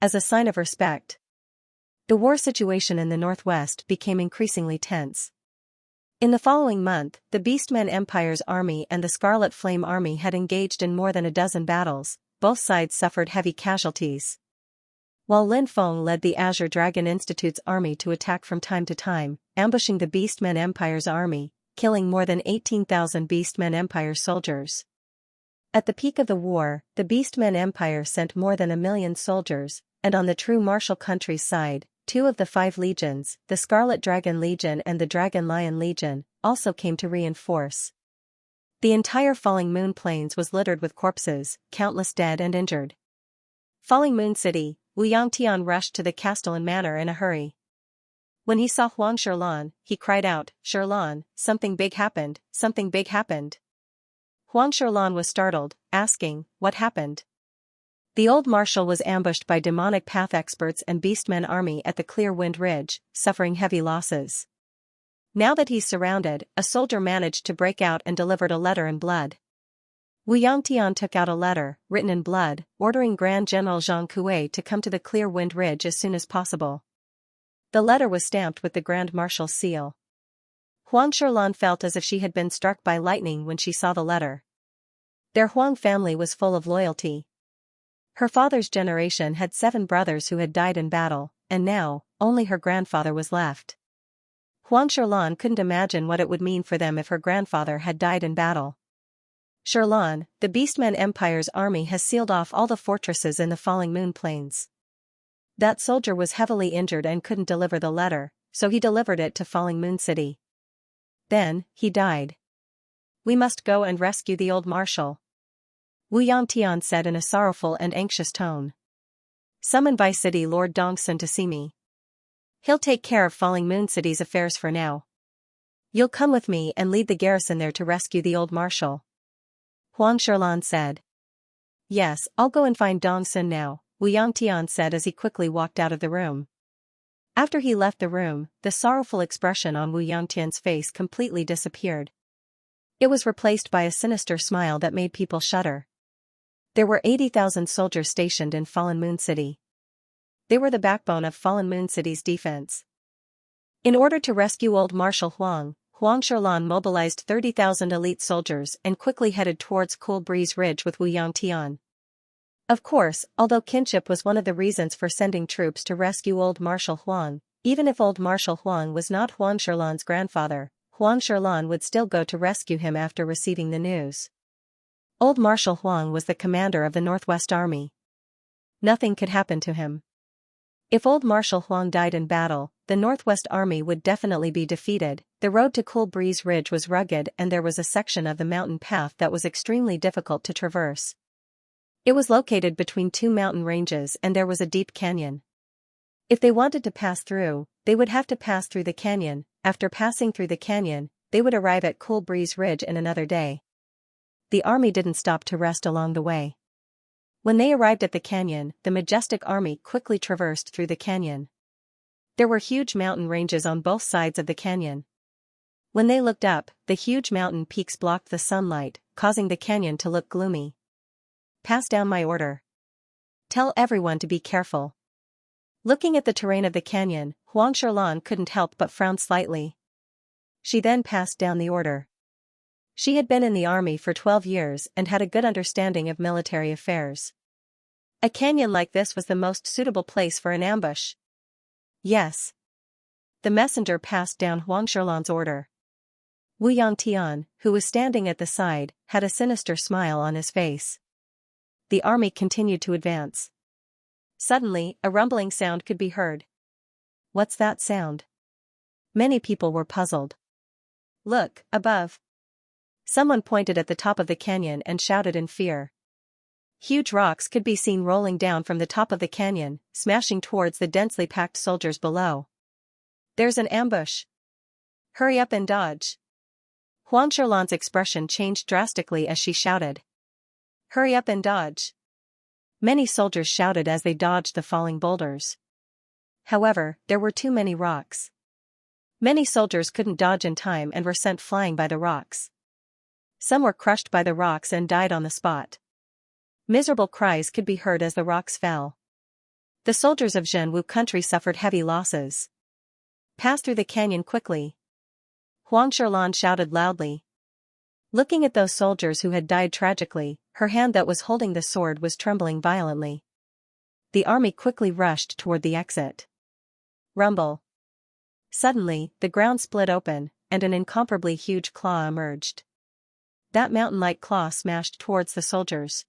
as a sign of respect. The war situation in the northwest became increasingly tense. In the following month, the Beastmen Empire's army and the Scarlet Flame army had engaged in more than a dozen battles. Both sides suffered heavy casualties. While Lin Feng led the Azure Dragon Institute's army to attack from time to time, ambushing the Beastmen Empire's army, killing more than 18,000 Beastmen Empire soldiers. At the peak of the war, the Beastmen Empire sent more than 1 million soldiers, and on the true martial country's side, 2 of the 5 legions, the Scarlet Dragon Legion and the Dragon Lion Legion, also came to reinforce. The entire Falling Moon Plains was littered with corpses, countless dead and injured. Falling Moon City, Wu Yangtian rushed to the Castellan Manor in a hurry. When he saw Huang Shirlan, he cried out, "Shirlan, something big happened, something big happened." Huang Shirlan was startled, asking, "What happened?" The old marshal was ambushed by demonic path experts and Beastmen army at the Clear Wind Ridge, suffering heavy losses. Now that he's surrounded, a soldier managed to break out and delivered a letter in blood. Wu Yangtian took out a letter, written in blood, ordering Grand General Zhang Kuei to come to the Clear Wind Ridge as soon as possible. The letter was stamped with the Grand Marshal's seal. Huang Shirlan felt as if she had been struck by lightning when she saw the letter. Their Huang family was full of loyalty. Her father's generation had 7 brothers who had died in battle, and now, only her grandfather was left. Huang Shirlan couldn't imagine what it would mean for them if her grandfather had died in battle. "Shirlan, the Beastmen Empire's army has sealed off all the fortresses in the Falling Moon Plains." That soldier was heavily injured and couldn't deliver the letter, so he delivered it to Falling Moon City. Then, he died. "We must go and rescue the old marshal," Wu Yangtian said in a sorrowful and anxious tone. "Summon by City Lord Dongsun to see me. He'll take care of Falling Moon City's affairs for now. You'll come with me and lead the garrison there to rescue the old marshal," Huang Shirlan said. "Yes, I'll go and find Dongsun now," Wu Yangtian said as he quickly walked out of the room. After he left the room, the sorrowful expression on Wu Yangtian's face completely disappeared. It was replaced by a sinister smile that made people shudder. There were 80,000 soldiers stationed in Fallen Moon City. They were the backbone of Fallen Moon City's defense. In order to rescue old Marshal Huang, Huang Shirlan mobilized 30,000 elite soldiers and quickly headed towards Cool Breeze Ridge with Wu Yangtian. Of course, although kinship was one of the reasons for sending troops to rescue old Marshal Huang, even if old Marshal Huang was not Huang Shirlan's grandfather, Huang Shirlan would still go to rescue him after receiving the news. Old Marshal Huang was the commander of the Northwest Army. Nothing could happen to him. If old Marshal Huang died in battle, the Northwest Army would definitely be defeated. The road to Cool Breeze Ridge was rugged and there was a section of the mountain path that was extremely difficult to traverse. It was located between 2 mountain ranges and there was a deep canyon. If they wanted to pass through, they would have to pass through the canyon. After passing through the canyon, they would arrive at Cool Breeze Ridge in another day. The army didn't stop to rest along the way. When they arrived at the canyon, the majestic army quickly traversed through the canyon. There were huge mountain ranges on both sides of the canyon. When they looked up, the huge mountain peaks blocked the sunlight, causing the canyon to look gloomy. "Pass down my order. Tell everyone to be careful." Looking at the terrain of the canyon, Huang Shirlan couldn't help but frown slightly. She then passed down the order. She had been in the army for 12 years and had a good understanding of military affairs. A canyon like this was the most suitable place for an ambush. "Yes." The messenger passed down Huang Shirlan's order. Wu Yangtian, who was standing at the side, had a sinister smile on his face. The army continued to advance. Suddenly, a rumbling sound could be heard. "What's that sound?" Many people were puzzled. "Look, above." Someone pointed at the top of the canyon and shouted in fear. Huge rocks could be seen rolling down from the top of the canyon, smashing towards the densely packed soldiers below. "There's an ambush. Hurry up and dodge." Huang Shirlan's expression changed drastically as she shouted. "Hurry up and dodge." Many soldiers shouted as they dodged the falling boulders. However, there were too many rocks. Many soldiers couldn't dodge in time and were sent flying by the rocks. Some were crushed by the rocks and died on the spot. Miserable cries could be heard as the rocks fell. The soldiers of Zhenwu country suffered heavy losses. Pass through the canyon quickly. Huang Shilan shouted loudly. Looking at those soldiers who had died tragically, her hand that was holding the sword was trembling violently. The army quickly rushed toward the exit. Rumble. Suddenly, the ground split open, and an incomparably huge claw emerged. That mountain-like claw smashed towards the soldiers.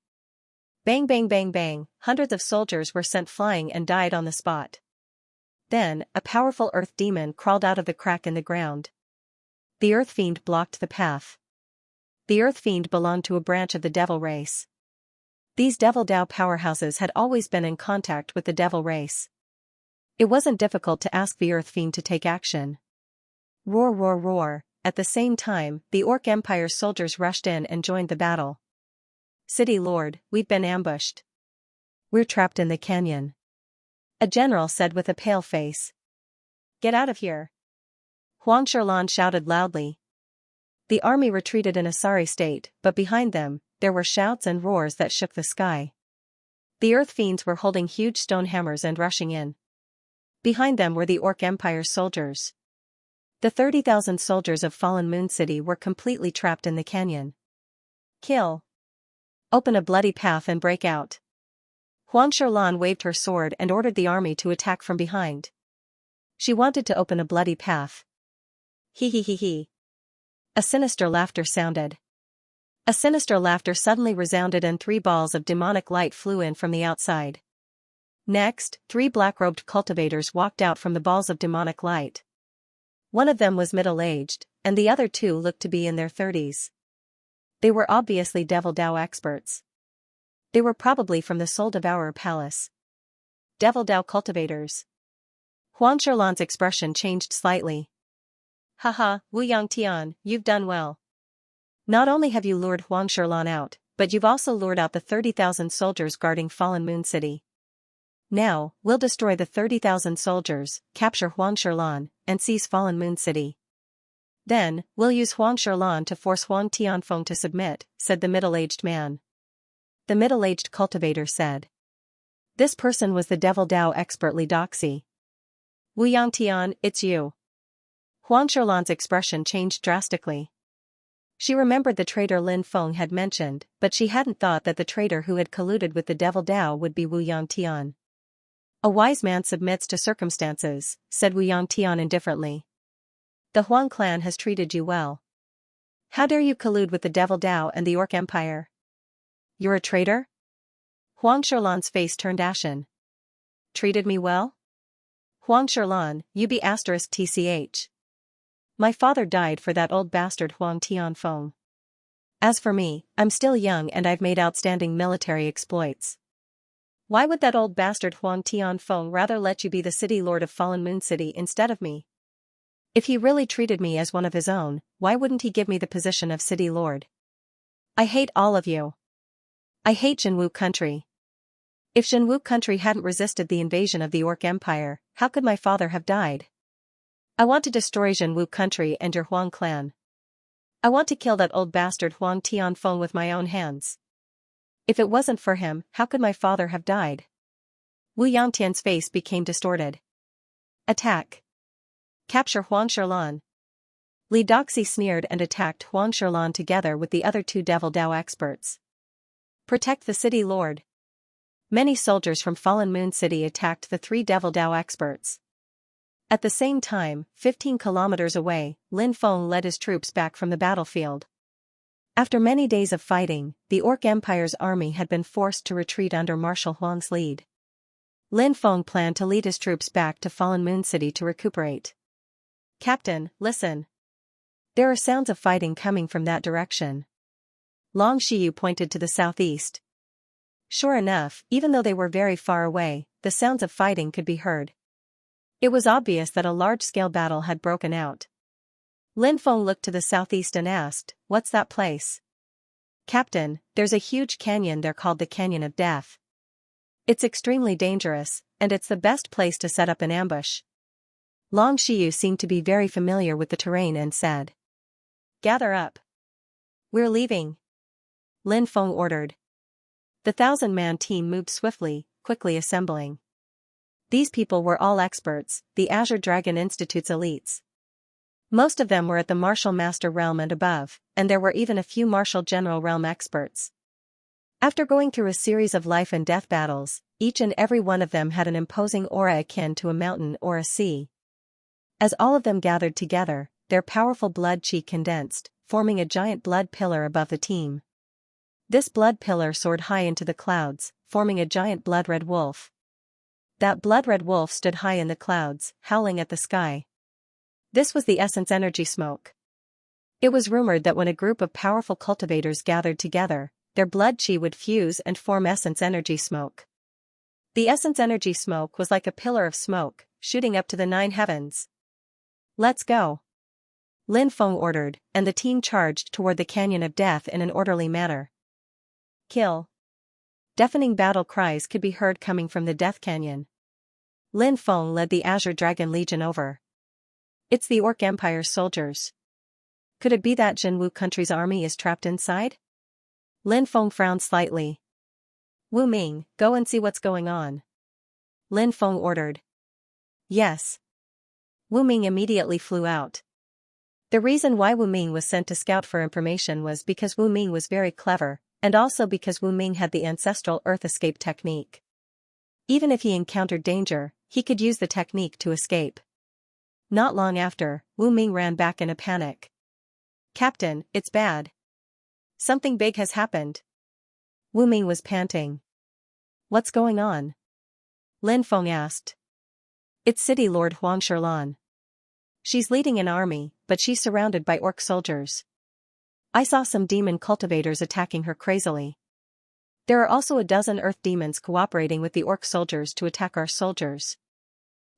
Bang bang bang bang, hundreds of soldiers were sent flying and died on the spot. Then, a powerful earth demon crawled out of the crack in the ground. The earth fiend blocked the path. The earth fiend belonged to a branch of the devil race. These devil Dao powerhouses had always been in contact with the devil race. It wasn't difficult to ask the earth fiend to take action. Roar roar roar, at the same time, the Orc Empire's soldiers rushed in and joined the battle. City Lord, we've been ambushed. We're trapped in the canyon. A general said with a pale face. Get out of here. Huang Shilan shouted loudly. The army retreated in a sorry state, but behind them, there were shouts and roars that shook the sky. The earth fiends were holding huge stone hammers and rushing in. Behind them were the Orc Empire's soldiers. The 30,000 soldiers of Fallen Moon City were completely trapped in the canyon. Kill. Open a bloody path and break out. Huang Shilan waved her sword and ordered the army to attack from behind. She wanted to open a bloody path. He he he he. A sinister laughter sounded. A sinister laughter suddenly resounded and 3 balls of demonic light flew in from the outside. Next, 3 black-robed cultivators walked out from the balls of demonic light. One of them was middle-aged, and the other 2 looked to be in their 30s. They were obviously Devil Dao experts. They were probably from the Soul Devourer Palace. Devil Dao cultivators. Huang Shilan's expression changed slightly. Haha, Wu Yangtian, you've done well. Not only have you lured Huang Shilan out, but you've also lured out the 30,000 soldiers guarding Fallen Moon City. Now, we'll destroy the 30,000 soldiers, capture Huang Shilan, and seize Fallen Moon City. Then, we'll use Huang Shilan to force Huang Tianfeng to submit, said the middle-aged man. The middle-aged cultivator said. This person was the Devil Dao expert Li Doxi. Wu Yangtian, it's you. Huang Shilan's expression changed drastically. She remembered the traitor Lin Feng had mentioned, but she hadn't thought that the traitor who had colluded with the Devil Dao would be Wu Yangtian. A wise man submits to circumstances, said Wu Yangtian indifferently. The Huang clan has treated you well. How dare you collude with the Devil Dao and the Orc Empire? You're a traitor? Huang Shilan's face turned ashen. Treated me well? Huang Shilan, you be *tch. My father died for that old bastard Huang Tianfeng. As for me, I'm still young and I've made outstanding military exploits. Why would that old bastard Huang Tianfeng rather let you be the city lord of Fallen Moon City instead of me? If he really treated me as one of his own, why wouldn't he give me the position of city lord? I hate all of you. I hate Zhenwu country. If Zhenwu country hadn't resisted the invasion of the Orc Empire, how could my father have died? I want to destroy Zhenwu country and your Huang clan. I want to kill that old bastard Huang Tianfeng with my own hands. If it wasn't for him, how could my father have died? Wu Yangtian's face became distorted. Attack. Capture Huang Shilan. Li Doxi sneered and attacked Huang Shilan together with the other 2 Devil Dao experts. Protect the city lord. Many soldiers from Fallen Moon City attacked the 3 Devil Dao experts. At the same time, 15 kilometers away, Lin Feng led his troops back from the battlefield. After many days of fighting, the Orc Empire's army had been forced to retreat under Marshal Huang's lead. Lin Feng planned to lead his troops back to Fallen Moon City to recuperate. Captain, listen. There are sounds of fighting coming from that direction. Long Shiyu pointed to the southeast. Sure enough, even though they were very far away, the sounds of fighting could be heard. It was obvious that a large-scale battle had broken out. Lin Feng looked to the southeast and asked, "What's that place?" "Captain, there's a huge canyon there called the Canyon of Death." It's extremely dangerous, and it's the best place to set up an ambush. Long Xiu seemed to be very familiar with the terrain and said. Gather up. We're leaving. Lin Feng ordered. The 1,000-man team moved swiftly, quickly assembling. These people were all experts, the Azure Dragon Institute's elites. Most of them were at the Martial Master realm and above, and there were even a few Martial General realm experts. After going through a series of life and death battles, each and every one of them had an imposing aura akin to a mountain or a sea. As all of them gathered together, their powerful blood chi condensed, forming a giant blood pillar above the team. This blood pillar soared high into the clouds, forming a giant blood-red wolf. That blood-red wolf stood high in the clouds, howling at the sky. This was the essence energy smoke. It was rumored that when a group of powerful cultivators gathered together, their blood chi would fuse and form essence energy smoke. The essence energy smoke was like a pillar of smoke, shooting up to the 9 heavens. Let's go. Lin Feng ordered, and the team charged toward the Canyon of Death in an orderly manner. Kill. Deafening battle cries could be heard coming from the Death Canyon. Lin Feng led the Azure Dragon Legion over. It's the Orc Empire's soldiers. Could it be that Jinwu country's army is trapped inside? Lin Feng frowned slightly. Wu Ming, go and see what's going on. Lin Feng ordered. Yes. Wu Ming immediately flew out. The reason why Wu Ming was sent to scout for information was because Wu Ming was very clever, and also because Wu Ming had the ancestral earth escape technique. Even if he encountered danger, he could use the technique to escape. Not long after, Wu Ming ran back in a panic. Captain, it's bad. Something big has happened. Wu Ming was panting. What's going on? Lin Feng asked. It's City Lord Huang Shilan. She's leading an army, but she's surrounded by orc soldiers. I saw some demon cultivators attacking her crazily. There are also a dozen earth demons cooperating with the orc soldiers to attack our soldiers.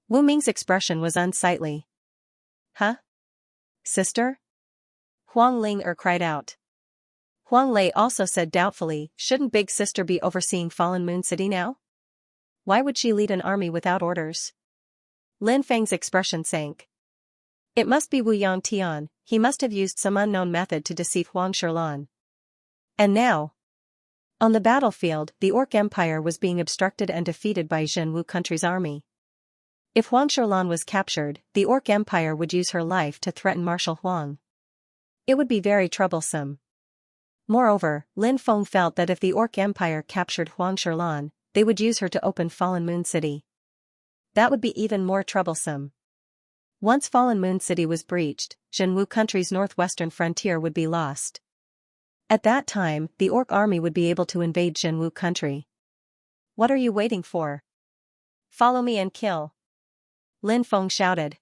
Wu Ming's expression was unsightly. Huh? Sister? Huang Ling cried out. Huang Lei also said doubtfully, shouldn't Big Sister be overseeing Fallen Moon City now? Why would she lead an army without orders? Lin Feng's expression sank. It must be Wu Yangtian, he must have used some unknown method to deceive Huang Shilan. And now? On the battlefield, the Orc Empire was being obstructed and defeated by Jinwu country's army. If Huang Shilan was captured, the Orc Empire would use her life to threaten Marshal Huang. It would be very troublesome. Moreover, Lin Feng felt that if the Orc Empire captured Huang Shilan, they would use her to open Fallen Moon City. That would be even more troublesome. Once Fallen Moon City was breached, Jinwu country's northwestern frontier would be lost. At that time, the Orc army would be able to invade Jinwu country. What are you waiting for? Follow me and kill. Lin Feng shouted.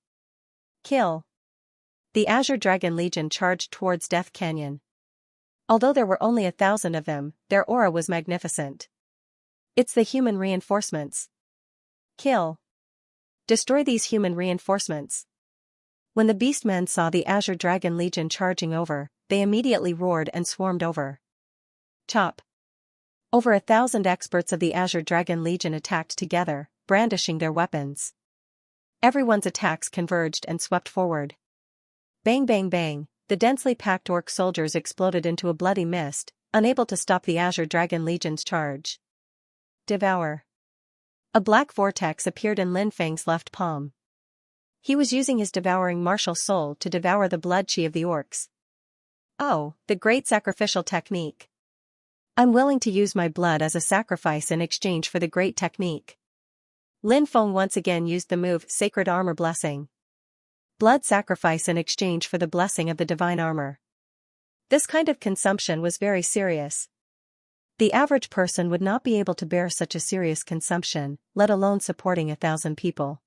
Kill. The Azure Dragon Legion charged towards Death Canyon. Although there were only 1,000 of them, their aura was magnificent. It's the human reinforcements. Kill. Destroy these human reinforcements. When the beastmen saw the Azure Dragon Legion charging over, they immediately roared and swarmed over. Chop. Over 1,000 experts of the Azure Dragon Legion attacked together, brandishing their weapons. Everyone's attacks converged and swept forward. Bang bang bang, the densely packed orc soldiers exploded into a bloody mist, unable to stop the Azure Dragon Legion's charge. Devour. A black vortex appeared in Lin Feng's left palm. He was using his devouring martial soul to devour the blood chi of the orcs. Oh, the great sacrificial technique. I'm willing to use my blood as a sacrifice in exchange for the great technique. Lin Feng once again used the move Sacred Armor Blessing. Blood sacrifice in exchange for the blessing of the divine armor. This kind of consumption was very serious. The average person would not be able to bear such a serious consumption, let alone supporting 1,000 people.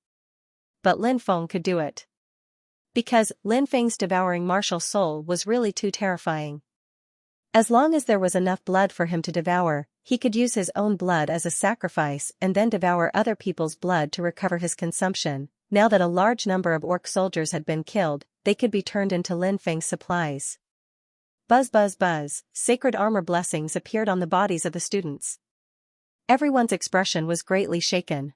But Lin Feng could do it. Because Lin Feng's devouring martial soul was really too terrifying. As long as there was enough blood for him to devour, he could use his own blood as a sacrifice and then devour other people's blood to recover his consumption. Now that a large number of orc soldiers had been killed, they could be turned into Lin Feng's supplies. Buzz buzz buzz, sacred armor blessings appeared on the bodies of the students. Everyone's expression was greatly shaken.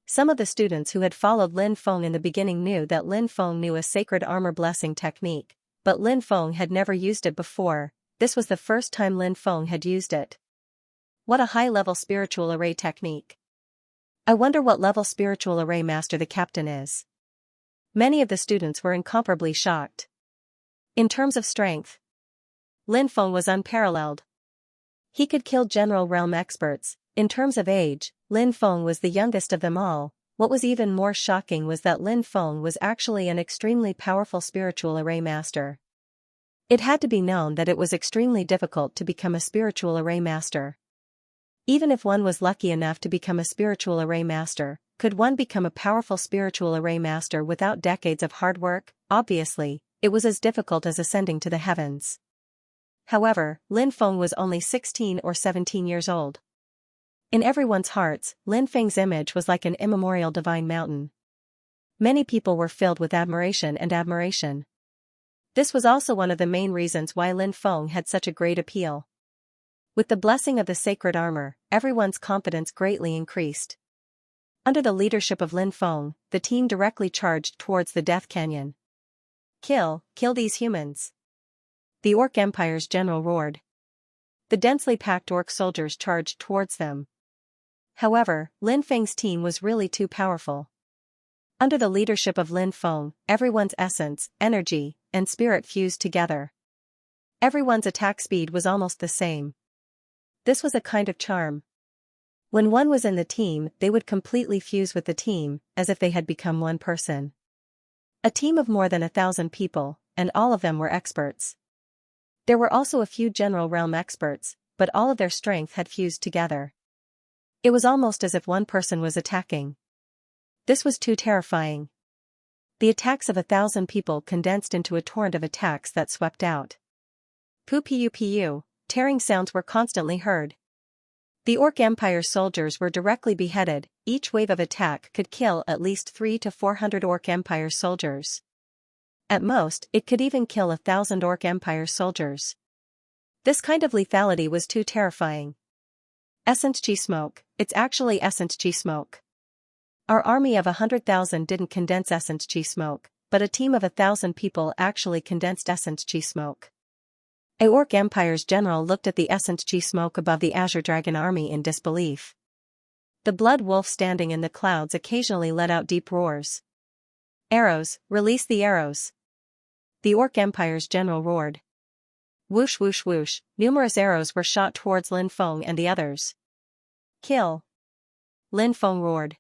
Some of the students who had followed Lin Feng in the beginning knew that Lin Feng knew a sacred armor blessing technique, but Lin Feng had never used it before. This was the first time Lin Feng had used it. What a high-level spiritual array technique. I wonder what level spiritual array master the captain is. Many of the students were incomparably shocked. In terms of strength, Lin Feng was unparalleled. He could kill general realm experts. In terms of age, Lin Feng was the youngest of them all. What was even more shocking was that Lin Feng was actually an extremely powerful spiritual array master. It had to be known that it was extremely difficult to become a spiritual array master. Even if one was lucky enough to become a spiritual array master, could one become a powerful spiritual array master without decades of hard work? Obviously, it was as difficult as ascending to the heavens. However, Lin Feng was only 16 or 17 years old. In everyone's hearts, Lin Feng's image was like an immemorial divine mountain. Many people were filled with admiration. This was also one of the main reasons why Lin Feng had such a great appeal. With the blessing of the sacred armor, everyone's confidence greatly increased. Under the leadership of Lin Feng, the team directly charged towards the Death Canyon. Kill these humans! The Orc Empire's general roared. The densely packed orc soldiers charged towards them. However, Lin Feng's team was really too powerful. Under the leadership of Lin Feng, everyone's essence, energy, and spirit fused together. Everyone's attack speed was almost the same. This was a kind of charm. When one was in the team, they would completely fuse with the team, as if they had become one person. A team of more than 1,000 people, and all of them were experts. There were also a few general realm experts, but all of their strength had fused together. It was almost as if one person was attacking. This was too terrifying. The attacks of 1,000 people condensed into a torrent of attacks that swept out. Pu, tearing sounds were constantly heard. The Orc Empire soldiers were directly beheaded. Each wave of attack could kill at least 300 to 400 Orc Empire soldiers. At most, it could even kill 1,000 Orc Empire soldiers. This kind of lethality was too terrifying. Essence Chi smoke, it's actually Essence Chi smoke. Our army of 100,000 didn't condense Essence Chi smoke, but a team of 1,000 people actually condensed Essence Chi smoke. A Orc Empire's general looked at the Essence Chi smoke above the Azure Dragon army in disbelief. The Blood Wolf standing in the clouds occasionally let out deep roars. Arrows, release the arrows! The Orc Empire's general roared. Whoosh whoosh whoosh, numerous arrows were shot towards Lin Feng and the others. Kill! Lin Feng roared.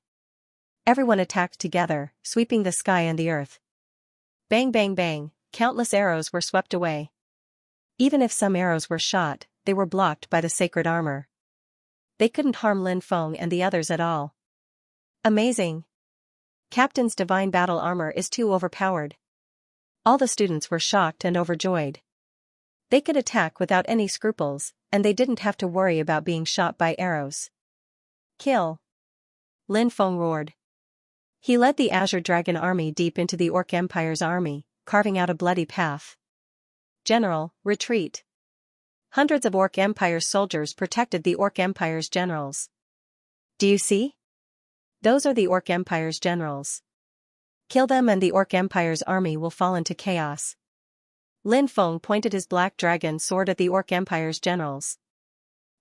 Everyone attacked together, sweeping the sky and the earth. Bang bang bang, countless arrows were swept away. Even if some arrows were shot, they were blocked by the sacred armor. They couldn't harm Lin Feng and the others at all. Amazing! Captain's divine battle armor is too overpowered. All the students were shocked and overjoyed. They could attack without any scruples, and they didn't have to worry about being shot by arrows. Kill! Lin Feng roared. He led the Azure Dragon army deep into the Orc Empire's army, carving out a bloody path. General, retreat! Hundreds of Orc Empire's soldiers protected the Orc Empire's generals. Do you see? Those are the Orc Empire's generals. Kill them and the Orc Empire's army will fall into chaos. Lin Feng pointed his black dragon sword at the Orc Empire's generals.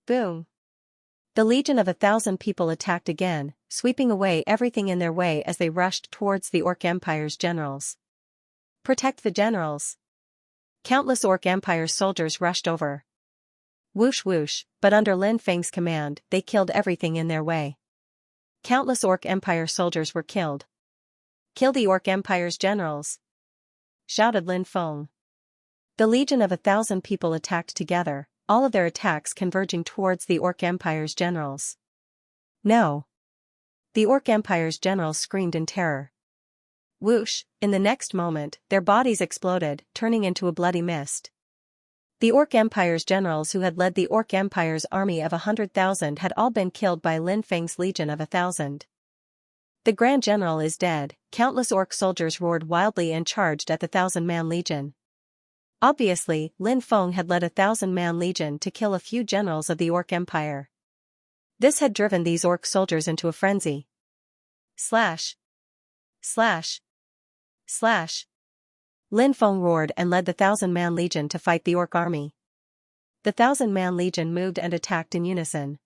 Boom! The legion of 1,000 people attacked again, sweeping away everything in their way as they rushed towards the Orc Empire's generals. Protect the generals! Countless Orc Empire soldiers rushed over. Whoosh whoosh, but under Lin Feng's command, they killed everything in their way. Countless Orc Empire soldiers were killed. Kill the Orc Empire's generals! Shouted Lin Feng. The legion of 1,000 people attacked together, all of their attacks converging towards the Orc Empire's generals. No! The Orc Empire's generals screamed in terror. Whoosh, in the next moment, their bodies exploded, turning into a bloody mist. The Orc Empire's generals who had led the Orc Empire's army of 100,000 had all been killed by Lin Feng's legion of 1,000. The Grand General is dead, countless Orc soldiers roared wildly and charged at the 1,000-man legion. Obviously, Lin Feng had led a 1,000-man legion to kill a few generals of the Orc Empire. This had driven these orc soldiers into a frenzy. Slash! Slash! Slash! Lin Feng roared and led the 1,000-man legion to fight the orc army. The 1,000-man legion moved and attacked in unison.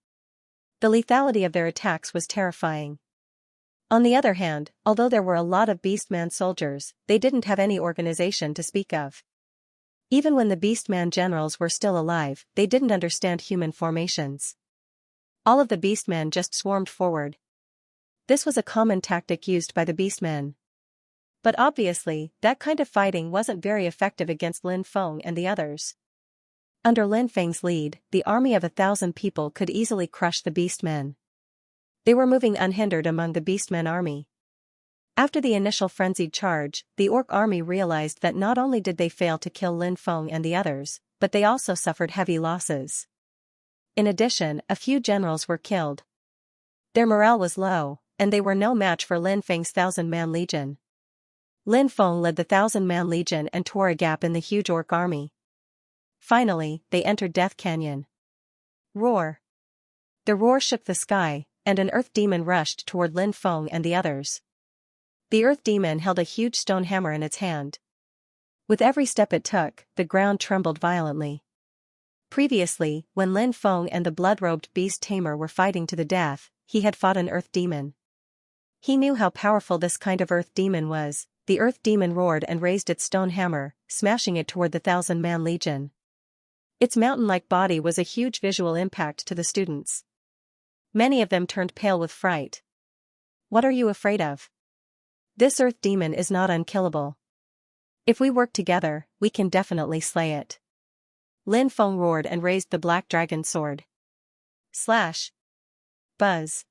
The lethality of their attacks was terrifying. On the other hand, although there were a lot of Beastman soldiers, they didn't have any organization to speak of. Even when the Beastman generals were still alive, they didn't understand human formations. All of the Beastmen just swarmed forward. This was a common tactic used by the Beastmen. But obviously, that kind of fighting wasn't very effective against Lin Feng and the others. Under Lin Feng's lead, the army of 1,000 people could easily crush the Beastmen. They were moving unhindered among the Beastmen army. After the initial frenzied charge, the orc army realized that not only did they fail to kill Lin Feng and the others, but they also suffered heavy losses. In addition, a few generals were killed. Their morale was low, and they were no match for Lin Feng's 1,000-man legion. Lin Feng led the 1,000-man legion and tore a gap in the huge orc army. Finally, they entered Death Canyon. Roar! The roar shook the sky, and an earth demon rushed toward Lin Feng and the others. The earth demon held a huge stone hammer in its hand. With every step it took, the ground trembled violently. Previously, when Lin Feng and the blood-robed beast tamer were fighting to the death, he had fought an earth demon. He knew how powerful this kind of earth demon was. The earth demon roared and raised its stone hammer, smashing it toward the 1,000-man legion. Its mountain-like body was a huge visual impact to the students. Many of them turned pale with fright. What are you afraid of? This earth demon is not unkillable. If we work together, we can definitely slay it. Lin Feng roared and raised the black dragon sword. Slash! Buzz!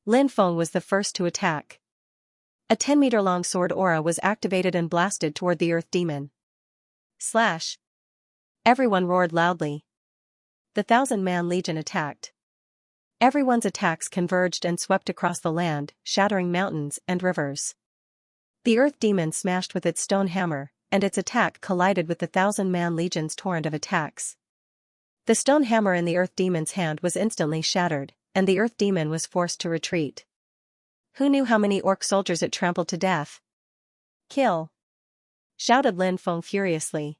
Lin Feng was the first to attack. A 10-meter-long sword aura was activated and blasted toward the earth demon. Slash! Everyone roared loudly. The 1,000-man legion attacked. Everyone's attacks converged and swept across the land, shattering mountains and rivers. The earth demon smashed with its stone hammer, and its attack collided with the 1,000-man legion's torrent of attacks. The stone hammer in the earth demon's hand was instantly shattered, and the earth demon was forced to retreat. Who knew how many orc soldiers it trampled to death? Kill! Shouted Lin Feng furiously.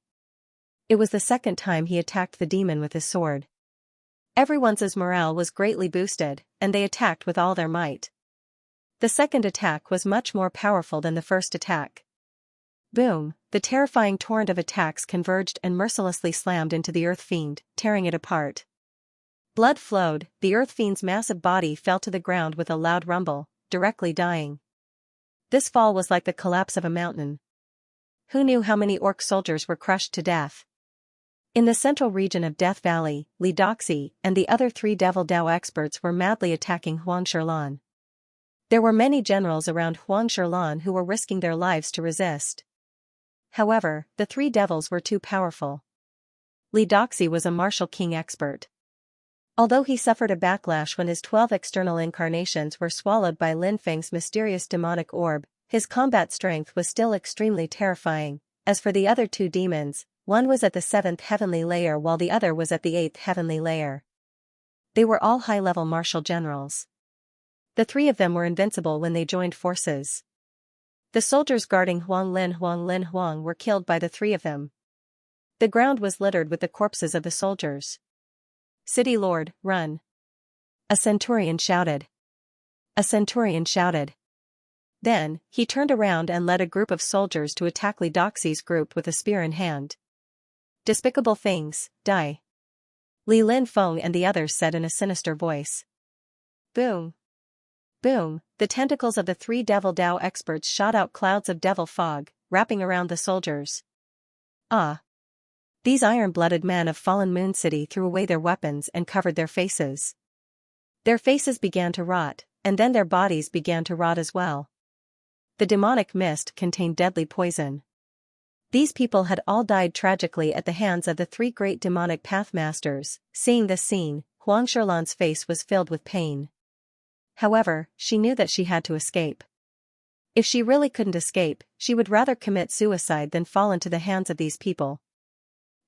It was the second time he attacked the demon with his sword. Everyone's morale was greatly boosted, and they attacked with all their might. The second attack was much more powerful than the first attack. Boom! The terrifying torrent of attacks converged and mercilessly slammed into the earth fiend, tearing it apart. Blood flowed, the earth fiend's massive body fell to the ground with a loud rumble, directly dying. This fall was like the collapse of a mountain. Who knew how many orc soldiers were crushed to death? In the central region of Death Valley, Li Doxi and the other 3 Devil Dao experts were madly attacking Huang Shilan. There were many generals around Huang Shilan who were risking their lives to resist. However, the 3 devils were too powerful. Li Doxi was a martial king expert. Although he suffered a backlash when his 12 external incarnations were swallowed by Lin Feng's mysterious demonic orb, his combat strength was still extremely terrifying. As for the other 2 demons, one was at the 7th heavenly layer while the other was at the 8th heavenly layer. They were all high-level martial generals. The 3 of them were invincible when they joined forces. The soldiers guarding Huang Lin were killed by the 3 of them. The ground was littered with the corpses of the soldiers. City Lord, run! A centurion shouted. A centurion shouted. Then, he turned around and led a group of soldiers to attack Li Doxi's group with a spear in hand. Despicable things, die! Li Lin Feng and the others said in a sinister voice. Boom! Boom! The tentacles of the 3 Devil Dao experts shot out clouds of devil fog, wrapping around the soldiers. Ah! These iron-blooded men of Fallen Moon City threw away their weapons and covered their faces. Their faces began to rot, and then their bodies began to rot as well. The demonic mist contained deadly poison. These people had all died tragically at the hands of the 3 great demonic pathmasters. Seeing this scene, Huang Shilan's face was filled with pain. However, she knew that she had to escape. If she really couldn't escape, she would rather commit suicide than fall into the hands of these people.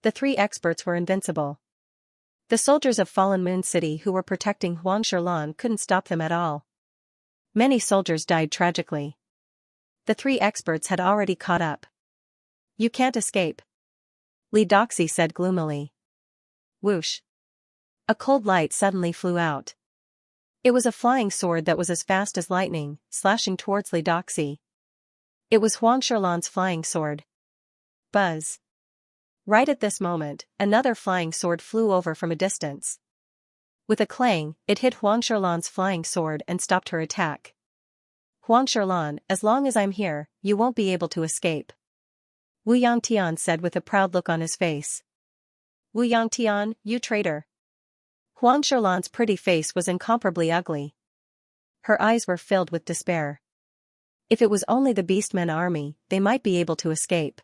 The 3 experts were invincible. The soldiers of Fallen Moon City who were protecting Huang Shilan couldn't stop them at all. Many soldiers died tragically. The three experts had already caught up. You can't escape, Li Doxi said gloomily. Whoosh. A cold light suddenly flew out. It was a flying sword that was as fast as lightning, slashing towards Li Doxi. It was Huang Shilan's flying sword. Buzz. Right at this moment, another flying sword flew over from a distance. With a clang, it hit Huang Shilan's flying sword and stopped her attack. Huang Shilan, as long as I'm here, you won't be able to escape, Wu Yangtian said with a proud look on his face. Wu Yangtian, you traitor. Huang Shilan's pretty face was incomparably ugly. Her eyes were filled with despair. If it was only the Beastmen army, they might be able to escape.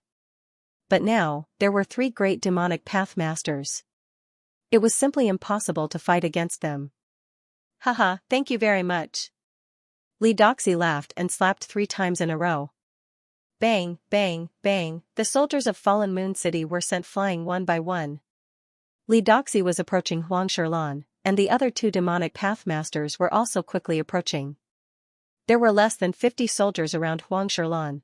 But now, there were three great demonic pathmasters. It was simply impossible to fight against them. Haha, thank you very much. Li Doxi laughed and slapped 3 times in a row. Bang, bang, bang, the soldiers of Fallen Moon City were sent flying one by one. Li Doxi was approaching Huang Shilan, and the other 2 demonic pathmasters were also quickly approaching. There were less than 50 soldiers around Huang Shilan.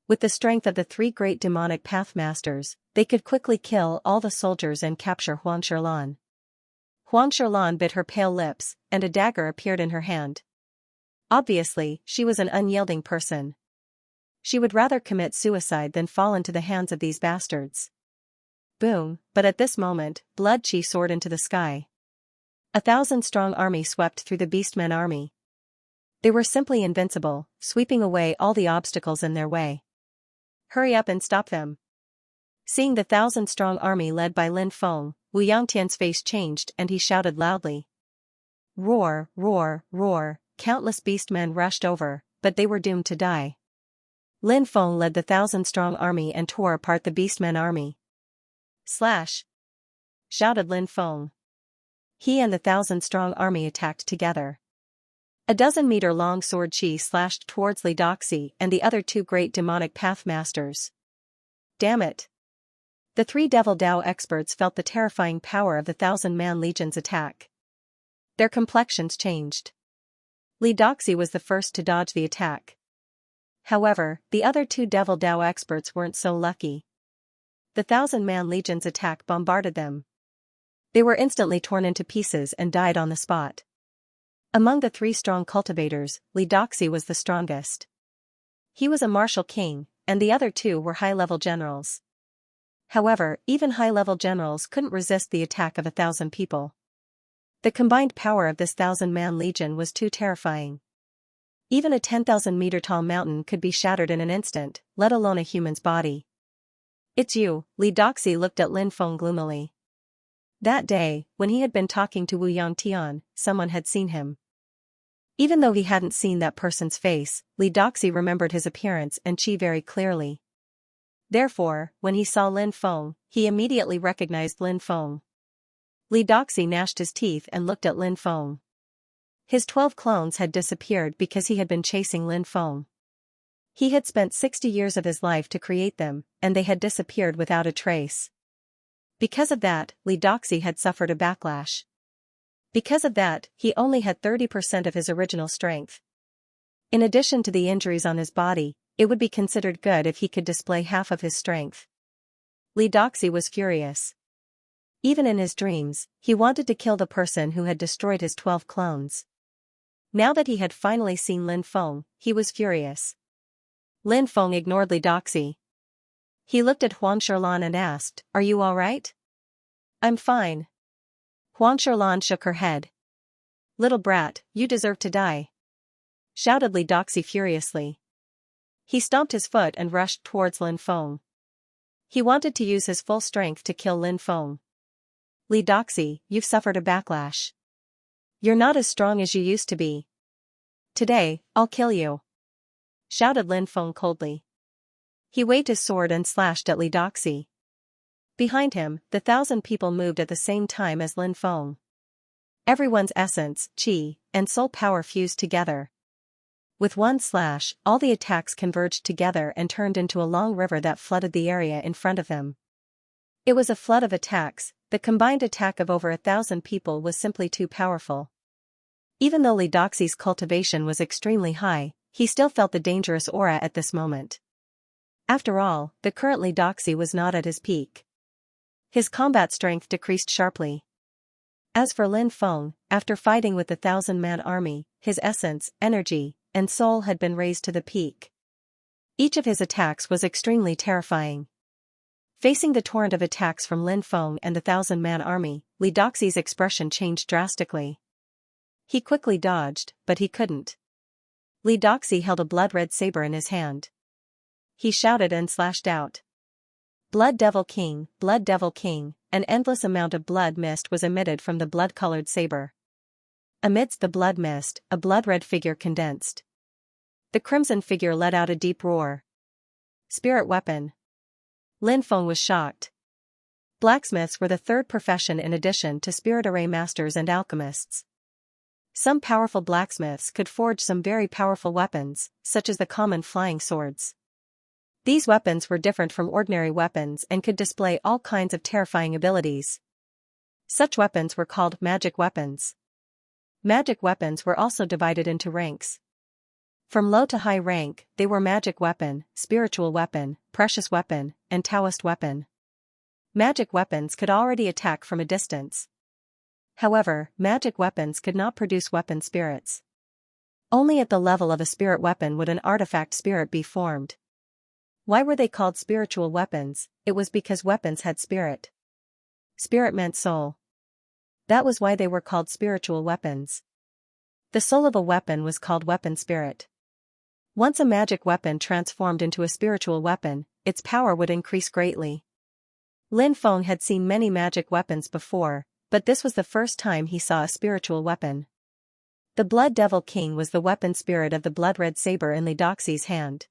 With the strength of the 3 great demonic pathmasters, they could quickly kill all the soldiers and capture Huang Shilan. Huang Shilan bit her pale lips, and a dagger appeared in her hand. Obviously, she was an unyielding person. She would rather commit suicide than fall into the hands of these bastards. Boom, but at this moment, blood chi soared into the sky. 1,000-strong army swept through the Beastmen army. They were simply invincible, sweeping away all the obstacles in their way. Hurry up and stop them. Seeing the 1,000-strong army led by Lin Feng, Wu Yangtian's face changed and he shouted loudly. Roar, roar, roar, countless beastmen rushed over, but they were doomed to die. Lin Feng led the 1,000-strong army and tore apart the Beastmen army. Slash! Shouted Lin Feng. He and the 1,000-strong army attacked together. A 12-meter-long sword chi slashed towards Li Doxi and the other 2 great demonic pathmasters. Damn it! The 3 Devil Dao experts felt the terrifying power of the 1,000-man legion's attack. Their complexions changed. Li Doxi was the first to dodge the attack. However, the other 2 Devil Dao experts weren't so lucky. The 1,000-man legion's attack bombarded them. They were instantly torn into pieces and died on the spot. Among the 3 strong cultivators, Li Doxi was the strongest. He was a martial king, and the other 2 were high-level generals. However, even high-level generals couldn't resist the attack of 1,000 people. The combined power of this 1,000-man legion was too terrifying. Even a 10,000-meter-tall mountain could be shattered in an instant, let alone a human's body. It's you, Li Doxi looked at Lin Feng gloomily. That day, when he had been talking to Wu Yangtian, someone had seen him. Even though he hadn't seen that person's face, Li Doxi remembered his appearance and chi very clearly. Therefore, when he saw Lin Feng, he immediately recognized Lin Feng. Li Doxi gnashed his teeth and looked at Lin Feng. His 12 clones had disappeared because he had been chasing Lin Feng. He had spent 60 years of his life to create them, and they had disappeared without a trace. Because of that, Li Doxi had suffered a backlash. Because of that, he only had 30% of his original strength. In addition to the injuries on his body, it would be considered good if he could display half of his strength. Li Doxi was furious. Even in his dreams, he wanted to kill the person who had destroyed his 12 clones. Now that he had finally seen Lin Feng, he was furious. Lin Feng ignored Li Doxi. He looked at Huang Shilan and asked, "Are you all right?" "I'm fine." Huang Shilan shook her head. "Little brat, you deserve to die," shouted Li Doxi furiously. He stomped his foot and rushed towards Lin Feng. He wanted to use his full strength to kill Lin Feng. "Li Doxi, you've suffered a backlash. You're not as strong as you used to be. Today, I'll kill you," shouted Lin Feng coldly. He waved his sword and slashed at Li Doxi. Behind him, the 1,000 people moved at the same time as Lin Feng. Everyone's essence, chi, and soul power fused together. With one slash, all the attacks converged together and turned into a long river that flooded the area in front of them. It was a flood of attacks, the combined attack of over 1,000 people was simply too powerful. Even though Li Doxi's cultivation was extremely high, he still felt the dangerous aura at this moment. After all, the current Li Doxi was not at his peak. His combat strength decreased sharply. As for Lin Feng, after fighting with the 1,000-man army, his essence, energy, and soul had been raised to the peak. Each of his attacks was extremely terrifying. Facing the torrent of attacks from Lin Feng and the 1,000-man army, Li Doxi's expression changed drastically. He quickly dodged, but he couldn't. Li Doxi held a blood-red saber in his hand. He shouted and slashed out. Blood Devil King, Blood Devil King, an endless amount of blood mist was emitted from the blood-colored saber. Amidst the blood mist, a blood-red figure condensed. The crimson figure let out a deep roar. Spirit weapon. Lin Feng was shocked. Blacksmiths were the third profession in addition to spirit array masters and alchemists. Some powerful blacksmiths could forge some very powerful weapons, such as the common flying swords. These weapons were different from ordinary weapons and could display all kinds of terrifying abilities. Such weapons were called magic weapons. Magic weapons were also divided into ranks. From low to high rank, they were magic weapon, spiritual weapon, precious weapon, and Taoist weapon. Magic weapons could already attack from a distance. However, magic weapons could not produce weapon spirits. Only at the level of a spirit weapon would an artifact spirit be formed. Why were they called spiritual weapons? It was because weapons had spirit. Spirit meant soul. That was why they were called spiritual weapons. The soul of a weapon was called weapon spirit. Once a magic weapon transformed into a spiritual weapon, its power would increase greatly. Lin Feng had seen many magic weapons before, but this was the first time he saw a spiritual weapon. The Blood Devil King was the weapon spirit of the blood-red saber in Li Doxi's hand.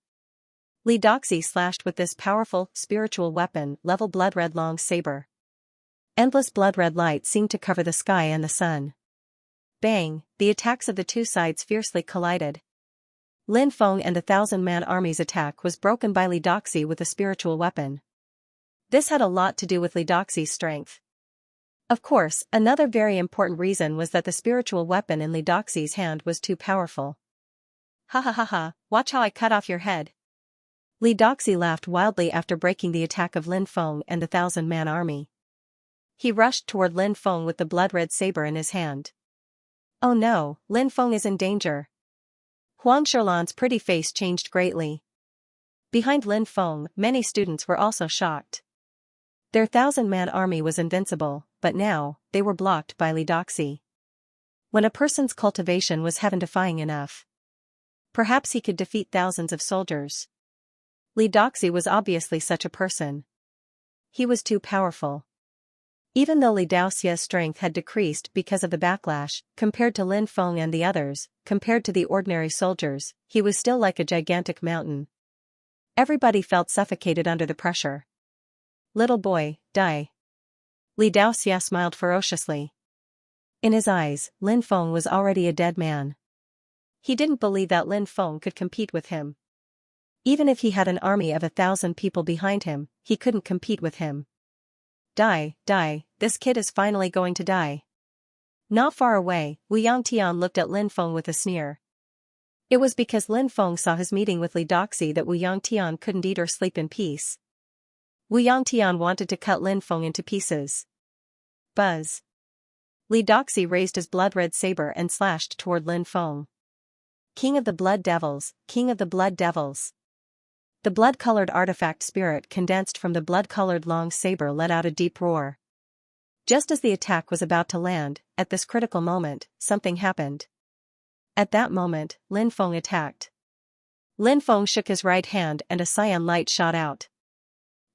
Li Doxi slashed with this powerful, spiritual weapon level blood-red long saber. Endless blood-red light seemed to cover the sky and the sun. Bang, the attacks of the two sides fiercely collided. Lin Feng and the 1,000-man army's attack was broken by Li Doxi with a spiritual weapon. This had a lot to do with Li Doxi's strength. Of course, another very important reason was that the spiritual weapon in Li Doxi's hand was too powerful. Ha ha ha ha, watch how I cut off your head. Li Doxi laughed wildly after breaking the attack of Lin Feng and the 1,000-man army. He rushed toward Lin Feng with the blood-red saber in his hand. Oh no, Lin Feng is in danger. Huang Sherlan's pretty face changed greatly. Behind Lin Feng, many students were also shocked. Their 1,000-man army was invincible, but now, they were blocked by Li Doxi. When a person's cultivation was heaven-defying enough, perhaps he could defeat thousands of soldiers. Li Doxi was obviously such a person. He was too powerful. Even though Li Daoxia's strength had decreased because of the backlash, compared to Lin Feng and the others, compared to the ordinary soldiers, he was still like a gigantic mountain. Everybody felt suffocated under the pressure. Little boy, die. Li Daoxia smiled ferociously. In his eyes, Lin Feng was already a dead man. He didn't believe that Lin Feng could compete with him. Even if he had an army of 1,000 people behind him, he couldn't compete with him. Die, die, this kid is finally going to die. Not far away, Wu Yangtian looked at Lin Feng with a sneer. It was because Lin Feng saw his meeting with Li Doxi that Wu Yangtian couldn't eat or sleep in peace. Wu Yangtian wanted to cut Lin Feng into pieces. Buzz. Li Doxi raised his blood-red saber and slashed toward Lin Feng. King of the Blood Devils, King of the Blood Devils. The blood-colored artifact spirit condensed from the blood-colored long saber let out a deep roar. Just as the attack was about to land, at this critical moment, something happened. At that moment, Lin Feng attacked. Lin Feng shook his right hand and a cyan light shot out.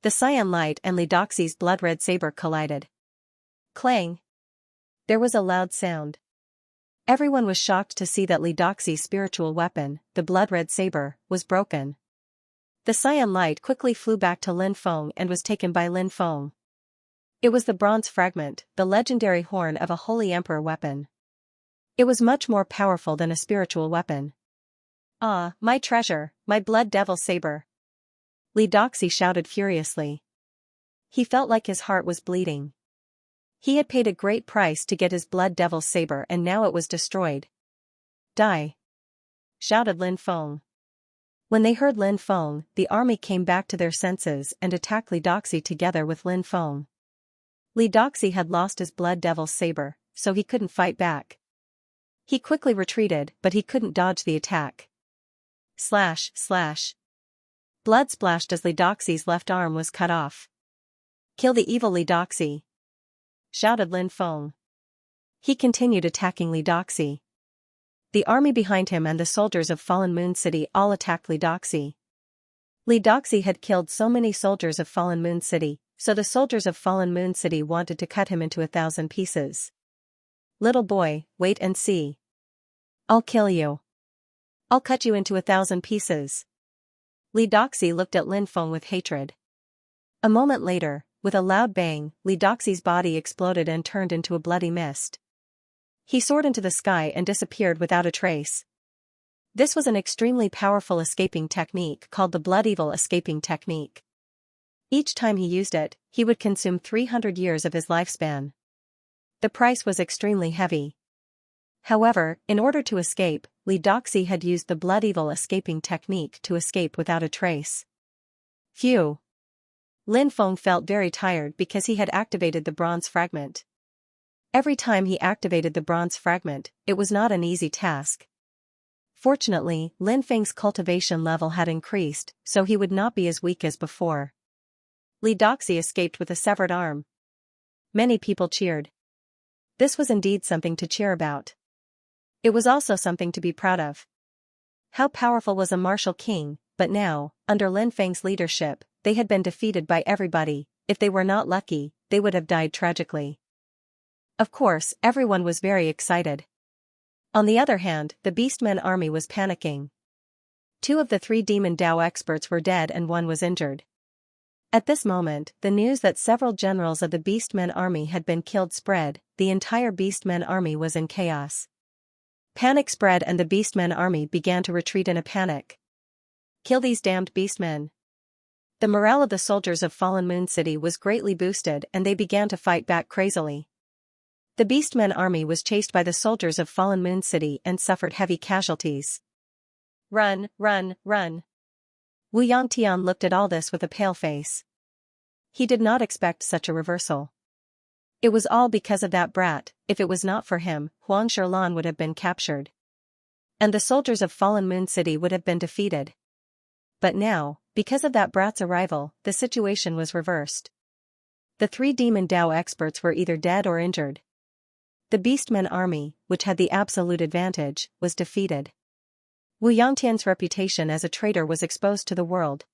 The cyan light and Li Doxi's blood-red saber collided. Clang! There was a loud sound. Everyone was shocked to see that Li Doxi's spiritual weapon, the blood-red saber, was broken. The cyan light quickly flew back to Lin Feng and was taken by Lin Feng. It was the bronze fragment, the legendary horn of a holy emperor weapon. It was much more powerful than a spiritual weapon. Ah, my treasure, my blood devil saber! Li Doxi shouted furiously. He felt like his heart was bleeding. He had paid a great price to get his blood devil's saber and now it was destroyed. Die! Shouted Lin Feng. When they heard Lin Feng, the army came back to their senses and attacked Li Doxi together with Lin Feng. Li Doxi had lost his blood devil's saber, so he couldn't fight back. He quickly retreated but he couldn't dodge the attack. Slash, slash. Blood splashed as Li Doxi's left arm was cut off. Kill the evil Li Doxi! Shouted Lin Feng. He continued attacking Li Doxi. The army behind him and the soldiers of Fallen Moon City all attacked Li Doxi. Li Doxi had killed so many soldiers of Fallen Moon City, so the soldiers of Fallen Moon City wanted to cut him into 1,000 pieces. Little boy, wait and see. I'll kill you. I'll cut you into 1,000 pieces. Li Doxi looked at Lin Feng with hatred. A moment later, with a loud bang, Li Doxi's body exploded and turned into a bloody mist. He soared into the sky and disappeared without a trace. This was an extremely powerful escaping technique called the Blood Evil escaping technique. Each time he used it, he would consume 300 years of his lifespan. The price was extremely heavy. However, in order to escape, Li Doxi had used the Blood Evil escaping technique to escape without a trace. Phew! Lin Feng felt very tired because he had activated the bronze fragment. Every time he activated the bronze fragment, it was not an easy task. Fortunately, Lin Feng's cultivation level had increased, so he would not be as weak as before. Li Doxi escaped with a severed arm. Many people cheered. This was indeed something to cheer about. It was also something to be proud of. How powerful was a martial king, but now, under Lin Feng's leadership, they had been defeated by everybody. If they were not lucky, they would have died tragically. Of course, everyone was very excited. On the other hand, the Beastmen army was panicking. 2 of the 3 Demon Dao experts were dead and 1 was injured. At this moment, the news that several generals of the Beastmen army had been killed spread. The entire Beastmen army was in chaos. Panic spread and the Beastmen army began to retreat in a panic. Kill these damned Beastmen! The morale of the soldiers of Fallen Moon City was greatly boosted and they began to fight back crazily. The Beastmen army was chased by the soldiers of Fallen Moon City and suffered heavy casualties. Run, run, run! Wu Yangtian looked at all this with a pale face. He did not expect such a reversal. It was all because of that brat. If it was not for him, Huang Shirlan would have been captured. And the soldiers of Fallen Moon City would have been defeated. But now, because of that brat's arrival, the situation was reversed. The 3 Demon Dao experts were either dead or injured. The Beastmen army, which had the absolute advantage, was defeated. Wu Yangtian's reputation as a traitor was exposed to the world.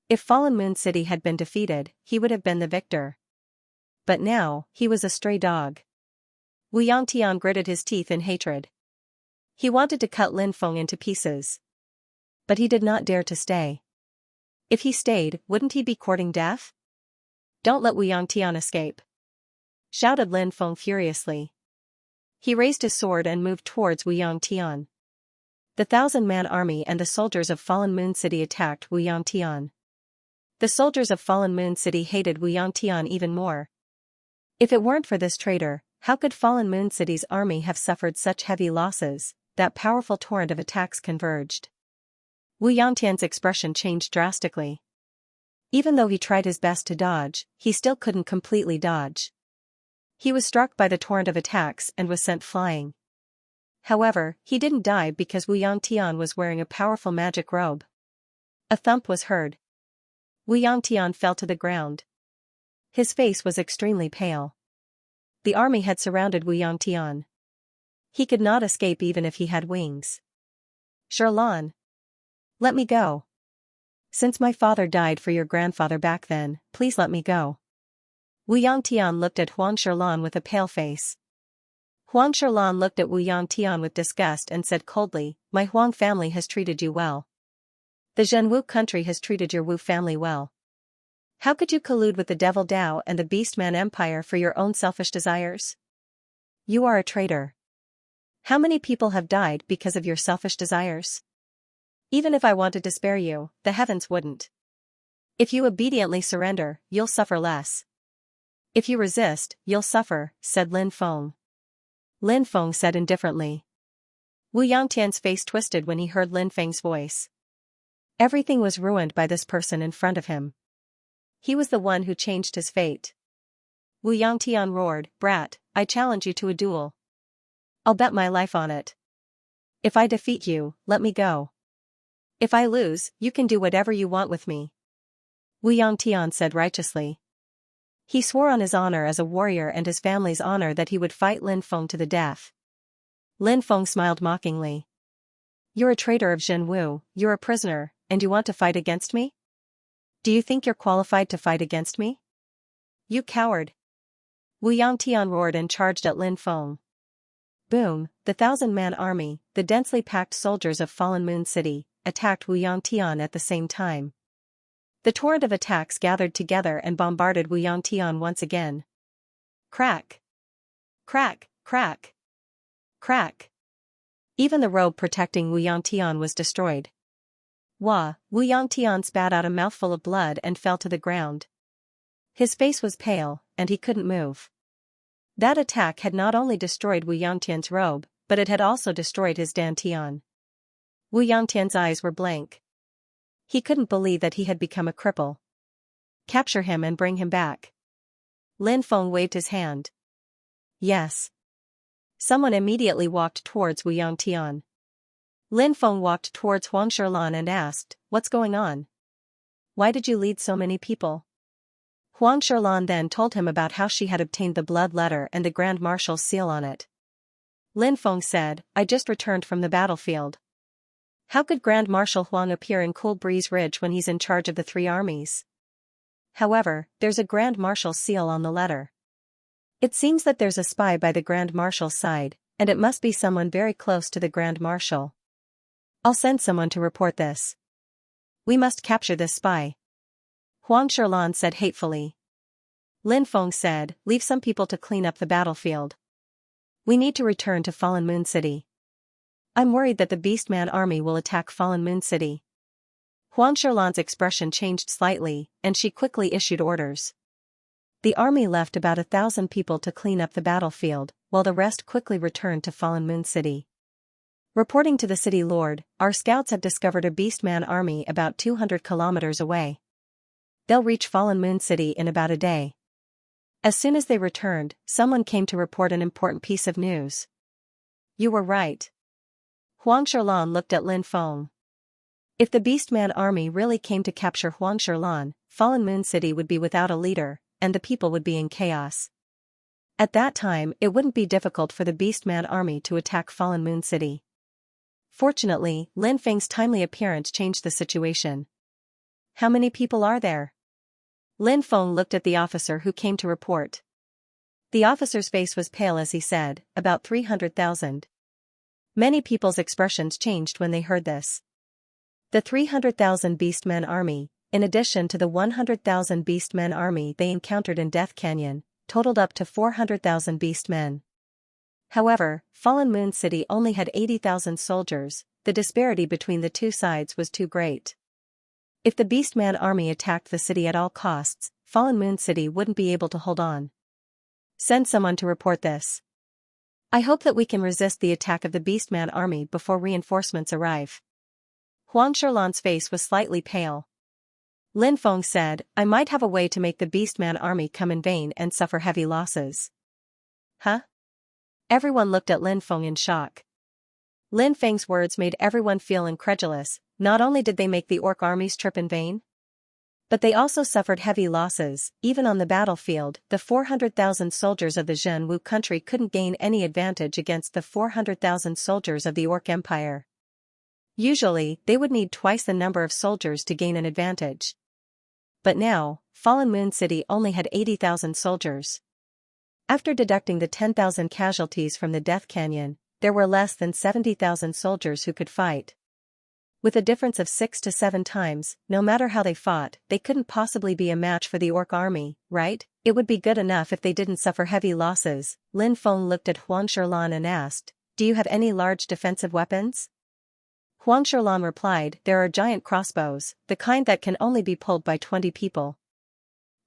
If Fallen Moon City had been defeated, he would have been the victor. But now, he was a stray dog. Wu Yangtian gritted his teeth in hatred. He wanted to cut Lin Feng into pieces. But he did not dare to stay. If he stayed, wouldn't he be courting death? Don't let Wu Yangtian escape! Shouted Lin Feng furiously. He raised his sword and moved towards Wu Yangtian. The 1,000-man army and the soldiers of Fallen Moon City attacked Wu Yangtian. The soldiers of Fallen Moon City hated Wu Yangtian even more. If it weren't for this traitor, how could Fallen Moon City's army have suffered such heavy losses? That powerful torrent of attacks converged. Wu Yangtian's expression changed drastically. Even though he tried his best to dodge, he still couldn't completely dodge. He was struck by the torrent of attacks and was sent flying. However, he didn't die because Wu Yangtian was wearing a powerful magic robe. A thump was heard. Wu Yangtian fell to the ground. His face was extremely pale. The army had surrounded Wu Yangtian. He could not escape even if he had wings. Shirlan! Let me go. Since my father died for your grandfather back then, please let me go. Wu Yangtian looked at Huang Shirlan with a pale face. Huang Shirlan looked at Wu Yangtian with disgust and said coldly, "My Huang family has treated you well. The Zhenwu country has treated your Wu family well. How could you collude with the Devil Dao and the Beastman Empire for your own selfish desires? You are a traitor. How many people have died because of your selfish desires? Even if I wanted to spare you, the heavens wouldn't. If you obediently surrender, you'll suffer less. If you resist, you'll suffer, said Lin Feng. Lin Feng said indifferently. Wu Yangtian's face twisted when he heard Lin Feng's voice. Everything was ruined by this person in front of him. He was the one who changed his fate. Wu Yangtian roared, Brat, I challenge you to a duel. I'll bet my life on it. If I defeat you, let me go. If I lose, you can do whatever you want with me. Wu Yangtian said righteously. He swore on his honor as a warrior and his family's honor that he would fight Lin Feng to the death. Lin Feng smiled mockingly. You're a traitor of Zhen Wu, you're a prisoner, and you want to fight against me? Do you think you're qualified to fight against me? You coward. Wu Yangtian roared and charged at Lin Feng. Boom, the 1,000-man army, the densely packed soldiers of Fallen Moon City, attacked Wu Yangtian at the same time. The torrent of attacks gathered together and bombarded Wu Yangtian once again. Crack! Crack, crack! Crack! Even the robe protecting Wu Yangtian was destroyed. Wah! Wu Yangtian spat out a mouthful of blood and fell to the ground. His face was pale, and he couldn't move. That attack had not only destroyed Wu Yangtian's robe, but it had also destroyed his dantian. Wu Yangtian's eyes were blank. He couldn't believe that he had become a cripple. Capture him and bring him back. Lin Feng waved his hand. Yes. Someone immediately walked towards Wu Yangtian. Lin Feng walked towards Huang Shilan and asked, What's going on? Why did you lead so many people? Huang Shilan then told him about how she had obtained the blood letter and the Grand Marshal's seal on it. Lin Feng said, I just returned from the battlefield. How could Grand Marshal Huang appear in Cool Breeze Ridge when he's in charge of the 3 armies? However, there's a Grand Marshal's seal on the letter. It seems that there's a spy by the Grand Marshal's side, and it must be someone very close to the Grand Marshal. I'll send someone to report this. We must capture this spy. Huang Shilan said hatefully. Lin Feng said, Leave some people to clean up the battlefield. We need to return to Fallen Moon City. I'm worried that the Beastman army will attack Fallen Moon City. Huang Shilan's expression changed slightly, and she quickly issued orders. The army left about 1,000 people to clean up the battlefield, while the rest quickly returned to Fallen Moon City. Reporting to the city lord, our scouts have discovered a Beastman army about 200 kilometers away. They'll reach Fallen Moon City in about a day. As soon as they returned, someone came to report an important piece of news. You were right. Huang Shilan looked at Lin Feng. If the Beastman army really came to capture Huang Shilan, Fallen Moon City would be without a leader, and the people would be in chaos. At that time, it wouldn't be difficult for the Beastman army to attack Fallen Moon City. Fortunately, Lin Feng's timely appearance changed the situation. How many people are there? Lin Feng looked at the officer who came to report. The officer's face was pale as he said, About 300,000. Many people's expressions changed when they heard this. The 300,000 Beastmen army, in addition to the 100,000 Beastmen army they encountered in Death Canyon, totaled up to 400,000 Beastmen. However, Fallen Moon City only had 80,000 soldiers. The disparity between the two sides was too great. If the Beastman army attacked the city at all costs, Fallen Moon City wouldn't be able to hold on. Send someone to report this. I hope that we can resist the attack of the Beastman army before reinforcements arrive. Huang Shilan's face was slightly pale. Lin Feng said, I might have a way to make the Beastman army come in vain and suffer heavy losses. Huh? Everyone looked at Lin Feng in shock. Lin Feng's words made everyone feel incredulous. Not only did they make the orc army's trip in vain, but they also suffered heavy losses. Even on the battlefield, the 400,000 soldiers of the Zhen Wu country couldn't gain any advantage against the 400,000 soldiers of the Orc Empire. Usually, they would need twice the number of soldiers to gain an advantage. But now, Fallen Moon City only had 80,000 soldiers. After deducting the 10,000 casualties from the Death Canyon, there were less than 70,000 soldiers who could fight. With a difference of 6 to 7 times, no matter how they fought, they couldn't possibly be a match for the orc army, right? It would be good enough if they didn't suffer heavy losses. Lin Feng looked at Huang Shilan and asked, Do you have any large defensive weapons? Huang Shilan replied, There are giant crossbows, the kind that can only be pulled by 20 people.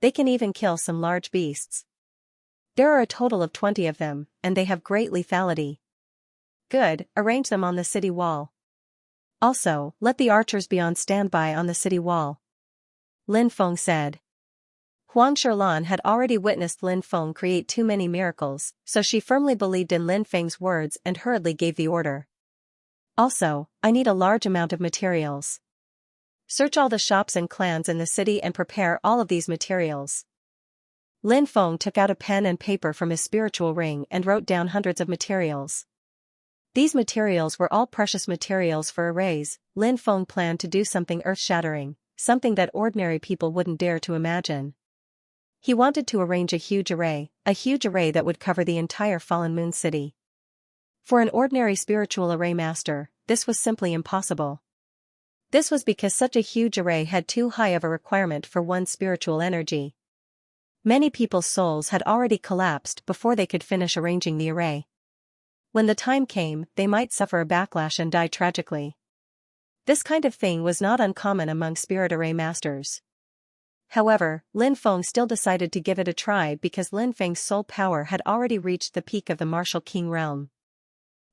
They can even kill some large beasts. There are a total of 20 of them, and they have great lethality. Good, arrange them on the city wall. Also, let the archers be on standby on the city wall. Lin Feng said. Huang Shilan had already witnessed Lin Feng create too many miracles, so she firmly believed in Lin Feng's words and hurriedly gave the order. Also, I need a large amount of materials. Search all the shops and clans in the city and prepare all of these materials. Lin Feng took out a pen and paper from his spiritual ring and wrote down hundreds of materials. These materials were all precious materials for arrays. Lin Feng planned to do something earth-shattering, something that ordinary people wouldn't dare to imagine. He wanted to arrange a huge array that would cover the entire Fallen Moon City. For an ordinary spiritual array master, this was simply impossible. This was because such a huge array had too high of a requirement for one's spiritual energy. Many people's souls had already collapsed before they could finish arranging the array. When the time came, they might suffer a backlash and die tragically. This kind of thing was not uncommon among spirit array masters. However, Lin Feng still decided to give it a try because Lin Feng's soul power had already reached the peak of the Martial King realm.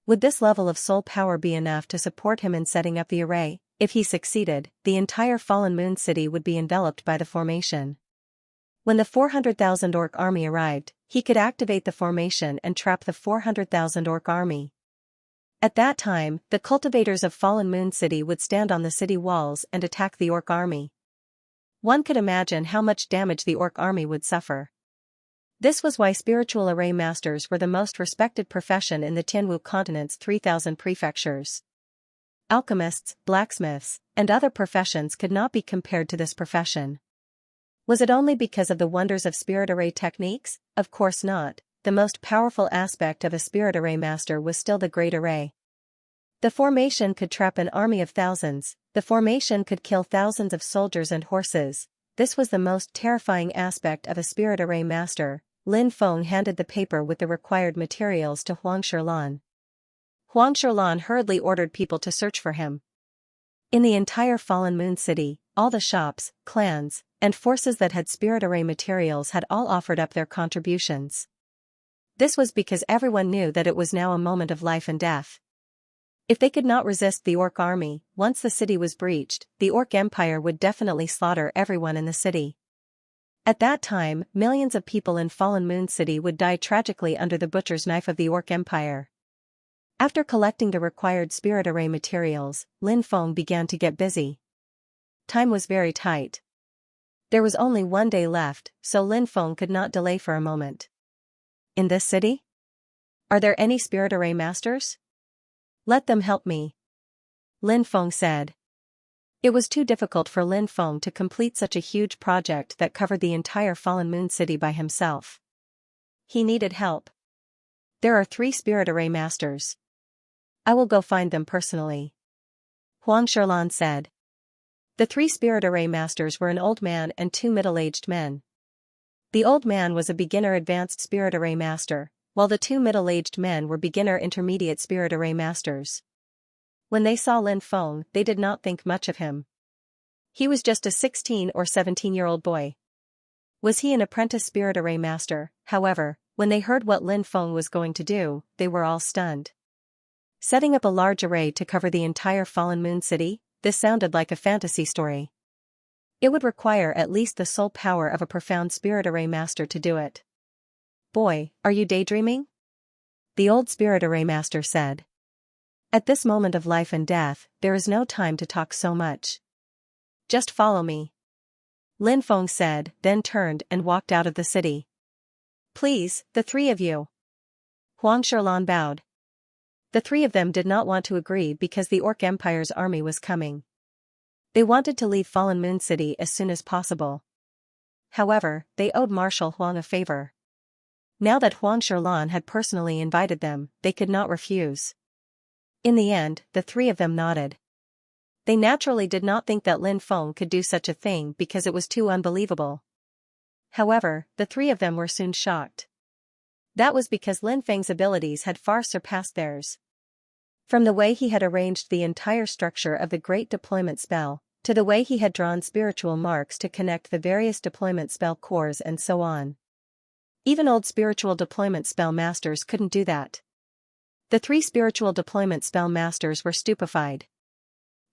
Would this level of soul power be enough to support him in setting up the array? If he succeeded, the entire Fallen Moon City would be enveloped by the formation. When the 400,000 orc army arrived, he could activate the formation and trap the 400,000 orc army. At that time, the cultivators of Fallen Moon City would stand on the city walls and attack the orc army. One could imagine how much damage the orc army would suffer. This was why spiritual array masters were the most respected profession in the Tianwu continent's 3,000 prefectures. Alchemists, blacksmiths, and other professions could not be compared to this profession. Was it only because of the wonders of spirit array techniques? Of course not. The most powerful aspect of a spirit array master was still the great array. The formation could trap an army of thousands. The formation could kill thousands of soldiers and horses. This was the most terrifying aspect of a spirit array master. Lin Feng handed the paper with the required materials to Huang Shilan. Huang Shilan hurriedly ordered people to search for him. In the entire Fallen Moon City, all the shops, clans, and forces that had spirit array materials had all offered up their contributions. This was because everyone knew that it was now a moment of life and death. If they could not resist the orc army, once the city was breached, the orc empire would definitely slaughter everyone in the city. At that time, millions of people in Fallen Moon City would die tragically under the butcher's knife of the orc empire. After collecting the required spirit array materials, Lin Feng began to get busy. Time was very tight. There was only one day left, so Lin Feng could not delay for a moment. In this city? Are there any spirit array masters? Let them help me. Lin Feng said. It was too difficult for Lin Feng to complete such a huge project that covered the entire Fallen Moon City by himself. He needed help. There are 3 spirit array masters. I will go find them personally. Huang Shilan said. The 3 spirit array masters were an old man and 2 middle-aged men. The old man was a beginner advanced spirit array master, while the 2 middle-aged men were beginner intermediate spirit array masters. When they saw Lin Feng, they did not think much of him. He was just a 16 or 17-year-old boy. Was he an apprentice spirit array master? However, when they heard what Lin Feng was going to do, they were all stunned. Setting up a large array to cover the entire Fallen Moon City, this sounded like a fantasy story. It would require at least the soul power of a profound spirit array master to do it. Boy, are you daydreaming? The old spirit array master said. At this moment of life and death, there is no time to talk so much. Just follow me. Lin Feng said, then turned and walked out of the city. Please, the 3 of you. Huang Shilan bowed. The 3 of them did not want to agree because the Orc Empire's army was coming. They wanted to leave Fallen Moon City as soon as possible. However, they owed Marshal Huang a favor. Now that Huang Shilan had personally invited them, they could not refuse. In the end, the 3 of them nodded. They naturally did not think that Lin Feng could do such a thing because it was too unbelievable. However, the 3 of them were soon shocked. That was because Lin Feng's abilities had far surpassed theirs. From the way he had arranged the entire structure of the Great Deployment Spell, to the way he had drawn spiritual marks to connect the various deployment spell cores and so on. Even old spiritual deployment spell masters couldn't do that. The 3 spiritual deployment spell masters were stupefied.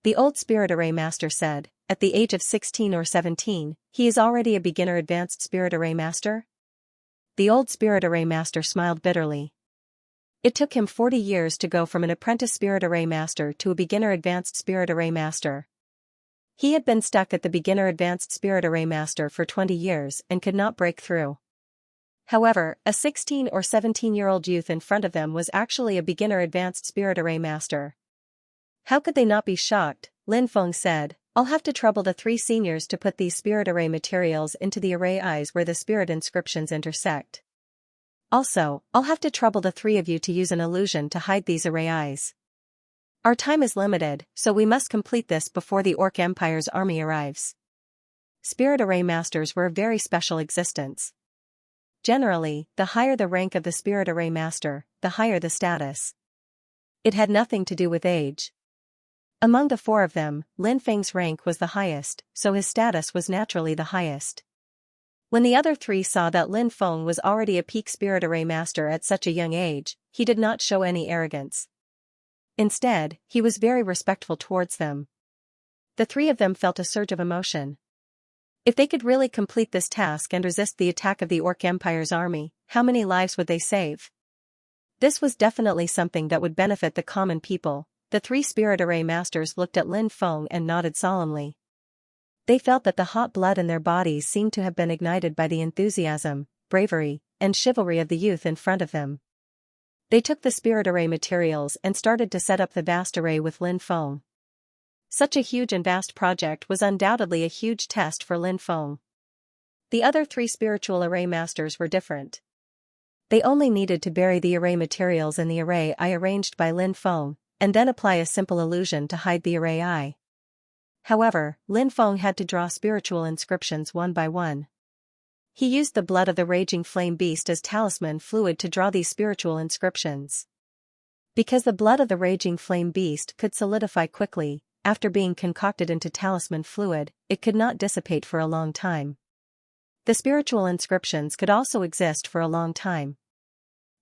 The old spirit array master said, at the age of 16 or 17, he is already a beginner advanced spirit array master? The old spirit array master smiled bitterly. It took him 40 years to go from an apprentice spirit array master to a beginner advanced spirit array master. He had been stuck at the beginner advanced spirit array master for 20 years and could not break through. However, a 16 or 17-year-old youth in front of them was actually a beginner advanced spirit array master. How could they not be shocked? Lin Feng said, I'll have to trouble the 3 seniors to put these spirit array materials into the array eyes where the spirit inscriptions intersect. Also, I'll have to trouble the 3 of you to use an illusion to hide these array eyes. Our time is limited, so we must complete this before the Orc Empire's army arrives. Spirit array masters were a very special existence. Generally, the higher the rank of the spirit array master, the higher the status. It had nothing to do with age. Among the 4 of them, Lin Feng's rank was the highest, so his status was naturally the highest. When the other 3 saw that Lin Feng was already a peak spirit array master at such a young age, he did not show any arrogance. Instead, he was very respectful towards them. The 3 of them felt a surge of emotion. If they could really complete this task and resist the attack of the Orc Empire's army, how many lives would they save? This was definitely something that would benefit the common people. The 3 spirit array masters looked at Lin Feng and nodded solemnly. They felt that the hot blood in their bodies seemed to have been ignited by the enthusiasm, bravery, and chivalry of the youth in front of them. They took the spirit array materials and started to set up the vast array with Lin Feng. Such a huge and vast project was undoubtedly a huge test for Lin Feng. The other 3 spiritual array masters were different. They only needed to bury the array materials in the array eye arranged by Lin Feng, and then apply a simple illusion to hide the array eye. However, Lin Feng had to draw spiritual inscriptions one by one. He used the blood of the raging flame beast as talisman fluid to draw these spiritual inscriptions. Because the blood of the raging flame beast could solidify quickly, after being concocted into talisman fluid, it could not dissipate for a long time. The spiritual inscriptions could also exist for a long time.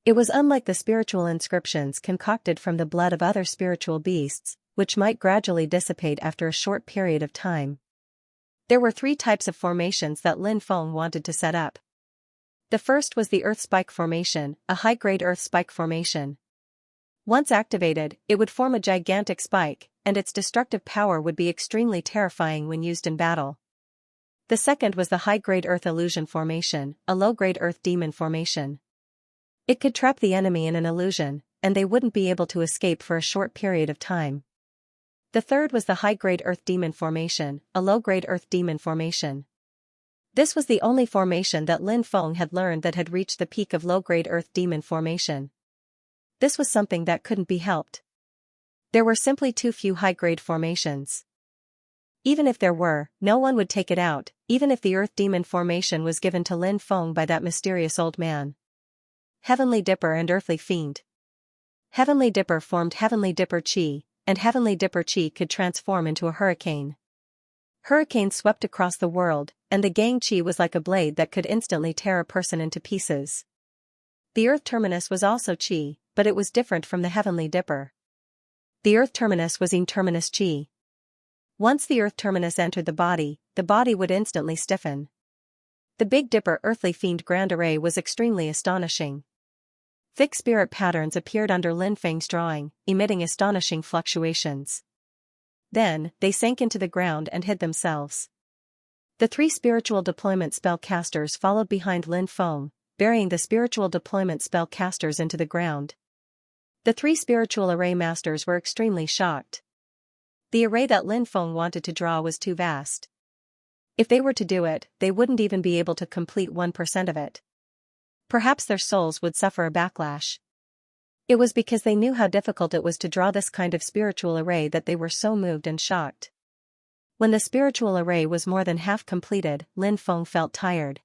It was unlike the spiritual inscriptions concocted from the blood of other spiritual beasts, which might gradually dissipate after a short period of time. There were 3 types of formations that Lin Feng wanted to set up. The first was the Earth Spike Formation, a high-grade Earth Spike Formation. Once activated, it would form a gigantic spike, and its destructive power would be extremely terrifying when used in battle. The second was the high-grade Earth Illusion Formation, a low-grade Earth Demon Formation. It could trap the enemy in an illusion, and they wouldn't be able to escape for a short period of time. The third was the high-grade Earth Demon Formation, a low-grade Earth Demon Formation. This was the only formation that Lin Feng had learned that had reached the peak of low-grade Earth Demon Formation. This was something that couldn't be helped. There were simply too few high-grade formations. Even if there were, no one would take it out, even if the Earth Demon Formation was given to Lin Feng by that mysterious old man. Heavenly Dipper and Earthly Fiend. Heavenly Dipper formed Heavenly Dipper Chi, and Heavenly Dipper Chi could transform into a hurricane. Hurricane swept across the world, and the Gang Chi was like a blade that could instantly tear a person into pieces. The Earth Terminus was also Chi, but it was different from the Heavenly Dipper. The Earth Terminus was In Terminus Chi. Once the Earth Terminus entered the body would instantly stiffen. The Big Dipper Earthly Fiend Grand Array was extremely astonishing. Thick spirit patterns appeared under Lin Feng's drawing, emitting astonishing fluctuations. Then, they sank into the ground and hid themselves. The 3 spiritual deployment spell casters followed behind Lin Feng, burying the spiritual deployment spell casters into the ground. The 3 spiritual array masters were extremely shocked. The array that Lin Feng wanted to draw was too vast. If they were to do it, they wouldn't even be able to complete 1% of it. Perhaps their souls would suffer a backlash. It was because they knew how difficult it was to draw this kind of spiritual array that they were so moved and shocked. When the spiritual array was more than half completed, Lin Feng felt tired.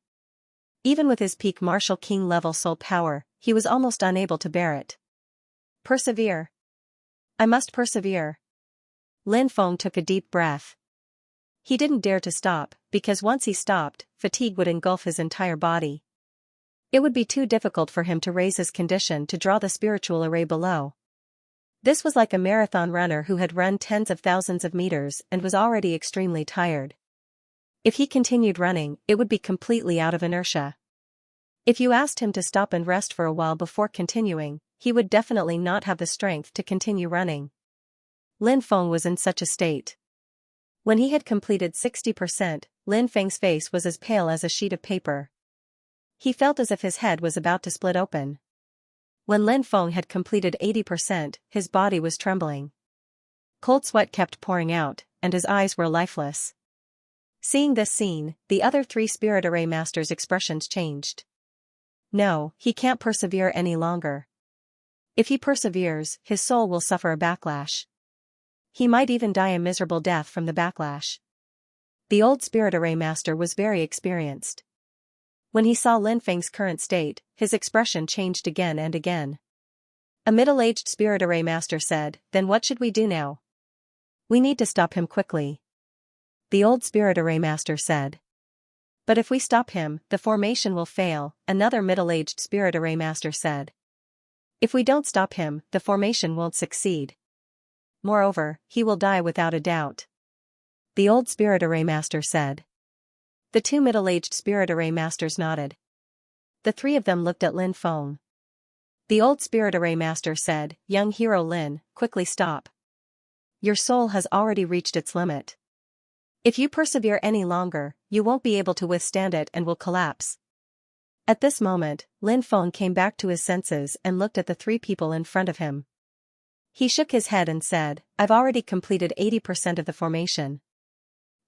Even with his peak martial king level soul power, he was almost unable to bear it. Persevere. I must persevere. Lin Feng took a deep breath. He didn't dare to stop, because once he stopped, fatigue would engulf his entire body. It would be too difficult for him to raise his condition to draw the spiritual array below. This was like a marathon runner who had run tens of thousands of meters and was already extremely tired. If he continued running, it would be completely out of inertia. If you asked him to stop and rest for a while before continuing, he would definitely not have the strength to continue running. Lin Feng was in such a state. When he had completed 60%, Lin Feng's face was as pale as a sheet of paper. He felt as if his head was about to split open. When Lin Feng had completed 80%, his body was trembling. Cold sweat kept pouring out, and his eyes were lifeless. Seeing this scene, the other 3 spirit array masters' expressions changed. No, he can't persevere any longer. If he perseveres, his soul will suffer a backlash. He might even die a miserable death from the backlash. The old spirit array master was very experienced. When he saw Lin Feng's current state, his expression changed again and again. A middle-aged spirit array master said, "Then what should we do now? We need to stop him quickly." The old spirit array master said. "But if we stop him, the formation will fail," another middle-aged spirit array master said. "If we don't stop him, the formation won't succeed. Moreover, he will die without a doubt." The old spirit array master said. The 2 middle-aged spirit array masters nodded. The 3 of them looked at Lin Feng. The old spirit array master said, "Young hero Lin, quickly stop. Your soul has already reached its limit. If you persevere any longer, you won't be able to withstand it and will collapse." At this moment, Lin Feng came back to his senses and looked at the 3 people in front of him. He shook his head and said, "I've already completed 80% of the formation.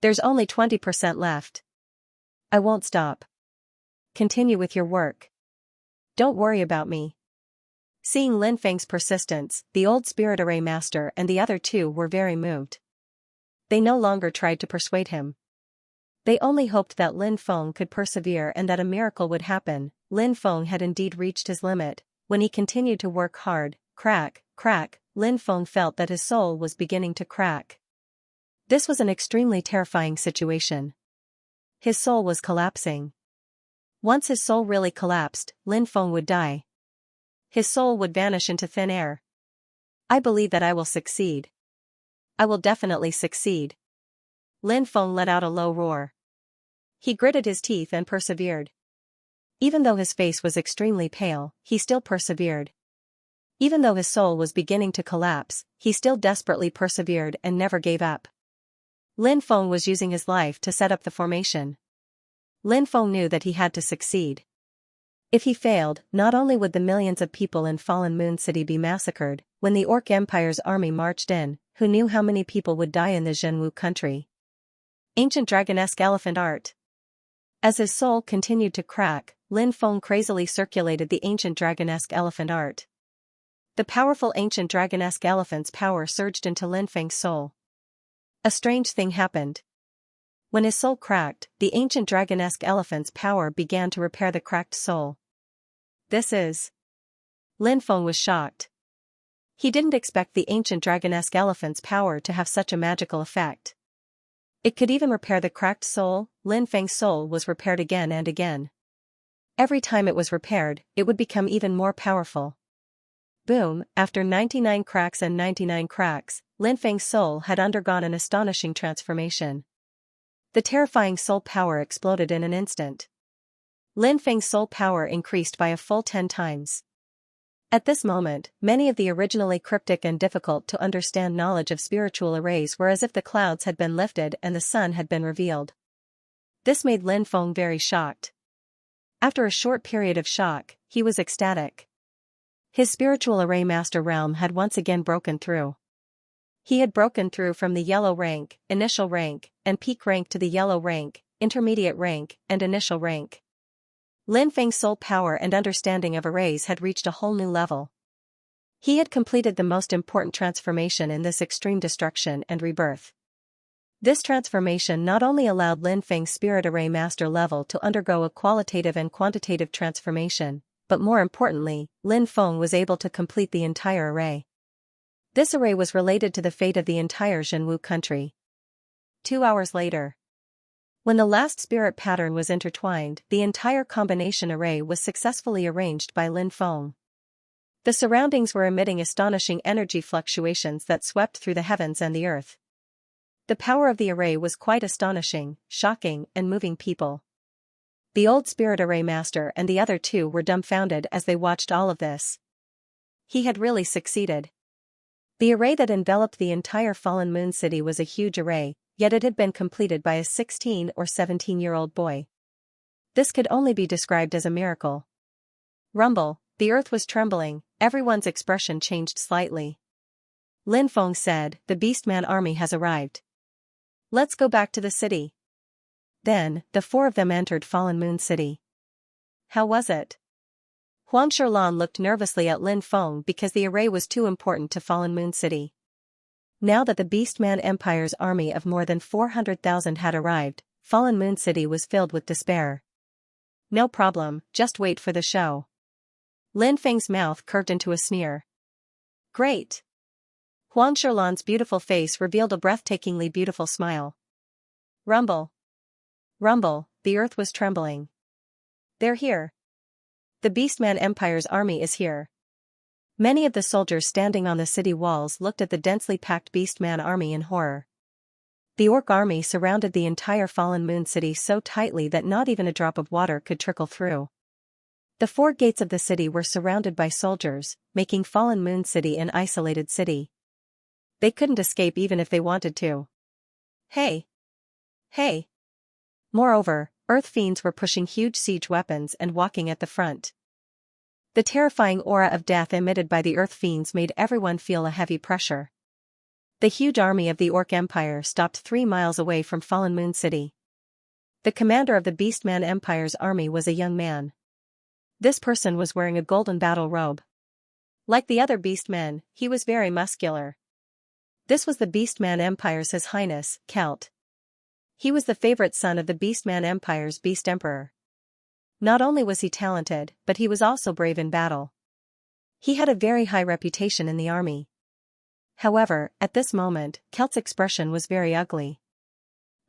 There's only 20% left. I won't stop. Continue with your work. Don't worry about me." Seeing Lin Feng's persistence, the old spirit array master and the other 2 were very moved. They no longer tried to persuade him. They only hoped that Lin Feng could persevere and that a miracle would happen. Lin Feng had indeed reached his limit. When he continued to work hard, crack, crack, Lin Feng felt that his soul was beginning to crack. This was an extremely terrifying situation. His soul was collapsing. Once his soul really collapsed, Lin Feng would die. His soul would vanish into thin air. "I believe that I will succeed. I will definitely succeed." Lin Feng let out a low roar. He gritted his teeth and persevered. Even though his face was extremely pale, he still persevered. Even though his soul was beginning to collapse, he still desperately persevered and never gave up. Lin Feng was using his life to set up the formation. Lin Feng knew that he had to succeed. If he failed, not only would the millions of people in Fallen Moon City be massacred, when the Orc Empire's army marched in, who knew how many people would die in the Zhenwu country? Ancient Dragonesque Elephant Art. As his soul continued to crack, Lin Feng crazily circulated the ancient Dragonesque Elephant Art. The powerful ancient Dragonesque elephant's power surged into Lin Feng's soul. A strange thing happened. When his soul cracked, the ancient Dragonesque elephant's power began to repair the cracked soul. This is... Lin Feng was shocked. He didn't expect the ancient Dragonesque elephant's power to have such a magical effect. It could even repair the cracked soul. Lin Feng's soul was repaired again and again. Every time it was repaired, it would become even more powerful. Boom, after 99 cracks and 99 cracks, Lin Feng's soul had undergone an astonishing transformation. The terrifying soul power exploded in an instant. Lin Feng's soul power increased by a full 10 times. At this moment, many of the originally cryptic and difficult to understand knowledge of spiritual arrays were as if the clouds had been lifted and the sun had been revealed. This made Lin Feng very shocked. After a short period of shock, he was ecstatic. His spiritual array master realm had once again broken through. He had broken through from the yellow rank, initial rank, and peak rank to the yellow rank, intermediate rank, and initial rank. Lin Feng's soul power and understanding of arrays had reached a whole new level. He had completed the most important transformation in this extreme destruction and rebirth. This transformation not only allowed Lin Feng's spirit array master level to undergo a qualitative and quantitative transformation, but more importantly, Lin Feng was able to complete the entire array. This array was related to the fate of the entire Zhenwu country. 2 hours later. When the last spirit pattern was intertwined, the entire combination array was successfully arranged by Lin Feng. The surroundings were emitting astonishing energy fluctuations that swept through the heavens and the earth. The power of the array was quite astonishing, shocking, and moving people. The old spirit array master and the other two were dumbfounded as they watched all of this. He had really succeeded. The array that enveloped the entire fallen moon city was a huge array, yet it had been completed by a 16 or 17-year-old boy. This could only be described as a miracle. Rumble, the earth was trembling, everyone's expression changed slightly. Lin Feng said, "The Beastman army has arrived. Let's go back to the city." Then, the four of them entered Fallen Moon City. How was it? Huang Sherlan looked nervously at Lin Feng because the array was too important to Fallen Moon City. Now that the Beastman Empire's army of more than 400,000 had arrived, Fallen Moon City was filled with despair. "No problem, just wait for the show." Lin Feng's mouth curved into a sneer. "Great." Huang Sherlan's beautiful face revealed a breathtakingly beautiful smile. Rumble. Rumble, the earth was trembling. "They're here. The Beastman Empire's army is here." Many of the soldiers standing on the city walls looked at the densely packed Beastman army in horror. The orc army surrounded the entire Fallen Moon City so tightly that not even a drop of water could trickle through. The four gates of the city were surrounded by soldiers, making Fallen Moon City an isolated city. They couldn't escape even if they wanted to. Hey! Hey! Moreover, Earth Fiends were pushing huge siege weapons and walking at the front. The terrifying aura of death emitted by the Earth Fiends made everyone feel a heavy pressure. The huge army of the Orc Empire stopped 3 miles away from Fallen Moon City. The commander of the Beastman Empire's army was a young man. This person was wearing a golden battle robe. Like the other Beastmen, he was very muscular. This was the Beastman Empire's His Highness, Celt. He was the favorite son of the Beastman Empire's Beast Emperor. Not only was he talented, but he was also brave in battle. He had a very high reputation in the army. However, at this moment, Celt's expression was very ugly.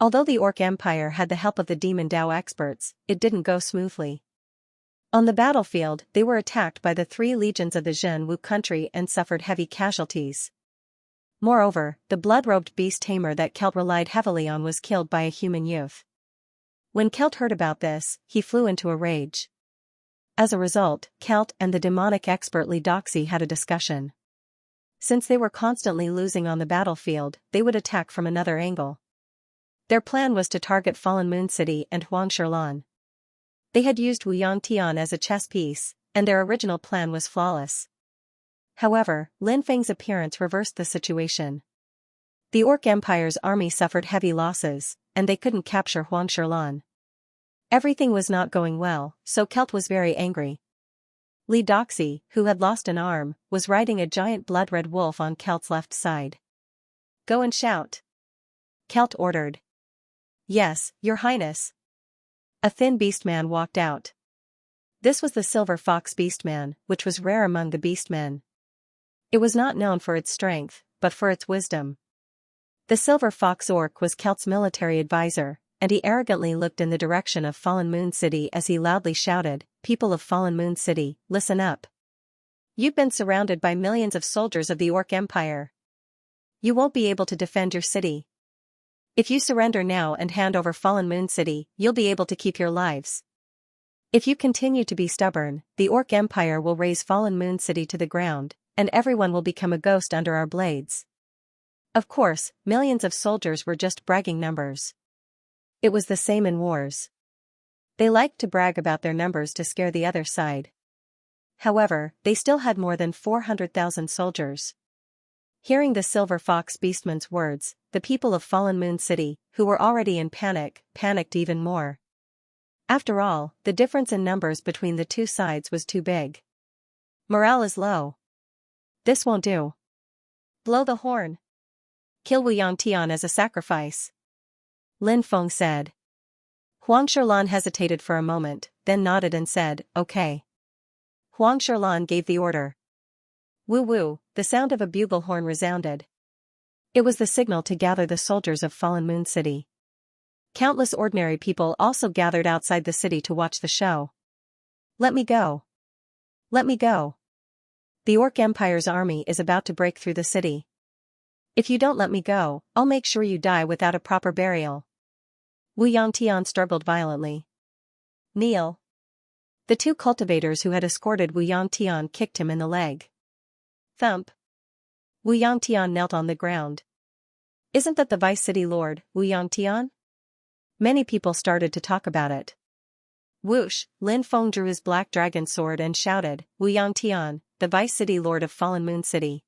Although the Orc Empire had the help of the Demon Dao experts, it didn't go smoothly. On the battlefield, they were attacked by the 3 legions of the Zhen Wu country and suffered heavy casualties. Moreover, the blood-robed beast tamer that Celt relied heavily on was killed by a human youth. When Celt heard about this, he flew into a rage. As a result, Celt and the demonic expert Li Doxi had a discussion. Since they were constantly losing on the battlefield, they would attack from another angle. Their plan was to target Fallen Moon City and Huang Sherlan. They had used Wu Yangtian as a chess piece, and their original plan was flawless. However, Lin Feng's appearance reversed the situation. The Orc Empire's army suffered heavy losses, and they couldn't capture Huang Sherlan. Everything was not going well, so Celt was very angry. Li Doxi, who had lost an arm, was riding a giant blood-red wolf on Celt's left side. "Go and shout," Celt ordered. "Yes, Your Highness." A thin beastman walked out. This was the Silver Fox Beastman, which was rare among the beastmen. It was not known for its strength, but for its wisdom. The Silver Fox Orc was Celt's military advisor, and he arrogantly looked in the direction of Fallen Moon City as he loudly shouted, "People of Fallen Moon City, listen up. You've been surrounded by millions of soldiers of the Orc Empire. You won't be able to defend your city. If you surrender now and hand over Fallen Moon City, you'll be able to keep your lives. If you continue to be stubborn, the Orc Empire will raze Fallen Moon City to the ground, and everyone will become a ghost under our blades." Of course, millions of soldiers were just bragging numbers. It was the same in wars. They liked to brag about their numbers to scare the other side. However, they still had more than 400,000 soldiers. Hearing the Silver Fox Beastman's words, the people of Fallen Moon City, who were already in panic, panicked even more. After all, the difference in numbers between the two sides was too big. Morale is low. This won't do. Blow the horn. Kill Wu Yangtian as a sacrifice, Lin Feng said. Huang Sherlan hesitated for a moment, then nodded and said, "Okay." Huang Sherlan gave the order. Woo woo, the sound of a bugle horn resounded. It was the signal to gather the soldiers of Fallen Moon City. Countless ordinary people also gathered outside the city to watch the show. Let me go. Let me go. The Orc Empire's army is about to break through the city. If you don't let me go, I'll make sure you die without a proper burial. Wu Yangtian struggled violently. Kneel. The two cultivators who had escorted Wu Yangtian kicked him in the leg. Thump. Wu Yangtian knelt on the ground. Isn't that the Vice City Lord, Wu Yangtian? Many people started to talk about it. Whoosh, Lin Feng drew his black dragon sword and shouted, Wu Yangtian, the Vice City Lord of Fallen Moon City.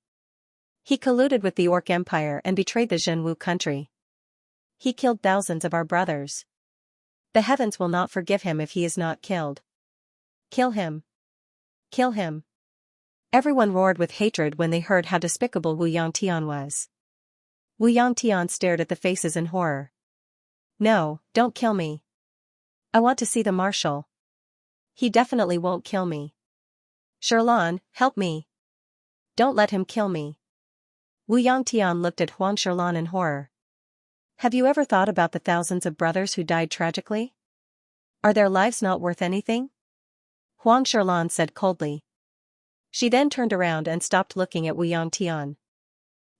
He colluded with the Orc Empire and betrayed the Zhenwu country. He killed thousands of our brothers. The heavens will not forgive him if he is not killed. Kill him. Kill him. Everyone roared with hatred when they heard how despicable Wu Yangtian was. Wu Yangtian stared at the faces in horror. No, don't kill me. I want to see the marshal. He definitely won't kill me. Sherlan, help me. Don't let him kill me. Wu Yangtian looked at Huang Sherlan in horror. Have you ever thought about the thousands of brothers who died tragically? Are their lives not worth anything? Huang Sherlan said coldly. She then turned around and stopped looking at Wu Yangtian.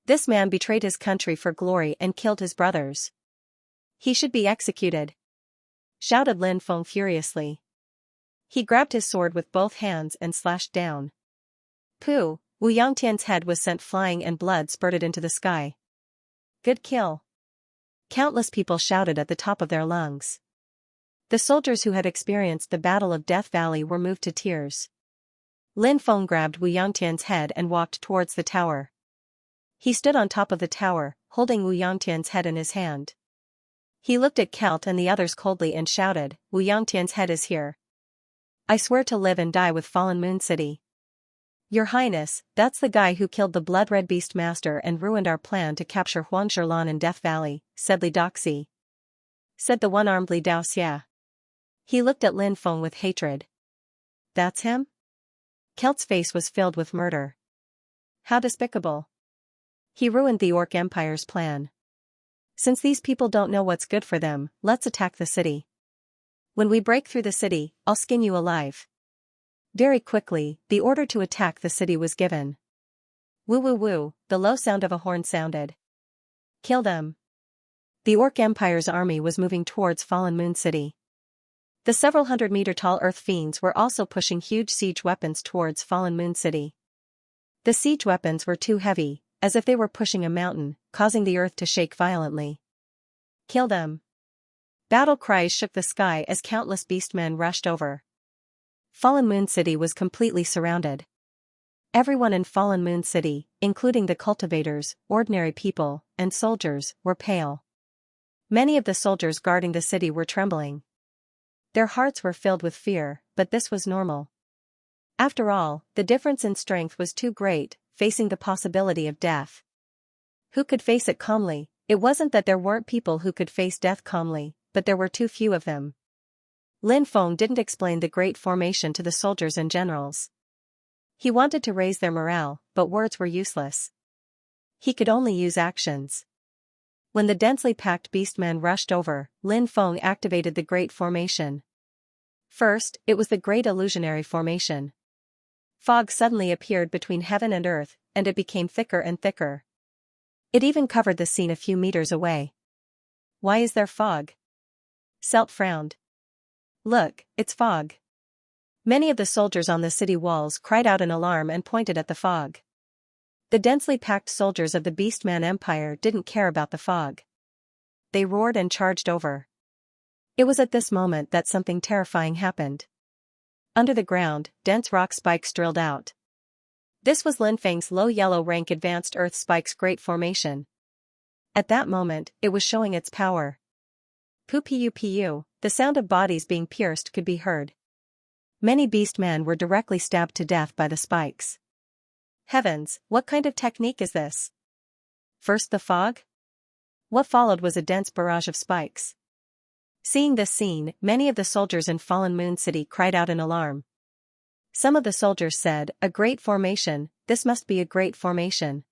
This man betrayed his country for glory and killed his brothers. He should be executed, shouted Lin Feng furiously. He grabbed his sword with both hands and slashed down. Pooh! Wu Yangtian's head was sent flying and blood spurted into the sky. Good kill. Countless people shouted at the top of their lungs. The soldiers who had experienced the Battle of Death Valley were moved to tears. Lin Feng grabbed Wu Yangtian's head and walked towards the tower. He stood on top of the tower, holding Wu Yangtian's head in his hand. He looked at Kelt and the others coldly and shouted, Wu Yangtian's head is here. I swear to live and die with Fallen Moon City. Your Highness, that's the guy who killed the Blood-Red Beast Master and ruined our plan to capture Huang Sherlan in Death Valley, said Li Doxi. Said the one-armed Li Daoxia. He looked at Lin Feng with hatred. That's him? Kelt's face was filled with murder. How despicable. He ruined the Orc Empire's plan. Since these people don't know what's good for them, let's attack the city. When we break through the city, I'll skin you alive. Very quickly, the order to attack the city was given. Woo woo woo, the low sound of a horn sounded. Kill them. The Orc Empire's army was moving towards Fallen Moon City. The several hundred-meter-tall Earth Fiends were also pushing huge siege weapons towards Fallen Moon City. The siege weapons were too heavy, as if they were pushing a mountain, causing the earth to shake violently. Kill them. Battle cries shook the sky as countless beastmen rushed over. Fallen Moon City was completely surrounded. Everyone in Fallen Moon City, including the cultivators, ordinary people, and soldiers, were pale. Many of the soldiers guarding the city were trembling. Their hearts were filled with fear, but this was normal. After all, the difference in strength was too great, facing the possibility of death. Who could face it calmly? It wasn't that there weren't people who could face death calmly, but there were too few of them. Lin Feng didn't explain the Great Formation to the soldiers and generals. He wanted to raise their morale, but words were useless. He could only use actions. When the densely packed beastmen rushed over, Lin Feng activated the Great Formation. First, it was the Great Illusionary Formation. Fog suddenly appeared between heaven and earth, and it became thicker and thicker. It even covered the scene a few meters away. Why is there fog? Selt frowned. Look, it's fog. Many of the soldiers on the city walls cried out in alarm and pointed at the fog. The densely packed soldiers of the Beastman Empire didn't care about the fog. They roared and charged over. It was at this moment that something terrifying happened. Under the ground, dense rock spikes drilled out. This was Lin Feng's low yellow rank Advanced Earth Spike's Great Formation. At that moment, it was showing its power. Pu-pu-pu, the sound of bodies being pierced could be heard. Many beastmen were directly stabbed to death by the spikes. Heavens, what kind of technique is this? First the fog? What followed was a dense barrage of spikes. Seeing this scene, many of the soldiers in Fallen Moon City cried out in alarm. Some of the soldiers said, a great formation, this must be a great formation.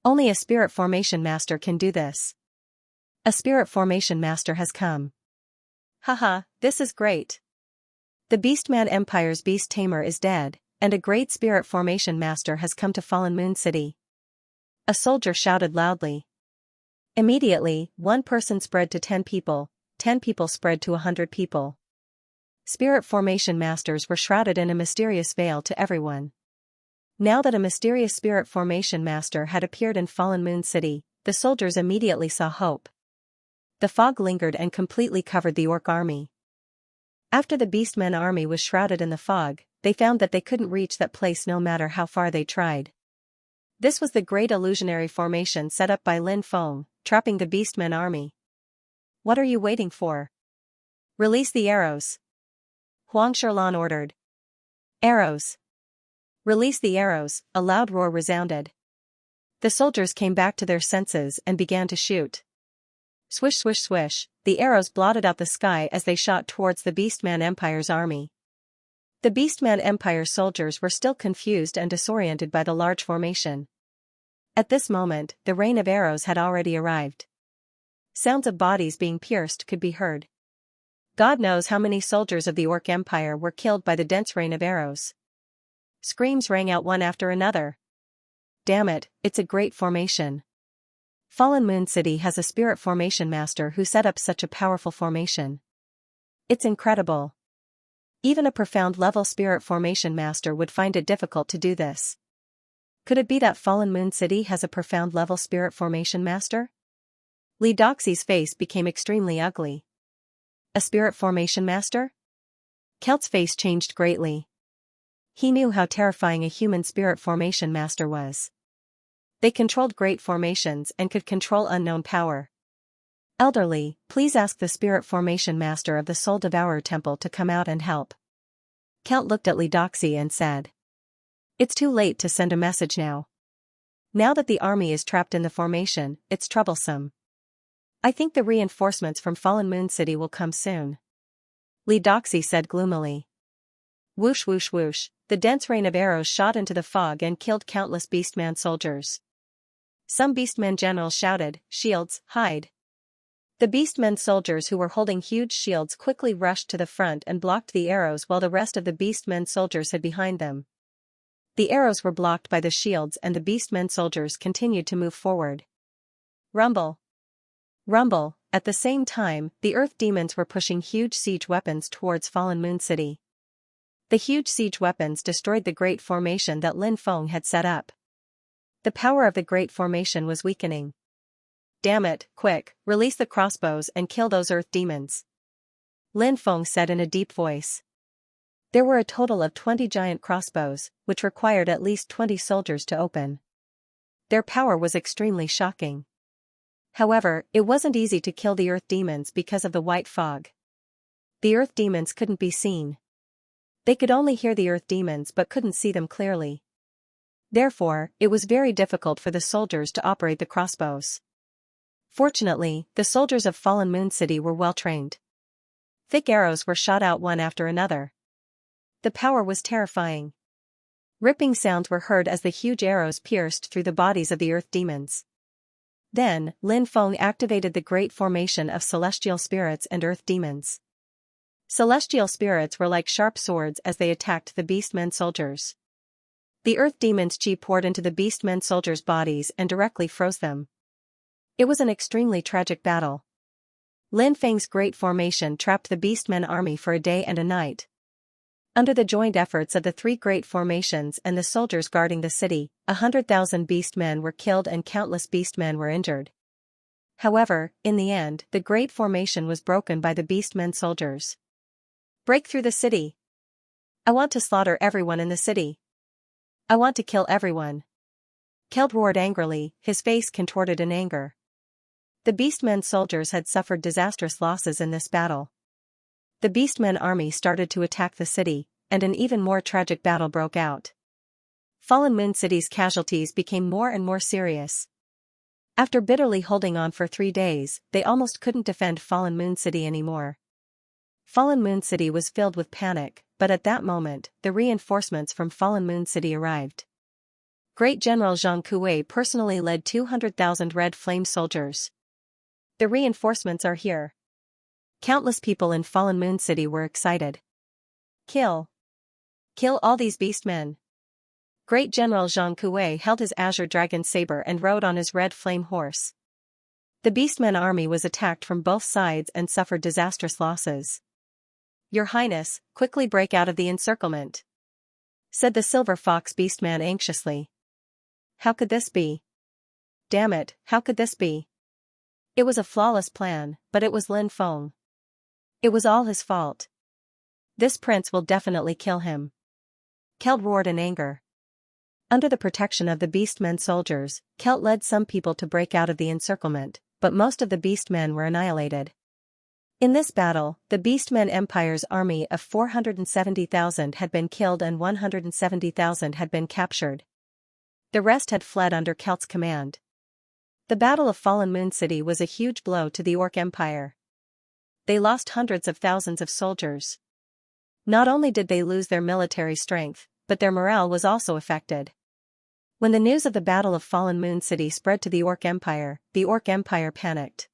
Only a spirit formation master can do this. A spirit formation master has come. Haha, this is great. The Beastman Empire's beast tamer is dead, and a great spirit formation master has come to Fallen Moon City. A soldier shouted loudly. Immediately, one person spread to 10 people, 10 people spread to 100 people. Spirit formation masters were shrouded in a mysterious veil to everyone. Now that a mysterious spirit formation master had appeared in Fallen Moon City, the soldiers immediately saw hope. The fog lingered and completely covered the orc army. After the Beastmen army was shrouded in the fog, they found that they couldn't reach that place no matter how far they tried. This was the great illusionary formation set up by Lin Feng, trapping the Beastmen army. What are you waiting for? Release the arrows. Huang Shilan ordered. Arrows. Release the arrows, a loud roar resounded. The soldiers came back to their senses and began to shoot. Swish swish swish, the arrows blotted out the sky as they shot towards the Beastman Empire's army. The Beastman Empire soldiers were still confused and disoriented by the large formation. At this moment, the rain of arrows had already arrived. Sounds of bodies being pierced could be heard. God knows how many soldiers of the Orc Empire were killed by the dense rain of arrows. Screams rang out one after another. Damn it, it's a great formation. Fallen Moon City has a spirit formation master who set up such a powerful formation. It's incredible. Even a profound level spirit formation master would find it difficult to do this. Could it be that Fallen Moon City has a profound level spirit formation master? Li Doxy's face became extremely ugly. A spirit formation master? Kelt's face changed greatly. He knew how terrifying a human spirit formation master was. They controlled great formations and could control unknown power. Elderly, please ask the spirit formation master of the Soul Devourer Temple to come out and help. Kelt looked at Li Doxy and said. It's too late to send a message now. Now that the army is trapped in the formation, it's troublesome. I think the reinforcements from Fallen Moon City will come soon. Li Doxy said gloomily. Whoosh whoosh whoosh, the dense rain of arrows shot into the fog and killed countless Beastman soldiers. Some Beastmen generals shouted, shields, hide. The Beastmen soldiers who were holding huge shields quickly rushed to the front and blocked the arrows while the rest of the Beastmen soldiers hid behind them. The arrows were blocked by the shields and the Beastmen soldiers continued to move forward. Rumble. Rumble, at the same time, the Earth Demons were pushing huge siege weapons towards Fallen Moon City. The huge siege weapons destroyed the great formation that Lin Feng had set up. The power of the great formation was weakening. Damn it, quick, release the crossbows and kill those Earth Demons. Lin Feng said in a deep voice. There were a total of 20 giant crossbows, which required at least 20 soldiers to open. Their power was extremely shocking. However, it wasn't easy to kill the Earth Demons because of the white fog. The Earth Demons couldn't be seen. They could only hear the Earth Demons but couldn't see them clearly. Therefore, it was very difficult for the soldiers to operate the crossbows. Fortunately, the soldiers of Fallen Moon City were well trained. Thick arrows were shot out one after another. The power was terrifying. Ripping sounds were heard as the huge arrows pierced through the bodies of the Earth Demons. Then, Lin Feng activated the great formation of celestial spirits and Earth Demons. Celestial spirits were like sharp swords as they attacked the Beastmen soldiers. The Earth Demons' chi poured into the Beastmen soldiers' bodies and directly froze them. It was an extremely tragic battle. Lin Feng's great formation trapped the Beastmen army for a day and a night. Under the joint efforts of the three great formations and the soldiers guarding the city, 100,000 Beastmen were killed and countless Beastmen were injured. However, in the end, the great formation was broken by the Beastmen soldiers. Break through the city. I want to slaughter everyone in the city. I want to kill everyone. Keld roared angrily, his face contorted in anger. The Beastmen soldiers had suffered disastrous losses in this battle. The Beastmen army started to attack the city, and an even more tragic battle broke out. Fallen Moon City's casualties became more and more serious. After bitterly holding on for 3 days, they almost couldn't defend Fallen Moon City anymore. Fallen Moon City was filled with panic, but at that moment, the reinforcements from Fallen Moon City arrived. Great General Zhang Kuei personally led 200,000 Red Flame soldiers. The reinforcements are here. Countless people in Fallen Moon City were excited. Kill. Kill all these beastmen. Great General Zhang Kuei held his azure dragon saber and rode on his red flame horse. The beastmen army was attacked from both sides and suffered disastrous losses. Your Highness, quickly break out of the encirclement, said the Silver Fox beastman anxiously. How could this be? Damn it, how could this be? It was a flawless plan, but it was Lin Feng. It was all his fault. This prince will definitely kill him. Kelt roared in anger. Under the protection of the beastmen soldiers, Kelt led some people to break out of the encirclement, but most of the beastmen were annihilated. In this battle, the Beastmen Empire's army of 470,000 had been killed and 170,000 had been captured. The rest had fled under Kelt's command. The Battle of Fallen Moon City was a huge blow to the Orc Empire. They lost hundreds of thousands of soldiers. Not only did they lose their military strength, but their morale was also affected. When the news of the Battle of Fallen Moon City spread to the Orc Empire panicked.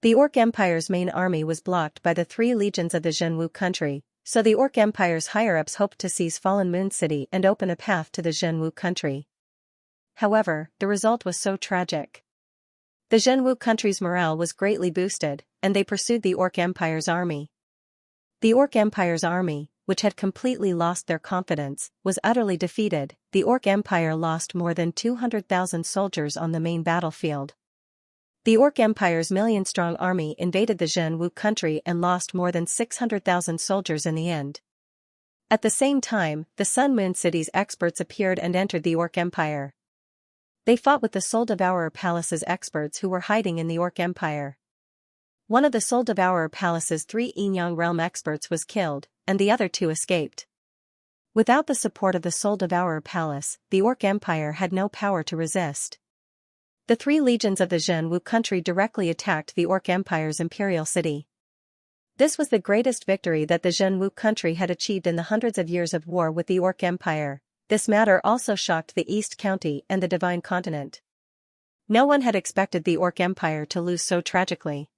The Orc Empire's main army was blocked by the 3 legions of the Zhenwu country, so the Orc Empire's higher-ups hoped to seize Fallen Moon City and open a path to the Zhenwu country. However, the result was so tragic. The Zhenwu country's morale was greatly boosted, and they pursued the Orc Empire's army. The Orc Empire's army, which had completely lost their confidence, was utterly defeated. The Orc Empire lost more than 200,000 soldiers on the main battlefield. The Orc Empire's million-strong army invaded the Zhenwu country and lost more than 600,000 soldiers in the end. At the same time, the Sun Moon City's experts appeared and entered the Orc Empire. They fought with the Soul Devourer Palace's experts who were hiding in the Orc Empire. One of the Soul Devourer Palace's 3 Yinyang realm experts was killed, and the other 2 escaped. Without the support of the Soul Devourer Palace, the Orc Empire had no power to resist. The 3 legions of the Zhenwu country directly attacked the Orc Empire's imperial city. This was the greatest victory that the Zhenwu country had achieved in the hundreds of years of war with the Orc Empire. This matter also shocked the East County and the Divine Continent. No one had expected the Orc Empire to lose so tragically.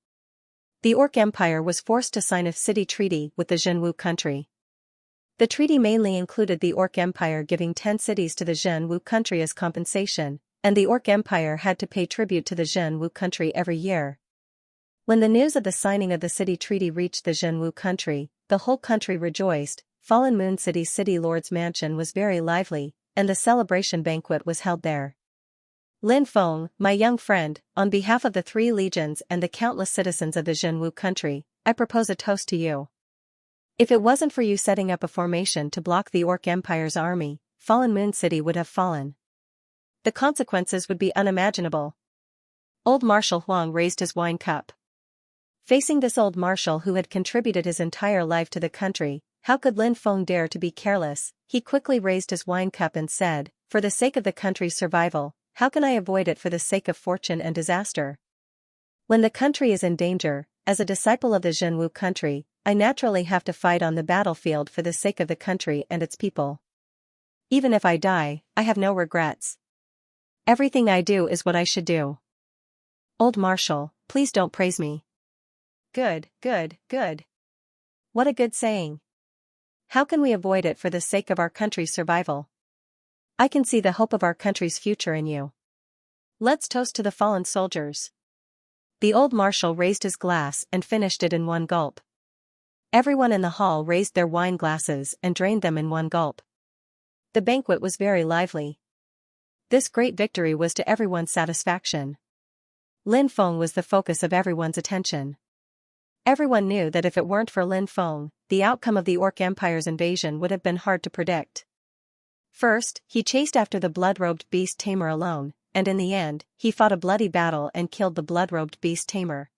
The Orc Empire was forced to sign a city treaty with the Zhenwu country. The treaty mainly included the Orc Empire giving 10 cities to the Zhenwu country as compensation, and the Orc Empire had to pay tribute to the Zhenwu country every year. When the news of the signing of the city treaty reached the Zhenwu country, the whole country rejoiced. Fallen Moon City's city lord's mansion was very lively, and the celebration banquet was held there. Lin Feng, my young friend, on behalf of the 3 legions and the countless citizens of the Zhenwu country, I propose a toast to you. If it wasn't for you setting up a formation to block the Orc Empire's army, Fallen Moon City would have fallen. The consequences would be unimaginable. Old Marshal Huang raised his wine cup. Facing this old marshal who had contributed his entire life to the country, how could Lin Feng dare to be careless? He quickly raised his wine cup and said, for the sake of the country's survival, how can I avoid it for the sake of fortune and disaster? When the country is in danger, as a disciple of the Zhenwu country, I naturally have to fight on the battlefield for the sake of the country and its people. Even if I die, I have no regrets. Everything I do is what I should do. Old Marshal, please don't praise me. Good, good, good. What a good saying. How can we avoid it for the sake of our country's survival? I can see the hope of our country's future in you. Let's toast to the fallen soldiers. The old marshal raised his glass and finished it in one gulp. Everyone in the hall raised their wine glasses and drained them in one gulp. The banquet was very lively. This great victory was to everyone's satisfaction. Lin Feng was the focus of everyone's attention. Everyone knew that if it weren't for Lin Feng, the outcome of the Orc Empire's invasion would have been hard to predict. First, he chased after the blood-robed beast tamer alone, and in the end, he fought a bloody battle and killed the blood-robed beast tamer.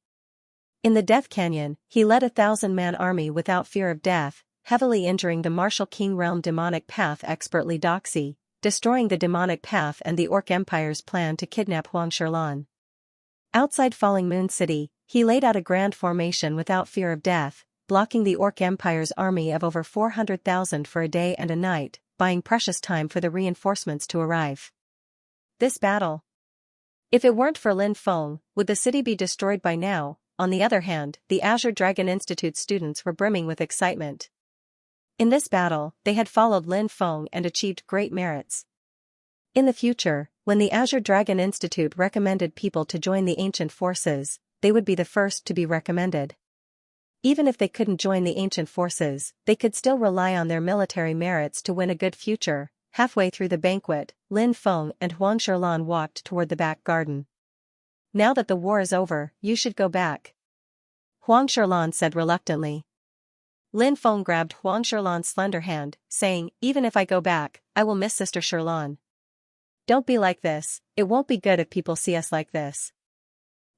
In the Death Canyon, he led a 1,000-man army without fear of death, heavily injuring the Martial King Realm demonic path expert Li Doxi, destroying the demonic path and the Orc Empire's plan to kidnap Huang Shilan. Outside Falling Moon City, he laid out a grand formation without fear of death, blocking the Orc Empire's army of over 400,000 for a day and a night, buying precious time for the reinforcements to arrive. This battle If it weren't for Lin Feng, would the city be destroyed by now? On the other hand, the Azure Dragon Institute students were brimming with excitement. In this battle, they had followed Lin Feng and achieved great merits. In the future, when the Azure Dragon Institute recommended people to join the ancient forces, they would be the first to be recommended. Even if they couldn't join the ancient forces, they could still rely on their military merits to win a good future. Halfway through the banquet, Lin Feng and Huang Sherlan walked toward the back garden. Now that the war is over, you should go back, Huang Sherlan said reluctantly. Lin Feng grabbed Huang Sherlan's slender hand, saying, even if I go back, I will miss Sister Sherlan. Don't be like this, it won't be good if people see us like this.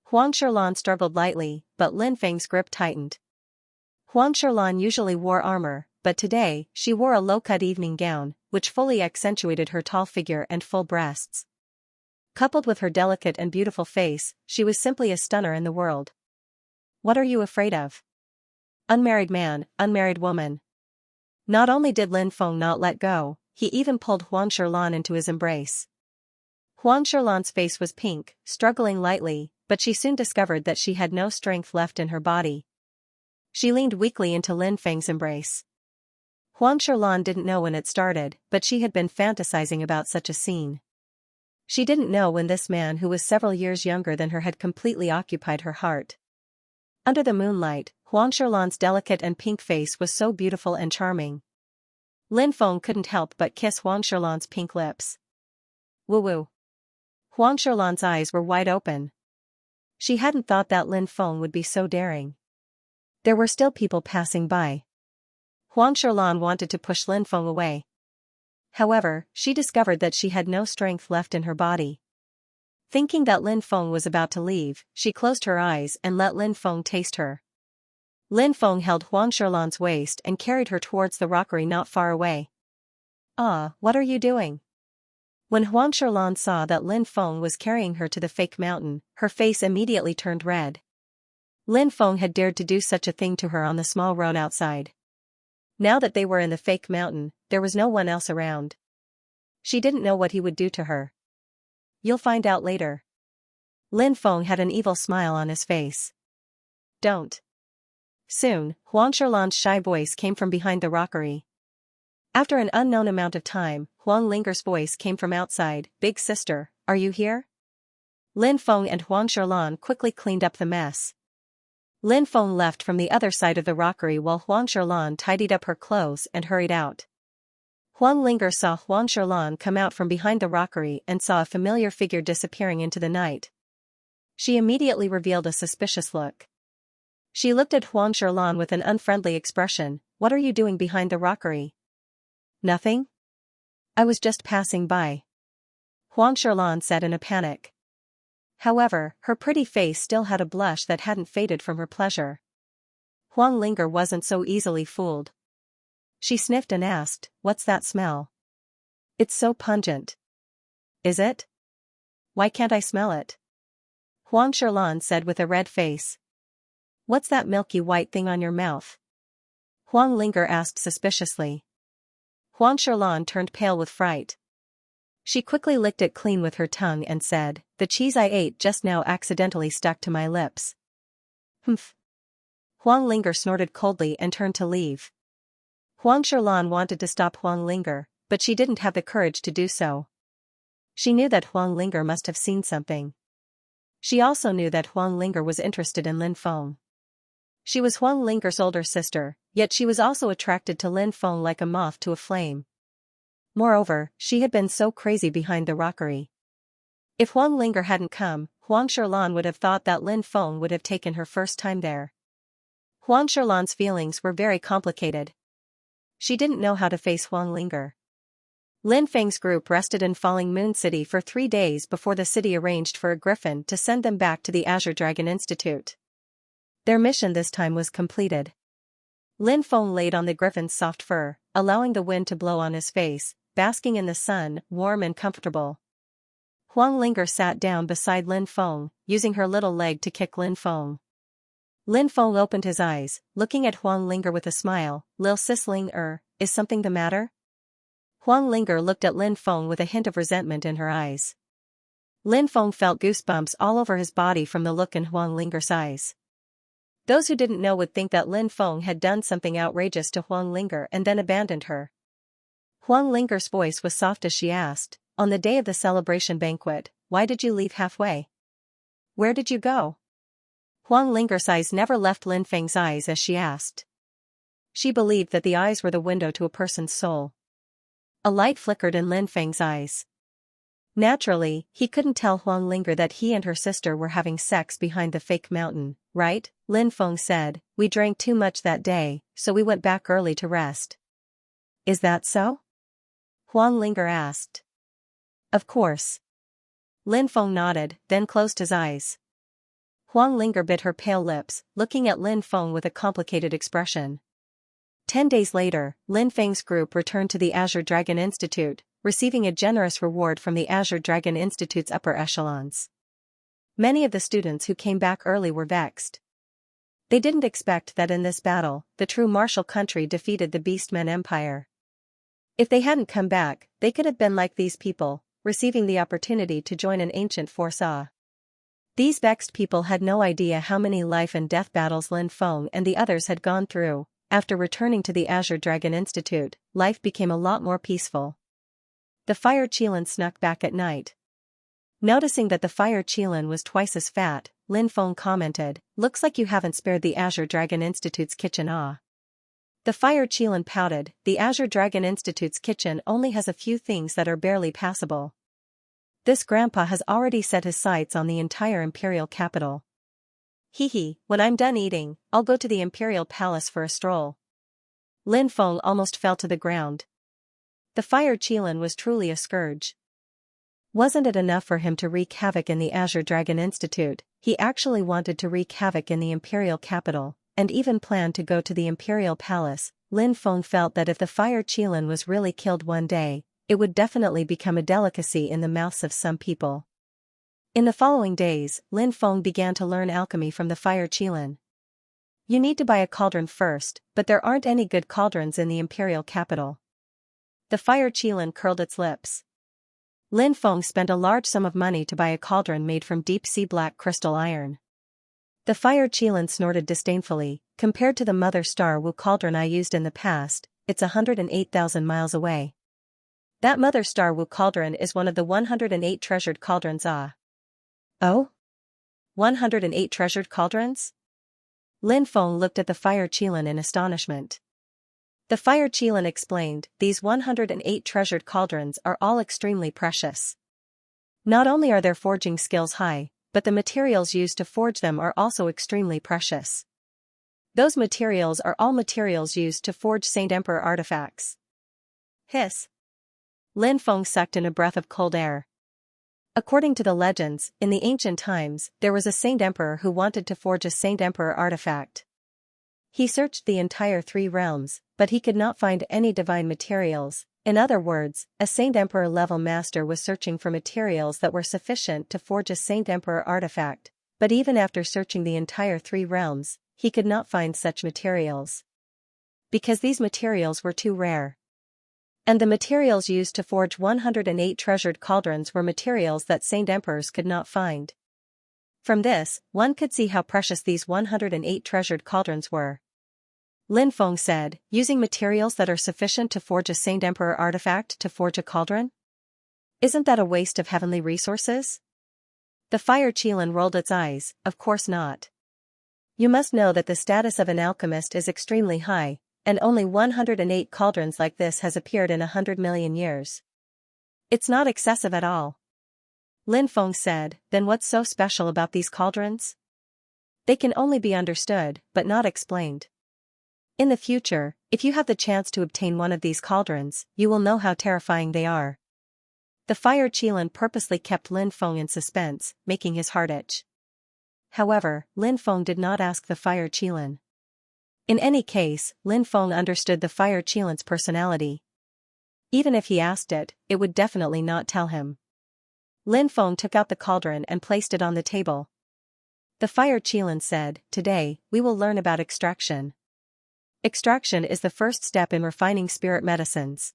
Huang Sherlan struggled lightly, but Lin Feng's grip tightened. Huang Sherlan usually wore armor, but today, she wore a low-cut evening gown, which fully accentuated her tall figure and full breasts. Coupled with her delicate and beautiful face, she was simply a stunner in the world. What are you afraid of? Unmarried man, unmarried woman. Not only did Lin Feng not let go, he even pulled Huang Sherlan into his embrace. Huang Sherlan's face was pink, struggling lightly, but she soon discovered that she had no strength left in her body. She leaned weakly into Lin Feng's embrace. Huang Sherlan didn't know when it started, but she had been fantasizing about such a scene. She didn't know when this man who was several years younger than her had completely occupied her heart. Under the moonlight, Huang Sherlan's delicate and pink face was so beautiful and charming. Lin Feng couldn't help but kiss Huang Sherlan's pink lips. Woo-woo. Huang Sherlan's eyes were wide open. She hadn't thought that Lin Feng would be so daring. There were still people passing by. Huang Sherlan wanted to push Lin Feng away. However, she discovered that she had no strength left in her body. Thinking that Lin Feng was about to leave, she closed her eyes and let Lin Feng taste her. Lin Feng held Huang Sherlan's waist and carried her towards the rockery not far away. Ah, what are you doing? When Huang Sherlan saw that Lin Feng was carrying her to the fake mountain, her face immediately turned red. Lin Feng had dared to do such a thing to her on the small road outside. Now that they were in the fake mountain, there was no one else around. She didn't know what he would do to her. You'll find out later. Lin Feng had an evil smile on his face. Don't. Soon, Huang Sherlan's shy voice came from behind the rockery. After an unknown amount of time, Huang Linger's voice came from outside. Big sister, are you here? Lin Feng and Huang Sherlan quickly cleaned up the mess. Lin Feng left from the other side of the rockery while Huang Sherlan tidied up her clothes and hurried out. Huang Linger saw Huang Sherlan come out from behind the rockery and saw a familiar figure disappearing into the night. She immediately revealed a suspicious look. She looked at Huang Sherlan with an unfriendly expression. What are you doing behind the rockery? Nothing? I was just passing by, Huang Sherlan said in a panic. However, her pretty face still had a blush that hadn't faded from her pleasure. Huang Linger wasn't so easily fooled. She sniffed and asked, what's that smell? It's so pungent. Is it? Why can't I smell it? Huang Sherlan said with a red face. What's that milky white thing on your mouth? Huang Linger asked suspiciously. Huang Sherlan turned pale with fright. She quickly licked it clean with her tongue and said, the cheese I ate just now accidentally stuck to my lips. Humph. Huang Linger snorted coldly and turned to leave. Huang Sherlan wanted to stop Huang Linger, but she didn't have the courage to do so. She knew that Huang Linger must have seen something. She also knew that Huang Linger was interested in Lin Feng. She was Huang Linger's older sister, yet she was also attracted to Lin Feng like a moth to a flame. Moreover, she had been so crazy behind the rockery. If Huang Linger hadn't come, Huang Sherlan would have thought that Lin Feng would have taken her first time there. Huang Sherlan's feelings were very complicated. She didn't know how to face Huang Linger. Lin Feng's group rested in Falling Moon City for 3 days before the city arranged for a griffin to send them back to the Azure Dragon Institute. Their mission this time was completed. Lin Feng laid on the griffin's soft fur, allowing the wind to blow on his face, basking in the sun, warm and comfortable. Huang Linger sat down beside Lin Feng, using her little leg to kick Lin Feng. Lin Feng opened his eyes, looking at Huang Linger with a smile. Lil Sisling, is something the matter? Huang Linger looked at Lin Feng with a hint of resentment in her eyes. Lin Feng felt goosebumps all over his body from the look in Huang Linger's eyes. Those who didn't know would think that Lin Feng had done something outrageous to Huang Linger and then abandoned her. Huang Linger's voice was soft as she asked, "On the day of the celebration banquet, why did you leave halfway? Where did you go?" Huang Linger's eyes never left Lin Feng's eyes as she asked. She believed that the eyes were the window to a person's soul. A light flickered in Lin Feng's eyes. Naturally, he couldn't tell Huang Linger that he and her sister were having sex behind the fake mountain, right? Lin Feng said, "We drank too much that day, so we went back early to rest." "Is that so?" Huang Linger asked. "Of course." Lin Feng nodded, then closed his eyes. Huang Linger bit her pale lips, looking at Lin Feng with a complicated expression. 10 days later, Lin Feng's group returned to the Azure Dragon Institute, receiving a generous reward from the Azure Dragon Institute's upper echelons. Many of the students who came back early were vexed. They didn't expect that in this battle, the true martial country defeated the Beastmen Empire. If they hadn't come back, they could have been like these people, receiving the opportunity to join an ancient force. These vexed people had no idea how many life and death battles Lin Feng and the others had gone through. After returning to the Azure Dragon Institute, life became a lot more peaceful. The fire Qilin snuck back at night. Noticing that the fire Qilin was twice as fat, Lin Feng commented, "Looks like you haven't spared the Azure Dragon Institute's kitchen." The fire Qilin pouted, "The Azure Dragon Institute's kitchen only has a few things that are barely passable. This grandpa has already set his sights on the entire imperial capital. Hee, when I'm done eating, I'll go to the Imperial Palace for a stroll." Lin Feng almost fell to the ground. The fire Qilin was truly a scourge. Wasn't it enough for him to wreak havoc in the Azure Dragon Institute, he actually wanted to wreak havoc in the Imperial capital, and even planned to go to the Imperial Palace. Lin Feng felt that if the fire Qilin was really killed one day, it would definitely become a delicacy in the mouths of some people. In the following days, Lin Feng began to learn alchemy from the fire Qilin. You need to buy a cauldron first, but there aren't any good cauldrons in the Imperial capital. The fire Qilin curled its lips. Lin Feng spent a large sum of money to buy a cauldron made from deep-sea black crystal iron. The fire Qilin snorted disdainfully, "Compared to the Mother Star Wu cauldron I used in the past, it's 108,000 miles away. That Mother Star Wu cauldron is one of the 108 treasured cauldrons." "Oh? 108 treasured cauldrons?" Lin Feng looked at the fire Qilin in astonishment. The fire Qilin explained, "These 108 treasured cauldrons are all extremely precious. Not only are their forging skills high, but the materials used to forge them are also extremely precious. Those materials are all materials used to forge Saint Emperor artifacts." Hiss. Lin Feng sucked in a breath of cold air. According to the legends, in the ancient times, there was a Saint Emperor who wanted to forge a Saint Emperor artifact. He searched the entire 3 realms, but he could not find any divine materials. In other words, a Saint Emperor level master was searching for materials that were sufficient to forge a Saint Emperor artifact, but even after searching the entire 3 realms, he could not find such materials. Because these materials were too rare. And the materials used to forge 108 treasured cauldrons were materials that Saint Emperors could not find. From this, one could see how precious these 108 treasured cauldrons were. Lin Feng said, "Using materials that are sufficient to forge a Saint Emperor artifact to forge a cauldron? Isn't that a waste of heavenly resources?" The fire Qilin rolled its eyes, "Of course not. You must know that the status of an alchemist is extremely high, and only 108 cauldrons like this has appeared in 100 million years. It's not excessive at all." Lin Feng said, "Then what's so special about these cauldrons?" "They can only be understood, but not explained. In the future, if you have the chance to obtain one of these cauldrons, you will know how terrifying they are." The fire Qilin purposely kept Lin Feng in suspense, making his heart itch. However, Lin Feng did not ask the fire Qilin. In any case, Lin Feng understood the fire Qilin's personality. Even if he asked it, it would definitely not tell him. Lin Feng took out the cauldron and placed it on the table. The fire Qilin said, "Today, we will learn about extraction. Extraction is the first step in refining spirit medicines.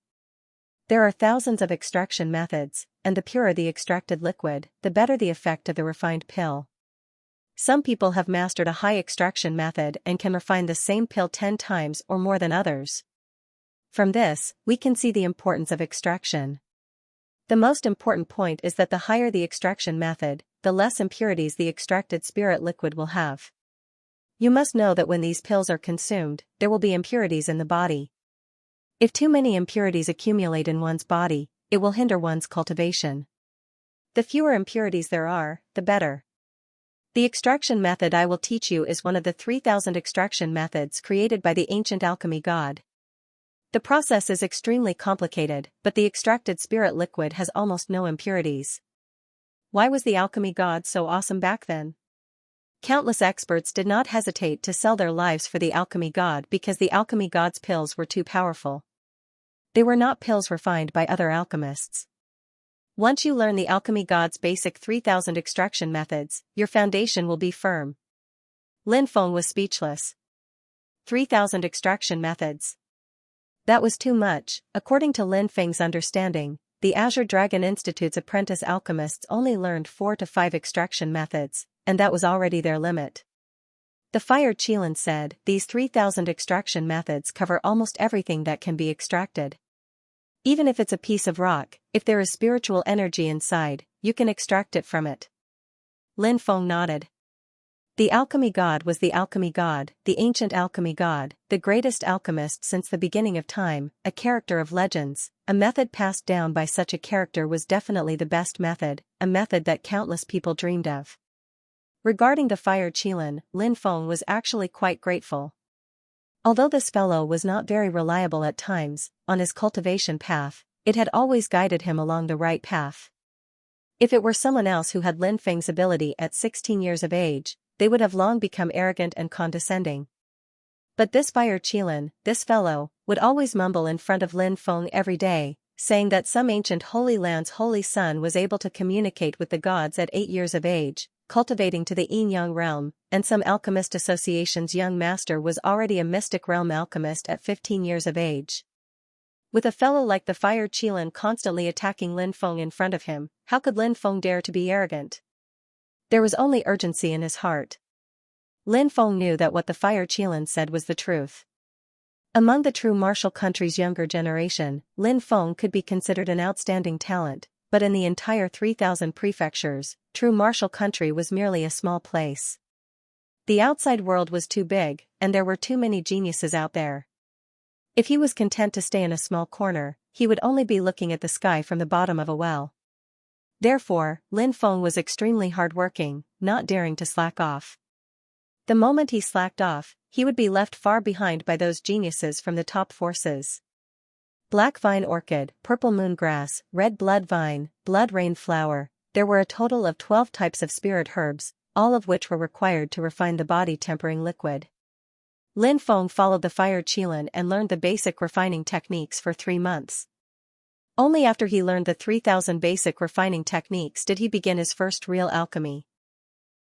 There are thousands of extraction methods, and the purer the extracted liquid, the better the effect of the refined pill. Some people have mastered a high extraction method and can refine the same pill 10 times or more than others. From this, we can see the importance of extraction. The most important point is that the higher the extraction method, the less impurities the extracted spirit liquid will have. You must know that when these pills are consumed, there will be impurities in the body. If too many impurities accumulate in one's body, it will hinder one's cultivation. The fewer impurities there are, the better. The extraction method I will teach you is one of the 3,000 extraction methods created by the ancient alchemy god. The process is extremely complicated, but the extracted spirit liquid has almost no impurities. Why was the alchemy god so awesome back then? Countless experts did not hesitate to sell their lives for the alchemy god because the alchemy god's pills were too powerful. They were not pills refined by other alchemists. Once you learn the alchemy god's basic 3,000 extraction methods, your foundation will be firm. Lin Feng was speechless. 3,000 extraction methods. That was too much. According to Lin Feng's understanding, the Azure Dragon Institute's apprentice alchemists only learned 4 to 5 extraction methods, and that was already their limit. The Fire Qilin said, these 3,000 extraction methods cover almost everything that can be extracted. Even if it's a piece of rock, if there is spiritual energy inside, you can extract it from it. Lin Feng nodded. The alchemy god was the alchemy god, the ancient alchemy god, the greatest alchemist since the beginning of time, a character of legends. A method passed down by such a character was definitely the best method, a method that countless people dreamed of. Regarding the Fire Qilin, Lin Feng was actually quite grateful. Although this fellow was not very reliable at times, on his cultivation path, it had always guided him along the right path. If it were someone else who had Lin Feng's ability at 16 years of age, they would have long become arrogant and condescending. But this Fire Qilin, this fellow, would always mumble in front of Lin Feng every day, saying that some ancient Holy Land's holy son was able to communicate with the gods at 8 years of age, cultivating to the yin-yang realm, and some alchemist association's young master was already a mystic realm alchemist at 15 years of age. With a fellow like the Fire Qilin constantly attacking Lin Feng in front of him, how could Lin Feng dare to be arrogant? There was only urgency in his heart. Lin Feng knew that what the Fire Qilin said was the truth. Among the true martial country's younger generation, Lin Feng could be considered an outstanding talent, but in the entire 3,000 prefectures, true martial country was merely a small place. The outside world was too big, and there were too many geniuses out there. If he was content to stay in a small corner, he would only be looking at the sky from the bottom of a well. Therefore, Lin Feng was extremely hard-working, not daring to slack off. The moment he slacked off, he would be left far behind by those geniuses from the top forces. Black vine orchid, purple moon grass, red blood vine, blood rain flower, there were a total of 12 types of spirit herbs, all of which were required to refine the body-tempering liquid. Lin Feng followed the Fire Qilin and learned the basic refining techniques for 3 months. Only after he learned the 3,000 basic refining techniques did he begin his first real alchemy.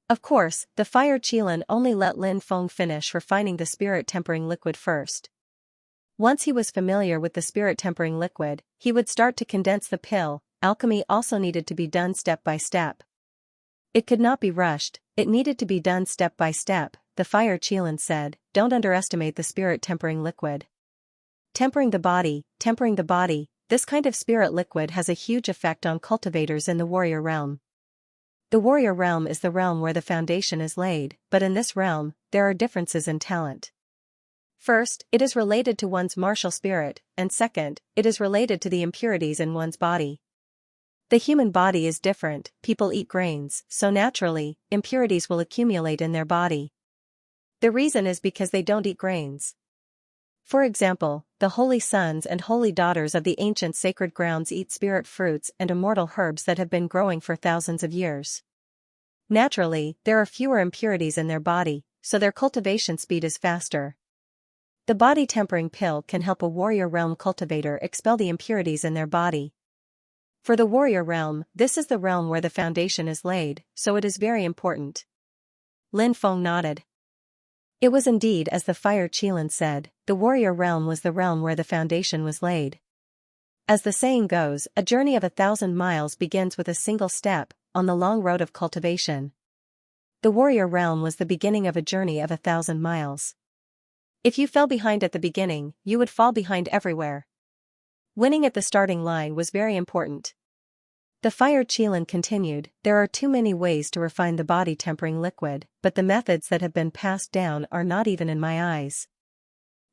Of course, the Fire Qilin only let Lin Feng finish refining the spirit-tempering liquid first. Once he was familiar with the spirit-tempering liquid, he would start to condense the pill. Alchemy also needed to be done step by step. It could not be rushed, it needed to be done step by step, the Fire Qilin said. Don't underestimate the spirit-tempering liquid. Tempering the body, this kind of spirit liquid has a huge effect on cultivators in the warrior realm. The warrior realm is the realm where the foundation is laid, but in this realm, there are differences in talent. First, it is related to one's martial spirit, and second, it is related to the impurities in one's body. The human body is different, people eat grains, so naturally, impurities will accumulate in their body. The reason is because they don't eat grains. For example, the holy sons and holy daughters of the ancient sacred grounds eat spirit fruits and immortal herbs that have been growing for thousands of years. Naturally, there are fewer impurities in their body, so their cultivation speed is faster. The body tempering pill can help a warrior realm cultivator expel the impurities in their body. For the warrior realm, this is the realm where the foundation is laid, so it is very important. Lin Feng nodded. It was indeed as the Fire Qilin said, the warrior realm was the realm where the foundation was laid. As the saying goes, a journey of 1,000 miles begins with a single step, on the long road of cultivation. The warrior realm was the beginning of a journey of 1,000 miles. If you fell behind at the beginning, you would fall behind everywhere. Winning at the starting line was very important. The fire Qilin continued, there are too many ways to refine the body-tempering liquid, but the methods that have been passed down are not even in my eyes.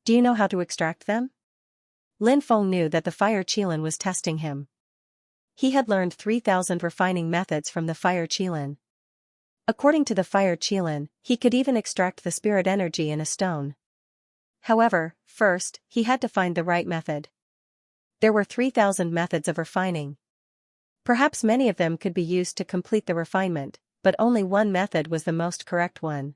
Do you know how to extract them? Lin Feng knew that the fire Qilin was testing him. He had learned 3,000 refining methods from the fire Qilin. According to the fire Qilin, he could even extract the spirit energy in a stone. However, first, he had to find the right method. There were 3,000 methods of refining. Perhaps many of them could be used to complete the refinement, but only one method was the most correct one.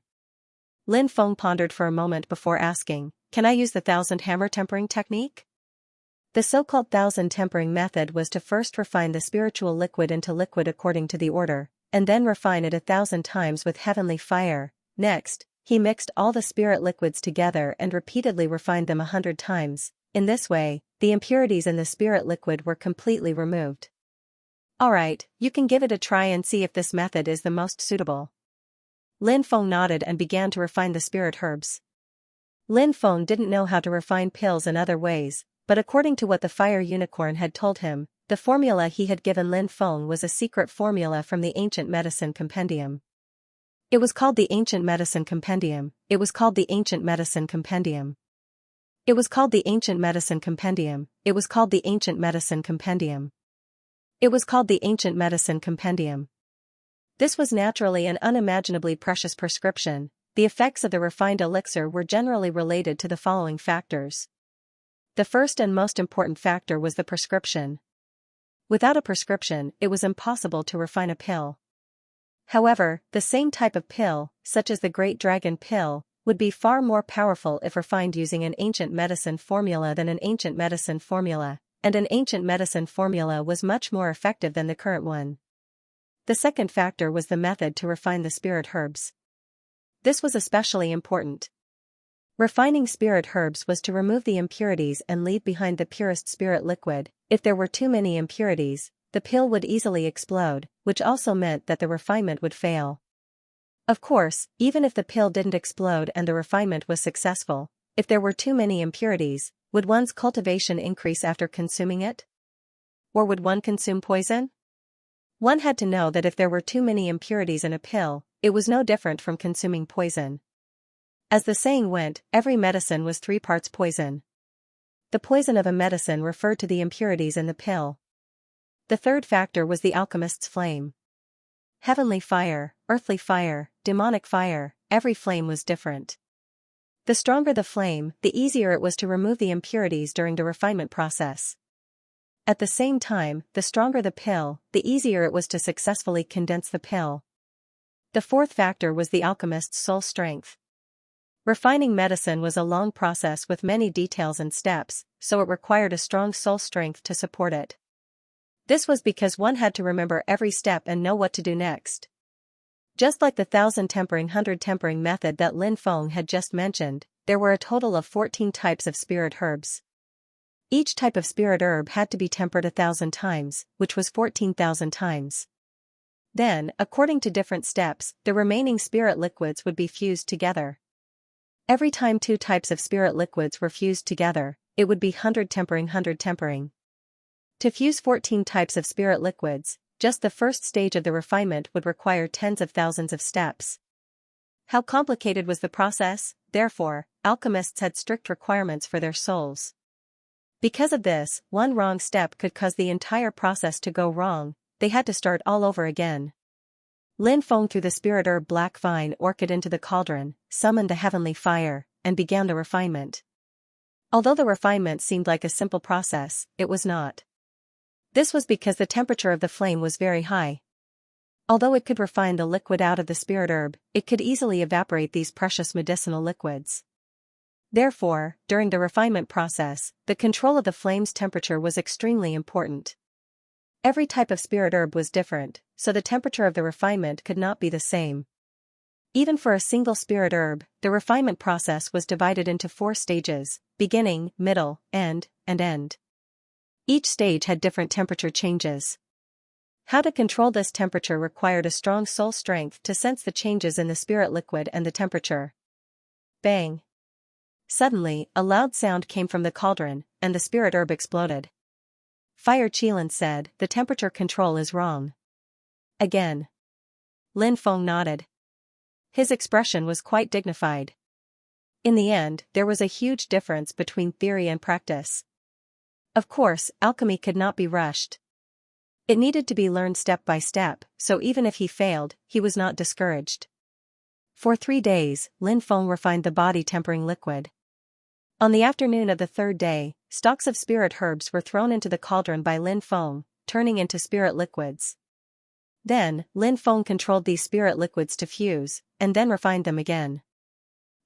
Lin Feng pondered for a moment before asking, "Can I use the 1,000 hammer tempering technique?" The so-called 1,000 tempering method was to first refine the spiritual liquid into liquid according to the order, and then refine it 1,000 times with heavenly fire. Next, he mixed all the spirit liquids together and repeatedly refined them 100 times. In this way, the impurities in the spirit liquid were completely removed. Alright, you can give it a try and see if this method is the most suitable. Lin Feng nodded and began to refine the spirit herbs. Lin Feng didn't know how to refine pills in other ways, but according to what the fire unicorn had told him, the formula he had given Lin Feng was a secret formula from the ancient medicine compendium. It was called the ancient medicine compendium. It was called the ancient medicine compendium. It was called the ancient medicine compendium. It was called the ancient medicine compendium. It was called the ancient medicine compendium. This was naturally an unimaginably precious prescription. The effects of the refined elixir were generally related to the following factors. The first and most important factor was the prescription. Without a prescription, it was impossible to refine a pill. However, the same type of pill, such as the Great Dragon pill, would be far more powerful if refined using an ancient medicine formula than an ancient medicine formula, and an ancient medicine formula was much more effective than the current one. The second factor was the method to refine the spirit herbs. This was especially important. Refining spirit herbs was to remove the impurities and leave behind the purest spirit liquid. If there were too many impurities, the pill would easily explode, which also meant that the refinement would fail. Of course, even if the pill didn't explode and the refinement was successful, if there were too many impurities, would one's cultivation increase after consuming it? Or would one consume poison? One had to know that if there were too many impurities in a pill, it was no different from consuming poison. As the saying went, every medicine was 3 parts poison. The poison of a medicine referred to the impurities in the pill. The third factor was the alchemist's flame. Heavenly fire, earthly fire, demonic fire, every flame was different. The stronger the flame, the easier it was to remove the impurities during the refinement process. At the same time, the stronger the pill, the easier it was to successfully condense the pill. The fourth factor was the alchemist's soul strength. Refining medicine was a long process with many details and steps, so it required a strong soul strength to support it. This was because one had to remember every step and know what to do next. Just like the 1,000 tempering 100 tempering method that Lin Feng had just mentioned, there were a total of 14 types of spirit herbs. Each type of spirit herb had to be tempered 1,000 times, which was 14,000 times. Then, according to different steps, the remaining spirit liquids would be fused together. Every time 2 types of spirit liquids were fused together, it would be 100 tempering 100 tempering. To fuse 14 types of spirit liquids, just the first stage of the refinement would require tens of thousands of steps. How complicated was the process? Therefore, alchemists had strict requirements for their souls. Because of this, one wrong step could cause the entire process to go wrong. They had to start all over again. Lin Feng threw the spirit herb black vine orchid into the cauldron, summoned the heavenly fire, and began the refinement. Although the refinement seemed like a simple process, it was not. This was because the temperature of the flame was very high. Although it could refine the liquid out of the spirit herb, it could easily evaporate these precious medicinal liquids. Therefore, during the refinement process, the control of the flame's temperature was extremely important. Every type of spirit herb was different, so the temperature of the refinement could not be the same. Even for a single spirit herb, the refinement process was divided into 4 stages: beginning, middle, end, and end. Each stage had different temperature changes. How to control this temperature required a strong soul strength to sense the changes in the spirit liquid and the temperature. Bang! Suddenly, a loud sound came from the cauldron, and the spirit herb exploded. Fire Qilin said, "The temperature control is wrong." Again. Lin Feng nodded. His expression was quite dignified. In the end, there was a huge difference between theory and practice. Of course, alchemy could not be rushed. It needed to be learned step by step, so even if he failed, he was not discouraged. For 3 days, Lin Feng refined the body-tempering liquid. On the afternoon of the 3rd day, stalks of spirit herbs were thrown into the cauldron by Lin Feng, turning into spirit liquids. Then, Lin Feng controlled these spirit liquids to fuse, and then refined them again.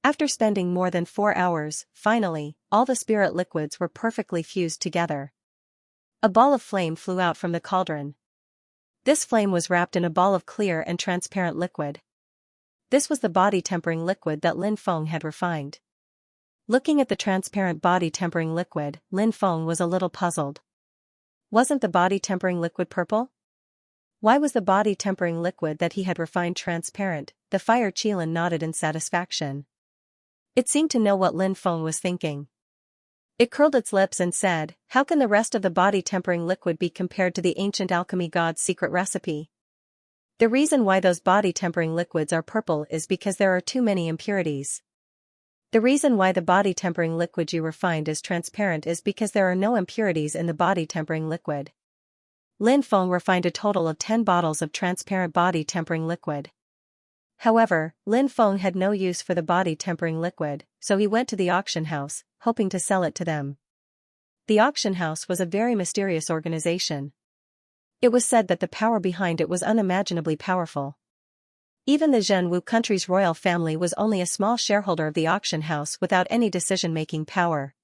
After spending more than 4 hours, finally, all the spirit liquids were perfectly fused together. A ball of flame flew out from the cauldron. This flame was wrapped in a ball of clear and transparent liquid. This was the body-tempering liquid that Lin Feng had refined. Looking at the transparent body-tempering liquid, Lin Feng was a little puzzled. Wasn't the body-tempering liquid purple? Why was the body-tempering liquid that he had refined transparent? The Fire Qilin nodded in satisfaction. It seemed to know what Lin Feng was thinking. It curled its lips and said, "How can the rest of the body-tempering liquid be compared to the ancient alchemy god's secret recipe? The reason why those body-tempering liquids are purple is because there are too many impurities. The reason why the body-tempering liquid you refined is transparent is because there are no impurities in the body-tempering liquid." Lin Feng refined a total of 10 bottles of transparent body-tempering liquid. However, Lin Feng had no use for the body-tempering liquid, so he went to the auction house, hoping to sell it to them. The auction house was a very mysterious organization. It was said that the power behind it was unimaginably powerful. Even the Zhenwu country's royal family was only a small shareholder of the auction house without any decision-making power.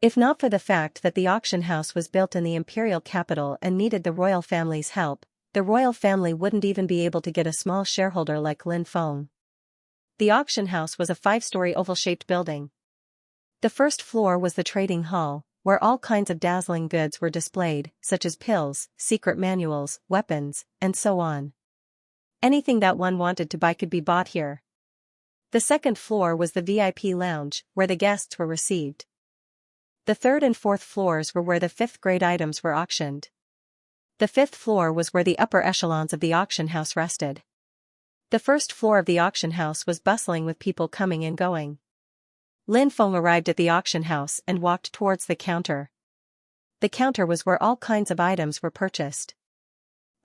If not for the fact that the auction house was built in the imperial capital and needed the royal family's help, the royal family wouldn't even be able to get a small shareholder like Lin Feng. The auction house was a 5-story oval-shaped building. The first floor was the trading hall, where all kinds of dazzling goods were displayed, such as pills, secret manuals, weapons, and so on. Anything that one wanted to buy could be bought here. The second floor was the VIP lounge, where the guests were received. The 3rd and 4th floors were where the 5th-grade items were auctioned. The 5th floor was where the upper echelons of the auction house rested. The 1st floor of the auction house was bustling with people coming and going. Lin Feng arrived at the auction house and walked towards the counter. The counter was where all kinds of items were purchased.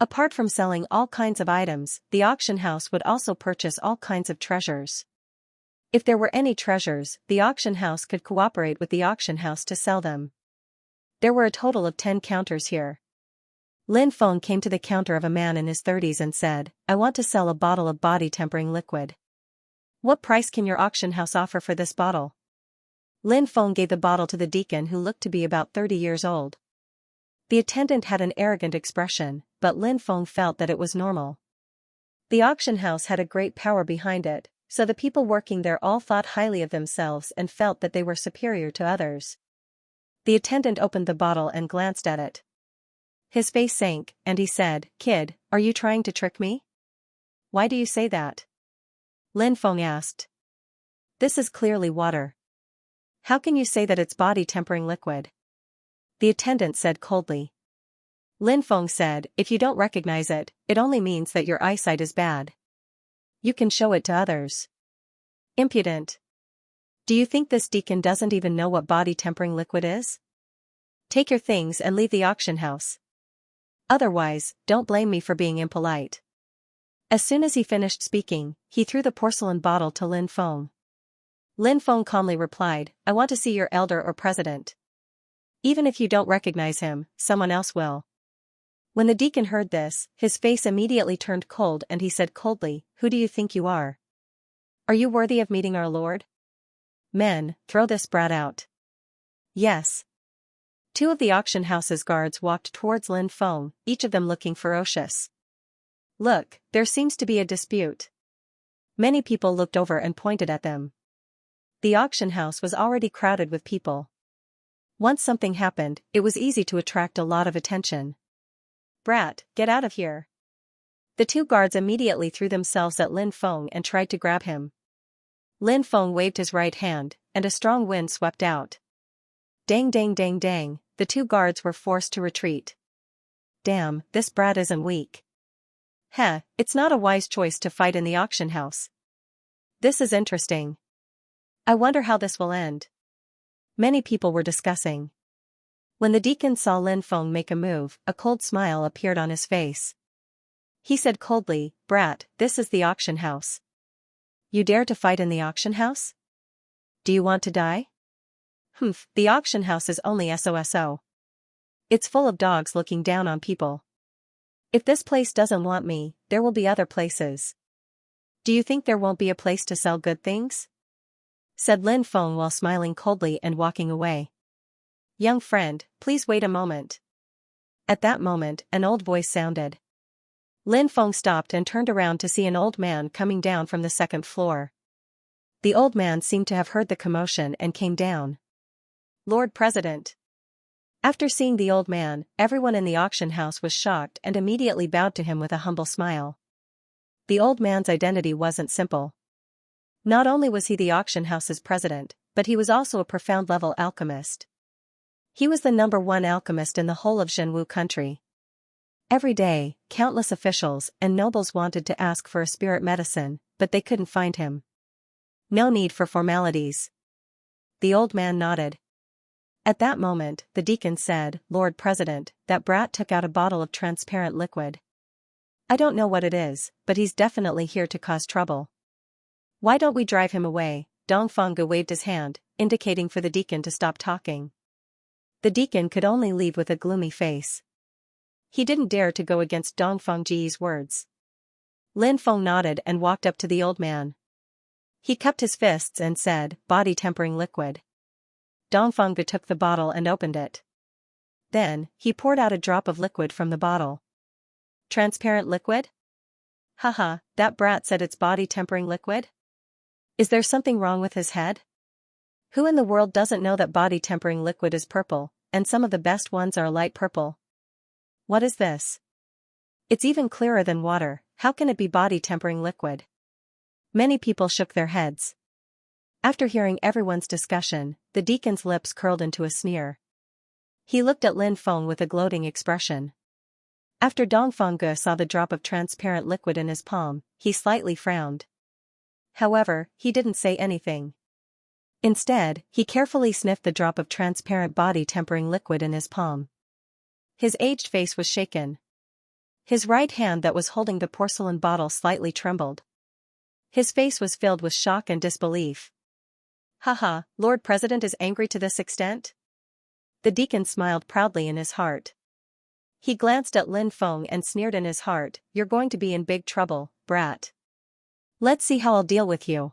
Apart from selling all kinds of items, the auction house would also purchase all kinds of treasures. If there were any treasures, the auction house could cooperate with the auction house to sell them. There were a total of 10 counters here. Lin Feng came to the counter of a man in his 30s and said, "I want to sell a bottle of body-tempering liquid. What price can your auction house offer for this bottle?" Lin Feng gave the bottle to the deacon, who looked to be about 30 years old. The attendant had an arrogant expression, but Lin Feng felt that it was normal. The auction house had a great power behind it, so the people working there all thought highly of themselves and felt that they were superior to others. The attendant opened the bottle and glanced at it. His face sank, and he said, "Kid, are you trying to trick me?" "Why do you say that?" Lin Feng asked. "This is clearly water. How can you say that it's body-tempering liquid?" The attendant said coldly. Lin Feng said, "If you don't recognize it, it only means that your eyesight is bad. You can show it to others." Impudent. Do you think this deacon doesn't even know what body-tempering liquid is? Take your things and leave the auction house. Otherwise, don't blame me for being impolite. As soon as he finished speaking, he threw the porcelain bottle to Lin Feng. Lin Feng calmly replied, "I want to see your elder or president. Even if you don't recognize him, someone else will." When the deacon heard this, his face immediately turned cold and he said coldly, "Who do you think you are? Are you worthy of meeting our lord? Men, throw this brat out." "Yes." 2 of the auction house's guards walked towards Lin Feng, each of them looking ferocious. "Look, there seems to be a dispute." Many people looked over and pointed at them. The auction house was already crowded with people. Once something happened, it was easy to attract a lot of attention. "Brat, get out of here." The two guards immediately threw themselves at Lin Feng and tried to grab him. Lin Feng waved his right hand, and a strong wind swept out. Dang dang dang dang, the two guards were forced to retreat. "Damn, this brat isn't weak. Heh, it's not a wise choice to fight in the auction house. This is interesting. I wonder how this will end." Many people were discussing. When the deacon saw Lin Feng make a move, a cold smile appeared on his face. He said coldly, "Brat, this is the auction house. You dare to fight in the auction house? Do you want to die?" "Humph, the auction house is only SOSO. It's full of dogs looking down on people. If this place doesn't want me, there will be other places." "Do you think there won't be a place to sell good things?" said Lin Feng while smiling coldly and walking away. "Young friend, please wait a moment." At that moment, an old voice sounded. Lin Feng stopped and turned around to see an old man coming down from the second floor. The old man seemed to have heard the commotion and came down. "Lord President." After seeing the old man, everyone in the auction house was shocked and immediately bowed to him with a humble smile. The old man's identity wasn't simple. Not only was he the auction house's president, but he was also a profound-level alchemist. He was the #1 alchemist in the whole of Zhenwu country. Every day, countless officials and nobles wanted to ask for a spirit medicine, but they couldn't find him. "No need for formalities." The old man nodded. At that moment, the deacon said, "Lord President, that brat took out a bottle of transparent liquid. I don't know what it is, but he's definitely here to cause trouble. Why don't we drive him away?" Dongfeng waved his hand, indicating for the deacon to stop talking. The deacon could only leave with a gloomy face. He didn't dare to go against Dongfeng's words. Lin Feng nodded and walked up to the old man. He cupped his fists and said, "Body-tempering liquid." Dongfeng took the bottle and opened it. Then, he poured out a drop of liquid from the bottle. "Transparent liquid? Haha, that brat said it's body-tempering liquid? Is there something wrong with his head? Who in the world doesn't know that body-tempering liquid is purple, and some of the best ones are light purple? What is this? It's even clearer than water, how can it be body-tempering liquid?" Many people shook their heads. After hearing everyone's discussion, the deacon's lips curled into a sneer. He looked at Lin Feng with a gloating expression. After Dongfeng saw the drop of transparent liquid in his palm, he slightly frowned. However, he didn't say anything. Instead, he carefully sniffed the drop of transparent body-tempering liquid in his palm. His aged face was shaken. His right hand that was holding the porcelain bottle slightly trembled. His face was filled with shock and disbelief. "Haha, Lord President is angry to this extent?" The deacon smiled proudly in his heart. He glanced at Lin Feng and sneered in his heart, "You're going to be in big trouble, brat. Let's see how I'll deal with you."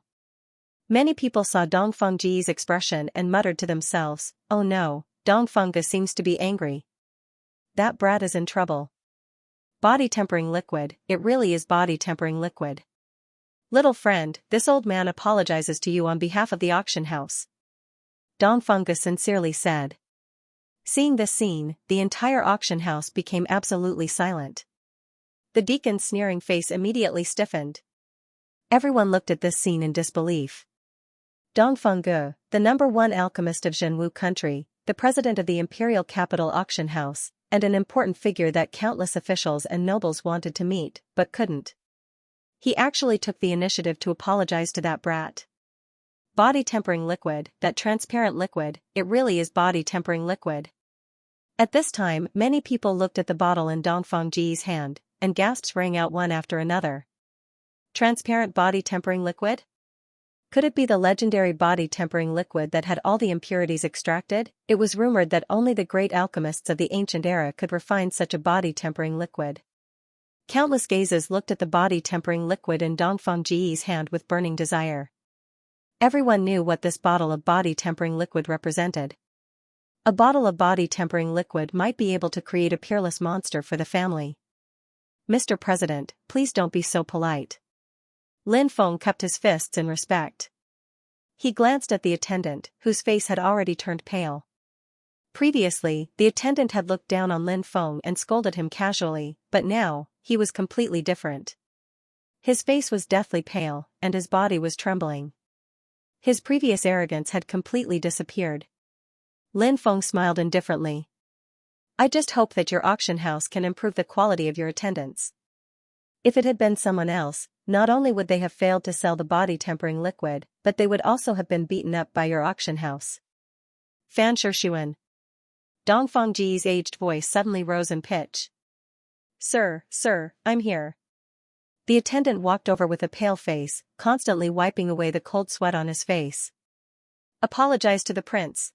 Many people saw Dongfeng's expression and muttered to themselves, "Oh no, Dongfeng seems to be angry. That brat is in trouble. Body-tempering liquid, it really is body-tempering liquid. Little friend, this old man apologizes to you on behalf of the auction house," Dongfeng sincerely said. Seeing this scene, the entire auction house became absolutely silent. The deacon's sneering face immediately stiffened. Everyone looked at this scene in disbelief. Dongfeng, the #1 alchemist of Zhenwu country, the president of the imperial capital auction house, and an important figure that countless officials and nobles wanted to meet, but couldn't. He actually took the initiative to apologize to that brat. Body-tempering liquid, that transparent liquid, it really is body-tempering liquid. At this time, many people looked at the bottle in Dongfeng's hand, and gasps rang out one after another. Transparent body-tempering liquid? Could it be the legendary body-tempering liquid that had all the impurities extracted? It was rumored that only the great alchemists of the ancient era could refine such a body-tempering liquid. Countless gazes looked at the body-tempering liquid in Dongfeng's hand with burning desire. Everyone knew what this bottle of body-tempering liquid represented. A bottle of body-tempering liquid might be able to create a peerless monster for the family. "Mr. President, please don't be so polite." Lin Feng cupped his fists in respect. He glanced at the attendant, whose face had already turned pale. Previously, the attendant had looked down on Lin Feng and scolded him casually, but now, he was completely different. His face was deathly pale, and his body was trembling. His previous arrogance had completely disappeared. Lin Feng smiled indifferently. I just hope that your auction house can improve the quality of your attendance. If it had been someone else, not only would they have failed to sell the body-tempering liquid, but they would also have been beaten up by your auction house. Fan Shishuan. Dongfeng Ji's aged voice suddenly rose in pitch. Sir, I'm here. The attendant walked over with a pale face, constantly wiping away the cold sweat on his face. Apologize to the prince.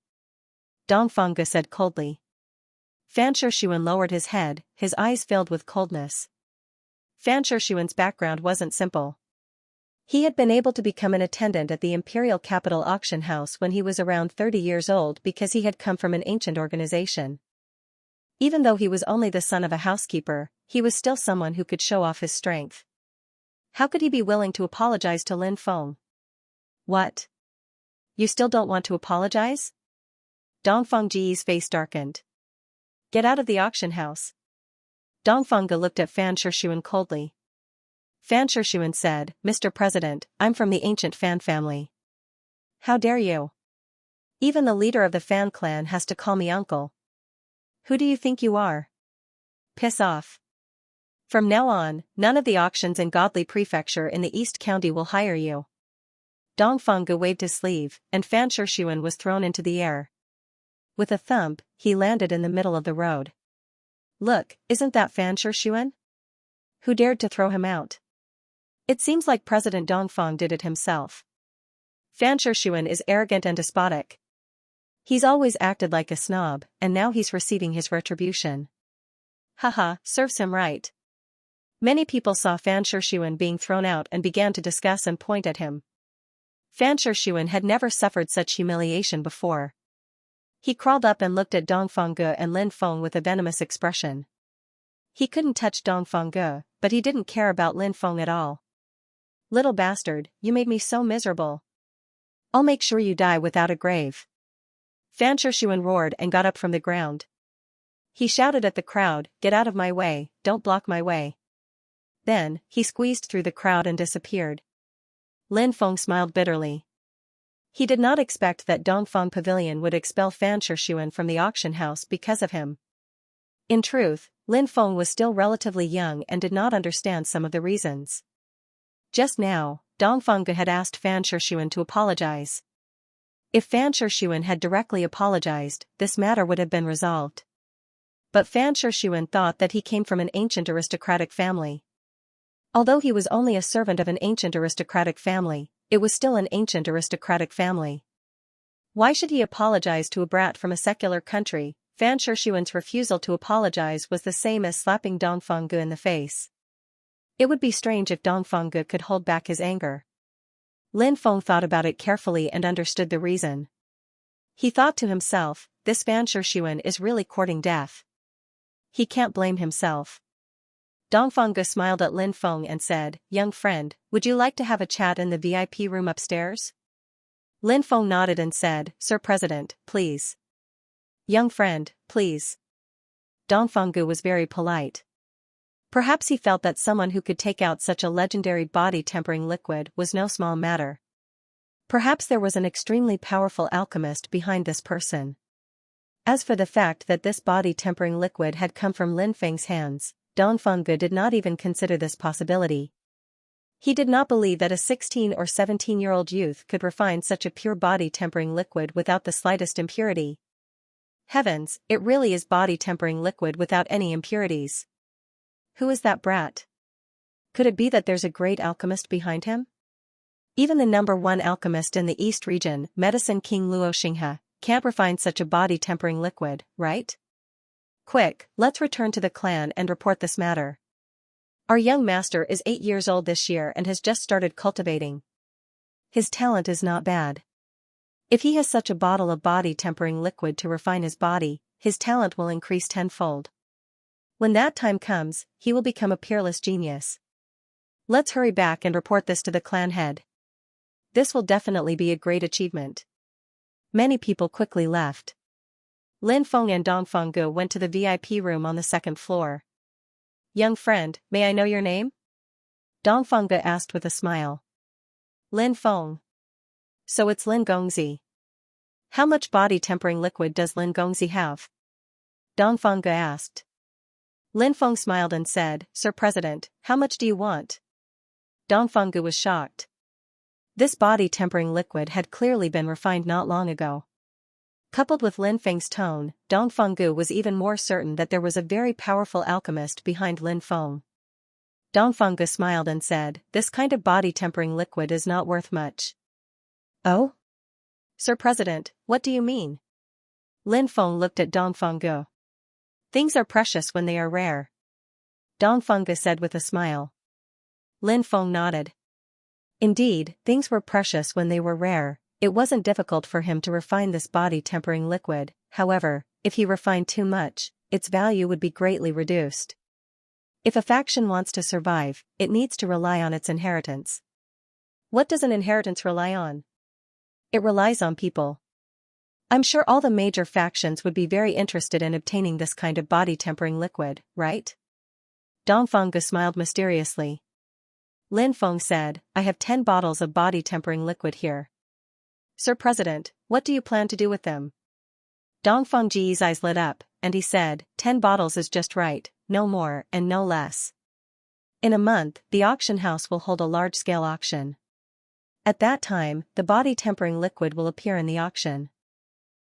Dongfeng said coldly. Fan Shishuan lowered his head, his eyes filled with coldness. Fan Shishuan's background wasn't simple. He had been able to become an attendant at the Imperial Capital Auction House when he was around 30 years old because he had come from an ancient organization. Even though he was only the son of a housekeeper, he was still someone who could show off his strength. How could he be willing to apologize to Lin Feng? What? You still don't want to apologize? Dongfeng Ji's face darkened. Get out of the auction house. Dongfeng looked at Fan Shishuan coldly. Fan Shishuan said, Mr. President, I'm from the ancient Fan family. How dare you? Even the leader of the Fan clan has to call me uncle. Who do you think you are? Piss off. From now on, none of the auctions in Godly Prefecture in the East County will hire you. Dongfeng waved his sleeve, and Fan Shishuan was thrown into the air. With a thump, he landed in the middle of the road. Look, isn't that Fan Shishuan? Who dared to throw him out? It seems like President Dongfeng did it himself. Fan Shishuan is arrogant and despotic. He's always acted like a snob, and now he's receiving his retribution. Haha, serves him right. Many people saw Fan Shishuan being thrown out and began to discuss and point at him. Fan Shishuan had never suffered such humiliation before. He crawled up and looked at Dongfeng and Lin Feng with a venomous expression. He couldn't touch Dongfeng, but he didn't care about Lin Feng at all. Little bastard, you made me so miserable. I'll make sure you die without a grave. Fan Shishuan roared and got up from the ground. He shouted at the crowd, get out of my way, don't block my way. Then, he squeezed through the crowd and disappeared. Lin Feng smiled bitterly. He did not expect that Dongfeng Pavilion would expel Fan Shishuan from the auction house because of him. In truth, Lin Feng was still relatively young and did not understand some of the reasons. Just now, Dongfeng had asked Fan Shishuan to apologize. If Fan Shishuan had directly apologized, this matter would have been resolved. But Fan Shishuan thought that he came from an ancient aristocratic family. Although he was only a servant of an ancient aristocratic family, it was still an ancient aristocratic family. Why should he apologize to a brat from a secular country? Fan Shishuan's refusal to apologize was the same as slapping Dongfeng in the face. It would be strange if Dongfeng could hold back his anger. Lin Feng thought about it carefully and understood the reason. He thought to himself, this Fan Shishuan is really courting death. He can't blame himself. Dongfeng smiled at Lin Feng and said, young friend, would you like to have a chat in the VIP room upstairs? Lin Feng nodded and said, Sir President, please. Young friend, please. Dongfeng was very polite. Perhaps he felt that someone who could take out such a legendary body-tempering liquid was no small matter. Perhaps there was an extremely powerful alchemist behind this person. As for the fact that this body-tempering liquid had come from Lin Feng's hands, Dongfeng did not even consider this possibility. He did not believe that a 16 or 17-year-old youth could refine such a pure body-tempering liquid without the slightest impurity. Heavens, it really is body-tempering liquid without any impurities. Who is that brat? Could it be that there's a great alchemist behind him? Even the #1 alchemist in the East region, Medicine King Luo Xianxia, can't refine such a body-tempering liquid, right? Quick, let's return to the clan and report this matter. Our young master is 8 years old this year and has just started cultivating. His talent is not bad. If he has such a bottle of body-tempering liquid to refine his body, his talent will increase tenfold. When that time comes, he will become a peerless genius. Let's hurry back and report this to the clan head. This will definitely be a great achievement. Many people quickly left. Lin Feng and Dongfang Gu went to the VIP room on the second floor. Young friend, may I know your name? Dongfang Gu asked with a smile. Lin Feng. So it's Lin Gongzi. How much body tempering liquid does Lin Gongzi have? Dongfang Gu asked. Lin Feng smiled and said, Sir President, how much do you want? Dongfang Gu was shocked. This body tempering liquid had clearly been refined not long ago. Coupled with Lin Feng's tone, Dongfang Gu was even more certain that there was a very powerful alchemist behind Lin Feng. Dongfang Gu smiled and said, This kind of body tempering liquid is not worth much. Oh? Sir President, what do you mean? Lin Feng looked at Dongfang Gu. Things are precious when they are rare. Dongfang Gu said with a smile. Lin Feng nodded. Indeed, things were precious when they were rare. It wasn't difficult for him to refine this body tempering liquid, however, if he refined too much, its value would be greatly reduced. If a faction wants to survive, it needs to rely on its inheritance. What does an inheritance rely on? It relies on people. I'm sure all the major factions would be very interested in obtaining this kind of body tempering liquid, right? Dongfang Gu smiled mysteriously. Lin Feng said, I have 10 bottles of body tempering liquid here. Sir President, what do you plan to do with them? Dongfang Ji's eyes lit up, and he said, 10 bottles is just right, no more and no less. In a month, the auction house will hold a large-scale auction. At that time, the body tempering liquid will appear in the auction.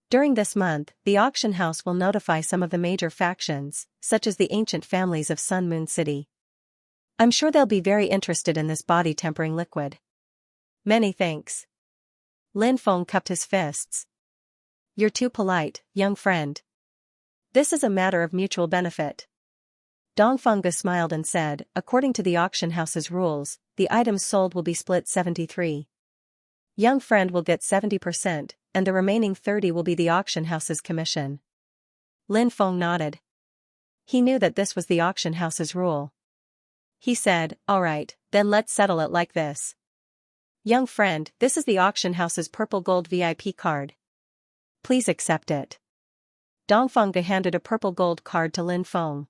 During this month, the auction house will notify some of the major factions, such as the ancient families of Sun Moon City. I'm sure they'll be very interested in this body tempering liquid. Many thanks. Lin Feng cupped his fists. You're too polite, young friend. This is a matter of mutual benefit. Dongfang Gu smiled and said, according to the auction house's rules, the items sold will be split 73. Young friend will get 70%, and the remaining 30 will be the auction house's commission. Lin Feng nodded. He knew that this was the auction house's rule. He said, all right, then let's settle it like this. Young friend, this is the auction house's purple gold VIP card. Please accept it. Dongfang Gu handed a purple gold card to Lin Feng.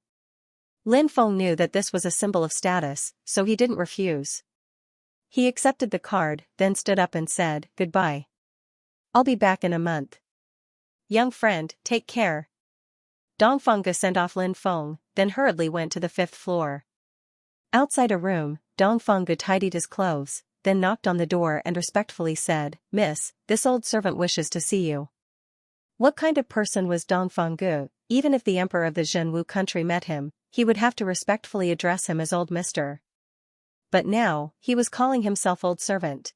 Lin Feng knew that this was a symbol of status, so he didn't refuse. He accepted the card, then stood up and said, goodbye. I'll be back in a month. Young friend, take care. Dongfang Gu sent off Lin Feng, then hurriedly went to the 5th floor. Outside a room, Dongfang Gu tidied his clothes, then knocked on the door and respectfully said, Miss, this old servant wishes to see you. What kind of person was Dongfang Gu? Even if the emperor of the Zhenwu country met him, he would have to respectfully address him as old mister. But now, he was calling himself old servant.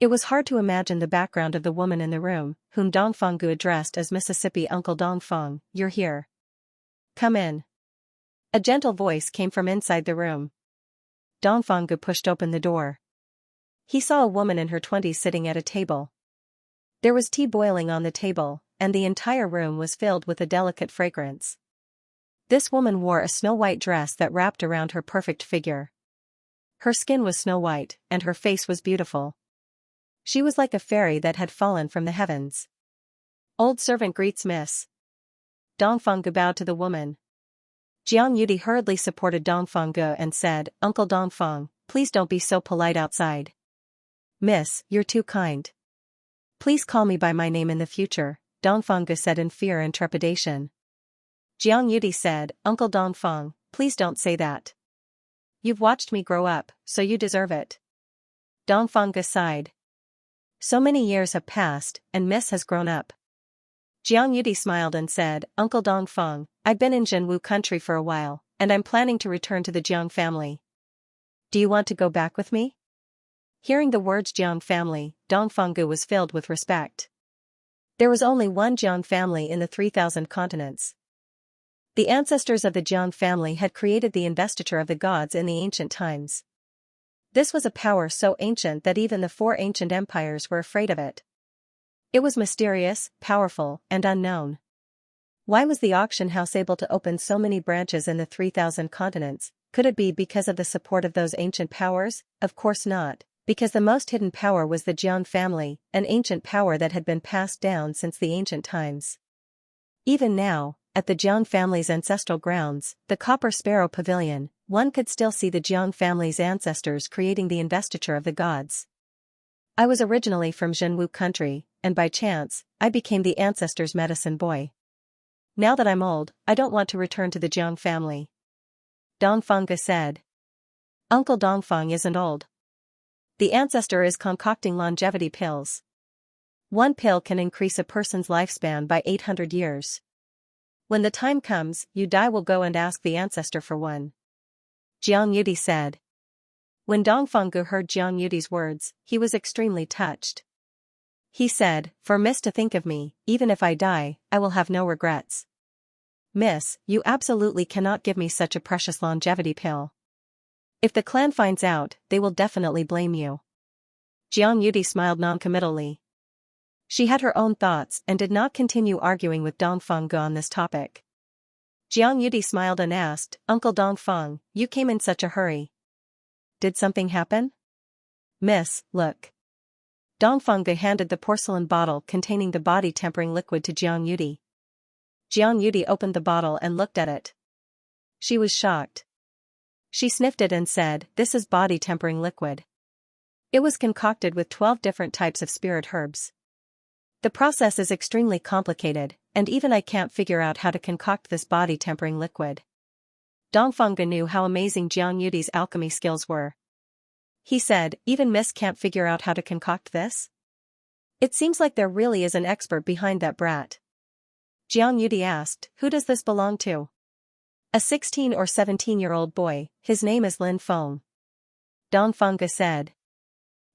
It was hard to imagine the background of the woman in the room, whom Dongfang Gu addressed as Mississippi Uncle Dongfang. You're here. Come in. A gentle voice came from inside the room. Dongfang Gu pushed open the door. He saw a woman in her 20s sitting at a table. There was tea boiling on the table, and the entire room was filled with a delicate fragrance. This woman wore a snow-white dress that wrapped around her perfect figure. Her skin was snow-white, and her face was beautiful. She was like a fairy that had fallen from the heavens. Old servant greets Miss. Dongfang Gu bowed to the woman. Jiang Yudi hurriedly supported Dongfang Gu and said, Uncle Dongfang, please don't be so polite outside. Miss, you're too kind. Please call me by my name in the future, Dongfang Gu said in fear and trepidation. Jiang Yudi said, Uncle Dongfang, please don't say that. You've watched me grow up, so you deserve it. Dongfang Gu sighed. So many years have passed, and Miss has grown up. Jiang Yudi smiled and said, Uncle Dongfang, I've been in Zhenwu country for a while, and I'm planning to return to the Jiang family. Do you want to go back with me? Hearing the words Jiang family, Dongfang Gu was filled with respect. There was only one Jiang family in the 3,000 continents. The ancestors of the Jiang family had created the investiture of the gods in the ancient times. This was a power so ancient that even the 4 ancient empires were afraid of it. It was mysterious, powerful, and unknown. Why was the auction house able to open so many branches in the 3,000 continents? Could it be because of the support of those ancient powers? Of course not, because the most hidden power was the Jiang family, an ancient power that had been passed down since the ancient times. Even now, at the Jiang family's ancestral grounds, the Copper Sparrow Pavilion, one could still see the Jiang family's ancestors creating the investiture of the gods. I was originally from Zhenwu country, and by chance, I became the ancestors' medicine boy. Now that I'm old, I don't want to return to the Jiang family. Dongfang said. Uncle Dongfang isn't old. The ancestor is concocting longevity pills. One pill can increase a person's lifespan by 800 years. When the time comes, you die will go and ask the ancestor for one. Jiang Yudi said. When Dongfang heard Jiang Yudi's words, he was extremely touched. He said, for Miss to think of me, even if I die, I will have no regrets. Miss, you absolutely cannot give me such a precious longevity pill. If the clan finds out, they will definitely blame you. Jiang Yudi smiled noncommittally. She had her own thoughts and did not continue arguing with Dongfang on this topic. Jiang Yudi smiled and asked, Uncle Dongfang, you came in such a hurry. Did something happen? Miss, look. Dongfang handed the porcelain bottle containing the body-tempering liquid to Jiang Yudi. Jiang Yudi opened the bottle and looked at it. She was shocked. She sniffed it and said, this is body-tempering liquid. It was concocted with 12 different types of spirit herbs. The process is extremely complicated, and even I can't figure out how to concoct this body-tempering liquid. Dongfang knew how amazing Jiang Yudi's alchemy skills were. He said, even Miss can't figure out how to concoct this? It seems like there really is an expert behind that brat. Jiang Yudi asked, who does this belong to? A 16 or 17-year-old boy, his name is Lin Feng. Dongfang said.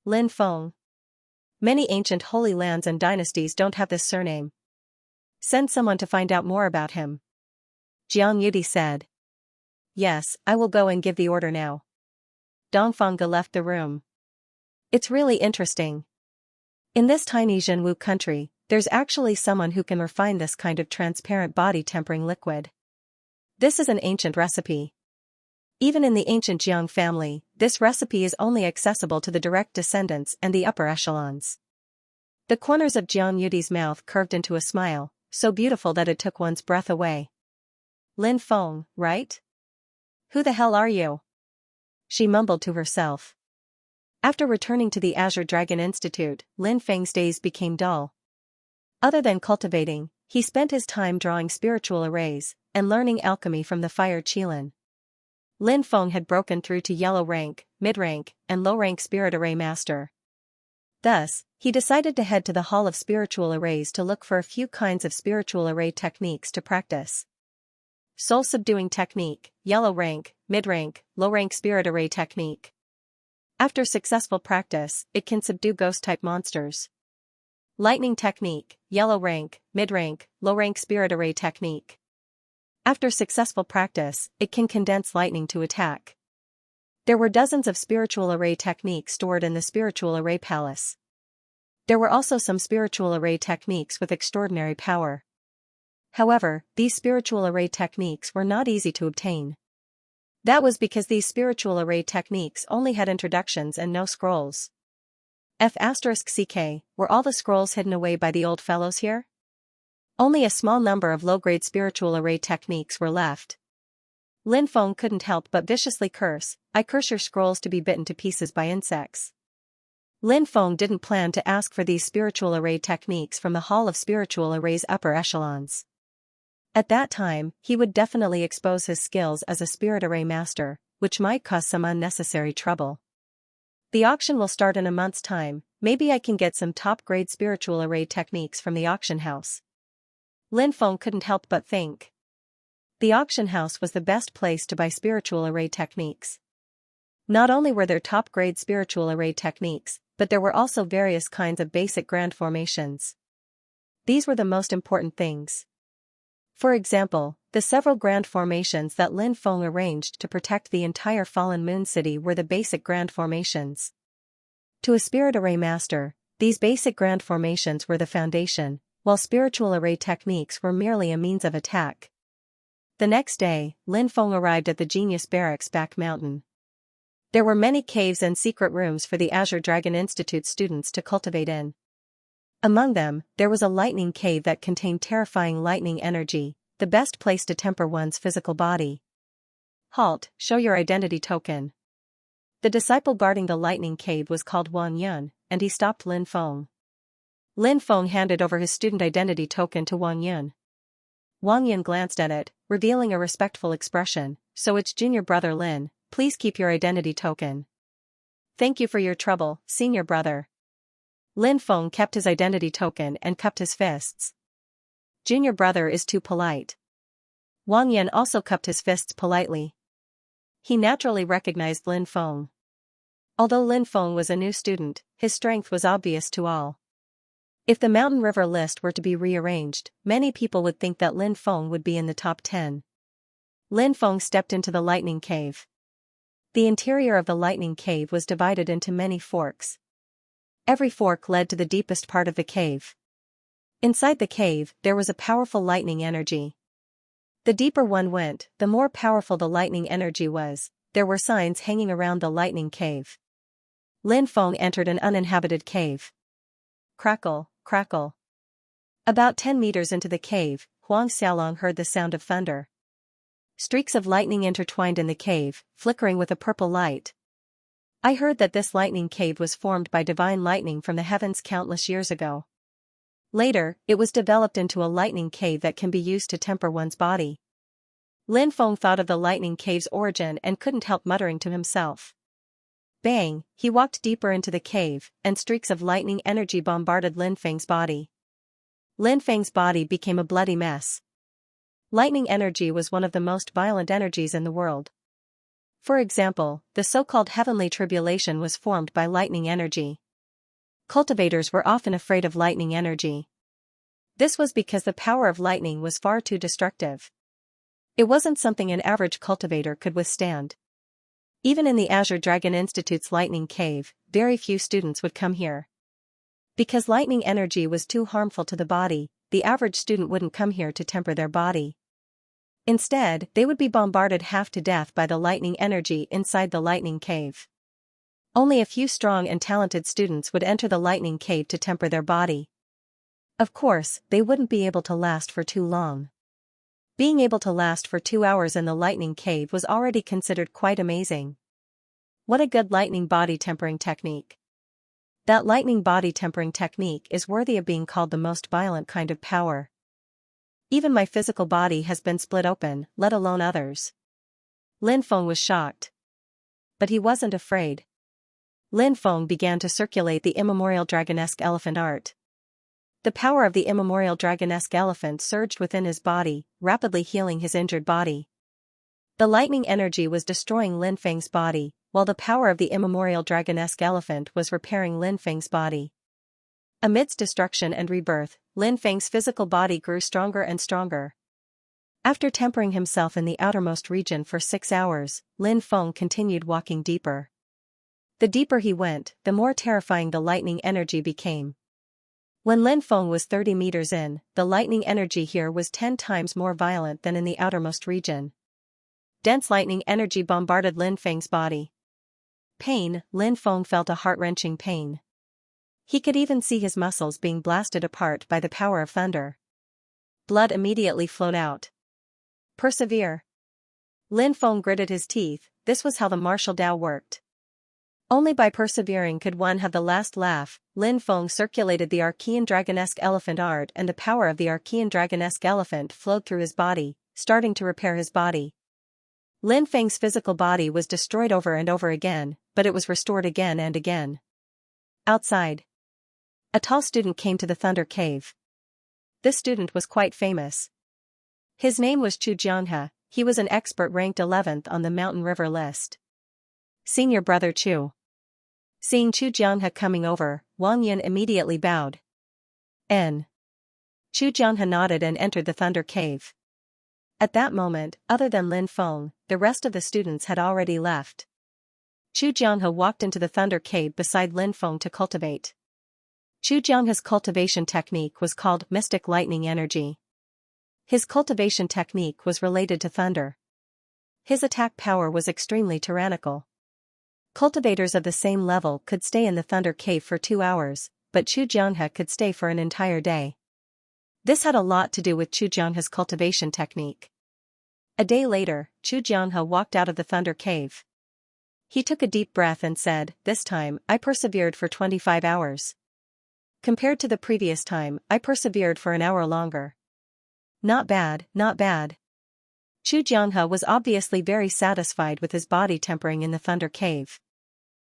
Lin Feng. Many ancient holy lands and dynasties don't have this surname. Send someone to find out more about him. Jiang Yudi said. Yes, I will go and give the order now. Dongfang left the room. It's really interesting. In this tiny Zhenwu country, there's actually someone who can refine this kind of transparent body-tempering liquid. This is an ancient recipe. Even in the ancient Jiang family, this recipe is only accessible to the direct descendants and the upper echelons. The corners of Jiang Yudi's mouth curved into a smile, so beautiful that it took one's breath away. Lin Feng, right? Who the hell are you? She mumbled to herself. After returning to the Azure Dragon Institute, Lin Feng's days became dull. Other than cultivating, he spent his time drawing spiritual arrays and learning alchemy from the fire Qilin. Lin Feng had broken through to yellow rank, mid-rank, and low-rank spirit array master. Thus, he decided to head to the Hall of Spiritual Arrays to look for a few kinds of spiritual array techniques to practice. Soul-subduing technique, yellow rank, mid-rank, low-rank spirit array technique. After successful practice, it can subdue ghost-type monsters. Lightning technique, yellow rank, mid-rank, low-rank spirit array technique. After successful practice, it can condense lightning to attack. There were dozens of spiritual array techniques stored in the spiritual array palace. There were also some spiritual array techniques with extraordinary power. However, these spiritual array techniques were not easy to obtain. That was because these spiritual array techniques only had introductions and no scrolls. F***ck, were all the scrolls hidden away by the old fellows here? Only a small number of low-grade spiritual array techniques were left. Lin Feng couldn't help but viciously curse, I curse your scrolls to be bitten to pieces by insects. Lin Feng didn't plan to ask for these spiritual array techniques from the Hall of Spiritual Arrays upper echelons. At that time, he would definitely expose his skills as a spirit array master, which might cause some unnecessary trouble. The auction will start in a month's time, maybe I can get some top-grade spiritual array techniques from the auction house. Lin Feng couldn't help but think. The auction house was the best place to buy spiritual array techniques. Not only were there top-grade spiritual array techniques, but there were also various kinds of basic grand formations. These were the most important things. For example, the several grand formations that Lin Feng arranged to protect the entire Fallen Moon City were the basic grand formations. To a spirit array master, these basic grand formations were the foundation, while spiritual array techniques were merely a means of attack. The next day, Lin Feng arrived at the Genius Barracks back mountain. There were many caves and secret rooms for the Azure Dragon Institute students to cultivate in. Among them, there was a lightning cave that contained terrifying lightning energy, the best place to temper one's physical body. Halt, show your identity token. The disciple guarding the lightning cave was called Wang Yun, and he stopped Lin Feng. Lin Feng handed over his student identity token to Wang Yun. Wang Yun glanced at it, revealing a respectful expression. So it's junior brother Lin, please keep your identity token. Thank you for your trouble, senior brother. Lin Feng kept his identity token and cupped his fists. Junior brother is too polite. Wang Yun also cupped his fists politely. He naturally recognized Lin Feng. Although Lin Feng was a new student, his strength was obvious to all. If the Mountain River list were to be rearranged, many people would think that Lin Feng would be in the top 10. Lin Feng stepped into the lightning cave. The interior of the lightning cave was divided into many forks. Every fork led to the deepest part of the cave. Inside the cave, there was a powerful lightning energy. The deeper one went, the more powerful the lightning energy was. There were signs hanging around the lightning cave. Lin Feng entered an uninhabited cave. Crackle, crackle. About 10 meters into the cave, Huang Xiaolong heard the sound of thunder. Streaks of lightning intertwined in the cave, flickering with a purple light. I heard that this lightning cave was formed by divine lightning from the heavens countless years ago. Later, it was developed into a lightning cave that can be used to temper one's body. Lin Feng thought of the lightning cave's origin and couldn't help muttering to himself. Bang, he walked deeper into the cave, and streaks of lightning energy bombarded Lin Feng's body. Lin Feng's body became a bloody mess. Lightning energy was one of the most violent energies in the world. For example, the so-called heavenly tribulation was formed by lightning energy. Cultivators were often afraid of lightning energy. This was because the power of lightning was far too destructive. It wasn't something an average cultivator could withstand. Even in the Azure Dragon Institute's lightning cave, very few students would come here. Because lightning energy was too harmful to the body, the average student wouldn't come here to temper their body. Instead, they would be bombarded half to death by the lightning energy inside the lightning cave. Only a few strong and talented students would enter the lightning cave to temper their body. Of course, they wouldn't be able to last for too long. Being able to last for 2 hours in the lightning cave was already considered quite amazing. What a good lightning body tempering technique. That lightning body tempering technique is worthy of being called the most violent kind of power. Even my physical body has been split open, let alone others. Lin Feng was shocked. But he wasn't afraid. Lin Feng began to circulate the immemorial dragonesque elephant art. The power of the immemorial dragonesque elephant surged within his body, rapidly healing his injured body. The lightning energy was destroying Lin Feng's body, while the power of the immemorial dragonesque elephant was repairing Lin Feng's body. Amidst destruction and rebirth, Lin Feng's physical body grew stronger and stronger. After tempering himself in the outermost region for 6 hours, Lin Feng continued walking deeper. The deeper he went, the more terrifying the lightning energy became. When Lin Feng was 30 meters in, the lightning energy here was 10 times more violent than in the outermost region. Dense lightning energy bombarded Lin Feng's body. Pain, Lin Feng felt a heart-wrenching pain. He could even see his muscles being blasted apart by the power of thunder. Blood immediately flowed out. Persevere. Lin Feng gritted his teeth. This was how the martial Tao worked. Only by persevering could one have the last laugh. Lin Feng circulated the Archean Dragonesque elephant art, and the power of the Archean Dragonesque elephant flowed through his body, starting to repair his body. Lin Feng's physical body was destroyed over and over again, but it was restored again and again. Outside, a tall student came to the Thunder Cave. This student was quite famous. His name was Xianxia. He was an expert ranked 11th on the Mountain River list. Senior brother Chu. Seeing Xianxia coming over, Wang Yun immediately bowed. Xianxia nodded and entered the Thunder Cave. At that moment, other than Lin Feng, the rest of the students had already left. Xianxia walked into the Thunder Cave beside Lin Feng to cultivate. Xianxia's cultivation technique was called Mystic Lightning Energy. His cultivation technique was related to thunder. His attack power was extremely tyrannical. Cultivators of the same level could stay in the Thunder Cave for 2 hours, but Chu Jianhe could stay for an entire day. This had a lot to do with Chu Jianhe's cultivation technique. A day later, Chu Jianhe walked out of the Thunder Cave. He took a deep breath and said, "This time, I persevered for 25 hours. Compared to the previous time, I persevered for an hour longer. Not bad, not bad." Chu Jianhe was obviously very satisfied with his body tempering in the Thunder Cave.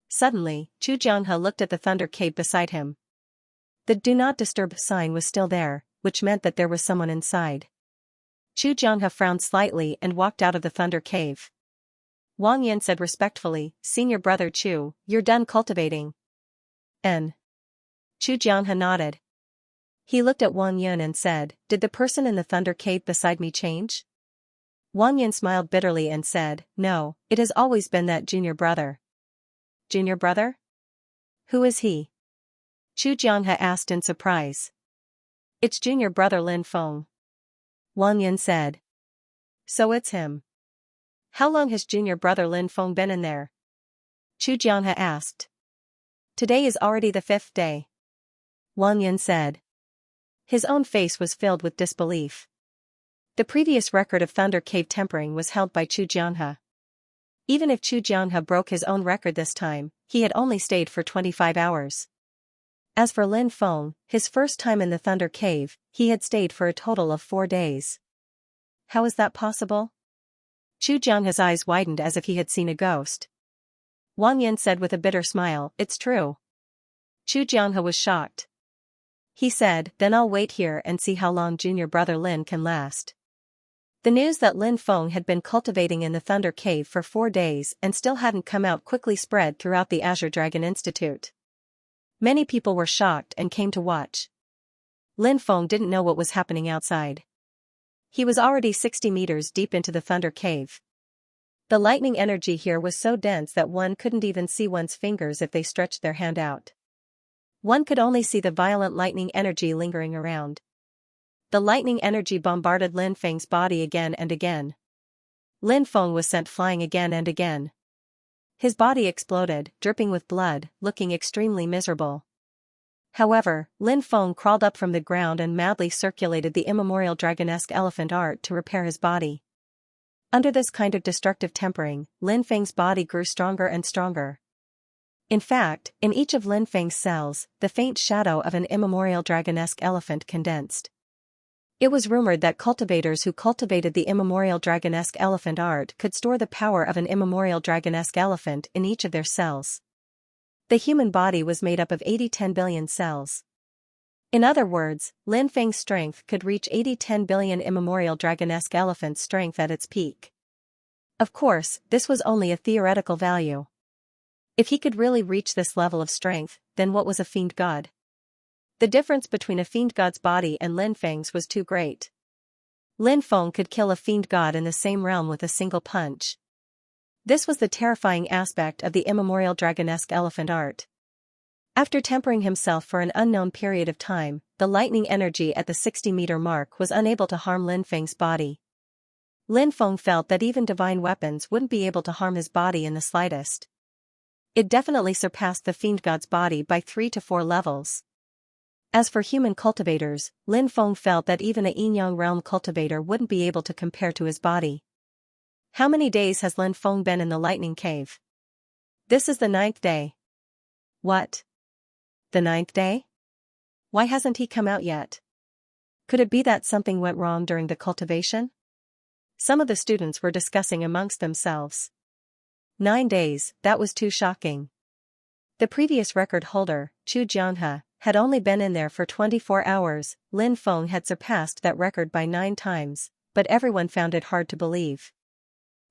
Suddenly, Chu Jianhe looked at the Thunder Cave beside him. The "Do Not Disturb" sign was still there, which meant that there was someone inside. Chu Jianhe frowned slightly and walked out of the Thunder Cave. Wang Yin said respectfully, "Senior brother Chu, you're done cultivating?" "N." Chu Jianhe nodded. He looked at Wang Yin and said, "Did the person in the Thunder Cave beside me change?" Wang Yin smiled bitterly and said, "No, it has always been that junior brother." "Junior brother? Who is he?" Chu Jianhe asked in surprise. "It's junior brother Lin Feng," Wang Yin said. "So it's him. How long has junior brother Lin Feng been in there?" Chu Jianhe asked. "Today is already the 5th day," Wang Yin said. His own face was filled with disbelief. The previous record of Thunder Cave tempering was held by Chu Jianhe. Even if Chu Jianhe broke his own record this time, he had only stayed for 25 hours. As for Lin Feng, his first time in the Thunder Cave, he had stayed for a total of 4 days. How is that possible? Chu Jianhe's eyes widened as if he had seen a ghost. Wang Yin said with a bitter smile, "It's true." Chu Jianhe was shocked. He said, "Then I'll wait here and see how long junior brother Lin can last." The news that Lin Feng had been cultivating in the Thunder Cave for 4 days and still hadn't come out quickly spread throughout the Azure Dragon Institute. Many people were shocked and came to watch. Lin Feng didn't know what was happening outside. He was already 60 meters deep into the Thunder Cave. The lightning energy here was so dense that one couldn't even see one's fingers if they stretched their hand out. One could only see the violent lightning energy lingering around. The lightning energy bombarded Lin Feng's body again and again. Lin Feng was sent flying again and again. His body exploded, dripping with blood, looking extremely miserable. However, Lin Feng crawled up from the ground and madly circulated the immemorial dragonesque elephant art to repair his body. Under this kind of destructive tempering, Lin Feng's body grew stronger and stronger. In fact, in each of Lin Feng's cells, the faint shadow of an immemorial dragonesque elephant condensed. It was rumored that cultivators who cultivated the immemorial dragonesque elephant art could store the power of an immemorial dragonesque elephant in each of their cells. The human body was made up of 80-10 billion cells. In other words, Lin Feng's strength could reach 80-10 billion immemorial dragonesque elephant's strength at its peak. Of course, this was only a theoretical value. If he could really reach this level of strength, then what was a fiend god? The difference between a fiend god's body and Lin Feng's was too great. Lin Feng could kill a fiend god in the same realm with a single punch. This was the terrifying aspect of the immemorial dragonesque elephant art. After tempering himself for an unknown period of time, the lightning energy at the 60-meter mark was unable to harm Lin Feng's body. Lin Feng felt that even divine weapons wouldn't be able to harm his body in the slightest. It definitely surpassed the fiend god's body by 3 to 4 levels. As for human cultivators, Lin Feng felt that even a yin-yang realm cultivator wouldn't be able to compare to his body. How many days has Lin Feng been in the lightning cave? This is the 9th day. What? The 9th day? Why hasn't he come out yet? Could it be that something went wrong during the cultivation? Some of the students were discussing amongst themselves. 9 days, that was too shocking. The previous record holder, Chu Jianhe, had only been in there for 24 hours, Lin Feng had surpassed that record by 9 times, but everyone found it hard to believe.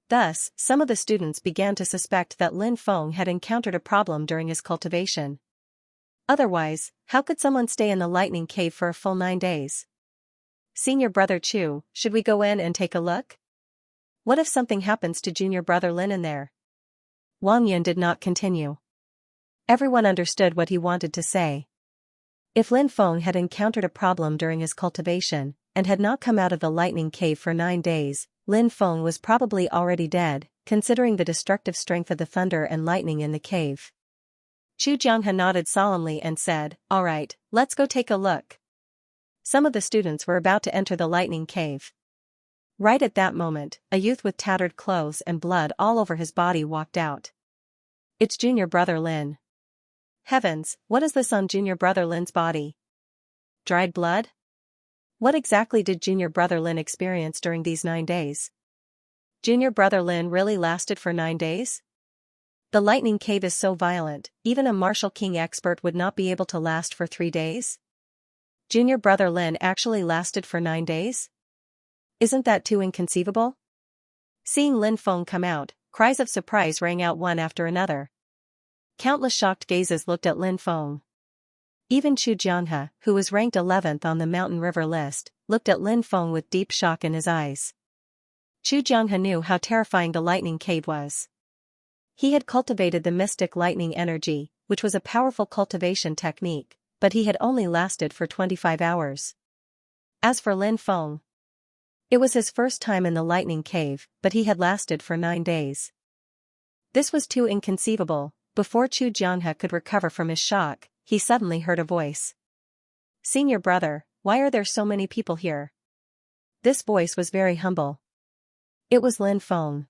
Thus, some of the students began to suspect that Lin Feng had encountered a problem during his cultivation. Otherwise, how could someone stay in the lightning cave for a full 9 days? Senior brother Chu, should we go in and take a look? What if something happens to junior brother Lin in there? Wang Yin did not continue. Everyone understood what he wanted to say. If Lin Feng had encountered a problem during his cultivation, and had not come out of the lightning cave for 9 days, Lin Feng was probably already dead, considering the destructive strength of the thunder and lightning in the cave. Chu Jianghe nodded solemnly and said, "All right, let's go take a look." Some of the students were about to enter the lightning cave. Right at that moment, a youth with tattered clothes and blood all over his body walked out. It's junior brother Lin. Heavens, what is this on junior brother Lin's body? Dried blood? What exactly did junior brother Lin experience during these 9 days? Junior brother Lin really lasted for 9 days? The lightning cave is so violent, even a martial king expert would not be able to last for 3 days? Junior brother Lin actually lasted for 9 days? Isn't that too inconceivable? Seeing Lin Feng come out, cries of surprise rang out one after another. Countless shocked gazes looked at Lin Feng. Even Chu Jianghe, who was ranked 11th on the Mountain River list, looked at Lin Feng with deep shock in his eyes. Chu Jianghe knew how terrifying the lightning cave was. He had cultivated the mystic lightning energy, which was a powerful cultivation technique, but he had only lasted for 25 hours. As for Lin Feng, it was his first time in the lightning cave, but he had lasted for 9 days. This was too inconceivable. Before Chu Jianghe could recover from his shock, he suddenly heard a voice. "Senior brother, why are there so many people here?" This voice was very humble. It was Lin Feng.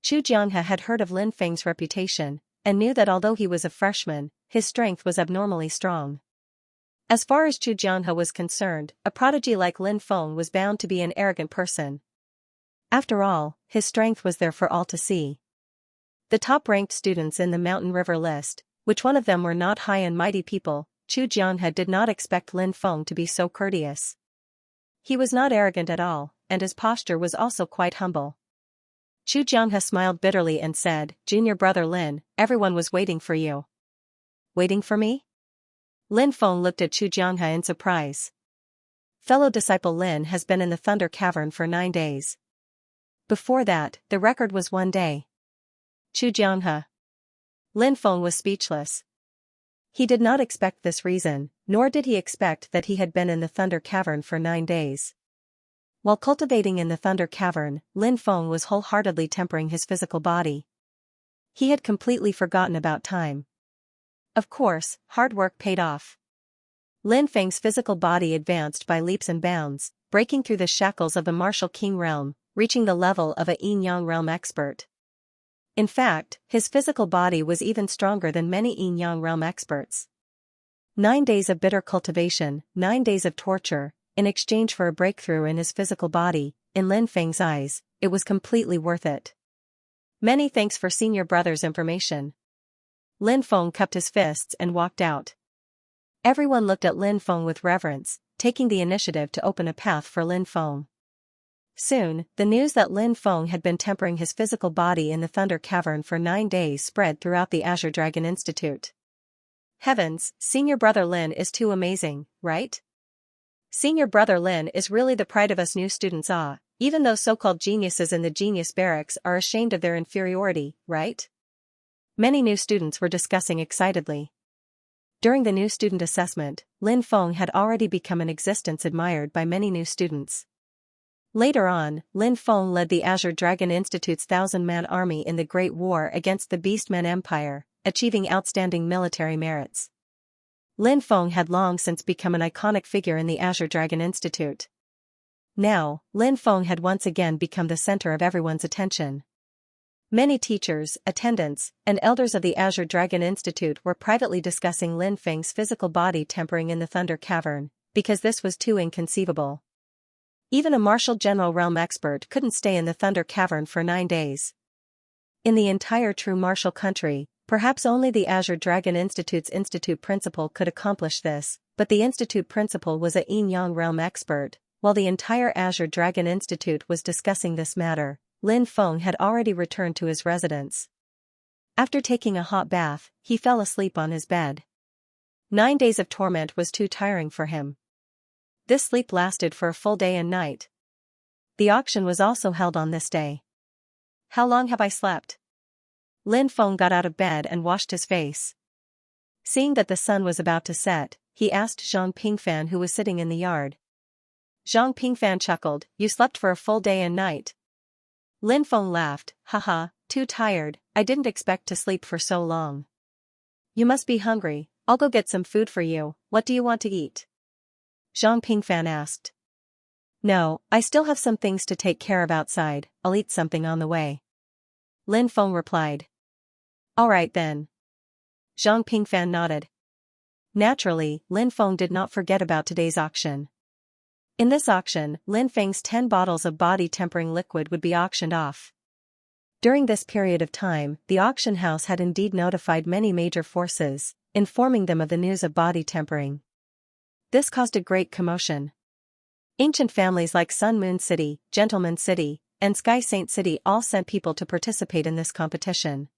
Chu Jianghe had heard of Lin Feng's reputation, and knew that although he was a freshman, his strength was abnormally strong. As far as Chu Jianghe was concerned, a prodigy like Lin Feng was bound to be an arrogant person. After all, his strength was there for all to see. The top-ranked students in the Mountain River list, which one of them were not high and mighty people, Chu Jianghe did not expect Lin Feng to be so courteous. He was not arrogant at all, and his posture was also quite humble. Chu Jianghe smiled bitterly and said, "Junior brother Lin, everyone was waiting for you." "Waiting for me?" Lin Feng looked at Chu Jianghe in surprise. Fellow disciple Lin has been in the Thunder Cavern for 9 days. Before that, the record was 1 day. Chu Jianghe. Lin Feng was speechless. He did not expect this reason, nor did he expect that he had been in the Thunder Cavern for 9 days. While cultivating in the Thunder Cavern, Lin Feng was wholeheartedly tempering his physical body. He had completely forgotten about time. Of course, hard work paid off. Lin Feng's physical body advanced by leaps and bounds, breaking through the shackles of the martial king realm, reaching the level of a yin-yang realm expert. In fact, his physical body was even stronger than many yin-yang realm experts. 9 days of bitter cultivation, 9 days of torture, in exchange for a breakthrough in his physical body, in Lin Feng's eyes, it was completely worth it. Many thanks for senior brother's information. Lin Feng cupped his fists and walked out. Everyone looked at Lin Feng with reverence, taking the initiative to open a path for Lin Feng. Soon, the news that Lin Feng had been tempering his physical body in the Thunder Cavern for 9 days spread throughout the Azure Dragon Institute. Heavens, senior brother Lin is too amazing, right? Senior brother Lin is really the pride of us new students, even though so-called geniuses in the genius barracks are ashamed of their inferiority, right? Many new students were discussing excitedly. During the new student assessment, Lin Feng had already become an existence admired by many new students. Later on, Lin Feng led the Azure Dragon Institute's 1,000-man army in the Great War against the Beastmen Empire, achieving outstanding military merits. Lin Feng had long since become an iconic figure in the Azure Dragon Institute. Now, Lin Feng had once again become the center of everyone's attention. Many teachers, attendants, and elders of the Azure Dragon Institute were privately discussing Lin Feng's physical body tempering in the Thunder Cavern, because this was too inconceivable. Even a martial general realm expert couldn't stay in the Thunder Cavern for 9 days. In the entire true martial country, perhaps only the Azure Dragon Institute's institute principal could accomplish this, but the institute principal was a yin-yang realm expert. While the entire Azure Dragon Institute was discussing this matter, Lin Feng had already returned to his residence. After taking a hot bath, he fell asleep on his bed. 9 days of torment was too tiring for him. This sleep lasted for a full day and night. The auction was also held on this day. How long have I slept? Lin Feng got out of bed and washed his face. Seeing that the sun was about to set, he asked Zhang Pingfan, who was sitting in the yard. Zhang Pingfan chuckled, "You slept for a full day and night." Lin Feng laughed, "Haha, too tired, I didn't expect to sleep for so long." You must be hungry. I'll go get some food for you. What do you want to eat? Zhang Pingfan asked. No, I still have some things to take care of outside. I'll eat something on the way. Lin Feng replied. All right then. Zhang Pingfan nodded. Naturally, Lin Feng did not forget about today's auction. In this auction, Lin Feng's 10 bottles of body-tempering liquid would be auctioned off. During this period of time, the auction house had indeed notified many major forces, informing them of the news of body tempering. This caused a great commotion. Ancient families like Sun Moon City, Gentleman City, and Sky Saint City all sent people to participate in this competition.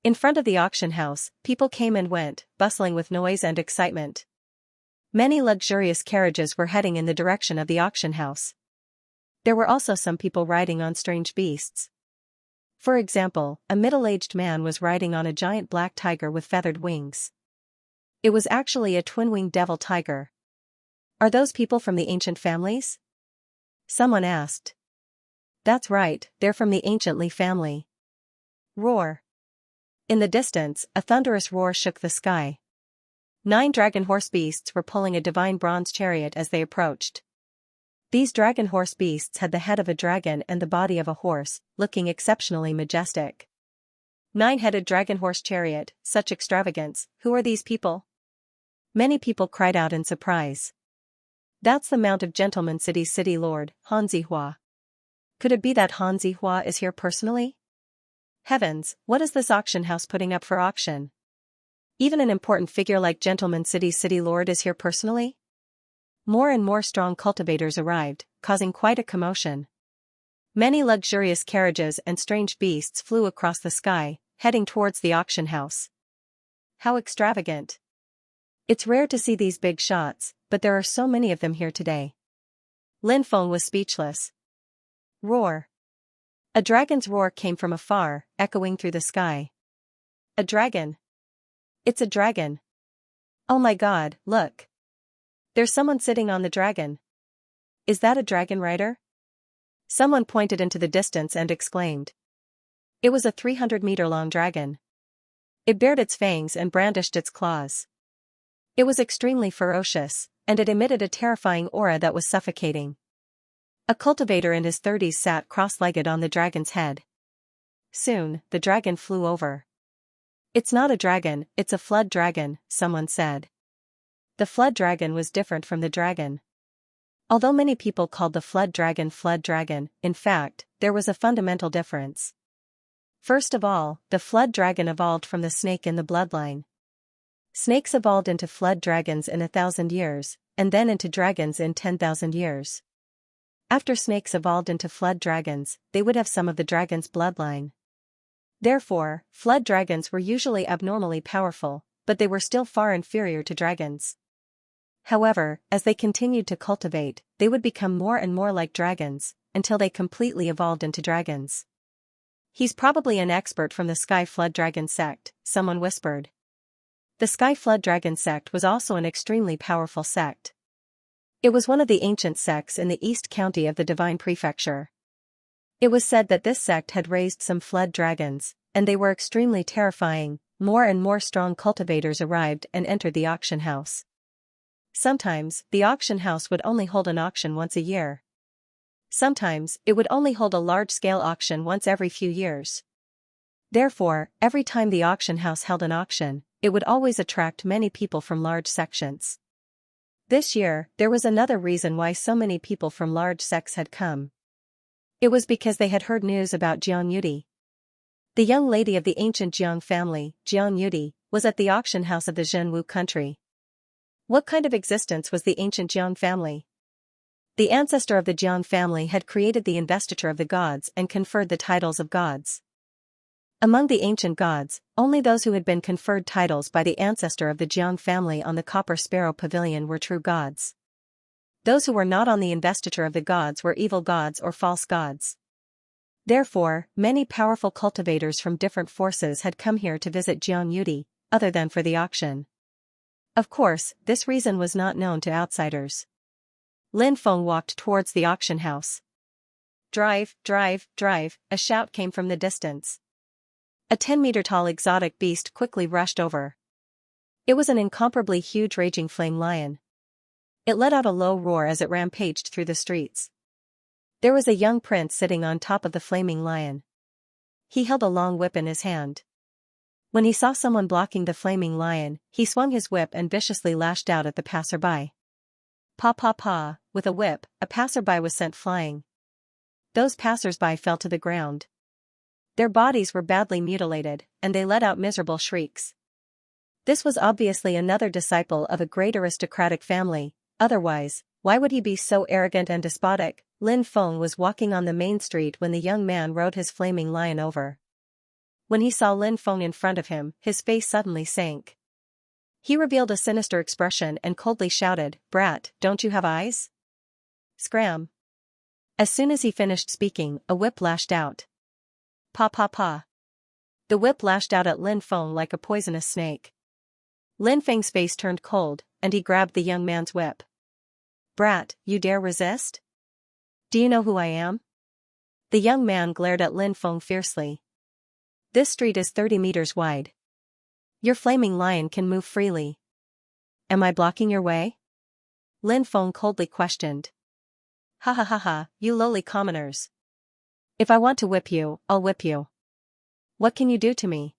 In front of the auction house, people came and went, bustling with noise and excitement. Many luxurious carriages were heading in the direction of the auction house. There were also some people riding on strange beasts. For example, a middle-aged man was riding on a giant black tiger with feathered wings. It was actually a twin-winged devil tiger. Are those people from the ancient families? Someone asked. That's right, they're from the ancient Li family. Roar. In the distance, a thunderous roar shook the sky. 9 dragon horse beasts were pulling a divine bronze chariot as they approached. These dragon horse beasts had the head of a dragon and the body of a horse, looking exceptionally majestic. 9-headed dragon horse chariot, such extravagance, who are these people? Many people cried out in surprise. That's the Mount of Gentleman City's city lord, Han Zihua. Could it be that Han Zihua is here personally? Heavens, what is this auction house putting up for auction? Even an important figure like Gentleman City's city lord is here personally? More and more strong cultivators arrived, causing quite a commotion. Many luxurious carriages and strange beasts flew across the sky, heading towards the auction house. How extravagant! It's rare to see these big shots, but there are so many of them here today. Lin Feng was speechless. Roar. A dragon's roar came from afar, echoing through the sky. A dragon. It's a dragon. Oh my God, look. There's someone sitting on the dragon. Is that a dragon rider? Someone pointed into the distance and exclaimed. It was a 300-meter-long dragon. It bared its fangs and brandished its claws. It was extremely ferocious, and it emitted a terrifying aura that was suffocating. A cultivator in his 30s sat cross-legged on the dragon's head. Soon, the dragon flew over. It's not a dragon, it's a flood dragon, someone said. The flood dragon was different from the dragon. Although many people called the flood dragon, in fact, there was a fundamental difference. First of all, the flood dragon evolved from the snake in the bloodline. Snakes evolved into flood dragons in 1,000 years, and then into dragons in 10,000 years. After snakes evolved into flood dragons, they would have some of the dragon's bloodline. Therefore, flood dragons were usually abnormally powerful, but they were still far inferior to dragons. However, as they continued to cultivate, they would become more and more like dragons, until they completely evolved into dragons. He's probably an expert from the Sky Flood Dragon sect, someone whispered. The Sky Flood Dragon sect was also an extremely powerful sect. It was one of the ancient sects in the East County of the Divine Prefecture. It was said that this sect had raised some flood dragons, and they were extremely terrifying. More and more strong cultivators arrived and entered the auction house. Sometimes, the auction house would only hold an auction once a year. Sometimes, it would only hold a large-scale auction once every few years. Therefore, every time the auction house held an auction, it would always attract many people from large sections. This year, there was another reason why so many people from large sects had come. It was because they had heard news about Jiang Yuti. The young lady of the ancient Jiang family, Jiang Yuti, was at the auction house of the Zhenwu country. What kind of existence was the ancient Jiang family? The ancestor of the Jiang family had created the investiture of the gods and conferred the titles of gods. Among the ancient gods, only those who had been conferred titles by the ancestor of the Jiang family on the Copper Sparrow Pavilion were true gods. Those who were not on the investiture of the gods were evil gods or false gods. Therefore, many powerful cultivators from different forces had come here to visit Jiang Yuti, other than for the auction. Of course, this reason was not known to outsiders. Lin Feng walked towards the auction house. Drive, drive, drive, a shout came from the distance. A 10-meter-tall exotic beast quickly rushed over. It was an incomparably huge raging flame lion. It let out a low roar as it rampaged through the streets. There was a young prince sitting on top of the flaming lion. He held a long whip in his hand. When he saw someone blocking the flaming lion, he swung his whip and viciously lashed out at the passerby. Pa pa pa, with a whip, a passerby was sent flying. Those passersby fell to the ground. Their bodies were badly mutilated, and they let out miserable shrieks. This was obviously another disciple of a great aristocratic family, otherwise, why would he be so arrogant and despotic? Lin Feng was walking on the main street when the young man rode his flaming lion over. When he saw Lin Feng in front of him, his face suddenly sank. He revealed a sinister expression and coldly shouted, "Brat, don't you have eyes? Scram!" As soon as he finished speaking, a whip lashed out. Pa pa pa. The whip lashed out at Lin Feng like a poisonous snake. Lin Feng's face turned cold, and he grabbed the young man's whip. "Brat, you dare resist? Do you know who I am?" The young man glared at Lin Feng fiercely. "This street is 30 meters wide. Your flaming lion can move freely. Am I blocking your way?" Lin Feng coldly questioned. "Ha ha ha ha, you lowly commoners. If I want to whip you, I'll whip you. What can you do to me?"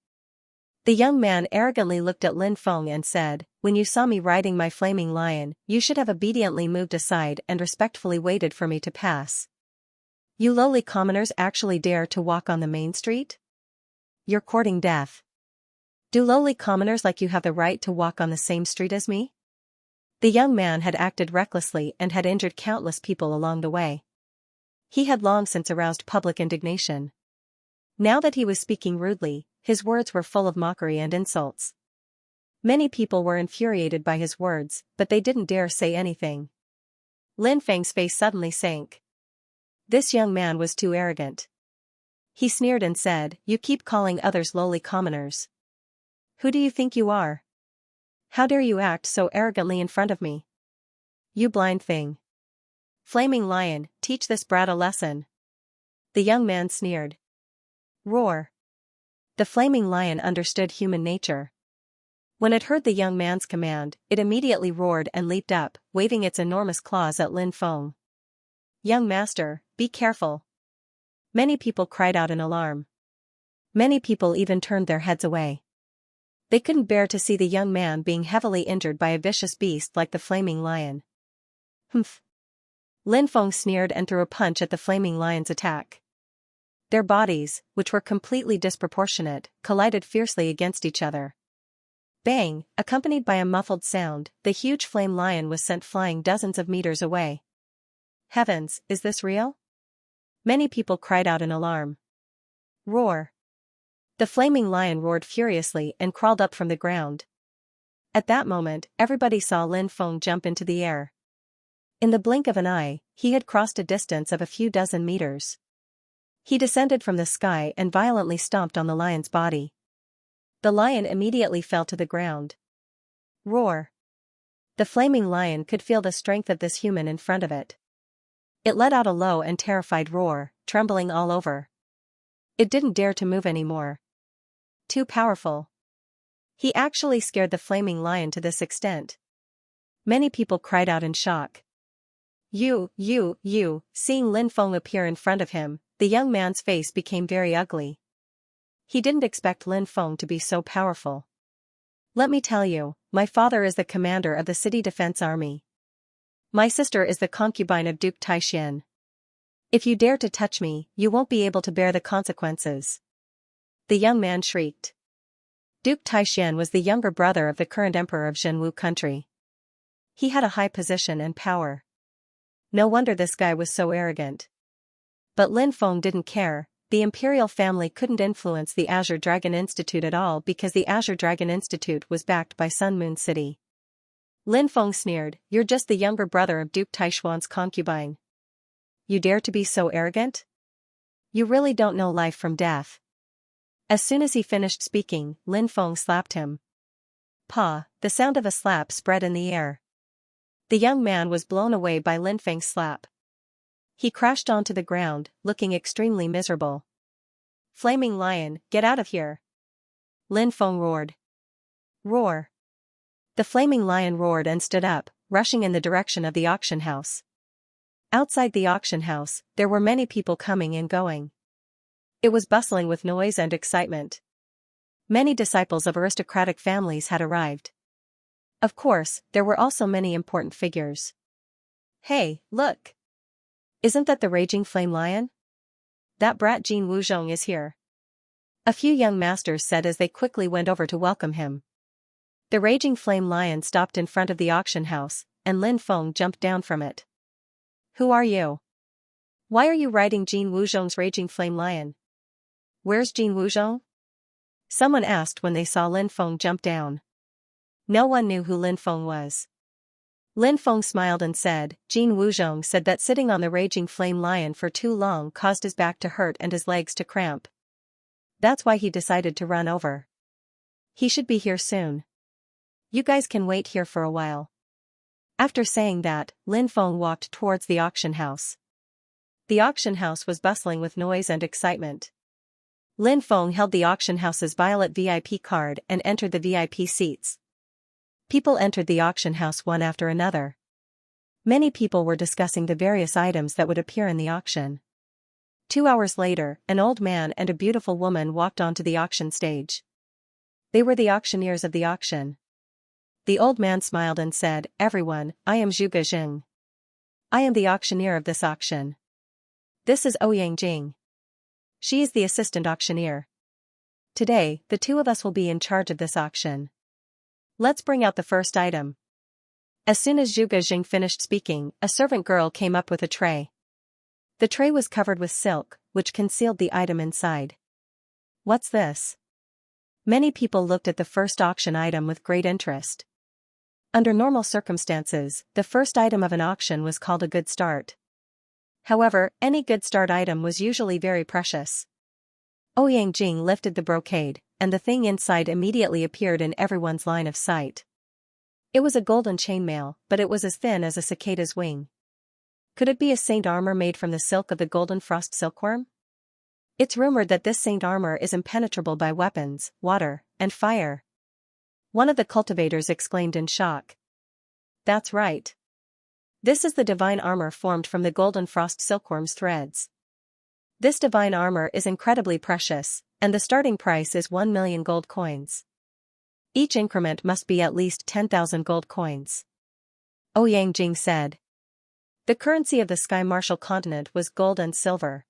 The young man arrogantly looked at Lin Feng and said, "When you saw me riding my flaming lion, you should have obediently moved aside and respectfully waited for me to pass. You lowly commoners actually dare to walk on the main street? You're courting death. Do lowly commoners like you have the right to walk on the same street as me?" The young man had acted recklessly and had injured countless people along the way. He had long since aroused public indignation. Now that he was speaking rudely, his words were full of mockery and insults. Many people were infuriated by his words, but they didn't dare say anything. Lin Feng's face suddenly sank. This young man was too arrogant. He sneered and said, "You keep calling others lowly commoners. Who do you think you are? How dare you act so arrogantly in front of me? You blind thing. Flaming lion, teach this brat a lesson." The young man sneered. Roar. The flaming lion understood human nature. When it heard the young man's command, it immediately roared and leaped up, waving its enormous claws at Lin Feng. "Young master, be careful." Many people cried out in alarm. Many people even turned their heads away. They couldn't bear to see the young man being heavily injured by a vicious beast like the flaming lion. "Humph." Lin Feng sneered and threw a punch at the flaming lion's attack. Their bodies, which were completely disproportionate, collided fiercely against each other. Bang, accompanied by a muffled sound, the huge flame lion was sent flying dozens of meters away. Heavens, is this real? Many people cried out in alarm. Roar. The flaming lion roared furiously and crawled up from the ground. At that moment, everybody saw Lin Feng jump into the air. In the blink of an eye, he had crossed a distance of a few dozen meters. He descended from the sky and violently stomped on the lion's body. The lion immediately fell to the ground. Roar. The flaming lion could feel the strength of this human in front of it. It let out a low and terrified roar, trembling all over. It didn't dare to move anymore. Too powerful. He actually scared the flaming lion to this extent. Many people cried out in shock. You, seeing Lin Feng appear in front of him, the young man's face became very ugly. He didn't expect Lin Feng to be so powerful. "Let me tell you, my father is the commander of the city defense army. My sister is the concubine of Duke Taishan. If you dare to touch me, you won't be able to bear the consequences." The young man shrieked. Duke Taishan was the younger brother of the current emperor of Zhenwu country. He had a high position and power. No wonder this guy was so arrogant. But Lin Feng didn't care. The imperial family couldn't influence the Azure Dragon Institute at all because the Azure Dragon Institute was backed by Sun Moon City. Lin Feng sneered, "You're just the younger brother of Duke Taishuan's concubine. You dare to be so arrogant? You really don't know life from death." As soon as he finished speaking, Lin Feng slapped him. Pa, the sound of a slap spread in the air. The young man was blown away by Lin Feng's slap. He crashed onto the ground, looking extremely miserable. "Flaming lion, get out of here!" Lin Feng roared. Roar. The flaming lion roared and stood up, rushing in the direction of the auction house. Outside the auction house, there were many people coming and going. It was bustling with noise and excitement. Many disciples of aristocratic families had arrived. Of course, there were also many important figures. Hey, look! Isn't that the raging flame lion? That brat Jin Wuzhong is here. A few young masters said as they quickly went over to welcome him. The raging flame lion stopped in front of the auction house, and Lin Feng jumped down from it. Who are you? Why are you riding Jin Wuzhong's raging flame lion? Where's Jin Wuzhong? Someone asked when they saw Lin Feng jump down. No one knew who Lin Feng was. Lin Feng smiled and said, Jin Wuzhong said that sitting on the raging flame lion for too long caused his back to hurt and his legs to cramp. That's why he decided to run over. He should be here soon. You guys can wait here for a while. After saying that, Lin Feng walked towards the auction house. The auction house was bustling with noise and excitement. Lin Feng held the auction house's violet VIP card and entered the VIP seats. People entered the auction house one after another. Many people were discussing the various items that would appear in the auction. 2 hours later, an old man and a beautiful woman walked onto the auction stage. They were the auctioneers of the auction. The old man smiled and said, Everyone, I am Zhu Gejing. I am the auctioneer of this auction. This is Ouyang Jing. She is the assistant auctioneer. Today, the two of us will be in charge of this auction. Let's bring out the first item. As soon as Zhu Gejing finished speaking, a servant girl came up with a tray. The tray was covered with silk, which concealed the item inside. What's this? Many people looked at the first auction item with great interest. Under normal circumstances, the first item of an auction was called a good start. However, any good start item was usually very precious. Ouyang Jing lifted the brocade, and the thing inside immediately appeared in everyone's line of sight. It was a golden chainmail, but it was as thin as a cicada's wing. Could it be a saint armor made from the silk of the golden frost silkworm? It's rumored that this saint armor is impenetrable by weapons, water, and fire. One of the cultivators exclaimed in shock. That's right. This is the divine armor formed from the golden frost silkworm's threads. This divine armor is incredibly precious, and the starting price is 1 million gold coins. Each increment must be at least 10,000 gold coins. Ouyang Jing said. The currency of the Sky Martial continent was gold and silver.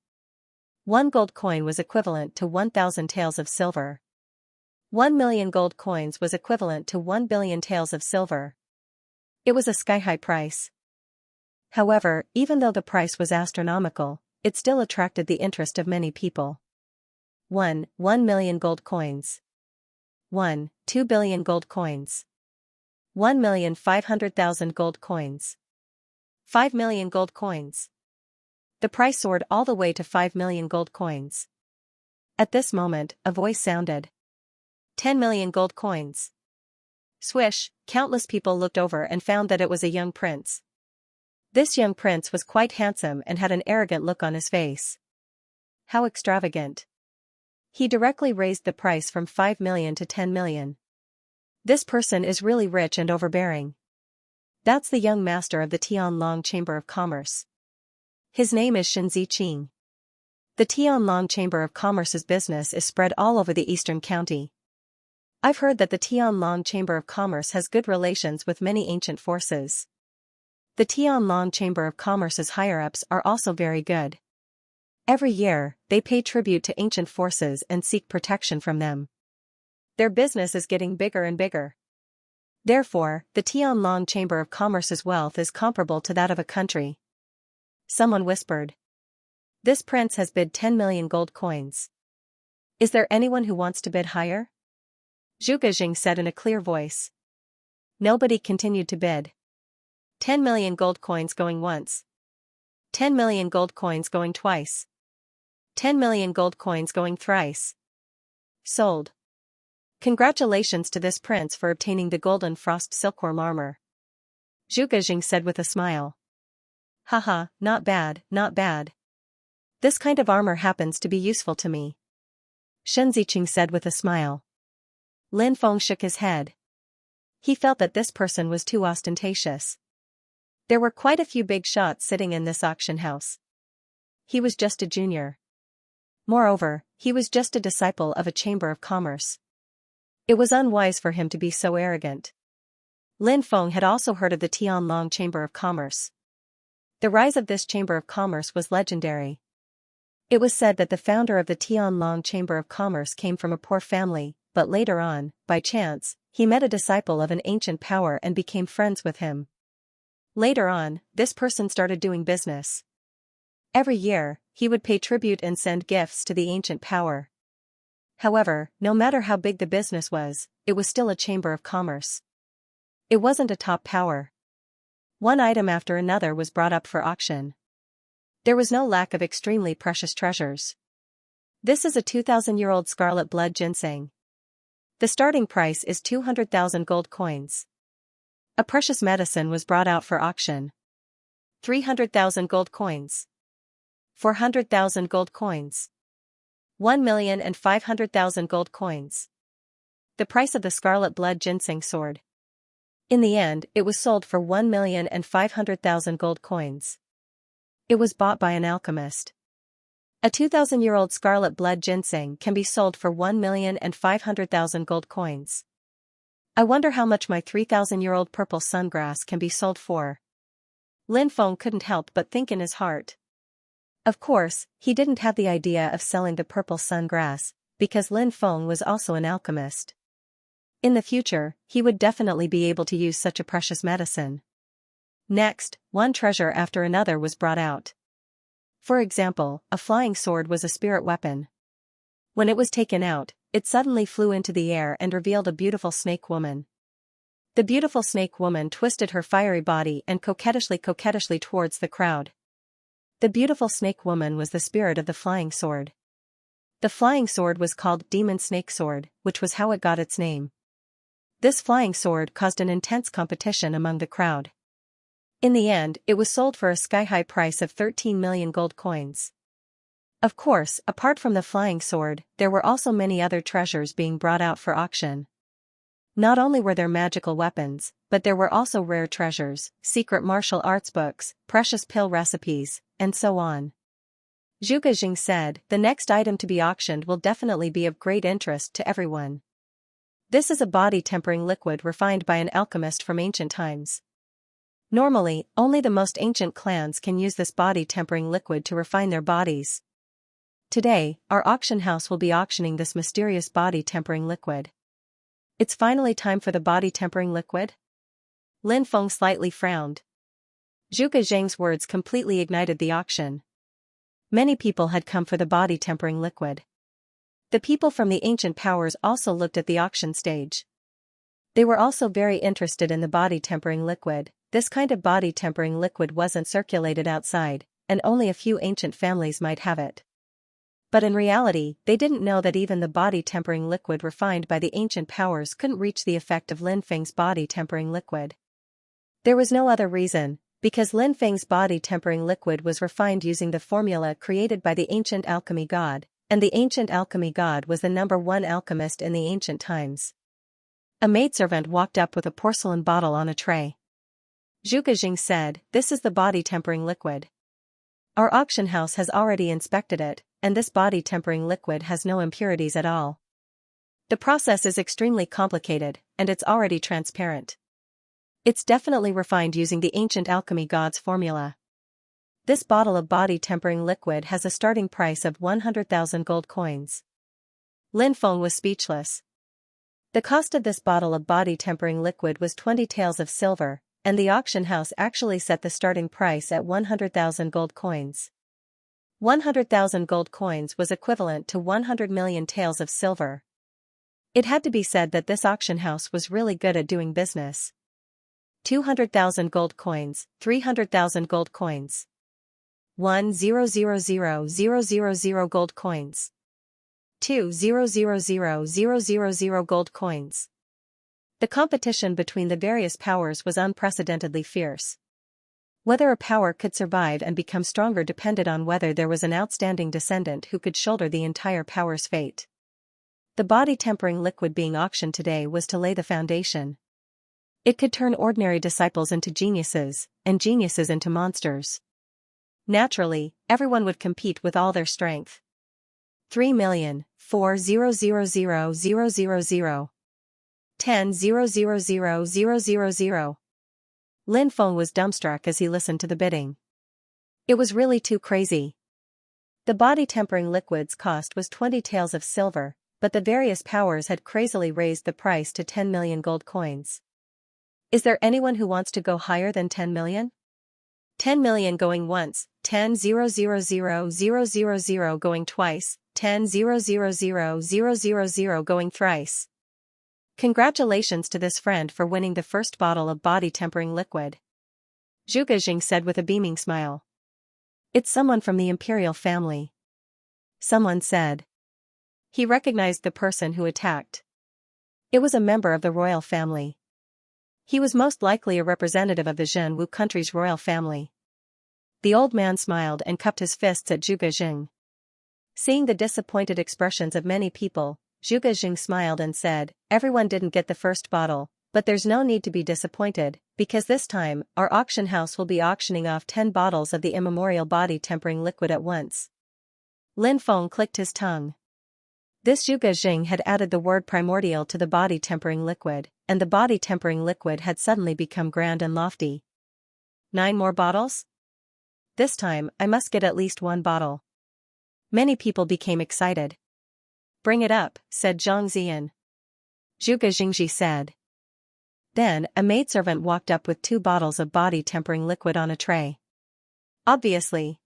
1 gold coin was equivalent to 1,000 taels of silver. 1 million gold coins was equivalent to 1 billion taels of silver. It was a sky-high price. However, even though the price was astronomical, it still attracted the interest of many people. 1 million gold coins. 2 billion gold coins. 1,500,000 gold coins. 5 million gold coins. The price soared all the way to 5 million gold coins. At this moment, a voice sounded. 10 million gold coins. Swish, countless people looked over and found that it was a young prince. This young prince was quite handsome and had an arrogant look on his face. How extravagant. He directly raised the price from 5 million to 10 million. This person is really rich and overbearing. That's the young master of the Tianlong Chamber of Commerce. His name is Xianxia. The Tianlong Chamber of Commerce's business is spread all over the eastern county. I've heard that the Tianlong Chamber of Commerce has good relations with many ancient forces. The Tianlong Chamber of Commerce's higher-ups are also very good. Every year, they pay tribute to ancient forces and seek protection from them. Their business is getting bigger and bigger. Therefore, the Tianlong Chamber of Commerce's wealth is comparable to that of a country. Someone whispered. This prince has bid 10 million gold coins. Is there anyone who wants to bid higher? Zhu Gejing said in a clear voice. Nobody continued to bid. 10 million gold coins going once. 10 million gold coins going twice. 10 million gold coins going thrice. Sold. Congratulations to this prince for obtaining the golden frost silkworm armor. Zhu Gejing said with a smile. Haha, not bad, not bad. This kind of armor happens to be useful to me. Shen Ziqing said with a smile. Lin Feng shook his head. He felt that this person was too ostentatious. There were quite a few big shots sitting in this auction house. He was just a junior. Moreover, he was just a disciple of a chamber of commerce. It was unwise for him to be so arrogant. Lin Feng had also heard of the Tianlong Chamber of Commerce. The rise of this chamber of commerce was legendary. It was said that the founder of the Tianlong Chamber of Commerce came from a poor family, but later on, by chance, he met a disciple of an ancient power and became friends with him. Later on, this person started doing business. Every year, he would pay tribute and send gifts to the ancient power. However, no matter how big the business was, it was still a chamber of commerce. It wasn't a top power. One item after another was brought up for auction. There was no lack of extremely precious treasures. This is a 2,000-year-old scarlet blood ginseng. The starting price is 200,000 gold coins. A precious medicine was brought out for auction. 300,000 gold coins. 400,000 gold coins. 1,500,000 gold coins. The price of the scarlet blood ginseng sword. In the end, it was sold for 1,500,000 gold coins. It was bought by an alchemist. A 2,000-year-old scarlet blood ginseng can be sold for 1,500,000 gold coins. I wonder how much my 3,000-year-old purple sungrass can be sold for. Lin Feng couldn't help but think in his heart. Of course, he didn't have the idea of selling the purple sungrass, because Lin Feng was also an alchemist. In the future, he would definitely be able to use such a precious medicine. Next, one treasure after another was brought out. For example, a flying sword was a spirit weapon. When it was taken out, it suddenly flew into the air and revealed a beautiful snake woman. The beautiful snake woman twisted her fiery body and coquettishly towards the crowd. The beautiful snake woman was the spirit of the flying sword. The flying sword was called Demon Snake Sword, which was how it got its name. This flying sword caused an intense competition among the crowd. In the end, it was sold for a sky-high price of 13 million gold coins. Of course, apart from the flying sword, there were also many other treasures being brought out for auction. Not only were there magical weapons, but there were also rare treasures, secret martial arts books, precious pill recipes, and so on. Zhu Gejing said, "The next item to be auctioned will definitely be of great interest to everyone. This is a body-tempering liquid refined by an alchemist from ancient times. Normally, only the most ancient clans can use this body-tempering liquid to refine their bodies. Today, our auction house will be auctioning this mysterious body-tempering liquid." It's finally time for the body-tempering liquid? Lin Feng slightly frowned. Zhu Gejing's words completely ignited the auction. Many people had come for the body-tempering liquid. The people from the ancient powers also looked at the auction stage. They were also very interested in the body-tempering liquid. This kind of body-tempering liquid wasn't circulated outside, and only a few ancient families might have it. But in reality, they didn't know that even the body-tempering liquid refined by the ancient powers couldn't reach the effect of Lin Feng's body-tempering liquid. There was no other reason, because Lin Feng's body-tempering liquid was refined using the formula created by the ancient alchemy god, and the ancient alchemy god was the #1 alchemist in the ancient times. A maidservant walked up with a porcelain bottle on a tray. Zhu Gejing said, "This is the body-tempering liquid. Our auction house has already inspected it, and this body-tempering liquid has no impurities at all. The process is extremely complicated, and it's already transparent. It's definitely refined using the ancient alchemy god's formula. This bottle of body-tempering liquid has a starting price of 100,000 gold coins." Lin Feng was speechless. The cost of this bottle of body-tempering liquid was 20 taels of silver, and the auction house actually set the starting price at 100,000 gold coins. 100,000 gold coins was equivalent to 100 million taels of silver. It had to be said that this auction house was really good at doing business. 200,000 gold coins, 300,000 gold coins. 1,000,000 gold coins. 2,000,000 gold coins. The competition between the various powers was unprecedentedly fierce. Whether a power could survive and become stronger depended on whether there was an outstanding descendant who could shoulder the entire power's fate. The body-tempering liquid being auctioned today was to lay the foundation. It could turn ordinary disciples into geniuses, and geniuses into monsters. Naturally, everyone would compete with all their strength. 3,000,000,000. 10,000,000. Lin Feng was dumbstruck as he listened to the bidding. It was really too crazy. The body-tempering liquid's cost was 20 taels of silver, but the various powers had crazily raised the price to 10 million gold coins. Is there anyone who wants to go higher than 10 million? 10 million going once, 10,000,000 going twice, 10,000,000 going thrice. Congratulations to this friend for winning the first bottle of body-tempering liquid, Zhuge Jing said with a beaming smile. It's someone from the imperial family, someone said. He recognized the person who attacked. It was a member of the royal family. He was most likely a representative of the Zhenwu country's royal family. The old man smiled and cupped his fists at Zhuge Jing. Seeing the disappointed expressions of many people, Zhuge Jing smiled and said, "Everyone didn't get the first bottle, but there's no need to be disappointed, because this time, our auction house will be auctioning off 10 bottles of the Immemorial body-tempering liquid at once." Lin Feng clicked his tongue. This Zhuge Jing had added the word primordial to the body-tempering liquid, and the body-tempering liquid had suddenly become grand and lofty. 9 more bottles? This time, I must get at least 1 bottle. Many people became excited. Bring it up, said Zhang Ziyan. Zhuge Jingji said. Then, a maidservant walked up with 2 bottles of body-tempering liquid on a tray. Obviously,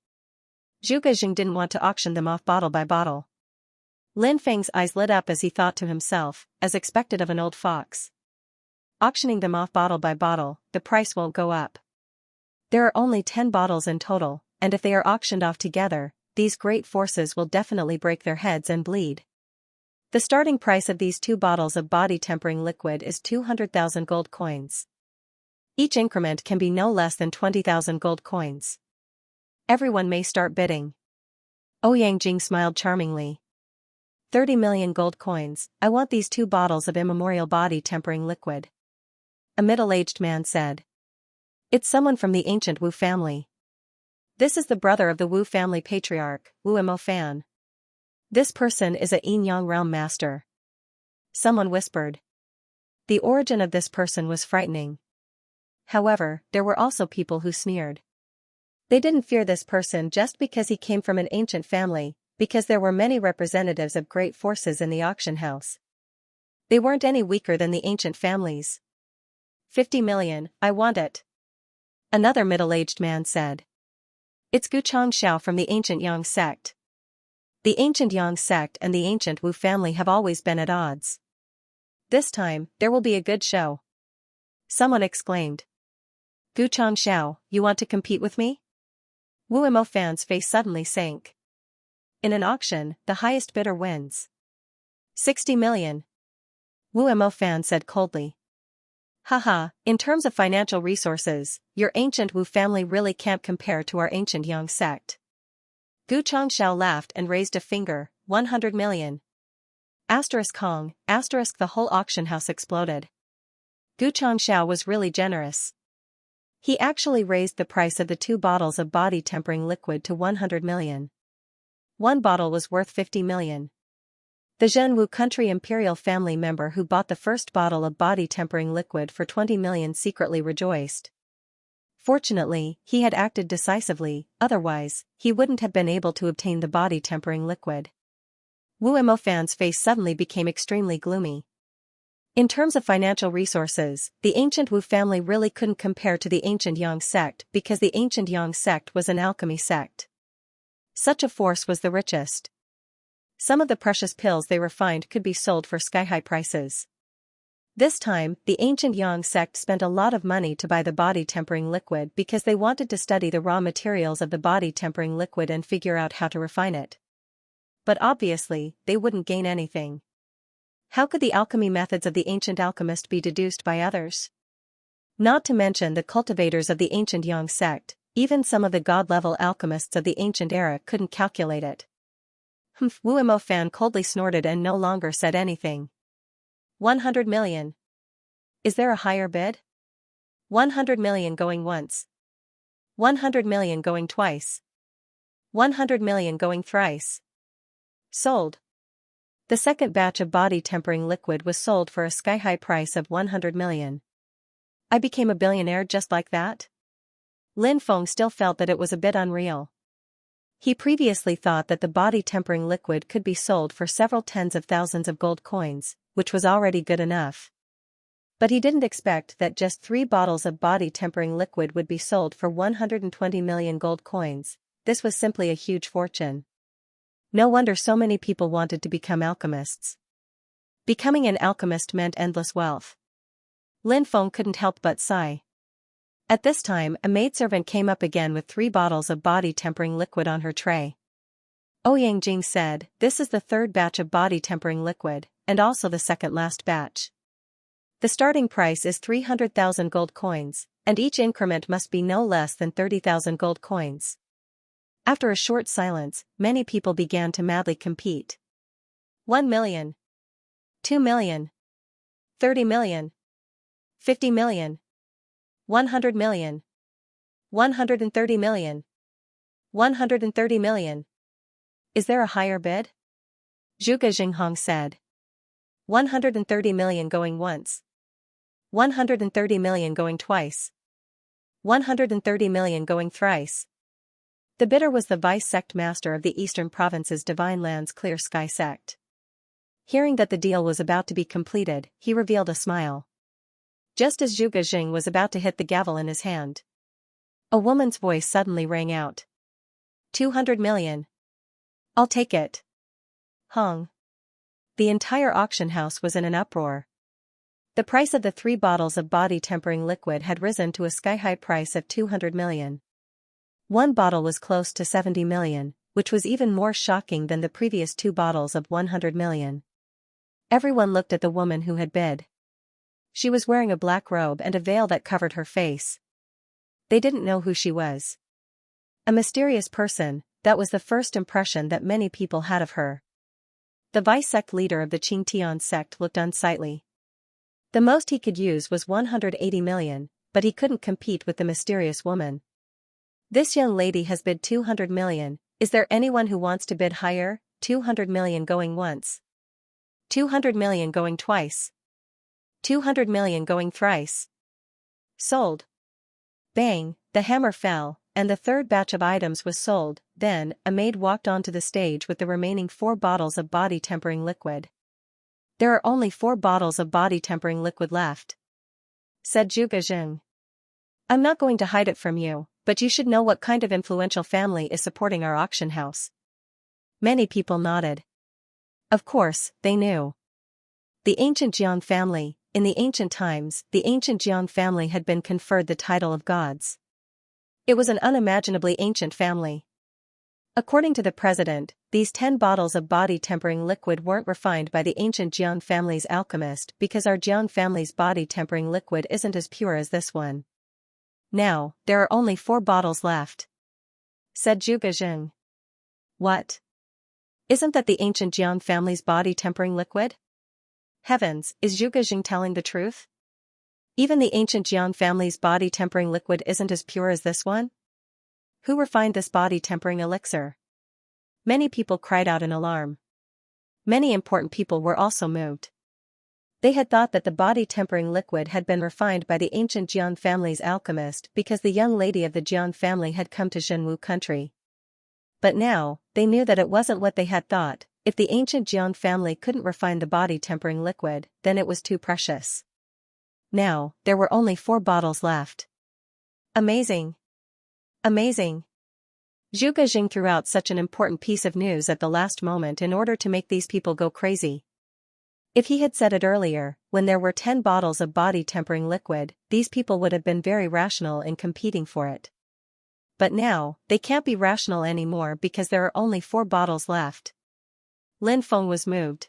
Zhuge Jing didn't want to auction them off bottle by bottle. Lin Feng's eyes lit up as he thought to himself, as expected of an old fox. Auctioning them off bottle by bottle, the price won't go up. There are only 10 bottles in total, and if they are auctioned off together, these great forces will definitely break their heads and bleed. The starting price of these 2 bottles of body-tempering liquid is 200,000 gold coins. Each increment can be no less than 20,000 gold coins. Everyone may start bidding. Ouyang Jing smiled charmingly. 30 million gold coins, I want these 2 bottles of Immemorial body-tempering liquid. A middle-aged man said. It's someone from the ancient Wu family. This is the brother of the Wu family patriarch, Wu Imofan. This person is a Yin Yang realm master. Someone whispered. The origin of this person was frightening. However, there were also people who sneered. They didn't fear this person just because he came from an ancient family, because there were many representatives of great forces in the auction house. They weren't any weaker than the ancient families. 50 million, I want it. Another middle-aged man said. It's Gu Changxiao from the ancient Yang sect. The ancient Yang sect and the ancient Wu family have always been at odds. This time, there will be a good show. Someone exclaimed. Gu Changxiao, you want to compete with me? Wu Imofan's face suddenly sank. In an auction, the highest bidder wins. 60 million. Wu Imofan said coldly. Haha, in terms of financial resources, your ancient Wu family really can't compare to our ancient Yang sect. Gu Changxiao laughed and raised a finger, 100 million. Asterisk Kong, asterisk the whole auction house exploded. Gu Changxiao was really generous. He actually raised the price of the 2 bottles of body-tempering liquid to 100 million. 1 bottle was worth 50 million. The Zhenwu country imperial family member who bought the first bottle of body-tempering liquid for 20 million secretly rejoiced. Fortunately, he had acted decisively, otherwise, he wouldn't have been able to obtain the body-tempering liquid. Wu Imofan's face suddenly became extremely gloomy. In terms of financial resources, the ancient Wu family really couldn't compare to the ancient Yang sect because the ancient Yang sect was an alchemy sect. Such a force was the richest. Some of the precious pills they refined could be sold for sky-high prices. This time, the ancient Yang sect spent a lot of money to buy the body-tempering liquid because they wanted to study the raw materials of the body-tempering liquid and figure out how to refine it. But obviously, they wouldn't gain anything. How could the alchemy methods of the ancient alchemist be deduced by others? Not to mention the cultivators of the ancient Yang sect, even some of the god-level alchemists of the ancient era couldn't calculate it. Wu Imofan coldly snorted and no longer said anything. 100 million. Is there a higher bid? 100 million going once. 100 million going twice. 100 million going thrice. Sold. The second batch of body tempering liquid was sold for a sky-high price of 100 million. I became a billionaire just like that? Lin Feng still felt that it was a bit unreal. He previously thought that the body tempering liquid could be sold for several tens of thousands of gold coins, which was already good enough. But he didn't expect that just 3 bottles of body tempering liquid would be sold for 120 million gold coins. This was simply a huge fortune. No wonder so many people wanted to become alchemists. Becoming an alchemist meant endless wealth. Lin Feng couldn't help but sigh. At this time, a maidservant came up again with 3 bottles of body tempering liquid on her tray. Ouyang Jing said, "This is the 3rd batch of body tempering liquid, and also the second last batch. The starting price is 300,000 gold coins, and each increment must be no less than 30,000 gold coins." After a short silence, many people began to madly compete. 1 million. 2 million. 30 million. 50 million. 100 million. 130 million. 130 million. Is there a higher bid? Zhuge Jinghong said. 130 million going once. 130 million going twice. 130 million going thrice. The bidder was the vice sect master of the Eastern Province's Divine Lands Clear Sky sect. Hearing that the deal was about to be completed, he revealed a smile. Just as Zhuge Jing was about to hit the gavel in his hand, a woman's voice suddenly rang out. 200 million. I'll take it. Hung. The entire auction house was in an uproar. The price of the 3 bottles of body tempering liquid had risen to a sky-high price of 200 million. One bottle was close to 70 million, which was even more shocking than the previous 2 bottles of 100 million. Everyone looked at the woman who had bid. She was wearing a black robe and a veil that covered her face. They didn't know who she was. A mysterious person, that was the first impression that many people had of her. The vice-sect leader of the Qingtian sect looked unsightly. The most he could use was 180 million, but he couldn't compete with the mysterious woman. This young lady has bid 200 million, is there anyone who wants to bid higher? 200 million going once. 200 million going twice. 200 million going thrice. Sold. Bang, the hammer fell, and the 3rd batch of items was sold. Then, a maid walked onto the stage with the remaining 4 bottles of body tempering liquid. "There are only 4 bottles of body tempering liquid left," said Zhuge Jing. "I'm not going to hide it from you, but you should know what kind of influential family is supporting our auction house." Many people nodded. Of course, they knew. The ancient Jiang family. In the ancient times, the ancient Jiang family had been conferred the title of gods. It was an unimaginably ancient family. According to the president, these 10 bottles of body tempering liquid weren't refined by the ancient Jiang family's alchemist because our Jiang family's body tempering liquid isn't as pure as this one. "Now, there are only 4 bottles left," said Zhuge Jing. "What? Isn't that the ancient Jiang family's body tempering liquid?" Heavens, is Zhuge Jing telling the truth? Even the ancient Jiang family's body tempering liquid isn't as pure as this one? Who refined this body tempering elixir? Many people cried out in alarm. Many important people were also moved. They had thought that the body tempering liquid had been refined by the ancient Jiang family's alchemist because the young lady of the Jiang family had come to Zhenwu country. But now, they knew that it wasn't what they had thought. If the ancient Jiang family couldn't refine the body tempering liquid, then it was too precious. Now, there were only 4 bottles left. Amazing. Amazing. Zhuge Jing threw out such an important piece of news at the last moment in order to make these people go crazy. If he had said it earlier, when there were 10 bottles of body tempering liquid, these people would have been very rational in competing for it. But now, they can't be rational anymore because there are only 4 bottles left. Lin Feng was moved.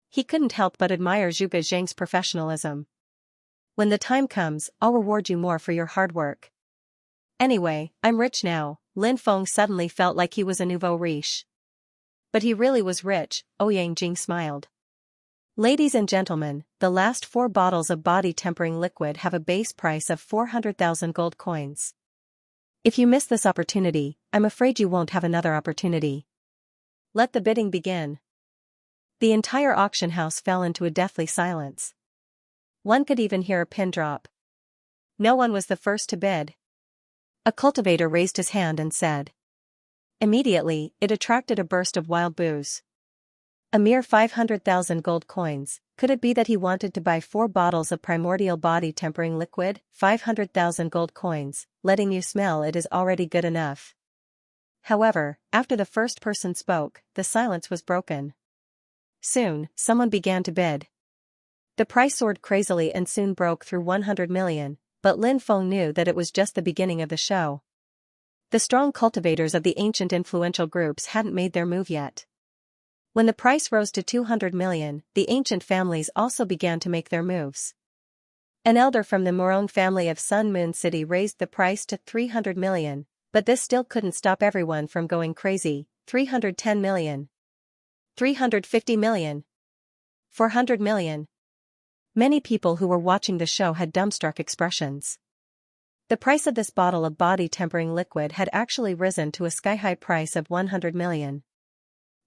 He couldn't help but admire Zhuge Jing's professionalism. "When the time comes, I'll reward you more for your hard work. Anyway, I'm rich now." Lin Feng suddenly felt like he was a nouveau riche. But he really was rich, Ouyang Jing smiled. Ladies and gentlemen, the last 4 bottles of body-tempering liquid have a base price of 400,000 gold coins. If you miss this opportunity, I'm afraid you won't have another opportunity. Let the bidding begin. The entire auction house fell into a deathly silence. One could even hear a pin drop. No one was the first to bid. A cultivator raised his hand and said. Immediately, it attracted a burst of wild boos. A mere 500,000 gold coins. Could it be that he wanted to buy 4 bottles of primordial body-tempering liquid? 500,000 gold coins, letting you smell it is already good enough. However, after the first person spoke, the silence was broken. Soon, someone began to bid. The price soared crazily and soon broke through 100 million, but Lin Feng knew that it was just the beginning of the show. The strong cultivators of the ancient influential groups hadn't made their move yet. When the price rose to 200 million, the ancient families also began to make their moves. An elder from the Morong family of Sun Moon City raised the price to 300 million, but this still couldn't stop everyone from going crazy. 310 million. 350 million. 400 million. Many people who were watching the show had dumbstruck expressions. The price of this bottle of body-tempering liquid had actually risen to a sky-high price of 100 million.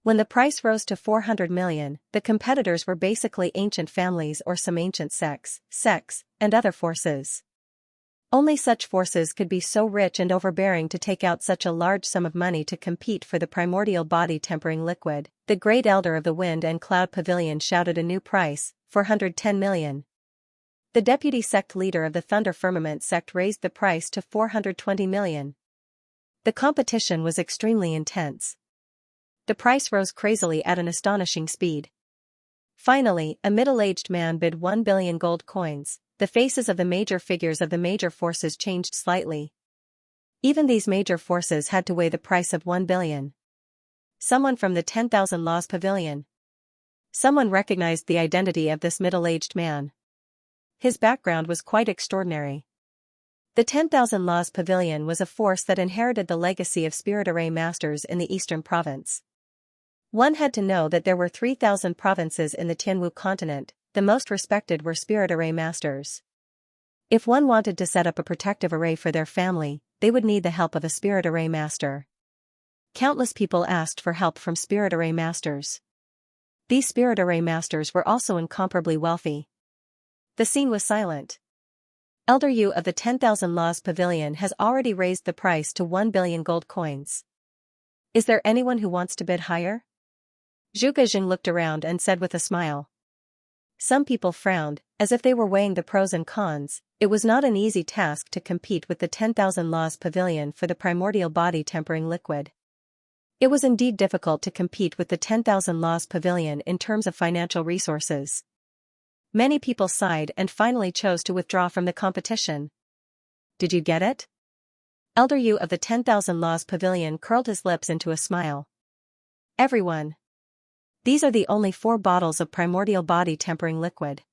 When the price rose to 400 million, the competitors were basically ancient families or some ancient sects, and other forces. Only such forces could be so rich and overbearing to take out such a large sum of money to compete for the primordial body-tempering liquid. The great elder of the Wind and Cloud Pavilion shouted a new price, 410 million. The deputy sect leader of the Thunder Firmament sect raised the price to 420 million. The competition was extremely intense. The price rose crazily at an astonishing speed. Finally, a middle-aged man bid 1 billion gold coins. The faces of the major figures of the major forces changed slightly. Even these major forces had to weigh the price of 1 billion. Someone from the 10,000 Laws Pavilion. Someone recognized the identity of this middle-aged man. His background was quite extraordinary. The 10,000 Laws Pavilion was a force that inherited the legacy of Spirit Array Masters in the Eastern Province. One had to know that there were 3,000 provinces in the Tianwu continent. The most respected were Spirit Array Masters. If one wanted to set up a protective array for their family, they would need the help of a Spirit Array Master. Countless people asked for help from Spirit Array Masters. These Spirit Array Masters were also incomparably wealthy. The scene was silent. Elder Yu of the 10,000 Laws Pavilion has already raised the price to 1 billion gold coins. Is there anyone who wants to bid higher? Zhu Gejing looked around and said with a smile. Some people frowned, as if they were weighing the pros and cons. It was not an easy task to compete with the 10,000 Laws Pavilion for the primordial body-tempering liquid. It was indeed difficult to compete with the 10,000 Laws Pavilion in terms of financial resources. Many people sighed and finally chose to withdraw from the competition. Did you get it? Elder Yu of the 10,000 Laws Pavilion curled his lips into a smile. Everyone. These are the only 4 bottles of primordial body-tempering liquid.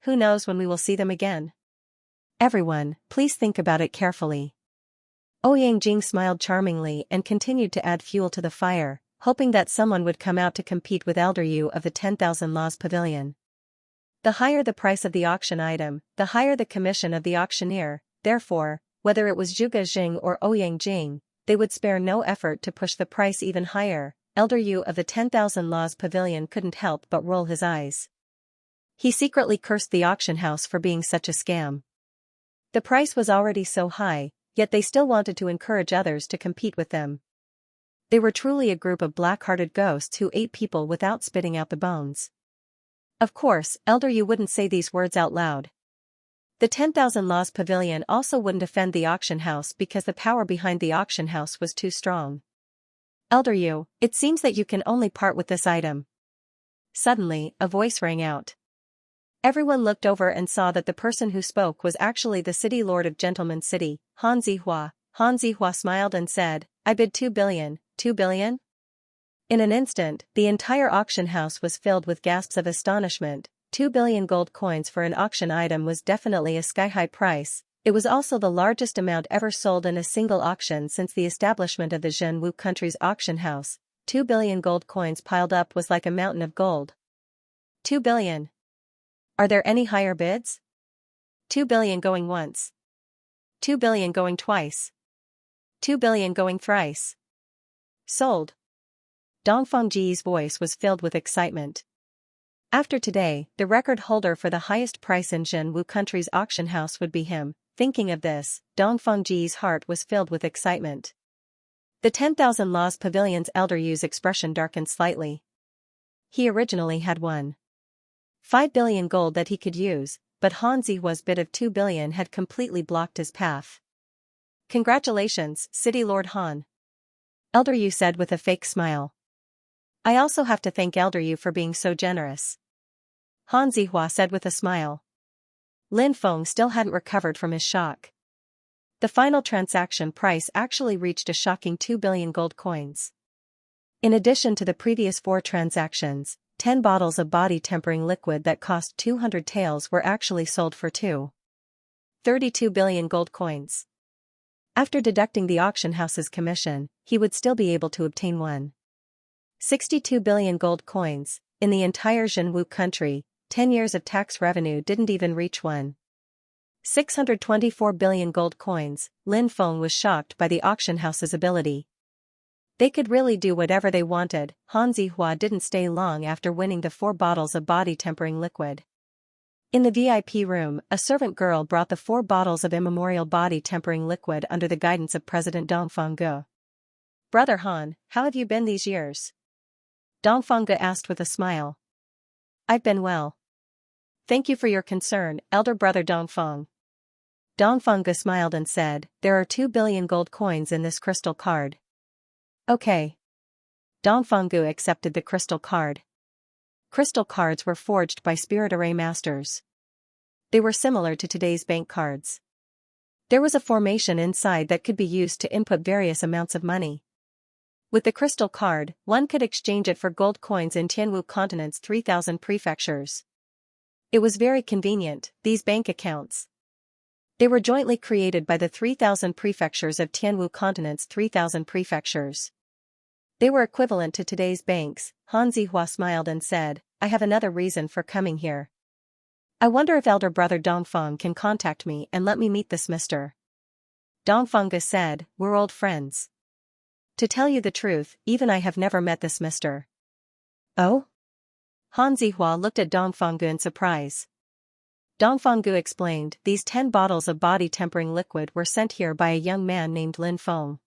Who knows when we will see them again? Everyone, please think about it carefully. Ouyang Jing smiled charmingly and continued to add fuel to the fire, hoping that someone would come out to compete with Elder Yu of the 10,000 Laws Pavilion. The higher the price of the auction item, the higher the commission of the auctioneer. Therefore, whether it was Zhu Gejing or Ouyang Jing, they would spare no effort to push the price even higher. Elder Yu of the 10,000 Laws Pavilion couldn't help but roll his eyes. He secretly cursed the auction house for being such a scam. The price was already so high, yet they still wanted to encourage others to compete with them. They were truly a group of black-hearted ghosts who ate people without spitting out the bones. Of course, Elder Yu wouldn't say these words out loud. The 10,000 Laws Pavilion also wouldn't defend the auction house because the power behind the auction house was too strong. Elder Yu, it seems that you can only part with this item. Suddenly, a voice rang out. Everyone looked over and saw that the person who spoke was actually the city lord of Gentleman City, Han Zihua. Han Zihua smiled and said, I bid 2 billion, 2 billion? In an instant, the entire auction house was filled with gasps of astonishment. 2 billion gold coins for an auction item was definitely a sky-high price. It was also the largest amount ever sold in a single auction since the establishment of the Zhenwu country's auction house. 2 billion gold coins piled up was like a mountain of gold. 2 billion. Are there any higher bids? 2 billion going once. 2 billion going twice. 2 billion going thrice. Sold. Dongfengji's voice was filled with excitement. After today, the record holder for the highest price in Jinwu country's auction house would be him. Thinking of this, Dongfengji's heart was filled with excitement. The 10,000 Laws Pavilion's elder Yu's expression darkened slightly. He originally had 1.5 billion gold that he could use, but Han Zihua's bid of 2 billion had completely blocked his path. Congratulations, City Lord Han. Elder Yu said with a fake smile. I also have to thank Elder Yu for being so generous. Han Zihua said with a smile. Lin Feng still hadn't recovered from his shock. The final transaction price actually reached a shocking 2 billion gold coins. In addition to the previous 4 transactions, 10 bottles of body-tempering liquid that cost 200 taels were actually sold for 32 billion gold coins. After deducting the auction house's commission, he would still be able to obtain 1.62 billion gold coins. In the entire Jinwu country, 10 years of tax revenue didn't even reach 1.624 billion gold coins. Lin Feng was shocked by the auction house's ability. They could really do whatever they wanted. Han Zihua didn't stay long after winning the 4 bottles of body-tempering liquid. In the VIP room, a servant girl brought the 4 bottles of Immemorial body-tempering liquid under the guidance of President Dongfeng. Brother Han, how have you been these years? Dongfeng asked with a smile. I've been well. Thank you for your concern, elder brother Dongfeng. Dongfeng smiled and said, there are 2 billion gold coins in this crystal card. Okay. Dongfeng accepted the crystal card. Crystal cards were forged by spirit array masters. They were similar to today's bank cards. There was a formation inside that could be used to input various amounts of money. With the crystal card, one could exchange it for gold coins in Tianwu continent's 3,000 prefectures. It was very convenient, these bank accounts. They were jointly created by the 3,000 prefectures of Tianwu continent's 3,000 prefectures. They were equivalent to today's banks. Han Zihua smiled and said, I have another reason for coming here. I wonder if elder brother Dongfeng can contact me and let me meet this Mr. Dongfeng said, we're old friends. To tell you the truth, even I have never met this Mr. Oh? Han Zihua looked at Dongfeng in surprise. Dongfeng explained, these 10 bottles of body-tempering liquid were sent here by a young man named Lin Feng.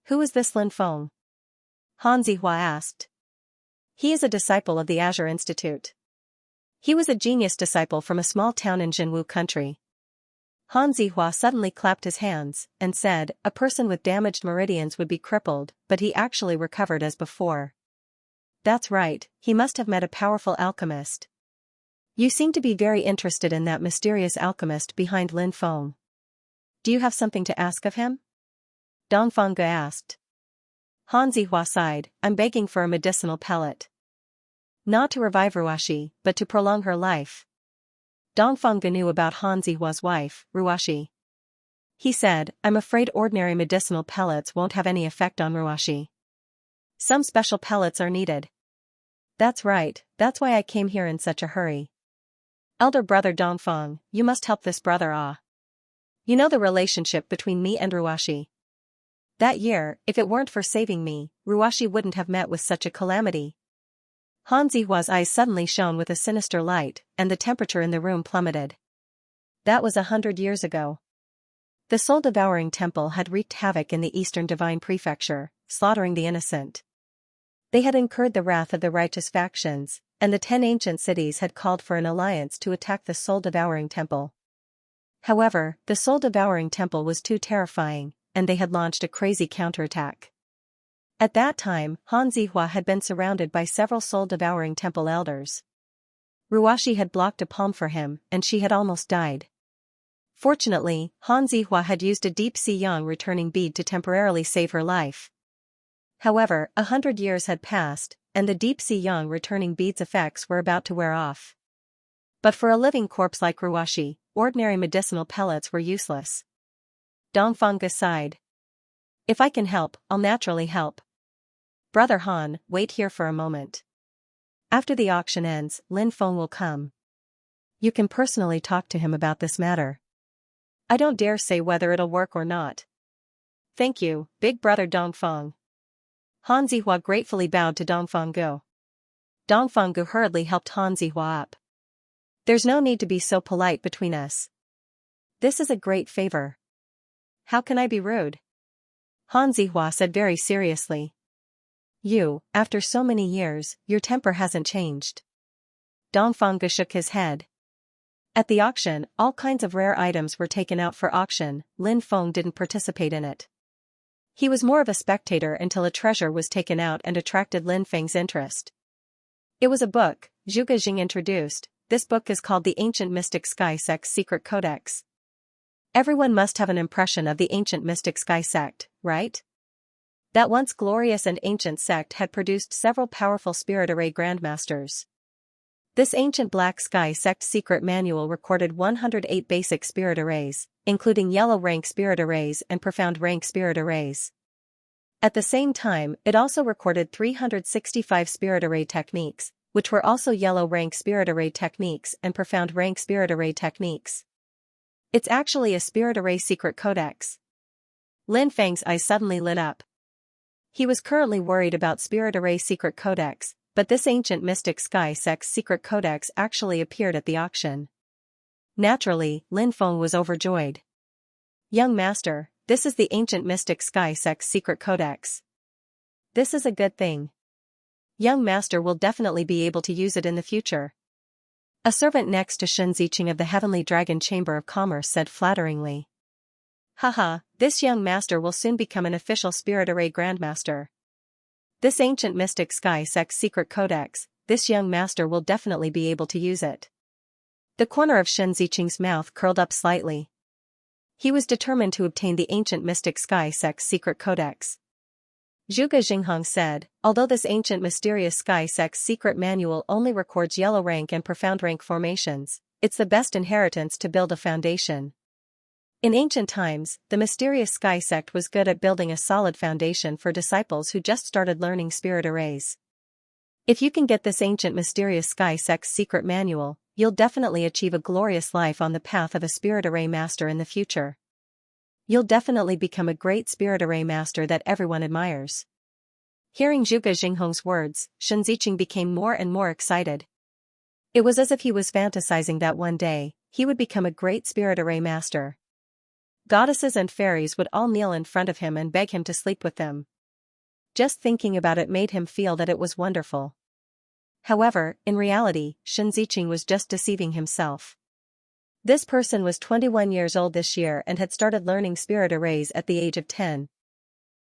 Who is this Lin Feng? Han Zihua asked. He is a disciple of the Azure Institute. He was a genius disciple from a small town in Jinwu country. Han Zihua suddenly clapped his hands and said, a person with damaged meridians would be crippled, but he actually recovered as before. That's right, he must have met a powerful alchemist. You seem to be very interested in that mysterious alchemist behind Lin Feng. Do you have something to ask of him? Dongfeng asked. Han Zihua sighed, I'm begging for a medicinal pellet. Not to revive Ruashi, but to prolong her life. Dongfeng knew about Han Zihua's wife, Ruashi. He said, I'm afraid ordinary medicinal pellets won't have any effect on Ruashi. Some special pellets are needed. That's right, that's why I came here in such a hurry. Elder brother Dongfeng, you must help this brother You know the relationship between me and Ruashi. That year, if it weren't for saving me, Ruashi wouldn't have met with such a calamity. Han Zihua's eyes suddenly shone with a sinister light, and the temperature in the room plummeted. That was 100 years ago. The soul-devouring temple had wreaked havoc in the eastern divine prefecture, slaughtering the innocent. They had incurred the wrath of the righteous factions, and the 10 ancient cities had called for an alliance to attack the soul-devouring temple. However, the soul-devouring temple was too terrifying, and they had launched a crazy counterattack. At that time, Han Zihua had been surrounded by several soul-devouring temple elders. Ruashi had blocked a palm for him, and she had almost died. Fortunately, Han Zihua had used a deep sea yang returning bead to temporarily save her life. However, 100 years had passed, and the deep sea yang returning bead's effects were about to wear off. But for a living corpse like Ruashi, ordinary medicinal pellets were useless. Dongfeng sighed. If I can help, I'll naturally help. Brother Han, wait here for a moment. After the auction ends, Lin Feng will come. You can personally talk to him about this matter. I don't dare say whether it'll work or not. Thank you, big brother Dongfeng. Han Zihua gratefully bowed to Dongfeng Gu. Dongfeng Gu hurriedly helped Han Zihua up. There's no need to be so polite between us. This is a great favor. How can I be rude? Han Zihua said very seriously. You, after so many years, your temper hasn't changed. Dongfeng Gu shook his head. At the auction, all kinds of rare items were taken out for auction. Lin Feng didn't participate in it. He was more of a spectator until a treasure was taken out and attracted Lin Feng's interest. It was a book, Zhuge Jing introduced. This book is called the Ancient Mystic Sky Sect's Secret Codex. Everyone must have an impression of the Ancient Mystic Sky Sect, right? That once glorious and ancient sect had produced several powerful spirit array grandmasters. This ancient Black Sky Sect secret manual recorded 108 basic spirit arrays, including yellow rank spirit arrays and profound rank spirit arrays. At the same time, it also recorded 365 spirit array techniques, which were also yellow rank spirit array techniques and profound rank spirit array techniques. It's actually a spirit array secret codex. Lin Feng's eyes suddenly lit up. He was currently worried about spirit array secret codex, but this ancient mystic sky sect's secret codex actually appeared at the auction. Naturally, Lin Feng was overjoyed. Young master, this is the ancient mystic sky sect's secret codex. This is a good thing. Young master will definitely be able to use it in the future. A servant next to Shen Ziqing of the Heavenly Dragon Chamber of Commerce said flatteringly. Haha, this young master will soon become an official spirit array grandmaster. This ancient mystic sky sect's secret codex, this young master will definitely be able to use it. The corner of Shen Ziqing's mouth curled up slightly. He was determined to obtain the ancient mystic sky sect's secret codex. Zhuge Jinghong said, although this ancient mysterious sky sect's secret manual only records yellow rank and profound rank formations, it's the best inheritance to build a foundation. In ancient times, the mysterious sky sect was good at building a solid foundation for disciples who just started learning spirit arrays. If you can get this ancient mysterious sky sect's secret manual, you'll definitely achieve a glorious life on the path of a spirit array master in the future. You'll definitely become a great spirit array master that everyone admires. Hearing Zhuge Jinghong's words, Shen Ziqing became more and more excited. It was as if he was fantasizing that one day, he would become a great spirit array master. Goddesses and fairies would all kneel in front of him and beg him to sleep with them. Just thinking about it made him feel that it was wonderful. However, in reality, Shen Ziqing was just deceiving himself. This person was 21 years old this year and had started learning spirit arrays at the age of 10.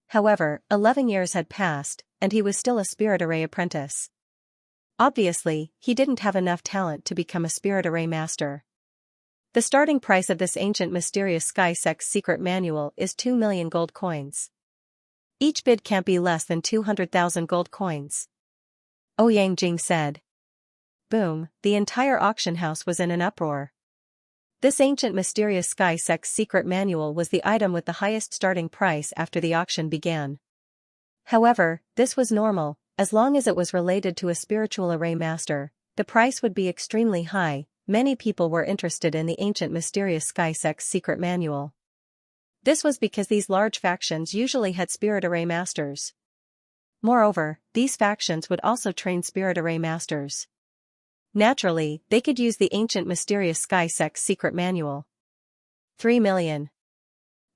However, 11 years had passed, and he was still a spirit array apprentice. Obviously, he didn't have enough talent to become a spirit array master. The starting price of this ancient mysterious sky sect's secret manual is 2 million gold coins. Each bid can't be less than 200,000 gold coins. Ouyang Jing said. Boom, the entire auction house was in an uproar. This ancient mysterious sky sect's secret manual was the item with the highest starting price after the auction began. However, this was normal, as long as it was related to a spiritual array master, the price would be extremely high. Many people were interested in the ancient mysterious sky sect's secret manual. This was because these large factions usually had spirit array masters. Moreover, these factions would also train spirit array masters. Naturally, they could use the ancient mysterious sky sect's secret manual. 3 million.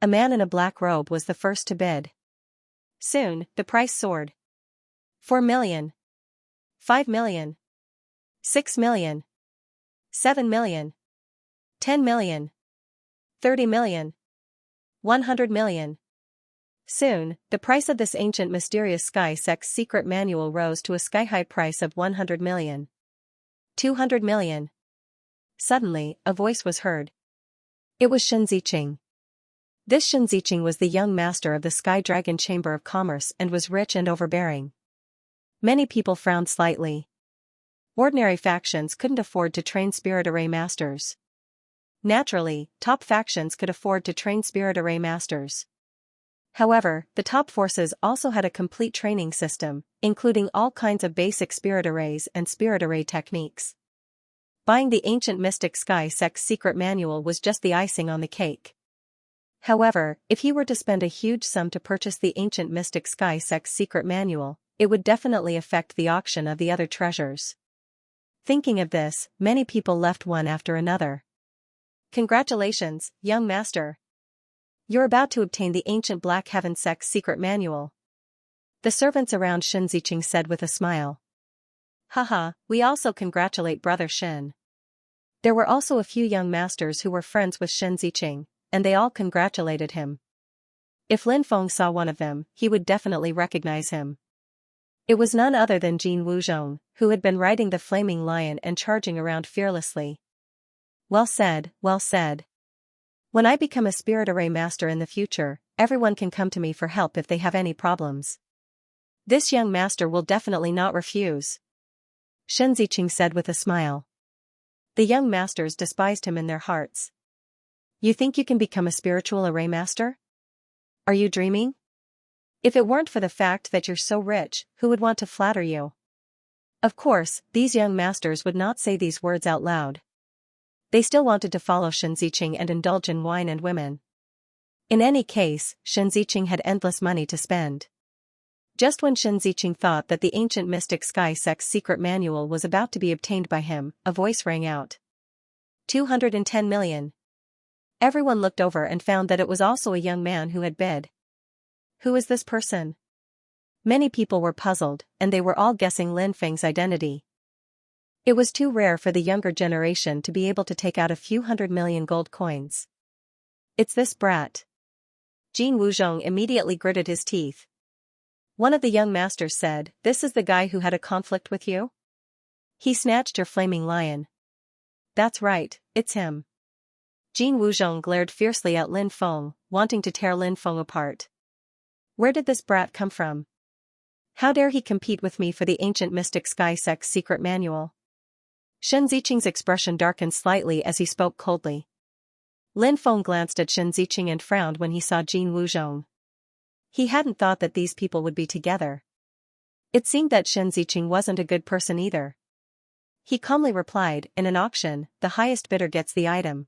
A man in a black robe was the first to bid. Soon, the price soared. 4 million. 5 million. 6 million. 7 million. 10 million. 30 million. 100 million. Soon, the price of this ancient mysterious sky sect's secret manual rose to a sky-high price of 100 million. 200 million. Suddenly, a voice was heard. It was Shen Ziqing. This Shen Ziqing was the young master of the Sky Dragon Chamber of Commerce and was rich and overbearing. Many people frowned slightly. Ordinary factions couldn't afford to train spirit array masters. Naturally, top factions could afford to train spirit array masters. However, the top forces also had a complete training system, including all kinds of basic spirit arrays and spirit array techniques. Buying the ancient mystic sky sect's secret manual was just the icing on the cake. However, if he were to spend a huge sum to purchase the ancient mystic sky sect's secret manual, it would definitely affect the auction of the other treasures. Thinking of this, many people left one after another. Congratulations, young master. You're about to obtain the ancient Black Heaven sect's secret manual. The servants around Xianxia said with a smile. Haha, we also congratulate Brother Xin. There were also a few young masters who were friends with Xianxia, and they all congratulated him. If Lin Feng saw one of them, he would definitely recognize him. It was none other than Jin Wuzhong, who had been riding the flaming lion and charging around fearlessly. Well said, well said. When I become a spirit array master in the future, everyone can come to me for help if they have any problems. This young master will definitely not refuse. Xianxia said with a smile. The young masters despised him in their hearts. You think you can become a spiritual array master? Are you dreaming? If it weren't for the fact that you're so rich, who would want to flatter you? Of course, these young masters would not say these words out loud. They still wanted to follow Xianxia and indulge in wine and women. In any case, Xianxia had endless money to spend. Just when Xianxia thought that the ancient mystic sky sect's secret manual was about to be obtained by him, a voice rang out. 210 million. Everyone looked over and found that it was also a young man who had bid. Who is this person? Many people were puzzled, and they were all guessing Lin Feng's identity. It was too rare for the younger generation to be able to take out a few 100 million gold coins. It's this brat. Jin Wuzhong immediately gritted his teeth. One of the young masters said, "This is the guy who had a conflict with you? He snatched your flaming lion." That's right, it's him. Jin Wuzhong glared fiercely at Lin Feng, wanting to tear Lin Feng apart. Where did this brat come from? How dare he compete with me for the ancient mystic sky sect's secret manual? Xianxia's expression darkened slightly as he spoke coldly. Lin Feng glanced at Xianxia and frowned when he saw Jin Wuzhong. He hadn't thought that these people would be together. It seemed that Xianxia wasn't a good person either. He calmly replied, "In an auction, the highest bidder gets the item.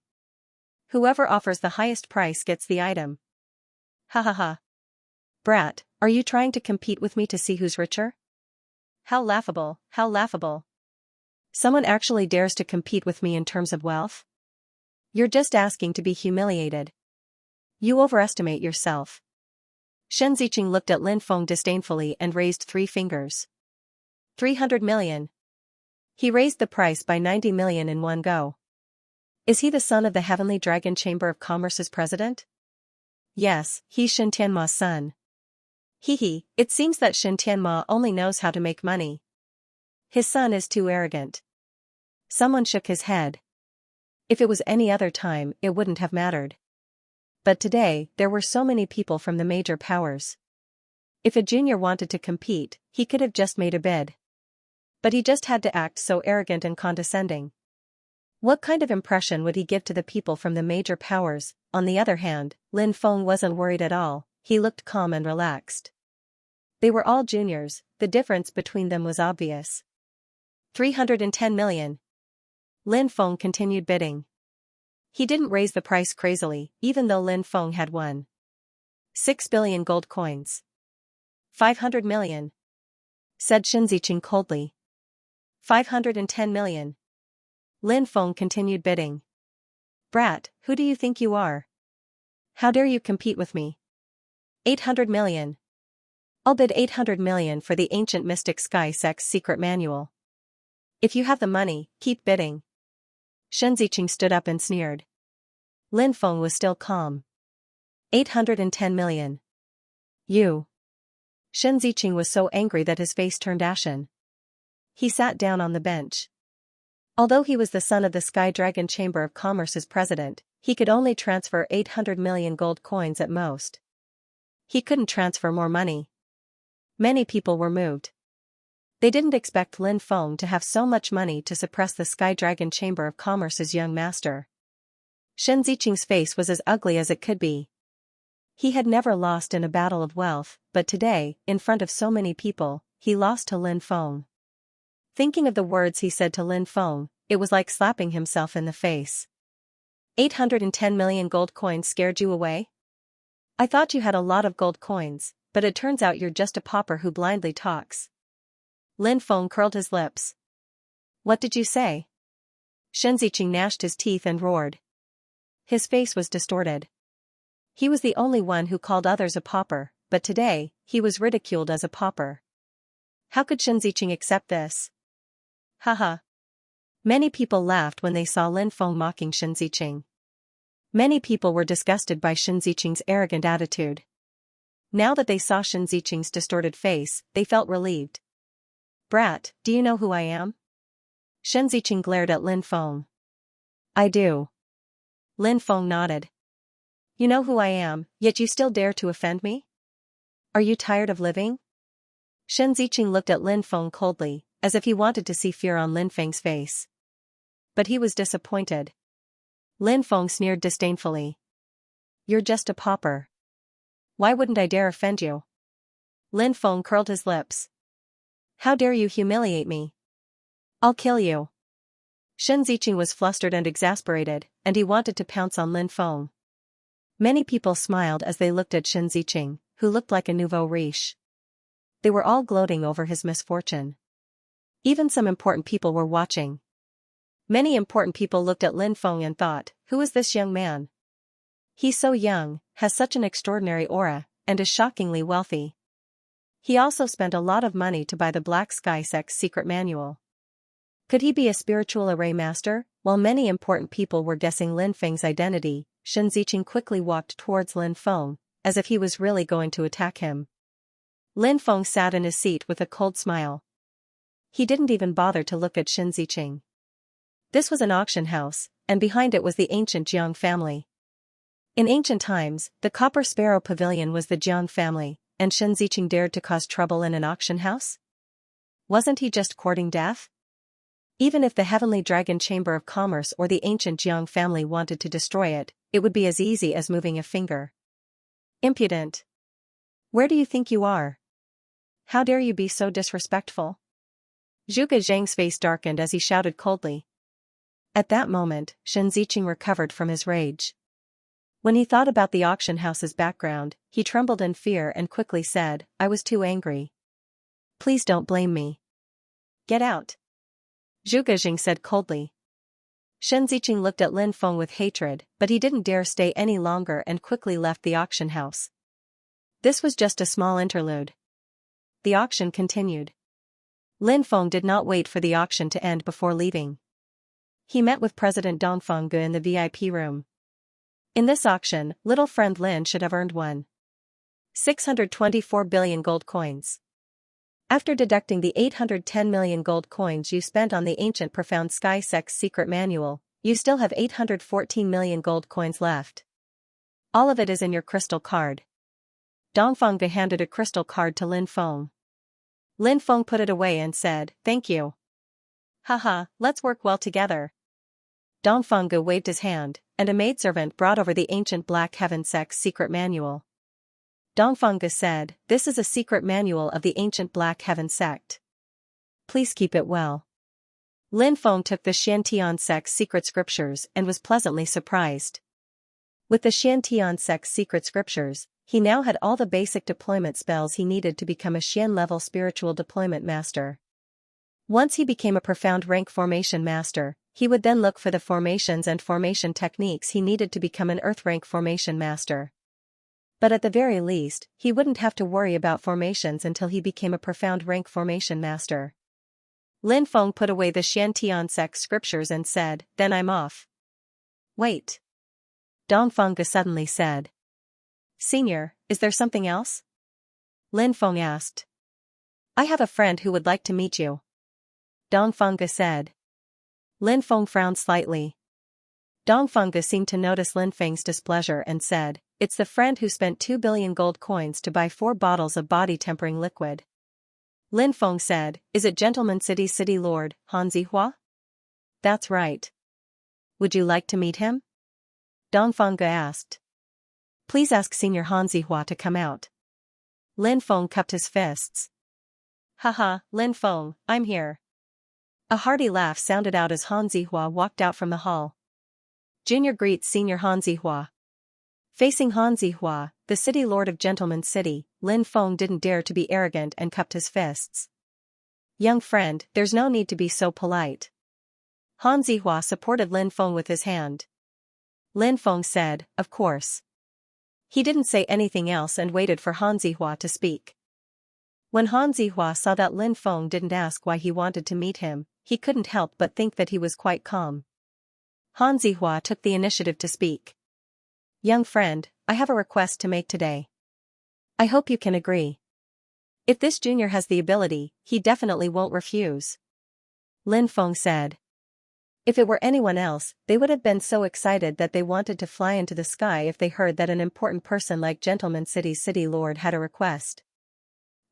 Whoever offers the highest price gets the item." Ha ha ha. Brat, are you trying to compete with me to see who's richer? How laughable, how laughable. Someone actually dares to compete with me in terms of wealth? You're just asking to be humiliated. You overestimate yourself. Xianxia looked at Lin Feng disdainfully and raised 3 fingers. 300 million. He raised the price by 90 million in one go. Is he the son of the Heavenly Dragon Chamber of Commerce's president? Yes, he's Shen Tianma's son. Hee, it seems that Shen Tianma only knows how to make money. His son is too arrogant. Someone shook his head. If it was any other time, it wouldn't have mattered. But today, there were so many people from the major powers. If a junior wanted to compete, he could have just made a bid. But he just had to act so arrogant and condescending. What kind of impression would he give to the people from the major powers? On the other hand, Lin Feng wasn't worried at all, he looked calm and relaxed. They were all juniors, the difference between them was obvious. 310 million. Lin Feng continued bidding. He didn't raise the price crazily, even though Lin Feng had won 6 billion gold coins. 500 million. Said Xianxia coldly. 510 million. Lin Feng continued bidding. Brat, who do you think you are? How dare you compete with me? 800 million. I'll bid 800 million for the ancient mystic sky sect's secret manual. If you have the money, keep bidding. Xianxia stood up and sneered. Lin Feng was still calm. 810 million. You. Xianxia was so angry that his face turned ashen. He sat down on the bench. Although he was the son of the Sky Dragon Chamber of Commerce's president, he could only transfer 800 million gold coins at most. He couldn't transfer more money. Many people were moved. They didn't expect Lin Feng to have so much money to suppress the Sky Dragon Chamber of Commerce's young master. Xianxia's face was as ugly as it could be. He had never lost in a battle of wealth, but today, in front of so many people, he lost to Lin Feng. Thinking of the words he said to Lin Feng, it was like slapping himself in the face. 810 million gold coins scared you away? I thought you had a lot of gold coins, but it turns out you're just a pauper who blindly talks. Lin Feng curled his lips. What did you say? Xianxia gnashed his teeth and roared. His face was distorted. He was the only one who called others a pauper, but today, he was ridiculed as a pauper. How could Xianxia accept this? Haha. Many people laughed when they saw Lin Feng mocking Xianxia. Many people were disgusted by Xianxia's arrogant attitude. Now that they saw Xianxia's distorted face, they felt relieved. Brat, do you know who I am? Xianxia glared at Lin Feng. I do. Lin Feng nodded. You know who I am, yet you still dare to offend me? Are you tired of living? Xianxia looked at Lin Feng coldly, as if he wanted to see fear on Lin Feng's face. But he was disappointed. Lin Feng sneered disdainfully. You're just a pauper. Why wouldn't I dare offend you? Lin Feng curled his lips. How dare you humiliate me? I'll kill you. Xianxia was flustered and exasperated, and he wanted to pounce on Lin Feng. Many people smiled as they looked at Xianxia, who looked like a nouveau riche. They were all gloating over his misfortune. Even some important people were watching. Many important people looked at Lin Feng and thought, who is this young man? He's so young, has such an extraordinary aura, and is shockingly wealthy. He also spent a lot of money to buy the Black Sky Sect's secret manual. Could he be a spiritual array master? While many important people were guessing Lin Feng's identity, Xianxia quickly walked towards Lin Feng, as if he was really going to attack him. Lin Feng sat in his seat with a cold smile. He didn't even bother to look at Xianxia. This was an auction house, and behind it was the ancient Jiang family. In ancient times, the Copper Sparrow Pavilion was the Jiang family, and Xianxia dared to cause trouble in an auction house? Wasn't he just courting death? Even if the Heavenly Dragon Chamber of Commerce or the ancient Jiang family wanted to destroy it, it would be as easy as moving a finger. Impudent. Where do you think you are? How dare you be so disrespectful? Zhuge Zhang's face darkened as he shouted coldly. At that moment, Xianxia recovered from his rage. When he thought about the auction house's background, he trembled in fear and quickly said, I was too angry. Please don't blame me. Get out. Zhuge Zhang said coldly. Xianxia looked at Lin Feng with hatred, but he didn't dare stay any longer and quickly left the auction house. This was just a small interlude. The auction continued. Lin Feng did not wait for the auction to end before leaving. He met with President Dongfeng in the VIP room. In this auction, little friend Lin should have earned 624 billion gold coins. After deducting the 810 million gold coins you spent on the ancient profound Sky Sect's secret manual, you still have 814 million gold coins left. All of it is in your crystal card. Dongfeng handed a crystal card to Lin Feng. Lin Feng put it away and said, thank you. Haha, let's work well together. Dongfeng waved his hand, and a maidservant brought over the ancient Black Heaven Sect's secret manual. Dongfeng said, this is a secret manual of the ancient Black Heaven Sect. Please keep it well. Lin Feng took the Xiantian Sect's secret scriptures and was pleasantly surprised. With the Xiantian Sect's secret scriptures, he now had all the basic deployment spells he needed to become a Xian-level spiritual deployment master. Once he became a profound rank formation master, he would then look for the formations and formation techniques he needed to become an Earth rank formation master. But at the very least, he wouldn't have to worry about formations until he became a profound rank formation master. Lin Feng put away the Xiantian Sect's scriptures and said, then I'm off. Wait. Dongfeng suddenly said. Senior, is there something else? Lin Feng asked. I have a friend who would like to meet you. Dongfeng said. Lin Feng frowned slightly. Dongfeng seemed to notice Lin Feng's displeasure and said, it's the friend who spent 2 billion gold coins to buy 4 bottles of body-tempering liquid. Lin Feng said, is it Gentleman City Lord, Han Zihua? That's right. Would you like to meet him? Dongfeng asked. Please ask Senior Han Zihua to come out. Lin Feng cupped his fists. Haha, Lin Feng, I'm here. A hearty laugh sounded out as Han Zihua walked out from the hall. Junior greets Senior Han Zihua. Facing Han Zihua, the city lord of Gentleman's City, Lin Feng didn't dare to be arrogant and cupped his fists. Young friend, there's no need to be so polite. Han Zihua supported Lin Feng with his hand. Lin Feng said, of course. He didn't say anything else and waited for Han Zihua to speak. When Han Zihua saw that Lin Feng didn't ask why he wanted to meet him, he couldn't help but think that he was quite calm. Han Zihua took the initiative to speak. Young friend, I have a request to make today. I hope you can agree. If this junior has the ability, he definitely won't refuse. Lin Feng said. If it were anyone else, they would have been so excited that they wanted to fly into the sky if they heard that an important person like Gentleman's City's city lord had a request.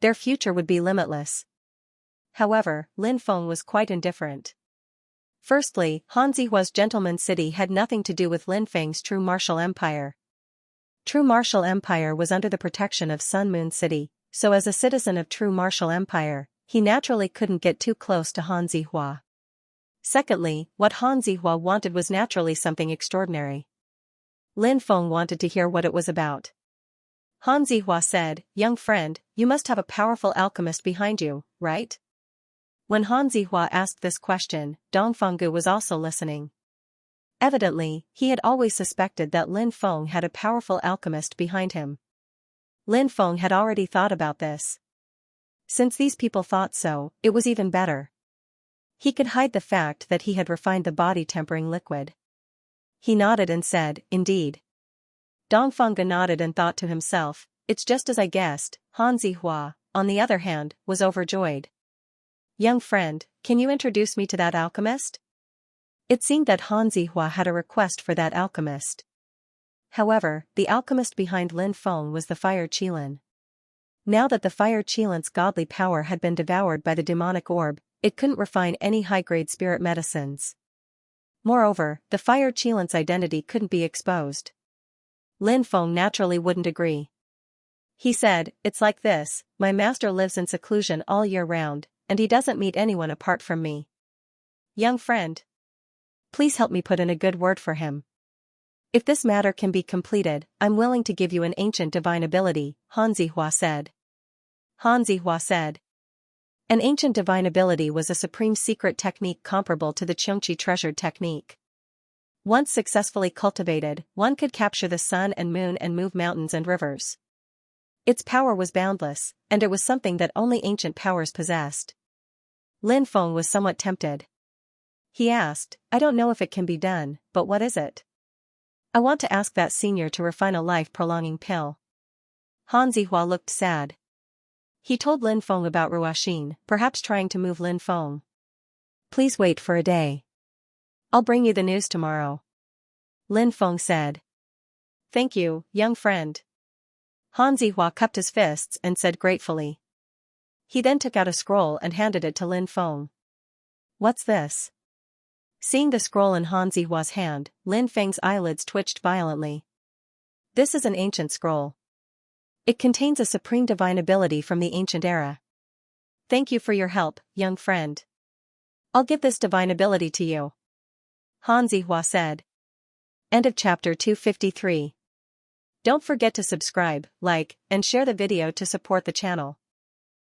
Their future would be limitless. However, Lin Feng was quite indifferent. Firstly, Han Zihua's Gentleman's City had nothing to do with Lin Feng's True Martial Empire. True Martial Empire was under the protection of Sun Moon City, so as a citizen of True Martial Empire, he naturally couldn't get too close to Han Zihua. Secondly, what Han Zihua wanted was naturally something extraordinary. Lin Feng wanted to hear what it was about. Han Zihua said, young friend, you must have a powerful alchemist behind you, right? When Han Zihua asked this question, Dong Fenggu was also listening. Evidently, he had always suspected that Lin Feng had a powerful alchemist behind him. Lin Feng had already thought about this. Since these people thought so, it was even better. He could hide the fact that he had refined the body-tempering liquid. He nodded and said, indeed. Dong Fenggu nodded and thought to himself, it's just as I guessed. Han Zihua, on the other hand, was overjoyed. Young friend, can you introduce me to that alchemist? It seemed that Han Zihua had a request for that alchemist. However, the alchemist behind Lin Feng was the Fire Qilin. Now that the Fire Qilin's godly power had been devoured by the demonic orb, it couldn't refine any high-grade spirit medicines. Moreover, the Fire Qilin's identity couldn't be exposed. Lin Feng naturally wouldn't agree. He said, it's like this, my master lives in seclusion all year round, and he doesn't meet anyone apart from me. Young friend, please help me put in a good word for him. If this matter can be completed, I'm willing to give you an ancient divine ability, Han Zihua said. Han Zihua said. An ancient divine ability was a supreme secret technique comparable to the Xianxia treasured technique. Once successfully cultivated, one could capture the sun and moon and move mountains and rivers. Its power was boundless, and it was something that only ancient powers possessed. Lin Feng was somewhat tempted. He asked, I don't know if it can be done, but what is it? I want to ask that senior to refine a life-prolonging pill. Han Zihua looked sad. He told Lin Feng about Ruoxin, perhaps trying to move Lin Feng. Please wait for a day. I'll bring you the news tomorrow. Lin Feng said. Thank you, young friend. Han Zihua cupped his fists and said gratefully. He then took out a scroll and handed it to Lin Feng. What's this? Seeing the scroll in Han Zihua's hand, Lin Feng's eyelids twitched violently. This is an ancient scroll. It contains a supreme divine ability from the ancient era. Thank you for your help, young friend. I'll give this divine ability to you. Han Zihua said. End of chapter 253. Don't forget to subscribe, like, and share the video to support the channel.